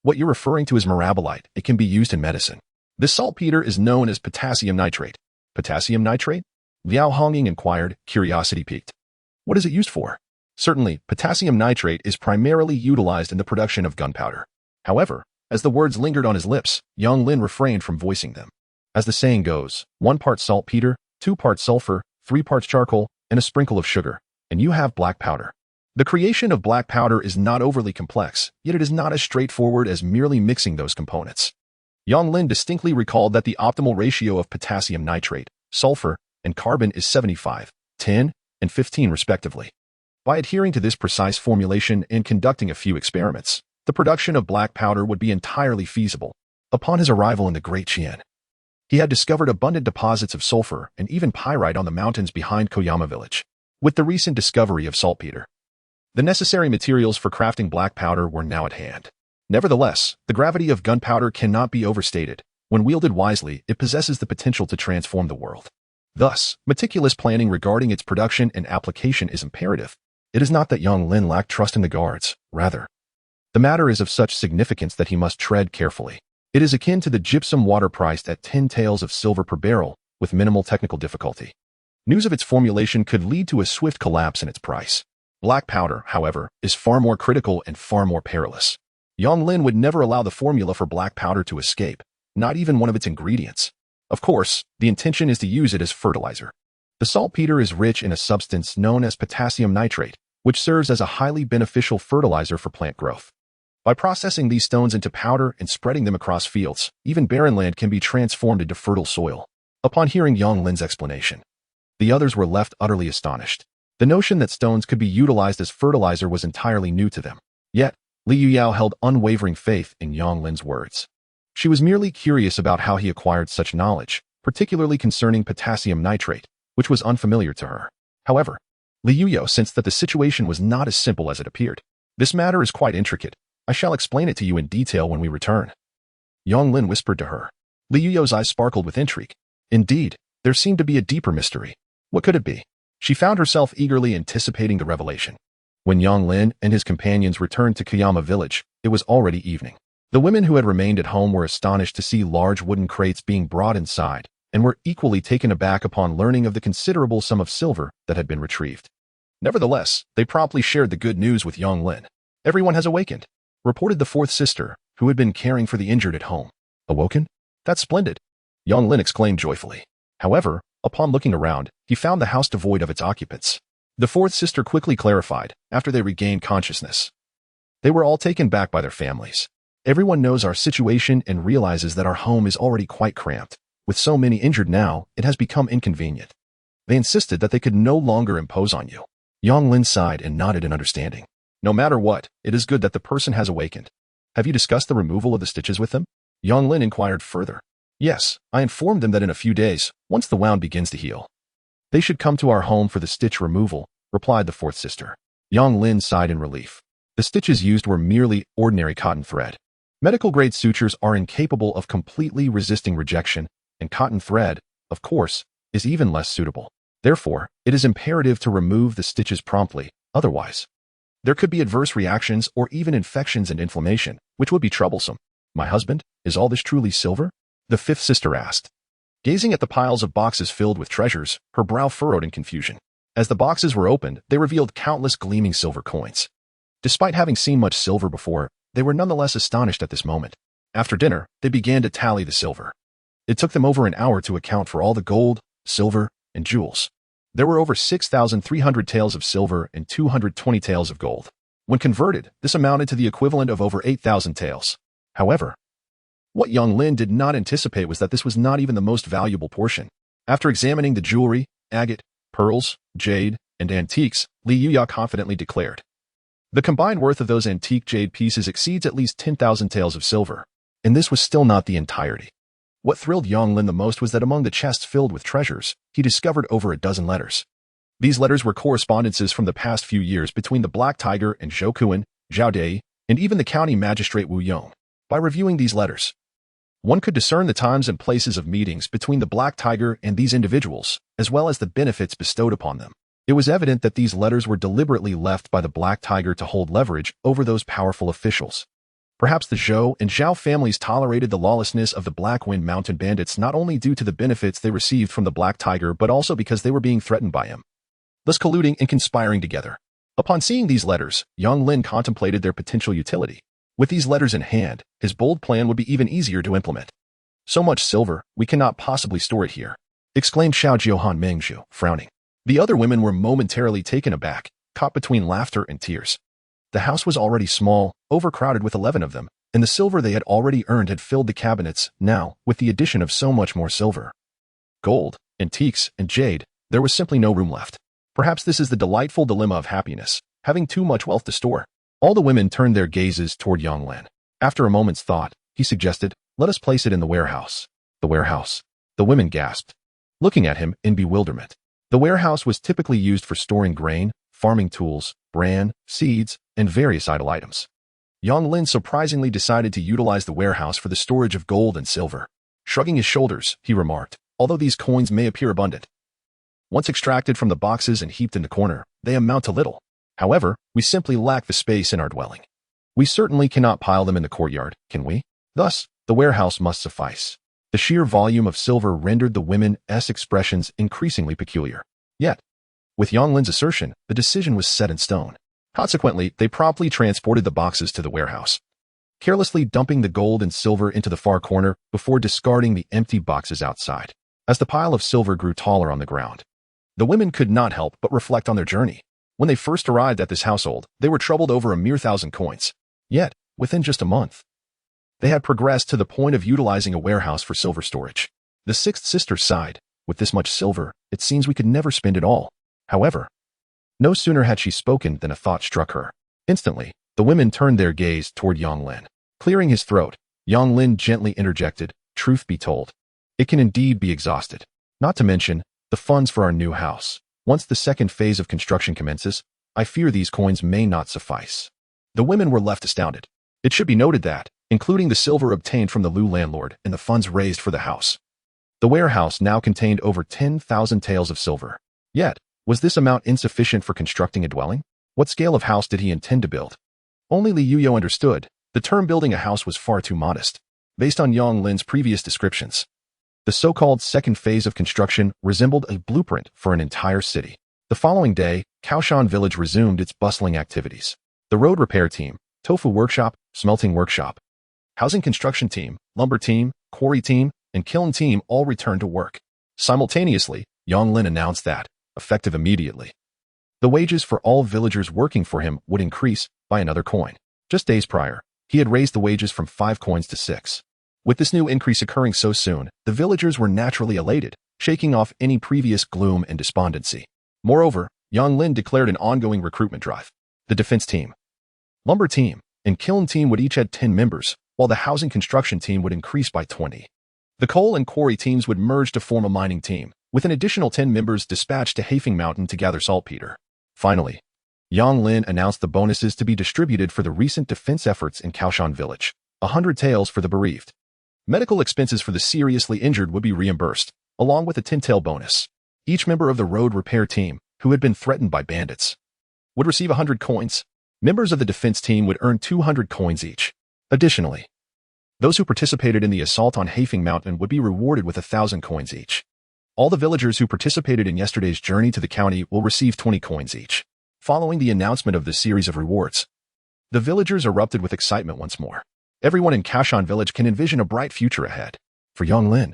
What you're referring to is mirabolite. It can be used in medicine. This saltpeter is known as potassium nitrate. Potassium nitrate? Liao Hongying inquired, curiosity piqued. What is it used for? Certainly, potassium nitrate is primarily utilized in the production of gunpowder. However, as the words lingered on his lips, Yang Lin refrained from voicing them. As the saying goes, 1 part saltpeter, 2 parts sulfur, 3 parts charcoal, and a sprinkle of sugar, and you have black powder. The creation of black powder is not overly complex, yet it is not as straightforward as merely mixing those components. Yang Lin distinctly recalled that the optimal ratio of potassium nitrate, sulfur, and carbon is 75, 10, and 15 respectively. By adhering to this precise formulation and conducting a few experiments, the production of black powder would be entirely feasible. Upon his arrival in the Great Qian, he had discovered abundant deposits of sulfur and even pyrite on the mountains behind Koyama village. With the recent discovery of saltpeter, the necessary materials for crafting black powder were now at hand. Nevertheless, the gravity of gunpowder cannot be overstated. When wielded wisely, it possesses the potential to transform the world. Thus, meticulous planning regarding its production and application is imperative. It is not that Yang Lin lacked trust in the guards, rather, the matter is of such significance that he must tread carefully. It is akin to the gypsum water priced at 10 taels of silver per barrel, with minimal technical difficulty. News of its formulation could lead to a swift collapse in its price. Black powder, however, is far more critical and far more perilous. Yang Lin would never allow the formula for black powder to escape, not even one of its ingredients. Of course, the intention is to use it as fertilizer. The saltpeter is rich in a substance known as potassium nitrate, which serves as a highly beneficial fertilizer for plant growth. By processing these stones into powder and spreading them across fields, even barren land can be transformed into fertile soil. Upon hearing Yang Lin's explanation, the others were left utterly astonished. The notion that stones could be utilized as fertilizer was entirely new to them. Yet, Li Yuyao held unwavering faith in Yang Lin's words. She was merely curious about how he acquired such knowledge, particularly concerning potassium nitrate, which was unfamiliar to her. However, Li Yuyao sensed that the situation was not as simple as it appeared. This matter is quite intricate. I shall explain it to you in detail when we return. Yang Lin whispered to her. Li Yuyao's eyes sparkled with intrigue. Indeed, there seemed to be a deeper mystery. What could it be? She found herself eagerly anticipating the revelation. When Yang Lin and his companions returned to Koyama village, it was already evening. The women who had remained at home were astonished to see large wooden crates being brought inside, and were equally taken aback upon learning of the considerable sum of silver that had been retrieved. Nevertheless, they promptly shared the good news with Yang Lin. Everyone has awakened, reported the fourth sister, who had been caring for the injured at home. Awoken? That's splendid, Yang Lin exclaimed joyfully. However, upon looking around, he found the house devoid of its occupants. The fourth sister quickly clarified, after they regained consciousness. They were all taken back by their families. Everyone knows our situation and realizes that our home is already quite cramped. With so many injured now, it has become inconvenient. They insisted that they could no longer impose on you. Yang Lin sighed and nodded in understanding. No matter what, it is good that the person has awakened. Have you discussed the removal of the stitches with them? Yang Lin inquired further. Yes, I informed them that in a few days, once the wound begins to heal, they should come to our home for the stitch removal, replied the fourth sister. Yang Lin sighed in relief. The stitches used were merely ordinary cotton thread. Medical-grade sutures are incapable of completely resisting rejection, and cotton thread, of course, is even less suitable. Therefore, it is imperative to remove the stitches promptly, otherwise, there could be adverse reactions or even infections and inflammation, which would be troublesome. My husband, is all this truly silver? The fifth sister asked. Gazing at the piles of boxes filled with treasures, her brow furrowed in confusion. As the boxes were opened, they revealed countless gleaming silver coins. Despite having seen much silver before, they were nonetheless astonished at this moment. After dinner, they began to tally the silver. It took them over an hour to account for all the gold, silver, and jewels. There were over 6,300 taels of silver and 220 taels of gold. When converted, this amounted to the equivalent of over 8,000 taels. However, what Yang Lin did not anticipate was that this was not even the most valuable portion. After examining the jewelry, agate, pearls, jade, and antiques, Li Yuyao confidently declared, the combined worth of those antique jade pieces exceeds at least 10,000 taels of silver. And this was still not the entirety. What thrilled Yang Lin the most was that among the chests filled with treasures, he discovered over a dozen letters. These letters were correspondences from the past few years between the Black Tiger and Zhou Kuan, Zhao Dei, and even the county magistrate Wu Yong. By reviewing these letters, one could discern the times and places of meetings between the Black Tiger and these individuals, as well as the benefits bestowed upon them. It was evident that these letters were deliberately left by the Black Tiger to hold leverage over those powerful officials. Perhaps the Zhou and Zhao families tolerated the lawlessness of the Black Wind Mountain bandits not only due to the benefits they received from the Black Tiger but also because they were being threatened by him, thus colluding and conspiring together. Upon seeing these letters, Yang Lin contemplated their potential utility. With these letters in hand, his bold plan would be even easier to implement. So much silver, we cannot possibly store it here, exclaimed Xiao Jiuhan Mingzhu, frowning. The other women were momentarily taken aback, caught between laughter and tears. The house was already small, overcrowded with 11 of them, and the silver they had already earned had filled the cabinets. Now, with the addition of so much more silver, gold, antiques, and jade, there was simply no room left. Perhaps this is the delightful dilemma of happiness, having too much wealth to store. All the women turned their gazes toward Yang Lin. After a moment's thought, he suggested, let us place it in the warehouse. The warehouse. The women gasped, looking at him in bewilderment. The warehouse was typically used for storing grain, farming tools, bran, seeds, and various idle items. Yang Lin surprisingly decided to utilize the warehouse for the storage of gold and silver. Shrugging his shoulders, he remarked, although these coins may appear abundant, once extracted from the boxes and heaped in the corner, they amount to little. However, we simply lack the space in our dwelling. We certainly cannot pile them in the courtyard, can we? Thus, the warehouse must suffice. The sheer volume of silver rendered the women's expressions increasingly peculiar. Yet, with Yang Lin's assertion, the decision was set in stone. Consequently, they promptly transported the boxes to the warehouse, carelessly dumping the gold and silver into the far corner before discarding the empty boxes outside. As the pile of silver grew taller on the ground, the women could not help but reflect on their journey. When they first arrived at this household, they were troubled over a mere 1,000 coins. Yet, within just a month, they had progressed to the point of utilizing a warehouse for silver storage. The sixth sister sighed. With this much silver, it seems we could never spend it all. However, no sooner had she spoken than a thought struck her. Instantly, the women turned their gaze toward Yang Lin. Clearing his throat, Yang Lin gently interjected, truth be told, it can indeed be exhausted. Not to mention, the funds for our new house. Once the second phase of construction commences, I fear these coins may not suffice. The women were left astounded. It should be noted that, including the silver obtained from the Lu landlord and the funds raised for the house, the warehouse now contained over 10,000 taels of silver. Yet, was this amount insufficient for constructing a dwelling? What scale of house did he intend to build? Only Li Yuyo understood. The term building a house was far too modest. Based on Yang Lin's previous descriptions, the so-called second phase of construction resembled a blueprint for an entire city. The following day, Kaoshan village resumed its bustling activities. The road repair team, tofu workshop, smelting workshop, housing construction team, lumber team, quarry team, and kiln team all returned to work. Simultaneously, Yang Lin announced that, effective immediately, the wages for all villagers working for him would increase by another coin. Just days prior, he had raised the wages from 5 coins to 6. With this new increase occurring so soon, the villagers were naturally elated, shaking off any previous gloom and despondency. Moreover, Yang Lin declared an ongoing recruitment drive. The defense team, lumber team, and kiln team would each add 10 members, while the housing construction team would increase by 20. The coal and quarry teams would merge to form a mining team, with an additional 10 members dispatched to Hafing Mountain to gather saltpeter. Finally, Yang Lin announced the bonuses to be distributed for the recent defense efforts in Kaoshan village. 100 taels for the bereaved. Medical expenses for the seriously injured would be reimbursed, along with a 10-tael bonus. Each member of the road repair team, who had been threatened by bandits, would receive 100 coins. Members of the defense team would earn 200 coins each. Additionally, those who participated in the assault on Hafing Mountain would be rewarded with 1,000 coins each. All the villagers who participated in yesterday's journey to the county will receive 20 coins each. Following the announcement of this series of rewards, the villagers erupted with excitement once more. Everyone in Kaoshan village can envision a bright future ahead. For Yang Lin,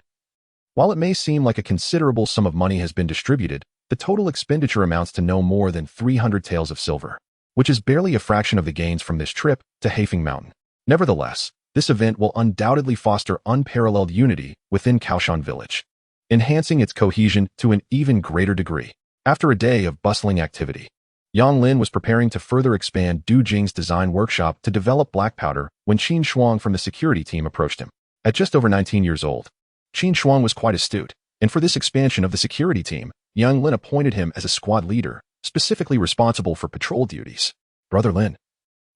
while it may seem like a considerable sum of money has been distributed, the total expenditure amounts to no more than 300 taels of silver, which is barely a fraction of the gains from this trip to Hafing Mountain. Nevertheless, this event will undoubtedly foster unparalleled unity within Kaoshan village, enhancing its cohesion to an even greater degree. After a day of bustling activity, Yang Lin was preparing to further expand Du Jing's design workshop to develop black powder when Qin Shuang from the security team approached him. At just over 19 years old, Qin Shuang was quite astute, and for this expansion of the security team, Yang Lin appointed him as a squad leader, specifically responsible for patrol duties. Brother Lin,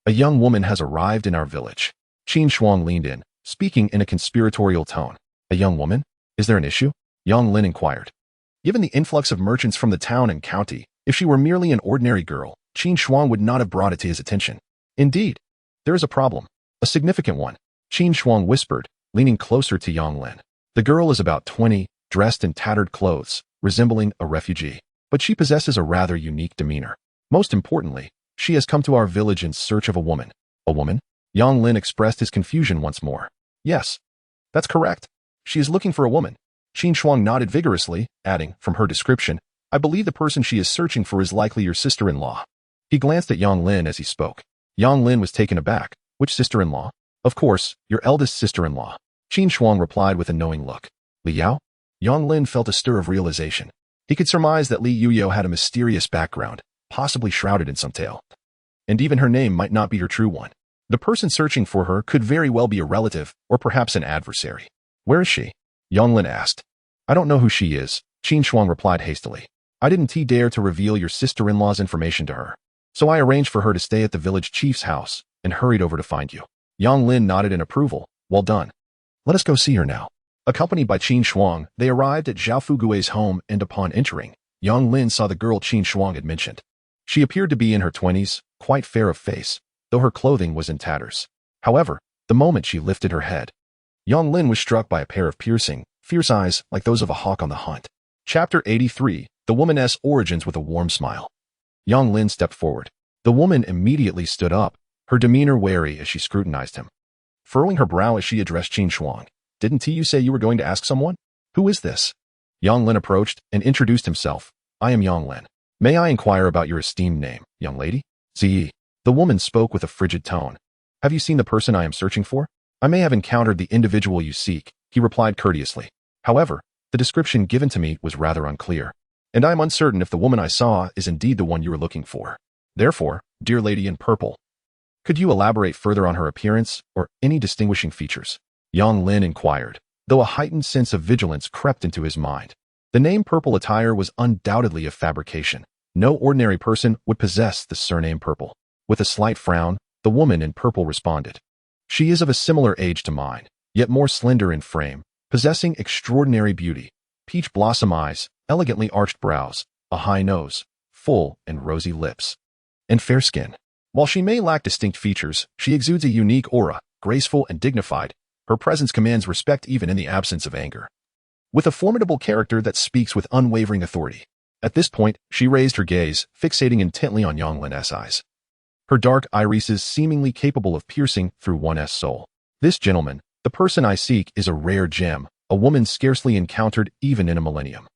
a young woman has arrived in our village. Qin Shuang leaned in, speaking in a conspiratorial tone. A young woman? Is there an issue? Yang Lin inquired. Given the influx of merchants from the town and county, if she were merely an ordinary girl, Qin Shuang would not have brought it to his attention. Indeed, there is a problem. A significant one. Qin Shuang whispered, leaning closer to Yang Lin. The girl is about 20, dressed in tattered clothes, resembling a refugee. But she possesses a rather unique demeanor. Most importantly, she has come to our village in search of a woman. A woman? Yang Lin expressed his confusion once more. Yes, that's correct. She is looking for a woman. Qin Shuang nodded vigorously, adding, from her description, I believe the person she is searching for is likely your sister-in-law. He glanced at Yang Lin as he spoke. Yang Lin was taken aback. Which sister-in-law? Of course, your eldest sister-in-law. Qin Shuang replied with a knowing look. Li Yao? Yang Lin felt a stir of realization. He could surmise that Li Yuyao had a mysterious background, possibly shrouded in some tale. And even her name might not be her true one. The person searching for her could very well be a relative or perhaps an adversary. Where is she? Yang Lin asked. I don't know who she is, Qin Shuang replied hastily. I didn't dare to reveal your sister-in-law's information to her. So I arranged for her to stay at the village chief's house and hurried over to find you. Yang Lin nodded in approval. Well done. Let us go see her now. Accompanied by Qin Shuang, they arrived at Zhao Fugui's home and upon entering, Yang Lin saw the girl Qin Shuang had mentioned. She appeared to be in her 20s, quite fair of face, though her clothing was in tatters. However, the moment she lifted her head, Yang Lin was struck by a pair of piercing, fierce eyes like those of a hawk on the hunt. Chapter 83, The Woman's Origins with a Warm Smile. Yang Lin stepped forward. The woman immediately stood up, her demeanor wary as she scrutinized him. Furrowing her brow as she addressed Qin Shuang, didn't you say you were going to ask someone? Who is this? Yang Lin approached and introduced himself. I am Yang Lin. May I inquire about your esteemed name, young lady? Ziyi. The woman spoke with a frigid tone. Have you seen the person I am searching for? I may have encountered the individual you seek, he replied courteously. However, the description given to me was rather unclear, and I am uncertain if the woman I saw is indeed the one you are looking for. Therefore, dear lady in purple, could you elaborate further on her appearance or any distinguishing features? Yang Lin inquired, though a heightened sense of vigilance crept into his mind. The name Purple attire was undoubtedly a fabrication. No ordinary person would possess the surname Purple. With a slight frown, the woman in purple responded. She is of a similar age to mine, yet more slender in frame, possessing extraordinary beauty, peach blossom eyes, elegantly arched brows, a high nose, full and rosy lips, and fair skin. While she may lack distinct features, she exudes a unique aura, graceful and dignified. Her presence commands respect even in the absence of anger. With a formidable character that speaks with unwavering authority. At this point, she raised her gaze, fixating intently on Yang Lin's eyes. Her dark irises seemingly capable of piercing through one's soul. This gentleman, the person I seek, is a rare gem, a woman scarcely encountered even in a millennium.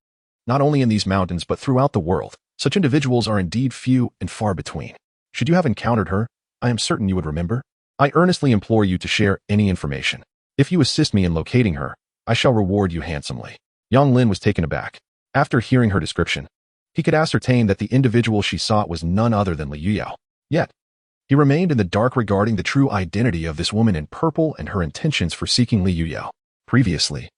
Not only in these mountains but throughout the world, such individuals are indeed few and far between. Should you have encountered her, I am certain you would remember. I earnestly implore you to share any information. If you assist me in locating her, I shall reward you handsomely. Yang Lin was taken aback. After hearing her description, he could ascertain that the individual she sought was none other than Li Yuyao. Yet, he remained in the dark regarding the true identity of this woman in purple and her intentions for seeking Li Yuyao. Previously,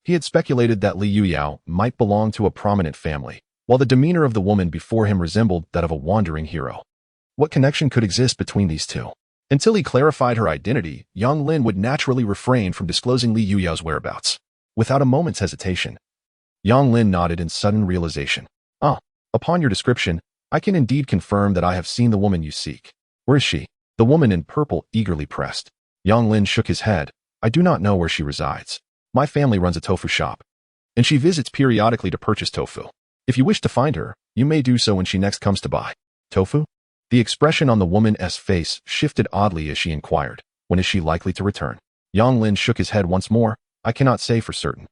he had speculated that Li Yuyao might belong to a prominent family, while the demeanor of the woman before him resembled that of a wandering hero. What connection could exist between these two? Until he clarified her identity, Yang Lin would naturally refrain from disclosing Li Yuyao's whereabouts. Without a moment's hesitation, Yang Lin nodded in sudden realization. Upon your description, I can indeed confirm that I have seen the woman you seek. Where is she? The woman in purple eagerly pressed. Yang Lin shook his head. I do not know where she resides. My family runs a tofu shop, and she visits periodically to purchase tofu. If you wish to find her, you may do so when she next comes to buy. Tofu? The expression on the woman's face shifted oddly as she inquired, when is she likely to return? Yang Lin shook his head once more. I cannot say for certain.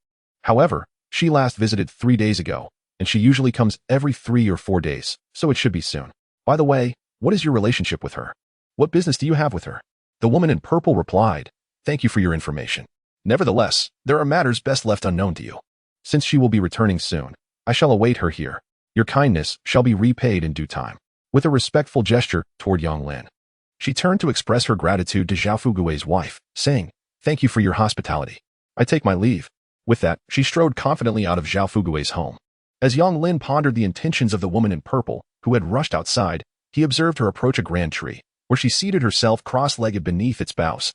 However, she last visited 3 days ago, and she usually comes every 3 or 4 days, so it should be soon. By the way, what is your relationship with her? What business do you have with her? The woman in purple replied, Thank you for your information. Nevertheless, there are matters best left unknown to you. Since she will be returning soon, I shall await her here. Your kindness shall be repaid in due time. With a respectful gesture toward Yang Lin, she turned to express her gratitude to Zhao Fugui's wife, saying, Thank you for your hospitality. I take my leave. With that, she strode confidently out of Zhao Fugui's home. As Yang Lin pondered the intentions of the woman in purple, who had rushed outside, he observed her approach a grand tree, where she seated herself cross-legged beneath its boughs.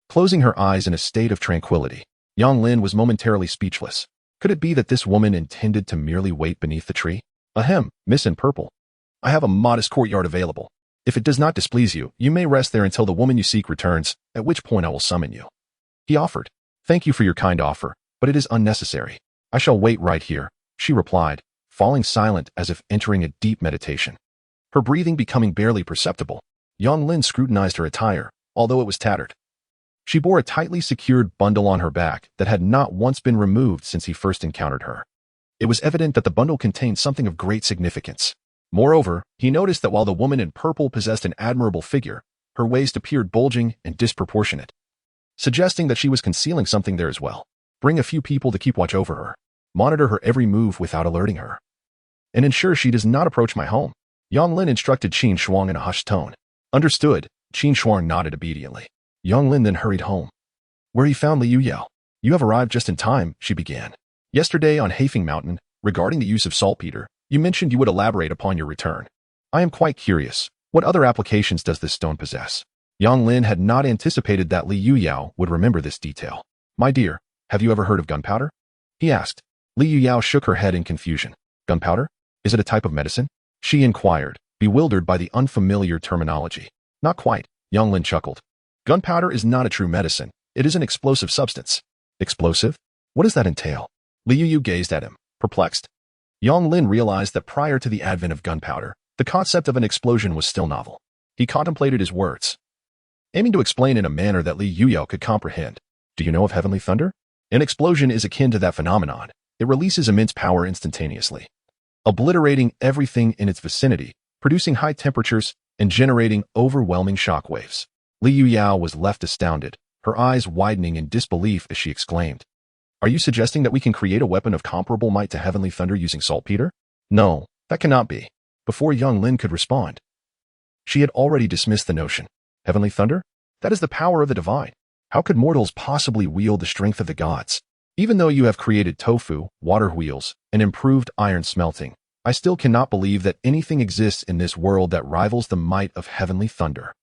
Closing her eyes in a state of tranquility, Yang Lin was momentarily speechless. Could it be that this woman intended to merely wait beneath the tree? Ahem, Miss in purple. I have a modest courtyard available. If it does not displease you, you may rest there until the woman you seek returns, at which point I will summon you. He offered. Thank you for your kind offer, but it is unnecessary. I shall wait right here, she replied, falling silent as if entering a deep meditation. her breathing becoming barely perceptible. Yang Lin scrutinized her attire, although it was tattered. She bore a tightly secured bundle on her back that had not once been removed since he first encountered her. It was evident that the bundle contained something of great significance. Moreover, he noticed that while the woman in purple possessed an admirable figure, her waist appeared bulging and disproportionate, suggesting that she was concealing something there as well. Bring a few people to keep watch over her. Monitor her every move without alerting her. And ensure she does not approach my home. Yang Lin instructed Qin Shuang in a hushed tone. Understood. Qin Shuang nodded obediently. Yang Lin then hurried home, where he found Li Yuyao. You have arrived just in time, she began. Yesterday on Hafeng Mountain, regarding the use of saltpeter, you mentioned you would elaborate upon your return. I am quite curious. What other applications does this stone possess? Yang Lin had not anticipated that Li Yuyao would remember this detail. My dear, have you ever heard of gunpowder? He asked. Li Yuyao shook her head in confusion. Gunpowder? Is it a type of medicine? She inquired, bewildered by the unfamiliar terminology. Not quite, Yang Lin chuckled. Gunpowder is not a true medicine. It is an explosive substance. Explosive? What does that entail? Li Yuyu gazed at him, perplexed. Yang Lin realized that prior to the advent of gunpowder, the concept of an explosion was still novel. He contemplated his words, aiming to explain in a manner that Li Yuyao could comprehend. Do you know of heavenly thunder? An explosion is akin to that phenomenon. It releases immense power instantaneously, obliterating everything in its vicinity, producing high temperatures, and generating overwhelming shock waves. Li Yuyao was left astounded, her eyes widening in disbelief as she exclaimed, Are you suggesting that we can create a weapon of comparable might to heavenly thunder using saltpeter? No, that cannot be. Before Yang Lin could respond, she had already dismissed the notion. Heavenly thunder? That is the power of the divine. How could mortals possibly wield the strength of the gods? Even though you have created tofu, water wheels, and improved iron smelting, I still cannot believe that anything exists in this world that rivals the might of heavenly thunder.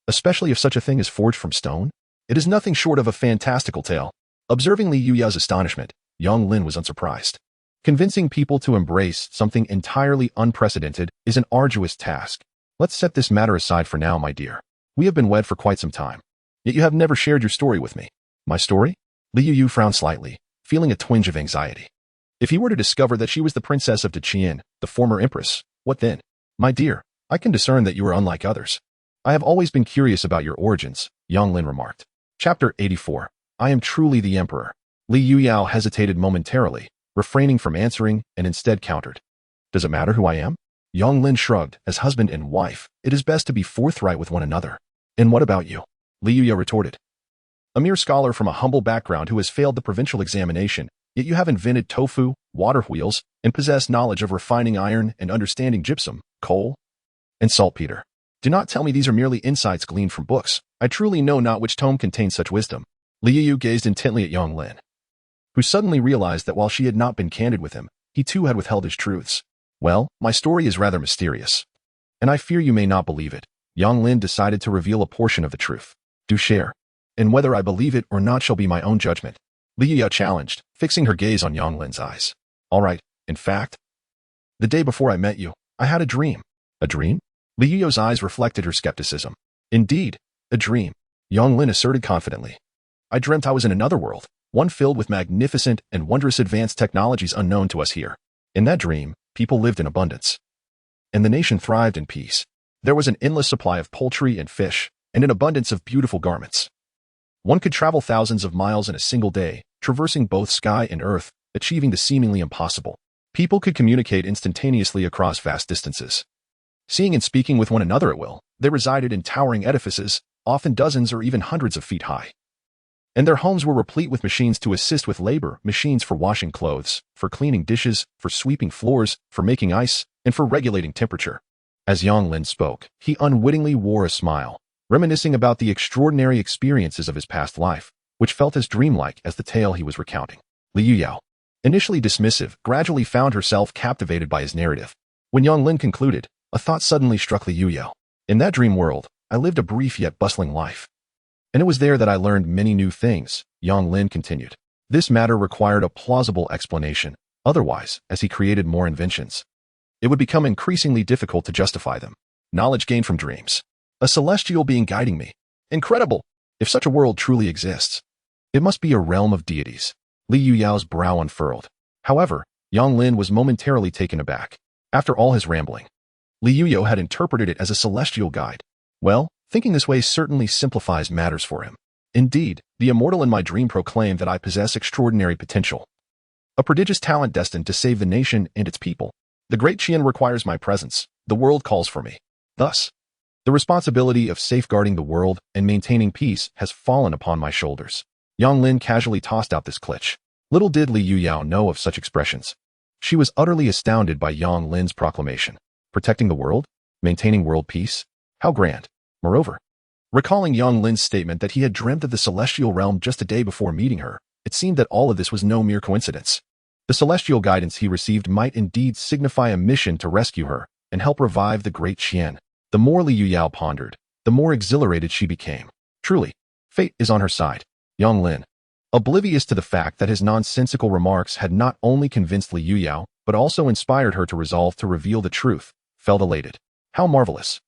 Especially if such a thing is forged from stone? It is nothing short of a fantastical tale. Observing Li Yuyao's astonishment, Yang Lin was unsurprised. Convincing people to embrace something entirely unprecedented is an arduous task. Let's set this matter aside for now, my dear. We have been wed for quite some time, yet you have never shared your story with me. My story? Li Yuyu frowned slightly, feeling a twinge of anxiety. If he were to discover that she was the princess of Deqian, the former empress, what then? My dear, I can discern that you are unlike others. I have always been curious about your origins, Yang Lin remarked. Chapter 84. I am truly the emperor. Li Yuyao hesitated momentarily, refraining from answering, and instead countered. Does it matter who I am? Yang Lin shrugged. As husband and wife, it is best to be forthright with one another. And what about you? Li Yuyao retorted. A mere scholar from a humble background who has failed the provincial examination, yet you have invented tofu, water wheels, and possess knowledge of refining iron and understanding gypsum, coal, and saltpeter. Do not tell me these are merely insights gleaned from books. I truly know not which tome contains such wisdom. Li Yuyu gazed intently at Yang Lin, who suddenly realized that while she had not been candid with him, he too had withheld his truths. Well, my story is rather mysterious, and I fear you may not believe it. Yang Lin decided to reveal a portion of the truth. Do share, and whether I believe it or not shall be my own judgment. Li Yuyao challenged, fixing her gaze on Yang Lin's eyes. All right, in fact, the day before I met you, I had a dream. A dream? Li Yuyao's eyes reflected her skepticism. Indeed, a dream, Yang Lin asserted confidently. I dreamt I was in another world, one filled with magnificent and wondrous advanced technologies unknown to us here. In that dream, people lived in abundance, and the nation thrived in peace. There was an endless supply of poultry and fish, and an abundance of beautiful garments. One could travel thousands of miles in a single day, traversing both sky and earth, achieving the seemingly impossible. People could communicate instantaneously across vast distances, seeing and speaking with one another at will. They resided in towering edifices, often dozens or even hundreds of feet high. And their homes were replete with machines to assist with labor, machines for washing clothes, for cleaning dishes, for sweeping floors, for making ice, and for regulating temperature. As Yang Lin spoke, he unwittingly wore a smile, reminiscing about the extraordinary experiences of his past life, which felt as dreamlike as the tale he was recounting. Li Yuyao, initially dismissive, gradually found herself captivated by his narrative. When Yang Lin concluded, a thought suddenly struck Li Yuyao. In that dream world, I lived a brief yet bustling life. And it was there that I learned many new things, Yang Lin continued. This matter required a plausible explanation. Otherwise, as he created more inventions, it would become increasingly difficult to justify them. Knowledge gained from dreams. A celestial being guiding me. Incredible! If such a world truly exists, it must be a realm of deities. Li Yuyao's brow unfurled. However, Yang Lin was momentarily taken aback. After all his rambling, Li Yuyo had interpreted it as a celestial guide. Well, thinking this way certainly simplifies matters for him. Indeed, the immortal in my dream proclaimed that I possess extraordinary potential. A prodigious talent destined to save the nation and its people. The great Qian requires my presence. The world calls for me. Thus, the responsibility of safeguarding the world and maintaining peace has fallen upon my shoulders. Yang Lin casually tossed out this cliché. Little did Li Yuyao know of such expressions. She was utterly astounded by Yang Lin's proclamation. Protecting the world? Maintaining world peace? How grand. Moreover, recalling Yang Lin's statement that he had dreamt of the celestial realm just a day before meeting her, it seemed that all of this was no mere coincidence. The celestial guidance he received might indeed signify a mission to rescue her and help revive the great Qian. The more Li Yuyao pondered, the more exhilarated she became. Truly, fate is on her side. Yang Lin, oblivious to the fact that his nonsensical remarks had not only convinced Li Yuyao, but also inspired her to resolve to reveal the truth, felt elated. How marvelous.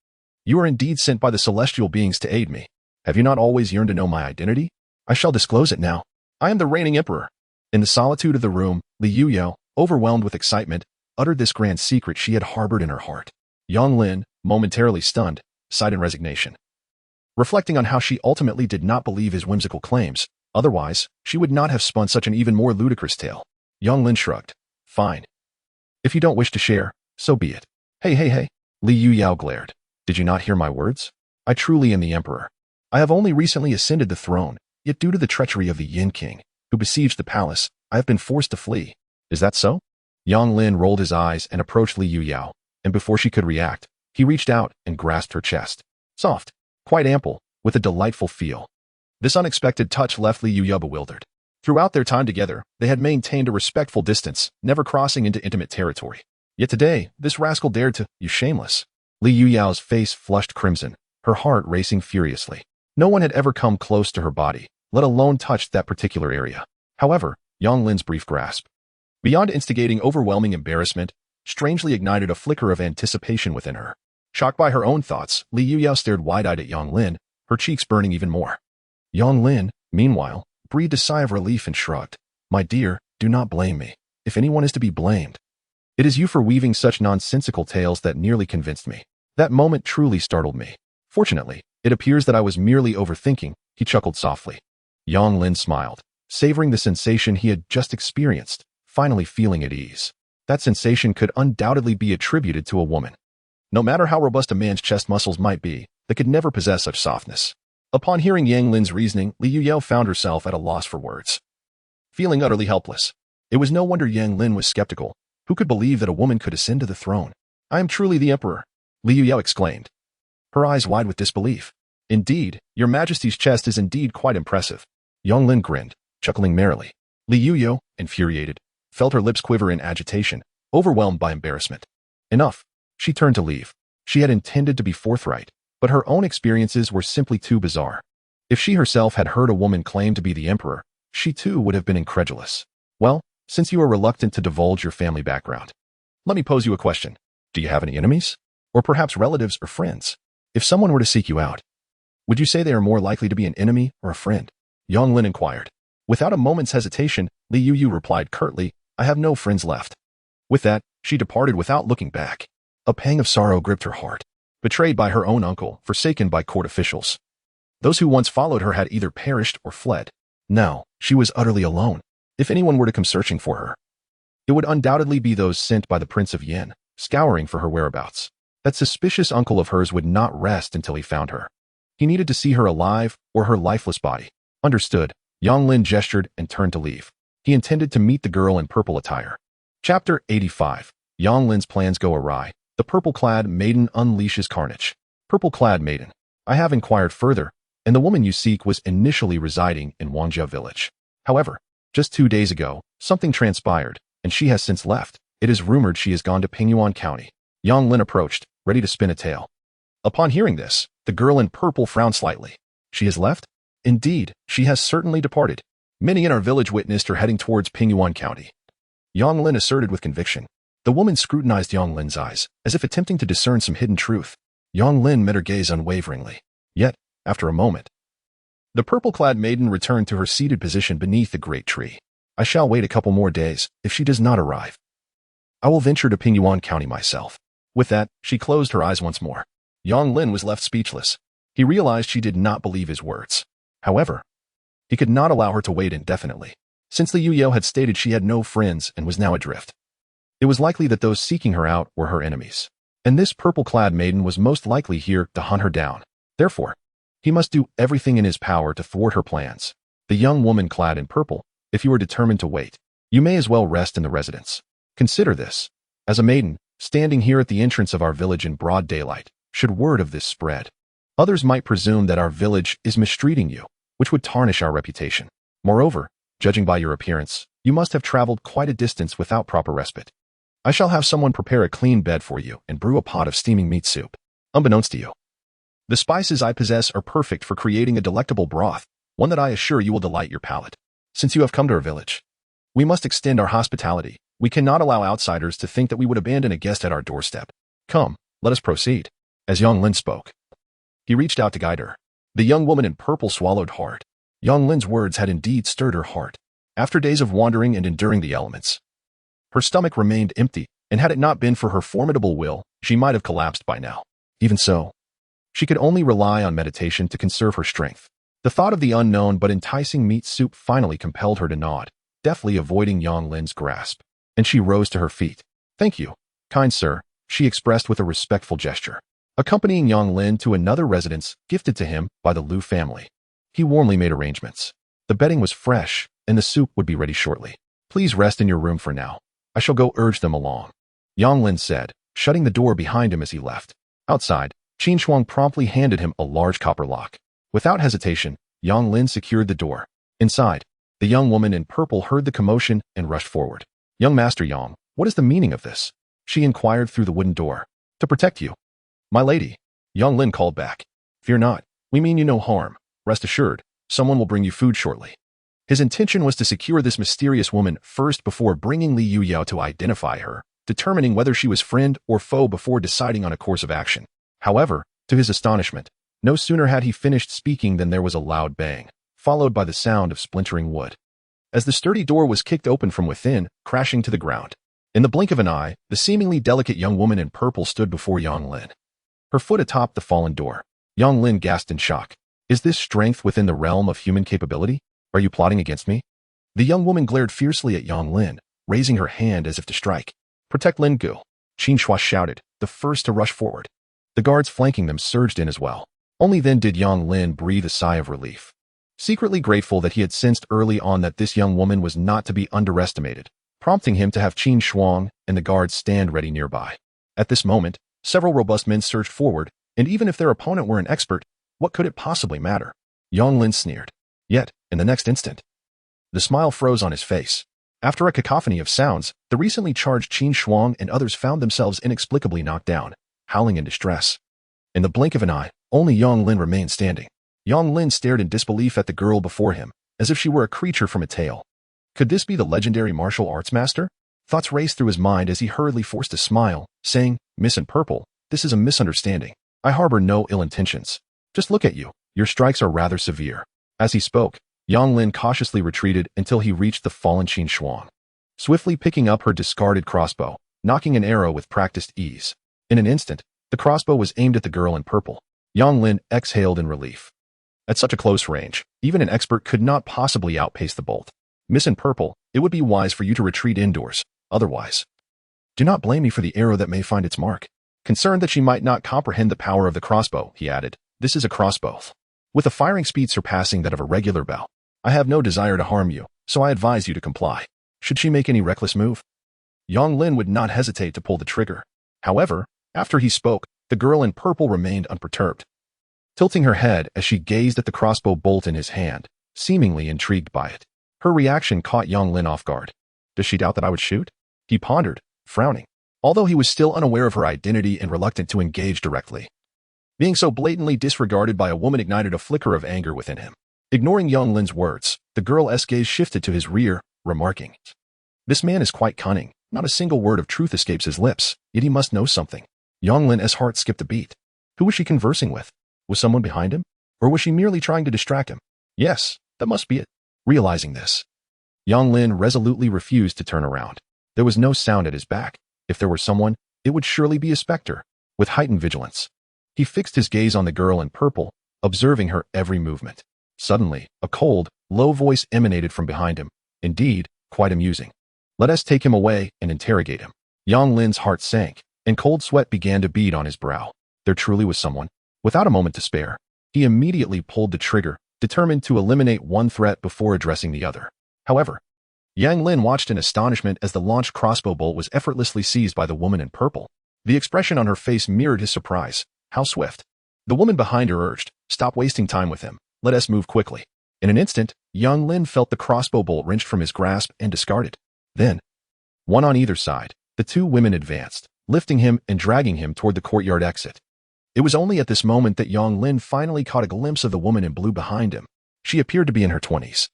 You are indeed sent by the celestial beings to aid me. Have you not always yearned to know my identity? I shall disclose it now. I am the reigning emperor. In the solitude of the room, Li Yuyao, overwhelmed with excitement, uttered this grand secret she had harbored in her heart. Yang Lin, momentarily stunned, sighed in resignation. Reflecting on how she ultimately did not believe his whimsical claims, otherwise, she would not have spun such an even more ludicrous tale. Yang Lin shrugged. Fine. If you don't wish to share, so be it. Hey. Li Yuyao glared. Did you not hear my words? I truly am the emperor. I have only recently ascended the throne, yet due to the treachery of the Yin King, who besieged the palace, I have been forced to flee. Is that so? Yang Lin rolled his eyes and approached Li Yuyao, and before she could react, he reached out and grasped her chest. Soft, quite ample, with a delightful feel. This unexpected touch left Li Yuyao bewildered. Throughout their time together, they had maintained a respectful distance, never crossing into intimate territory. Yet today, this rascal dared to, you shameless. Li Yuyao's face flushed crimson, her heart racing furiously. No one had ever come close to her body, let alone touched that particular area. However, Yang Lin's brief grasp, beyond instigating overwhelming embarrassment, strangely ignited a flicker of anticipation within her. Shocked by her own thoughts, Li Yuyao stared wide-eyed at Yang Lin, her cheeks burning even more. Yang Lin, meanwhile, breathed a sigh of relief and shrugged. My dear, do not blame me. If anyone is to be blamed, it is you for weaving such nonsensical tales that nearly convinced me. That moment truly startled me. Fortunately, it appears that I was merely overthinking, he chuckled softly. Yang Lin smiled, savoring the sensation he had just experienced, finally feeling at ease. That sensation could undoubtedly be attributed to a woman. No matter how robust a man's chest muscles might be, they could never possess such softness. Upon hearing Yang Lin's reasoning, Li Yuyao found herself at a loss for words. Feeling utterly helpless, it was no wonder Yang Lin was skeptical. Who could believe that a woman could ascend to the throne? I am truly the emperor, Li Yuyao exclaimed, her eyes wide with disbelief. Indeed, your majesty's chest is indeed quite impressive. Yang Lin grinned, chuckling merrily. Li Yuyao, infuriated, felt her lips quiver in agitation, overwhelmed by embarrassment. Enough. She turned to leave. She had intended to be forthright, but her own experiences were simply too bizarre. If she herself had heard a woman claim to be the emperor, she too would have been incredulous. Well, since you are reluctant to divulge your family background, let me pose you a question. Do you have any enemies? Or perhaps relatives or friends? If someone were to seek you out, would you say they are more likely to be an enemy or a friend? Yang Lin inquired. Without a moment's hesitation, Li Yuyu replied curtly, I have no friends left. With that, she departed without looking back. A pang of sorrow gripped her heart. Betrayed by her own uncle, forsaken by court officials. Those who once followed her had either perished or fled. Now, she was utterly alone. If anyone were to come searching for her, it would undoubtedly be those sent by the Prince of Yin, scouring for her whereabouts. That suspicious uncle of hers would not rest until he found her. He needed to see her alive or her lifeless body. Understood. Yang Lin gestured and turned to leave. He intended to meet the girl in purple attire. Chapter 85. Yang Lin's plans go awry. The purple-clad maiden unleashes carnage. Purple-clad maiden. I have inquired further, and the woman you seek was initially residing in Wangjia village. However, just 2 days ago, something transpired, and she has since left. It is rumored she has gone to Pingyuan County. Yang Lin approached, ready to spin a tale. Upon hearing this, the girl in purple frowned slightly. She has left? Indeed, she has certainly departed. Many in our village witnessed her heading towards Pingyuan County. Yang Lin asserted with conviction. The woman scrutinized Yang Lin's eyes, as if attempting to discern some hidden truth. Yang Lin met her gaze unwaveringly. Yet, after a moment, the purple-clad maiden returned to her seated position beneath the great tree. I shall wait a couple more days. If she does not arrive, I will venture to Pingyuan County myself. With that, she closed her eyes once more. Yang Lin was left speechless. He realized she did not believe his words. However, he could not allow her to wait indefinitely. Since Li Yuyo had stated she had no friends and was now adrift, it was likely that those seeking her out were her enemies. And this purple-clad maiden was most likely here to hunt her down. Therefore, he must do everything in his power to thwart her plans. The young woman clad in purple, if you are determined to wait, you may as well rest in the residence. Consider this. As a maiden, standing here at the entrance of our village in broad daylight, should word of this spread, others might presume that our village is mistreating you, which would tarnish our reputation. Moreover, judging by your appearance, you must have traveled quite a distance without proper respite. I shall have someone prepare a clean bed for you and brew a pot of steaming meat soup. Unbeknownst to you, the spices I possess are perfect for creating a delectable broth, one that I assure you will delight your palate. Since you have come to our village, we must extend our hospitality. We cannot allow outsiders to think that we would abandon a guest at our doorstep. Come, let us proceed. As Yang Lin spoke, he reached out to guide her. The young woman in purple swallowed hard. Yang Lin's words had indeed stirred her heart. After days of wandering and enduring the elements, her stomach remained empty, and had it not been for her formidable will, she might have collapsed by now. Even so, she could only rely on meditation to conserve her strength. The thought of the unknown but enticing meat soup finally compelled her to nod, deftly avoiding Yang Lin's grasp, and she rose to her feet. Thank you, kind sir, she expressed with a respectful gesture, accompanying Yang Lin to another residence gifted to him by the Liu family. He warmly made arrangements. The bedding was fresh, and the soup would be ready shortly. Please rest in your room for now. I shall go urge them along, Yang Lin said, shutting the door behind him as he left. Outside, Qin Shuang promptly handed him a large copper lock. Without hesitation, Yang Lin secured the door. Inside, the young woman in purple heard the commotion and rushed forward. Young Master Yang, what is the meaning of this? She inquired through the wooden door. To protect you, my lady, Yang Lin called back. Fear not, we mean you no harm. Rest assured, someone will bring you food shortly. His intention was to secure this mysterious woman first before bringing Li Yuyo to identify her, determining whether she was friend or foe before deciding on a course of action. However, to his astonishment, no sooner had he finished speaking than there was a loud bang, followed by the sound of splintering wood, as the sturdy door was kicked open from within, crashing to the ground. In the blink of an eye, the seemingly delicate young woman in purple stood before Yang Lin, her foot atop the fallen door. Yang Lin gasped in shock. Is this strength within the realm of human capability? Are you plotting against me? The young woman glared fiercely at Yang Lin, raising her hand as if to strike. Protect Lin Gu, Qin Shuang shouted, the first to rush forward. The guards flanking them surged in as well. Only then did Yang Lin breathe a sigh of relief, secretly grateful that he had sensed early on that this young woman was not to be underestimated, prompting him to have Qin Shuang and the guards stand ready nearby. At this moment, several robust men surged forward, and even if their opponent were an expert, what could it possibly matter? Yang Lin sneered. Yet, in the next instant, the smile froze on his face. After a cacophony of sounds, the recently charged Qin Shuang and others found themselves inexplicably knocked down, howling in distress. In the blink of an eye, only Yang Lin remained standing. Yang Lin stared in disbelief at the girl before him, as if she were a creature from a tale. Could this be the legendary martial arts master? Thoughts raced through his mind as he hurriedly forced a smile, saying, Miss in Purple, this is a misunderstanding. I harbor no ill intentions. Just look at you. Your strikes are rather severe. As he spoke, Yang Lin cautiously retreated until he reached the fallen Qin Shuang, swiftly picking up her discarded crossbow, knocking an arrow with practiced ease. In an instant, the crossbow was aimed at the girl in purple. Yang Lin exhaled in relief. At such a close range, even an expert could not possibly outpace the bolt. Miss in Purple, it would be wise for you to retreat indoors, otherwise. Do not blame me for the arrow that may find its mark. Concerned that she might not comprehend the power of the crossbow, he added, this is a crossbow, with a firing speed surpassing that of a regular bow. I have no desire to harm you, so I advise you to comply. Should she make any reckless move, Yang Lin would not hesitate to pull the trigger. However, after he spoke, the girl in purple remained unperturbed, tilting her head as she gazed at the crossbow bolt in his hand, seemingly intrigued by it. Her reaction caught Yang Lin off guard. Does she doubt that I would shoot? He pondered, frowning, although he was still unaware of her identity and reluctant to engage directly. Being so blatantly disregarded by a woman ignited a flicker of anger within him. Ignoring Yang Lin's words, the girl's gaze shifted to his rear, remarking, This man is quite cunning. Not a single word of truth escapes his lips, yet he must know something. Yang Lin's heart skipped a beat. Who was she conversing with? Was someone behind him? Or was she merely trying to distract him? Yes, that must be it. Realizing this, Yang Lin resolutely refused to turn around. There was no sound at his back. If there were someone, It would surely be a specter. With heightened vigilance, he fixed his gaze on the girl in purple, observing her every movement. Suddenly, a cold, low voice emanated from behind him. Indeed, quite amusing. Let us take him away and interrogate him. Yang Lin's heart sank, and cold sweat began to bead on his brow. There truly was someone. Without a moment to spare, he immediately pulled the trigger, determined to eliminate one threat before addressing the other. However, Yang Lin watched in astonishment as the launched crossbow bolt was effortlessly seized by the woman in purple. The expression on her face mirrored his surprise. How swift. The woman behind her urged, "Stop wasting time with him. Let us move quickly." In an instant, Yang Lin felt the crossbow bolt wrenched from his grasp and discarded. Then, one on either side, the two women advanced, lifting him and dragging him toward the courtyard exit. It was only at this moment that Yang Lin finally caught a glimpse of the woman in blue behind him. She appeared to be in her 20s.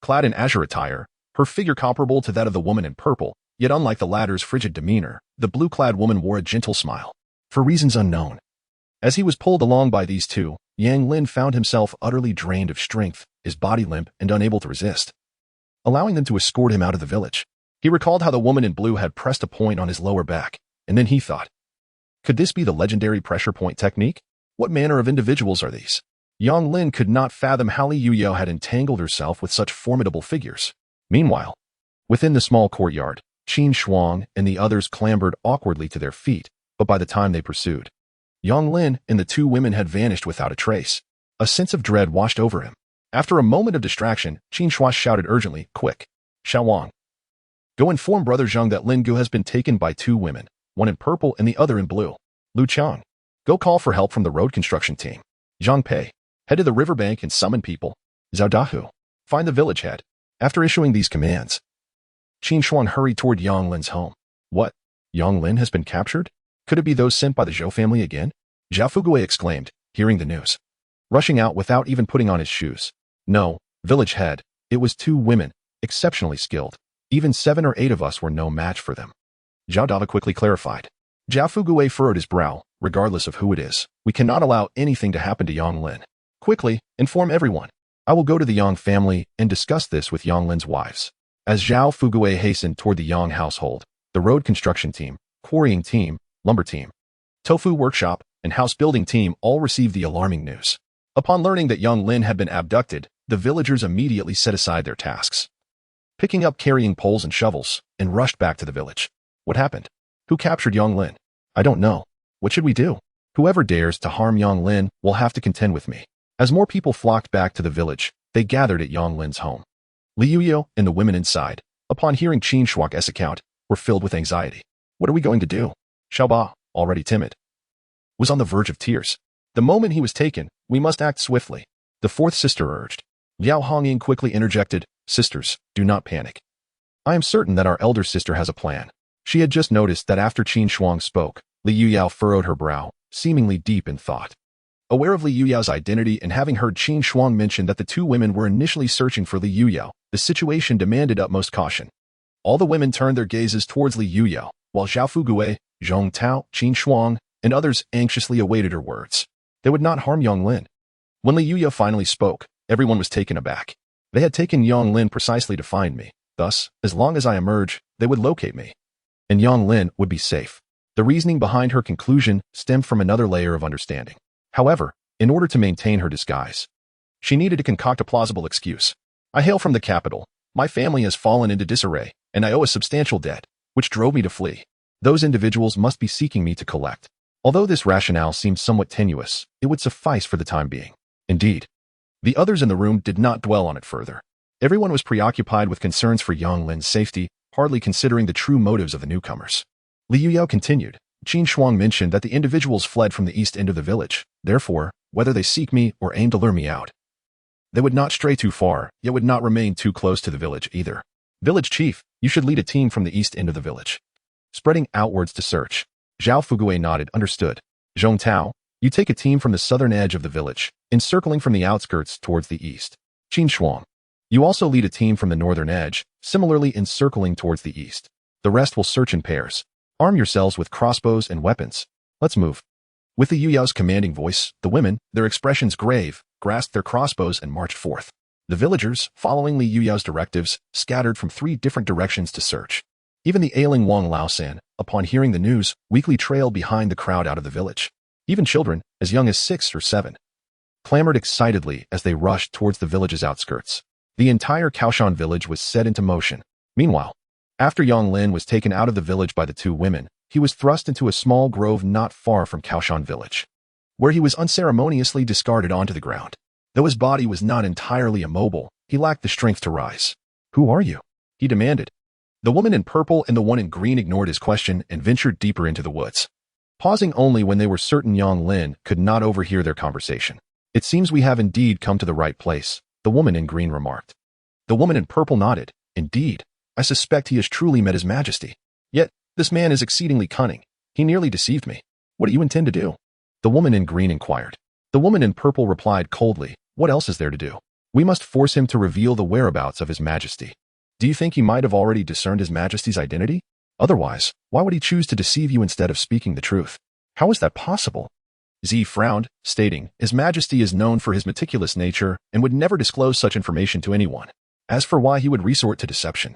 Clad in azure attire, her figure comparable to that of the woman in purple, yet unlike the latter's frigid demeanor, the blue-clad woman wore a gentle smile. For reasons unknown. As he was pulled along by these two, Yang Lin found himself utterly drained of strength, his body limp and unable to resist. Allowing them to escort him out of the village, he recalled how the woman in blue had pressed a point on his lower back, and then he thought, could this be the legendary pressure point technique? What manner of individuals are these? Yang Lin could not fathom how Li Yuyao had entangled herself with such formidable figures. Meanwhile, within the small courtyard, Qin Shuang and the others clambered awkwardly to their feet, but by the time they pursued, Yang Lin and the two women had vanished without a trace. A sense of dread washed over him. After a moment of distraction, Qin Shuang shouted urgently, "Quick! Xiaowang! Go inform Brother Zheng that Lin Gu has been taken by two women, one in purple and the other in blue. Lu Qiang, go call for help from the road construction team. Zhang Pei, head to the riverbank and summon people. Zhao Dahu, find the village head." After issuing these commands, Qin Shuang hurried toward Yang Lin's home. What? Yang Lin has been captured? Could it be those sent by the Zhou family again? Zhao Fugui exclaimed, hearing the news, rushing out without even putting on his shoes. No, village head, it was two women, exceptionally skilled. Even 7 or 8 of us were no match for them. Zhao Dava quickly clarified. Zhao Fugui furrowed his brow. Regardless of who it is, we cannot allow anything to happen to Yang Lin. Quickly, inform everyone. I will go to the Yang family and discuss this with Yang Lin's wives. As Zhao Fugui hastened toward the Yang household, the road construction team, quarrying team, lumber team, tofu workshop, and house building team all received the alarming news. Upon learning that Yang Lin had been abducted, the villagers immediately set aside their tasks, picking up carrying poles and shovels, and rushed back to the village. What happened? Who captured Yang Lin? I don't know. What should we do? Whoever dares to harm Yang Lin will have to contend with me. As more people flocked back to the village, they gathered at Yang Lin's home. Li Yuyao and the women inside, upon hearing Qin Shuang's account, were filled with anxiety. What are we going to do? Xiaoba, already timid, was on the verge of tears. The moment he was taken, we must act swiftly, the fourth sister urged. Liao Hongying quickly interjected, Sisters, do not panic. I am certain that our elder sister has a plan. She had just noticed that after Qin Shuang spoke, Li Yuyao furrowed her brow, seemingly deep in thought. Aware of Li Yuyao's identity and having heard Qin Shuang mention that the two women were initially searching for Li Yuyao, the situation demanded utmost caution. All the women turned their gazes towards Li Yuyao, while Zhao Fugui, Zhong Tao, Qin Shuang, and others anxiously awaited her words. They would not harm Yang Lin. When Li Yuyao finally spoke, everyone was taken aback. They had taken Yang Lin precisely to find me. Thus, as long as I emerge, they would locate me. And Yang Lin would be safe. The reasoning behind her conclusion stemmed from another layer of understanding. However, in order to maintain her disguise, she needed to concoct a plausible excuse. I hail from the capital. My family has fallen into disarray, and I owe a substantial debt, which drove me to flee. Those individuals must be seeking me to collect. Although this rationale seemed somewhat tenuous, it would suffice for the time being. Indeed, the others in the room did not dwell on it further. Everyone was preoccupied with concerns for Yang Lin's safety, hardly considering the true motives of the newcomers. Li Yuyao continued. Qin Shuang mentioned that the individuals fled from the east end of the village. Therefore, whether they seek me or aim to lure me out, they would not stray too far, yet would not remain too close to the village either. Village chief, you should lead a team from the east end of the village, spreading outwards to search. Zhao Fugui nodded, understood. Zhong Tao, you take a team from the southern edge of the village, encircling from the outskirts towards the east. Qin Shuang, you also lead a team from the northern edge, similarly encircling towards the east. The rest will search in pairs. Arm yourselves with crossbows and weapons. Let's move. With the Yuyao's commanding voice, the women, their expressions grave, grasped their crossbows and marched forth. The villagers, following Li Yuyao's directives, scattered from 3 different directions to search. Even the ailing Wang Laosan, upon hearing the news, weakly trailed behind the crowd out of the village. Even children, as young as 6 or 7, clamored excitedly as they rushed towards the village's outskirts. The entire Kaoshan village was set into motion. Meanwhile, after Yang Lin was taken out of the village by the 2 women, he was thrust into a small grove not far from Kaoshan village, where he was unceremoniously discarded onto the ground. Though his body was not entirely immobile, he lacked the strength to rise. "Who are you?" he demanded. The woman in purple and the one in green ignored his question and ventured deeper into the woods, pausing only when they were certain Yang Lin could not overhear their conversation. "It seems we have indeed come to the right place," the woman in green remarked. The woman in purple nodded. "Indeed, I suspect he has truly met His Majesty. Yet, this man is exceedingly cunning. He nearly deceived me. What do you intend to do?" the woman in green inquired. The woman in purple replied coldly, "What else is there to do? We must force him to reveal the whereabouts of His Majesty. Do you think he might have already discerned His Majesty's identity? Otherwise, why would he choose to deceive you instead of speaking the truth? How is that possible?" Z frowned, stating, "His Majesty is known for his meticulous nature and would never disclose such information to anyone. As for why he would resort to deception..."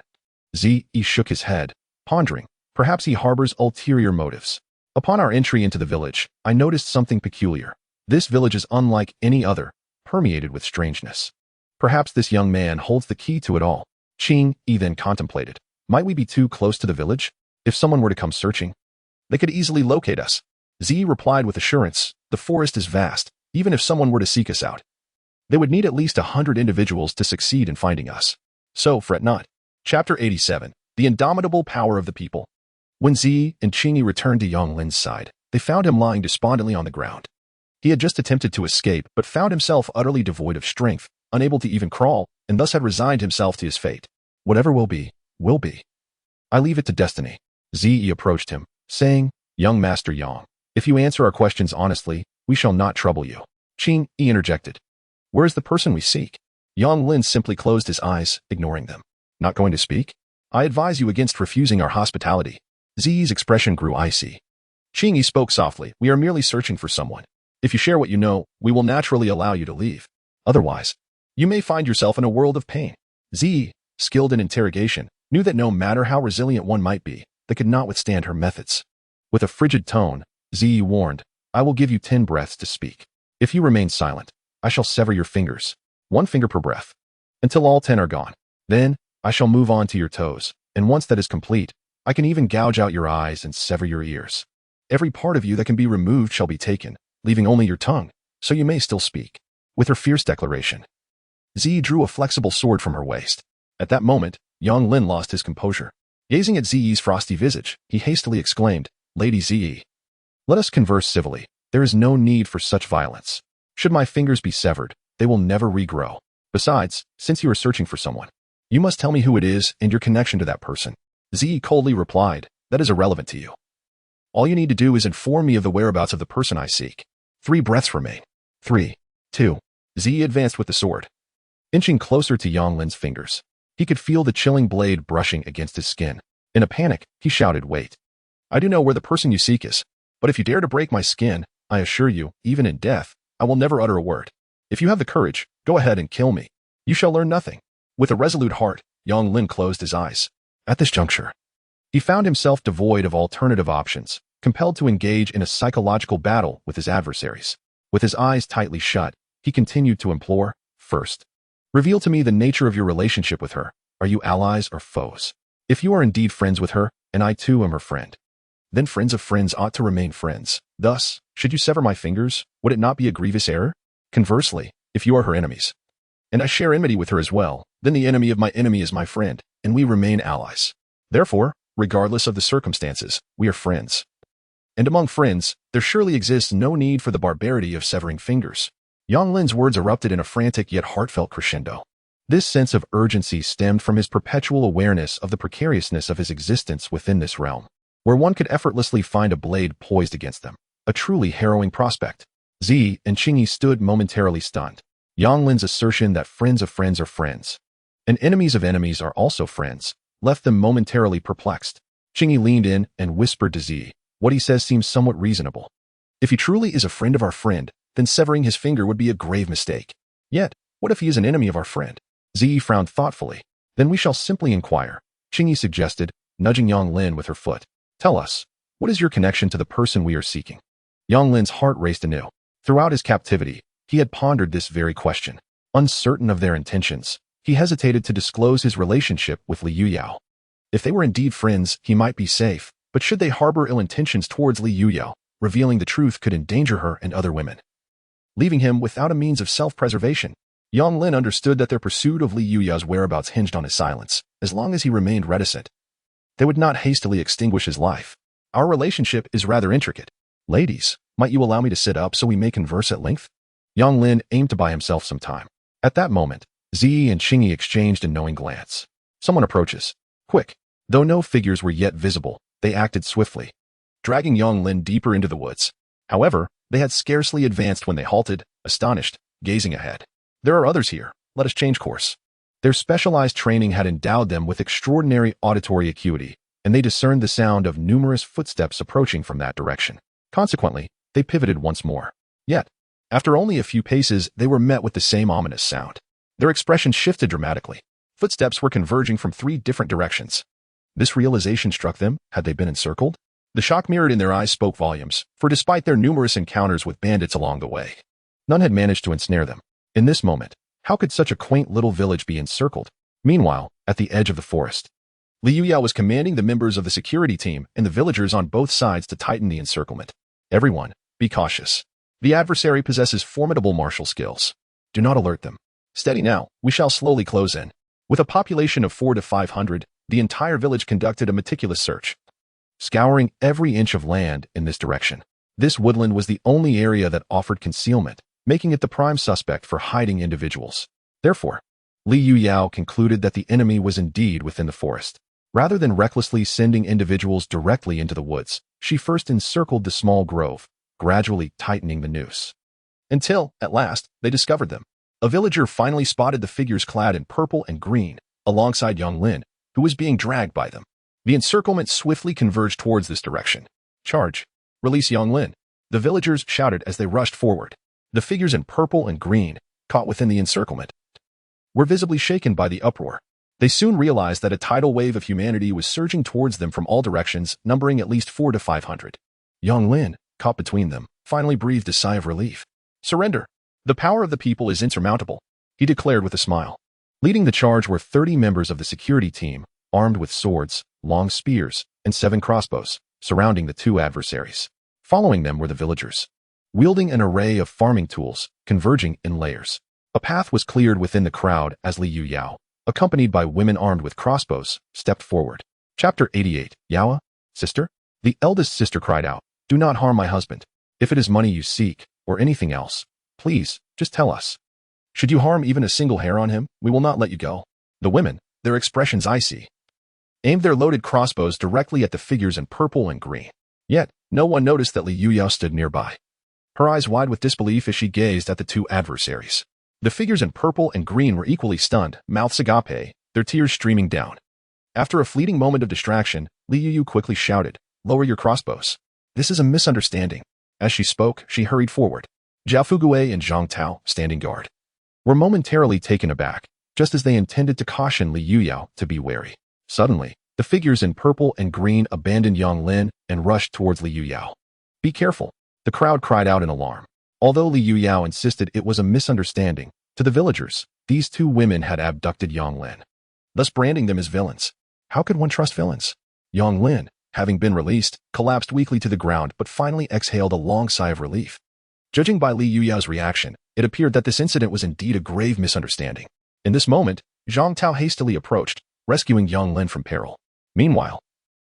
Z shook his head, pondering. Perhaps he harbors ulterior motives. Upon our entry into the village, I noticed something peculiar. This village is unlike any other, permeated with strangeness. Perhaps this young man holds the key to it all. Qing Yi then contemplated. Might we be too close to the village? If someone were to come searching, they could easily locate us. Z replied with assurance, "The forest is vast. Even if someone were to seek us out, they would need at least 100 individuals to succeed in finding us. So fret not." Chapter 87. The Indomitable Power of the People. When Z and Qingyi returned to Yang Lin's side, they found him lying despondently on the ground. He had just attempted to escape, but found himself utterly devoid of strength, unable to even crawl, and thus had resigned himself to his fate. "Whatever will be, will be. I leave it to destiny." Z approached him, saying, "Young Master Yang, if you answer our questions honestly, we shall not trouble you." Qing Yi interjected. "Where is the person we seek?" Yang Lin simply closed his eyes, ignoring them. "Not going to speak? I advise you against refusing our hospitality." Z's expression grew icy. Qing Yi spoke softly, "We are merely searching for someone. If you share what you know, we will naturally allow you to leave. Otherwise, you may find yourself in a world of pain." Z, skilled in interrogation, knew that no matter how resilient one might be, they could not withstand her methods. With a frigid tone, Z warned, "I will give you 10 breaths to speak. If you remain silent, I shall sever your fingers, 1 finger per breath, until all 10 are gone. Then, I shall move on to your toes, and once that is complete, I can even gouge out your eyes and sever your ears. Every part of you that can be removed shall be taken, leaving only your tongue, so you may still speak." With her fierce declaration, Z drew a flexible sword from her waist. At that moment, Yang Lin lost his composure. Gazing at Zi's frosty visage, he hastily exclaimed, "Lady Zi, let us converse civilly. There is no need for such violence. Should my fingers be severed, they will never regrow. Besides, since you are searching for someone, you must tell me who it is and your connection to that person." Z coldly replied, "That is irrelevant to you. All you need to do is inform me of the whereabouts of the person I seek. 3 breaths remain. 3, 2. Z advanced with the sword, inching closer to Yang Lin's fingers. He could feel the chilling blade brushing against his skin. In a panic, he shouted, "Wait. I do know where the person you seek is, but if you dare to break my skin, I assure you, even in death, I will never utter a word. If you have the courage, go ahead and kill me. You shall learn nothing." With a resolute heart, Yang Lin closed his eyes. At this juncture, he found himself devoid of alternative options, compelled to engage in a psychological battle with his adversaries. With his eyes tightly shut, he continued to implore, "First, reveal to me the nature of your relationship with her. Are you allies or foes? If you are indeed friends with her, and I too am her friend, then friends of friends ought to remain friends. Thus, should you sever my fingers, would it not be a grievous error? Conversely, if you are her enemies, and I share enmity with her as well, then the enemy of my enemy is my friend, and we remain allies. Therefore, regardless of the circumstances, we are friends. And among friends, there surely exists no need for the barbarity of severing fingers." Yang Lin's words erupted in a frantic yet heartfelt crescendo. This sense of urgency stemmed from his perpetual awareness of the precariousness of his existence within this realm, where one could effortlessly find a blade poised against them. A truly harrowing prospect. Z and Qingyi stood momentarily stunned. Yang Lin's assertion that friends of friends are friends, and enemies of enemies are also friends, left them momentarily perplexed. Qingyi leaned in and whispered to Z, "What he says seems somewhat reasonable. If he truly is a friend of our friend, then severing his finger would be a grave mistake. Yet, what if he is an enemy of our friend?" Z frowned thoughtfully. "Then we shall simply inquire," Qingyi suggested, nudging Yang Lin with her foot. Tell us, what is your connection to the person we are seeking? Yang Lin's heart raced anew. Throughout his captivity, he had pondered this very question. Uncertain of their intentions, he hesitated to disclose his relationship with Li Yuyao. If they were indeed friends, he might be safe, but should they harbor ill intentions towards Li Yuyao, revealing the truth could endanger her and other women. Leaving him without a means of self-preservation, Yang Lin understood that their pursuit of Li Yuyao's whereabouts hinged on his silence. As long as he remained reticent, they would not hastily extinguish his life. Our relationship is rather intricate. Ladies, might you allow me to sit up so we may converse at length? Yang Lin aimed to buy himself some time. At that moment, Zi and Qingyi exchanged a knowing glance. Someone approaches. Quick. Though no figures were yet visible, they acted swiftly, dragging Yang Lin deeper into the woods. However, they had scarcely advanced when they halted, astonished, gazing ahead. There are others here. Let us change course. Their specialized training had endowed them with extraordinary auditory acuity, and they discerned the sound of numerous footsteps approaching from that direction. Consequently, they pivoted once more. Yet, after only a few paces, they were met with the same ominous sound. Their expression shifted dramatically. Footsteps were converging from 3 different directions. This realization struck them. Had they been encircled? The shock mirrored in their eyes spoke volumes, for despite their numerous encounters with bandits along the way, none had managed to ensnare them. In this moment, how could such a quaint little village be encircled? Meanwhile, at the edge of the forest, Li Yuyao was commanding the members of the security team and the villagers on both sides to tighten the encirclement. Everyone, be cautious. The adversary possesses formidable martial skills. Do not alert them. Steady now, we shall slowly close in. With a population of 400 to 500, the entire village conducted a meticulous search, scouring every inch of land in this direction. This woodland was the only area that offered concealment, making it the prime suspect for hiding individuals. Therefore, Li Yuyao concluded that the enemy was indeed within the forest. Rather than recklessly sending individuals directly into the woods, she first encircled the small grove, gradually tightening the noose. Until, at last, they discovered them. A villager finally spotted the figures clad in purple and green, alongside Yang Lin, who was being dragged by them. The encirclement swiftly converged towards this direction. Charge! Release Yang Lin! The villagers shouted as they rushed forward. The figures in purple and green, caught within the encirclement, were visibly shaken by the uproar. They soon realized that a tidal wave of humanity was surging towards them from all directions, numbering at least 400 to 500. Yang Lin, caught between them, finally breathed a sigh of relief. Surrender! The power of the people is insurmountable, he declared with a smile. Leading the charge were 30 members of the security team, armed with swords, long spears, and 7 crossbows, surrounding the 2 adversaries. Following them were the villagers, wielding an array of farming tools, converging in layers. A path was cleared within the crowd as Li Yuyao, accompanied by women armed with crossbows, stepped forward. Chapter 88. Yawa, sister? The eldest sister cried out, do not harm my husband. If it is money you seek, or anything else, please, just tell us. Should you harm even a single hair on him, we will not let you go. The women, their expressions icy, aimed their loaded crossbows directly at the figures in purple and green. Yet, no one noticed that Li Yuyao stood nearby, her eyes wide with disbelief as she gazed at the 2 adversaries. The figures in purple and green were equally stunned, mouths agape, their tears streaming down. After a fleeting moment of distraction, Li Yuyao quickly shouted, lower your crossbows. This is a misunderstanding. As she spoke, she hurried forward. Zhao Fugue and Zhang Tao, standing guard, were momentarily taken aback, just as they intended to caution Li Yuyao to be wary. Suddenly, the figures in purple and green abandoned Yang Lin and rushed towards Li Yuyao. Be careful, the crowd cried out in alarm. Although Li Yuyao insisted it was a misunderstanding, to the villagers, these 2 women had abducted Yang Lin, thus branding them as villains. How could one trust villains? Yang Lin, having been released, collapsed weakly to the ground but finally exhaled a long sigh of relief. Judging by Li Yuyao's reaction, it appeared that this incident was indeed a grave misunderstanding. In this moment, Zhang Tao hastily approached, rescuing Yang Lin from peril. Meanwhile,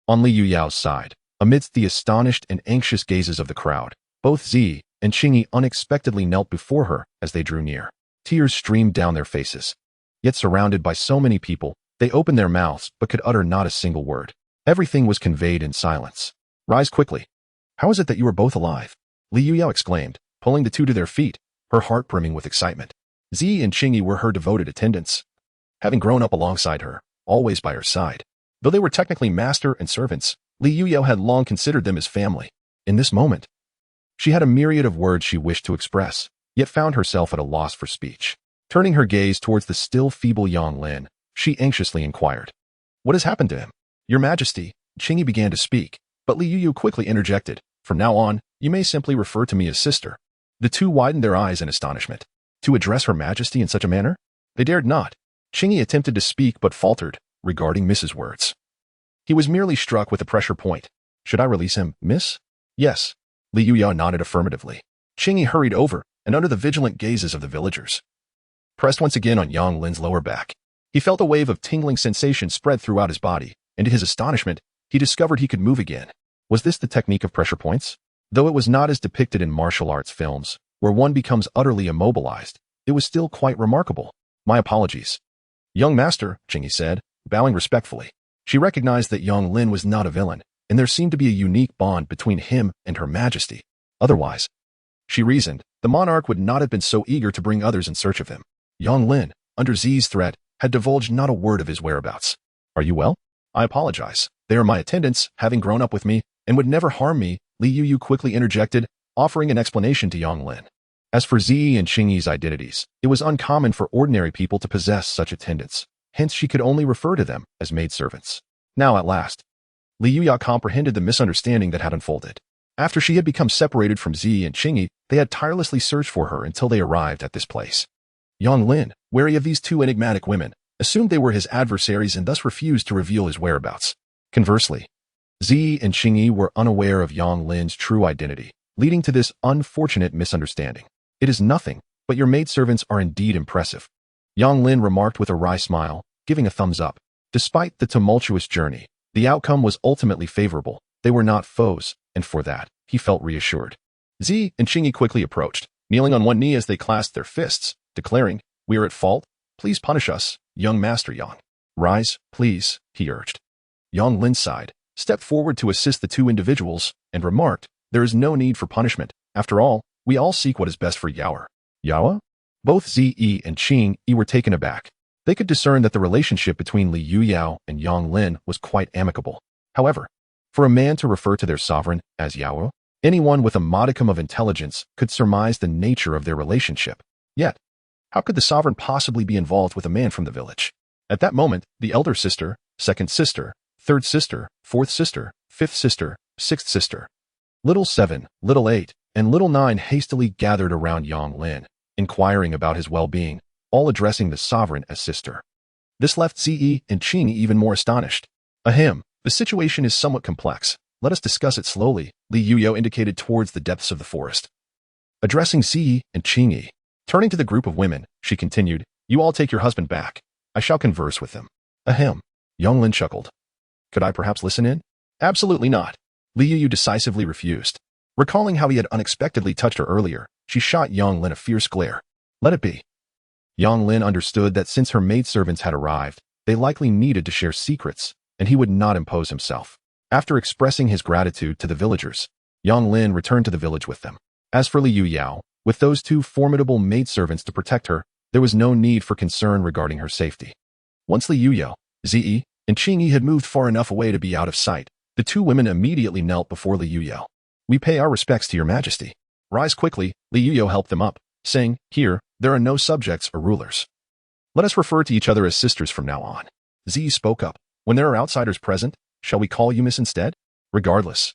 on Li Yuyao's side, amidst the astonished and anxious gazes of the crowd, both Zi and Qingyi unexpectedly knelt before her as they drew near. Tears streamed down their faces. Yet surrounded by so many people, they opened their mouths but could utter not a single word. Everything was conveyed in silence. Rise quickly. How is it that you are both alive? Li Yuyao exclaimed, pulling the 2 to their feet, her heart brimming with excitement. Zi and Qingyi were her devoted attendants, having grown up alongside her, always by her side. Though they were technically master and servants, Li Yuyao had long considered them as family. In this moment, she had a myriad of words she wished to express, yet found herself at a loss for speech. Turning her gaze towards the still feeble Yang Lin, she anxiously inquired, what has happened to him? Your Majesty, Qingyi began to speak, But Li Yuyu quickly interjected, "From now on, you may simply refer to me as sister." The two widened their eyes in astonishment. To address Her Majesty in such a manner? They dared not. Qingyi attempted to speak but faltered, regarding Miss's words. He was merely struck with a pressure point. "Should I release him, Miss?" "Yes." Li Yuya nodded affirmatively. Qingyi hurried over, and under the vigilant gazes of the villagers, pressed once again on Yang Lin's lower back. He felt a wave of tingling sensation spread throughout his body, and to his astonishment, he discovered he could move again. Was this the technique of pressure points? Though it was not as depicted in martial arts films, where one becomes utterly immobilized, it was still quite remarkable. "My apologies." "Young master," Qingyi said, bowing respectfully. She recognized that Yang Lin was not a villain, and there seemed to be a unique bond between him and Her Majesty. Otherwise, she reasoned, the monarch would not have been so eager to bring others in search of him. Yang Lin, under Zi's threat, had divulged not a word of his whereabouts. "Are you well?" "I apologize. They are my attendants, having grown up with me, and would never harm me," Li Yuyu quickly interjected, offering an explanation to Yang Lin. As for Zi and Qingyi's identities, it was uncommon for ordinary people to possess such attendants. Hence, she could only refer to them as maidservants. Now, at last, Li Yuya comprehended the misunderstanding that had unfolded. After she had become separated from Zi and Qingyi, they had tirelessly searched for her until they arrived at this place. Yang Lin, wary of these two enigmatic women, assumed they were his adversaries and thus refused to reveal his whereabouts. Conversely, Zi and Qingyi were unaware of Yang Lin's true identity, leading to this unfortunate misunderstanding. "It is nothing, but your maidservants are indeed impressive," Yang Lin remarked with a wry smile, giving a thumbs up. Despite the tumultuous journey, the outcome was ultimately favorable. They were not foes, and for that, he felt reassured. Zi and Qingyi quickly approached, kneeling on one knee as they clasped their fists, declaring, "We are at fault. Please punish us, young Master Yang." "Rise, please," he urged. Yang Lin sighed, stepped forward to assist the two individuals, and remarked, "There is no need for punishment. After all, we all seek what is best for Yaoer." "Yaoer?" Both Zi and Qingyi were taken aback. They could discern that the relationship between Li Yuyao and Yang Lin was quite amicable. However, for a man to refer to their sovereign as Yaoer, anyone with a modicum of intelligence could surmise the nature of their relationship. Yet, how could the sovereign possibly be involved with a man from the village? At that moment, the elder sister, second sister, third sister, fourth sister, fifth sister, sixth sister, little 7, little 8, and little 9 hastily gathered around Yang Lin, inquiring about his well-being, all addressing the sovereign as sister. This left Zi and Qingyi even more astonished. "Ahem, the situation is somewhat complex. Let us discuss it slowly," Li Yuyo indicated towards the depths of the forest. Addressing Zi and Qingyi, turning to the group of women, she continued, "You all take your husband back. I shall converse with him." "Ahem," Yang Lin chuckled. "Could I perhaps listen in?" "Absolutely not." Li Yuyu decisively refused. Recalling how he had unexpectedly touched her earlier, she shot Yang Lin a fierce glare. "Let it be." Yang Lin understood that since her maidservants had arrived, they likely needed to share secrets, and he would not impose himself. After expressing his gratitude to the villagers, Yang Lin returned to the village with them. As for Li Yuyao, with those two formidable maidservants to protect her, there was no need for concern regarding her safety. Once Li Yuyao, Zi, and Qingyi had moved far enough away to be out of sight, the two women immediately knelt before Li Yuyao. "We pay our respects to your majesty." "Rise quickly," Li Yuyao helped them up, saying, "Here, there are no subjects or rulers. Let us refer to each other as sisters from now on." Zi spoke up, "When there are outsiders present, shall we call you Miss instead?" Regardless,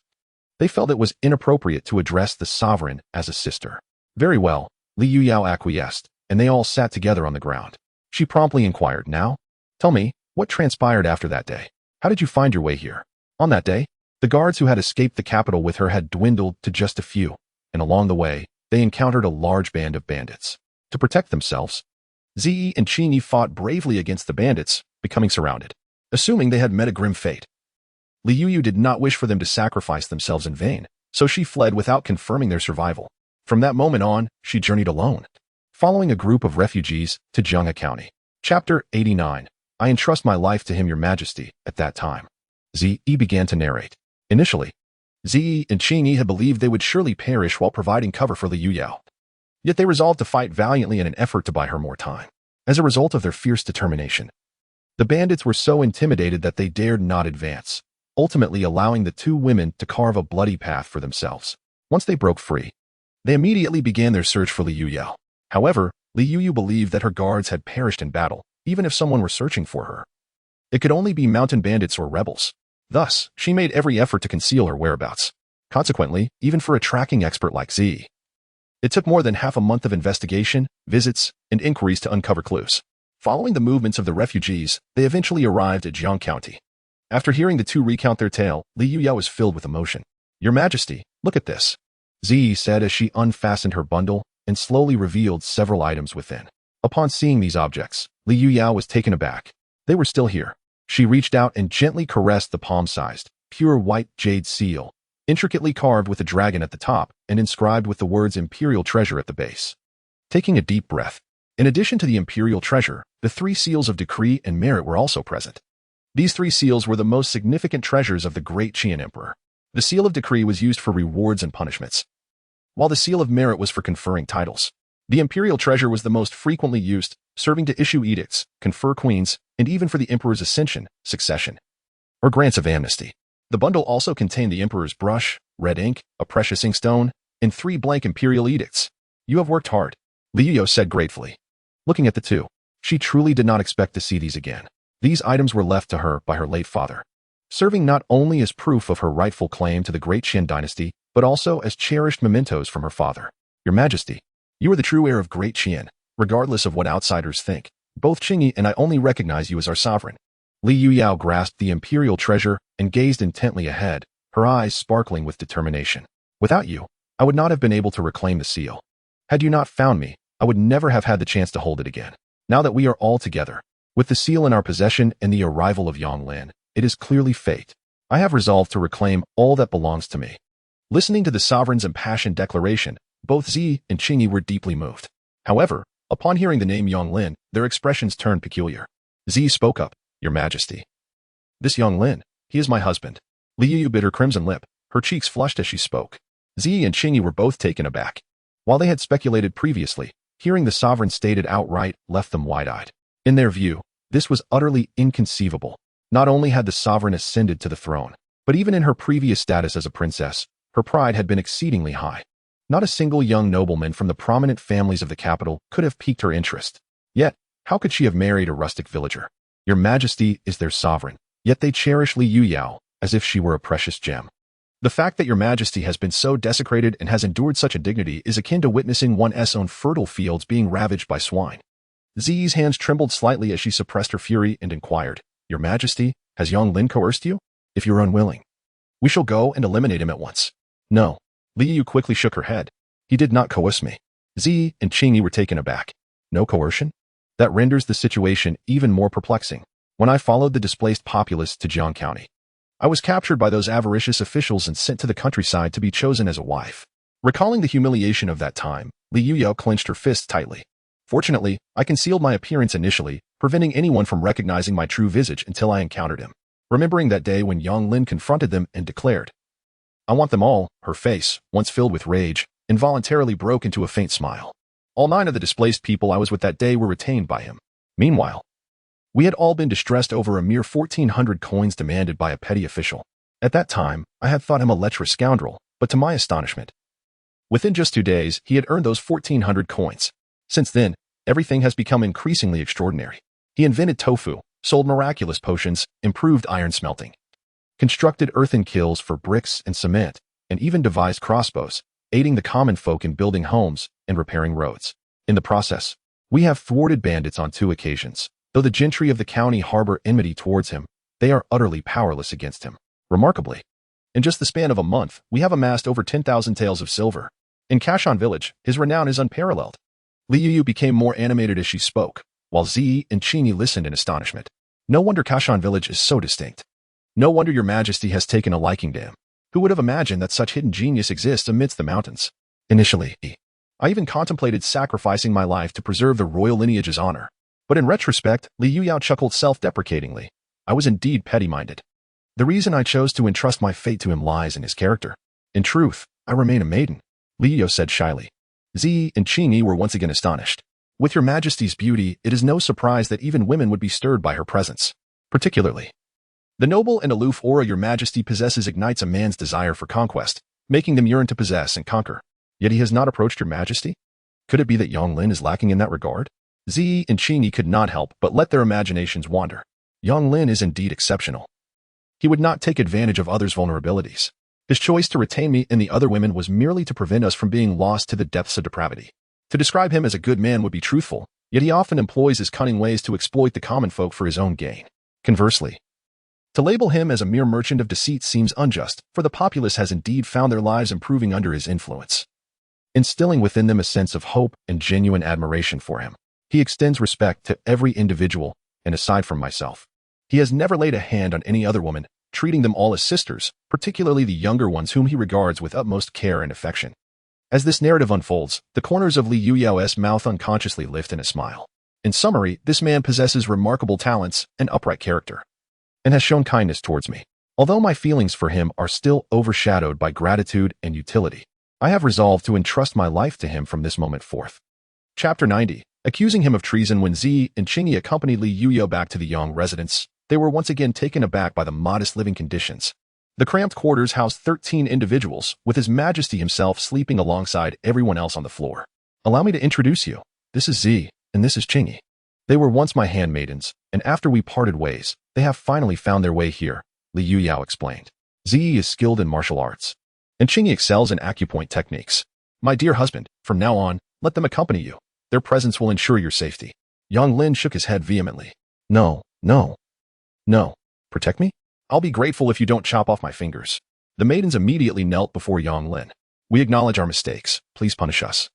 they felt it was inappropriate to address the sovereign as a sister. "Very well," Li Yuyao acquiesced, and they all sat together on the ground. She promptly inquired, "Now, tell me, what transpired after that day? How did you find your way here?" On that day, the guards who had escaped the capital with her had dwindled to just a few, and along the way, they encountered a large band of bandits. To protect themselves, Zi and Qingyi fought bravely against the bandits, becoming surrounded. Assuming they had met a grim fate, Li Yuyu did not wish for them to sacrifice themselves in vain, so she fled without confirming their survival. From that moment on, she journeyed alone, following a group of refugees to Zhenghe County. Chapter 89. I entrust my life to him, your majesty. At that time, Zi began to narrate. Initially, Zi and Qingyi had believed they would surely perish while providing cover for Li Yuyao. Yet they resolved to fight valiantly in an effort to buy her more time. As a result of their fierce determination, the bandits were so intimidated that they dared not advance, ultimately allowing the two women to carve a bloody path for themselves. Once they broke free, they immediately began their search for Li Yuyao. However, Li Yuyu believed that her guards had perished in battle, even if someone were searching for her. It could only be mountain bandits or rebels. Thus, she made every effort to conceal her whereabouts. Consequently, even for a tracking expert like Z, it took more than half a month of investigation, visits, and inquiries to uncover clues. Following the movements of the refugees, they eventually arrived at Jiang County. After hearing the two recount their tale, Li Yuyao was filled with emotion. "Your Majesty, look at this," Zi said as she unfastened her bundle and slowly revealed several items within. Upon seeing these objects, Li Yuyao was taken aback. They were still here. She reached out and gently caressed the palm-sized, pure white jade seal, intricately carved with a dragon at the top and inscribed with the words Imperial Treasure at the base. Taking a deep breath, in addition to the Imperial Treasure, the 3 seals of decree and merit were also present. These 3 seals were the most significant treasures of the great Qian Emperor. The seal of decree was used for rewards and punishments, while the seal of merit was for conferring titles. The Imperial Treasure was the most frequently used, serving to issue edicts, confer queens, and even for the Emperor's ascension, succession, or grants of amnesty. The bundle also contained the Emperor's brush, red ink, a precious inkstone, and 3 blank Imperial edicts. "You have worked hard," Li Yuyao said gratefully. Looking at the two, she truly did not expect to see these again. These items were left to her by her late father, serving not only as proof of her rightful claim to the great Qian dynasty, but also as cherished mementos from her father. "Your Majesty, you are the true heir of great Qian, regardless of what outsiders think. Both Qingyi and I only recognize you as our sovereign." Li Yuyao grasped the Imperial Treasure and gazed intently ahead, her eyes sparkling with determination. "Without you, I would not have been able to reclaim the seal. Had you not found me, I would never have had the chance to hold it again. Now that we are all together, with the seal in our possession and the arrival of Yonglin, it is clearly fate. I have resolved to reclaim all that belongs to me." Listening to the sovereign's impassioned declaration, both Zi and Qingyi were deeply moved. However, upon hearing the name Yonglin, their expressions turned peculiar. Zi spoke up, "Your Majesty, this Yonglin, he is my husband." Li Yu bit her crimson lip, her cheeks flushed as she spoke. Zi and Qingyi were both taken aback. While they had speculated previously, hearing the sovereign stated outright left them wide-eyed. In their view, this was utterly inconceivable. Not only had the sovereign ascended to the throne, but even in her previous status as a princess, her pride had been exceedingly high. Not a single young nobleman from the prominent families of the capital could have piqued her interest. Yet, how could she have married a rustic villager? Your Majesty is their sovereign, yet they cherish Li Yuyao as if she were a precious gem. The fact that your Majesty has been so desecrated and has endured such indignity is akin to witnessing one's own fertile fields being ravaged by swine. Zi's hands trembled slightly as she suppressed her fury and inquired, Your Majesty, has Yonglin coerced you? If you are unwilling, we shall go and eliminate him at once. No. Li Yu quickly shook her head. He did not coerce me. Zi and Qingyi were taken aback. No coercion? That renders the situation even more perplexing. When I followed the displaced populace to Jiang County, I was captured by those avaricious officials and sent to the countryside to be chosen as a wife. Recalling the humiliation of that time, Li Yuyao clenched her fists tightly. Fortunately, I concealed my appearance initially, preventing anyone from recognizing my true visage until I encountered him. Remembering that day when Yonglin confronted them and declared, I want them all, her face, once filled with rage, involuntarily broke into a faint smile. All 9 of the displaced people I was with that day were retained by him. Meanwhile, we had all been distressed over a mere 1,400 coins demanded by a petty official. At that time, I had thought him a lecherous scoundrel, but to my astonishment, within just 2 days, he had earned those 1,400 coins. Since then, everything has become increasingly extraordinary. He invented tofu, sold miraculous potions, improved iron smelting, constructed earthen kilns for bricks and cement, and even devised crossbows, aiding the common folk in building homes and repairing roads. In the process, we have thwarted bandits on 2 occasions. Though the gentry of the county harbor enmity towards him, they are utterly powerless against him. Remarkably, in just the span of a month, we have amassed over 10,000 taels of silver. In Kashan village, his renown is unparalleled. Li Yu became more animated as she spoke, while Zi and Qingyi listened in astonishment. No wonder Kashan village is so distinct. No wonder your Majesty has taken a liking to him. Who would have imagined that such hidden genius exists amidst the mountains? Initially, I even contemplated sacrificing my life to preserve the royal lineage's honor. But in retrospect, Li Yuyao chuckled self-deprecatingly. I was indeed petty-minded. The reason I chose to entrust my fate to him lies in his character. In truth, I remain a maiden, Li Yuyao said shyly. Zi and Qingyi were once again astonished. With your Majesty's beauty, it is no surprise that even women would be stirred by her presence. Particularly, the noble and aloof aura your Majesty possesses ignites a man's desire for conquest, making them yearn to possess and conquer. Yet he has not approached your Majesty? Could it be that Yonglin is lacking in that regard? Zi and Qingyi could not help but let their imaginations wander. Yonglin is indeed exceptional. He would not take advantage of others' vulnerabilities. His choice to retain me and the other women was merely to prevent us from being lost to the depths of depravity. To describe him as a good man would be truthful, yet he often employs his cunning ways to exploit the common folk for his own gain. Conversely, to label him as a mere merchant of deceit seems unjust, for the populace has indeed found their lives improving under his influence, instilling within them a sense of hope and genuine admiration for him. He extends respect to every individual, and aside from myself, he has never laid a hand on any other woman, treating them all as sisters, particularly the younger ones whom he regards with utmost care and affection. As this narrative unfolds, the corners of Li Yuyao's mouth unconsciously lift in a smile. In summary, this man possesses remarkable talents and upright character, and has shown kindness towards me. Although my feelings for him are still overshadowed by gratitude and utility, I have resolved to entrust my life to him from this moment forth. Chapter 90. Accusing him of treason. When Zi and Qingyi accompanied Li Yuyo back to the Yang residence, they were once again taken aback by the modest living conditions. The cramped quarters housed 13 individuals, with His Majesty himself sleeping alongside everyone else on the floor. Allow me to introduce you. This is Zi, and this is Qingyi. They were once my handmaidens, and after we parted ways, they have finally found their way here, Li Yuyao explained. Zi is skilled in martial arts, and Qingyi excels in acupoint techniques. My dear husband, from now on, let them accompany you. Their presence will ensure your safety. Yang Lin shook his head vehemently. No. Protect me? I'll be grateful if you don't chop off my fingers. The maidens immediately knelt before Yang Lin. We acknowledge our mistakes. Please punish us.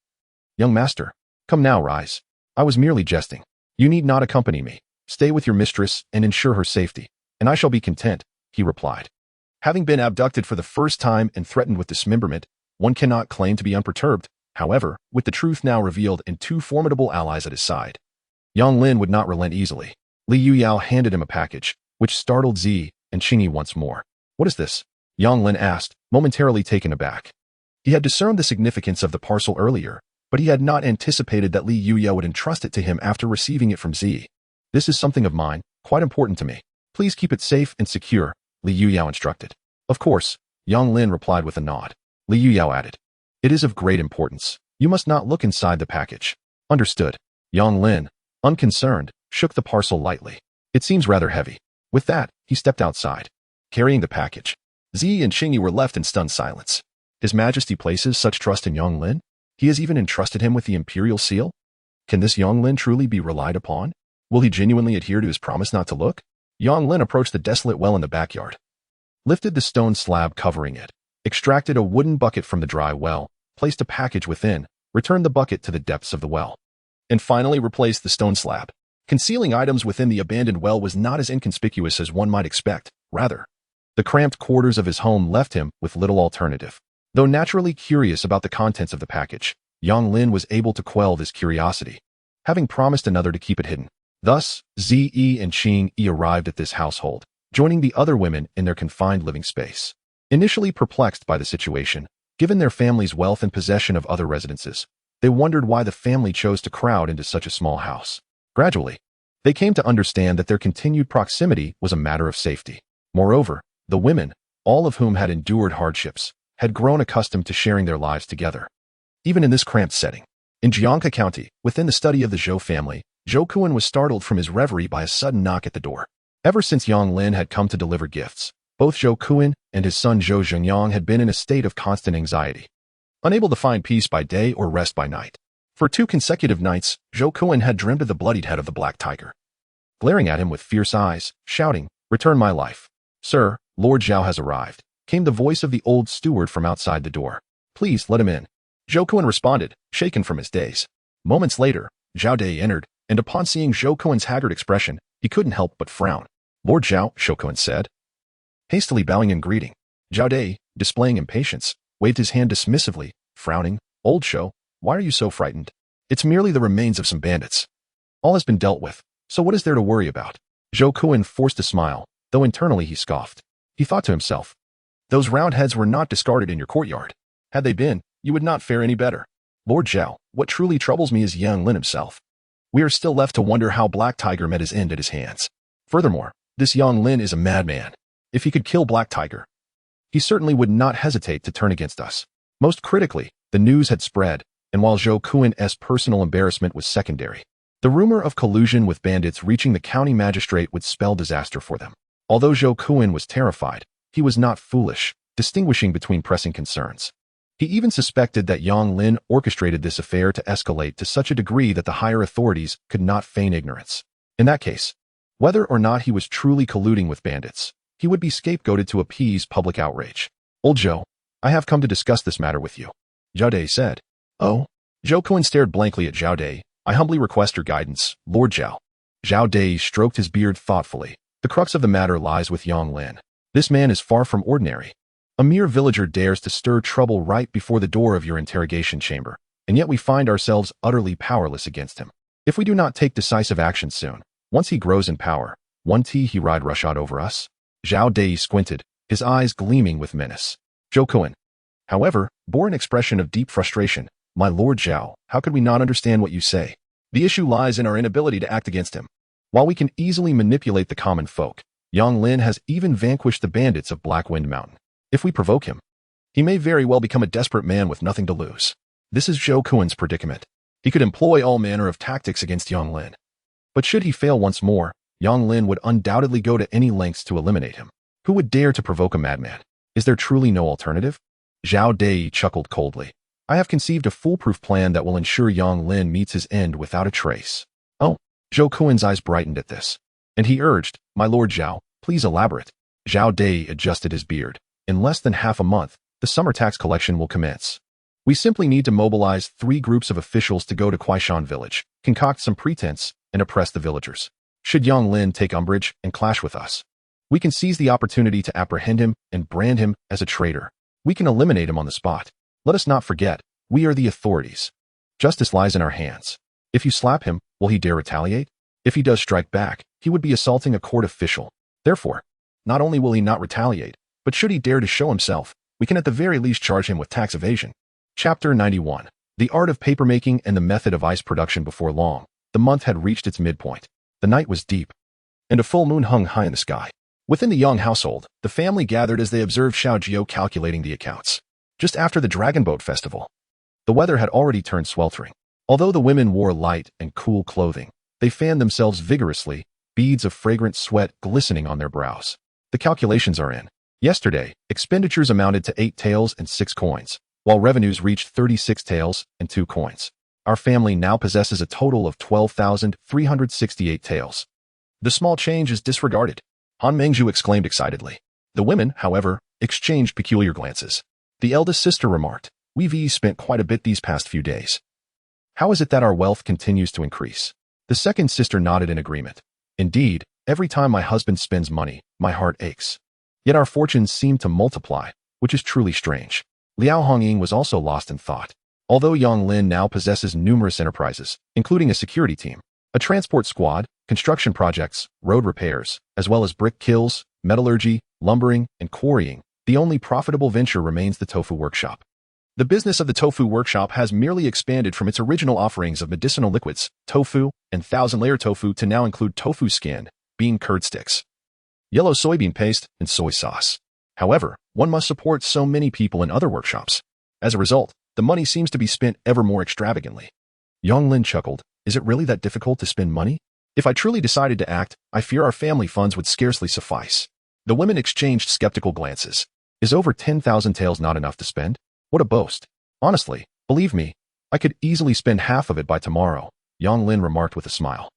Young master, come now, rise. I was merely jesting. You need not accompany me. Stay with your mistress and ensure her safety, and I shall be content, he replied. Having been abducted for the first time and threatened with dismemberment, one cannot claim to be unperturbed. However, with the truth now revealed and two formidable allies at his side, Yang Lin would not relent easily. Li Yuyao handed him a package, which startled Zi and Qingyi once more. What is this? Yang Lin asked, momentarily taken aback. He had discerned the significance of the parcel earlier, but he had not anticipated that Li Yuyao would entrust it to him after receiving it from Zi. This is something of mine, quite important to me. Please keep it safe and secure, Li Yuyao instructed. Of course, Yang Lin replied with a nod. Li Yuyao added, it is of great importance. You must not look inside the package. Understood. Yang Lin, unconcerned, shook the parcel lightly. It seems rather heavy. With that, he stepped outside, carrying the package. Zi and Qingyi were left in stunned silence. His Majesty places such trust in Yang Lin? He has even entrusted him with the imperial seal? Can this Yang Lin truly be relied upon? Will he genuinely adhere to his promise not to look? Yang Lin approached the desolate well in the backyard, lifted the stone slab covering it, extracted a wooden bucket from the dry well, placed a package within, returned the bucket to the depths of the well, and finally replaced the stone slab. Concealing items within the abandoned well was not as inconspicuous as one might expect. Rather, the cramped quarters of his home left him with little alternative. Though naturally curious about the contents of the package, Yang Lin was able to quell this curiosity, having promised another to keep it hidden. Thus, Zi and Qingyi arrived at this household, joining the other women in their confined living space. Initially perplexed by the situation, given their family's wealth and possession of other residences, they wondered why the family chose to crowd into such a small house. Gradually, they came to understand that their continued proximity was a matter of safety. Moreover, the women, all of whom had endured hardships, had grown accustomed to sharing their lives together. Even in this cramped setting, in Jiangke County, within the study of the Zhou family, Zhou Kuan was startled from his reverie by a sudden knock at the door. Ever since Yang Lin had come to deliver gifts, both Zhou Kuan and his son Zhou Zhengyang had been in a state of constant anxiety, unable to find peace by day or rest by night. For 2 consecutive nights, Zhou Kuan had dreamed of the bloodied head of the black tiger, glaring at him with fierce eyes, shouting, "Return my life." "Sir, Lord Zhao has arrived," came the voice of the old steward from outside the door. "Please let him in," Zhou Kuan responded, shaken from his daze. Moments later, Zhao Dai entered, and upon seeing Zhou Kuan's haggard expression, he couldn't help but frown. "Lord Zhao," Zhou Kuan said, hastily bowing in greeting. Zhao Dai, displaying impatience, waved his hand dismissively, frowning. "Old Zhou, why are you so frightened? It's merely the remains of some bandits. All has been dealt with, so what is there to worry about?" Zhou Kuan forced a smile, though internally he scoffed. He thought to himself, those round heads were not discarded in your courtyard. Had they been, you would not fare any better. Lord Zhao, what truly troubles me is Yang Lin himself. We are still left to wonder how Black Tiger met his end at his hands. Furthermore, this Yang Lin is a madman. If he could kill Black Tiger, he certainly would not hesitate to turn against us. Most critically, the news had spread, and while Zhou Kuan's personal embarrassment was secondary, the rumor of collusion with bandits reaching the county magistrate would spell disaster for them. Although Zhou Kuan was terrified, he was not foolish, distinguishing between pressing concerns. He even suspected that Yang Lin orchestrated this affair to escalate to such a degree that the higher authorities could not feign ignorance. In that case, whether or not he was truly colluding with bandits, he would be scapegoated to appease public outrage. Old Zhou, I have come to discuss this matter with you, Zhao Dai said. Oh? Zhou Kuan stared blankly at Zhao Dai. I humbly request your guidance, Lord Zhao. Zhao Dai stroked his beard thoughtfully. The crux of the matter lies with Yang Lin. This man is far from ordinary. A mere villager dares to stir trouble right before the door of your interrogation chamber, and yet we find ourselves utterly powerless against him. If we do not take decisive action soon, once he grows in power, he ride rushshod over us? Zhao Dai squinted, his eyes gleaming with menace. Zhou Kuan, however, bore an expression of deep frustration. My Lord Zhao, how could we not understand what you say? The issue lies in our inability to act against him. While we can easily manipulate the common folk, Yang Lin has even vanquished the bandits of Black Wind Mountain. If we provoke him, he may very well become a desperate man with nothing to lose. This is Zhou Kuan's predicament. He could employ all manner of tactics against Yang Lin. But should he fail once more, Yang Lin would undoubtedly go to any lengths to eliminate him. Who would dare to provoke a madman? Is there truly no alternative? Zhao Dai chuckled coldly. I have conceived a foolproof plan that will ensure Yang Lin meets his end without a trace. Oh, Zhou Kuan's eyes brightened at this, and he urged, My Lord Zhao, please elaborate. Zhao Dai adjusted his beard. In less than half a month, the summer tax collection will commence. We simply need to mobilize 3 groups of officials to go to Kuaishan village, concoct some pretense, and oppress the villagers. Should Yang Lin take umbrage and clash with us, we can seize the opportunity to apprehend him and brand him as a traitor. We can eliminate him on the spot. Let us not forget, we are the authorities. Justice lies in our hands. If you slap him, will he dare retaliate? If he does strike back, he would be assaulting a court official. Therefore, not only will he not retaliate, but should he dare to show himself, we can at the very least charge him with tax evasion. Chapter 91. The art of papermaking and the method of ice production. Before long, the month had reached its midpoint. The night was deep, and a full moon hung high in the sky. Within the Yang household, the family gathered as they observed Xiao Jiao calculating the accounts. Just after the Dragon Boat Festival, the weather had already turned sweltering. Although the women wore light and cool clothing, they fanned themselves vigorously, beads of fragrant sweat glistening on their brows. The calculations are in. Yesterday, expenditures amounted to 8 taels and 6 coins, while revenues reached 36 taels and 2 coins. Our family now possesses a total of 12,368 taels. The small change is disregarded, Han Mengzhu exclaimed excitedly. The women, however, exchanged peculiar glances. The eldest sister remarked, We've spent quite a bit these past few days. How is it that our wealth continues to increase? The second sister nodded in agreement. Indeed, every time my husband spends money, my heart aches. Yet our fortunes seem to multiply, which is truly strange. Liao Hongying was also lost in thought. Although Yang Lin now possesses numerous enterprises, including a security team, a transport squad, construction projects, road repairs, as well as brick kilns, metallurgy, lumbering, and quarrying, the only profitable venture remains the tofu workshop. The business of the tofu workshop has merely expanded from its original offerings of medicinal liquids, tofu, and 1,000-layer tofu to now include tofu skin, bean curd sticks, yellow soybean paste, and soy sauce. However, one must support so many people in other workshops. As a result, the money seems to be spent ever more extravagantly. Yang Lin chuckled. Is it really that difficult to spend money? If I truly decided to act, I fear our family funds would scarcely suffice. The women exchanged skeptical glances. Is over 10,000 taels not enough to spend? What a boast. Honestly, believe me, I could easily spend half of it by tomorrow, Yang Lin remarked with a smile.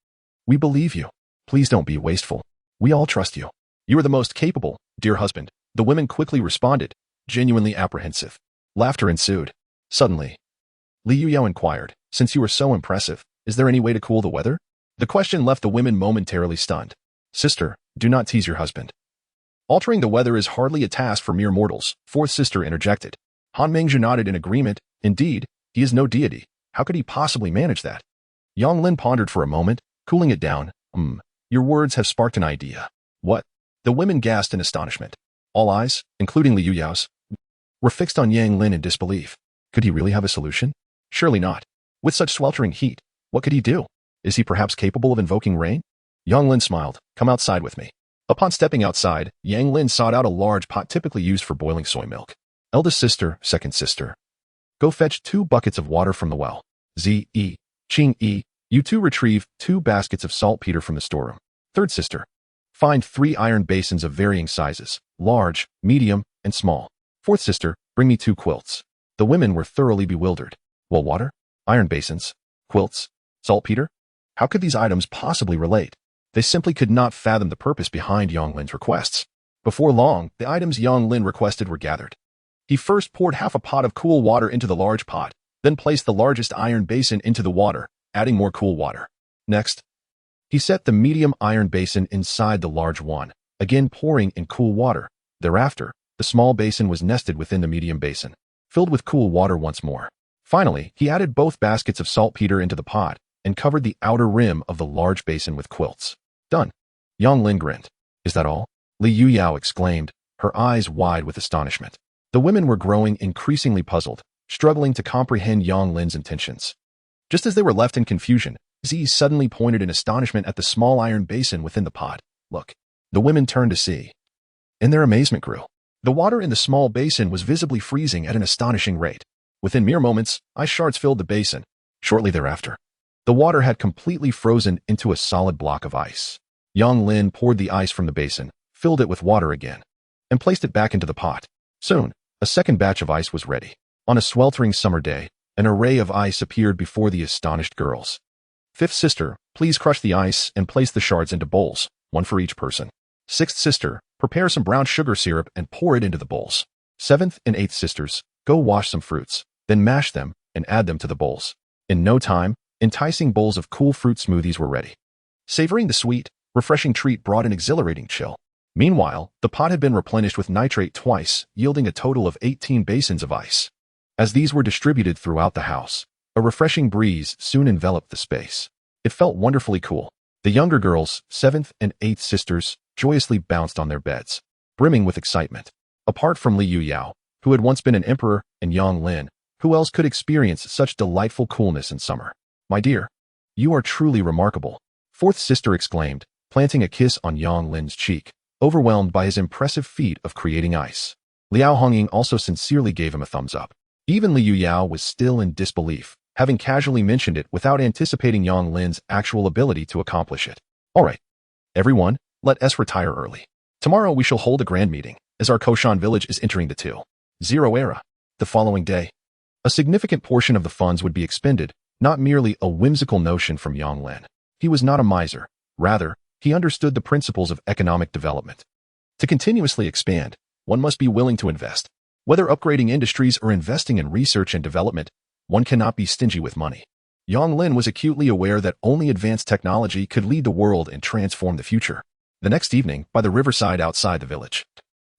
We believe you. Please don't be wasteful. We all trust you. You are the most capable, dear husband. The women quickly responded, genuinely apprehensive. Laughter ensued. Suddenly, Li Yuyao inquired, since you are so impressive, is there any way to cool the weather? The question left the women momentarily stunned. Sister, do not tease your husband. Altering the weather is hardly a task for mere mortals, fourth sister interjected. Han Mengzhu nodded in agreement. Indeed, he is no deity. How could he possibly manage that? Yang Lin pondered for a moment, cooling it down. Your words have sparked an idea. What? The women gasped in astonishment. All eyes, including Li Yuyao's, were fixed on Yang Lin in disbelief. Could he really have a solution? Surely not. With such sweltering heat, what could he do? Is he perhaps capable of invoking rain? Yang Lin smiled. Come outside with me. Upon stepping outside, Yang Lin sought out a large pot typically used for boiling soy milk. Eldest sister, second sister. Go fetch 2 buckets of water from the well. Z.E. Ching-E. You two retrieve 2 baskets of saltpeter from the storeroom. Third sister. Find 3 iron basins of varying sizes, large, medium, and small. Fourth sister, bring me 2 quilts. The women were thoroughly bewildered. Well, water? Iron basins? Quilts? Saltpeter? How could these items possibly relate? They simply could not fathom the purpose behind Yang Lin's requests. Before long, the items Yang Lin requested were gathered. He first poured half a pot of cool water into the large pot, then placed the largest iron basin into the water, adding more cool water. Next, he set the medium iron basin inside the large one, again pouring in cool water. Thereafter, the small basin was nested within the medium basin, filled with cool water once more. Finally, he added both baskets of saltpeter into the pot and covered the outer rim of the large basin with quilts. Done. Yang Lin grinned. Is that all? Li Yuyao exclaimed, her eyes wide with astonishment. The women were growing increasingly puzzled, struggling to comprehend Yang Lin's intentions. Just as they were left in confusion, Z suddenly pointed in astonishment at the small iron basin within the pot. Look. The women turned to see. And their amazement grew. The water in the small basin was visibly freezing at an astonishing rate. Within mere moments, ice shards filled the basin. Shortly thereafter, the water had completely frozen into a solid block of ice. Yang Lin poured the ice from the basin, filled it with water again, and placed it back into the pot. Soon, a second batch of ice was ready. On a sweltering summer day, an array of ice appeared before the astonished girls. Fifth sister, please crush the ice and place the shards into bowls, one for each person. Sixth sister, prepare some brown sugar syrup and pour it into the bowls. Seventh and eighth sisters, go wash some fruits, then mash them and add them to the bowls. In no time, enticing bowls of cool fruit smoothies were ready. Savoring the sweet, refreshing treat brought an exhilarating chill. Meanwhile, the pot had been replenished with nitrate twice, yielding a total of 18 basins of ice. As these were distributed throughout the house, a refreshing breeze soon enveloped the space. It felt wonderfully cool. The younger girls, seventh and eighth sisters, joyously bounced on their beds, brimming with excitement. Apart from Li Yuyao, who had once been an emperor, and Yang Lin, who else could experience such delightful coolness in summer? My dear, you are truly remarkable, fourth sister exclaimed, planting a kiss on Yang Lin's cheek, overwhelmed by his impressive feat of creating ice. Liao Hongying also sincerely gave him a thumbs up. Even Li Yuyao was still in disbelief, having casually mentioned it without anticipating Yang Lin's actual ability to accomplish it. All right, everyone, let us retire early. Tomorrow we shall hold a grand meeting, as our Koshan village is entering the 2.0 era. The following day, a significant portion of the funds would be expended, not merely a whimsical notion from Yang Lin. He was not a miser. Rather, he understood the principles of economic development. To continuously expand, one must be willing to invest. Whether upgrading industries or investing in research and development, one cannot be stingy with money. Yang Lin was acutely aware that only advanced technology could lead the world and transform the future. The next evening, by the riverside outside the village,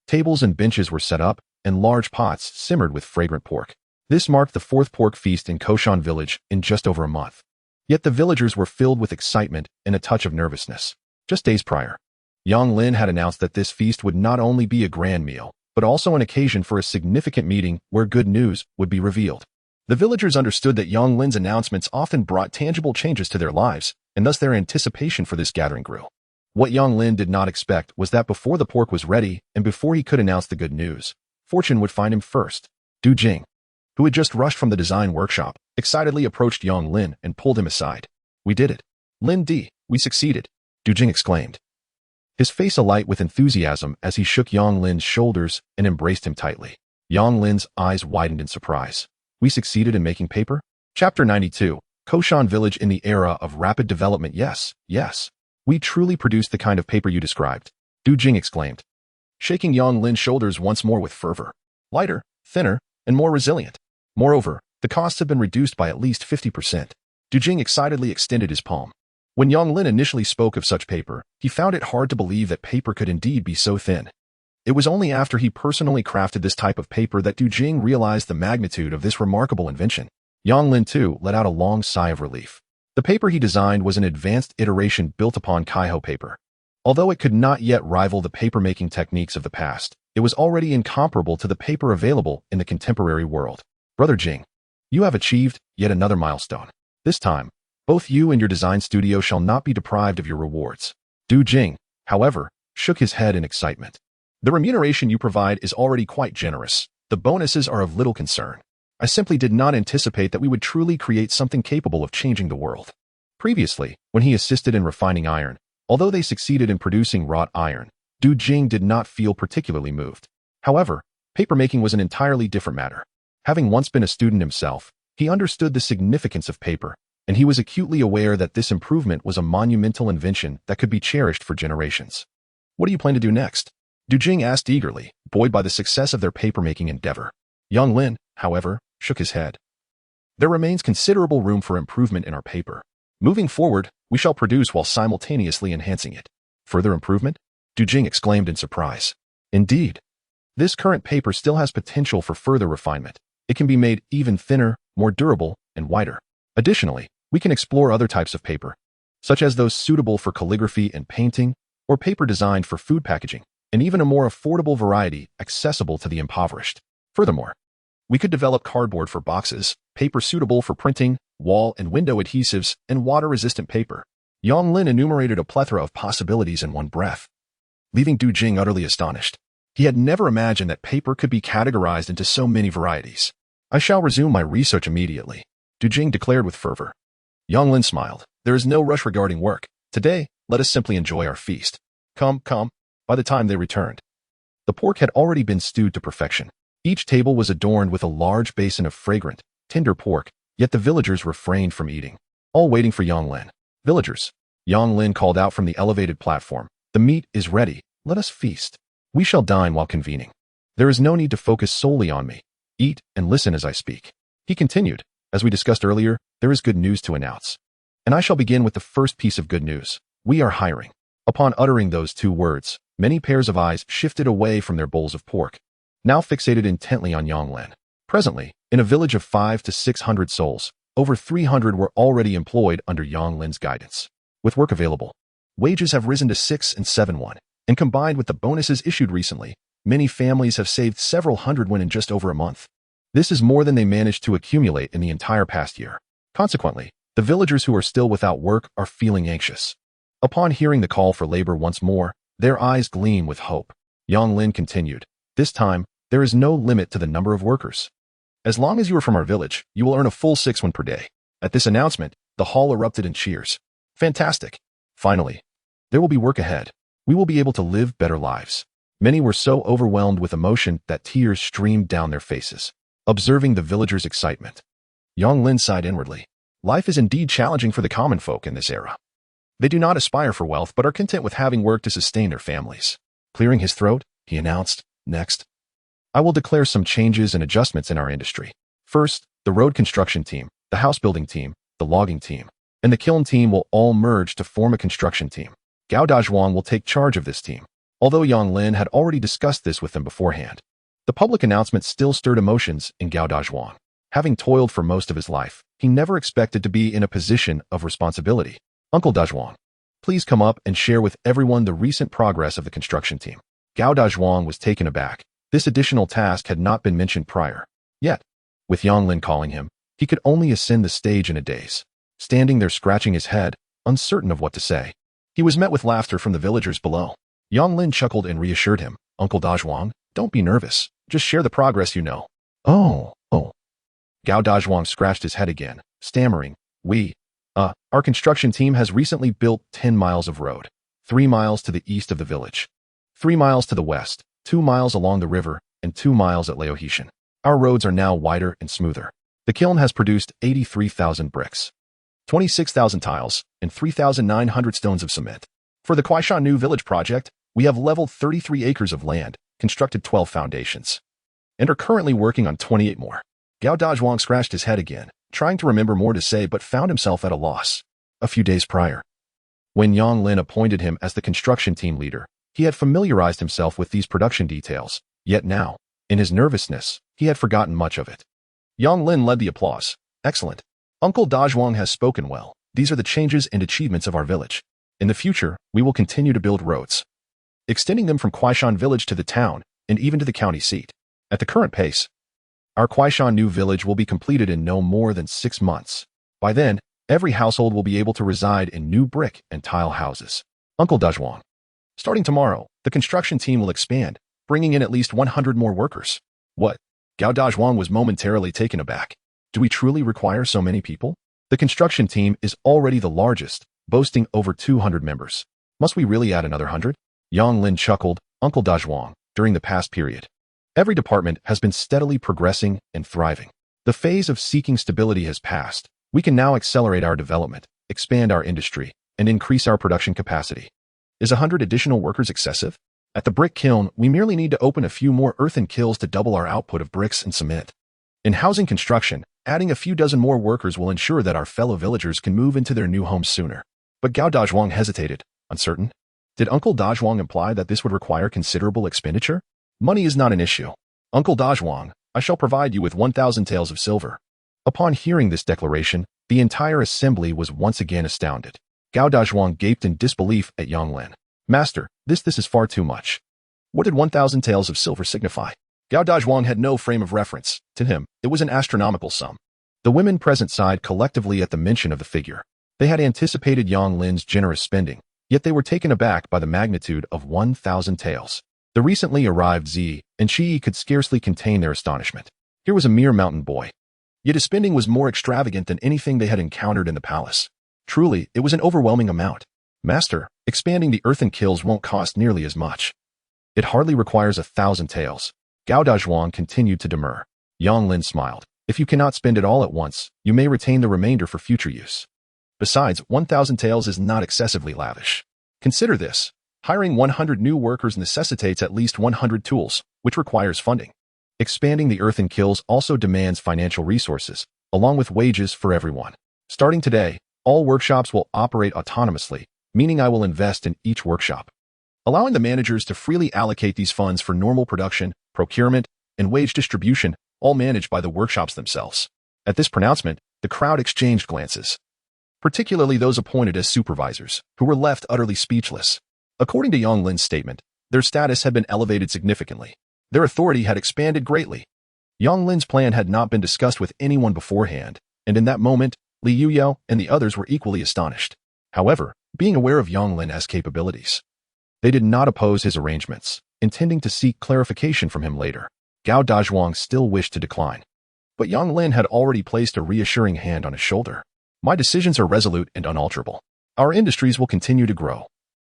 tables and benches were set up, and large pots simmered with fragrant pork. This marked the 4th pork feast in Koshan village in just over a month. Yet the villagers were filled with excitement and a touch of nervousness. Just days prior, Yang Lin had announced that this feast would not only be a grand meal, but also an occasion for a significant meeting where good news would be revealed. The villagers understood that Yang Lin's announcements often brought tangible changes to their lives, and thus their anticipation for this gathering grew. What Yang Lin did not expect was that before the pork was ready, and before he could announce the good news, fortune would find him first. Du Jing, who had just rushed from the design workshop, excitedly approached Yang Lin and pulled him aside. We did it. Lin Di, we succeeded, Du Jing exclaimed, his face alight with enthusiasm as he shook Yang Lin's shoulders and embraced him tightly. Yang Lin's eyes widened in surprise. We succeeded in making paper? Chapter 92, Koshan Village in the Era of Rapid Development. Yes, yes. We truly produced the kind of paper you described, Du Jing exclaimed, shaking Yang Lin's shoulders once more with fervor. Lighter, thinner, and more resilient. Moreover, the costs have been reduced by at least 50%. Du Jing excitedly extended his palm. When Yang Lin initially spoke of such paper, he found it hard to believe that paper could indeed be so thin. It was only after he personally crafted this type of paper that Du Jing realized the magnitude of this remarkable invention. Yang Lin, too, let out a long sigh of relief. The paper he designed was an advanced iteration built upon Kaiho paper. Although it could not yet rival the paper-making techniques of the past, it was already incomparable to the paper available in the contemporary world. Brother Jing, you have achieved yet another milestone. This time, both you and your design studio shall not be deprived of your rewards. Du Jing, however, shook his head in excitement. The remuneration you provide is already quite generous. The bonuses are of little concern. I simply did not anticipate that we would truly create something capable of changing the world. Previously, when he assisted in refining iron, Although they succeeded in producing wrought iron, Du Jing did not feel particularly moved. However, papermaking was an entirely different matter. Having once been a student himself, he understood the significance of paper, and he was acutely aware that this improvement was a monumental invention that could be cherished for generations. What do you plan to do next? Du Jing asked eagerly, buoyed by the success of their papermaking endeavor. Yang Lin, however, shook his head. There remains considerable room for improvement in our paper. Moving forward, we shall produce while simultaneously enhancing it. Further improvement? Du Jing exclaimed in surprise. Indeed. This current paper still has potential for further refinement. It can be made even thinner, more durable, and wider. Additionally, we can explore other types of paper, such as those suitable for calligraphy and painting, or paper designed for food packaging, and even a more affordable variety accessible to the impoverished. Furthermore, we could develop cardboard for boxes, paper suitable for printing, wall and window adhesives, and water-resistant paper. Yang Lin enumerated a plethora of possibilities in one breath, leaving Du Jing utterly astonished. He had never imagined that paper could be categorized into so many varieties. I shall resume my research immediately, Du Jing declared with fervor. Yang Lin smiled. There is no rush regarding work. Today, let us simply enjoy our feast. Come. By the time they returned, the pork had already been stewed to perfection. Each table was adorned with a large basin of fragrant, tender pork, yet the villagers refrained from eating, all waiting for Yang Lin. Villagers, Yang Lin called out from the elevated platform. The meat is ready. Let us feast. We shall dine while convening. There is no need to focus solely on me. Eat and listen as I speak. He continued, as we discussed earlier, there is good news to announce. And I shall begin with the first piece of good news. We are hiring. Upon uttering those two words, many pairs of eyes shifted away from their bowls of pork, now fixated intently on Yang Lin. Presently, in a village of 500 to 600 souls, over 300 were already employed under Yang Lin's guidance. With work available, wages have risen to 6 and 7 won, and combined with the bonuses issued recently, many families have saved several hundred won in just over a month. This is more than they managed to accumulate in the entire past year. Consequently, the villagers who are still without work are feeling anxious. Upon hearing the call for labor once more, their eyes gleam with hope. Yang Lin continued, this time, there is no limit to the number of workers. As long as you are from our village, you will earn a full 6 won per day. At this announcement, the hall erupted in cheers. Fantastic. Finally, there will be work ahead. We will be able to live better lives. Many were so overwhelmed with emotion that tears streamed down their faces. Observing the villagers' excitement, Yang Lin sighed inwardly. Life is indeed challenging for the common folk in this era. They do not aspire for wealth but are content with having work to sustain their families. Clearing his throat, he announced, next, I will declare some changes and adjustments in our industry. First, the road construction team, the house building team, the logging team, and the kiln team will all merge to form a construction team. Gao Dazhuang will take charge of this team. Although Yang Lin had already discussed this with them beforehand, the public announcement still stirred emotions in Gao Dazhuang. Having toiled for most of his life, he never expected to be in a position of responsibility. Uncle Dazhuang, please come up and share with everyone the recent progress of the construction team. Gao Dazhuang was taken aback. This additional task had not been mentioned prior. Yet, with Yang Lin calling him, he could only ascend the stage in a daze. Standing there scratching his head, uncertain of what to say, he was met with laughter from the villagers below. Yang Lin chuckled and reassured him, Uncle Dazhuang, don't be nervous. Just share the progress you know. Oh. Gao Dazhuang scratched his head again, stammering, our construction team has recently built 10 miles of road, 3 miles to the east of the village, 3 miles to the west, 2 miles along the river, and 2 miles at Laohishan. Our roads are now wider and smoother. The kiln has produced 83,000 bricks, 26,000 tiles, and 3,900 stones of cement. For the Kuaishan New Village project, we have leveled 33 acres of land, constructed 12 foundations, and are currently working on 28 more. Gao Dazhuang scratched his head again, trying to remember more to say but found himself at a loss. A few days prior, when Yang Lin appointed him as the construction team leader, he had familiarized himself with these production details, yet now, in his nervousness, he had forgotten much of it. Yang Lin led the applause. Excellent. Uncle Dazhuang has spoken well. These are the changes and achievements of our village. In the future, we will continue to build roads, extending them from Kuaishan village to the town and even to the county seat. At the current pace, our Kuaishan New Village will be completed in no more than 6 months. By then, every household will be able to reside in new brick and tile houses. Uncle Dazhuang, starting tomorrow, the construction team will expand, bringing in at least 100 more workers. What? Gao Dazhuang was momentarily taken aback. Do we truly require so many people? The construction team is already the largest, boasting over 200 members. Must we really add another 100? Yang Lin chuckled, Uncle Dazhuang, during the past period. Every department has been steadily progressing and thriving. The phase of seeking stability has passed. We can now accelerate our development, expand our industry, and increase our production capacity. Is 100 additional workers excessive? At the brick kiln, we merely need to open a few more earthen kilns to double our output of bricks and cement. In housing construction, adding a few dozen more workers will ensure that our fellow villagers can move into their new homes sooner. But Gao Dazhuang hesitated, uncertain. Did Uncle Dazhuang imply that this would require considerable expenditure? Money is not an issue. Uncle Dazhuang, I shall provide you with 1,000 taels of silver. Upon hearing this declaration, the entire assembly was once again astounded. Gao Dazhuang gaped in disbelief at Yang Lin. Master, this is far too much. What did 1,000 taels of silver signify? Gao Dazhuang had no frame of reference. To him, it was an astronomical sum. The women present sighed collectively at the mention of the figure. They had anticipated Yang Lin's generous spending, yet they were taken aback by the magnitude of 1,000 taels. The recently arrived Zi and Shi could scarcely contain their astonishment. Here was a mere mountain boy. Yet his spending was more extravagant than anything they had encountered in the palace. Truly, it was an overwhelming amount. Master, expanding the earthen kilns won't cost nearly as much. It hardly requires 1,000 taels. Gao Dazhuang continued to demur. Yang Lin smiled. If you cannot spend it all at once, you may retain the remainder for future use. Besides, 1,000 taels is not excessively lavish. Consider this. Hiring 100 new workers necessitates at least 100 tools, which requires funding. Expanding the earthen kilns also demands financial resources, along with wages for everyone. Starting today, all workshops will operate autonomously, meaning I will invest in each workshop, allowing the managers to freely allocate these funds for normal production, procurement, and wage distribution, all managed by the workshops themselves. At this pronouncement, the crowd exchanged glances, particularly those appointed as supervisors, who were left utterly speechless. According to Yang Lin's statement, their status had been elevated significantly. Their authority had expanded greatly. Yang Lin's plan had not been discussed with anyone beforehand, and in that moment, Li Yuyao and the others were equally astonished. However, being aware of Yang Lin's capabilities, they did not oppose his arrangements, intending to seek clarification from him later. Gao Dazhuang still wished to decline, but Yang Lin had already placed a reassuring hand on his shoulder. My decisions are resolute and unalterable. Our industries will continue to grow,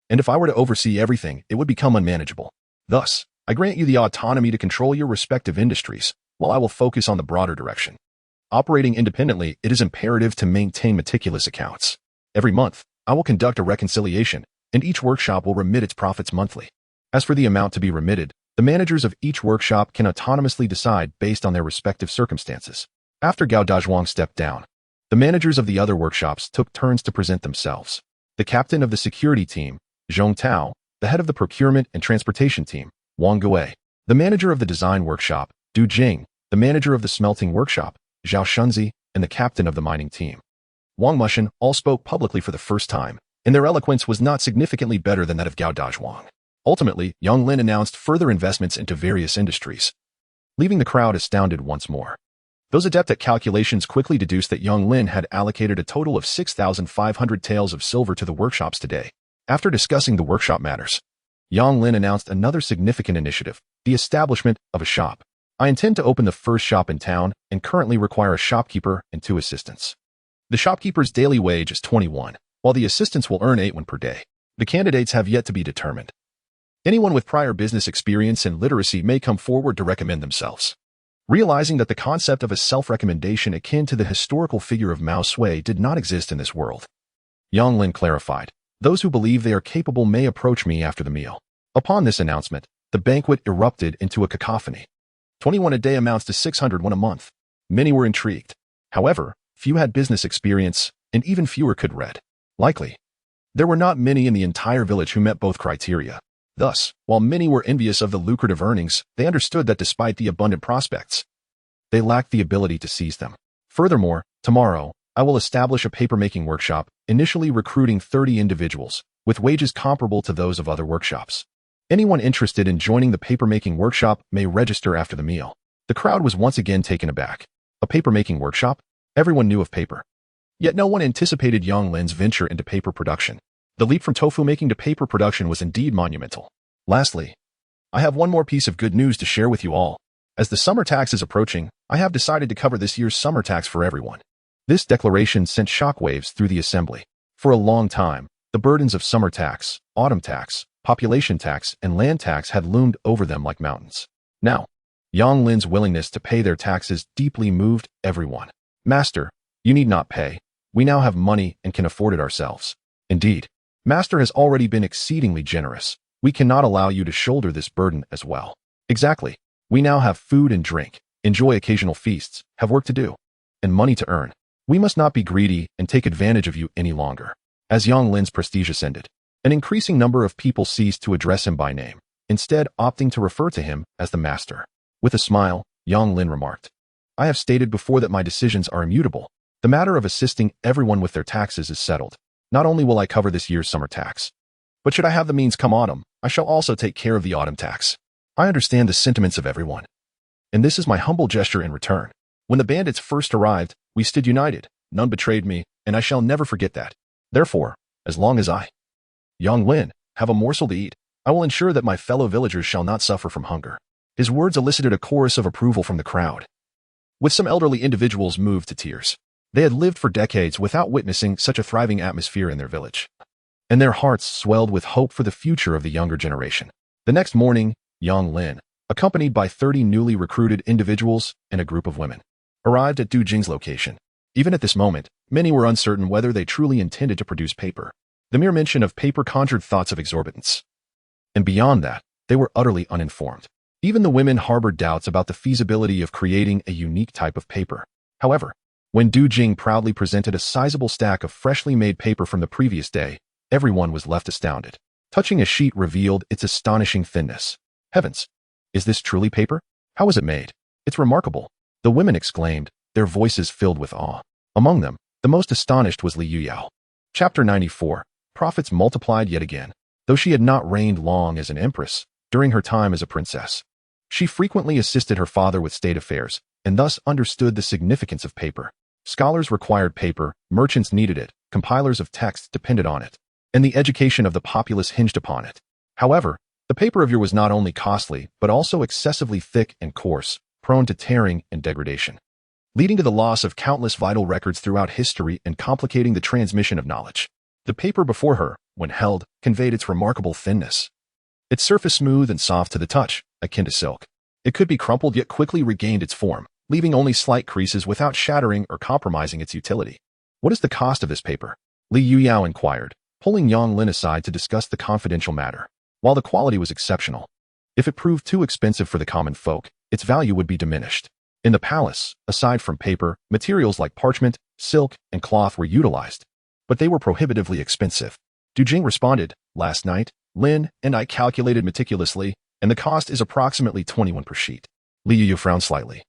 and if I were to oversee everything, it would become unmanageable. Thus, I grant you the autonomy to control your respective industries, while I will focus on the broader direction. Operating independently, it is imperative to maintain meticulous accounts. Every month, I will conduct a reconciliation, and each workshop will remit its profits monthly. As for the amount to be remitted, the managers of each workshop can autonomously decide based on their respective circumstances. After Gao Dazhuang stepped down, the managers of the other workshops took turns to present themselves. The captain of the security team, Zhong Tao, the head of the procurement and transportation team, Wang Gui, the manager of the design workshop, Du Jing, the manager of the smelting workshop, Zhao Shunzi, and the captain of the mining team, Wang Mushin, all spoke publicly for the first time, and their eloquence was not significantly better than that of Gao Dazhuang. Ultimately, Yang Lin announced further investments into various industries, leaving the crowd astounded once more. Those adept at calculations quickly deduced that Yang Lin had allocated a total of 6,500 taels of silver to the workshops today. After discussing the workshop matters, Yang Lin announced another significant initiative, the establishment of a shop. I intend to open the first shop in town and currently require a shopkeeper and 2 assistants. The shopkeeper's daily wage is 21, while the assistants will earn 8 per day. The candidates have yet to be determined. Anyone with prior business experience and literacy may come forward to recommend themselves. Realizing that the concept of a self-recommendation akin to the historical figure of Mao Sui did not exist in this world, Yang Lin clarified, those who believe they are capable may approach me after the meal. Upon this announcement, the banquet erupted into a cacophony. 21 a day amounts to 601 a month. Many were intrigued. However, few had business experience, and even fewer could read. Likely, there were not many in the entire village who met both criteria. Thus, while many were envious of the lucrative earnings, they understood that despite the abundant prospects, they lacked the ability to seize them. Furthermore, tomorrow, I will establish a papermaking workshop, initially recruiting 30 individuals, with wages comparable to those of other workshops. Anyone interested in joining the papermaking workshop may register after the meal. The crowd was once again taken aback. A papermaking workshop? Everyone knew of paper. Yet no one anticipated Yang Lin's venture into paper production. The leap from tofu making to paper production was indeed monumental. Lastly, I have one more piece of good news to share with you all. As the summer tax is approaching, I have decided to cover this year's summer tax for everyone. This declaration sent shockwaves through the assembly. For a long time, The burdens of summer tax, autumn tax, population tax, and land tax had loomed over them like mountains. Now, Yang Lin's willingness to pay their taxes deeply moved everyone. Master, you need not pay. We now have money and can afford it ourselves. Indeed, Master has already been exceedingly generous. We cannot allow you to shoulder this burden as well. Exactly. We now have food and drink, enjoy occasional feasts, have work to do, and money to earn. We must not be greedy and take advantage of you any longer. As Yang Lin's prestige ascended, an increasing number of people ceased to address him by name, instead opting to refer to him as the master. With a smile, Yang Lin remarked, I have stated before that my decisions are immutable. The matter of assisting everyone with their taxes is settled. Not only will I cover this year's summer tax, but should I have the means come autumn, I shall also take care of the autumn tax. I understand the sentiments of everyone, and this is my humble gesture in return. When the bandits first arrived, we stood united. None betrayed me, and I shall never forget that. Therefore, as long as I, Yang Lin, have a morsel to eat, I will ensure that my fellow villagers shall not suffer from hunger. His words elicited a chorus of approval from the crowd, with some elderly individuals moved to tears. They had lived for decades without witnessing such a thriving atmosphere in their village, and their hearts swelled with hope for the future of the younger generation. The next morning, Yang Lin, accompanied by 30 newly recruited individuals and a group of women, arrived at Du Jing's location. Even at this moment, many were uncertain whether they truly intended to produce paper. The mere mention of paper conjured thoughts of exorbitance. And beyond that, they were utterly uninformed. Even the women harbored doubts about the feasibility of creating a unique type of paper. However, when Du Jing proudly presented a sizable stack of freshly made paper from the previous day, everyone was left astounded. Touching a sheet revealed its astonishing thinness. Heavens! Is this truly paper? How was it made? It's remarkable. The women exclaimed, their voices filled with awe. Among them, the most astonished was Li Yuyao. Chapter 94. Profits multiplied yet again. Though she had not reigned long as an empress, during her time as a princess, she frequently assisted her father with state affairs, and thus understood the significance of paper. Scholars required paper, merchants needed it, compilers of texts depended on it, and the education of the populace hinged upon it. However, the paper of yore was not only costly, but also excessively thick and coarse, prone to tearing and degradation, leading to the loss of countless vital records throughout history and complicating the transmission of knowledge. The paper before her, when held, conveyed its remarkable thinness. Its surface smooth and soft to the touch, akin to silk. It could be crumpled yet quickly regained its form, leaving only slight creases without shattering or compromising its utility. What is the cost of this paper? Li Yuyao inquired, pulling Yang Lin aside to discuss the confidential matter. While the quality was exceptional, if it proved too expensive for the common folk, its value would be diminished. In the palace, aside from paper, materials like parchment, silk, and cloth were utilized, but they were prohibitively expensive. Du Jing responded, last night, Lin and I calculated meticulously, and the cost is approximately 21 per sheet. Li Yuyao frowned slightly.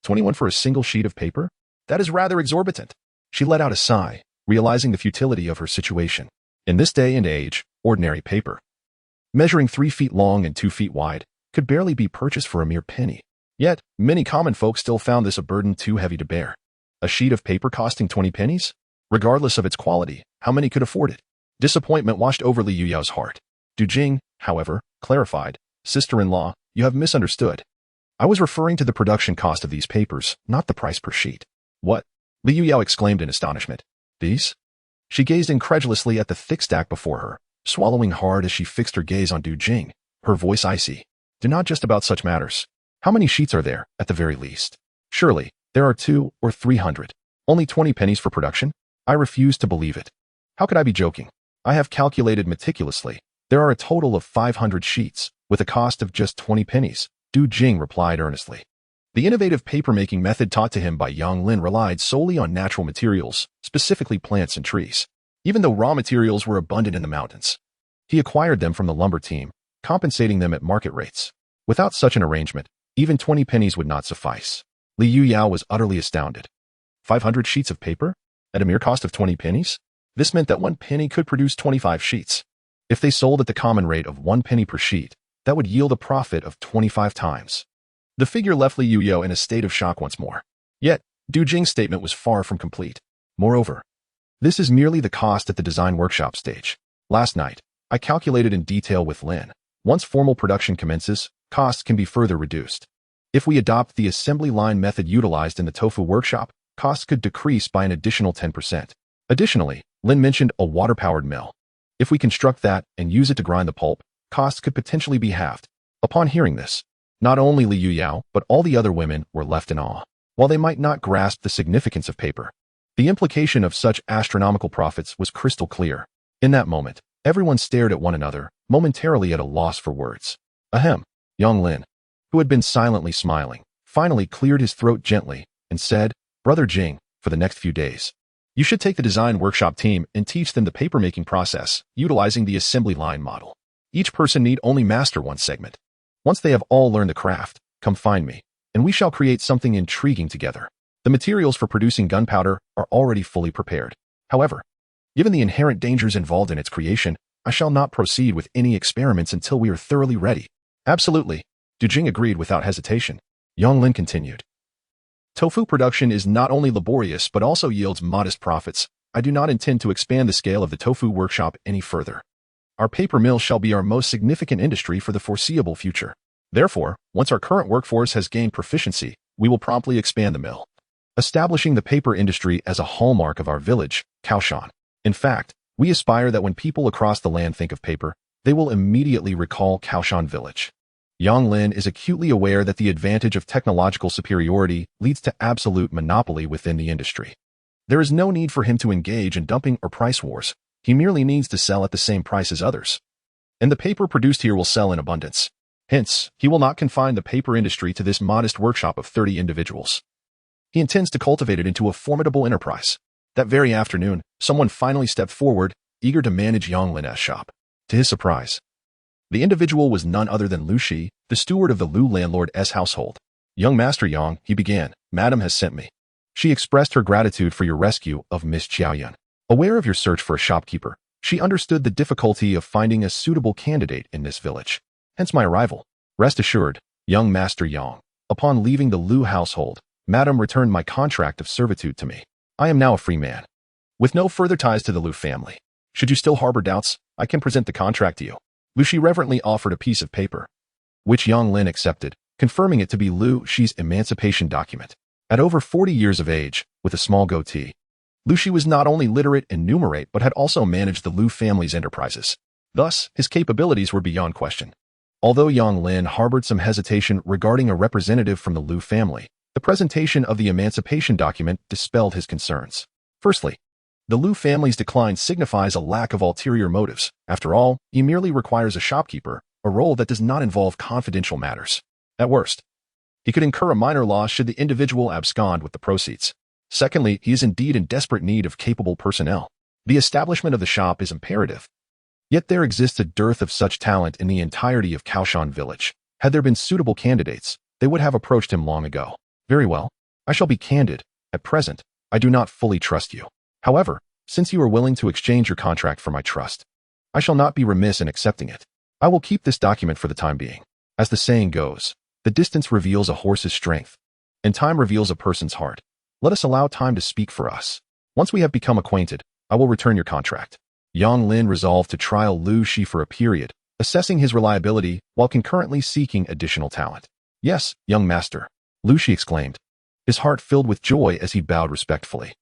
21 for a single sheet of paper? That is rather exorbitant. She let out a sigh, realizing the futility of her situation. In this day and age, ordinary paper, measuring 3 feet long and 2 feet wide, could barely be purchased for a mere penny. Yet, many common folk still found this a burden too heavy to bear. A sheet of paper costing 20 pennies? Regardless of its quality, how many could afford it? Disappointment washed over Li Yuyao's heart. Du Jing, however, clarified, Sister-in-law, you have misunderstood. I was referring to the production cost of these papers, not the price per sheet. What? Li Yuyao exclaimed in astonishment. These? She gazed incredulously at the thick stack before her, swallowing hard as she fixed her gaze on Du Jing, her voice icy. Do not just about such matters. How many sheets are there, at the very least? Surely, there are 200 or 300. Only 20 pennies for production? I refuse to believe it. How could I be joking? I have calculated meticulously. There are a total of 500 sheets, with a cost of just 20 pennies, Du Jing replied earnestly. The innovative paper-making method taught to him by Yang Lin relied solely on natural materials, specifically plants and trees. Even though raw materials were abundant in the mountains, he acquired them from the lumber team, compensating them at market rates. Without such an arrangement, even 20 pennies would not suffice. Li Yuyao was utterly astounded. 500 sheets of paper? At a mere cost of 20 pennies? This meant that 1 penny could produce 25 sheets. If they sold at the common rate of 1 penny per sheet, that would yield a profit of 25 times. The figure left Li Yuyao in a state of shock once more. Yet, Du Jing's statement was far from complete. Moreover, this is merely the cost at the design workshop stage. Last night, I calculated in detail with Lin. Once formal production commences, costs can be further reduced. If we adopt the assembly line method utilized in the tofu workshop, costs could decrease by an additional 10%. Additionally, Lin mentioned a water-powered mill. If we construct that and use it to grind the pulp, costs could potentially be halved. Upon hearing this, not only Li Yuyao, but all the other women were left in awe. While they might not grasp the significance of paper, the implication of such astronomical profits was crystal clear. In that moment, everyone stared at one another, momentarily at a loss for words. Ahem. Young Lin, who had been silently smiling, finally cleared his throat gently and said, Brother Jing, for the next few days, you should take the design workshop team and teach them the paper-making process, utilizing the assembly line model. Each person need only master one segment. Once they have all learned the craft, come find me, and we shall create something intriguing together. The materials for producing gunpowder are already fully prepared. However, given the inherent dangers involved in its creation, I shall not proceed with any experiments until we are thoroughly ready. Absolutely. Du Jing agreed without hesitation. Yang Lin continued. Tofu production is not only laborious but also yields modest profits. I do not intend to expand the scale of the tofu workshop any further. Our paper mill shall be our most significant industry for the foreseeable future. Therefore, once our current workforce has gained proficiency, we will promptly expand the mill, establishing the paper industry as a hallmark of our village, Kaoshan. In fact, we aspire that when people across the land think of paper, they will immediately recall Kaoshan Village. Yang Lin is acutely aware that the advantage of technological superiority leads to absolute monopoly within the industry. There is no need for him to engage in dumping or price wars. He merely needs to sell at the same price as others. And the paper produced here will sell in abundance. Hence, he will not confine the paper industry to this modest workshop of 30 individuals. He intends to cultivate it into a formidable enterprise. That very afternoon, someone finally stepped forward, eager to manage Yang Lin's shop. To his surprise, the individual was none other than Lu Shi, the steward of the Lu landlord's household. Young Master Yang, he began, Madam has sent me. She expressed her gratitude for your rescue of Miss Qiaoyun. Aware of your search for a shopkeeper, she understood the difficulty of finding a suitable candidate in this village. Hence my arrival. Rest assured, young Master Yang, upon leaving the Lu household, Madam returned my contract of servitude to me. I am now a free man, with no further ties to the Lu family. Should you still harbor doubts, I can present the contract to you. Lu Shi reverently offered a piece of paper, which Yang Lin accepted, confirming it to be Lu Shi's emancipation document. At over 40 years of age, with a small goatee, Lu Shi was not only literate and numerate but had also managed the Lu family's enterprises. Thus, his capabilities were beyond question. Although Yang Lin harbored some hesitation regarding a representative from the Lu family, the presentation of the emancipation document dispelled his concerns. Firstly, the Lu family's decline signifies a lack of ulterior motives. After all, he merely requires a shopkeeper, a role that does not involve confidential matters. At worst, he could incur a minor loss should the individual abscond with the proceeds. Secondly, he is indeed in desperate need of capable personnel. The establishment of the shop is imperative. Yet there exists a dearth of such talent in the entirety of Kaoshan Village. Had there been suitable candidates, they would have approached him long ago. Very well. I shall be candid. At present, I do not fully trust you. However, since you are willing to exchange your contract for my trust, I shall not be remiss in accepting it. I will keep this document for the time being. As the saying goes, the distance reveals a horse's strength, and time reveals a person's heart. Let us allow time to speak for us. Once we have become acquainted, I will return your contract. Yang Lin resolved to trial Lu Shi for a period, assessing his reliability while concurrently seeking additional talent. Yes, young master, Lu Shi exclaimed, his heart filled with joy as he bowed respectfully.